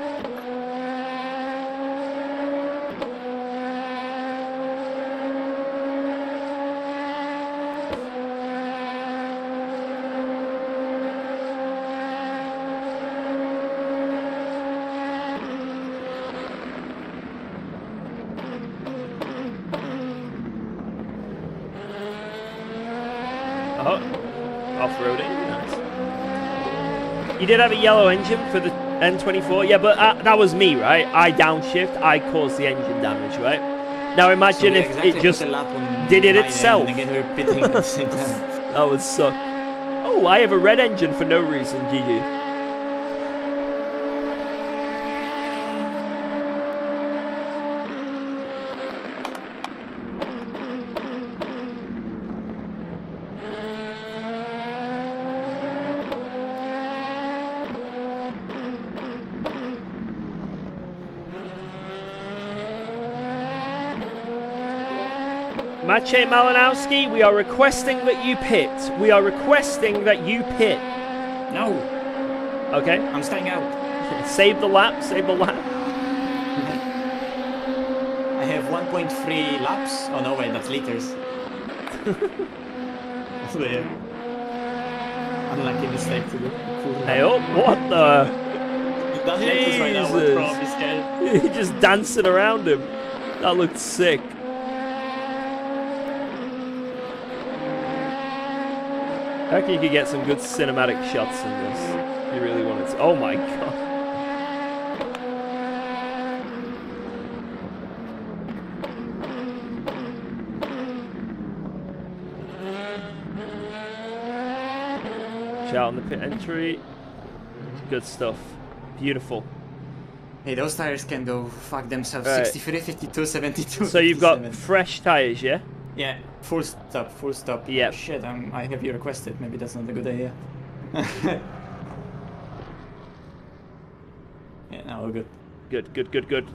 Oh, off-roading, nice. You did have a yellow engine for the N24, yeah, but that was me, right? I downshift, I caused the engine damage, right? Now imagine so if it just did it itself. That would suck. Oh, I have a red engine for no reason, GG. Maciej Malinowski, we are requesting that you pit. We are requesting that you pit. No. Okay. I'm staying out. Save the lap, save the lap. I have 1.3 laps. Oh no, wait, that's liters. That's weird. Unlucky mistake to do. Cool. Hey, oh, what the? That Jesus. Right now would probably scared. He just dancing around him. That looked sick. I reckon you could get some good cinematic shots in this if you really wanted to. Oh my god. Shout on the pit entry. Good stuff. Beautiful. Hey, those tires can go fuck themselves. Right. 63, 52, 72. So you've 57. got fresh tires, yeah? Yeah, full stop, full stop. Yeah. Shit, I have you requested. Maybe that's not a good idea. Yeah, now we're good. Good.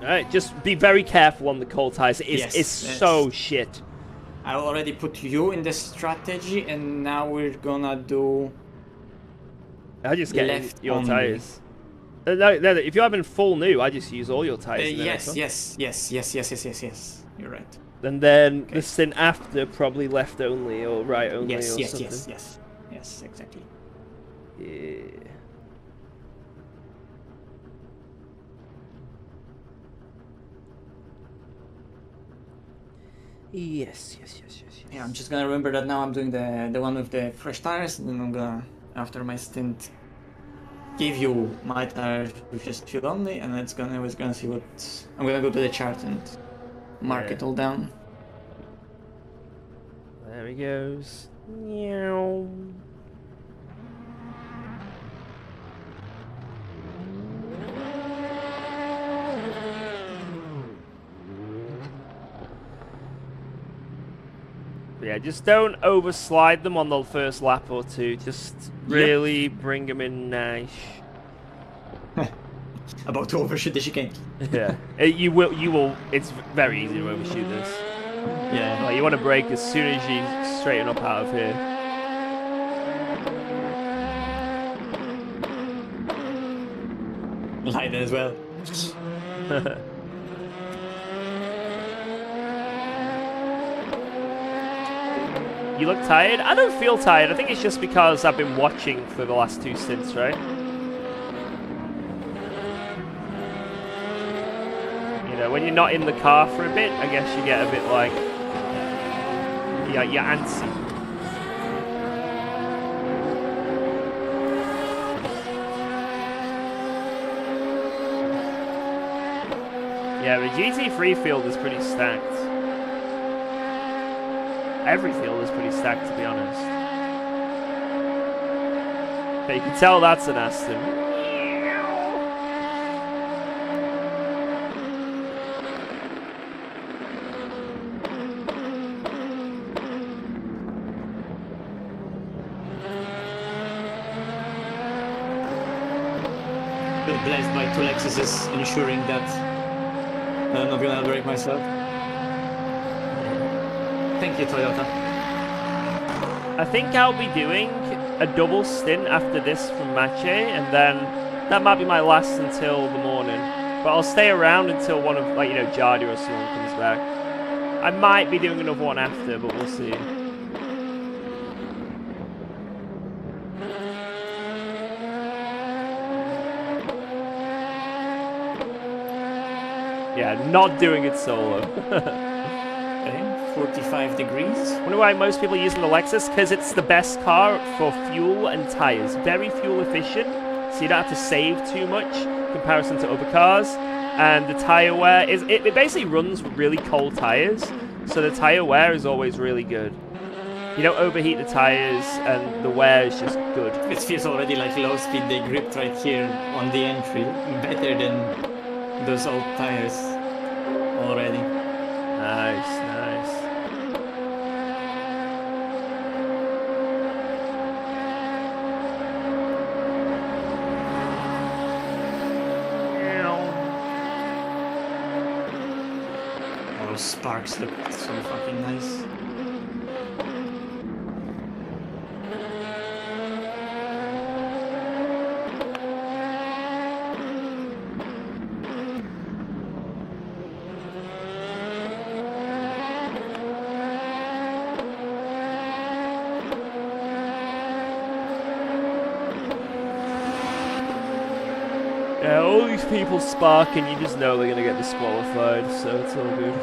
Alright, just be very careful on the cold tires. It's so shit. I already put you in the strategy, and now we're gonna do. I just get your tires. No, if you're having full new, I just use all your tires. Yes. You're right. And then the stint after, probably left only or right only or something. Yes, exactly. Yeah. Yes. Yeah, I'm just gonna remember that now I'm doing the one with the fresh tires, and then I'm gonna, after my stint, give you my tires with just fuel only, and we're gonna see what. I'm gonna go to the chart and mark it all down. There he goes. Meow. Yeah, just don't overslide them on the first lap or two. Just really bring them in nice. About to overshoot the chicane. Yeah, you will. It's very easy to overshoot this. Yeah. Like, you want to brake as soon as you straighten up out of here. Light as well. You look tired? I don't feel tired. I think it's just because I've been watching for the last 2 stints, right? You know, when you're not in the car for a bit, I guess you get a bit like... Yeah, you're antsy. Yeah, the GT3 field is pretty stacked. Every field is pretty stacked, to be honest. But you can tell that's an Aston. Been blessed by 2 Lexuses, ensuring that I'm not gonna break myself. Thank you, Toyota. I think I'll be doing a double stint after this from Mache, and then that might be my last until the morning. But I'll stay around until one of, like, you know, Jardy or someone comes back. I might be doing another one after, but we'll see. Yeah, not doing it solo. Okay, 45 degrees. Wonder why most people are using the Lexus? Because it's the best car for fuel and tires. Very fuel efficient, so you don't have to save too much in comparison to other cars. And the tire wear is it basically runs with really cold tires, so the tire wear is always really good. You don't overheat the tires, and the wear is just good. It feels already like low speed. They gripped right here on the entry, better than those old tires already. Nice, nice. Those sparks look so fucking nice. Yeah, all these people sparking, you just know they're gonna get disqualified, so it's all good.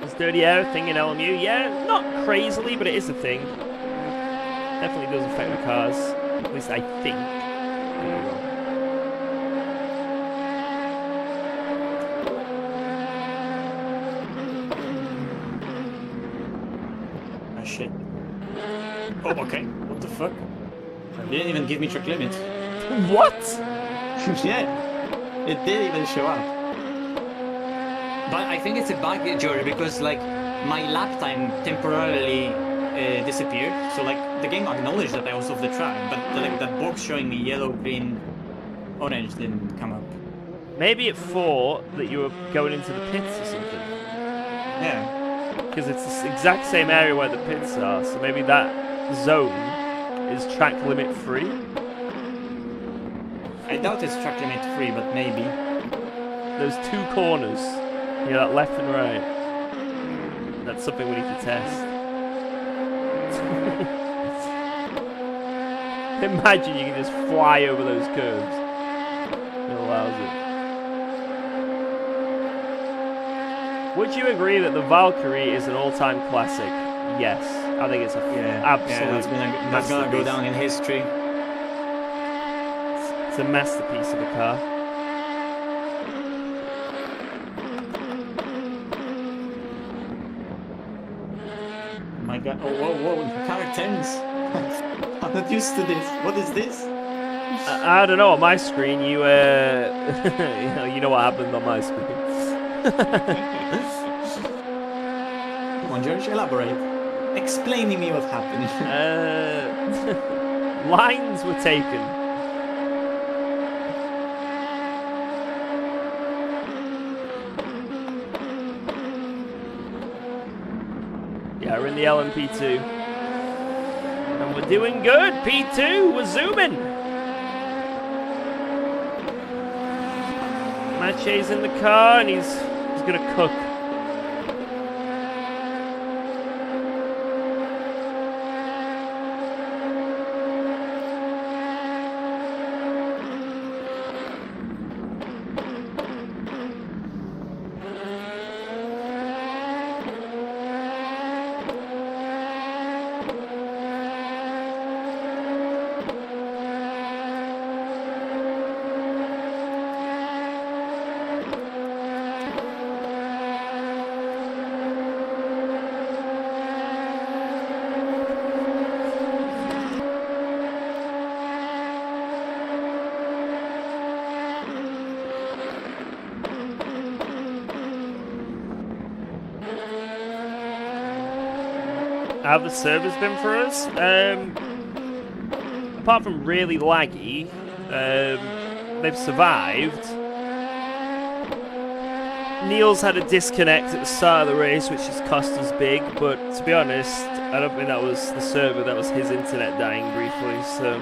Is dirty air a thing in LMU? Yeah, not crazily, but it is a thing. Definitely does affect the cars. At least I think. Maybe wrong. Shit. Oh, okay. What the fuck? They didn't even give me track limit. What? Yeah. It didn't even show up. But I think it's a bug, Jory, because like my lap time temporarily disappeared. So like the game acknowledged that I was off the track, but like that box showing me yellow, green, orange didn't come up. Maybe it thought that you were going into the pits or something. Yeah. Because it's the exact same area where the pits are, so maybe that zone is track limit free. I doubt it's track limit free, but maybe. Those 2 corners, yeah, that left and right. That's something we need to test. Imagine you can just fly over those curves. It allows it. Would you agree that the Valkyrie is an all-time classic? Yes, I think it's a absolute. Yeah, that's gonna go down in history. It's a masterpiece of a car. My God! Oh, whoa! The car turns. I'm not used to this. What is this? I don't know. On my screen, you you know what happened on my screen. on, George, elaborate. Explain to me what happened. Lines were taken. Yeah, we're in the LMP2. And we're doing good. P2, we're zooming. Mache's in the car and he's gonna cook. How have the servers been for us? Apart from really laggy, they've survived. Neil's had a disconnect at the start of the race, which has cost us big, but to be honest, I don't think that was the server, that was his internet dying briefly, so...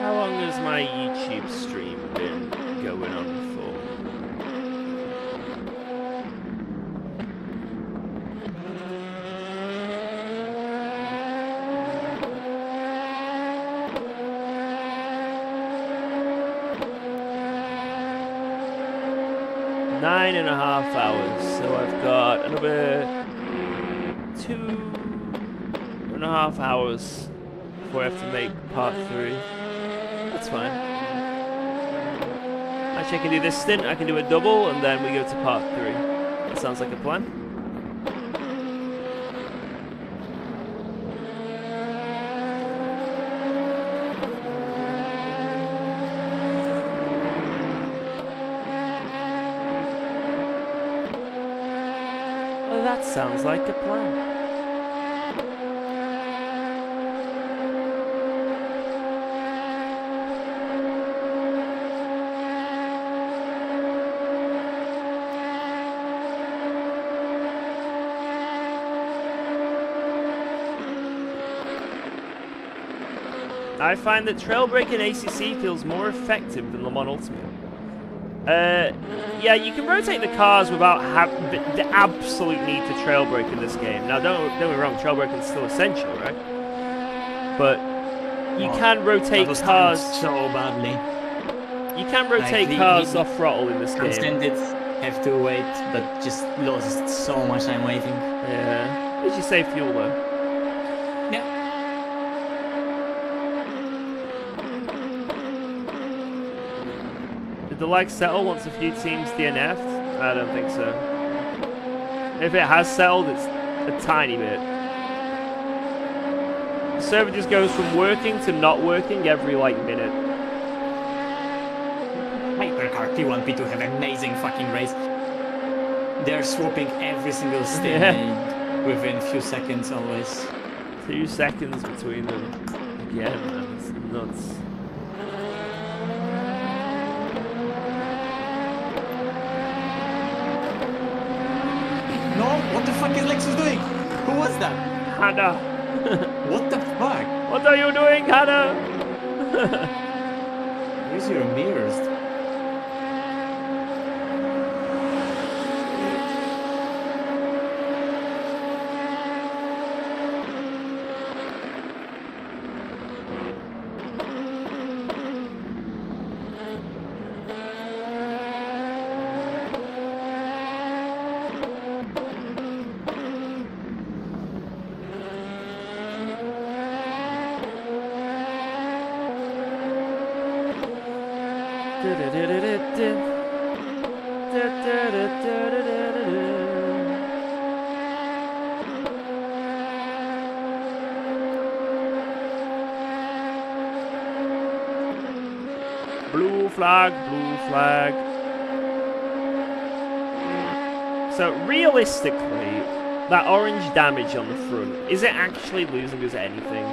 How long has my YouTube stream been going on for? Nine and a half hours, so I've got another 2.5 hours before I have to make part 3. That's fine. Actually, I can do this stint, I can do a double, and then we go to part 3. That sounds like a plan. Well, that sounds like a plan. I find that trail breaking ACC feels more effective than Le Mans Ultimate. Yeah, you can rotate the cars without the absolute need to trail break in this game. Now, don't get me wrong, trail breaking is still essential, right? But you can rotate cars so badly. You can rotate cars off throttle in this game. Extended, have to wait, but just lost so much time waiting. Yeah, at least you save fuel though. Yeah. Did the lag settle once a few teams DNF'd? I don't think so. If it has settled, it's a tiny bit. The server just goes from working to not working every, like, minute. Hypercar P1, P2 have amazing fucking race. They're swapping every single stint within a few seconds always. 2 seconds between them. Again, man, it's nuts. No, what the fuck is Lexus doing? Who was that? Hannah. What the fuck? What are you doing, Hannah? Use your mirrors. Blue flag, blue flag. So realistically, that orange damage on the front, is it actually losing us anything?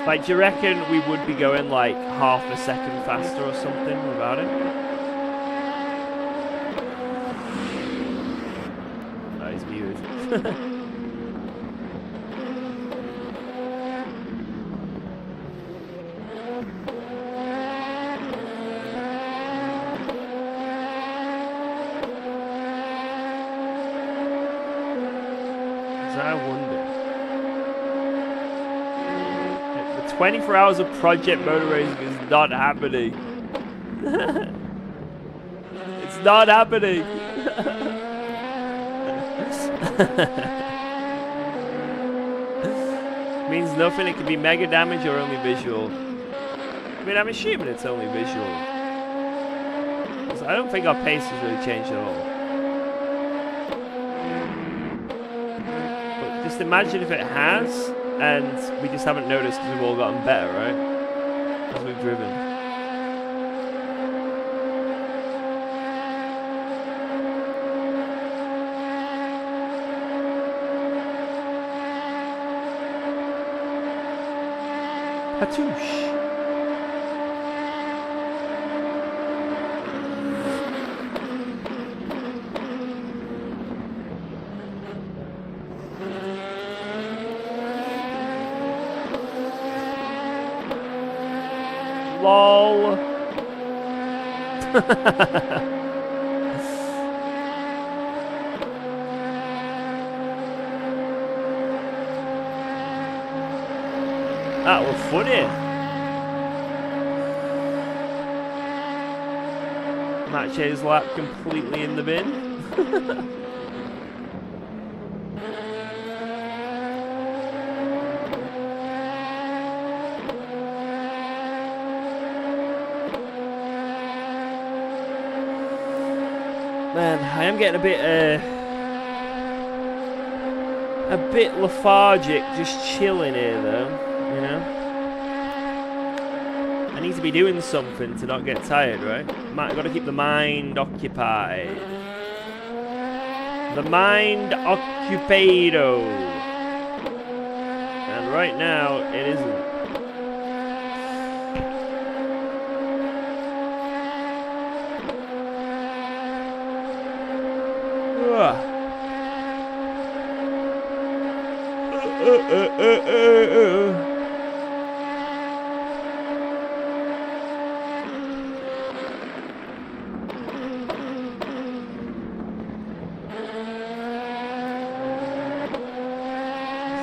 Like, do you reckon we would be going like half a second faster or something without it? Oh, he's muted. I wonder. The 24 hours of Project Motor Racing is not happening. It's not happening. Means nothing. It could be mega damage or only visual. I mean, I'm assuming it's only visual. I don't think our pace has really changed at all. Just imagine if it has, and we just haven't noticed because we've all gotten better, right? As we've driven. Hatoosh. LOL. That was funny. Match A's lap completely in the bin. Man, I am getting a bit lethargic just chilling here though, you know? I need to be doing something to not get tired, right? I've got to keep the mind occupied. The mind occupado. And right now, it isn't.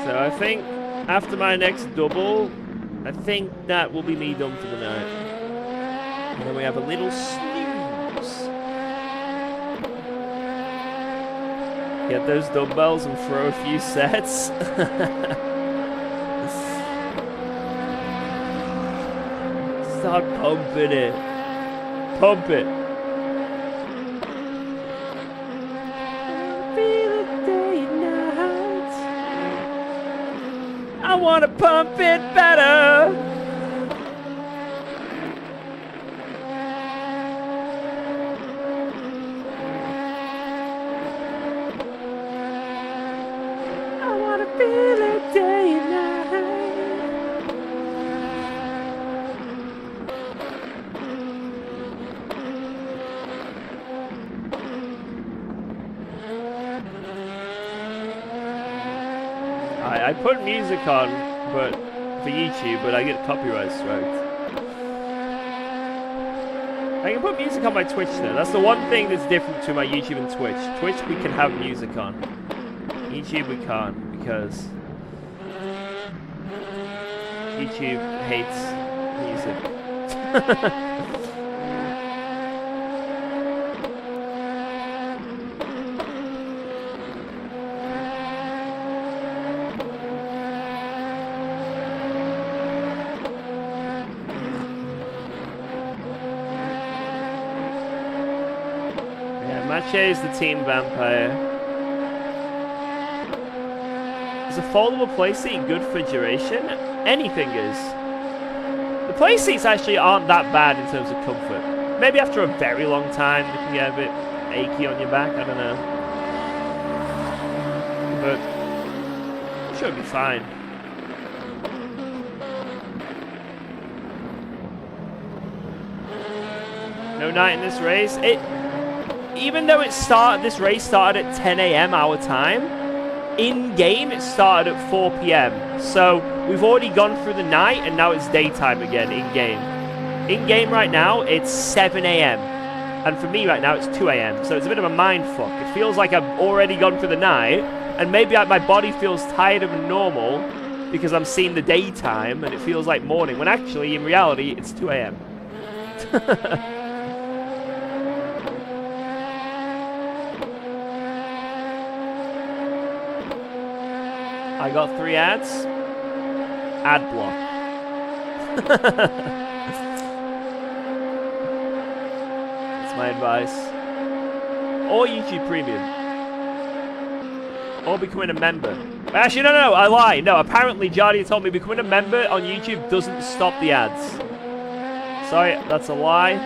So I think after my next double, I think that will be me done for the night. And then we have a little snooze. Get those dumbbells and throw a few sets. Start pumping it. Pump it. Feel it day and night. I wanna pump it better. Feel it day and night. I put music on, but for YouTube, but I get copyright striked. I can put music on my Twitch though. That's the one thing that's different to my YouTube and Twitch. Twitch we can have music on. YouTube we can't. Because YouTube hates music. Mache is the team vampire. Is a foldable playseat good for duration? Anything is. The playseats actually aren't that bad in terms of comfort. Maybe after a very long time they can get a bit achy on your back, I don't know. But it should be fine. No night in this race. Even though this race started at 10 AM our time, in game it started at 4 PM. So we've already gone through the night and now it's daytime again in game. In game right now it's 7 AM. And for me right now it's 2 AM. So it's a bit of a mind fuck. It feels like I've already gone through the night, and maybe my body feels tighter than normal because I'm seeing the daytime and it feels like morning, when actually in reality it's 2 AM. I got 3 ads. Ad block. That's my advice. Or YouTube Premium. Or becoming a member. Actually, no, I lie. No, apparently Jardia told me becoming a member on YouTube doesn't stop the ads. Sorry, that's a lie.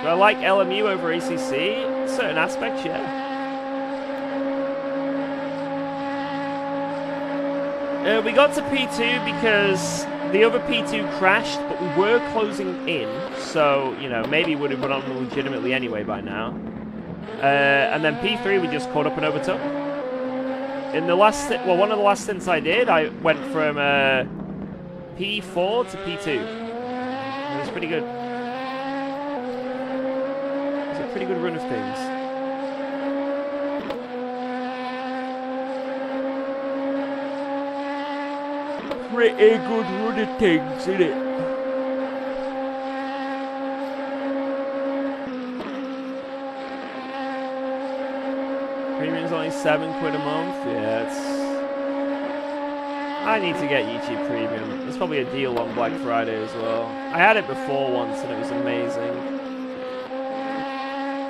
Do I like LMU over ACC? Certain aspects, yeah. We got to P2 because the other P2 crashed, but we were closing in, so, you know, maybe would have gone on legitimately anyway by now. And then P3 we just caught up and overtook. In the last, one of the last stints I did, I went from P4 to P2. It was pretty good. Pretty good run of things. Pretty good run of things, isn't it? Premium's only £7 a month. Yeah, it's. I need to get YouTube Premium. There's probably a deal on Black Friday as well. I had it before once and it was amazing.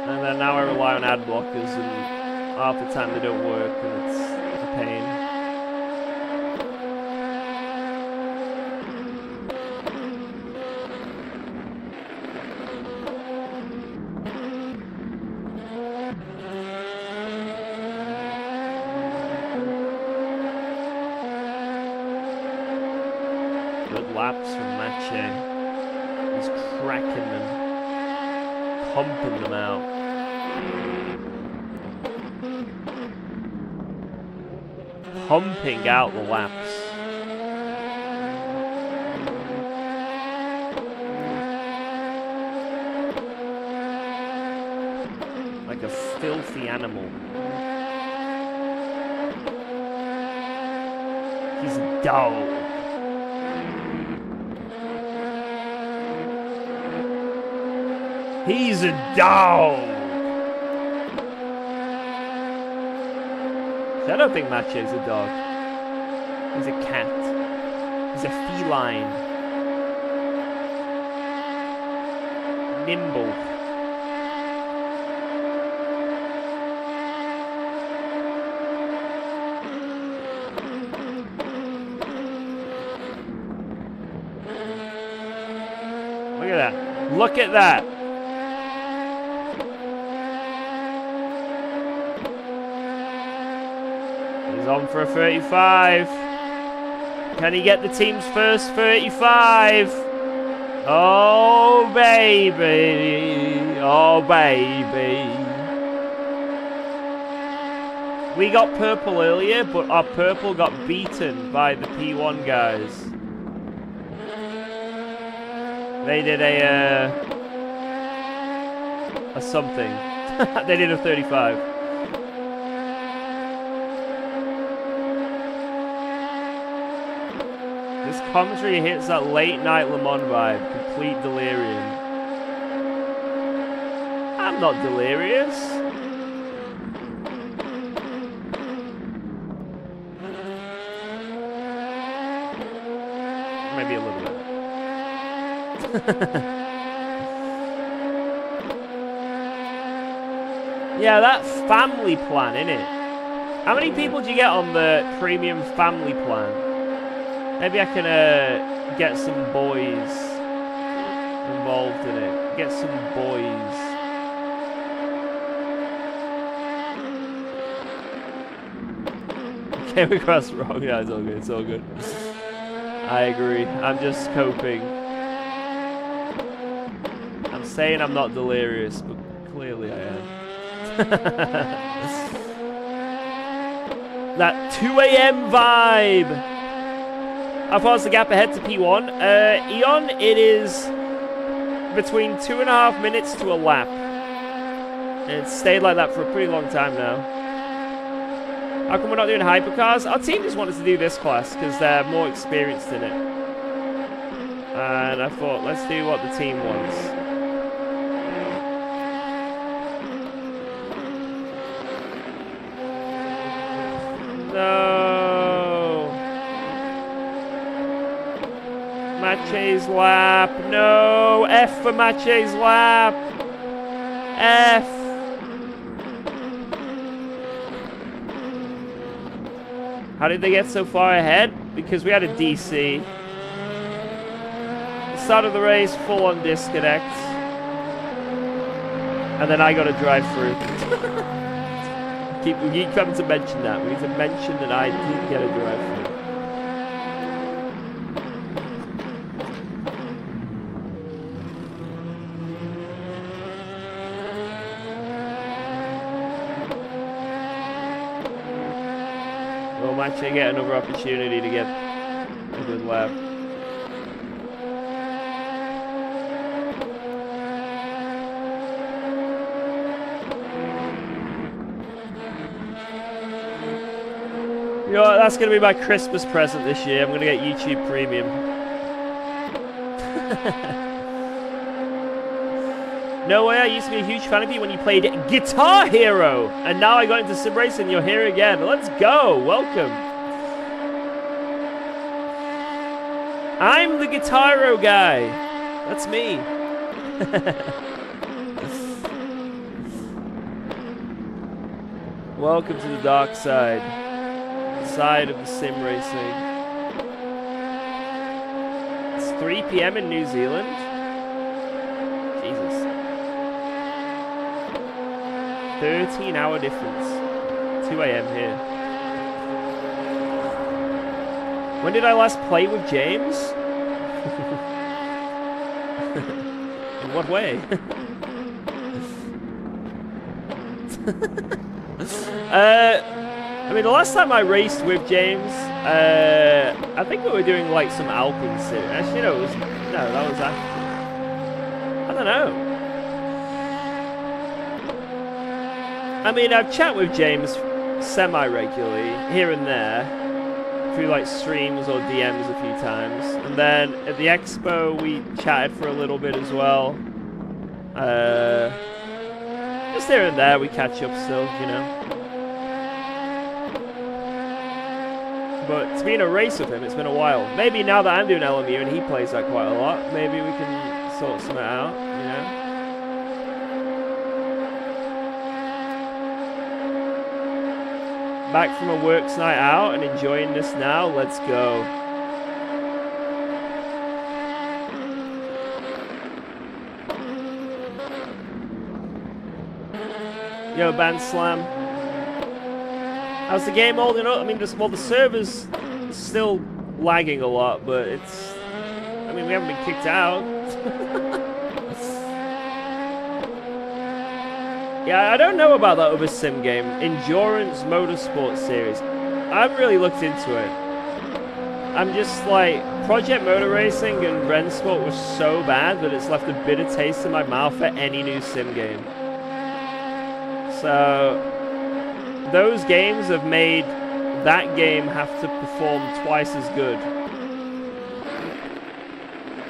And then now I rely on ad blockers, and half the time they don't work, and it's a pain. Good laps from Mache. He's cracking them. Pumping them out. Pumping out the laps. Like a filthy animal. He's a dog. He's a dog! I don't think Mache's a dog. He's a cat. He's a feline. Nimble. Look at that. Look at that. On for a 35. Can he get the team's first 35? Oh, baby. Oh, baby. We got purple earlier, but our purple got beaten by the P1 guys. They did a something. They did a 35. This commentary hits that late night Le Mans vibe. Complete delirium. I'm not delirious. maybe a little bit. Yeah, that family plan, innit? How many people do you get on the premium family plan? Maybe I can get some boys involved in it. Get some boys. Came across wrong. Yeah, it's all good. It's all good. I agree. I'm just coping. I'm saying I'm not delirious, but clearly I am. That 2 a.m. vibe. How far is the gap ahead to P1? Eon, it is between 2.5 minutes to a lap. And it's stayed like that for a pretty long time now. How come we're not doing hypercars? Our team just wanted to do this class because they're more experienced in it. And I thought, let's do what the team wants. No. Mache's lap. No. F for Mache's lap. F. How did they get so far ahead? Because we had a DC. The start of the race, full on disconnect. And then I got to drive through. We keep coming to mention that. We need to mention that I did get a drive through. Will Mache get another opportunity to get a good lap? You know what, that's going to be my Christmas present this year. I'm going to get YouTube Premium. No way, I used to be a huge fan of you when you played Guitar Hero. And now I got into sim racing, you're here again. Let's go, welcome. I'm the Guitar Hero guy. That's me. Welcome to the dark side. Side of the sim racing. It's 3 p.m. in New Zealand. Jesus. 13-hour difference. 2 a.m. here. When did I last play with James? In what way? I mean, the last time I raced with James, I think we were doing like some Alpine series. Actually, no, that was after. I don't know. I mean, I've chat with James semi-regularly, here and there, through like streams or DMs a few times. And then at the expo, we chatted for a little bit as well. Just here and there, we catch up still, you know. But to be in a race with him, it's been a while. Maybe now that I'm doing LMU and he plays that quite a lot, maybe we can sort something out, you know? Back from a works night out and enjoying this now, let's go. Yo, Band Slam. How's the game holding up? I mean, well, the server's still lagging a lot, but it's... I mean, we haven't been kicked out. Yeah, I don't know about that other sim game, Endurance Motorsport Series. I haven't really looked into it. I'm just like, Project Motor Racing and Rennsport was so bad that it's left a bitter taste in my mouth for any new sim game. So... those games have made that game have to perform twice as good.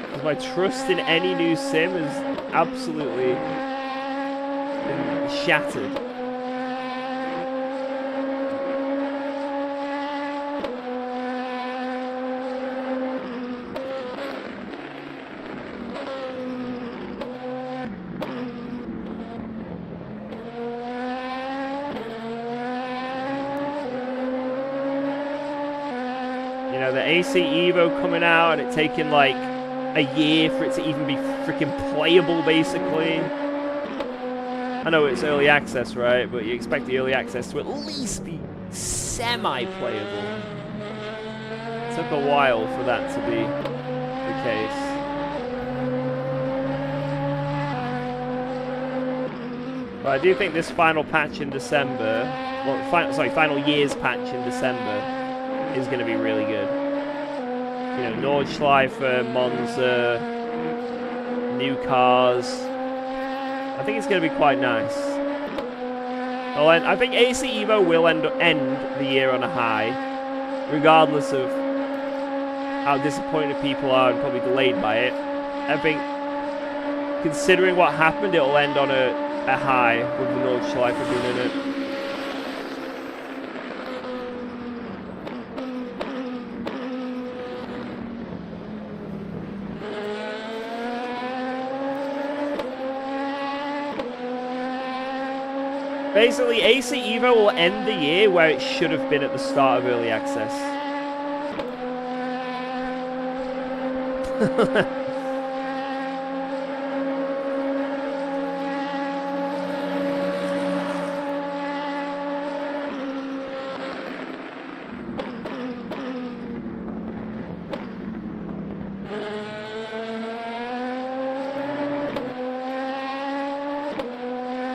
Because my trust in any new sim is absolutely been shattered. You know, the AC Evo coming out and it taking like a year for it to even be freaking playable, basically. I know it's early access, right? But you expect the early access to at least be semi-playable. It took a while for that to be the case. But I do think this final patch in December, well, final year's patch in December is going to be really good. You know, Nordschleife, Monza, new cars. I think it's going to be quite nice. Well, I think AC Evo will end the year on a high, regardless of how disappointed people are and probably delayed by it. I think, considering what happened, it will end on a high with the Nordschleife being in it. Basically, AC Evo will end the year where it should have been at the start of early access.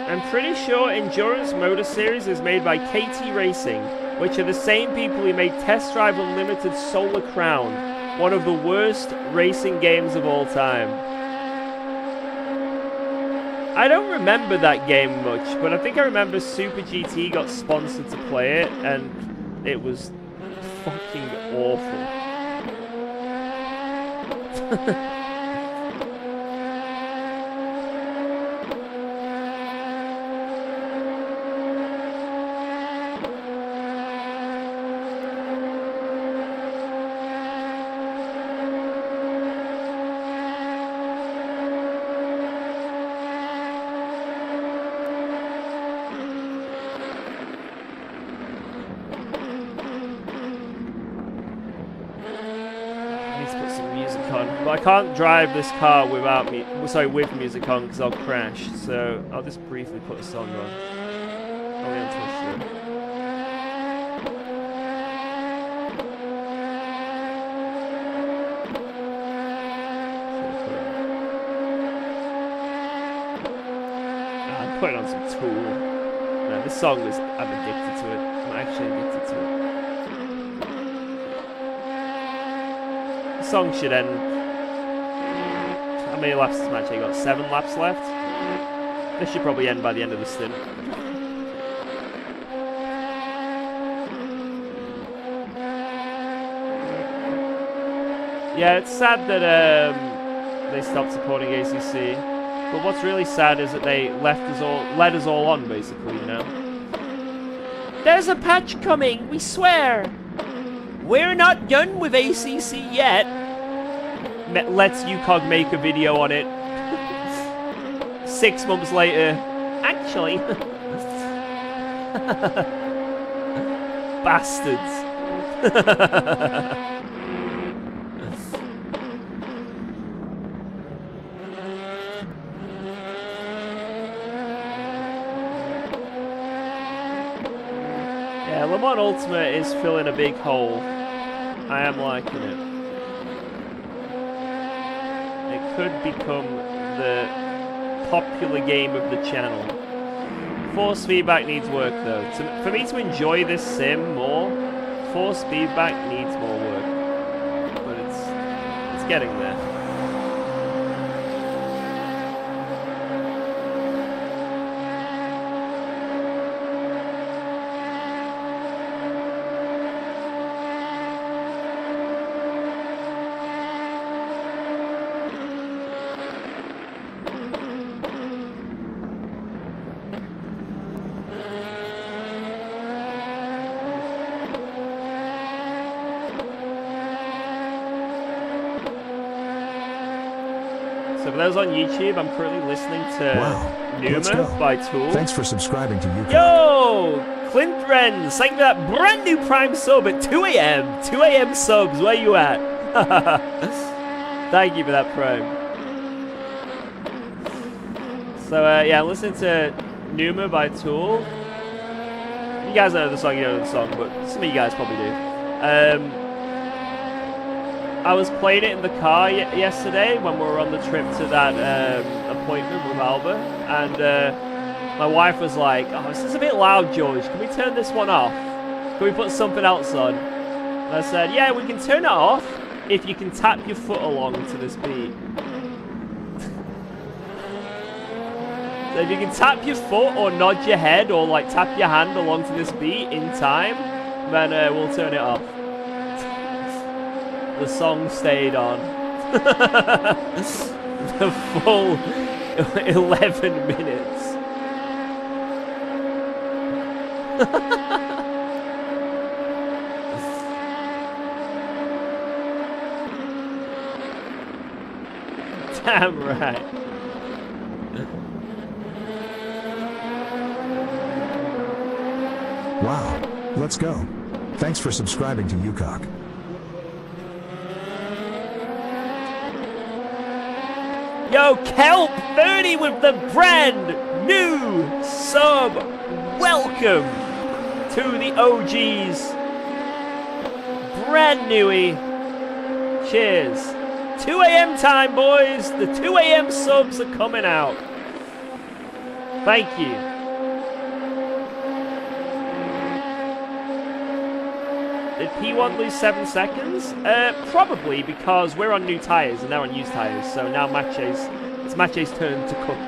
I'm pretty sure Endurance Motor Series is made by KT Racing, which are the same people who made Test Drive Unlimited Solar Crown, one of the worst racing games of all time. I don't remember that game much, but I think I remember Super GT got sponsored to play it, and it was fucking awful. But I can't drive this car without with music on because I'll crash. So I'll just briefly put a song on. Only on Twitch though. I'm putting on some Tool. Man, this song is, I'm addicted to it. I'm actually addicted to it. The song should end. How many laps does this match? I got 7 laps left. This should probably end by the end of the stint. Yeah, it's sad that they stopped supporting ACC. But what's really sad is that they led us all on, basically, you know. There's a patch coming, we swear. We're not done with ACC yet. Let's UKOG make a video on it. 6 months later, actually. Bastards. Yeah, Le Mans Ultimate is filling a big hole. I am liking it. It could become the popular game of the channel. Force feedback needs work though. For me to enjoy this sim more, force feedback needs more work. But it's getting there. So for those on YouTube, I'm currently listening to Numa by Tool. Thanks for subscribing to UKOG. Yo! Clint Wren, thank you for that brand new Prime sub at 2 a.m. 2 a.m. subs, where you at? Thank you for that Prime. So, yeah, listen to Numa by Tool. You guys know the song, you know the song, but some of you guys probably do. I was playing it in the car yesterday when we were on the trip to that appointment with Alba, and my wife was like, "Oh, this is a bit loud, George. Can we turn this one off? Can we put something else on?" And I said, "Yeah, we can turn it off if you can tap your foot along to this beat." So if you can tap your foot or nod your head or like tap your hand along to this beat in time, then we'll turn it off. The song stayed on. The full 11 minutes. Damn right. Wow. Let's go. Thanks for subscribing to UKOG. Yo, Kelp 30 with the brand new sub. Welcome to the OGs. Brand newy. Cheers. 2 a.m. time, boys. The 2 a.m. subs are coming out. Thank you. Did P1 lose 7 seconds? Probably because we're on new tyres and they're on used tyres. So now it's Mache's turn to cook.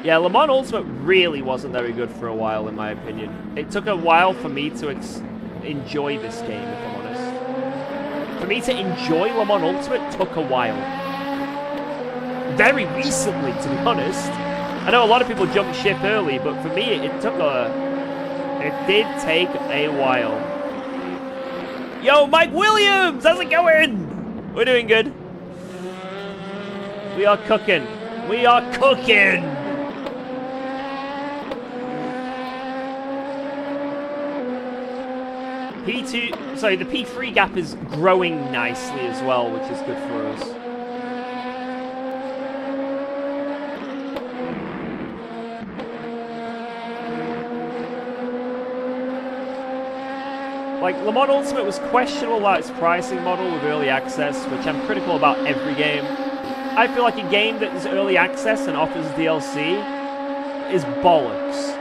Yeah, Le Mans Ultimate really wasn't very good for a while, in my opinion. It took a while for me to enjoy this game, if I'm honest. For me to enjoy Le Mans Ultimate took a while. Very recently, to be honest. I know a lot of people jumped ship early, but for me, it did take a while. Yo, Mike Williams, how's it going? We're doing good. We are cooking. We are cooking. P2, sorry, the P3 gap is growing nicely as well, which is good for us. Like, Le Mans Ultimate was questionable about its pricing model with early access, which I'm critical about every game. I feel like a game that is early access and offers DLC is bollocks.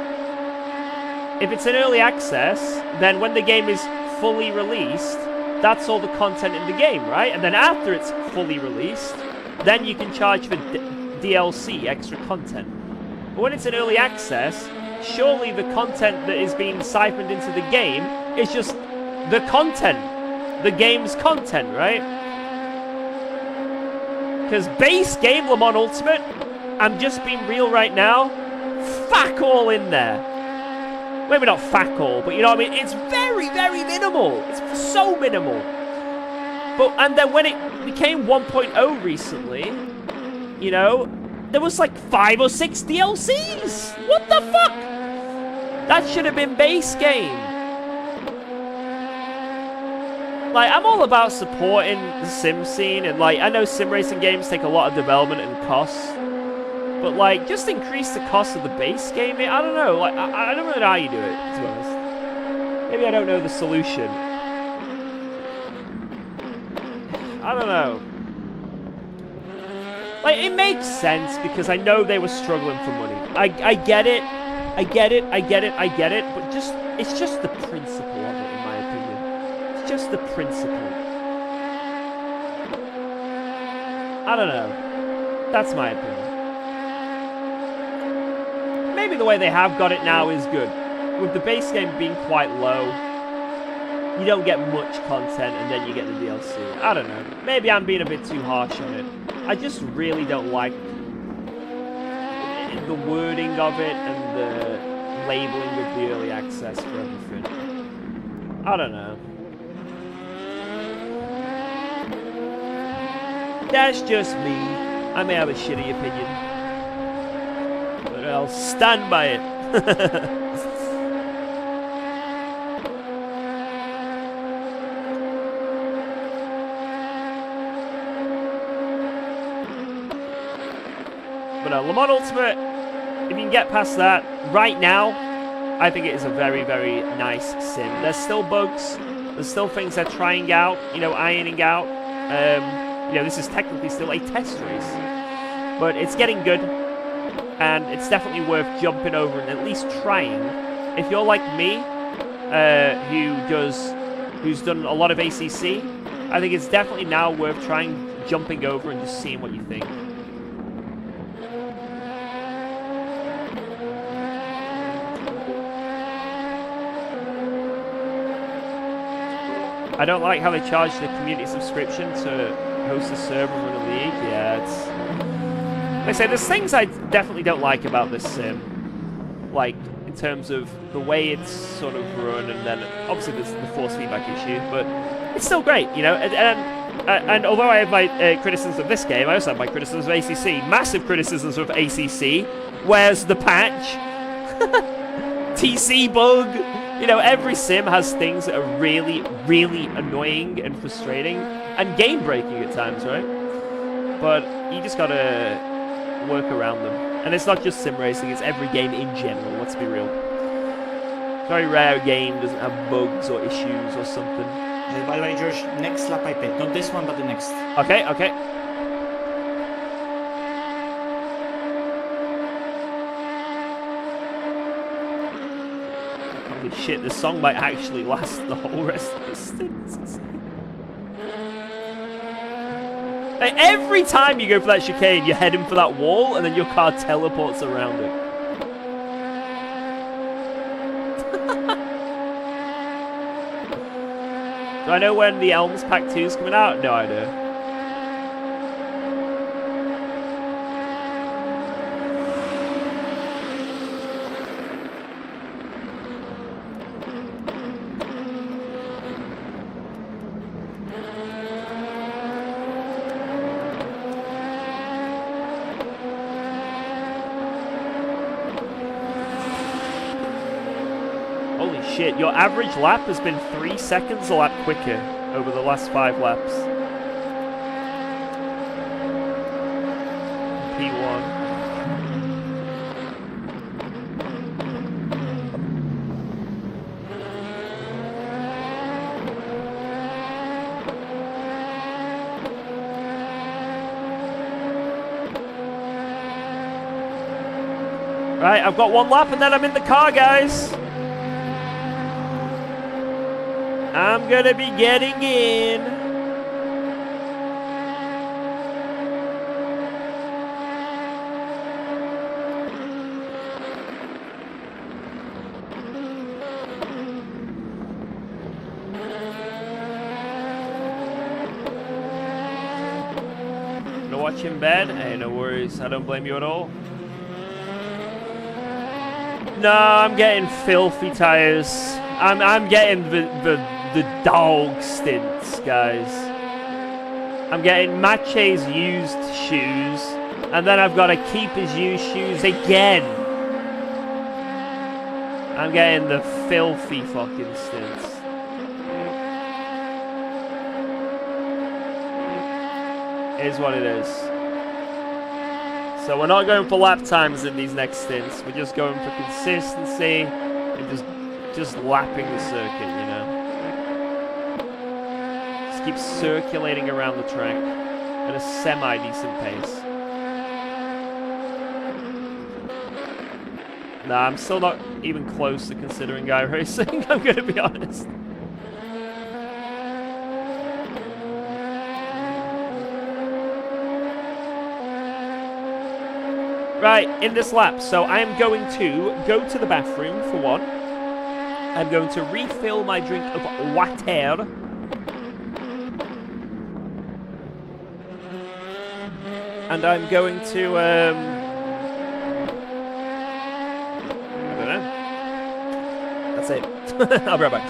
If it's an early access, then when the game is fully released, that's all the content in the game, right? And then after it's fully released, then you can charge for DLC, extra content. But when it's an early access, surely the content that is being siphoned into the game is just the content. The game's content, right? Because base game Le Mans Ultimate, I'm just being real right now, fuck all in there. Maybe not fuck all, but you know what I mean? It's very, very minimal. It's so minimal. And then when it became 1.0 recently, you know, there was like 5 or 6 DLCs. What the fuck? That should have been base game. Like, I'm all about supporting the sim scene, and like, I know sim racing games take a lot of development and costs. But like, just increase the cost of the base game. I don't know. Like, I don't really know how you do it, to be honest. Maybe I don't know the solution. I don't know. Like, it makes sense because I know they were struggling for money. I get it. I get it. I get it. I get it. But it's just the principle of it, in my opinion. It's just the principle. I don't know. That's my opinion. Maybe the way they have got it now is good. With the base game being quite low, you don't get much content and then you get the DLC. I don't know. Maybe I'm being a bit too harsh on it. I just really don't like the wording of it and the labeling of the early access for everything. I don't know. That's just me. I may have a shitty opinion, but I'll stand by it. But Le Mans Ultimate, if you can get past that, right now, I think it is a very, very nice sim. There's still bugs, there's still things they're trying out, you know, ironing out. You know, this is technically still a test race, but it's getting good, and it's definitely worth jumping over and at least trying. If you're like me, who's done a lot of ACC, I think it's definitely now worth trying jumping over and just seeing what you think. I don't like how they charge the community subscription to host a server in a league. Yeah, it's... Like I say, there's things I definitely don't like about this sim. Like, in terms of the way it's sort of run, and then obviously there's the force feedback issue, but it's still great, you know? And although I have my criticisms of this game, I also have my criticisms of ACC. Massive criticisms of ACC. Where's the patch? TC bug. You know, every sim has things that are really, really annoying and frustrating and game-breaking at times, right? But you just gotta work around them. And it's not just sim racing, it's every game in general, let's be real. Very rare game doesn't have bugs or issues or something. By the way, George, next lap I pit. Not this one, but the next. Okay, okay. Holy shit, this song might actually last the whole rest of the stint. Like, every time you go for that chicane, you're heading for that wall, and then your car teleports around it. Do I know when the Elms Pack 2 is coming out? No idea. Holy shit, your average lap has been 3 seconds a lap quicker over the last 5 laps. P1. Right, I've got 1 lap and then I'm in the car, guys. I'm gonna be getting in. Gonna watch in bed? Hey, no worries. I don't blame you at all. No, I'm getting filthy tires. I'm getting the dog stints, guys. I'm getting Mache's used shoes, and then I've got to keep his used shoes again. I'm getting the filthy fucking stints. Is what it is. So we're not going for lap times in these next stints. We're just going for consistency and just lapping the circuit, you know. Just keep circulating around the track at a semi-decent pace. Nah, I'm still not even close to considering guy racing, I'm gonna be honest. Right, in this lap, so I am going to go to the bathroom for one. I'm going to refill my drink of water. And I'm going to, I don't know. That's it. I'll be right back.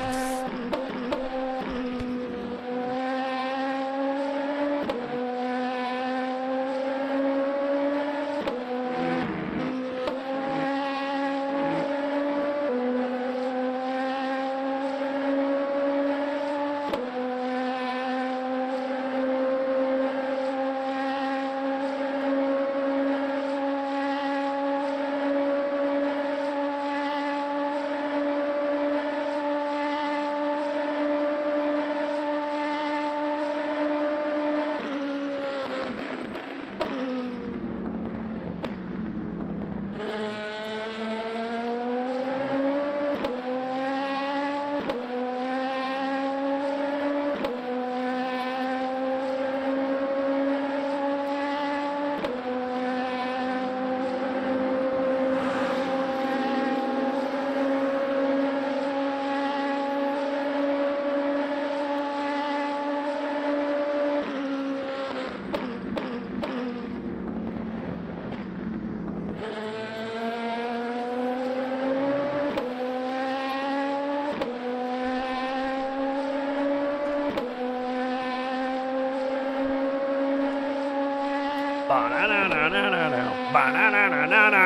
Ba-na-na-na-na-na-na. Ba-na-na-na-na-na.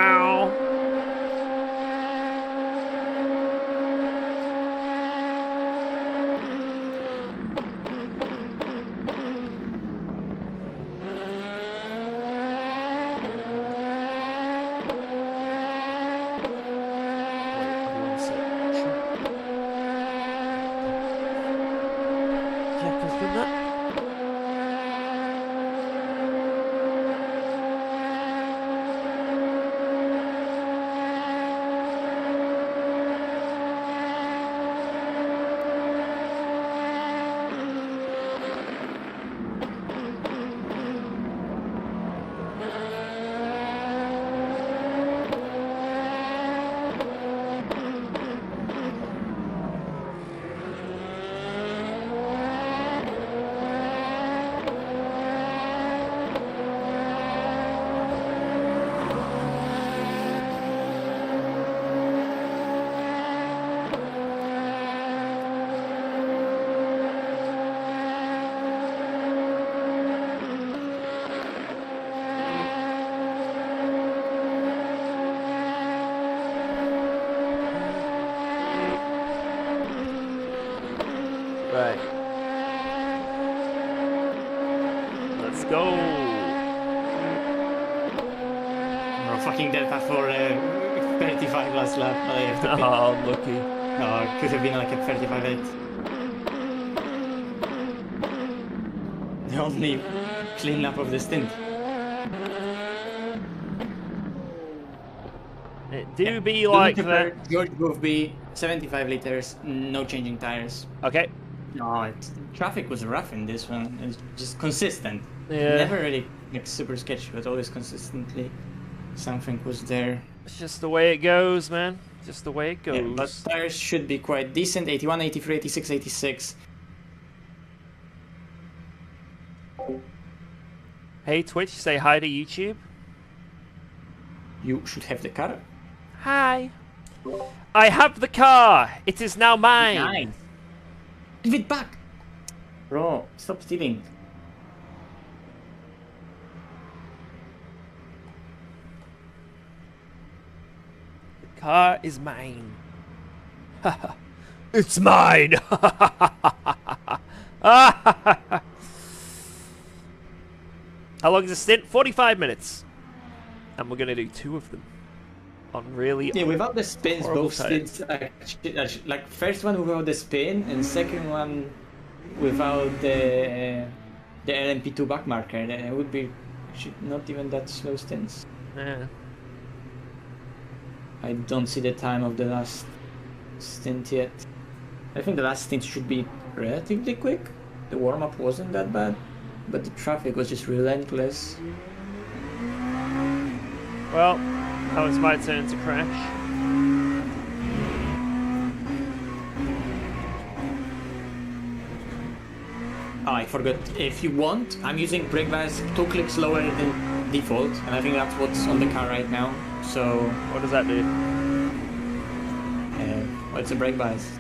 Right. Let's go. Bro, fucking dead path for 35 last lap. I have to Oh, lucky. No, it could have been like a 35-8. The only clean lap of the stint. It do be like that. George would be 75 liters, no changing tires. Okay. No, traffic was rough in this one. It's just consistent. Yeah. Never really like super sketchy, but always consistently something was there. It's just the way it goes, man. Just the way it goes. Yeah, but tires should be quite decent. 81, 83, 86, 86. Hey Twitch, say hi to YouTube. You should have the car. Hi. I have the car. It is now mine. Nice. Give it back. Bro, stop stealing. The car is mine. It's mine. How long is the stint? 45 minutes. And we're going to do 2 of them. On really without the spins, both tires. stints actually, like first one without the spin and second one without the LMP2 back marker. Then it would be not even that slow stints. Yeah. I don't see the time of the last stint yet. I think the last stint should be relatively quick. The warm-up wasn't that bad, but the traffic was just relentless. Well, now it's my turn to crash. Oh, I forgot. If you want, I'm using brake bias 2 clicks lower than default, and I think that's what's on the car right now. So, What does that do? well, it's a brake bias.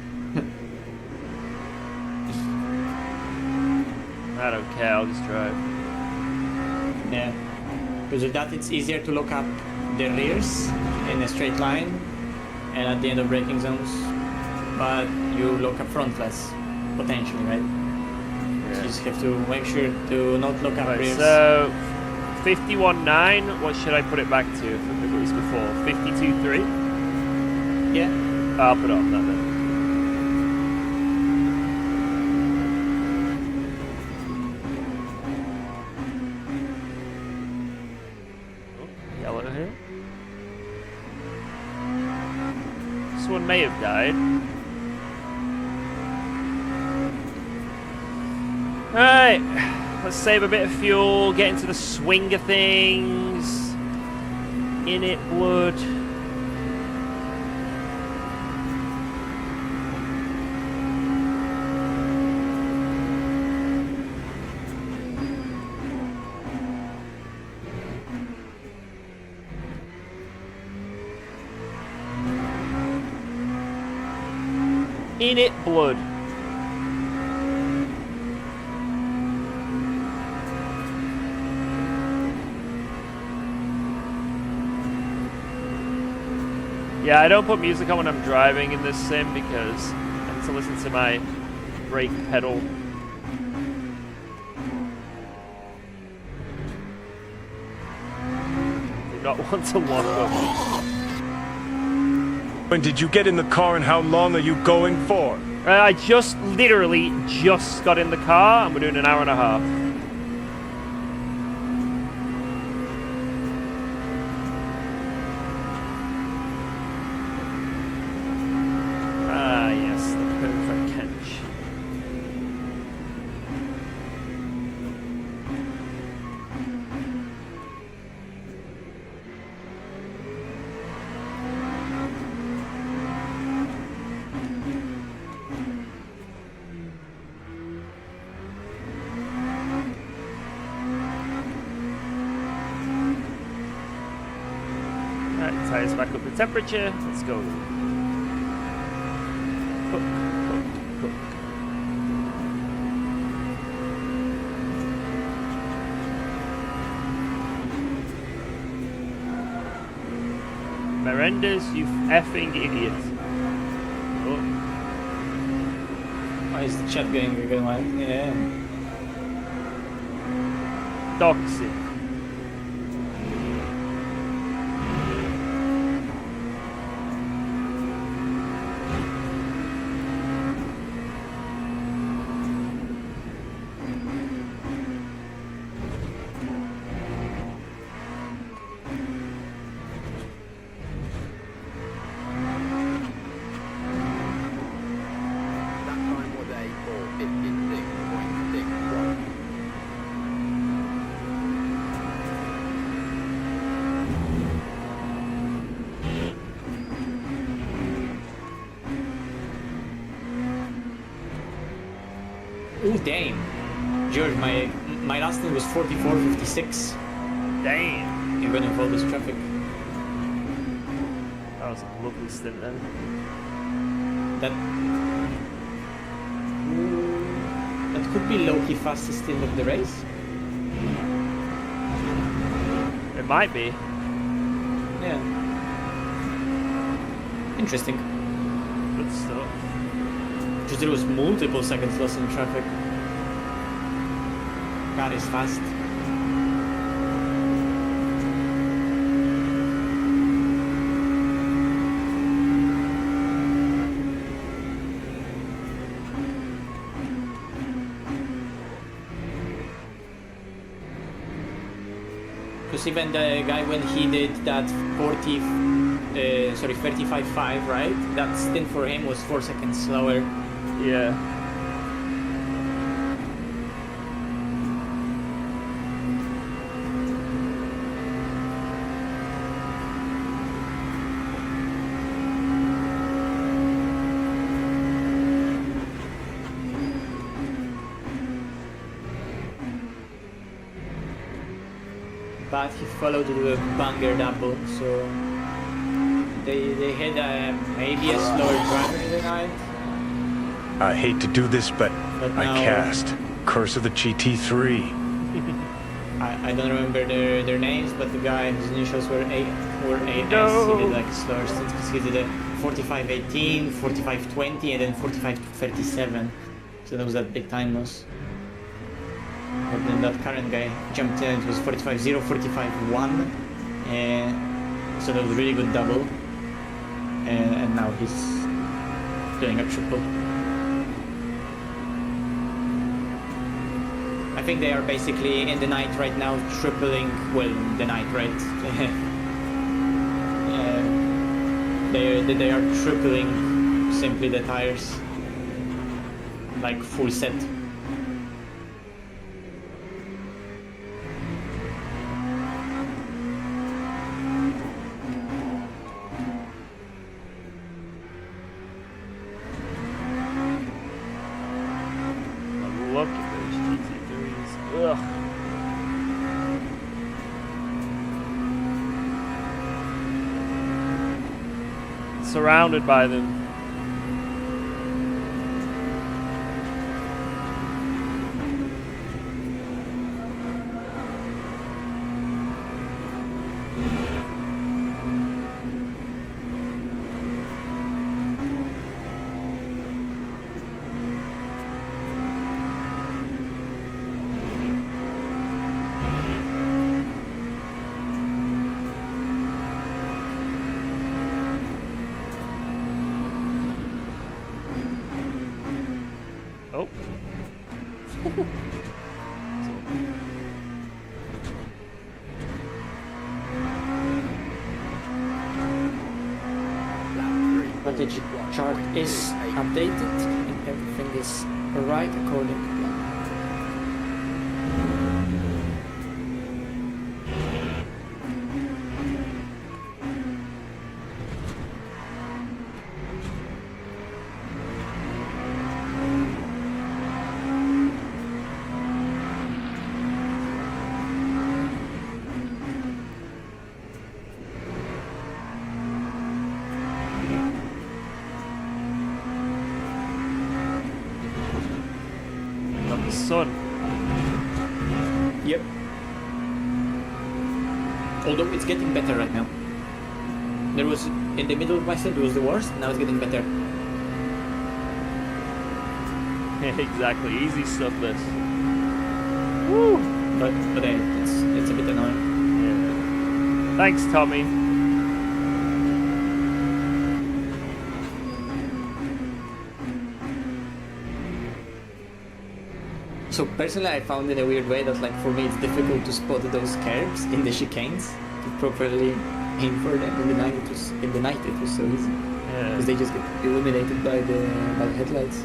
I don't care, I'll just drive. Yeah, because with that it's easier to look up the rears in a straight line and at the end of braking zones, but you look up front less, potentially, right? Yeah. So you just have to make sure to not look up Right, rears. so 51.9, what should I put it back to from the was before? 52.3? Yeah. I'll put it on that then. Yellow here. This one may have died. Alright, let's save a bit of fuel, get into the swing of things. In it, blood. In it, blood. Yeah, I don't put music on when I'm driving in this sim because I need to listen to my brake pedal. Do not want to lock up. When did you get in the car and how long are you going for? I literally just got in the car and we're doing an hour and a half. Ah, yes, the perfect catch. Alright, tires back up the temperature. Let's go. Cook, cook, cook. Merendas, you effing idiot. Oh. Why is the chat going like, yeah. Toxic. That time was a 4:56.61. Ooh, damn. George, my last name was 44.56. Damn. Even with all this traffic. That was a lovely stint then. That could be low-key fastest stint of the race. It might be. Yeah. Interesting. Good stuff. Just there was multiple seconds lost in traffic. That is fast. Because even the guy when he did that 35.5, right? That stint for him was 4 seconds slower. Yeah. But he followed with a banger double, so they had maybe a slower driver tonight. I hate to do this, but But I now- cast Corsa the GT3. I don't remember their names, but the guy whose initials were AS, No. he did like slower stints because he did a 45.18, 45.20, and then 45.37. So that was that big time loss. But then that current guy jumped in, it was 45.0, 45.1, and so that was a really good double. And now he's doing a triple. I think they are basically in the night right now, tripling. Well, the night, right? They are tripling simply the tires, like full set. Look at those GT3s. Ugh. Surrounded by them. strategy chart is updated and everything is right according to plan. Not the sun. Yep. Although it's getting better right now. There was, in the middle of my set, it was the worst, now it's getting better. Exactly, easy stuff this. Woo! But it's a bit annoying. Yeah. Thanks, Tommy. So personally, I found in a weird way that, like, for me, it's difficult to spot those curves in the chicanes to properly aim for them. In the night, it was so easy because they just get illuminated by the headlights.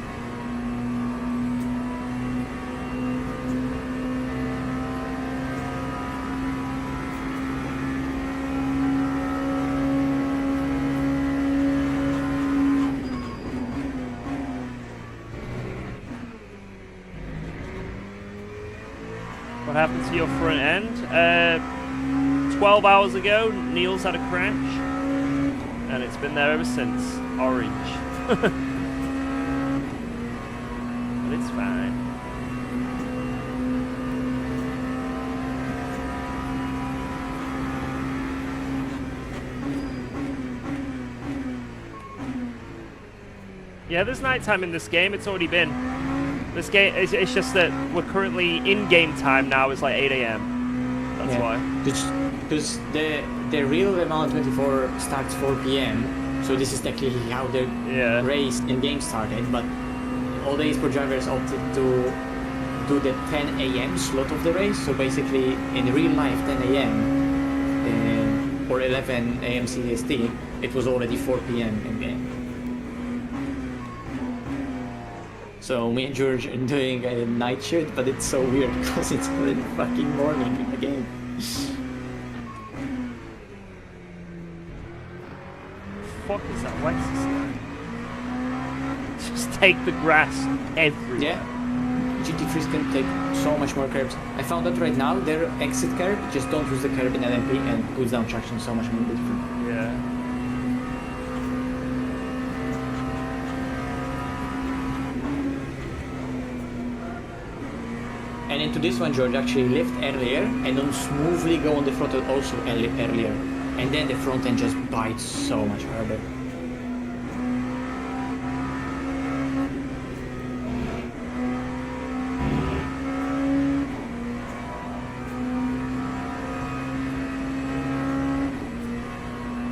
What happened to your front end? 12 hours ago, Neil's had a crash, and it's been there ever since. Orange. But it's fine. Yeah, there's nighttime in this game. It's already been. This game, it's just that we're currently in game time now. It's like 8 a.m. That's why. Because the real Le Mans 24 starts 4 p.m. So this is technically how the race in game started. But all the esports drivers opted to do the 10 a.m. slot of the race. So basically, in real life, 10 a.m. Or 11 a.m. CST, it was already 4 p.m. in game. So me and George are doing a night shift, but it's so weird because it's already fucking morning in the game. Fuck is that Lexus line? Just take the grass everywhere. Yeah. GT3s can take so much more curbs. I found out right now their exit curb, just don't use the curb in LMP and cools down traction so much more beautiful. Yeah. And into this one, George actually lift earlier and then smoothly go on the throttle also earlier. And then the front end just bites so much harder.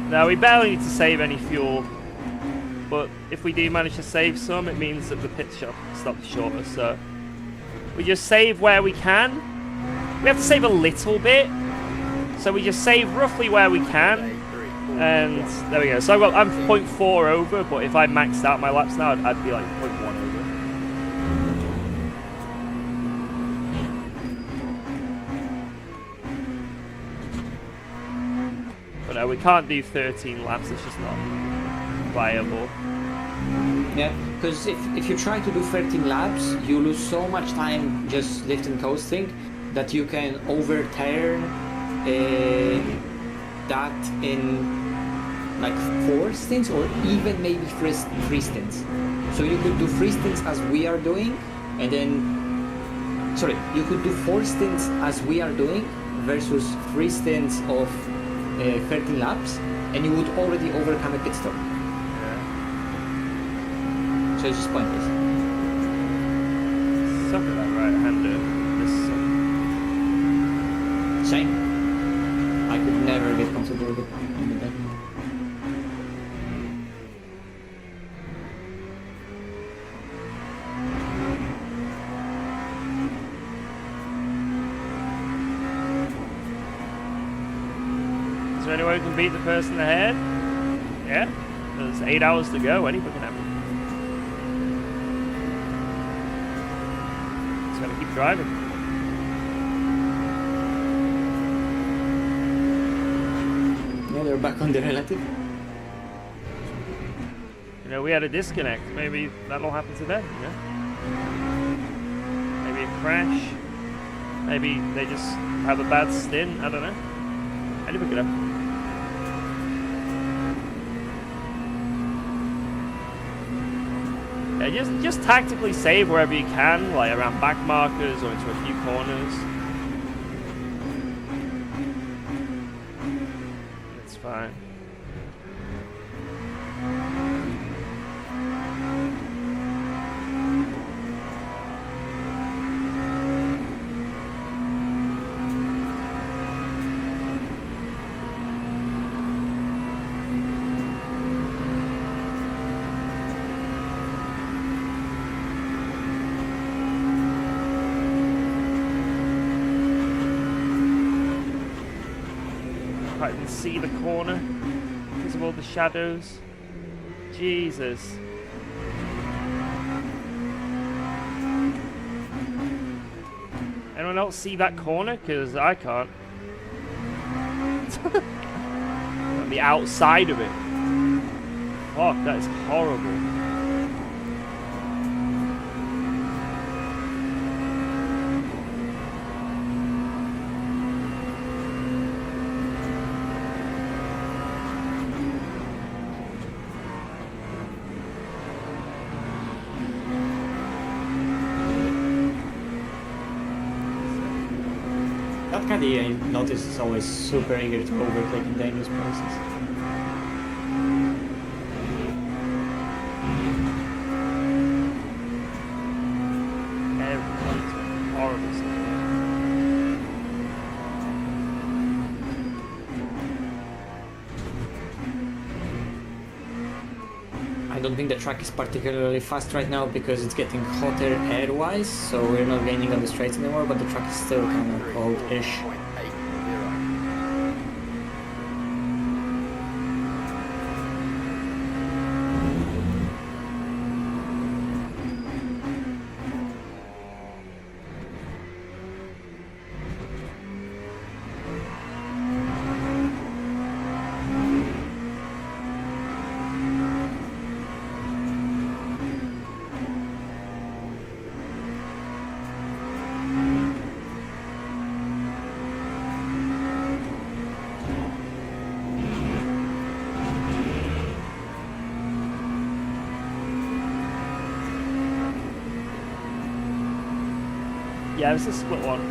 Now we barely need to save any fuel, but if we do manage to save some, it means that the pit stops shorter, so we just save where we can. We have to save a little bit, so we just save roughly where we can, and there we go. So I'm 0.4 over, but if I maxed out my laps now, I'd be like 0.1 over. But no, we can't do 13 laps, it's just not viable. Yeah, because if you try to do 13 laps, you lose so much time just lifting coasting that you can overturn that in like 4 stints or even maybe 3 stints. So you could do 3 stints as we are doing, and then, sorry, you could do 4 stints as we are doing versus 3 stints of 13 laps, and you would already overcome a pit stop. So it's just pointless. Suck at that right-hander. This Same. I could never get comfortable with it in the back. Is there any way we can beat the person ahead? Yeah? There's 8 hours to go. Anything can happen. Just gotta keep driving. Yeah, they're back on the relative. You know, we had a disconnect. Maybe that'll happen today. Yeah. Maybe a crash. Maybe they just have a bad stint. I don't know. Anything could happen. Yeah, just tactically save wherever you can, like around back markers or into a few corners. It's fine. I can see the corner because of all the shadows. Jesus. Anyone else see that corner? Because I can't. On the outside of it. Fuck, that is horrible. That caddy, I noticed, is always super eager to overtake in dangerous places. Everyone's horrible stuff. I don't think the track is particularly fast right now because it's getting hotter air-wise, so we're not gaining on the straights anymore, but the track is still kind of cold-ish. Yeah, it's a split one.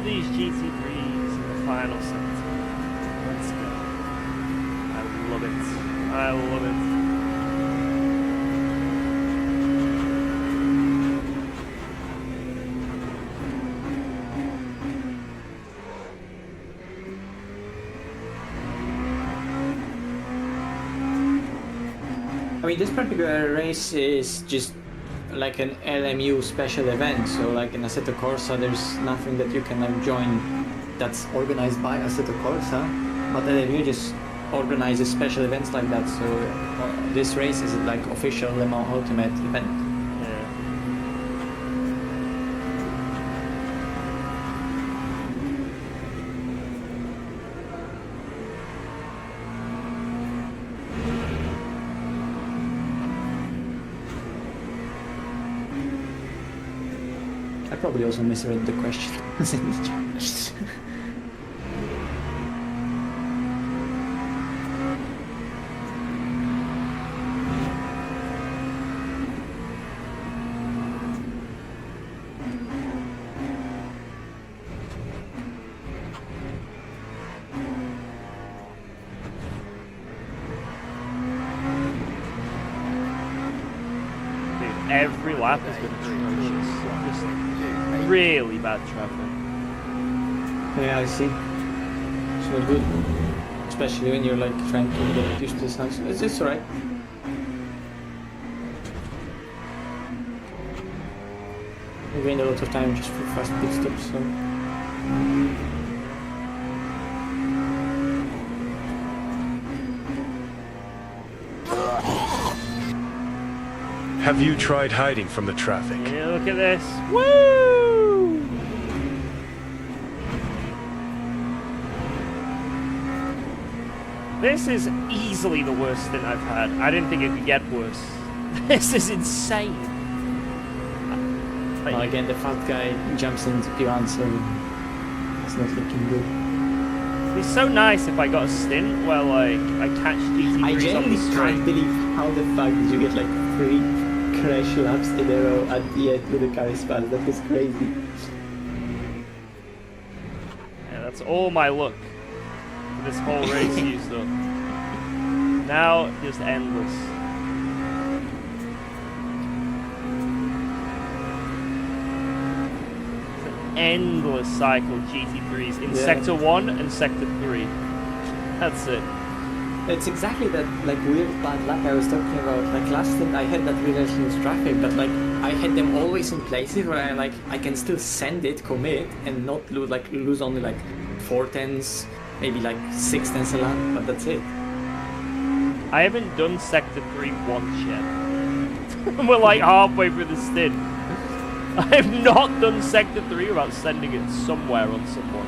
These GT3s in the final set. Let's go. I love it. I love it. I mean, this particular race is just like an LMU special event. So like in Assetto Corsa, there's nothing that you can like join that's organized by Assetto Corsa. But LMU just organizes special events like that. So this race is like official Le Mans Ultimate event. I probably also misread the question. Every lap has been atrocious. Just really bad traffic. Yeah, I see. It's not good. Especially when you're like trying to get used to this house. It's alright. We gained a lot of time just for fast pit stops, so... Have you tried hiding from the traffic? Yeah, look at this. Woo! This is easily the worst stint I've had. I didn't think it could get worse. This is insane. Well, again, the fat guy jumps into P1, so it's not looking good. It'd be so nice if I got a stint where, like, I catch GT3s I on the genuinely straight. can't believe how the fuck did you get like 3 crash laps in a row at the end with the car is fast. That was crazy. Yeah, that's all my luck for this whole race used up. Now, just endless. It's an endless cycle of GT3s in Sector 1 and Sector 3. That's it. It's exactly that like weird bad luck I was talking about. Like last time I had that relentless traffic, but like I had them always in places where I can still send it, commit, and not lose only like 4 tenths, maybe like 6 tenths a lap, but that's it. I haven't done Sector 3 once yet. We're like halfway through the stint. I have not done Sector 3 without sending it somewhere on someone.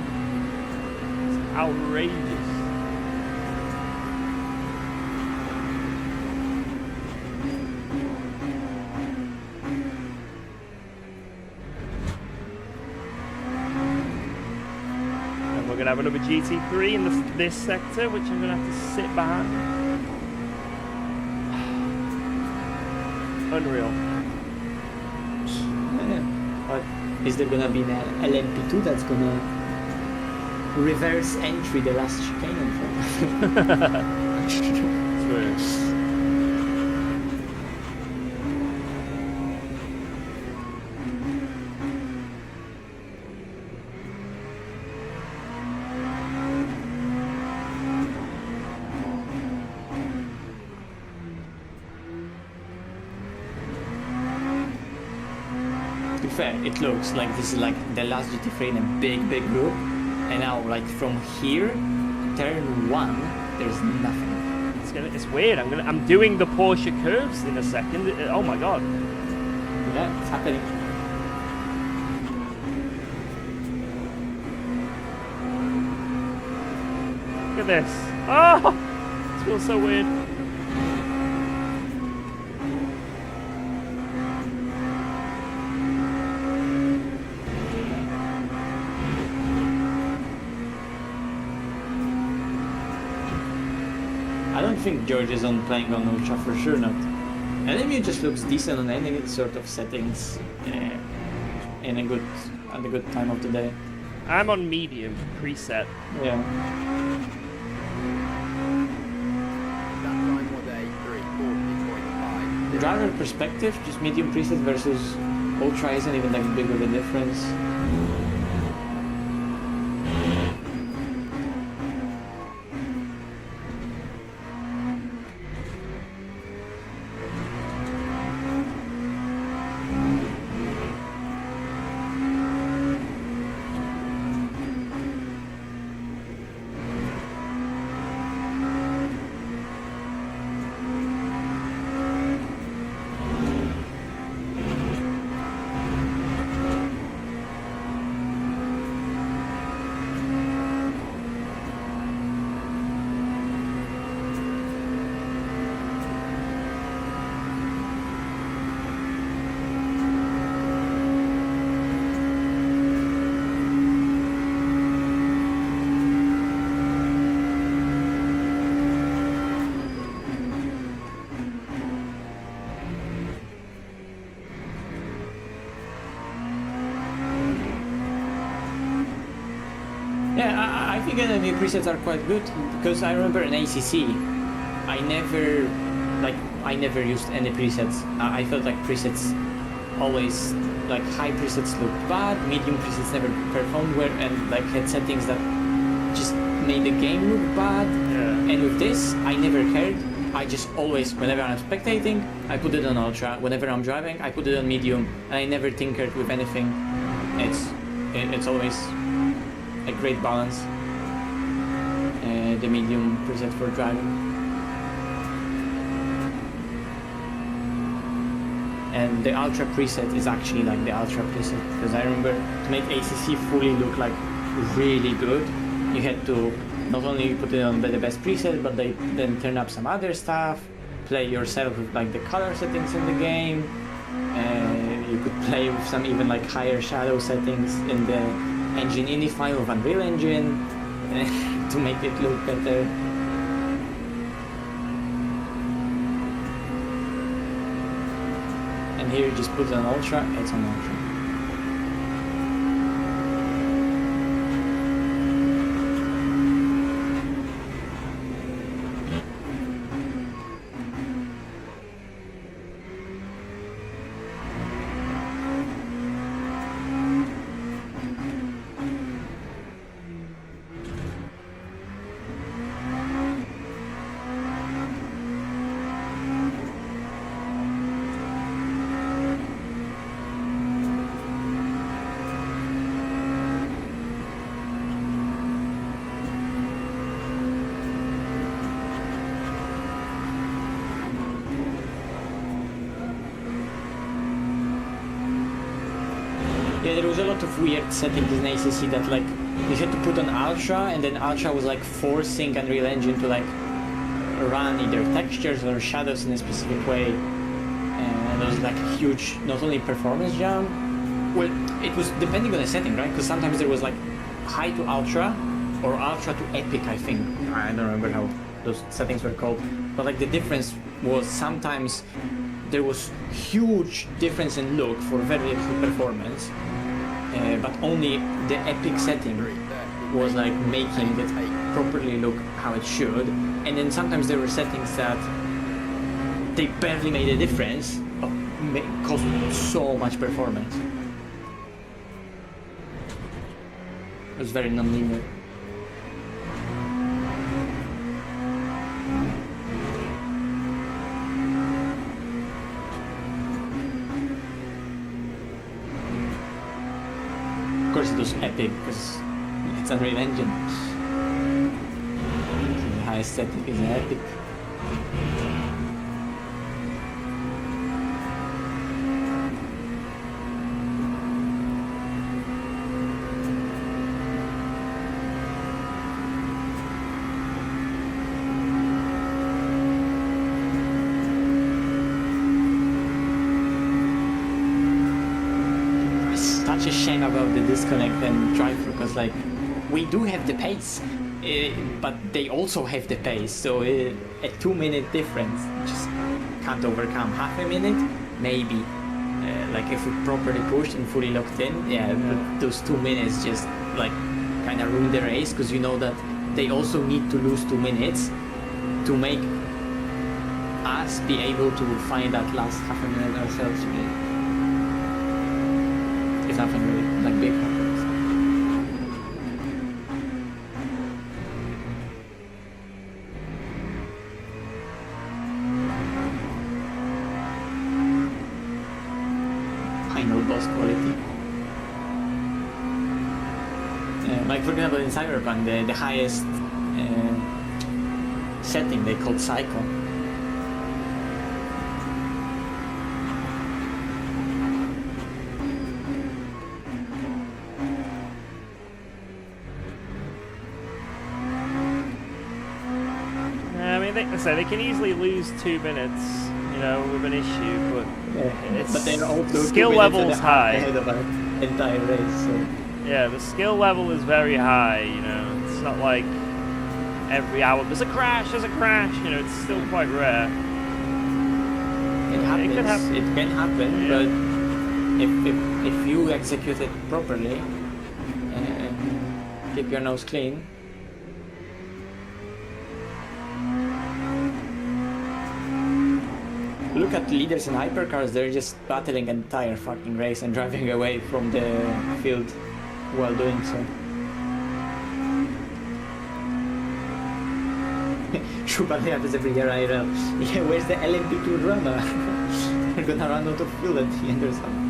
It's outrageous. We're going to have another GT3 in this sector, which I'm going to have to sit behind. Unreal. Yeah. But is there gonna be an LMP2 that's gonna reverse entry the last chicane in front? Fair, it looks like this is like the last GT3 in a big group, and now like from here, turn 1, there's nothing. It's weird. I'm doing the Porsche curves in a second. Oh my god. Yeah, it's happening. Look at this. Oh, it feels so weird. I don't think George is playing on Ultra, for sure not. LMU just looks decent on any sort of settings at a good time of the day. I'm on medium preset. Yeah. That time was a 3:40.5. Driver perspective, just medium preset versus Ultra isn't even that big of a difference. think LMU presets are quite good because I remember in ACC, I never used any presets. I felt like presets always, like high presets looked bad, medium presets never performed well, and like had settings that just made the game look bad. Yeah. And with this, I never cared. I just always, whenever I'm spectating, I put it on ultra. Whenever I'm driving, I put it on medium, and I never tinkered with anything. It's always a great balance. The medium preset for driving. And the ultra preset is actually like the ultra preset, because I remember to make ACC fully look like really good, you had to not only put it on the best preset, but then turn up some other stuff, play yourself with like the color settings in the game. You could play with some even like higher shadow settings in the engine ini file of Unreal Engine to make it look better. And here you just put it on ultra, it's on ultra. Yeah, there was a lot of weird settings in ACC that like you had to put on ultra, and then ultra was like forcing Unreal Engine to like run either textures or shadows in a specific way, and there was like a huge not only performance jump. Well, it was depending on the setting, right? Because sometimes there was like high to ultra or ultra to epic, I think. I don't remember how those settings were called, but like the difference was sometimes there was huge difference in look for very little performance, but only the epic setting was like making it properly look how it should. And then sometimes there were settings that they barely made a difference, but caused so much performance. It was very non-linear. Of course it was epic because it's Unreal Engine. The highest setting is epic. Such a shame about the disconnect and drive-through, because like we do have the pace, but they also have the pace, so a 2-minute difference just can't overcome. Half a minute, maybe. Like if we properly pushed and fully locked in, but those 2 minutes just like kind of ruin the race, because you know that they also need to lose 2 minutes to make us be able to find that last half a minute ourselves. Really. If nothing really like big happens. Final boss quality. Like for example in Cyberpunk, the highest setting they called Cycle. They can easily lose 2 minutes, you know, with an issue, but it's but they're also skill level's high. Ahead of our entire race, so. Yeah, the skill level is very high. You know, it's not like every hour there's a crash. You know, it's still quite rare. It happens. It could happen. It can happen, Yeah. but if you execute it properly and keep your nose clean, look at leaders in hypercars, they're just battling an entire fucking race and driving away from the field while doing so. Probably happens every year IRL. Yeah, where's the LMP2 drama? We're gonna run out of fuel at the end or something.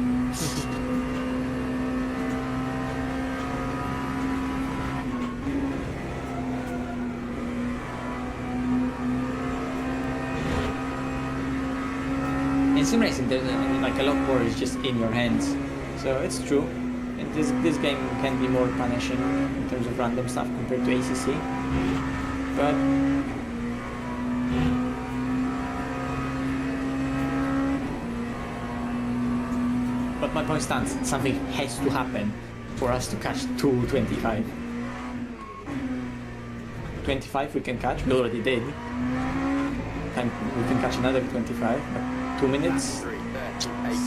In sim racing, there's like a lot more is just in your hands, so it's true. And this game can be more punishing in terms of random stuff compared to ACC, but my point stands. Something has to happen for us to catch 2:25. 25 we can catch. We already did. And we can catch another 25. But 2 minutes.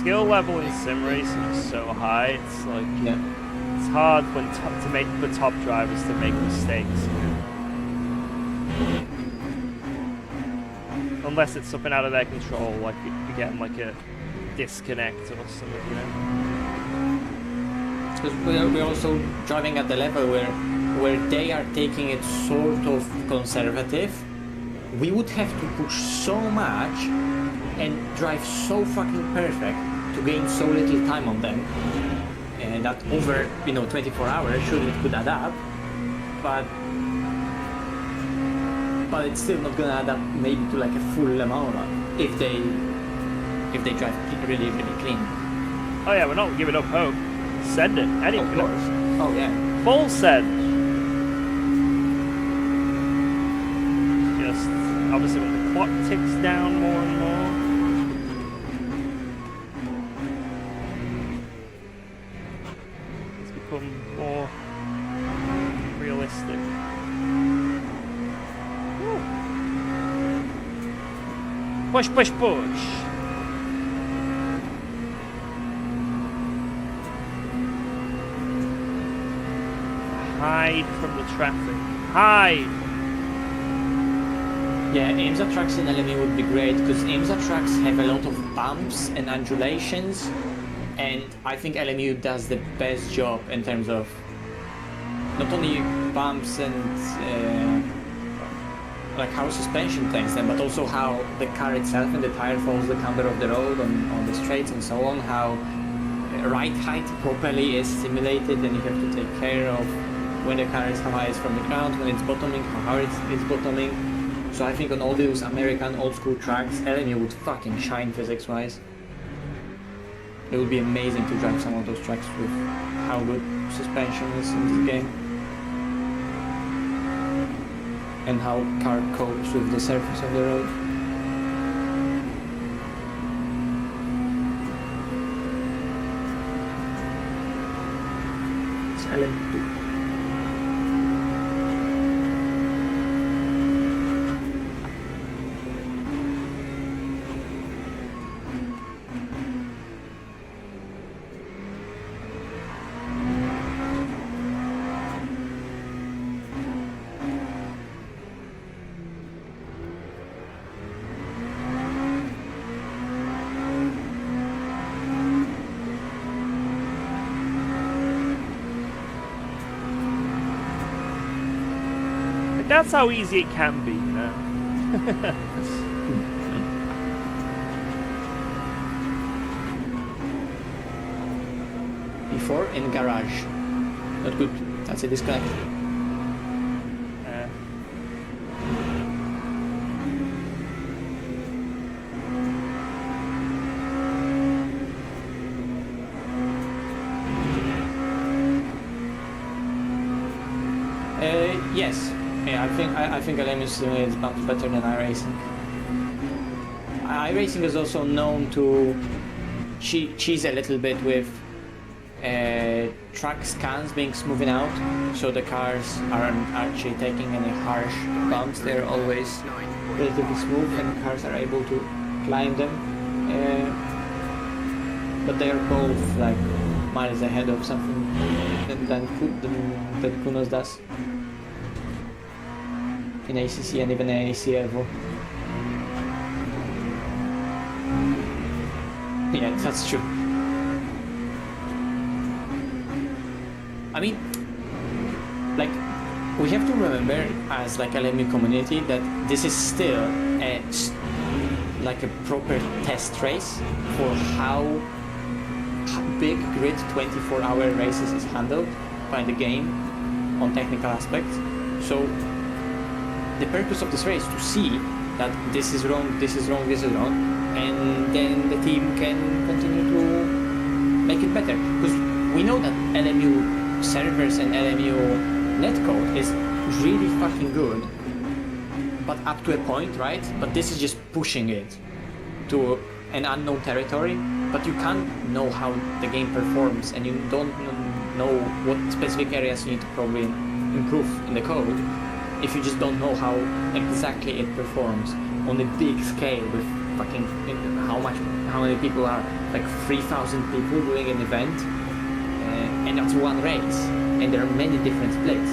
Skill level in sim racing is so high. It's like it's hard when to make the top drivers to make mistakes. Unless it's something out of their control, like again, like a disconnect or something, you know. Because we're also driving at the level where they are taking it sort of conservative. We would have to push so much and drive so fucking perfect to gain so little time on them, and that over 24 hours, sure, it could add up, but it's still not gonna add up maybe to like a full amount if they drive really clean. Oh yeah, we're not giving up hope. Send it. Anyone. Of course. Oh yeah. Full send. Just obviously when the clock ticks down more and more. It's become more realistic. Woo. Push, push, push. Hide from the traffic. Hide! Yeah, IMSA tracks in LMU would be great because IMSA tracks have a lot of bumps and undulations, and I think LMU does the best job in terms of not only bumps and like how suspension takes them, but also how the car itself and the tire follows the camber of the road on the straights and so on, how ride height properly is simulated, and you have to take care of when the car is how high it's from the ground, when it's bottoming, how hard it's bottoming. So I think on all those American old school tracks, LMU would fucking shine physics-wise. It would be amazing to drive some of those tracks with how good suspension is in this game. And how car copes with the surface of the road. It's LMU. That's how easy it can be, you know. Before in garage. Not good. That's a disconnect. Yes. Yeah, I think LMU is much better than iRacing. iRacing is also known to cheese a little bit with track scans being smoothed out, so the cars aren't actually taking any harsh bumps. They're always relatively smooth, and cars are able to climb them. But they are both like miles ahead of something that Kunos does in ACC and even AAC level. Yeah, that's true. I mean, like, we have to remember as like LMU community that this is still like a proper test race for how big grid 24-hour races is handled by the game on technical aspects. So the purpose of this race is to see that this is wrong, this is wrong, this is wrong, and then the team can continue to make it better. Because we know that LMU servers and LMU netcode is really fucking good, but up to a point, right? But this is just pushing it to an unknown territory, but you can't know how the game performs, and you don't know what specific areas you need to probably improve in the code if you just don't know how exactly it performs on a big scale with fucking how many people are, like 3,000 people doing an event, and that's one race, and there are many different splits.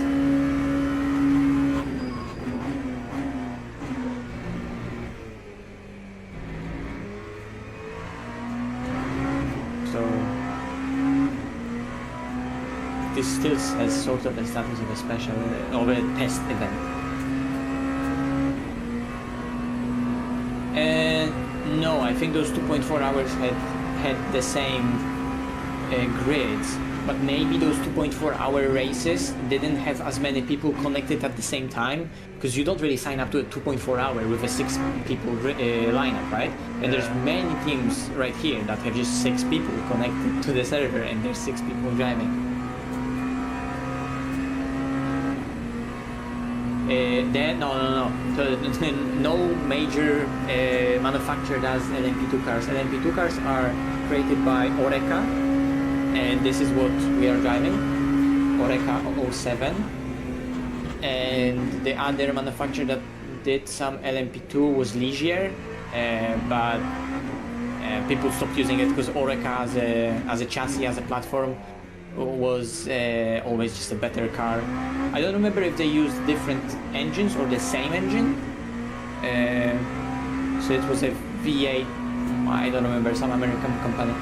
This still has sort of the status of a special, of a test event. No, I think those 2.4 hours had the same grids, but maybe those 2.4 hour races didn't have as many people connected at the same time, because you don't really sign up to a 2.4 hour with a 6 people lineup, right? And there's many teams right here that have just 6 people connected to the server, and there's 6 people driving. No major manufacturer does LMP2 cars. LMP2 cars are created by Oreca, and this is what we are driving, Oreca 07. And the other manufacturer that did some LMP2 was Ligier, but people stopped using it because Oreca as a chassis, as a platform, was always just a better car. I don't remember if they used different engines or the same engine. So it was a V8, I don't remember, some American company.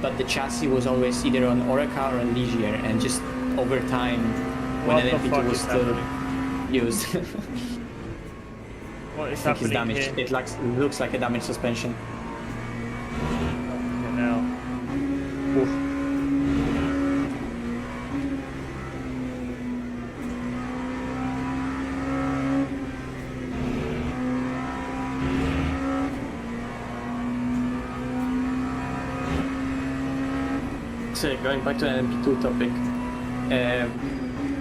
But the chassis was always either on Oreca or on Ligier, and just over time, when LMP2 was still used. What is I think it's happening damaged. here? It looks like a damaged suspension. Okay, now. Oof. So going back to the LMP2 topic,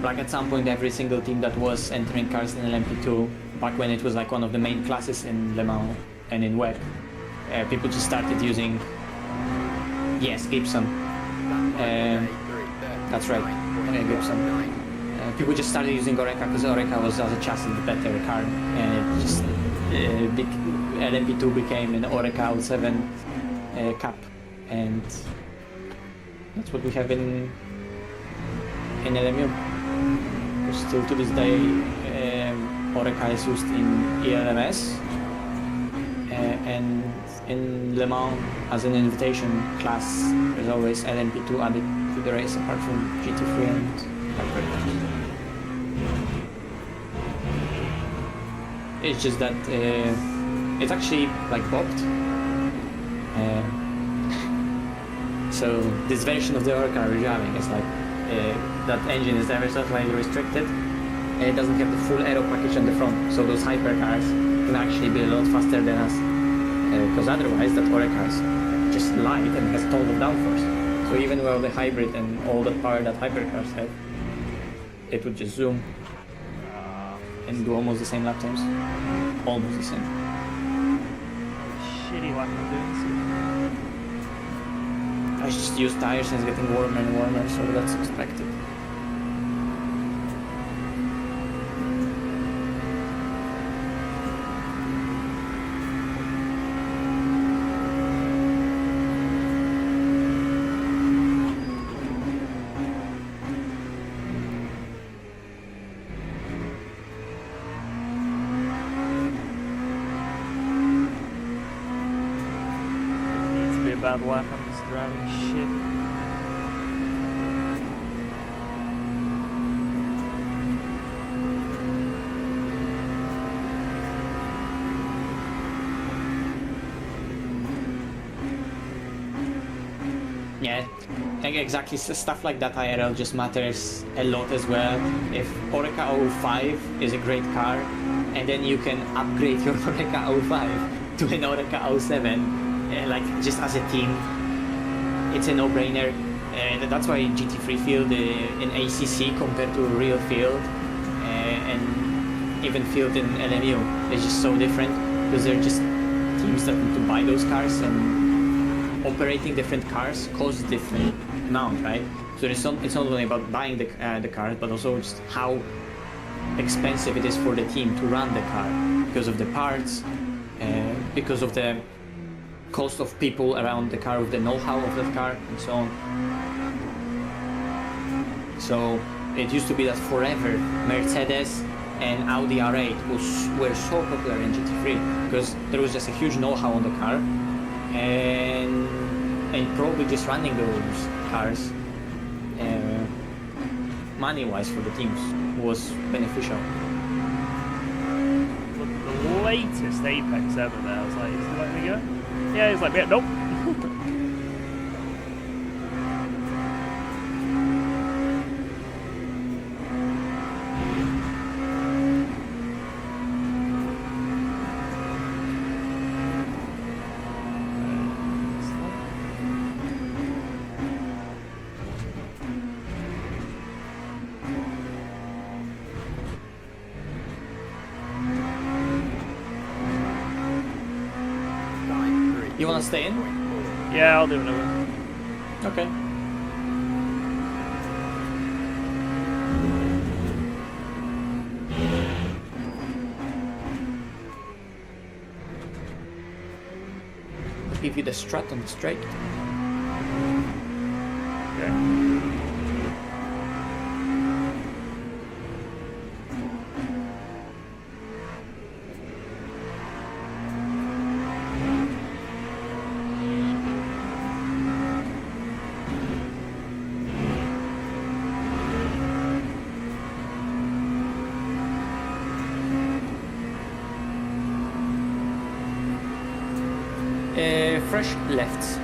like at some point every single team that was entering cars in LMP2, back when it was like one of the main classes in Le Mans and in WEC, people just started using, yes, Gibson. That's right, Gibson. People just started using Oreca because Oreca was as a chassis the better car, and it just LMP2 became an Oreca 07 Cup, and that's what we have in LMU. Still to this day, Oreca is used in ELMS and in Le Mans as an invitation class. There's always LMP2 added to the race, apart from GT3 and hypercars. It's just that it's actually like bopped. So this version of the Oreca we're driving is like that engine is ever so slightly restricted, and it doesn't have the full aero package on the front. So those hypercars can actually be a lot faster than us, because otherwise that Oreca is just light and has tons of downforce. So even with the hybrid and all the power that hypercars have, it would just zoom and do almost the same lap times. Almost the same. Shitty lap I'm doing. I just use tires and it's getting warmer and warmer, so that's expected. bad lap. I'm just driving shit. Yeah, exactly. Stuff like that IRL just matters a lot as well. If Oreca 05 is a great car, and then you can upgrade your Oreca 05 to an Oreca 07, like just as a team, it's a no-brainer. That's why GT3 field in ACC compared to real field and even field in LMU is just so different, because they're just teams that need to buy those cars, and operating different cars costs different amount, right? So it's not only about buying the car, but also just how expensive it is for the team to run the car, because of the parts, because of the cost of people around the car, with the know-how of that car, and so on. So it used to be that forever Mercedes and Audi R8 were so popular in GT3 because there was just a huge know-how on the car, and probably just running those cars money-wise for the teams was beneficial. Look at the latest Apex ever there. I was like, is he letting me go? Yeah, he's like, yeah, nope. You wanna stay in? Yeah, I'll do another. Okay. I'll give you the strut on the straight. Okay. Fresh lefts.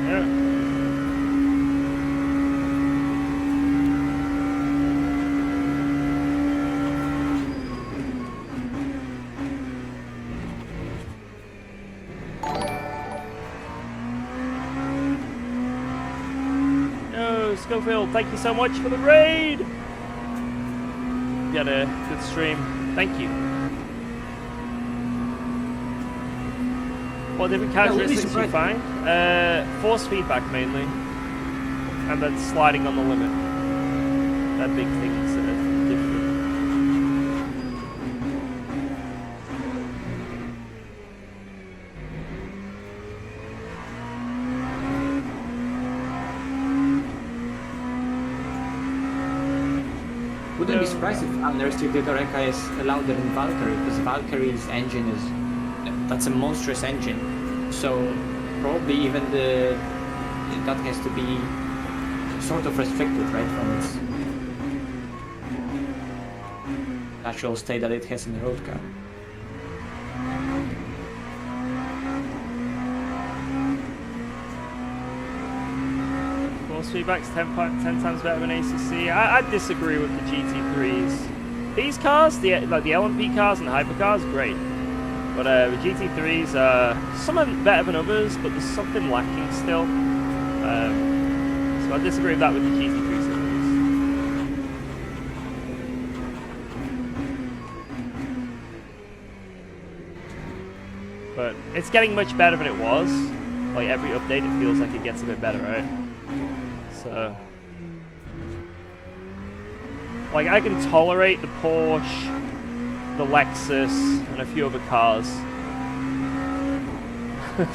Yeah. Yo, Schofield, thank you so much for the raid. You had a good stream. Thank you. What different characteristics do you find? Force feedback mainly, and then sliding on the limit. They're big things that are different. Wouldn't be surprised if unrestricted Oreca is louder in Valkyrie, because Valkyrie's engine that's a monstrous engine. So probably even that has to be sort of restricted, right, from its natural state that it has in the road car. Feedback's 10 times better than ACC. I disagree with the GT3s. These cars, like the LMP cars and the hypercars, great. But the GT3s are some are better than others, but there's something lacking still. So I disagree with that with the GT3 series. But it's getting much better than it was. Like every update, it feels like it gets a bit better, right? So, like, I can tolerate the Porsche, the Lexus, and a few other cars.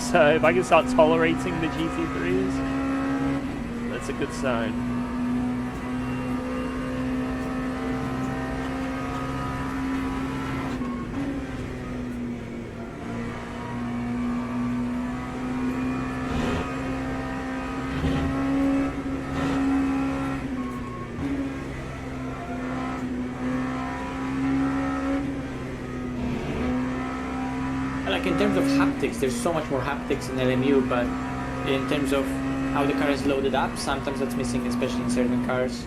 So if I can start tolerating the GT3s, that's a good sign. like in terms of haptics, there's so much more haptics in LMU, but in terms of how the car is loaded up, sometimes that's missing, especially in certain cars.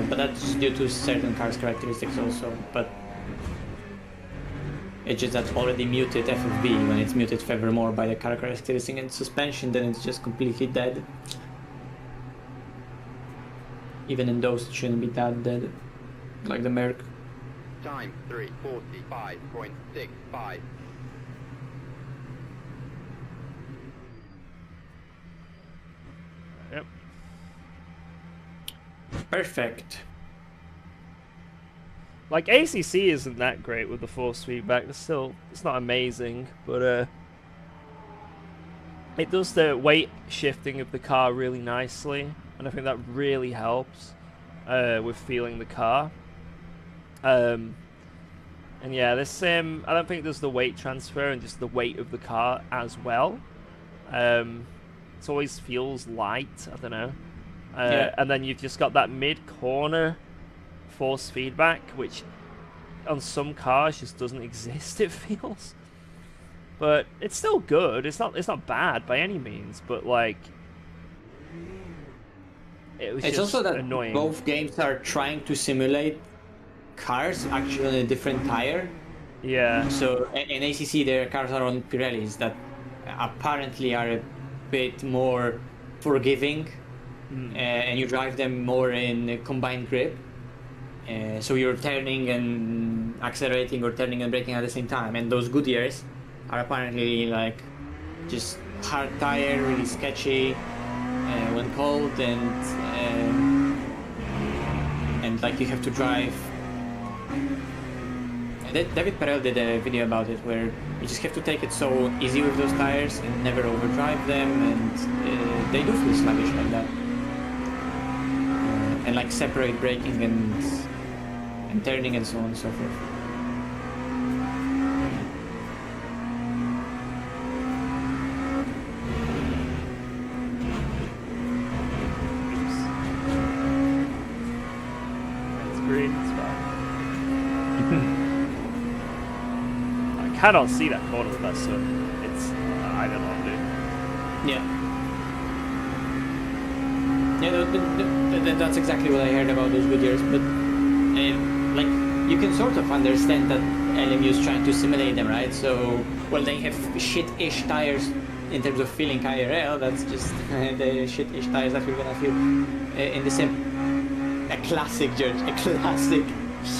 But that's due to certain cars' characteristics also. But it's just that's already muted FFB. When it's muted furthermore by the car characteristic and suspension, then it's just completely dead. Even in those, it shouldn't be that dead, like the Merc. Time 3:45.65. Yep. Perfect. Like, ACC isn't that great with the force feedback. It's not amazing, but it does the weight shifting of the car really nicely, and I think that really helps with feeling the car. And yeah, this I don't think there's the weight transfer and just the weight of the car as well. It always feels light. I don't know. Yeah. And then you've just got that mid-corner force feedback, which on some cars just doesn't exist, it feels. But it's still good. It's not bad by any means, but like it's just also that annoying. Both games are trying to simulate cars actually on a different tire. Yeah. So in ACC their cars are on Pirellis that apparently are a bit more forgiving. And you drive them more in a combined grip. So you're turning and accelerating or turning and braking at the same time. And those Goodyears are apparently like just hard tire, really sketchy when cold, and like you have to drive. David Perel did a video about it where you just have to take it so easy with those tires and never overdrive them, and they do feel sluggish like that. And like separate braking and turning and so on and so forth. It's green, it's fine. I cannot see that corner with that, so it's I don't know, dude. Yeah. Yeah, that's exactly what I heard about those Goodyears, but like you can sort of understand that LMU is trying to simulate them, right? So, well, they have shit-ish tires in terms of feeling IRL. That's just the shit-ish tires that we're gonna feel in the sim. A classic, George. A classic.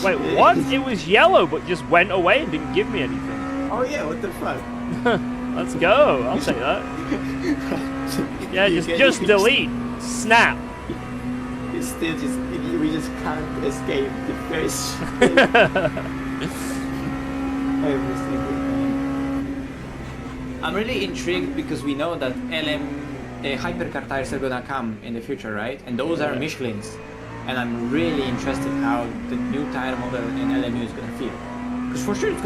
Wait, what? It was yellow, but just went away and didn't give me anything. Oh yeah, what the fuck? Let's go. I'll take that. Yeah, just delete. Snap. It's still just we just can't escape the first. Every single time. I'm really intrigued because we know that hypercar tires are gonna come in the future, right? And those are Michelin's. And I'm really interested how the new tire model in LMU is gonna feel. Because for sure it's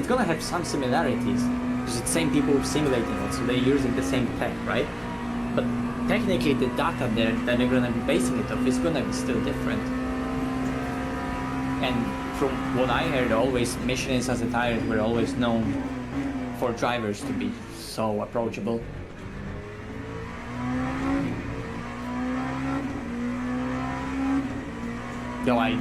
gonna have some similarities. Because it's the same people simulating it, so they're using the same tech, right? But technically the data that they're gonna be basing it off is gonna be still different. And from what I heard, always Michelin's as a tires were always known for drivers to be so approachable. Though I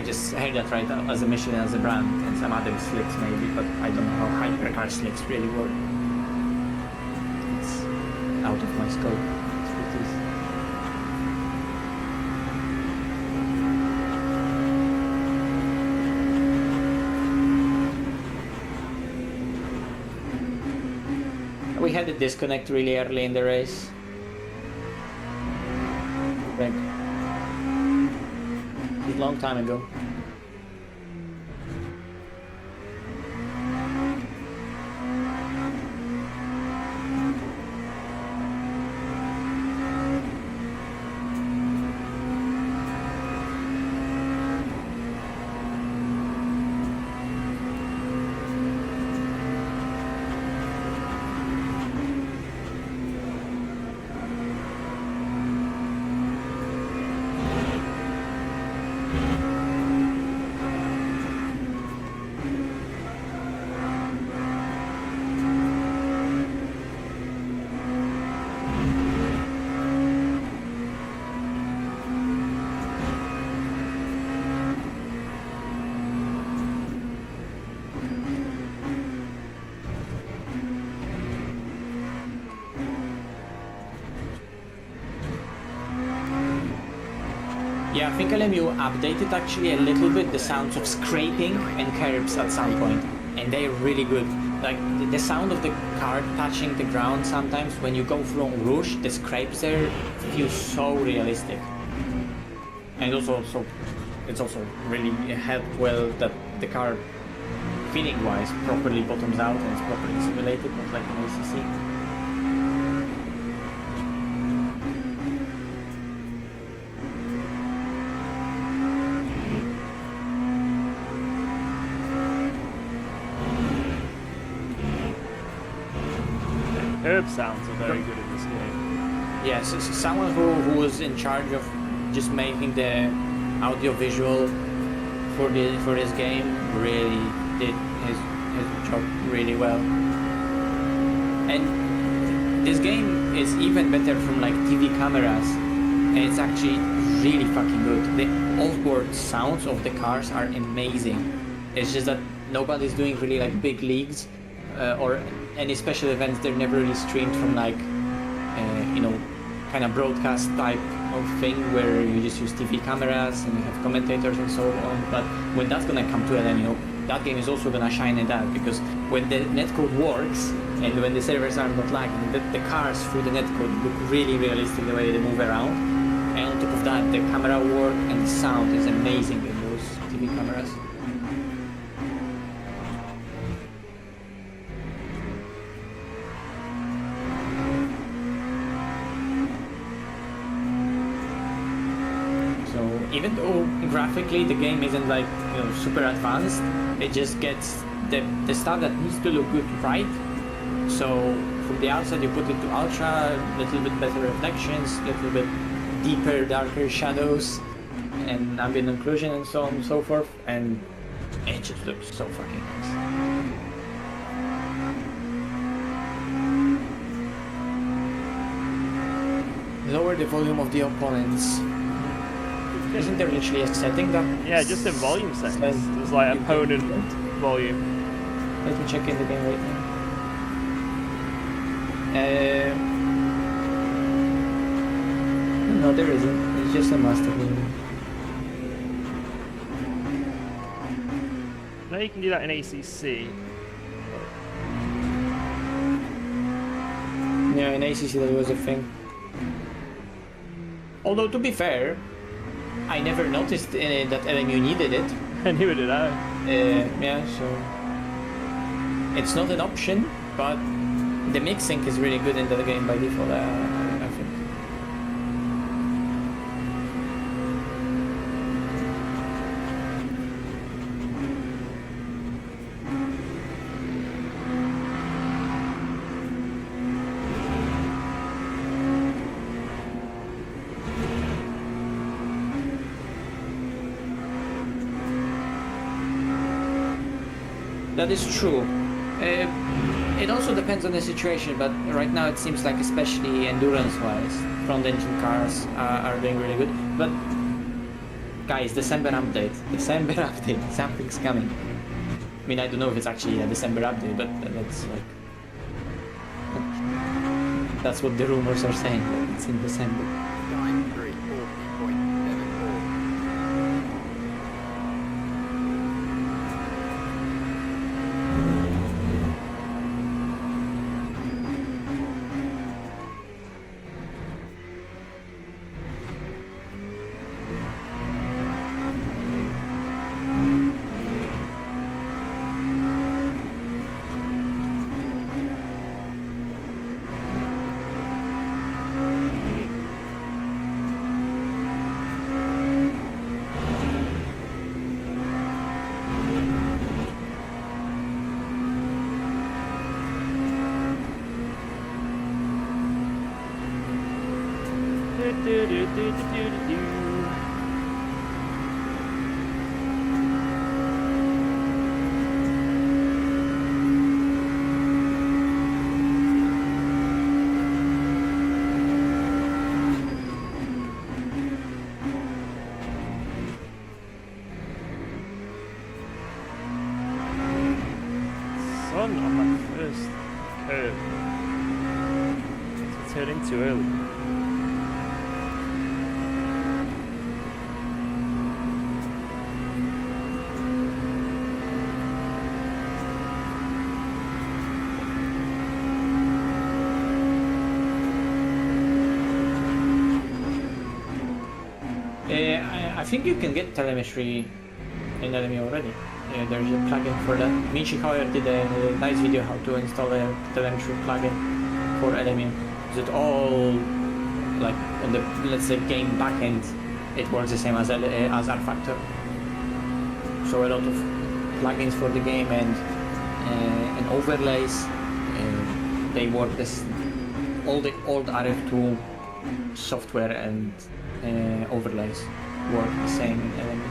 just heard that right as a Michelin as a brand and some other slicks maybe, but I don't know how hypercar slicks really work. It's out of my scope. That's what it is. We had a disconnect really early in the race. Like, a long time ago. Yeah, I think LMU updated actually a little bit the sounds of scraping and curbs at some point, and they're really good. Like the sound of the car touching the ground sometimes when you go through Rouge, the scrapes there feel so realistic. And it's also really helped well that the car, feeling-wise, properly bottoms out and it's properly simulated, not like an ACC. Curb sounds are very good in this game. Yes, so someone who was in charge of just making the audio visual for this game really did his job really well. And this game is even better from like TV cameras, and it's actually really fucking good. The off-board sounds of the cars are amazing. It's just that nobody's doing really like big leagues or any special events. They're never really streamed from like kind of broadcast type of thing where you just use TV cameras and you have commentators and so on. But when that's gonna come to an end, that game is also gonna shine in that, because when the netcode works and when the servers are not lagging, the cars through the netcode look really realistic the way they move around. And on top of that, the camera work and the sound is amazing in those TV cameras. Even though graphically the game isn't like super advanced, it just gets the stuff that needs to look good right. So from the outside you put it to ultra, a little bit better reflections, a little bit deeper, darker shadows, and ambient occlusion and so on and so forth, and it just looks so fucking nice. Lower the volume of the opponents. Isn't there literally a setting that... Yeah, just in volume settings. There's like opponent volume. Let me check in the game right now. No, there isn't. It's just a master volume. No, you can do that in ACC. Yeah, in ACC that was a thing. Although, to be fair, I never noticed that LMU needed it. And neither did I. Yeah, so it's not an option, but the mixing is really good in the game by default, I think. That is true. It also depends on the situation, but right now it seems like, especially endurance-wise, front-engine cars are doing really good. But guys, December update, something's coming. I mean, I don't know if it's actually a December update, but that's like that's what the rumors are saying. That it's in December. 9340.74. Son on my first curve. It's turning too early. I think you can get telemetry in LMU already. There's a plugin for that. Michi Hoyer did a nice video how to install a telemetry plugin for LMU. Is it all like on the, let's say, game backend? It works the same as R-Factor. So a lot of plugins for the game and overlays. They work this. All the old RF2 software and overlays work the same in LMU.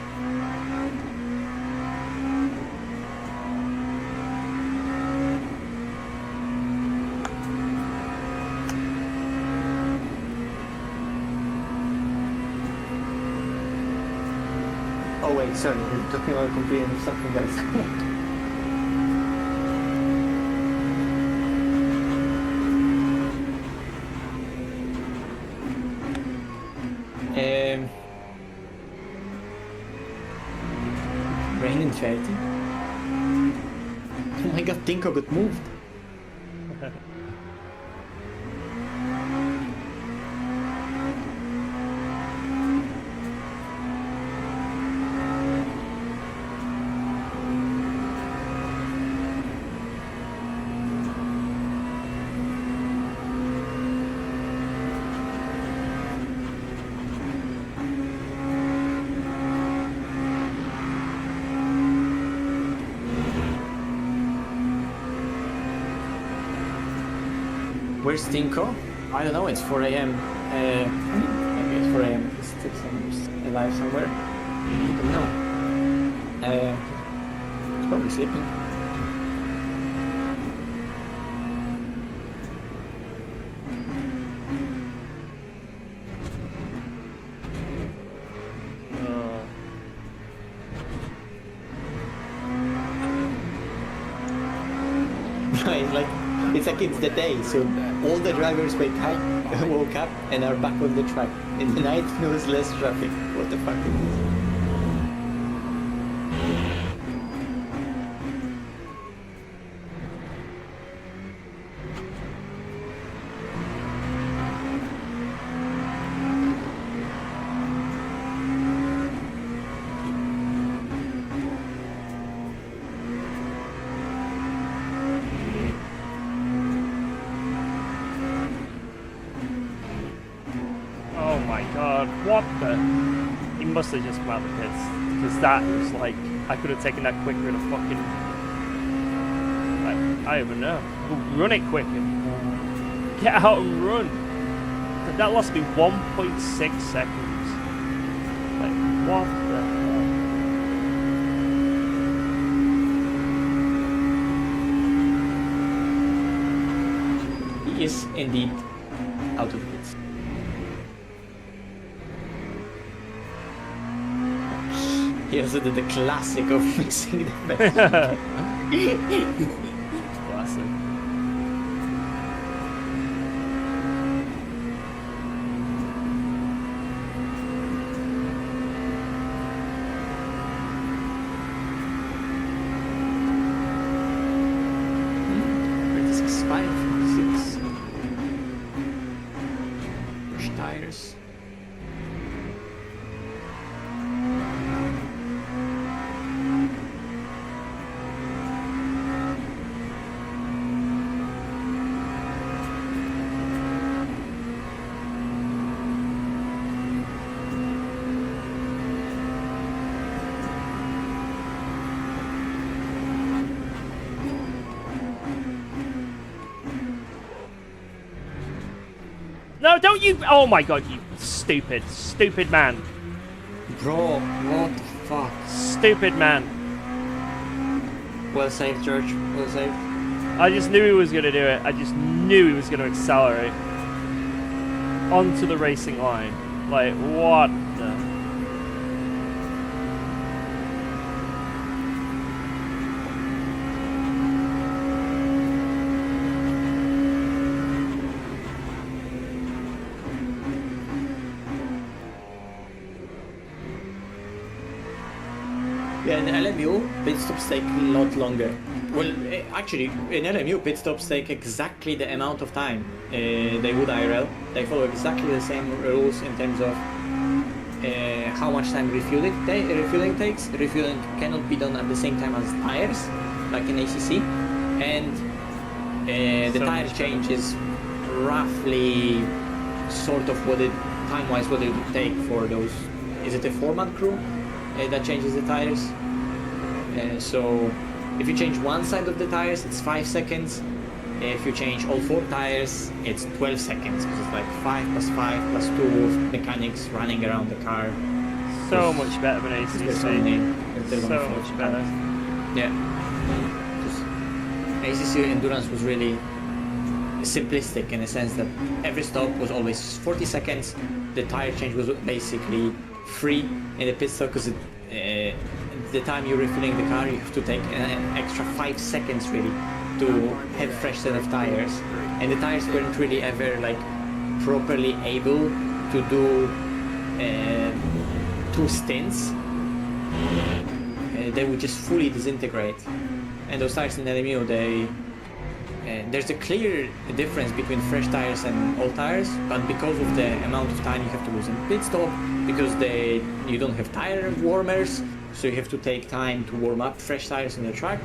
Oh wait, sorry, we're talking about completing something else. Rain in 30? Oh my god, Tinko got moved. Where's Tinko? I don't know, it's 4 a.m. Maybe it's 4 a.m. He's still alive somewhere. I don't know. He's probably sleeping. It's like it's the day, so all the drivers woke up and are back on the track. In the night, there was less traffic. What the fuck? What the? He must have just come out of the pits. Because that was like, I could have taken that quicker in a fucking... I don't even know. Run it quicker. Get out and run. That lost me 1.6 seconds. Like, what the hell? He is indeed out of the pits. He also did the classic of mixing the best. Classic. Push tires. No, don't you... Oh my god, you stupid, stupid man. Bro, what the fuck? Stupid man. Well saved, George. Well saved. I just knew he was going to do it. I just knew he was going to accelerate. Onto the racing line. Like, what the... Yeah, in LMU, pit stops take a lot longer. Well, actually, in LMU, pit stops take exactly the amount of time they would IRL. They follow exactly the same rules in terms of how much time refueling takes. Refueling cannot be done at the same time as tires, like in ACC, and the tire change is roughly sort of what it time-wise what it would take for those. Is it a 4-man crew that changes the tires? So if you change one side of the tires, it's 5 seconds. If you change all 4 tires, it's 12 seconds, because it's like 5 plus 5 plus 2 of mechanics running around the car. So much better than ACC. So much better. Yeah. ACC endurance was really simplistic in the sense that every stop was always 40 seconds. The tire change was basically free in the pit stop, because the time you're refilling the car, you have to take an extra 5 seconds really to have fresh set of tires, and the tires weren't really ever like properly able to do 2 stints. They would just fully disintegrate, and those tires in LMU, there's a clear difference between fresh tires and old tires, but because of the amount of time you have to lose in pit stop, because you don't have tire warmers, so you have to take time to warm up fresh tires in the track.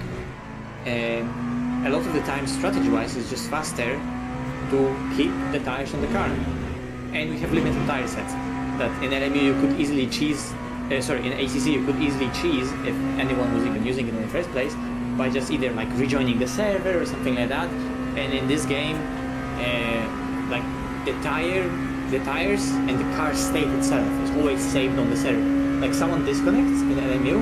A lot of the time, strategy-wise, it's just faster to keep the tires on the car. And we have limited tire sets that in LMU you could easily cheese. In ACC you could easily cheese, if anyone was even using it in the first place, by just either like rejoining the server or something like that. And in this game, like the tires and the car state itself is always saved on the server. Like someone disconnects in LMU,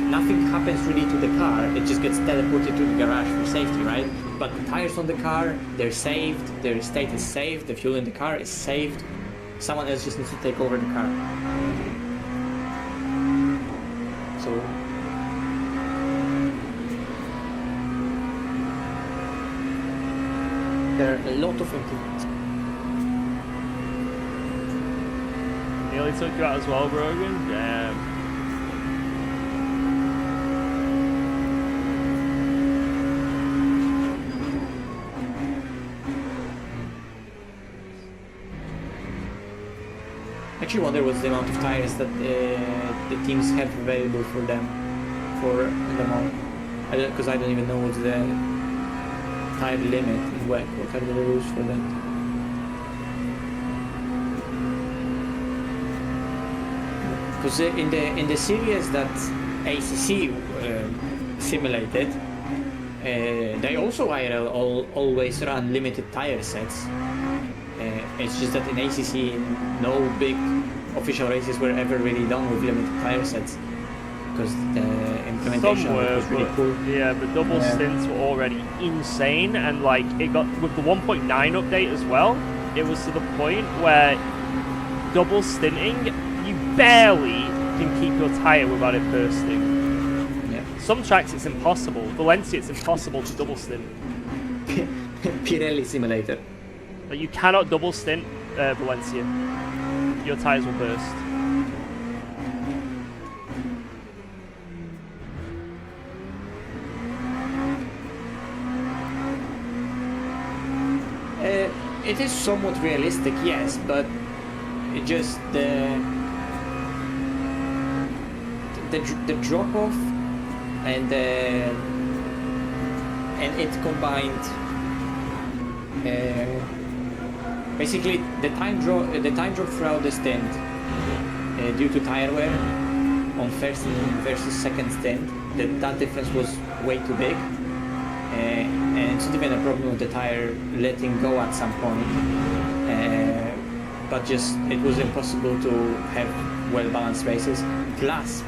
nothing happens really to the car, it just gets teleported to the garage for safety, right? But the tires on the car, they're saved, their state is saved, the fuel in the car is saved. Someone else just needs to take over the car. So there are a lot of improvements. Nearly took you out as well, Brogan. Actually wonder what's the amount of tires that the teams have available for them for Le Mans. Because I don't even know what's the tire limit in WEC. What are the rules for that? Because in the series that ACC simulated, they also IRL always run limited tire sets. It's just that in ACC, no big official races were ever really done with limited tire sets, because the implementation was really cool. Yeah, but double stints were already insane, and like it got with the 1.9 update as well. It was to the point where double stinting, you barely can keep your tire without it bursting. Yeah. Some tracks it's impossible. Valencia, it's impossible to double stint. Pirelli simulator. Like, you cannot double stint Valencia. Your tires will burst. It is somewhat realistic, yes, but it just the drop off and it combined. Basically, the time drop throughout the stint due to tire wear on first versus second stint, that difference was way too big, and it's not even a problem with the tire letting go at some point, but just it was impossible to have well balanced races. Plus,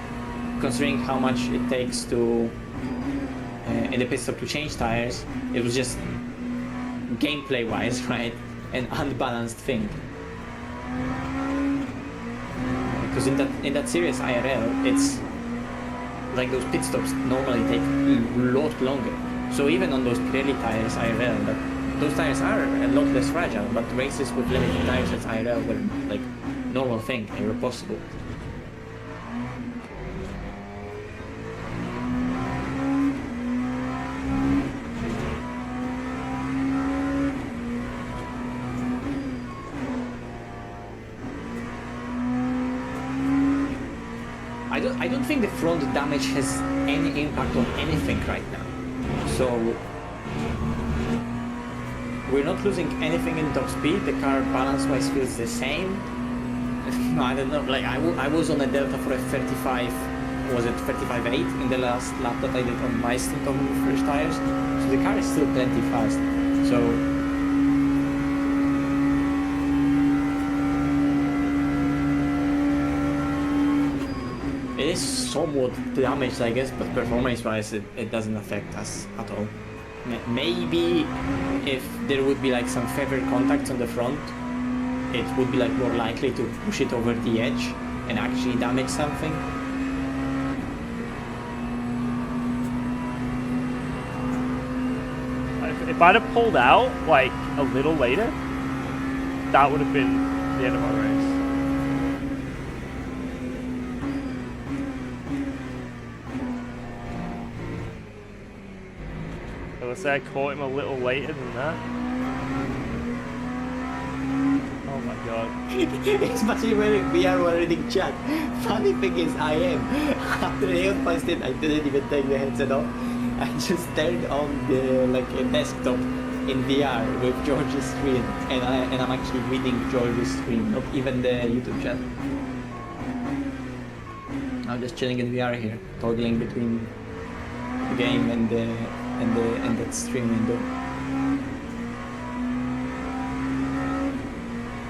considering how much it takes to in the pit stop to change tires, it was just gameplay wise, right, an unbalanced thing. Because in that series IRL, it's like those pit stops normally take a lot longer. So even on those Pirelli tires IRL, those tires are a lot less fragile, but races with limited tires at IRL were like normal thing, they were possible. I don't think the front damage has any impact on anything right now. So we're not losing anything in top speed. The car balance-wise feels the same. I don't know. Like I was on a delta for a 35. Was it 35.8 in the last lap that I did on my stint on first tires? So the car is still plenty fast. So it is somewhat damaged, I guess, but performance-wise, it doesn't affect us at all. Maybe if there would be like some favor contacts on the front, it would be like more likely to push it over the edge and actually damage something. If I'd have pulled out like a little later, that would have been the end of our race. So let's say I caught him a little later than that. Oh my god. Especially when we are already in chat. Funny thing is, I am. After the first stint, I didn't even take the headset off. I just turned on the a desktop in VR with George's screen, and I'm actually reading George's screen, not even the YouTube chat. I'm just chilling in VR here, toggling between the game and that stream window.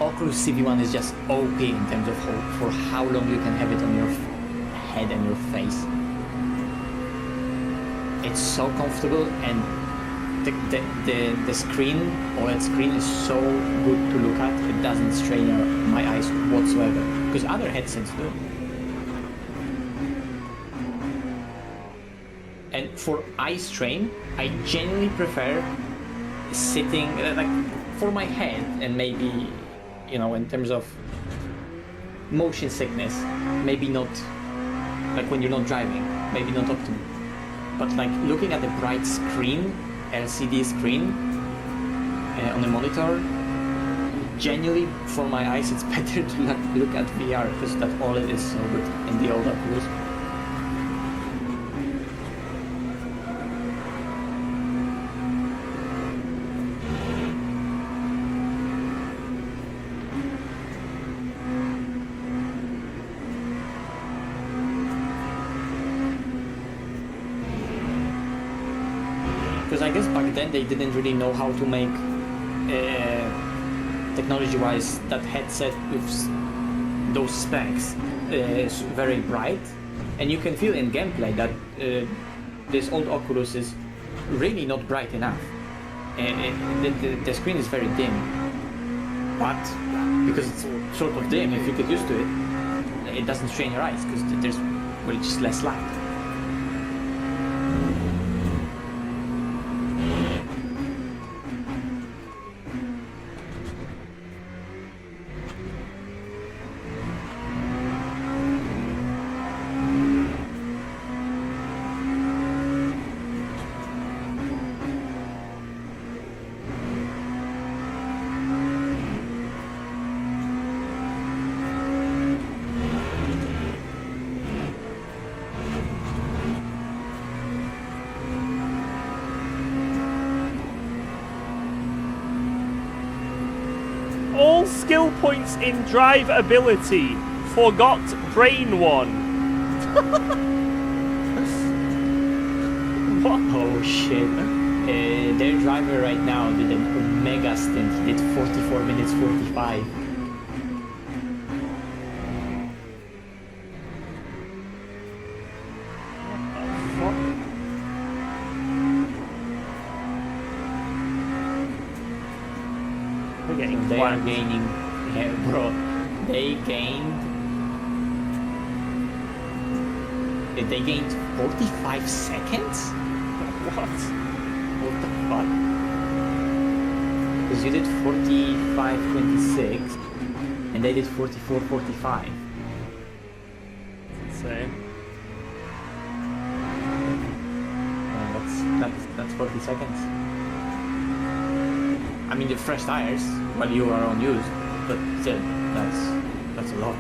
Oculus CV1 is just OP in terms of for how long you can have it on your head and your face. It's so comfortable, and the screen, OLED screen, is so good to look at. It doesn't strain my eyes whatsoever, because other headsets do. And for eye strain, I genuinely prefer sitting, for my head, and maybe, in terms of motion sickness, maybe not, when you're not driving, maybe not optimal. But looking at the bright screen, LCD screen, on a monitor, genuinely for my eyes it's better to look at VR, because that OLED is so good in the old Oculus. Because I guess back then they didn't really know how to make, technology-wise, that headset with those specs is very bright, and you can feel in gameplay that this old Oculus is really not bright enough. The screen is very dim, but because it's sort of dim, if you get used to it, it doesn't strain your eyes because there's just less light. All skill points in drive ability. Forgot brain one. What? Oh shit. Their driver right now did an omega stint. He did 44 minutes 45. They are gaining, yeah, bro. They gained 45 seconds? What? What the fuck? Because you did 45.26 and they did 44.45. Insane. That's 40 seconds. I mean, the fresh tires while you are on used, but still, that's a lot.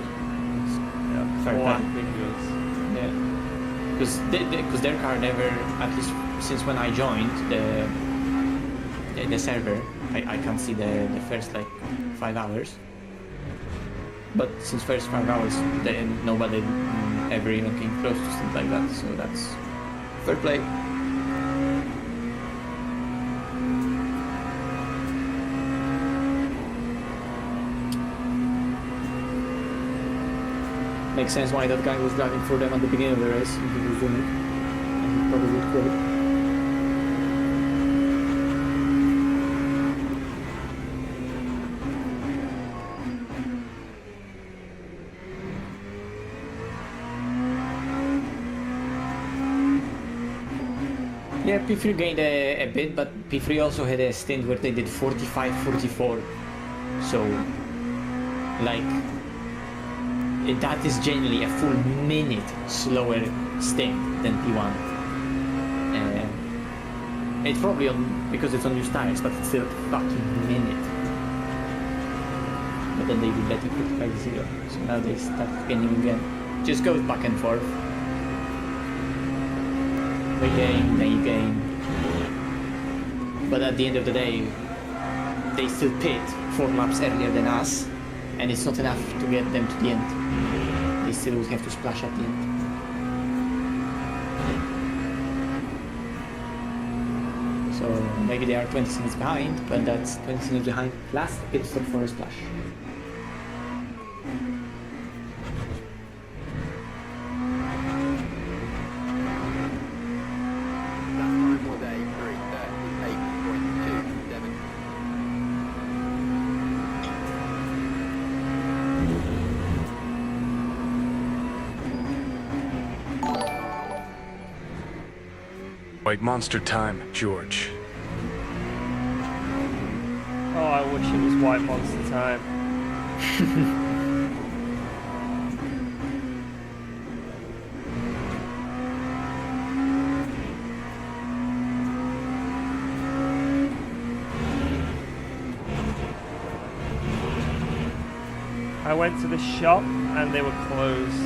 Yeah, fair play. Yeah. Because their car never, at least since when I joined the server, I can't see the first like 5 hours. But since first 5 hours, nobody ever even came close to something like that. So that's fair play. Makes sense why that guy was driving for them at the beginning of the race. He was doing it, and he probably would quit. Yeah, P3 gained a bit, but P3 also had a stint where they did 45-44. So, like, that is generally a full minute slower stint than P1. It's probably because it's on new tires, but it's still a fucking minute. But then they did better 45-0, so now they start gaining again. Just goes back and forth. We gain, they gain. But at the end of the day, they still pit 4 laps earlier than us, and it's not enough to get them to the end. They still will have to splash at the end. So maybe they are 20 seconds behind, but that's 20 seconds behind plus pit stop for a splash. White monster time, George. Oh, I wish it was white monster time. I went to the shop and they were closed.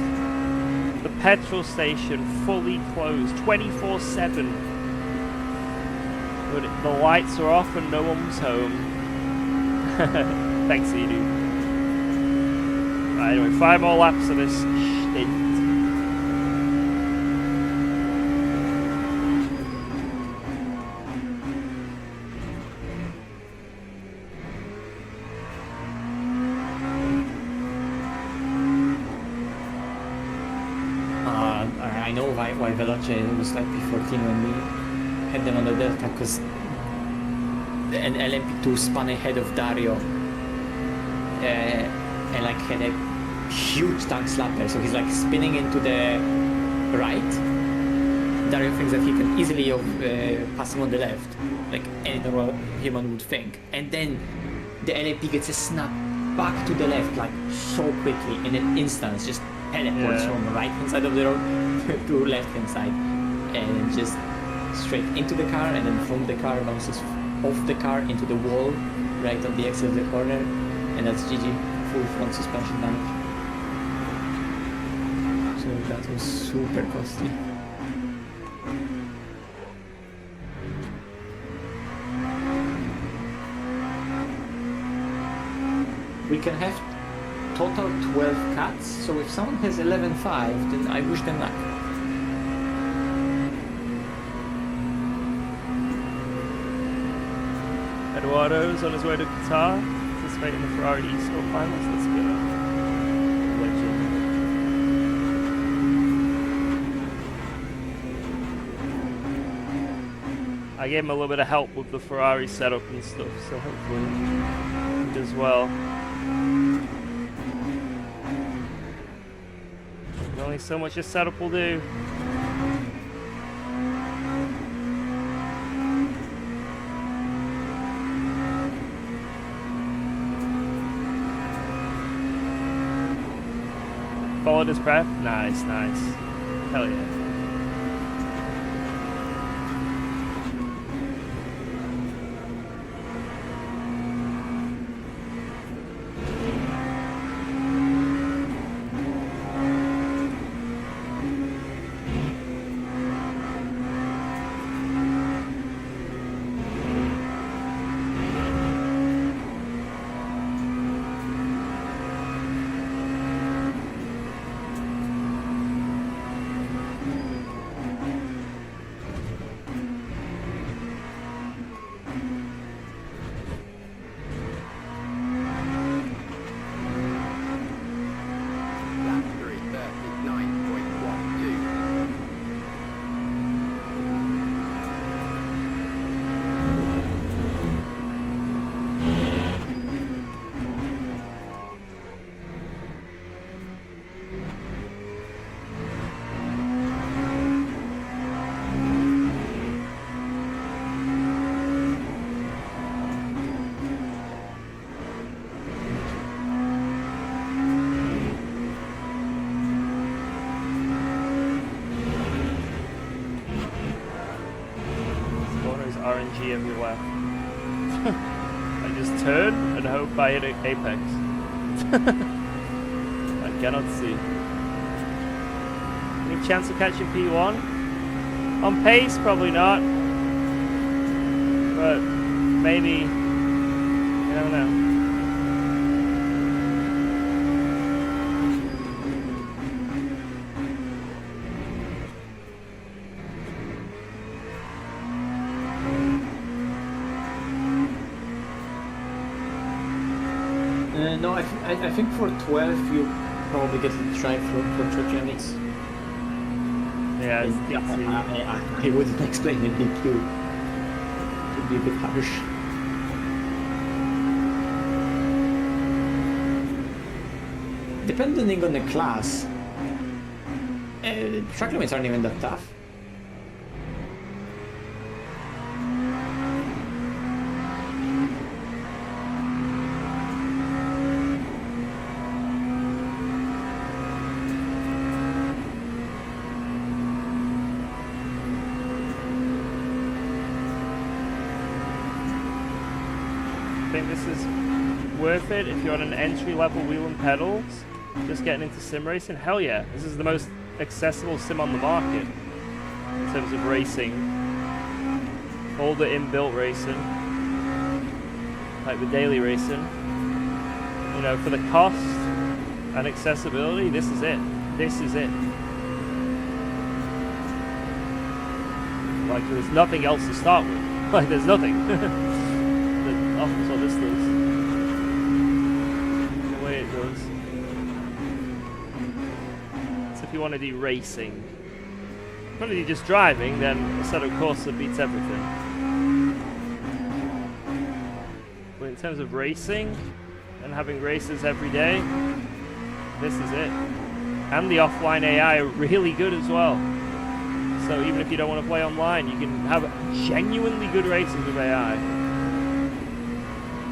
The petrol station fully closed, 24/7. But the lights are off and no one was home. Thanks, Edu. Right, anyway, 5 more laps of this stint. I know why Veloce was like P14 when we had them on the Delta, because an LMP2 spun ahead of Dario and like had a huge tank slapper, so he's like spinning into the right. Dario thinks that he can easily pass him on the left, like any normal human would think, and then the LMP gets a snap back to the left like so quickly in an instant, just teleports from the right hand side of the road to left hand side, and just straight into the car, and then from the car bounces off the car into the wall right on the exit of the corner, and that's GG, full front suspension damage. So that was super costly. We can have total 12 cuts, so if someone has 11.5, then I wish them luck. Eduardo's on his way to Qatar, participating in the Ferrari Esports Finals. Let's go. Legend. I gave him a little bit of help with the Ferrari setup and stuff, so hopefully he does well. There's only so much a setup will do. Followed his prep? Nice, nice. Hell yeah. everywhere. I just turn and hope I hit an apex. I cannot see. Any chance of catching P1? On pace, probably not. But maybe. I don't know. No, I think for 12 you probably get to try for 30 minutes. Yeah, it's I wouldn't explain it DQ. It would be a bit harsh. Depending on the class, track limits aren't even that tough. I think this is worth it if you're on an entry-level wheel and pedals, just getting into sim racing. Hell yeah, this is the most accessible sim on the market in terms of racing. All the inbuilt racing, like the daily racing. You know, for the cost and accessibility, this is it. This is it. Like, there's nothing else to start with. Like, there's nothing. That's what this does. The way it does. So if you want to do racing, if you want to do just driving, then Assetto Corsa beats everything. But in terms of racing and having races every day, this is it. And the offline AI are really good as well. So even if you don't want to play online, you can have genuinely good races with AI.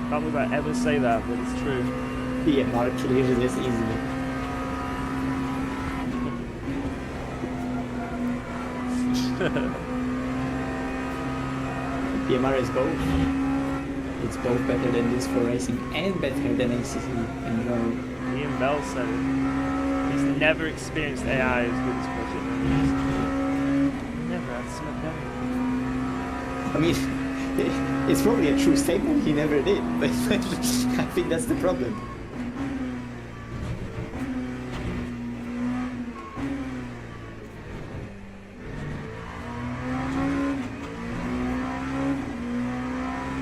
Can't believe I ever say that, but it's true. Yeah, Mark clears this easily. PMR is both. It's both better than this for racing and better than ACC and Road. Ian Bell said it. He's never experienced AI as good as Project Moves. Never had something better. I mean, it's probably a true statement, he never did, but I think that's the problem.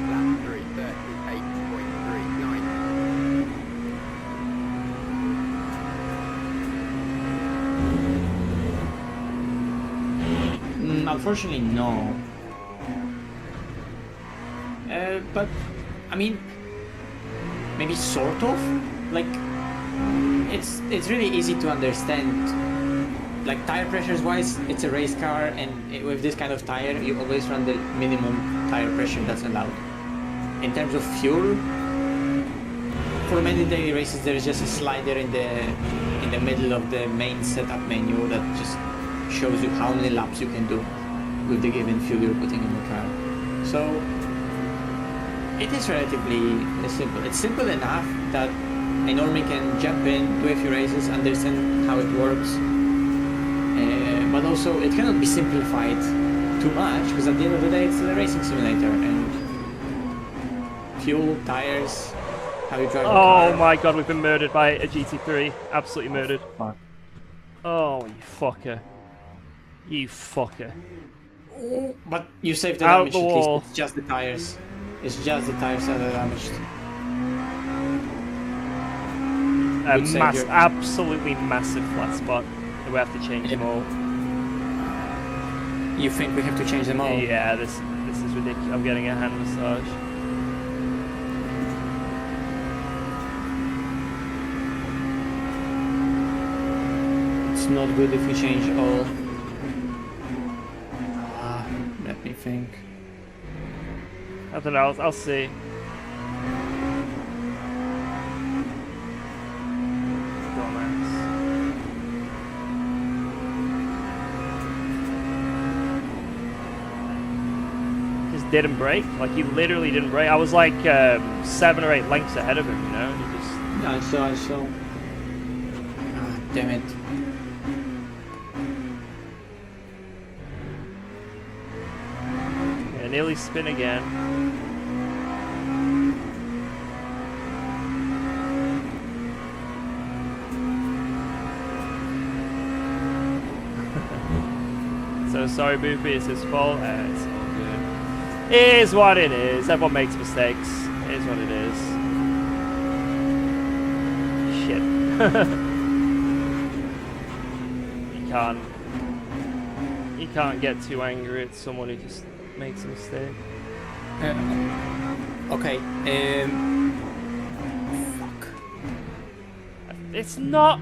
Lap 3, 38.39. Unfortunately, no. But I mean, maybe sort of. Like, it's really easy to understand. Like, tire pressures wise, it's a race car, and with this kind of tire, you always run the minimum tire pressure that's allowed. In terms of fuel, for many daily races, there is just a slider in the middle of the main setup menu that just shows you how many laps you can do with the given fuel you're putting in the car. So it is relatively simple. It's simple enough that a normie can jump in, do a few races, understand how it works. But also, it cannot be simplified too much, because at the end of the day, it's a racing simulator. And fuel, tires, how you drive the car. Oh my god, we've been murdered by a GT3. Absolutely murdered. Fuck. Oh, you fucker. You fucker. But you saved the Out damage the at least. wall. It's just the tires. It's just the tires that are damaged. Good save, Absolutely massive flat spot. We have to change them all. You think we have to change them all? Yeah, this is ridiculous. I'm getting a hand massage. It's not good if we change all. Let me think. I don't know, I'll see. didn't brake. Like, he literally didn't brake. I was like 7 or 8 lengths ahead of him, you know? He just... I saw. Ah, damn it. Yeah, nearly spin again. So sorry, Boopy, it's his fault. It's all good. It is what it is. Everyone makes mistakes. It is what it is. Shit. You can't get too angry at someone who just makes a mistake. Okay. Fuck. It's not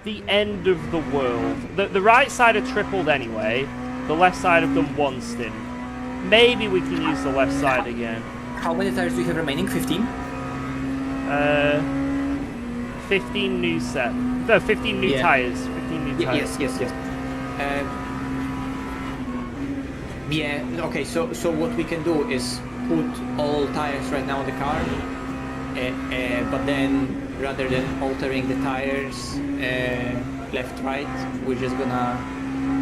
the end of the world. The right side are tripled anyway. The left side have done 1 stint. Maybe we can use the left side again. How many tires do you have remaining? 15? 15 new set. No, 15 new tires. 15 new tires. Yes. Yeah, okay, so what we can do is put all tires right now on the car, but then rather than altering the tires left, right, we're just gonna...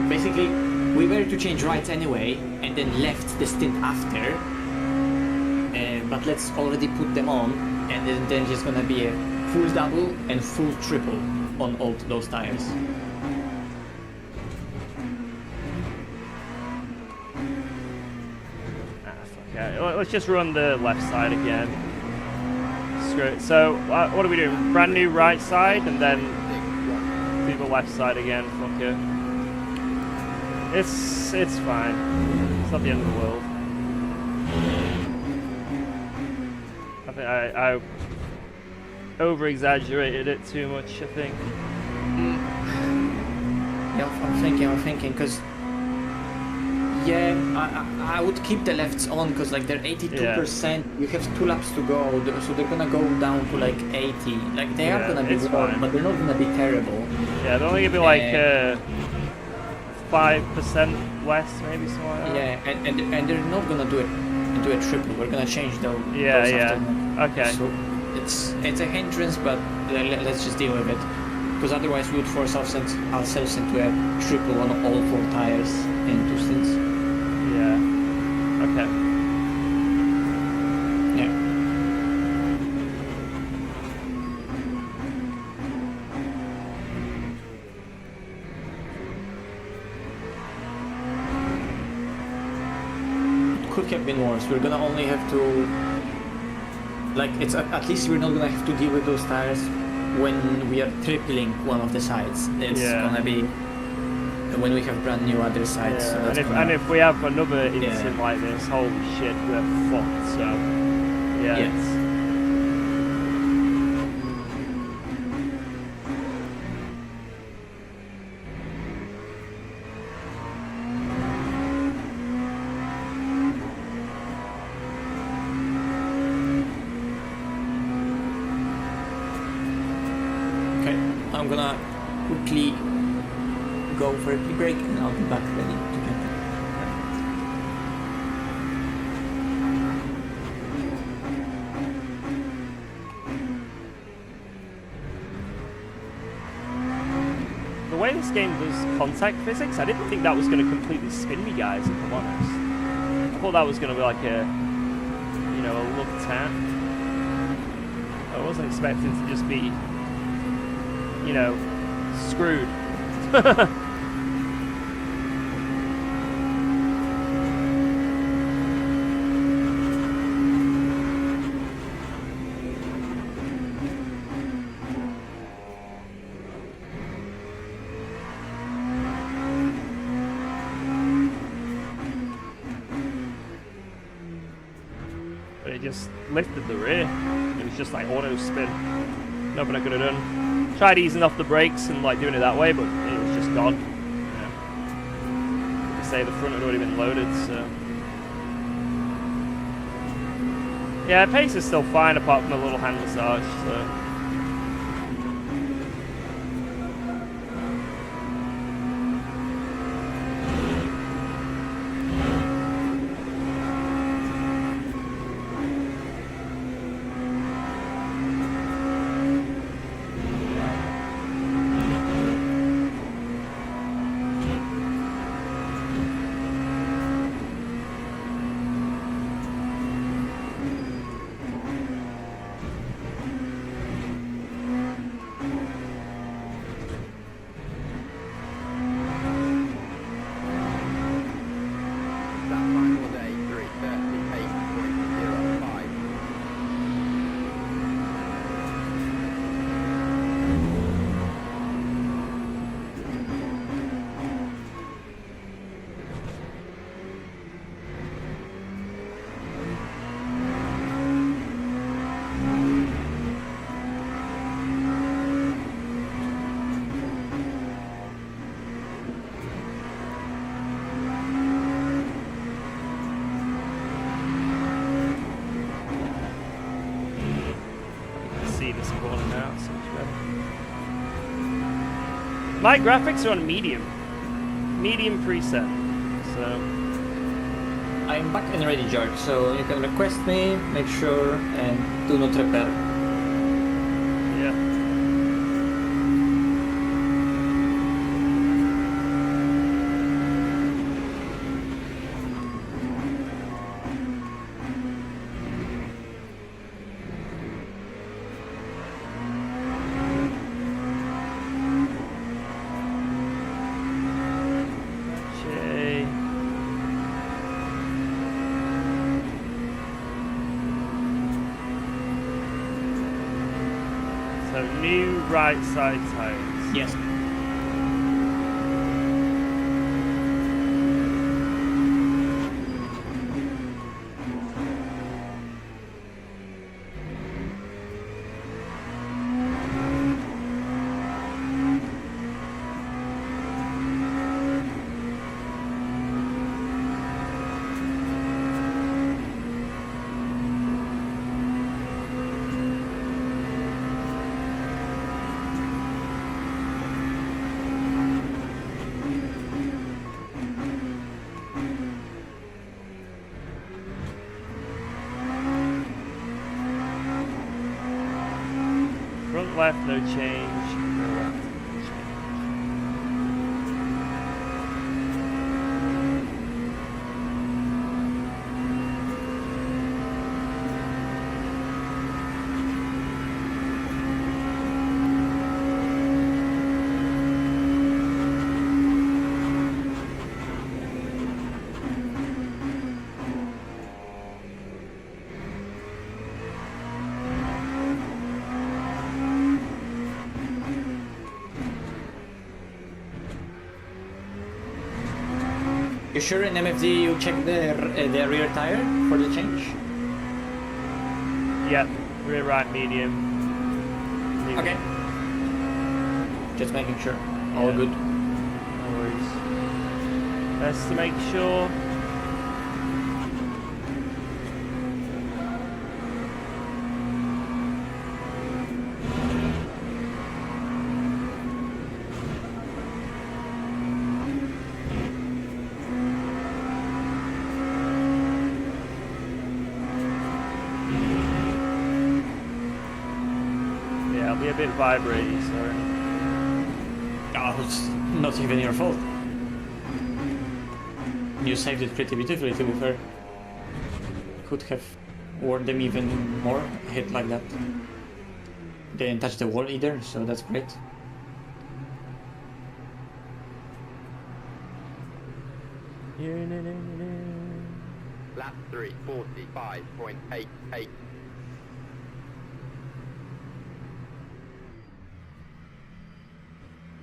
Basically, we were to change right anyway, and then left the stint after, but let's already put them on, and then just gonna be a full double and full triple on all those tires. Okay, let's just run the left side again. Screw it. So, what are we doing? Brand new right side, and then do the left side again. Fuck it. It's fine. It's not the end of the world. I think I over-exaggerated it too much, I think. Yeah, I'm thinking, because... Yeah, I would keep the lefts on, because like they're 82%, you have 2 laps to go, so they're gonna go down to like 80. Like they are gonna be warm, but they're not gonna be terrible. Yeah, they're only gonna be like 5% less, maybe something like that. Yeah, and they're not gonna do a triple. We're gonna change those. Okay. So it's a hindrance, but let's just deal with it, because otherwise we would force ourselves into a triple on all 4 tires in 2 stints. Yeah. Okay. Yeah. It could have been worse. We're gonna only have to... Like, it's at least we're not gonna have to deal with those tires when we are tripling one of the sides. It's gonna be when we have brand new other sides. Yeah. So and if we have another incident like this, holy shit, we're fucked. So yeah. Okay, I'm gonna quickly go for a quick break and I'll be back ready to jump in. The way this game does contact physics, I didn't think that was going to completely spin me, guys, if I'm honest. I thought that was going to be like a, you know, a look tap. I wasn't expecting to just be, you know, screwed. But it just lifted the rear. It was just like auto spin. Nothing I could have done. Tried easing off the brakes and like doing it that way, but it was just gone. Yeah. Like I say, the front had already been loaded, so. Yeah, pace is still fine apart from a little hand massage, so. My graphics are on medium. Medium preset. So I'm back and ready, George, so you can request me, make sure, and do not repair. yeah. Okay. So new right side tires. Yes. Front left, no change. Rear left, no change. You sure in MFD you check the rear tire for the change? Yep, rear right medium. Medium. Okay. Just making sure. All Yeah. good. No worries. Best to make sure. Yeah, I'll be a bit vibraty, sorry. Oh, it's not even your fault. You saved it pretty beautifully, to be fair. Could have worn them even more, hit like that. Didn't touch the wall either, so that's great. Lap 3, 45.88.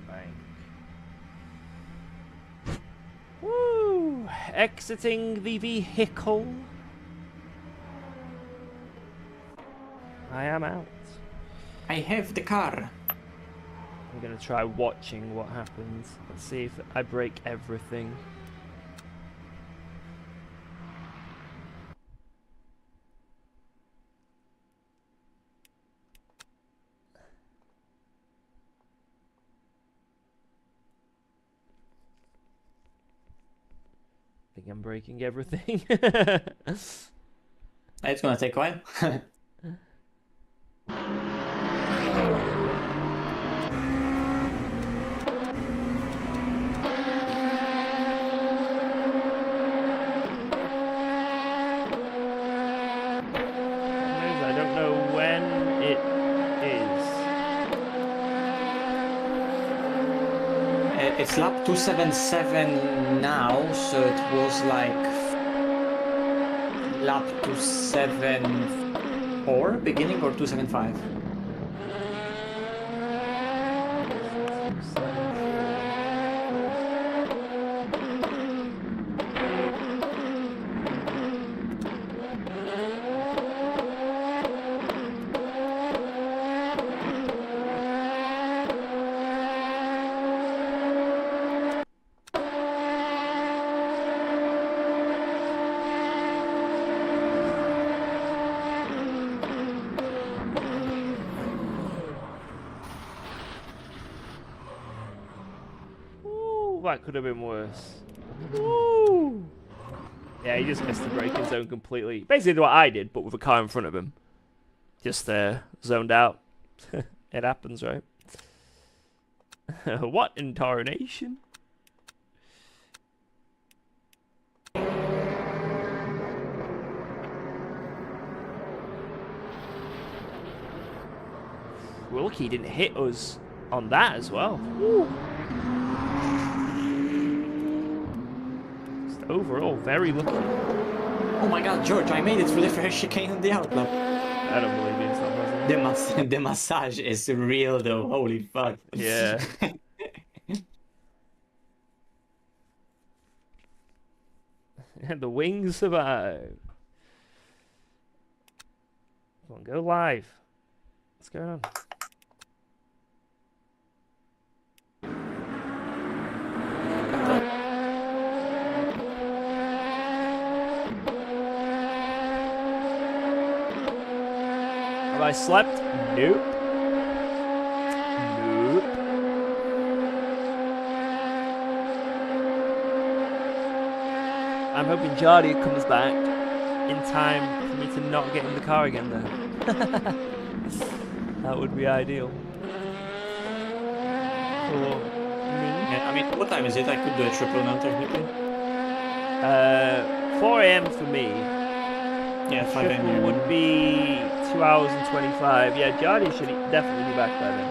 Bang. Woo! Exiting the vehicle. I am out. I have the car. I'm gonna try watching what happens. Let's see if I break everything. I think I'm breaking everything. It's gonna take a while. I don't know when it is. It's lap 277 now, so it was like lap 274 beginning or 275. that could have been worse. Woo! Yeah, he just missed the braking zone completely. Basically what I did, but with a car in front of him. Just zoned out. It happens, right? What in tarnation? We're lucky he didn't hit us on that as well. Woo. Just overall, very lucky. Oh my god, George, I made it through the first chicane on the outlaw. I don't believe you, it's not possible. The massage is real though, holy fuck. Yeah. And the wings survive. Come on, go live. What's going on? Have I slept? Nope. Nope. I'm hoping Jardy comes back in time for me to not get in the car again then. That would be ideal. For me. Yeah, I mean, what time is it? I could do a triple now, technically. 4 AM for me. Yeah, 5 Triple AM. would be 2 hours and 25. Yeah, Jardy should definitely be back by then.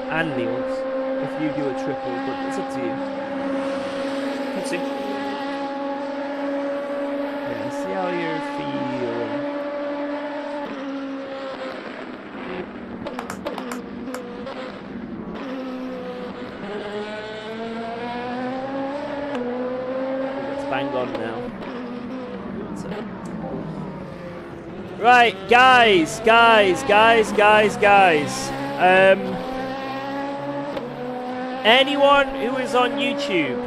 And Niels, if you do a triple, but it's up to you. Let's see. Yeah, see how you're feeling. Let's bang on now. Right, guys. Anyone who is on YouTube,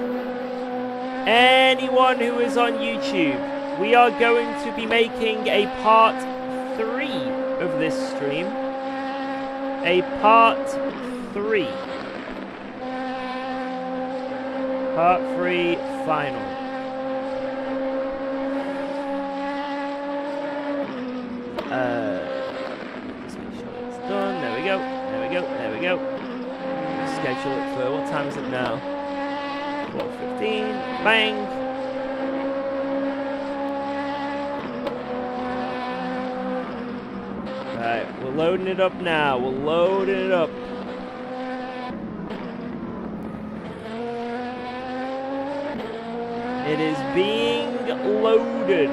we are going to be making a part 3 of this stream. A part 3. Part 3 final. Let's make sure it's done. There we go. Schedule it for, what time is it now? 4:15. Bang. Right, we're loading it up now. We're loading it up. It is being loaded.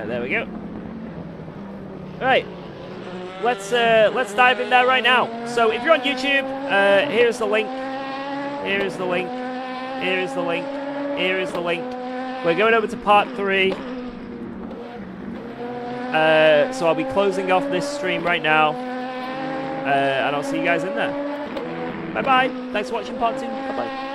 There we go. Right, let's dive in there right now. So if you're on YouTube, here's the link. Here's the link. Here's the link. Here is the link. We're going over to part 3. So I'll be closing off this stream right now, and I'll see you guys in there. Bye bye. Thanks for watching part 2. Bye bye.